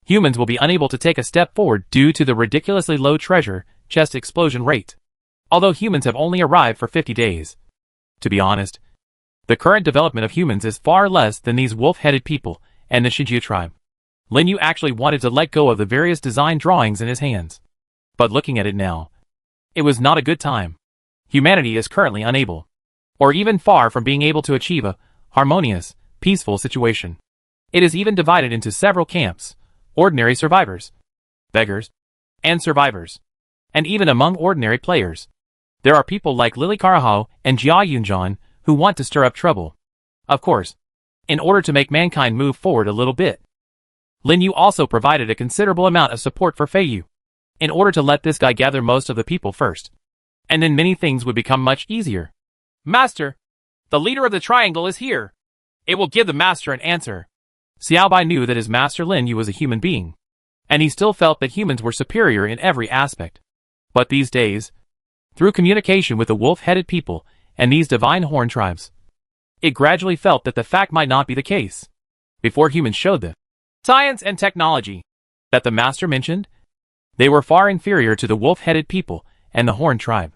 Speaker 2: humans will be unable to take a step forward due to the ridiculously low treasure chest explosion rate. Although humans have only arrived for 50 days. To be honest, the current development of humans is far less than these wolf-headed people and the Xinjiu tribe. Lin Yu actually wanted to let go of the various design drawings in his hands. But looking at it now, it was not a good time. Humanity is currently unable, or even far from being able to achieve a harmonious, peaceful situation. It is even divided into several camps: ordinary survivors, beggars, and survivors. And even among ordinary players, there are people like Lily Karahao and Jia Yunjan who want to stir up trouble. Of course, in order to make mankind move forward a little bit, Lin Yu also provided a considerable amount of support for Fei Yu, in order to let this guy gather most of the people first. And then many things would become much easier. Master, the leader of the triangle is here. It will give the master an answer. Xiaobai knew that his master Lin Yu was a human being, and he still felt that humans were superior in every aspect. But these days, through communication with the wolf-headed people and these divine horn tribes, it gradually felt that the fact might not be the case. Before humans showed the science and technology that the master mentioned, they were far inferior to the wolf-headed people and the horn tribe,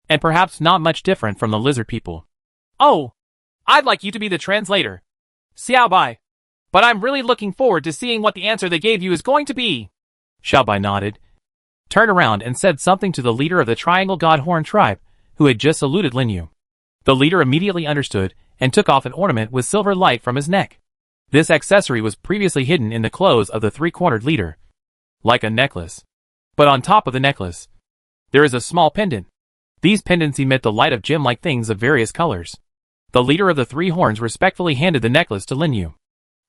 Speaker 2: and perhaps not much different from the lizard people. Oh, I'd like you to be the translator, Xiaobai, but I'm really looking forward to seeing what the answer they gave you is going to be. Xiaobai nodded, turned around and said something to the leader of the Triangle God Horn tribe, who had just saluted Lin Yu. The leader immediately understood and took off an ornament with silver light from his neck. This accessory was previously hidden in the clothes of the three-cornered leader, like a necklace. But on top of the necklace, there is a small pendant. These pendants emit the light of gem-like things of various colors. The leader of the three horns respectfully handed the necklace to Lin Yu.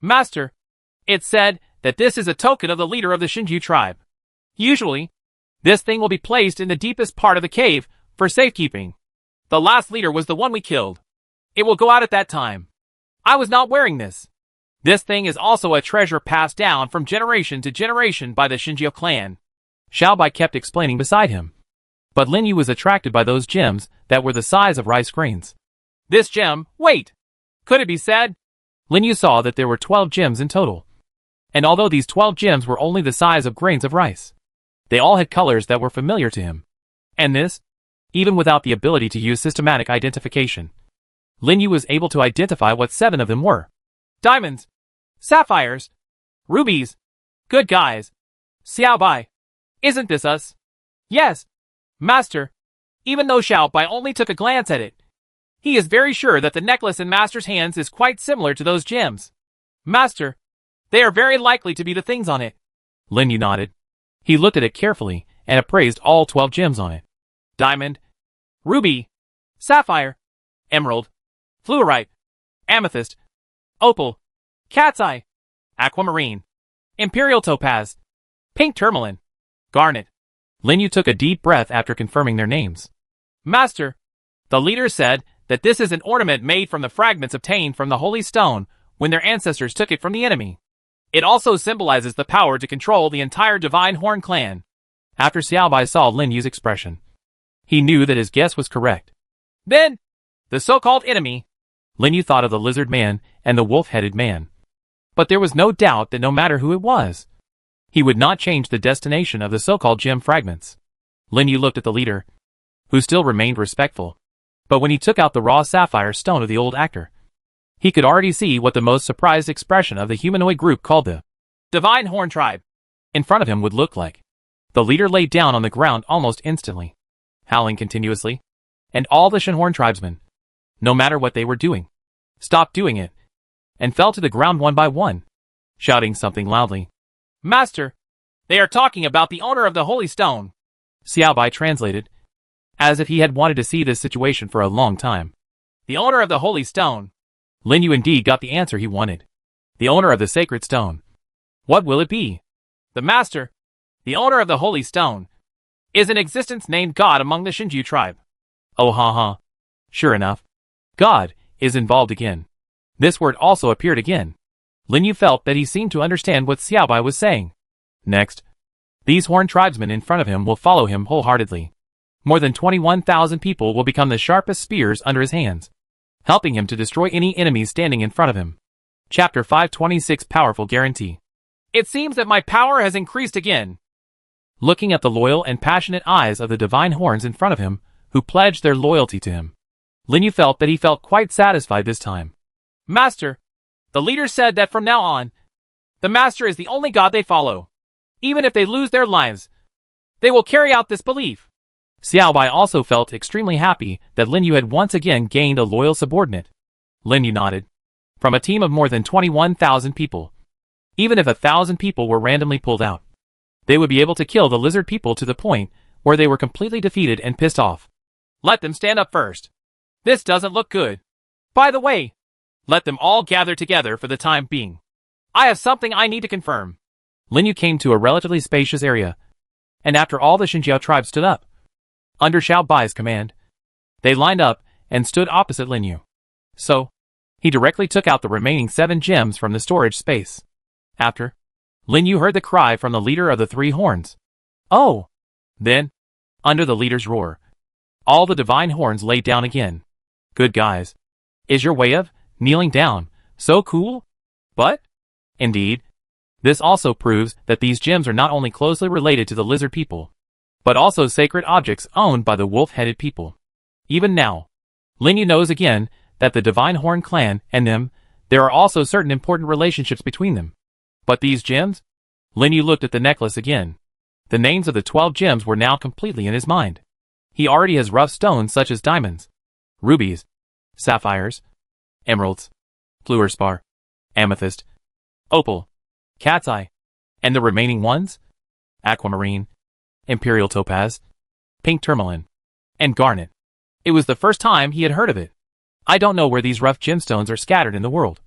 Speaker 2: Master, it's said that this is a token of the leader of the Xinjiu tribe. Usually, this thing will be placed in the deepest part of the cave for safekeeping. The last leader was the one we killed. It will go out at that time. I was not wearing this. This thing is also a treasure passed down from generation to generation by the Xinjiu clan. Xiaobai kept explaining beside him. But Lin Yu was attracted by those gems that were the size of rice grains. This gem, wait! Could it be said? Lin Yu saw that there were 12 gems in total. And although these 12 gems were only the size of grains of rice, they all had colors that were familiar to him. And this, even without the ability to use systematic identification, Lin Yu was able to identify what 7 of them were. Diamonds, sapphires, rubies. Good guys. Xiaobai, isn't this us? Yes, Master. Even though Xiaobai only took a glance at it, he is very sure that the necklace in Master's hands is quite similar to those gems. Master, they are very likely to be the things on it. Lin Yu nodded. He looked at it carefully and appraised all 12 gems on it. Diamond, ruby, sapphire, emerald, fluorite, amethyst, opal, cat's eye, aquamarine, imperial topaz, pink tourmaline, garnet. Lin Yu took a deep breath after confirming their names. Master, the leader said that this is an ornament made from the fragments obtained from the holy stone when their ancestors took it from the enemy. It also symbolizes the power to control the entire Divine Horn clan.
Speaker 1: After Xiaobai saw Lin Yu's expression, he knew that his guess was correct.
Speaker 2: Then, the so-called enemy.
Speaker 1: Lin Yu thought of the lizard man and the wolf-headed man. But there was no doubt that no matter who it was, he would not change the destination of the so-called gem fragments. Lin Yu looked at the leader, who still remained respectful. But when he took out the raw sapphire stone of the old actor, he could already see what the most surprised expression of the humanoid group called the
Speaker 2: Divine Horn tribe
Speaker 1: in front of him would look like. The leader laid down on the ground almost instantly, howling continuously, and all the Shenhorn tribesmen, no matter what they were doing, stopped doing it, and fell to the ground one by one, shouting something loudly.
Speaker 2: Master, they are talking about the owner of the Holy Stone.
Speaker 1: Xiaobai translated, as if he had wanted to see this situation for a long time.
Speaker 2: The owner of the Holy Stone.
Speaker 1: Lin Yu indeed got the answer he wanted. The owner of the sacred stone. What will it be?
Speaker 2: The Master, the owner of the Holy Stone, is an existence named God among the Shinju tribe.
Speaker 1: Oh ha ha. Sure enough. God is involved again. This word also appeared again. Lin Yu felt that he seemed to understand what Xiaobai was saying. Next, these horn tribesmen in front of him will follow him wholeheartedly. More than 21,000 people will become the sharpest spears under his hands, helping him to destroy any enemies standing in front of him. Chapter 526 Powerful Guarantee.
Speaker 2: It seems that my power has increased again.
Speaker 1: Looking at the loyal and passionate eyes of the divine horns in front of him, who pledged their loyalty to him, Lin Yu felt that he felt quite satisfied this time.
Speaker 2: Master, the leader said that from now on, the Master is the only God they follow. Even if they lose their lives, they will carry out this belief.
Speaker 1: Xiaobai also felt extremely happy that Lin Yu had once again gained a loyal subordinate. Lin Yu nodded. From a team of more than 21,000 people, even if 1,000 people were randomly pulled out, they would be able to kill the lizard people to the point where they were completely defeated and pissed off.
Speaker 2: Let them stand up first. This doesn't look good. By the way, let them all gather together for the time being. I have something I need to confirm.
Speaker 1: Lin Yu came to a relatively spacious area, and after all the Xinjiao tribe stood up, under Xiaobai's command, they lined up and stood opposite Lin Yu. So, he directly took out the remaining 7 gems from the storage space. After, Lin Yu heard the cry from the leader of the 3 horns. Oh! Then, under the leader's roar, all the divine horns laid down again. Good guys. Is your way of kneeling down so cool? But, indeed, this also proves that these gems are not only closely related to the lizard people, but also sacred objects owned by the wolf-headed people. Even now, Lin Yu knows again that the Divine Horn clan and them, there are also certain important relationships between them. But these gems? Lin Yu looked at the necklace again. The names of the 12 gems were now completely in his mind. He already has rough stones such as diamonds, rubies, sapphires, emeralds, fluorspar, amethyst, opal, cat's eye, and the remaining ones? Aquamarine, imperial topaz, pink tourmaline, and garnet. It was the first time he had heard of it. I don't know where these rough gemstones are scattered in the world,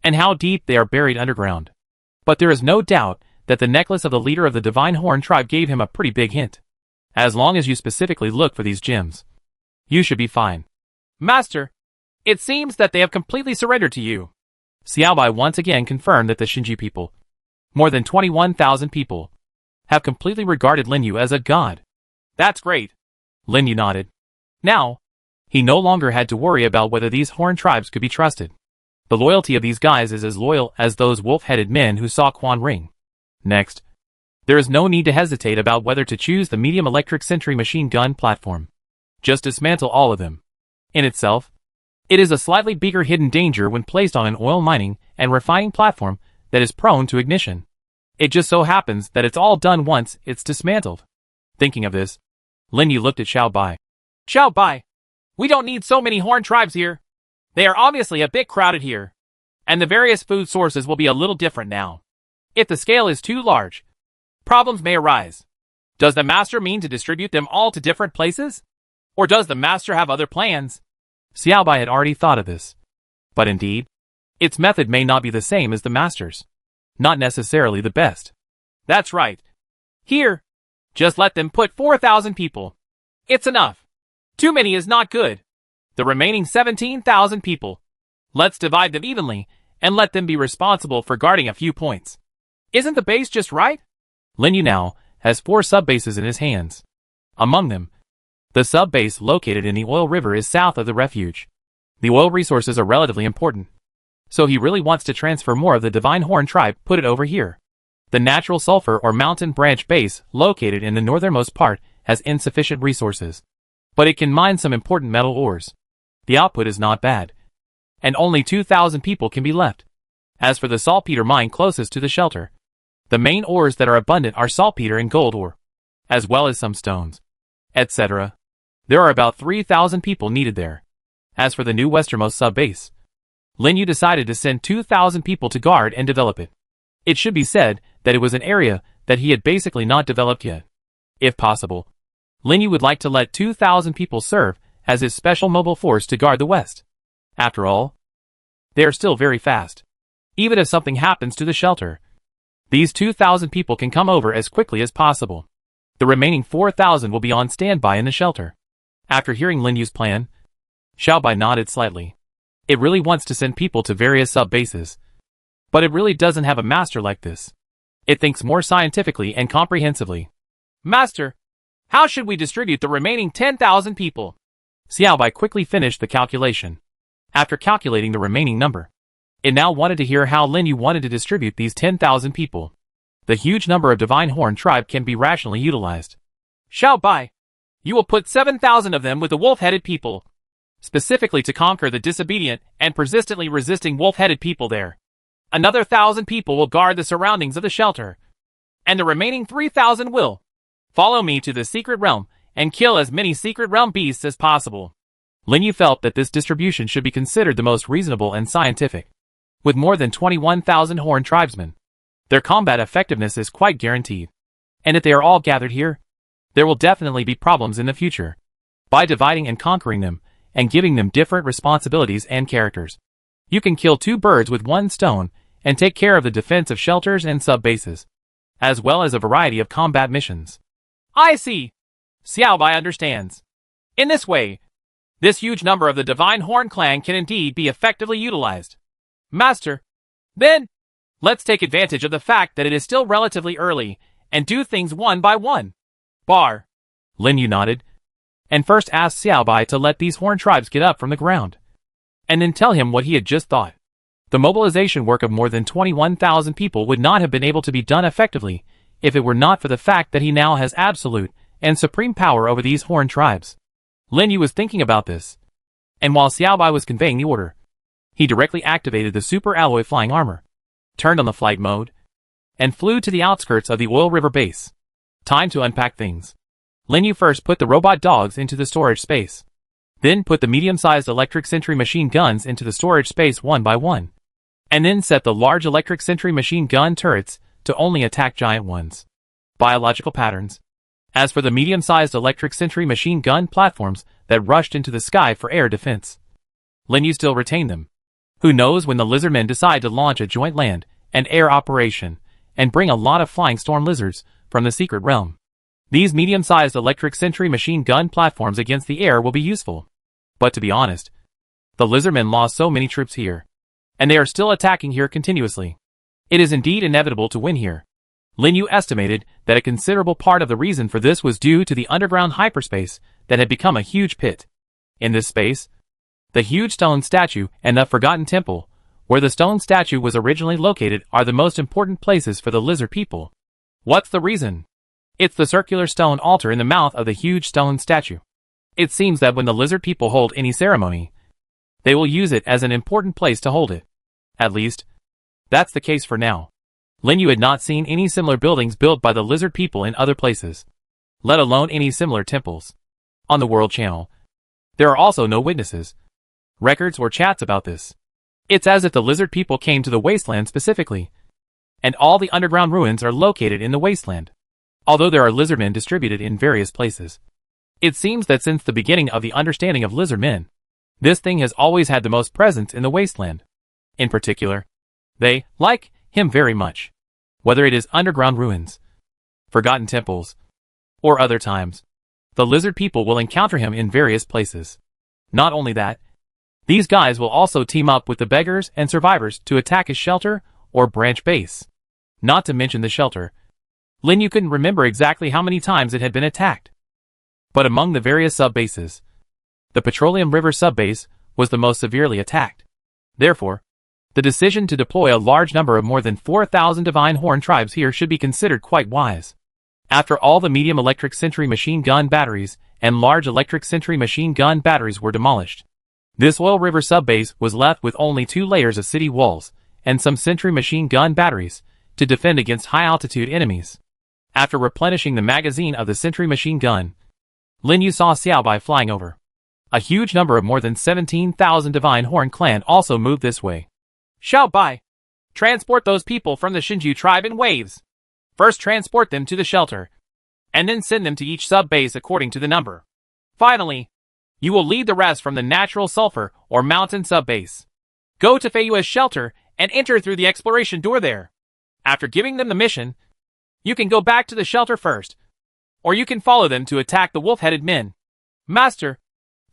Speaker 1: and how deep they are buried underground. But there is no doubt that the necklace of the leader of the Divine Horn tribe gave him a pretty big hint. As long as you specifically look for these gems, you should be fine.
Speaker 2: Master, it seems that they have completely surrendered to you.
Speaker 1: Xiaobai once again confirmed that the Shinji people, more than 21,000 people, have completely regarded Lin Yu as a god.
Speaker 2: That's great.
Speaker 1: Lin Yu nodded. Now, he no longer had to worry about whether these horn tribes could be trusted. The loyalty of these guys is as loyal as those wolf-headed men who saw Quan Ring. Next, there is no need to hesitate about whether to choose the medium electric sentry machine gun platform. Just dismantle all of them. In itself, it is a slightly bigger hidden danger when placed on an oil mining and refining platform that is prone to ignition. It just so happens that it's all done once it's dismantled. Thinking of this, Lin Yu looked at Xiaobai.
Speaker 2: Xiaobai, we don't need so many horn tribes here. They are obviously a bit crowded here, and the various food sources will be a little different now. If the scale is too large, problems may arise. Does the Master mean to distribute them all to different places? Or does the Master have other plans?
Speaker 1: Xiaobai had already thought of this. But indeed, its method may not be the same as the Master's. Not necessarily the best.
Speaker 2: That's right. Here, just let them put 4,000 people. It's enough. Too many is not good. The remaining 17,000 people, let's divide them evenly and let them be responsible for guarding a few points. Isn't the base just right?
Speaker 1: Lin Yu now has 4 sub-bases in his hands. Among them, the sub-base located in the oil river is south of the refuge. The oil resources are relatively important, so he really wants to transfer more of the Divine Horn tribe, put it over here. The natural sulfur or mountain branch base, located in the northernmost part, has insufficient resources, but it can mine some important metal ores. The output is not bad, and only 2,000 people can be left. As for the saltpeter mine closest to the shelter, the main ores that are abundant are saltpeter and gold ore, as well as some stones, etc. There are about 3,000 people needed there. As for the new westernmost sub-base, Lin Yu decided to send 2,000 people to guard and develop it. It should be said that it was an area that he had basically not developed yet. If possible, Lin Yu would like to let 2,000 people serve as his special mobile force to guard the west. After all, they are still very fast. Even if something happens to the shelter, these 2,000 people can come over as quickly as possible. The remaining 4,000 will be on standby in the shelter. After hearing Lin Yu's plan, Xiaobai nodded slightly. It really wants to send people to various sub-bases, but it really doesn't have a master like this. It thinks more scientifically and comprehensively.
Speaker 2: Master, how should we distribute the remaining 10,000 people?
Speaker 1: Xiaobai quickly finished the calculation. After calculating the remaining number, it now wanted to hear how Lin Yu wanted to distribute these 10,000 people. The huge number of Divine Horn tribe can be rationally utilized.
Speaker 2: Xiaobai, you will put 7,000 of them with the wolf-headed people, specifically to conquer the disobedient and persistently resisting wolf-headed people there. Another 1,000 people will guard the surroundings of the shelter, and the remaining 3,000 will follow me to the secret realm and kill as many secret realm beasts as possible.
Speaker 1: Lin Yu felt that this distribution should be considered the most reasonable and scientific. With more than 21,000 Horn tribesmen, their combat effectiveness is quite guaranteed. And if they are all gathered here, there will definitely be problems in the future. By dividing and conquering them, and giving them different responsibilities and characters, you can kill 2 birds with 1 stone, and take care of the defense of shelters and sub-bases, as well as a variety of combat missions.
Speaker 2: I see. Xiaobai understands. In this way, this huge number of the Divine Horn clan can indeed be effectively utilized. Master, then, let's take advantage of the fact that it is still relatively early, and do things one by one. Bar.
Speaker 1: Lin Yu nodded, and first asked Xiaobai to let these Horn tribes get up from the ground, and then tell him what he had just thought. The mobilization work of more than 21,000 people would not have been able to be done effectively if it were not for the fact that he now has absolute and supreme power over these Horn tribes. Lin Yu was thinking about this, and while Xiaobai was conveying the order, he directly activated the super alloy flying armor, turned on the flight mode, and flew to the outskirts of the oil river base. Time to unpack things. Lin Yu first put the robot dogs into the storage space, then put the medium-sized electric sentry machine guns into the storage space one by one, and then set the large electric sentry machine gun turrets to only attack giant ones. Biological patterns. As for the medium-sized electric sentry machine gun platforms that rushed into the sky for air defense, Lin Yu still retained them. Who knows when the lizardmen decide to launch a joint land and air operation and bring a lot of flying storm lizards from the secret realm. These medium-sized electric sentry machine gun platforms against the air will be useful. But to be honest, the lizardmen lost so many troops here, and they are still attacking here continuously. It is indeed inevitable to win here. Lin Yu estimated that a considerable part of the reason for this was due to the underground hyperspace that had become a huge pit. In this space, the huge stone statue and the forgotten temple, where the stone statue was originally located, are the most important places for the lizard people. What's the reason? It's the circular stone altar in the mouth of the huge stone statue. It seems that when the lizard people hold any ceremony, they will use it as an important place to hold it. At least, that's the case for now. Lin Yu had not seen any similar buildings built by the lizard people in other places, let alone any similar temples. On the World Channel, there are also no witnesses, records or chats about this. It's as if the lizard people came to the Wasteland specifically, and all the underground ruins are located in the Wasteland. Although there are lizardmen distributed in various places, it seems that since the beginning of the understanding of lizardmen, this thing has always had the most presence in the Wasteland. In particular, they like him very much. Whether it is underground ruins, forgotten temples, or other times, the lizard people will encounter him in various places. Not only that,
Speaker 2: These guys will also team up with the beggars and survivors to attack his shelter or branch base. Not to mention the shelter. Lin Yu couldn't remember exactly how many times it had been attacked. But among the various sub-bases, the Petroleum River sub-base was the most severely attacked. Therefore, the decision to deploy a large number of more than 4,000 Divine Horn tribes here should be considered quite wise. After all the medium electric sentry machine gun batteries and large electric sentry machine gun batteries were demolished, this Oil River sub-base was left with only 2 layers of city walls and some sentry machine gun batteries to defend against high-altitude enemies. After replenishing the magazine of the sentry machine gun, Lin Yu saw Xiaobai flying over. A huge number of more than 17,000 Divine Horn clan also moved this way. Xiaobai, transport those people from the Xinju tribe in waves. First transport them to the shelter, and then send them to each sub-base according to the number. Finally, you will lead the rest from the natural sulfur or mountain sub-base. Go to Feiyue's shelter and enter through the exploration door there. After giving them the mission, you can go back to the shelter first, or you can follow them to attack the wolf-headed men. Master,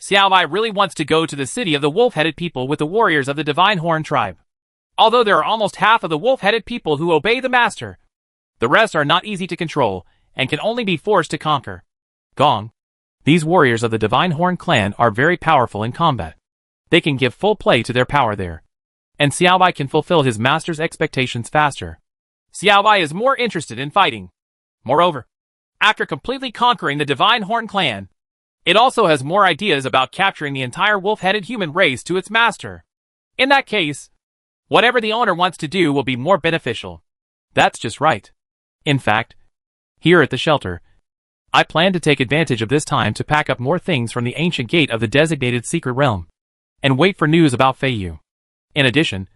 Speaker 2: Xiaobai really wants to go to the city of the wolf-headed people with the warriors of the Divine Horn tribe. Although there are almost half of the wolf-headed people who obey the master, the rest are not easy to control and can only be forced to conquer. Gong. These warriors of the Divine Horn clan are very powerful in combat. They can give full play to their power there, and Xiaobai can fulfill his master's expectations faster. Xiaobai is more interested in fighting. Moreover, after completely conquering the Divine Horn clan, it also has more ideas about capturing the entire wolf-headed human race to its master. In that case, whatever the owner wants to do will be more beneficial. That's just right. In fact, here at the shelter, I plan to take advantage of this time to pack up more things from the ancient gate of the designated secret realm, and wait for news about Feiyu. In addition,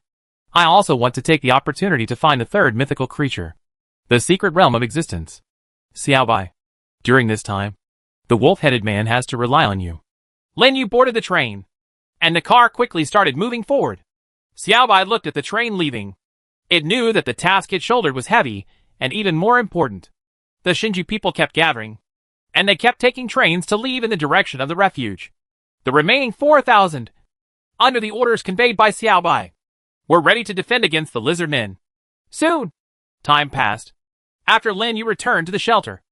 Speaker 2: I also want to take the opportunity to find the third mythical creature, the secret realm of existence. Xiaobai. During this time, the wolf-headed man has to rely on you. Lin Yu boarded the train, and the car quickly started moving forward. Xiaobai looked at the train leaving. It knew that the task it shouldered was heavy, and even more important. The Xinju people kept gathering, and they kept taking trains to leave in the direction of the refuge. The remaining 4,000, under the orders conveyed by Xiaobai, were ready to defend against the lizard men. Soon, time passed. After Lin Yu returned to the shelter,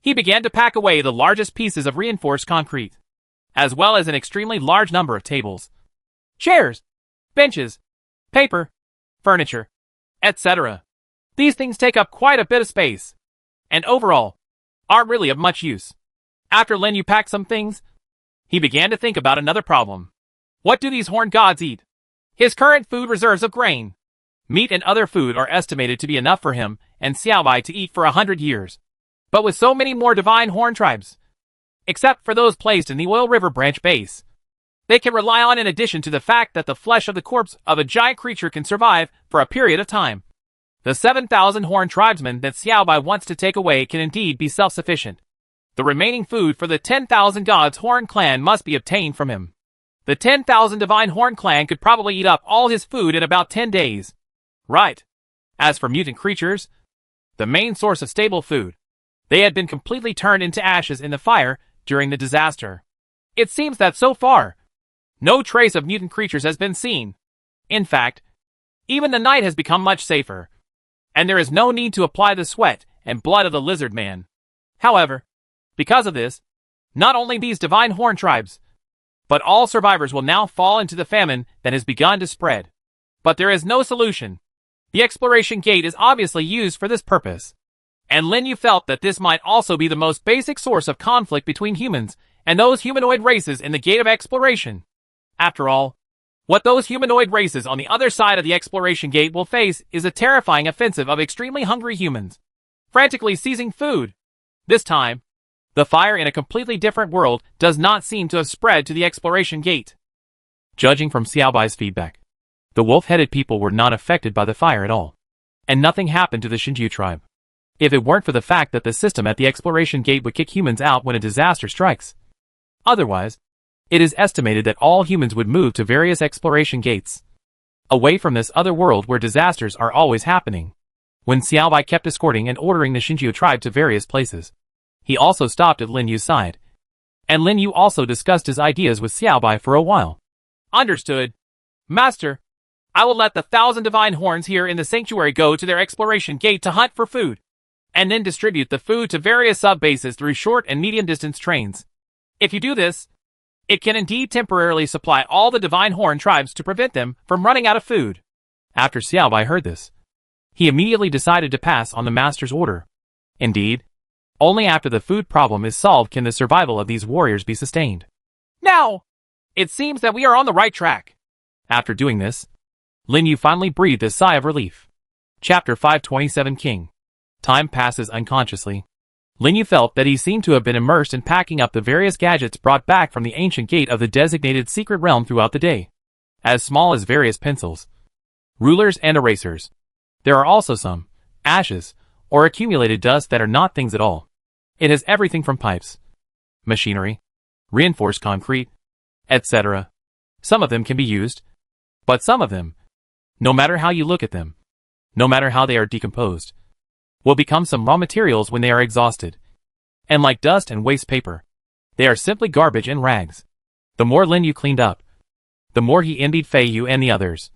Speaker 2: he began to pack away the largest pieces of reinforced concrete, as well as an extremely large number of tables, chairs, benches, paper, furniture, etc. These things take up quite a bit of space, and overall, aren't really of much use. After Lin Yu packed some things, he began to think about another problem. What do these horned gods eat? His current food reserves of grain, meat and other food are estimated to be enough for him and Xiaobai to eat for 100 years. But with so many more Divine Horn tribes, except for those placed in the Oil River branch base, they can rely on in addition to the fact that the flesh of the corpse of a giant creature can survive for a period of time. The 7,000 horned tribesmen that Xiaobai wants to take away can indeed be self-sufficient. The remaining food for the 10,000 gods Horn clan must be obtained from him. The 10,000 Divine Horn clan could probably eat up all his food in about 10 days. Right. As for mutant creatures, the main source of stable food, they had been completely turned into ashes in the fire during the disaster. It seems that so far, no trace of mutant creatures has been seen. In fact, even the night has become much safer, and there is no need to apply the sweat and blood of the lizard man. However, because of this, not only these Divine Horn tribes, but all survivors will now fall into the famine that has begun to spread. But there is no solution. The exploration gate is obviously used for this purpose, and Lin Yu felt that this might also be the most basic source of conflict between humans and those humanoid races in the gate of exploration. After all, what those humanoid races on the other side of the exploration gate will face is a terrifying offensive of extremely hungry humans, frantically seizing food. This time, the fire in a completely different world does not seem to have spread to the exploration gate. Judging from Xiaobai's feedback, the wolf-headed people were not affected by the fire at all, and nothing happened to the Xinju tribe. If it weren't for the fact that the system at the exploration gate would kick humans out when a disaster strikes. Otherwise, it is estimated that all humans would move to various exploration gates, away from this other world where disasters are always happening. When Xiaobai kept escorting and ordering the Xinju tribe to various places, he also stopped at Lin Yu's side, and Lin Yu also discussed his ideas with Xiaobai for a while. Understood. Master, I will let the 1,000 divine horns here in the sanctuary go to their exploration gate to hunt for food, and then distribute the food to various sub-bases through short and medium distance trains. If you do this, it can indeed temporarily supply all the divine horn tribes to prevent them from running out of food.
Speaker 1: After Xiaobai heard this, he immediately decided to pass on the master's order. Indeed, only after the food problem is solved can the survival of these warriors be sustained.
Speaker 2: Now, it seems that we are on the right track.
Speaker 1: After doing this, Lin Yu finally breathed a sigh of relief. Chapter 527 King. Time passes unconsciously. Lin Yu felt that he seemed to have been immersed in packing up the various gadgets brought back from the ancient gate of the designated secret realm throughout the day. As small as various pencils, rulers and erasers. There are also some ashes or accumulated dust that are not things at all. It has everything from pipes, machinery, reinforced concrete, etc. Some of them can be used, but some of them, no matter how you look at them, no matter how they are decomposed, will become some raw materials when they are exhausted. And like dust and waste paper, they are simply garbage and rags. The more Lin Yu cleaned up, the more he envied Fei Yu and the others.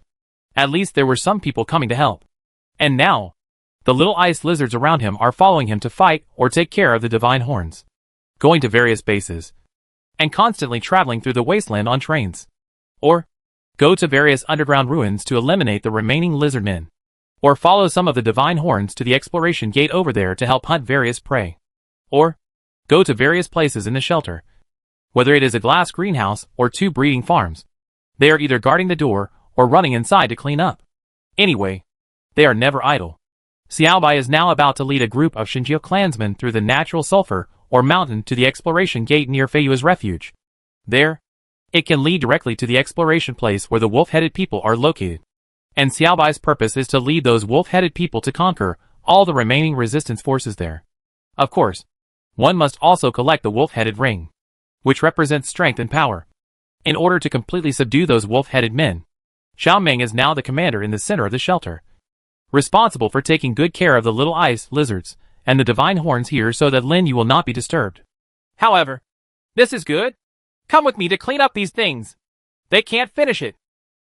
Speaker 1: At least there were some people coming to help. And now, the little ice lizards around him are following him to fight or take care of the divine horns, going to various bases, and constantly traveling through the wasteland on trains. Or, go to various underground ruins to eliminate the remaining lizard men. Or follow some of the divine horns to the exploration gate over there to help hunt various prey. Or, go to various places in the shelter. Whether it is a glass greenhouse or 2 breeding farms, they are either guarding the door or running inside to clean up. Anyway, they are never idle. Xiaobai is now about to lead a group of Shinjiu clansmen through the natural sulfur or mountain to the exploration gate near Feiyua's refuge. There, it can lead directly to the exploration place where the wolf-headed people are located. And Xiaobai's purpose is to lead those wolf-headed people to conquer all the remaining resistance forces there. Of course, one must also collect the wolf-headed ring, which represents strength and power. In order to completely subdue those wolf-headed men, Xiao Meng is now the commander in the center of the shelter, responsible for taking good care of the little ice lizards and the divine horns here so that Lin Yu will not be disturbed.
Speaker 2: However, this is good. Come with me to clean up these things. They can't finish it.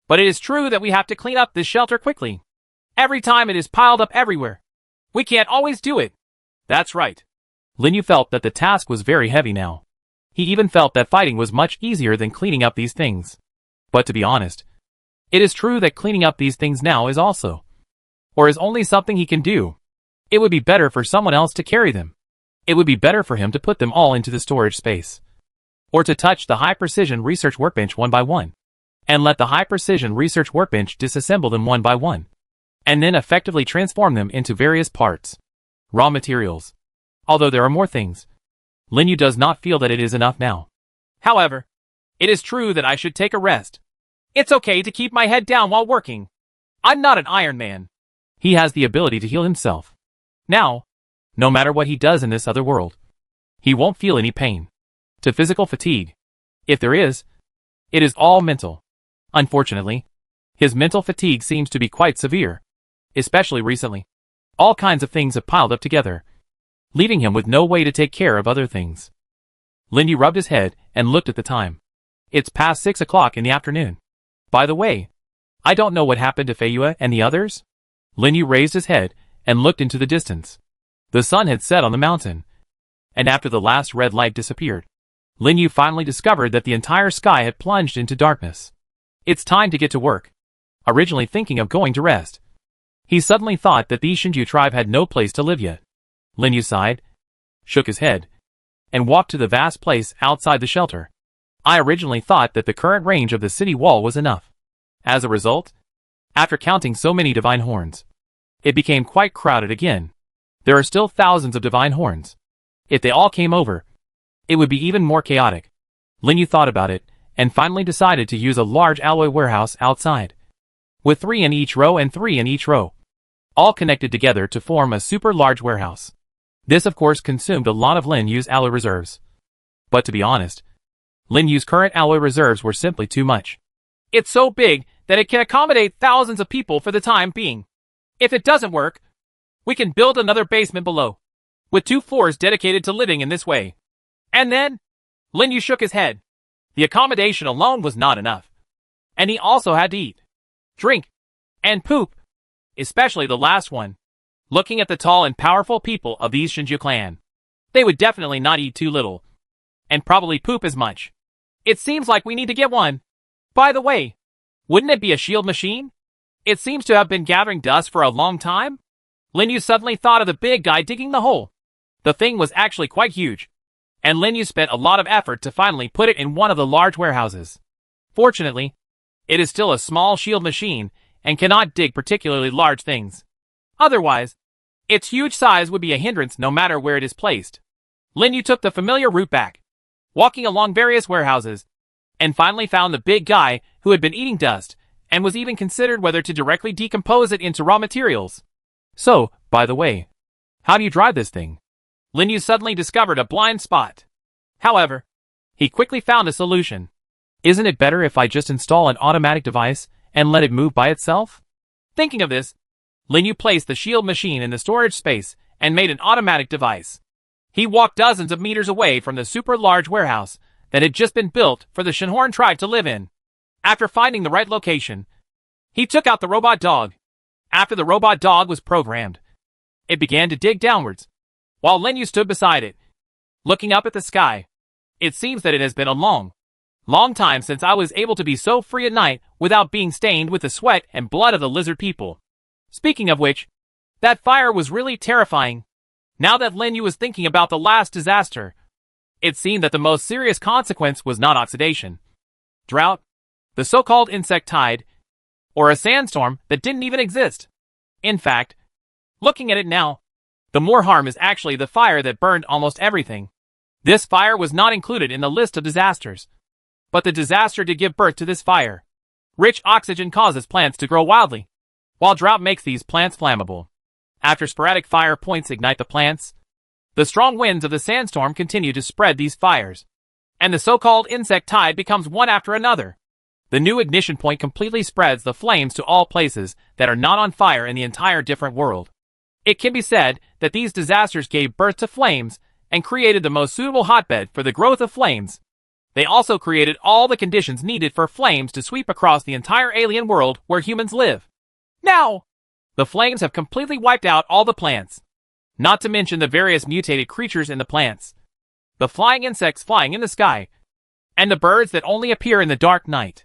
Speaker 2: But it is true that we have to clean up this shelter quickly. Every time it is piled up everywhere. We can't always do it. That's right.
Speaker 1: Lin Yu felt that the task was very heavy now. He even felt that fighting was much easier than cleaning up these things. But to be honest, it is true that cleaning up these things now is also, or is only something he can do. It would be better for someone else to carry them. It would be better for him to put them all into the storage space. Or to touch the high-precision research workbench one by one, and let the high-precision research workbench disassemble them one by one, and then effectively transform them into various parts. Raw materials. Although there are more things, Lin Yu does not feel that it is enough now.
Speaker 2: However, it is true that I should take a rest. It's okay to keep my head down while working. I'm not an Iron Man.
Speaker 1: He has the ability to heal himself. Now, no matter what he does in this other world, he won't feel any pain. To physical fatigue, if there is, it is all mental. Unfortunately, his mental fatigue seems to be quite severe, especially recently. All kinds of things have piled up together, leaving him with no way to take care of other things. Lin Yu rubbed his head and looked at the time. It's past 6 o'clock in the afternoon. By the way, I don't know what happened to Feiyue and the others. Lin Yu raised his head and looked into the distance. The sun had set on the mountain, and after the last red light disappeared, Lin Yu finally discovered that the entire sky had plunged into darkness. It's time to get to work. Originally thinking of going to rest, he suddenly thought that the Shinju tribe had no place to live yet. Lin Yu sighed, shook his head, and walked to the vast place outside the shelter. I originally thought that the current range of the city wall was enough. As a result, after counting so many divine horns, it became quite crowded again. There are still thousands of divine horns. If they all came over, it would be even more chaotic. Lin Yu thought about it, and finally decided to use a large alloy warehouse outside, with 3 in each row and 3 in each row, all connected together to form a super large warehouse. This of course consumed a lot of Lin Yu's alloy reserves. But to be honest, Lin Yu's current alloy reserves were simply too much.
Speaker 2: It's so big that it can accommodate thousands of people for the time being. If it doesn't work, we can build another basement below, with 2 floors dedicated to living in this way. And then, Lin Yu shook his head. The accommodation alone was not enough. And he also had to eat, drink, and poop, especially the last one. Looking at the tall and powerful people of the Shinju clan, they would definitely not eat too little, and probably poop as much. It seems like we need to get one. By the way, wouldn't it be a shield machine? It seems to have been gathering dust for a long time. Lin Yu suddenly thought of the big guy digging the hole. The thing was actually quite huge, and Lin Yu spent a lot of effort to finally put it in one of the large warehouses. Fortunately, it is still a small shield machine and cannot dig particularly large things. Otherwise, its huge size would be a hindrance no matter where it is placed. Lin Yu took the familiar route back, walking along various warehouses, and finally found the big guy who had been eating dust and was even considered whether to directly decompose it into raw materials. So, by the way, how do you drive this thing? Lin Yu suddenly discovered a blind spot. However, he quickly found a solution. Isn't it better if I just install an automatic device and let it move by itself? Thinking of this, Lin Yu placed the shield machine in the storage space and made an automatic device. He walked dozens of meters away from the super large warehouse that had just been built for the Shinhorn tribe to live in. After finding the right location, he took out the robot dog. After the robot dog was programmed, it began to dig downwards, while Lin Yu stood beside it, looking up at the sky. It seems that it has been a long time since I was able to be so free at night without being stained with the sweat and blood of the lizard people. Speaking of which, that fire was really terrifying. Now that Lin Yu was thinking about the last disaster, it seemed that the most serious consequence was not oxidation, drought, the so-called insect tide, or a sandstorm that didn't even exist. In fact, looking at it now, the more harm is actually the fire that burned almost everything. This fire was not included in the list of disasters, but the disaster did give birth to this fire. Rich oxygen causes plants to grow wildly, while drought makes these plants flammable. After sporadic fire points ignite the plants, the strong winds of the sandstorm continue to spread these fires, and the so-called insect tide becomes one after another. The new ignition point completely spreads the flames to all places that are not on fire in the entire different world. It can be said that these disasters gave birth to flames and created the most suitable hotbed for the growth of flames. They also created all the conditions needed for flames to sweep across the entire alien world where humans live. Now, the flames have completely wiped out all the plants, not to mention the various mutated creatures in the plants, the flying insects flying in the sky, and the birds that only appear in the dark night.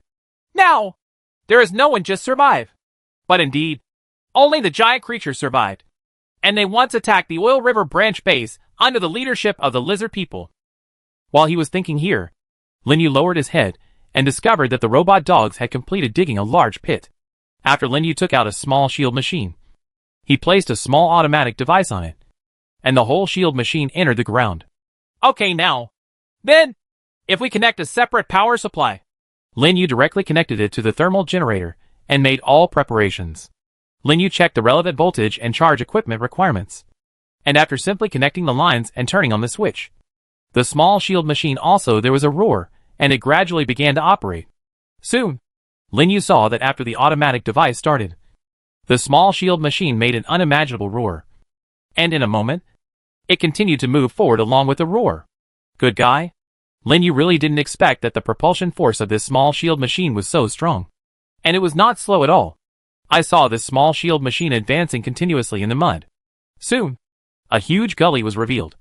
Speaker 2: Now, there is no one just survive. But indeed, only the giant creatures survived, and they once attacked the Oil River branch base under the leadership of the lizard people. While he was thinking here, Lin Yu lowered his head and discovered that the robot dogs had completed digging a large pit. After Lin Yu took out a small shield machine, he placed a small automatic device on it, and the whole shield machine entered the ground. Okay now, then, if we connect a separate power supply. Lin Yu directly connected it to the thermal generator and made all preparations. Lin Yu checked the relevant voltage and charge equipment requirements, and after simply connecting the lines and turning on the switch, the small shield machine also there was a roar, and it gradually began to operate. Soon, Lin Yu saw that after the automatic device started, the small shield machine made an unimaginable roar, and in a moment, it continued to move forward along with the roar. Good guy. Lin Yu really didn't expect that the propulsion force of this small shield machine was so strong. And it was not slow at all. I saw this small shield machine advancing continuously in the mud. Soon, a huge gully was revealed,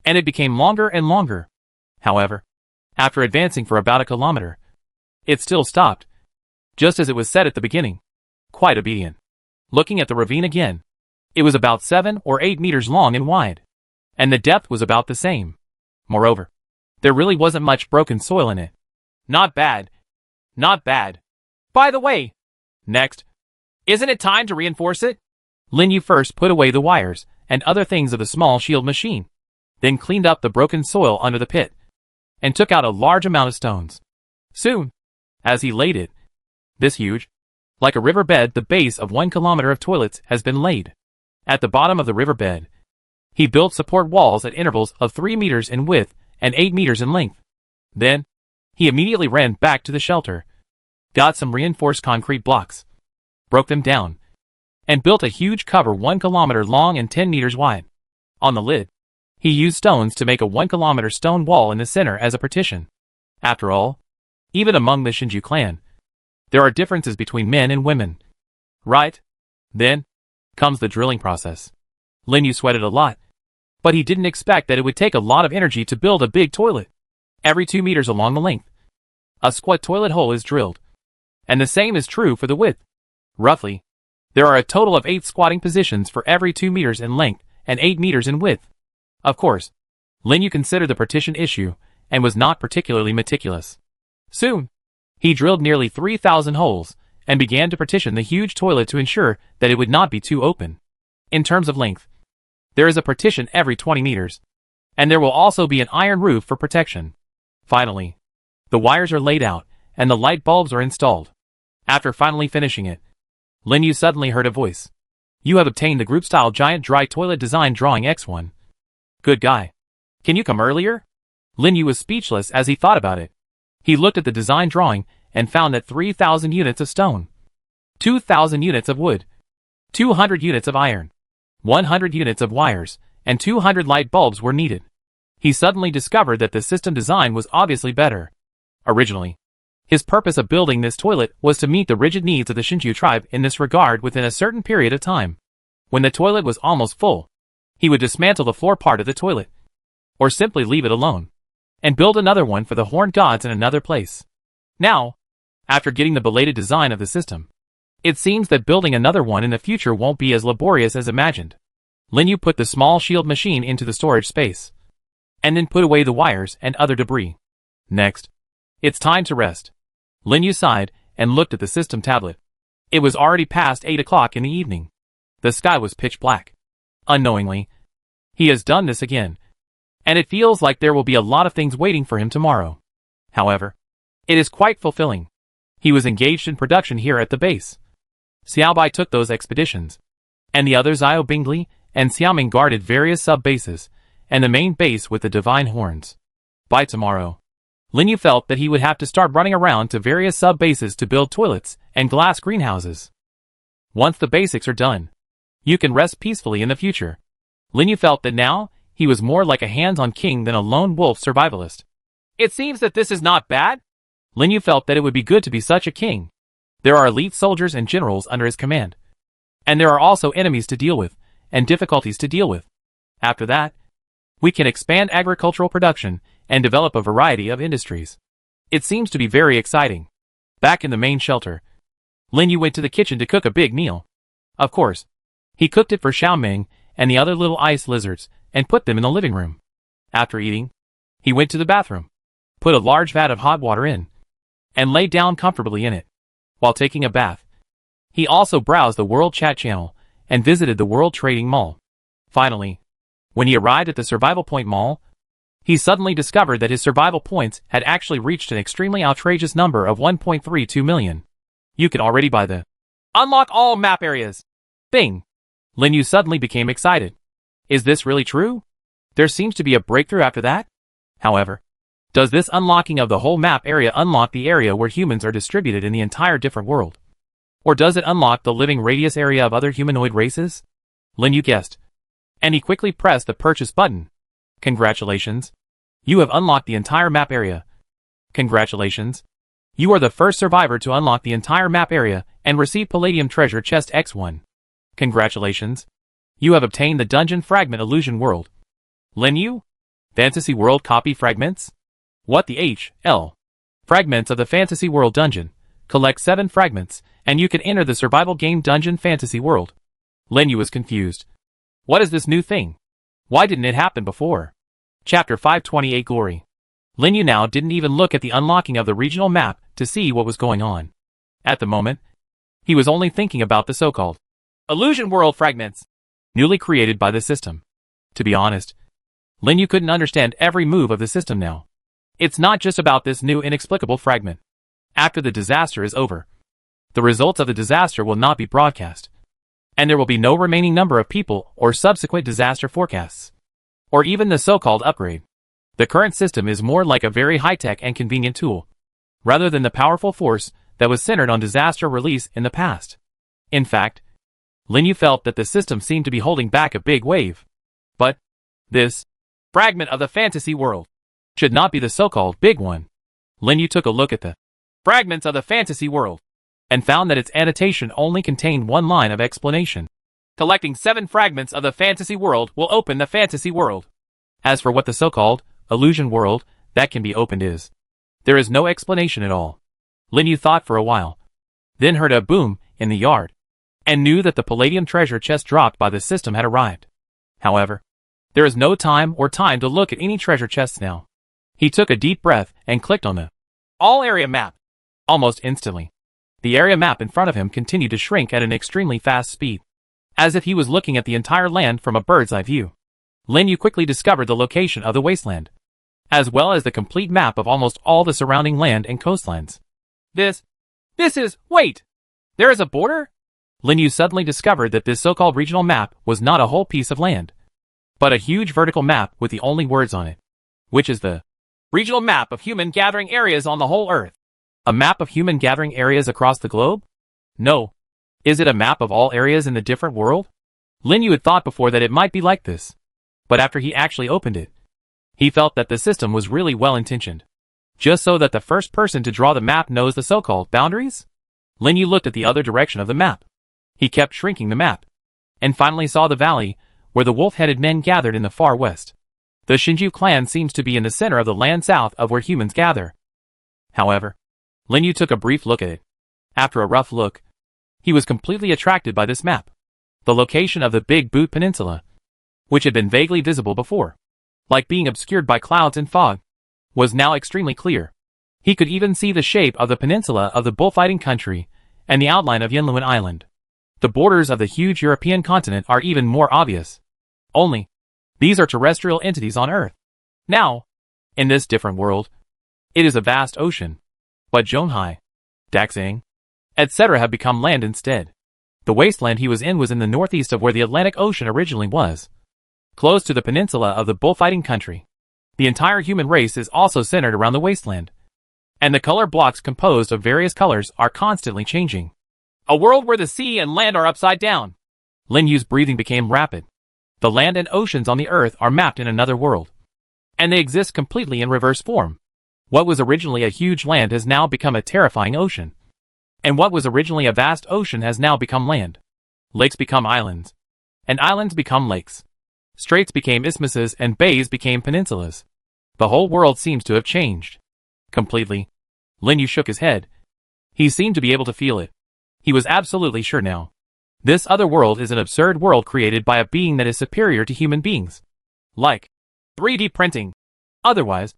Speaker 2: and it became longer and longer. However, after advancing for about a kilometer, it still stopped, just as it was said at the beginning. Quite obedient. Looking at the ravine again, it was about 7 or 8 meters long and wide, and the depth was about the same. Moreover, there really wasn't much broken soil in it. Not bad. Not bad. By the way, next, isn't it time to reinforce it? Lin Yu first put away the wires and other things of the small shield machine, then cleaned up the broken soil under the pit, and took out a large amount of stones. Soon, as he laid it, this huge, like a riverbed, the base of 1 kilometer of toilets has been laid. At the bottom of the riverbed, he built support walls at intervals of 3 meters in width and 8 meters in length. Then, he immediately ran back to the shelter, got some reinforced concrete blocks, broke them down, and built a huge cover 1 kilometer long and 10 meters wide. On the lid, he used stones to make a 1 kilometer stone wall in the center as a partition. After all, even among the Shinju clan, There are differences between men and women. Right? Then comes the drilling process. Lin Yu sweated a lot, but he didn't expect that it would take a lot of energy to build a big toilet. Every 2 meters along the length, a squat toilet hole is drilled. And the same is true for the width. Roughly, there are a total of 8 squatting positions for every 2 meters in length and 8 meters in width. Of course, Lin Yu considered the partition issue and was not particularly meticulous. Soon, he drilled nearly 3,000 holes and began to partition the huge toilet to ensure that it would not be too open. In terms of length, there is a partition every 20 meters, and there will also be an iron roof for protection. Finally, the wires are laid out and the light bulbs are installed. After finally finishing it, Lin Yu suddenly heard a voice. You have obtained the group-style giant dry toilet design drawing X1. Good guy. Can you come earlier? Lin Yu was speechless as he thought about it. He looked at the design drawing and found that 3,000 units of stone, 2,000 units of wood, 200 units of iron, 100 units of wires, and 200 light bulbs were needed. He suddenly discovered that the system design was obviously better. Originally, his purpose of building this toilet was to meet the rigid needs of the Shinju tribe in this regard within a certain period of time. When the toilet was almost full, he would dismantle the floor part of the toilet, or simply leave it alone, and build another one for the horned gods in another place. Now, after getting the belated design of the system, it seems that building another one in the future won't be as laborious as imagined. Lin Yu put the small shield machine into the storage space, and then put away the wires and other debris. Next, it's time to rest. Lin Yu sighed and looked at the system tablet. It was already past 8 o'clock in the evening. The sky was pitch black. Unknowingly, he has done this again, and it feels like there will be a lot of things waiting for him tomorrow. However, it is quite fulfilling. He was engaged in production here at the base. Xiaobai took those expeditions, and the others Xiao Bingli and Xiaoming guarded various sub-bases, and the main base with the divine horns. By tomorrow, Lin Yu felt that he would have to start running around to various sub-bases to build toilets and glass greenhouses. Once the basics are done, you can rest peacefully in the future. Lin Yu felt that now, he was more like a hands-on king than a lone wolf survivalist. It seems that this is not bad. Lin Yu felt that it would be good to be such a king. There are elite soldiers and generals under his command. And there are also enemies to deal with, and difficulties to deal with. After that, we can expand agricultural production and develop a variety of industries. It seems to be very exciting. Back in the main shelter, Lin Yu went to the kitchen to cook a big meal. Of course, he cooked it for Xiaoming and the other little ice lizards and put them in the living room. After eating, he went to the bathroom, put a large vat of hot water in, and lay down comfortably in it. While taking a bath, he also browsed the World Chat channel and visited the World Trading Mall. Finally, when he arrived at the Survival Point Mall, he suddenly discovered that his survival points had actually reached an extremely outrageous number of 1.32 million. You can already buy the Unlock All Map Areas thing. Lin Yu suddenly became excited. Is this really true? There seems to be a breakthrough after that? However, does this unlocking of the whole map area unlock the area where humans are distributed in the entire different world? Or does it unlock the living radius area of other humanoid races? Lin Yu guessed, and he quickly pressed the purchase button. Congratulations. You have unlocked the entire map area. Congratulations. You are the first survivor to unlock the entire map area and receive Palladium Treasure Chest X1. Congratulations. You have obtained the Dungeon Fragment Illusion World. Lin Yu? Fantasy World Copy Fragments? What the H.L. Fragments of the Fantasy World Dungeon. Collect 7 fragments, and you can enter the survival game Dungeon Fantasy World. Lin Yu was confused. What is this new thing? Why didn't it happen before? Chapter 528 Glory. Lin Yu now didn't even look at the unlocking of the regional map to see what was going on. At the moment, he was only thinking about the so-called Illusion World fragments, newly created by the system. To be honest, Lin Yu couldn't understand every move of the system now. It's not just about this new inexplicable fragment. After the disaster is over, the results of the disaster will not be broadcast, and there will be no remaining number of people or subsequent disaster forecasts, or even the so-called upgrade. The current system is more like a very high-tech and convenient tool, rather than the powerful force that was centered on disaster release in the past. In fact, Lin Yu felt that the system seemed to be holding back a big wave. But this fragment of the fantasy world should not be the so-called big one. Lin Yu took a look at the fragments of the fantasy world.
Speaker 1: and found that its annotation only contained one line of explanation.
Speaker 2: Collecting 7 fragments of the fantasy world will open the fantasy world.
Speaker 1: As for what the so-called illusion world that can be opened is, there is no explanation at all. Lin Yu thought for a while, then heard a boom in the yard, and knew that the palladium treasure chest dropped by the system had arrived. However, there is no time to look at any treasure chests now. He took a deep breath and clicked on the
Speaker 2: all area map.
Speaker 1: Almost instantly, the area map in front of him continued to shrink at an extremely fast speed, as if he was looking at the entire land from a bird's eye view. Lin Yu quickly discovered the location of the wasteland, as well as the complete map of almost all the surrounding land and coastlines.
Speaker 2: This is, wait, there is a border?
Speaker 1: Lin Yu suddenly discovered that this so-called regional map was not a whole piece of land, but a huge vertical map with the only words on it, which is the
Speaker 2: regional map of human gathering areas on the whole Earth.
Speaker 1: A map of human gathering areas across the globe? No. Is it a map of all areas in the different world? Lin Yu had thought before that it might be like this, but after he actually opened it, he felt that the system was really well-intentioned, just so that the first person to draw the map knows the so-called boundaries. Lin Yu looked at the other direction of the map. He kept shrinking the map, and finally saw the valley where the wolf-headed men gathered in the far west. The Shinju clan seems to be in the center of the land south of where humans gather. However, Lin Yu took a brief look at it. After a rough look, he was completely attracted by this map. The location of the Big Boot Peninsula, which had been vaguely visible before, like being obscured by clouds and fog, was now extremely clear. He could even see the shape of the peninsula of the bullfighting country and the outline of Yinluan Island. The borders of the huge European continent are even more obvious. Only, these are terrestrial entities on Earth. Now, in this different world, it is a vast ocean. But Zhonghai, Daxing, etc. have become land instead. The wasteland he was in the northeast of where the Atlantic Ocean originally was, close to the peninsula of the bullfighting country. The entire human race is also centered around the wasteland, and the color blocks composed of various colors are constantly changing.
Speaker 2: A world where the sea and land are upside down.
Speaker 1: Lin Yu's breathing became rapid. The land and oceans on the Earth are mapped in another world, and they exist completely in reverse form. What was originally a huge land has now become a terrifying ocean, and what was originally a vast ocean has now become land. Lakes become islands, and islands become lakes. Straits became isthmuses and bays became peninsulas. The whole world seems to have changed completely. Lin Yu shook his head. He seemed to be able to feel it. He was absolutely sure now. This other world is an absurd world created by a being that is superior to human beings. Like
Speaker 2: 3D printing.
Speaker 1: Otherwise,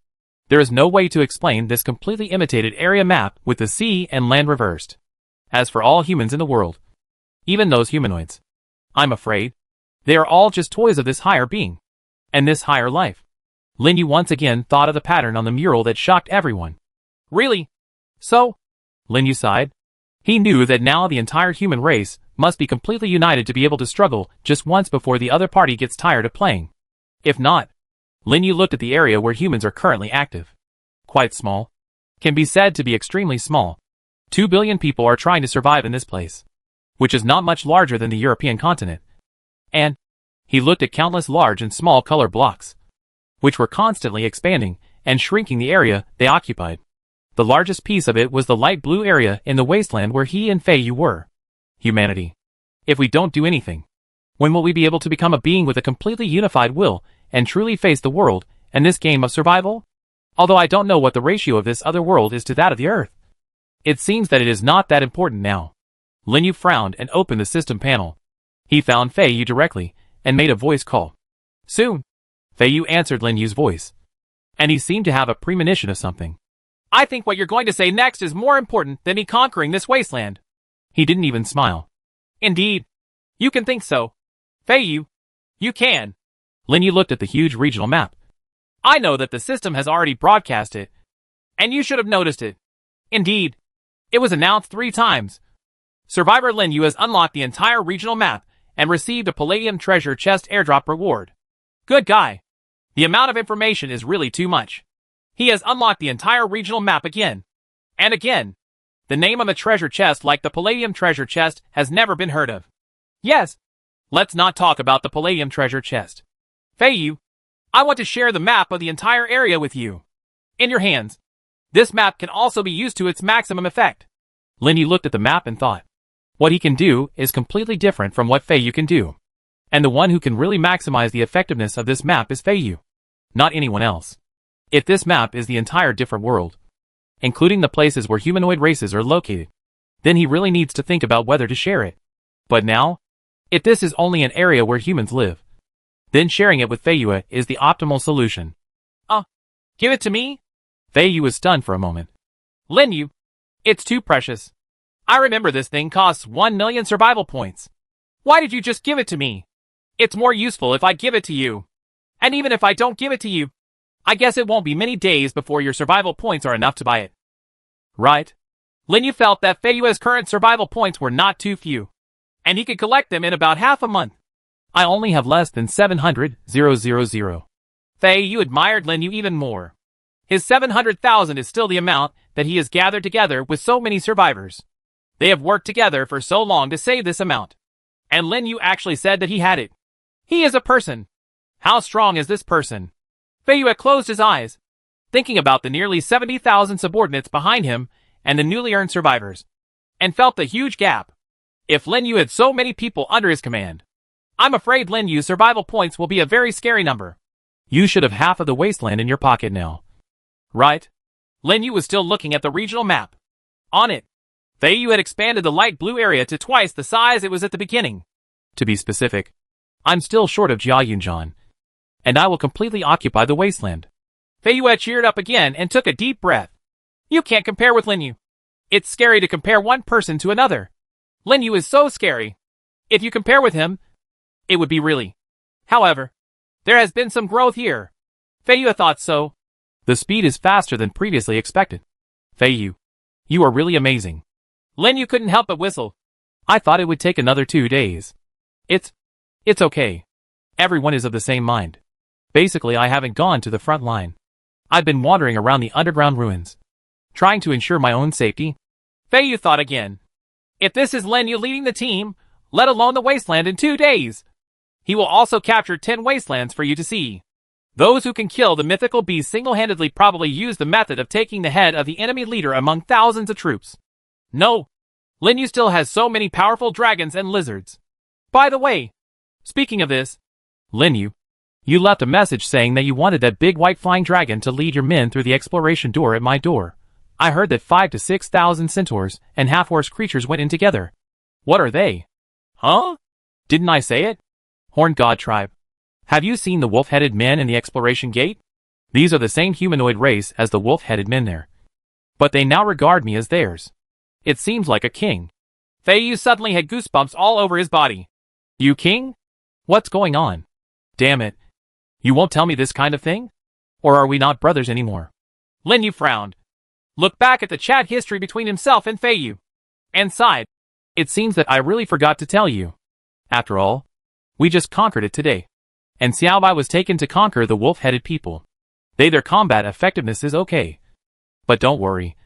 Speaker 1: there is no way to explain this completely imitated area map with the sea and land reversed. As for all humans in the world, even those humanoids, I'm afraid, they are all just toys of this higher being, and this higher life. Lin Yu once again thought of the pattern on the mural that shocked everyone.
Speaker 2: Really?
Speaker 1: So? Lin Yu sighed. He knew that now the entire human race must be completely united to be able to struggle just once before the other party gets tired of playing. If not, Lin Yu looked at the area where humans are currently active. Quite small. Can be said to be extremely small. 2 billion people are trying to survive in this place, which is not much larger than the European continent. And he looked at countless large and small color blocks, which were constantly expanding and shrinking the area they occupied. The largest piece of it was the light blue area in the wasteland where he and Fei Yu were. Humanity. If we don't do anything, when will we be able to become a being with a completely unified will and truly face the world and this game of survival? Although I don't know what the ratio of this other world is to that of the Earth. It seems that it is not that important now. Lin Yu frowned and opened the system panel. He found Fei Yu directly and made a voice call. Soon. Fei Yu answered Lin Yu's voice, and he seemed to have a premonition of something.
Speaker 2: I think what you're going to say next is more important than me conquering this wasteland.
Speaker 1: He didn't even smile.
Speaker 2: Indeed. You can think so. Fei Yu. You can.
Speaker 1: Lin Yu looked at the huge regional map.
Speaker 2: I know that the system has already broadcast it, and you should have noticed it. Indeed. It was announced 3 times. Survivor Lin Yu has unlocked the entire regional map and received a Palladium Treasure Chest airdrop reward. Good guy. The amount of information is really too much. He has unlocked the entire regional map again. And again. The name on the treasure chest, like the Palladium Treasure Chest, has never been heard of. Yes. Let's not talk about the Palladium Treasure Chest. Fei Yu, I want to share the map of the entire area with you. In your hands. This map can also be used to its maximum effect. Lin Yu looked at the map and thought, what he can do is completely different from what Fei Yu can do. And the one who can really maximize the effectiveness of this map is Fei Yu, not anyone else. If this map is the entire different world, including the places where humanoid races are located, then he really needs to think about whether to share it. But now, if this is only an area where humans live, then sharing it with Fei Yu is the optimal solution.
Speaker 1: Give it to me?
Speaker 2: Fei Yu was stunned for a moment.
Speaker 1: Lin Yu, it's too precious. I remember this thing costs 1 million survival points. Why did you just give it to me? It's more useful if I give it to you. And even if I don't give it to you, I guess it won't be many days before your survival points are enough to buy it.
Speaker 2: Right?
Speaker 1: Lin Yu felt that Fei Yu's current survival points were not too few, and he could collect them in about half a month.
Speaker 2: I only have less than 700,000.
Speaker 1: Fei Yu admired Lin Yu even more. His 700,000 is still the amount that he has gathered together with so many survivors. They have worked together for so long to save this amount. And Lin Yu actually said that he had it. He is a person. How strong is this person? Fei Yu had closed his eyes, thinking about the nearly 70,000 subordinates behind him and the newly earned survivors, and felt the huge gap. If Lin Yu had so many people under his command, I'm afraid Lin Yu's survival points will be a very scary number.
Speaker 2: You should have half of the Wasteland in your pocket now.
Speaker 1: Right? Lin Yu was still looking at the regional map. On it, Fei Yu had expanded the light blue area to twice the size it was at the beginning.
Speaker 2: To be specific, I'm still short of Jiayunjian, and I will completely occupy the Wasteland.
Speaker 1: Fei Yu had cheered up again and took a deep breath. You can't compare with Lin Yu. It's scary to compare one person to another. Lin Yu is so scary. If you compare with him, it would be really. However, there has been some growth here. Fei Yu thought so.
Speaker 2: The speed is faster than previously expected. Fei Yu, you are really amazing.
Speaker 1: Lin Yu couldn't help but whistle.
Speaker 2: I thought it would take another 2 days. It's okay. Everyone is of the same mind. Basically, I haven't gone to the front line. I've been wandering around the underground ruins, trying to ensure my own safety.
Speaker 1: Fei Yu thought again. If this is Lin Yu leading the team, let alone the Wasteland in 2 days, he will also capture 10 Wastelands for you to see. Those who can kill the mythical beast single-handedly probably use the method of taking the head of the enemy leader among thousands of troops. No, Lin Yu still has so many powerful dragons and lizards. By the way, speaking of this,
Speaker 2: Lin Yu, you left a message saying that you wanted that big white flying dragon to lead your men through the exploration door at my door. I heard that 5,000 to 6,000 centaurs and half-horse creatures went in together. What are they?
Speaker 1: Huh?
Speaker 2: Didn't I say it? Horned God tribe. Have you seen the wolf-headed men in the exploration gate? These are the same humanoid race as the wolf-headed men there. But they now regard me as theirs. It seems like a king.
Speaker 1: Fei Yu suddenly had goosebumps all over his body.
Speaker 2: You king? What's going on? Damn it. You won't tell me this kind of thing? Or are we not brothers anymore?
Speaker 1: Lin Yu frowned, looked back at the chat history between himself and Fei Yu, and sighed.
Speaker 2: It seems that I really forgot to tell you. After all, we just conquered it today. And Xiaobai was taken to conquer the wolf-headed people. Their combat effectiveness is okay. But don't worry.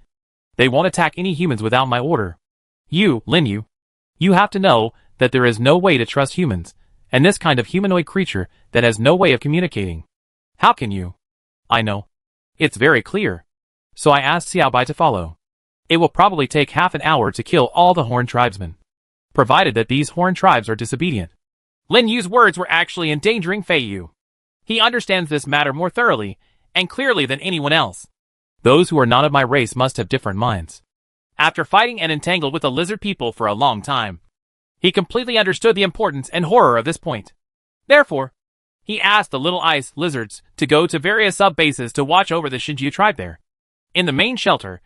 Speaker 2: They won't attack any humans without my order. You, Lin Yu, you have to know that there is no way to trust humans, and this kind of humanoid creature that has no way of communicating. How can you? I know. It's very clear. So I asked Xiaobai to follow. It will probably take half an hour to kill all the Horn tribesmen, provided that these Horn tribes are disobedient.
Speaker 1: Lin Yu's words were actually endangering Fei Yu. He understands this matter more thoroughly and clearly than anyone else.
Speaker 2: Those who are not of my race must have different minds.
Speaker 1: After fighting and entangled with the lizard people for a long time, he completely understood the importance and horror of this point. Therefore, he asked the little ice lizards to go to various sub-bases to watch over the Xinjiu tribe there. In the main shelter,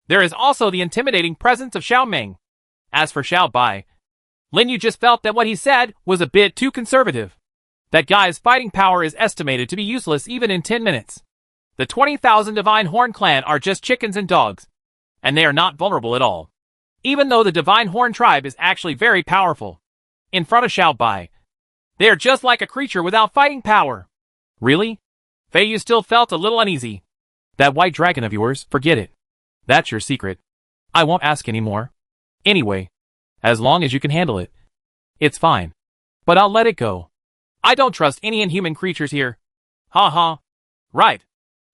Speaker 1: there is also the intimidating presence of Xiao Meng. As for Xiao Bai, Lin Yu just felt that what he said was a bit too conservative. That guy's fighting power is estimated to be useless even in 10 minutes. The 20,000 Divine Horn clan are just chickens and dogs, and they are not vulnerable at all. Even though the Divine Horn tribe is actually very powerful. In front of Xiao Bai, they are just like a creature without fighting power.
Speaker 2: Really?
Speaker 1: Fei Yu still felt a little uneasy.
Speaker 2: That white dragon of yours, forget it. That's your secret. I won't ask anymore. Anyway, as long as you can handle it, it's fine. But I'll let it go.
Speaker 1: I don't trust any inhuman creatures here. Ha ha. Right.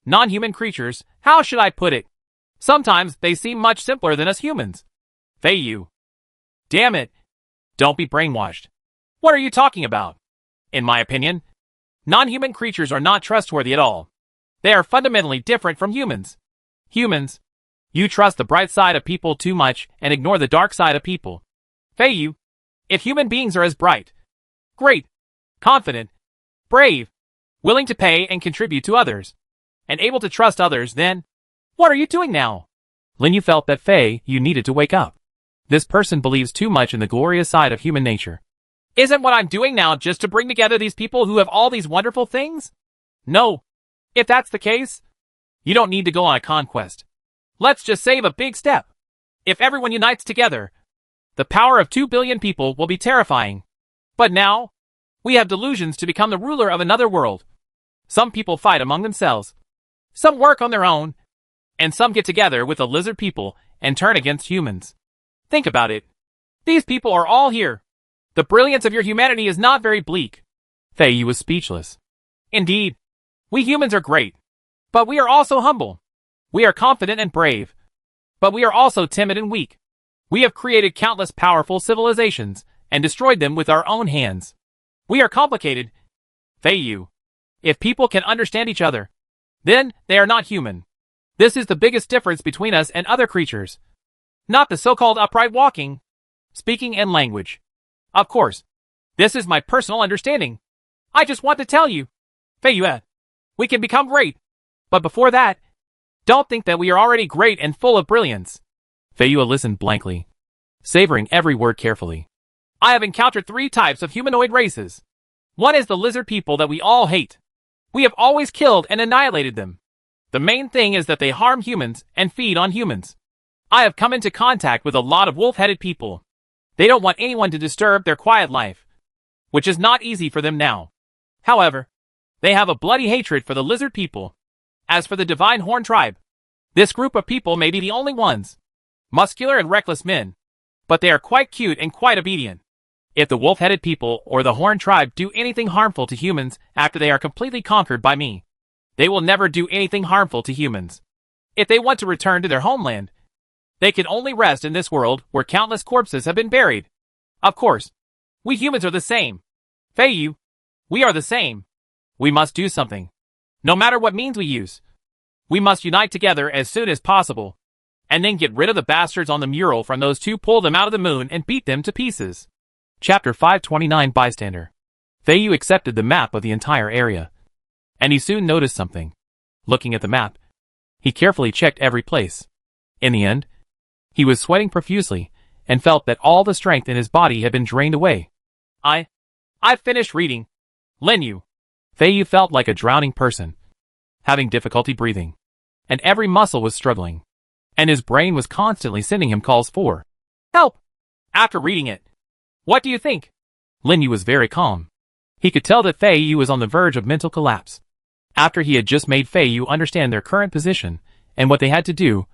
Speaker 1: Non-human creatures, how should I put it? Sometimes they seem much simpler than us humans.
Speaker 2: Fei. Damn it. Don't be brainwashed. What are you talking about? In my opinion, non-human creatures are not trustworthy at all. They are fundamentally different from humans. Humans, you trust the bright side of people too much and ignore the dark side of people. Fei, if human beings are as bright, great, confident, brave, willing to pay and contribute to others, and able to trust others, then what are you doing now?
Speaker 1: Lin Yu felt that Fei Yu needed to wake up. This person believes too much in the glorious side of human nature.
Speaker 2: Isn't what I'm doing now just to bring together these people who have all these wonderful things? No. If that's the case, you don't need to go on a conquest. Let's just save a big step. If everyone unites together, the power of 2 billion people will be terrifying. But now, we have delusions to become the ruler of another world. Some people fight among themselves. Some work on their own. And some get together with the lizard people and turn against humans. Think about it. These people are all here. The brilliance of your humanity is not very bleak.
Speaker 1: Fei Yu was speechless.
Speaker 2: Indeed. We humans are great. But we are also humble. We are confident and brave. But we are also timid and weak. We have created countless powerful civilizations and destroyed them with our own hands. We are complicated. Fei Yu. If people can understand each other, then they are not human. This is the biggest difference between us and other creatures. Not the so-called upright walking, speaking, and language. Of course, this is my personal understanding. I just want to tell you, Fei Yu, we can become great. But before that, don't think that we are already great and full of brilliance.
Speaker 1: Fei Yu listened blankly, savoring every word carefully.
Speaker 2: I have encountered 3 types of humanoid races. One is the lizard people that we all hate. We have always killed and annihilated them. The main thing is that they harm humans and feed on humans. I have come into contact with a lot of wolf-headed people. They don't want anyone to disturb their quiet life, which is not easy for them now. However, they have a bloody hatred for the lizard people. As for the divine horn tribe, this group of people may be the only ones. Muscular and reckless men. But they are quite cute and quite obedient. If the wolf-headed people or the horn tribe do anything harmful to humans after they are completely conquered by me, they will never do anything harmful to humans. If they want to return to their homeland, they can only rest in this world where countless corpses have been buried. Of course, we humans are the same. Fei Yu, we are the same. We must do something. No matter what means we use. We must unite together as soon as possible. And then get rid of the bastards on the mural from those 2, pull them out of the moon and beat them to pieces.
Speaker 1: Chapter 529 Bystander. Fei Yu accepted the map of the entire area. And he soon noticed something. Looking at the map, he carefully checked every place. In the end, he was sweating profusely and felt that all the strength in his body had been drained away.
Speaker 2: I've finished reading. Lin Yu.
Speaker 1: Fei Yu felt like a drowning person, having difficulty breathing, and every muscle was struggling, and his brain was constantly sending him calls for
Speaker 2: help. After reading it, what do you think?
Speaker 1: Lin Yu was very calm. He could tell that Fei Yu was on the verge of mental collapse. After he had just made Fei Yu understand their current position, and what they had to do,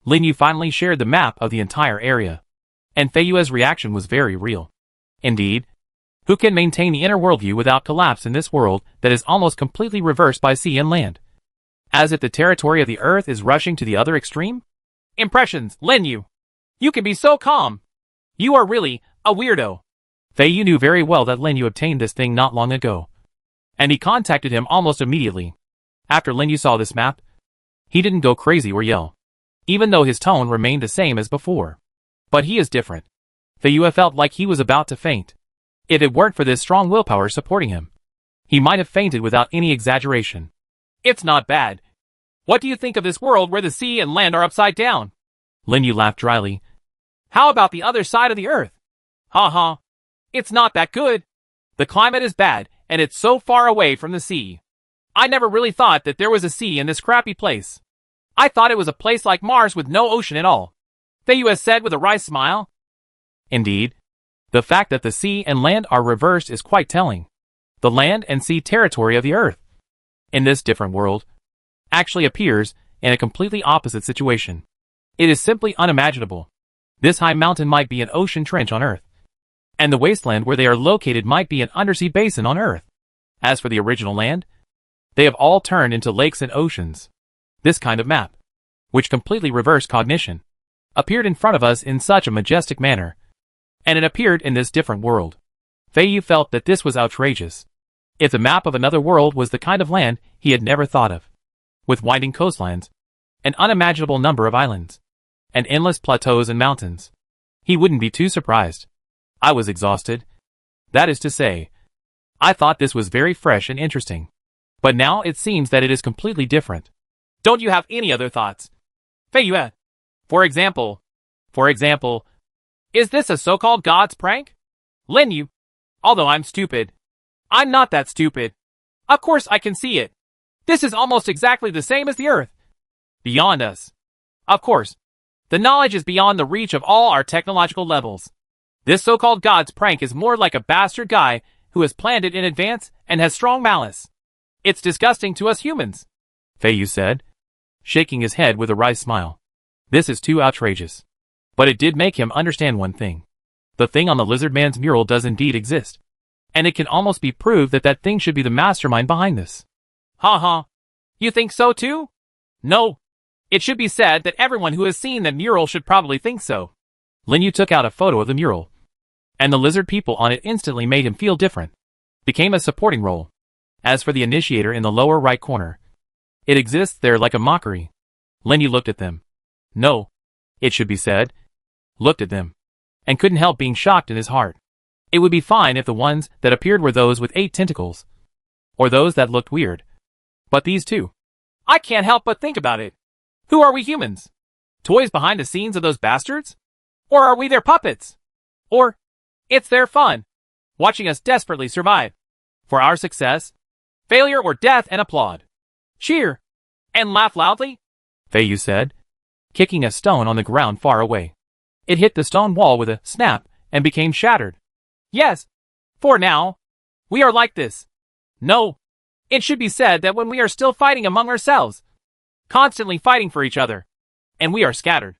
Speaker 1: Lin Yu finally shared the map of the entire area. And Fei Yu's reaction was very real. Indeed, who can maintain the inner worldview without collapse in this world that is almost completely reversed by sea and land? As if the territory of the earth is rushing to the other extreme?
Speaker 2: Impressions, Lin Yu. You can be so calm. You are really a weirdo.
Speaker 1: Fei Yu knew very well that Lin Yu obtained this thing not long ago. And he contacted him almost immediately. After Lin Yu saw this map, he didn't go crazy or yell, even though his tone remained the same as before. But he is different. Fei Yu felt like he was about to faint. If it weren't for this strong willpower supporting him, he might have fainted without any exaggeration.
Speaker 2: It's not bad. What do you think of this world where the sea and land are upside down?
Speaker 1: Lin Yu laughed dryly.
Speaker 2: How about the other side of the earth? Ha. It's not that good. The climate is bad, and it's so far away from the sea. I never really thought that there was a sea in this crappy place. I thought it was a place like Mars with no ocean at all. Fei Yu said with a wry smile.
Speaker 1: Indeed, the fact that the sea and land are reversed is quite telling. The land and sea territory of the earth, in this different world, actually appears in a completely opposite situation. It is simply unimaginable. This high mountain might be an ocean trench on earth, and the wasteland where they are located might be an undersea basin on earth. As for the original land, they have all turned into lakes and oceans. This kind of map, which completely reversed cognition,
Speaker 2: appeared in front of us in such a majestic manner. And it appeared in this different world. Fei Yu felt that this was outrageous. If the map of another world was the kind of land he had never thought of, with winding coastlines, an unimaginable number of islands, and endless plateaus and mountains, he wouldn't be too surprised. I was exhausted. That is to say, I thought this was very fresh and interesting. But now it seems that it is completely different. Don't you have any other thoughts? Fei Yu, for example, is this a so-called God's prank? Lin Yu, although I'm stupid, I'm not that stupid. Of course I can see it. This is almost exactly the same as the Earth. Beyond us. Of course, the knowledge is beyond the reach of all our technological levels. This so-called God's prank is more like a bastard guy who has planned it in advance and has strong malice. It's disgusting to us humans, Fei Yu said, shaking his head with a wry smile. This is too outrageous. But it did make him understand one thing. The thing on the lizard man's mural does indeed exist. And it can almost be proved that that thing should be the mastermind behind this. Ha ha. You think so too? No. It should be said that everyone who has seen the mural should probably think so. Lin Yu took out a photo of the mural. And the lizard people on it instantly made him feel different. Became a supporting role. As for the initiator in the lower right corner, it exists there like a mockery. Lin Yu looked at them. No, it should be said. Looked at them. And couldn't help being shocked in his heart. It would be fine if the ones that appeared were those with 8 tentacles. Or those that looked weird. But these two. I can't help but think about it. Who are we humans? Toys behind the scenes of those bastards? Or are we their puppets? Or, it's their fun, watching us desperately survive. For our success, failure or death, and applaud. Cheer. And laugh loudly, Fei Yu said, kicking a stone on the ground far away. It hit the stone wall with a snap and became shattered. Yes. For now, we are like this. No. It should be said that when we are still fighting among ourselves, constantly fighting for each other, and we are scattered,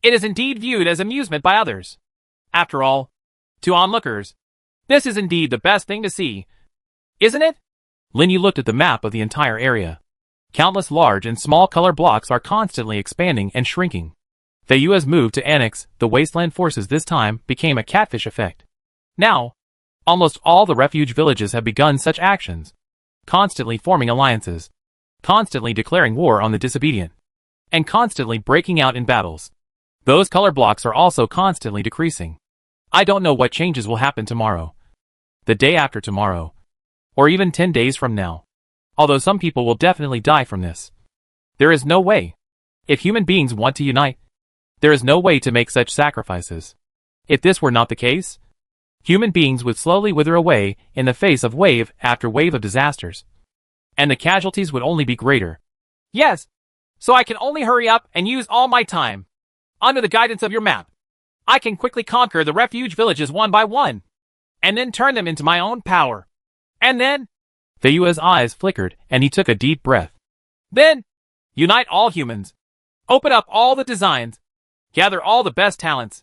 Speaker 2: it is indeed viewed as amusement by others. After all, to onlookers, this is indeed the best thing to see. Isn't it? Lin Yu looked at the map of the entire area. Countless large and small color blocks are constantly expanding and shrinking. Fei Yu has moved to annex the Wasteland forces. This time became a catfish effect. Now, almost all the refuge villages have begun such actions, constantly forming alliances, constantly declaring war on the disobedient, and constantly breaking out in battles. Those color blocks are also constantly decreasing. I don't know what changes will happen tomorrow, the day after tomorrow, or even 10 days from now. Although some people will definitely die from this. There is no way. If human beings want to unite, there is no way to make such sacrifices. If this were not the case, human beings would slowly wither away in the face of wave after wave of disasters. And the casualties would only be greater. Yes. So I can only hurry up and use all my time. Under the guidance of your map, I can quickly conquer the refuge villages one by one, and then turn them into my own power. And then, Fei Yu's eyes flickered and he took a deep breath. Then, unite all humans. Open up all the designs. Gather all the best talents.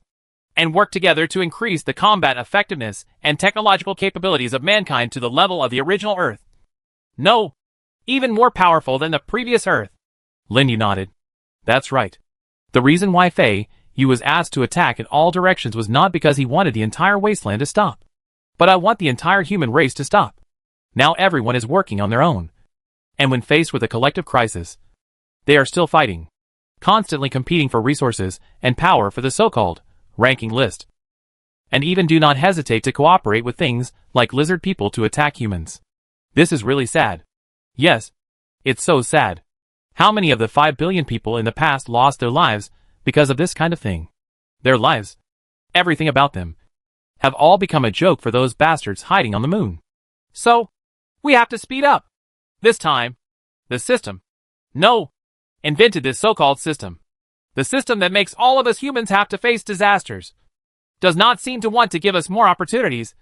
Speaker 2: And work together to increase the combat effectiveness and technological capabilities of mankind to the level of the original Earth. No, even more powerful than the previous Earth. Lin Yu nodded. That's right. The reason why Fei Yu was asked to attack in all directions was not because he wanted the entire wasteland to stop. But I want the entire human race to stop. Now everyone is working on their own. And when faced with a collective crisis, they are still fighting, constantly competing for resources and power for the so-called ranking list. And even do not hesitate to cooperate with things like lizard people to attack humans. This is really sad. Yes, it's so sad. How many of the 5 billion people in the past lost their lives because of this kind of thing? Their lives, everything about them, have all become a joke for those bastards hiding on the moon. So, we have to speed up. This time, the system, invented this so-called system. The system that makes all of us humans have to face disasters. Does not seem to want to give us more opportunities.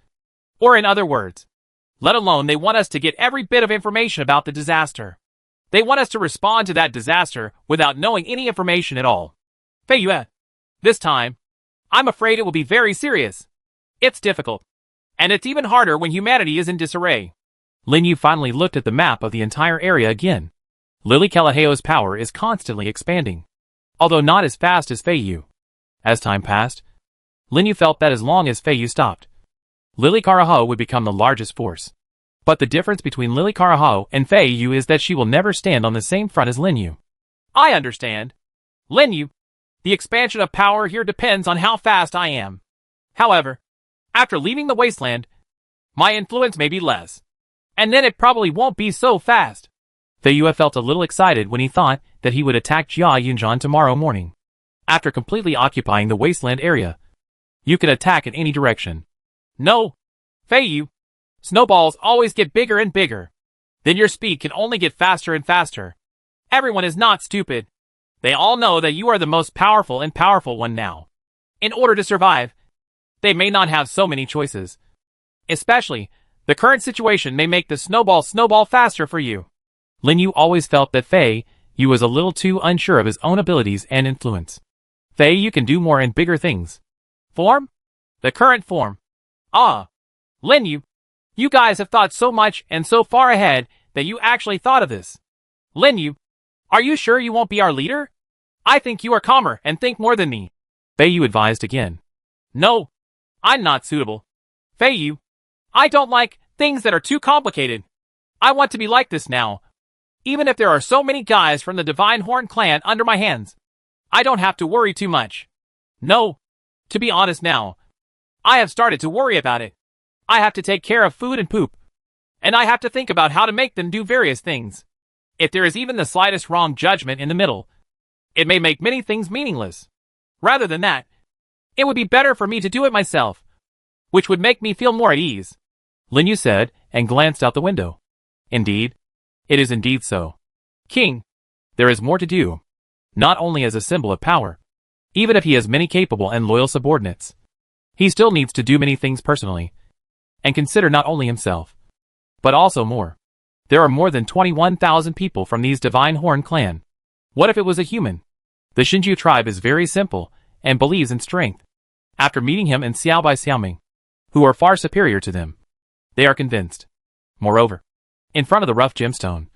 Speaker 2: Or in other words, let alone they want us to get every bit of information about the disaster. They want us to respond to that disaster without knowing any information at all. Fei Yu, this time, I'm afraid it will be very serious. It's difficult. And it's even harder when humanity is in disarray. Lin Yu finally looked at the map of the entire area again. Lily Calaheo's power is constantly expanding. Although not as fast as Fei Yu. As time passed, Lin Yu felt that as long as Fei Yu stopped, Lily Caraho would become the largest force. But the difference between Lily Caraho and Fei Yu is that she will never stand on the same front as Lin Yu.
Speaker 1: I understand. Lin Yu, the expansion of power here depends on how fast I am. However, after leaving the Wasteland, my influence may be less. And then it probably won't be so fast.
Speaker 2: Fei Yu felt a little excited when he thought that he would attack Jia Yunjian tomorrow morning. After completely occupying the Wasteland area, you can attack in any direction.
Speaker 1: No, Fei Yu. Snowballs always get bigger and bigger. Then your speed can only get faster and faster. Everyone is not stupid. They all know that you are the most powerful and powerful one now. In order to survive, they may not have so many choices. Especially, the current situation may make the snowball faster for you.
Speaker 2: Lin Yu always felt that Fei Yu was a little too unsure of his own abilities and influence. Fei Yu can do more and bigger things.
Speaker 1: Form? The current form. Ah, Lin Yu. You guys have thought so much and so far ahead that you actually thought of this. Lin Yu, are you sure you won't be our leader? I think you are calmer and think more than me.
Speaker 2: Fei Yu advised again.
Speaker 1: No, I'm not suitable. Fei Yu, I don't like things that are too complicated. I want to be like this now. Even if there are so many guys from the Divine Horn clan under my hands, I don't have to worry too much. No, to be honest now, I have started to worry about it. I have to take care of food and poop. And I have to think about how to make them do various things. If there is even the slightest wrong judgment in the middle, it may make many things meaningless. Rather than that, it would be better for me to do it myself, which would make me feel more at ease.
Speaker 2: Lin Yu said and glanced out the window. Indeed, it is indeed so.
Speaker 1: King,
Speaker 2: there is more to do, not only as a symbol of power. Even if he has many capable and loyal subordinates, he still needs to do many things personally, and consider not only himself, but also more. There are more than 21,000 people from these Divine Horn clan. What if it was a human? The Xinjiu tribe is very simple and believes in strength. After meeting him and Xiao Bai Xiaoming, who are far superior to them, they are convinced. Moreover, in front of the rough gemstone,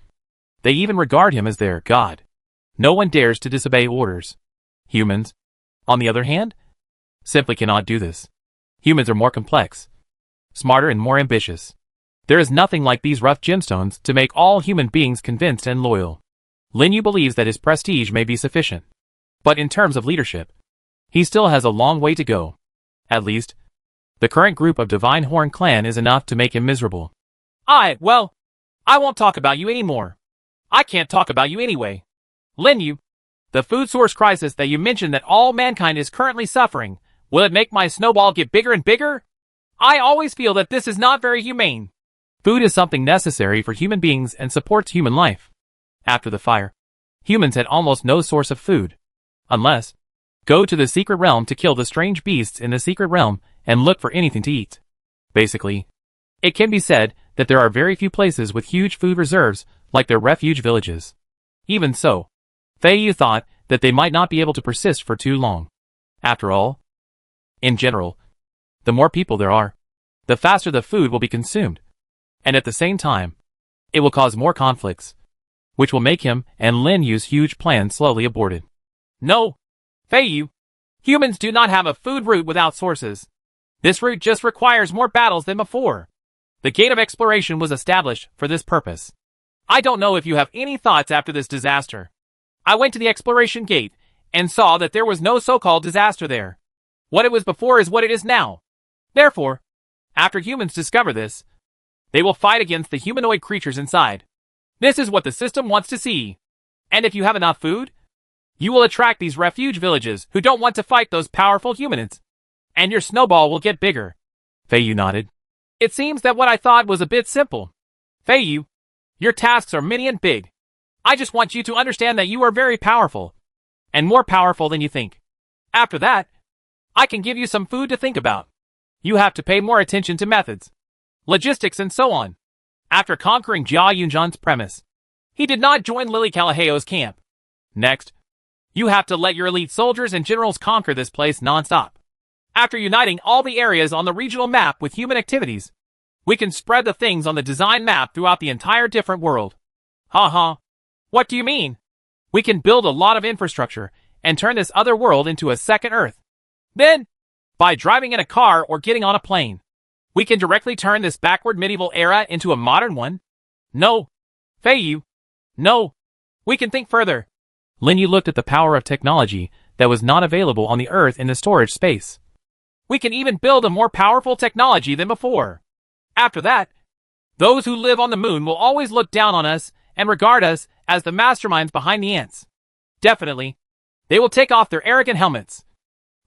Speaker 2: they even regard him as their god. No one dares to disobey orders. Humans, on the other hand, simply cannot do this. Humans are more complex, smarter and more ambitious. There is nothing like these rough gemstones to make all human beings convinced and loyal. Lin Yu believes that his prestige may be sufficient. But in terms of leadership, he still has a long way to go. At least, the current group of Divine Horn clan is enough to make him miserable.
Speaker 1: I won't talk about you anymore. I can't talk about you anyway. Lin Yu, the food source crisis that you mentioned that all mankind is currently suffering, will it make my snowball get bigger and bigger? I always feel that this is not very humane.
Speaker 2: Food is something necessary for human beings and supports human life. After the fire, humans had almost no source of food. Unless, go to the secret realm to kill the strange beasts in the secret realm and look for anything to eat. Basically, it can be said that there are very few places with huge food reserves like their refuge villages. Even so, Fei Yu thought that they might not be able to persist for too long. After all, in general, the more people there are, the faster the food will be consumed. And at the same time, it will cause more conflicts, which will make him and Lin Yu's huge plan slowly aborted.
Speaker 1: No, Fei Yu, humans do not have a food route without sources. This route just requires more battles than before. The Gate of Exploration was established for this purpose. I don't know if you have any thoughts after this disaster. I went to the Exploration Gate and saw that there was no so-called disaster there. What it was before is what it is now. Therefore, after humans discover this, they will fight against the humanoid creatures inside. This is what the system wants to see. And if you have enough food, you will attract these refuge villages who don't want to fight those powerful humanoids. And your snowball will get bigger.
Speaker 2: Fei Yu nodded.
Speaker 1: It seems that what I thought was a bit simple. Fei Yu, your tasks are many and big. I just want you to understand that you are very powerful. And more powerful than you think. After that, I can give you some food to think about. You have to pay more attention to methods, logistics and so on. After conquering Jia Yunjian's premise, he did not join Lily Calaheo's camp. Next, you have to let your elite soldiers and generals conquer this place non-stop. After uniting all the areas on the regional map with human activities, we can spread the things on the design map throughout the entire different world. Ha. What do you mean? We can build a lot of infrastructure and turn this other world into a second Earth.
Speaker 2: Then, by driving in a car or getting on a plane, we can directly turn this backward medieval era into a modern one? No. Feiyu. No. We can think further.
Speaker 1: Lin Yu looked at the power of technology that was not available on the Earth in the storage space.
Speaker 2: We can even build a more powerful technology than before. After that, those who live on the moon will always look down on us and regard us as the masterminds behind the ants. Definitely, they will take off their arrogant helmets,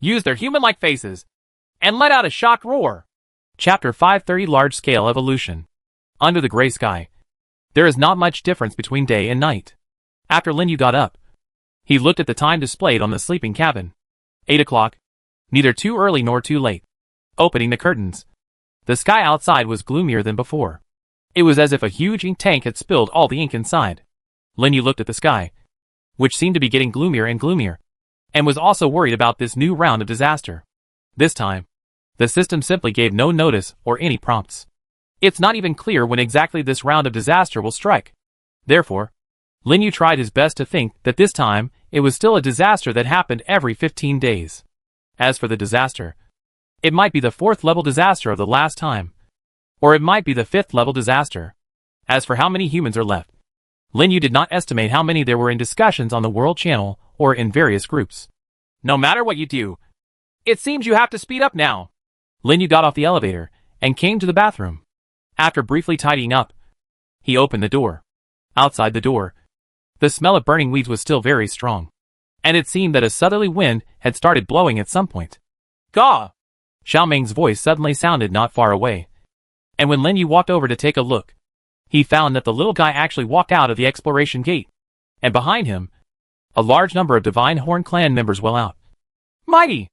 Speaker 2: use their human-like faces, and let out a shocked roar.
Speaker 1: Chapter 530 Large-Scale Evolution. Under the gray sky, there is not much difference between day and night. After Lin Yu got up, he looked at the time displayed on the sleeping cabin. 8 o'clock. Neither too early nor too late. Opening the curtains, the sky outside was gloomier than before. It was as if a huge ink tank had spilled all the ink inside. Lin Yu looked at the sky, which seemed to be getting gloomier and gloomier, and was also worried about this new round of disaster. This time, the system simply gave no notice or any prompts. It's not even clear when exactly this round of disaster will strike. Therefore, Lin Yu tried his best to think that this time it was still a disaster that happened every 15 days. As for the disaster, it might be the 4th level disaster of the last time, or it might be the 5th level disaster. As for how many humans are left, Lin Yu did not estimate how many there were in discussions on the World Channel or in various groups.
Speaker 2: No matter what you do, it seems you have to speed up now.
Speaker 1: Lin Yu got off the elevator and came to the bathroom. After briefly tidying up, he opened the door. Outside the door, the smell of burning weeds was still very strong, and it seemed that a southerly wind had started blowing at some point.
Speaker 2: Gah!
Speaker 1: Xiaoming's voice suddenly sounded not far away, and when Lin Yu walked over to take a look, he found that the little guy actually walked out of the exploration gate, and behind him, a large number of Divine Horn clan members well out.
Speaker 2: Mighty!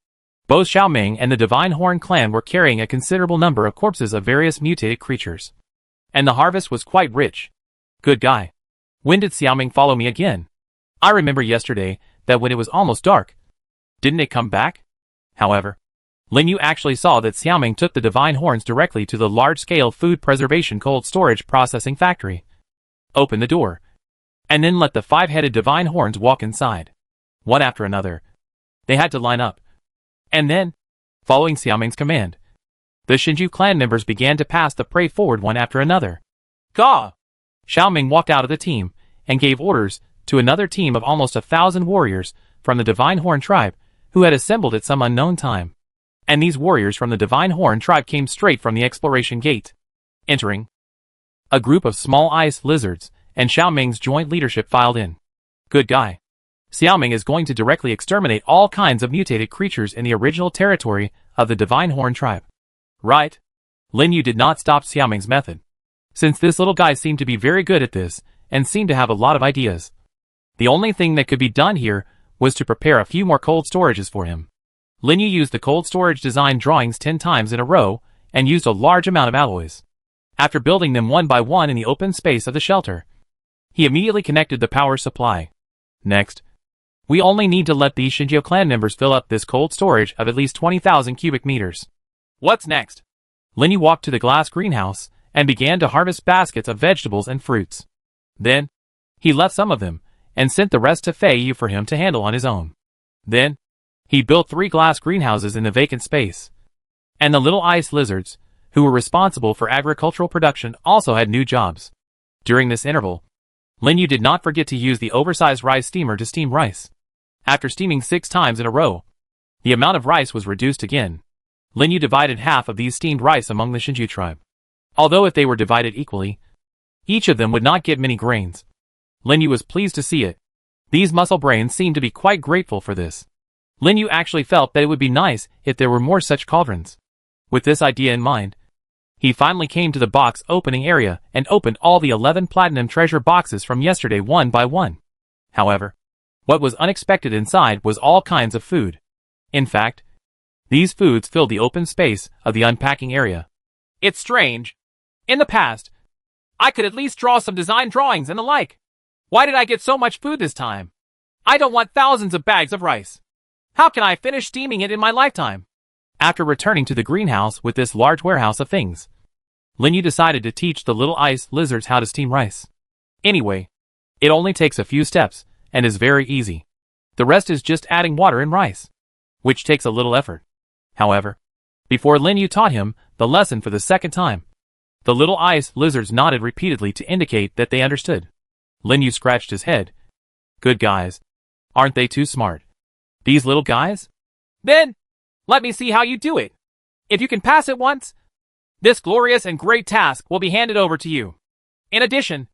Speaker 1: Both Xiaoming and the Divine Horn clan were carrying a considerable number of corpses of various mutated creatures, and the harvest was quite rich. Good guy. When did Xiaoming follow me again? I remember yesterday that when it was almost dark, didn't it come back? However, Lin Yu actually saw that Xiaoming took the Divine Horns directly to the large-scale food preservation cold storage processing factory, opened the door, and then let the 5-headed Divine Horns walk inside. One after another, they had to line up. And then, following Xiaoming's command, the Shinju clan members began to pass the prey forward one after another.
Speaker 2: Gah!
Speaker 1: Xiaoming walked out of the team and gave orders to another team of almost 1,000 warriors from the Divine Horn tribe who had assembled at some unknown time. And these warriors from the Divine Horn tribe came straight from the exploration gate. Entering, a group of small ice lizards and Xiaoming's joint leadership filed in. Good guy. Xiaoming is going to directly exterminate all kinds of mutated creatures in the original territory of the Divine Horn tribe. Right? Lin Yu did not stop Xiaoming's method, since this little guy seemed to be very good at this and seemed to have a lot of ideas. The only thing that could be done here was to prepare a few more cold storages for him. Lin Yu used the cold storage design drawings 10 times in a row and used a large amount of alloys. After building them one by one in the open space of the shelter, he immediately connected the power supply. Next, we only need to let these Shinju clan members fill up this cold storage of at least 20,000 cubic meters.
Speaker 2: What's next?
Speaker 1: Lin Yu walked to the glass greenhouse and began to harvest baskets of vegetables and fruits. Then, he left some of them and sent the rest to Fei Yu for him to handle on his own. Then, he built 3 glass greenhouses in the vacant space. And the little ice lizards, who were responsible for agricultural production, also had new jobs. During this interval, Lin Yu did not forget to use the oversized rice steamer to steam rice. After steaming 6 times in a row, the amount of rice was reduced again. Lin Yu divided half of these steamed rice among the Shinju tribe. Although if they were divided equally, each of them would not get many grains. Lin Yu was pleased to see it. These muscle brains seemed to be quite grateful for this. Lin Yu actually felt that it would be nice if there were more such cauldrons. With this idea in mind, he finally came to the box opening area and opened all the 11 platinum treasure boxes from yesterday one by one. However, what was unexpected inside was all kinds of food. In fact, these foods filled the open space of the unpacking area.
Speaker 2: It's strange. In the past, I could at least draw some design drawings and the like. Why did I get so much food this time? I don't want thousands of bags of rice. How can I finish steaming it in my lifetime?
Speaker 1: After returning to the greenhouse with this large warehouse of things, Lin Yu decided to teach the little ice lizards how to steam rice. Anyway, it only takes a few steps and is very easy. The rest is just adding water and rice.
Speaker 2: which takes a little effort. However, before Lin Yu taught him the lesson for the second time, the little ice lizards nodded repeatedly to indicate that they understood. Lin Yu scratched his head. Good guys. Aren't they too smart? These little guys? Then, let me see how you do it. If you can pass it once, this glorious and great task will be handed over to you. In addition,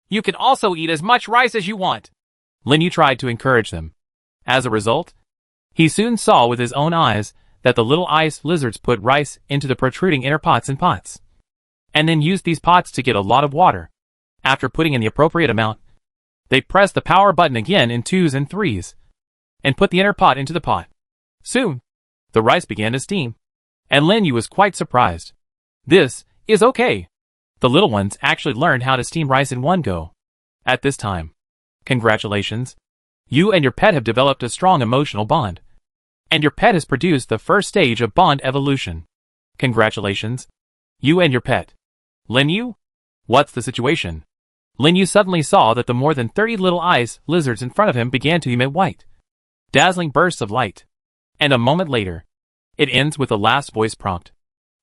Speaker 2: you can also eat as much rice as you want. Lin Yu tried to encourage them. As a result, he soon saw with his own eyes that the little ice lizards put rice into the protruding inner pots and pots, and then used these pots to get a lot of water. After putting in the appropriate amount, they pressed the power button again in 2s and 3s, and put the inner pot into the pot. Soon, the rice began to steam, and Lin Yu was quite surprised. This is okay. The little ones actually learned how to steam rice in one go. At this time, congratulations. You and your pet have developed a strong emotional bond, and your pet has produced the first stage of bond evolution. Congratulations. You and your pet. Lin Yu? What's the situation? Lin Yu suddenly saw that the more than 30 little ice lizards in front of him began to emit white, dazzling bursts of light. And a moment later, it ends with the last voice prompt.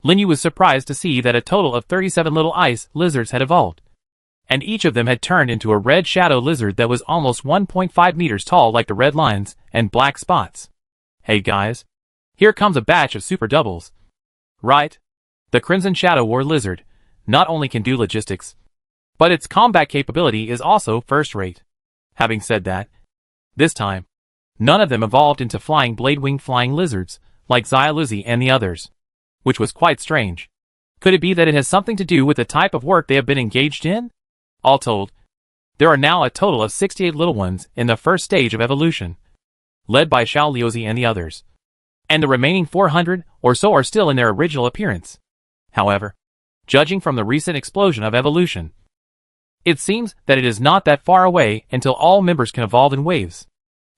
Speaker 2: Lin Yu was surprised to see that a total of 37 little ice lizards had evolved, and each of them had turned into a red shadow lizard that was almost 1.5 meters tall, like the red lines and black spots. Hey guys, here comes a batch of super doubles. Right? The Crimson Shadow War lizard not only can do logistics, but its combat capability is also first-rate. Having said that, this time, none of them evolved into flying blade-wing flying lizards like Xia and the others, which was quite strange. Could it be that it has something to do with the type of work they have been engaged in? All told, there are now a total of 68 little ones in the first stage of evolution, led by Xiao Liuzi and the others, and the remaining 400 or so are still in their original appearance. However, judging from the recent explosion of evolution, it seems that it is not that far away until all members can evolve in waves.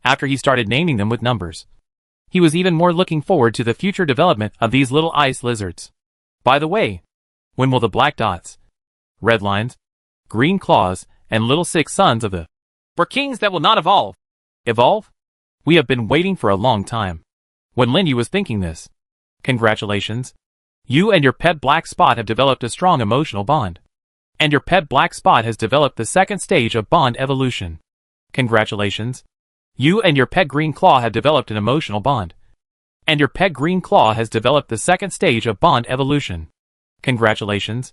Speaker 2: After he started naming them with numbers, he was even more looking forward to the future development of these little ice lizards. By the way, when will the black dots, red lines, green claws, and little 6 sons of the kings that will not evolve? We have been waiting for a long time. When Lin Yu was thinking this, congratulations. You and your pet Black Spot have developed a strong emotional bond, and your pet Black Spot has developed the second stage of bond evolution. Congratulations. You and your pet Green Claw have developed an emotional bond, and your pet Green Claw has developed the second stage of bond evolution. Congratulations.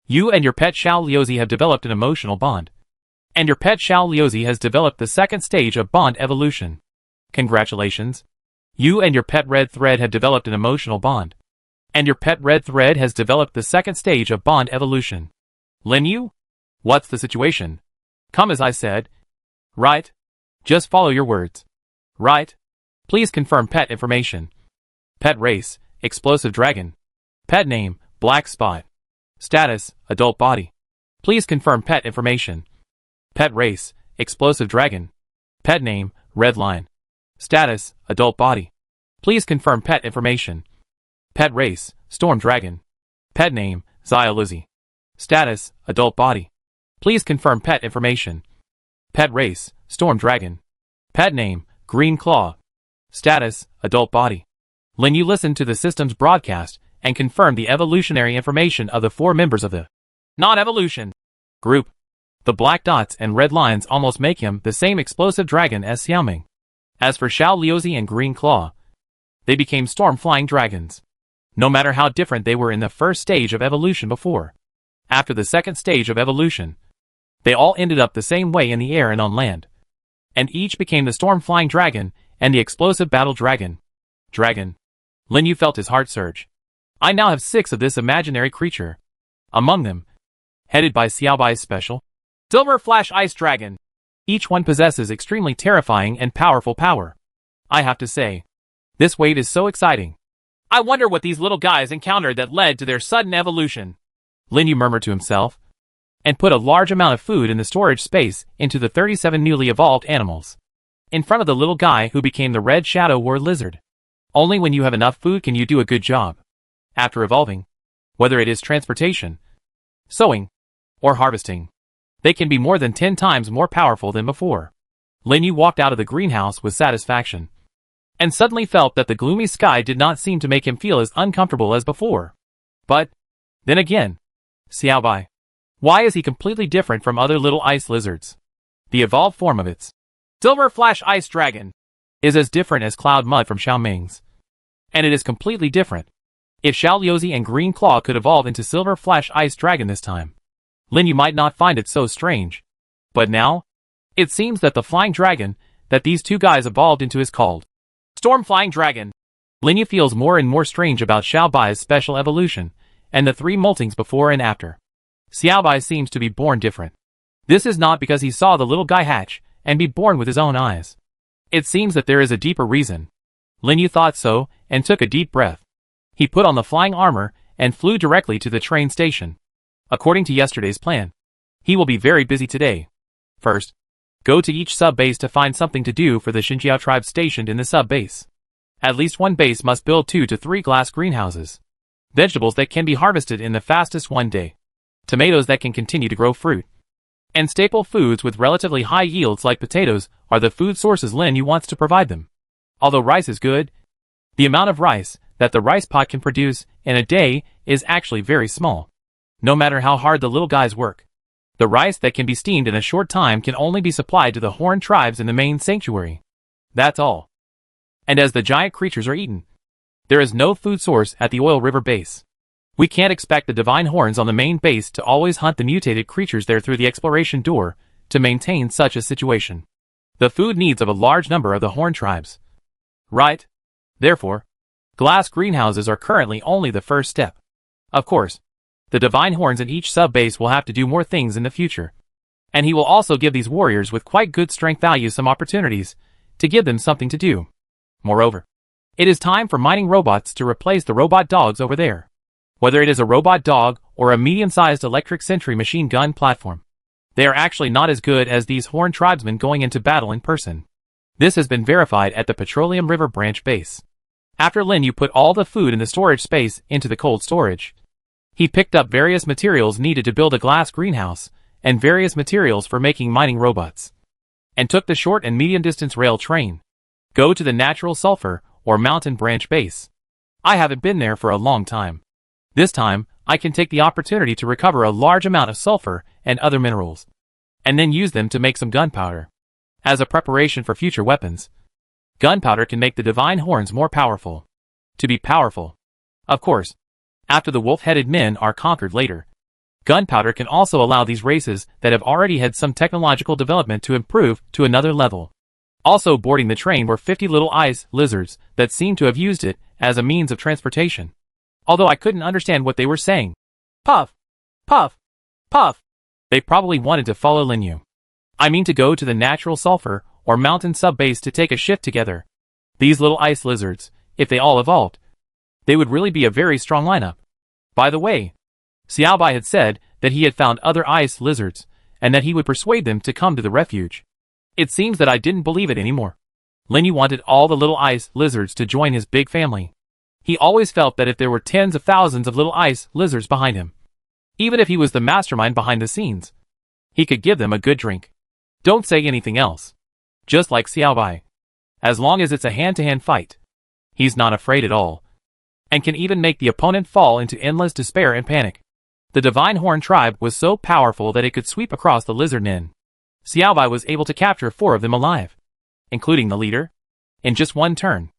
Speaker 2: You and your pet Xiao Liuzi have developed an emotional bond, and your pet Xiao Liuzi has developed the second stage of bond evolution. Congratulations. You and your pet Red Thread have developed an emotional bond, and your pet Red Thread has developed the second stage of bond evolution. Lin Yu? What's the situation? Come as I said. Right? Just follow your words. Right? Please confirm pet information. Pet race, Explosive Dragon. Pet name, Black Spot. Status, Adult Body. Please confirm pet information. Pet race, Explosive Dragon. Pet name, Red Line. Status, Adult Body. Please confirm pet information. Pet race, Storm Dragon. Pet name, Xia. Status, Adult Body. Please confirm pet information. Pet race, Storm Dragon. Pet name, Green Claw. Status, Adult Body. Lin Yu listened to the system's broadcast and confirmed the evolutionary information of the 4 members of the non-evolution group. The black dots and red lines almost make him the same explosive dragon as Xiaoming. As for Xiao Liuzi and Green Claw, they became storm-flying dragons. No matter how different they were in the first stage of evolution before, after the second stage of evolution, they all ended up the same way in the air and on land, and each became the storm-flying dragon and the explosive battle dragon. Lin Yu felt his heart surge. I now have 6 of this imaginary creature. Among them, headed by Xiaobai's special Silver Flash Ice Dragon. Each one possesses extremely terrifying and powerful power. I have to say, this wave is so exciting. I wonder what these little guys encountered that led to their sudden evolution. Lin Yu murmured to himself, and put a large amount of food in the storage space into the 37 newly evolved animals, in front of the little guy who became the Red Shadow War Lizard. Only when you have enough food can you do a good job. After evolving, whether it is transportation, sowing, or harvesting, they can be more than 10 times more powerful than before. Lin Yu walked out of the greenhouse with satisfaction. and suddenly felt that the gloomy sky did not seem to make him feel as uncomfortable as before. But, then again, Xiaobai. Why is he completely different from other little ice lizards? The evolved form of its Silver Flash Ice Dragon is as different as Cloud Mud from Xiaoming's. And it is completely different. If Xiao Liuzi and Green Claw could evolve into Silver Flash Ice Dragon this time, Lin Yu might not find it so strange. But now, it seems that the Flying Dragon that these two guys evolved into is called Storm Flying Dragon. Lin Yu feels more and more strange about Xiaobai's special evolution, and the three moltings before and after. Xiaobai seems to be born different. This is not because he saw the little guy hatch and be born with his own eyes. It seems that there is a deeper reason. Lin Yu thought so, and took a deep breath. He put on the flying armor, and flew directly to the train station. According to yesterday's plan, he will be very busy today. First, go to each sub-base to find something to do for the Xinjiao tribe stationed in the sub-base. At least one base must build 2 to 3 glass greenhouses. Vegetables that can be harvested in the fastest one day. Tomatoes that can continue to grow fruit. And staple foods with relatively high yields like potatoes are the food sources Lin Yu wants to provide them. Although rice is good, the amount of rice that the rice pot can produce in a day is actually very small. No matter how hard the little guys work, the rice that can be steamed in a short time can only be supplied to the Horn tribes in the main sanctuary. That's all. And as the giant creatures are eaten, there is no food source at the Oil River base. We can't expect the divine horns on the main base to always hunt the mutated creatures there through the exploration door to maintain such a situation. The food needs of a large number of the Horn tribes. Right? Therefore, glass greenhouses are currently only the first step. Of course, the divine horns in each sub-base will have to do more things in the future. And he will also give these warriors with quite good strength values some opportunities to give them something to do. Moreover, it is time for mining robots to replace the robot dogs over there. Whether it is a robot dog or a medium-sized electric sentry machine gun platform, they are actually not as good as these Horn tribesmen going into battle in person. This has been verified at the Petroleum River branch base. After Lin Yu put all the food in the storage space into the cold storage, he picked up various materials needed to build a glass greenhouse and various materials for making mining robots, and took the short and medium distance rail train. Go to the natural sulfur or mountain branch base. I haven't been there for a long time. This time, I can take the opportunity to recover a large amount of sulfur and other minerals, and then use them to make some gunpowder. As a preparation for future weapons, gunpowder can make the divine horns more powerful. To be powerful, of course, after the wolf-headed men are conquered later, gunpowder can also allow these races that have already had some technological development to improve to another level. Also boarding the train were 50 little ice lizards that seemed to have used it as a means of transportation. Although I couldn't understand what they were saying. Puff! Puff! Puff! They probably wanted to follow Lin Yu. I mean to go to the natural sulfur or mountain sub-base to take a shift together. These little ice lizards, if they all evolved, they would really be a very strong lineup. By the way, Xiaobai had said that he had found other ice lizards, and that he would persuade them to come to the refuge. It seems that I didn't believe it anymore. Lin Yu wanted all the little ice lizards to join his big family. He always felt that if there were tens of thousands of little ice lizards behind him, even if he was the mastermind behind the scenes, he could give them a good drink. Don't say anything else. Just like Xiaobai. As long as it's a hand-to-hand fight, he's not afraid at all, and can even make the opponent fall into endless despair and panic. The Divine Horn tribe was so powerful that it could sweep across the lizard nin. Xiaobai was able to capture 4 of them alive, including the leader, in just one turn.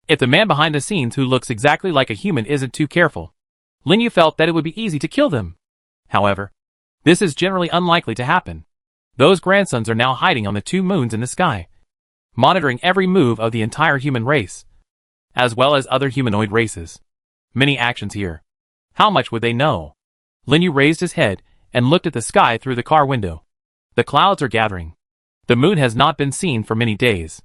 Speaker 2: If the man behind the scenes who looks exactly like a human isn't too careful, Lin Yu felt that it would be easy to kill them. However, this is generally unlikely to happen. Those grandsons are now hiding on the 2 moons in the sky, monitoring every move of the entire human race, as well as other humanoid races. Many actions here. How much would they know? Lin Yu raised his head and looked at the sky through the car window. The clouds are gathering. The moon has not been seen for many days.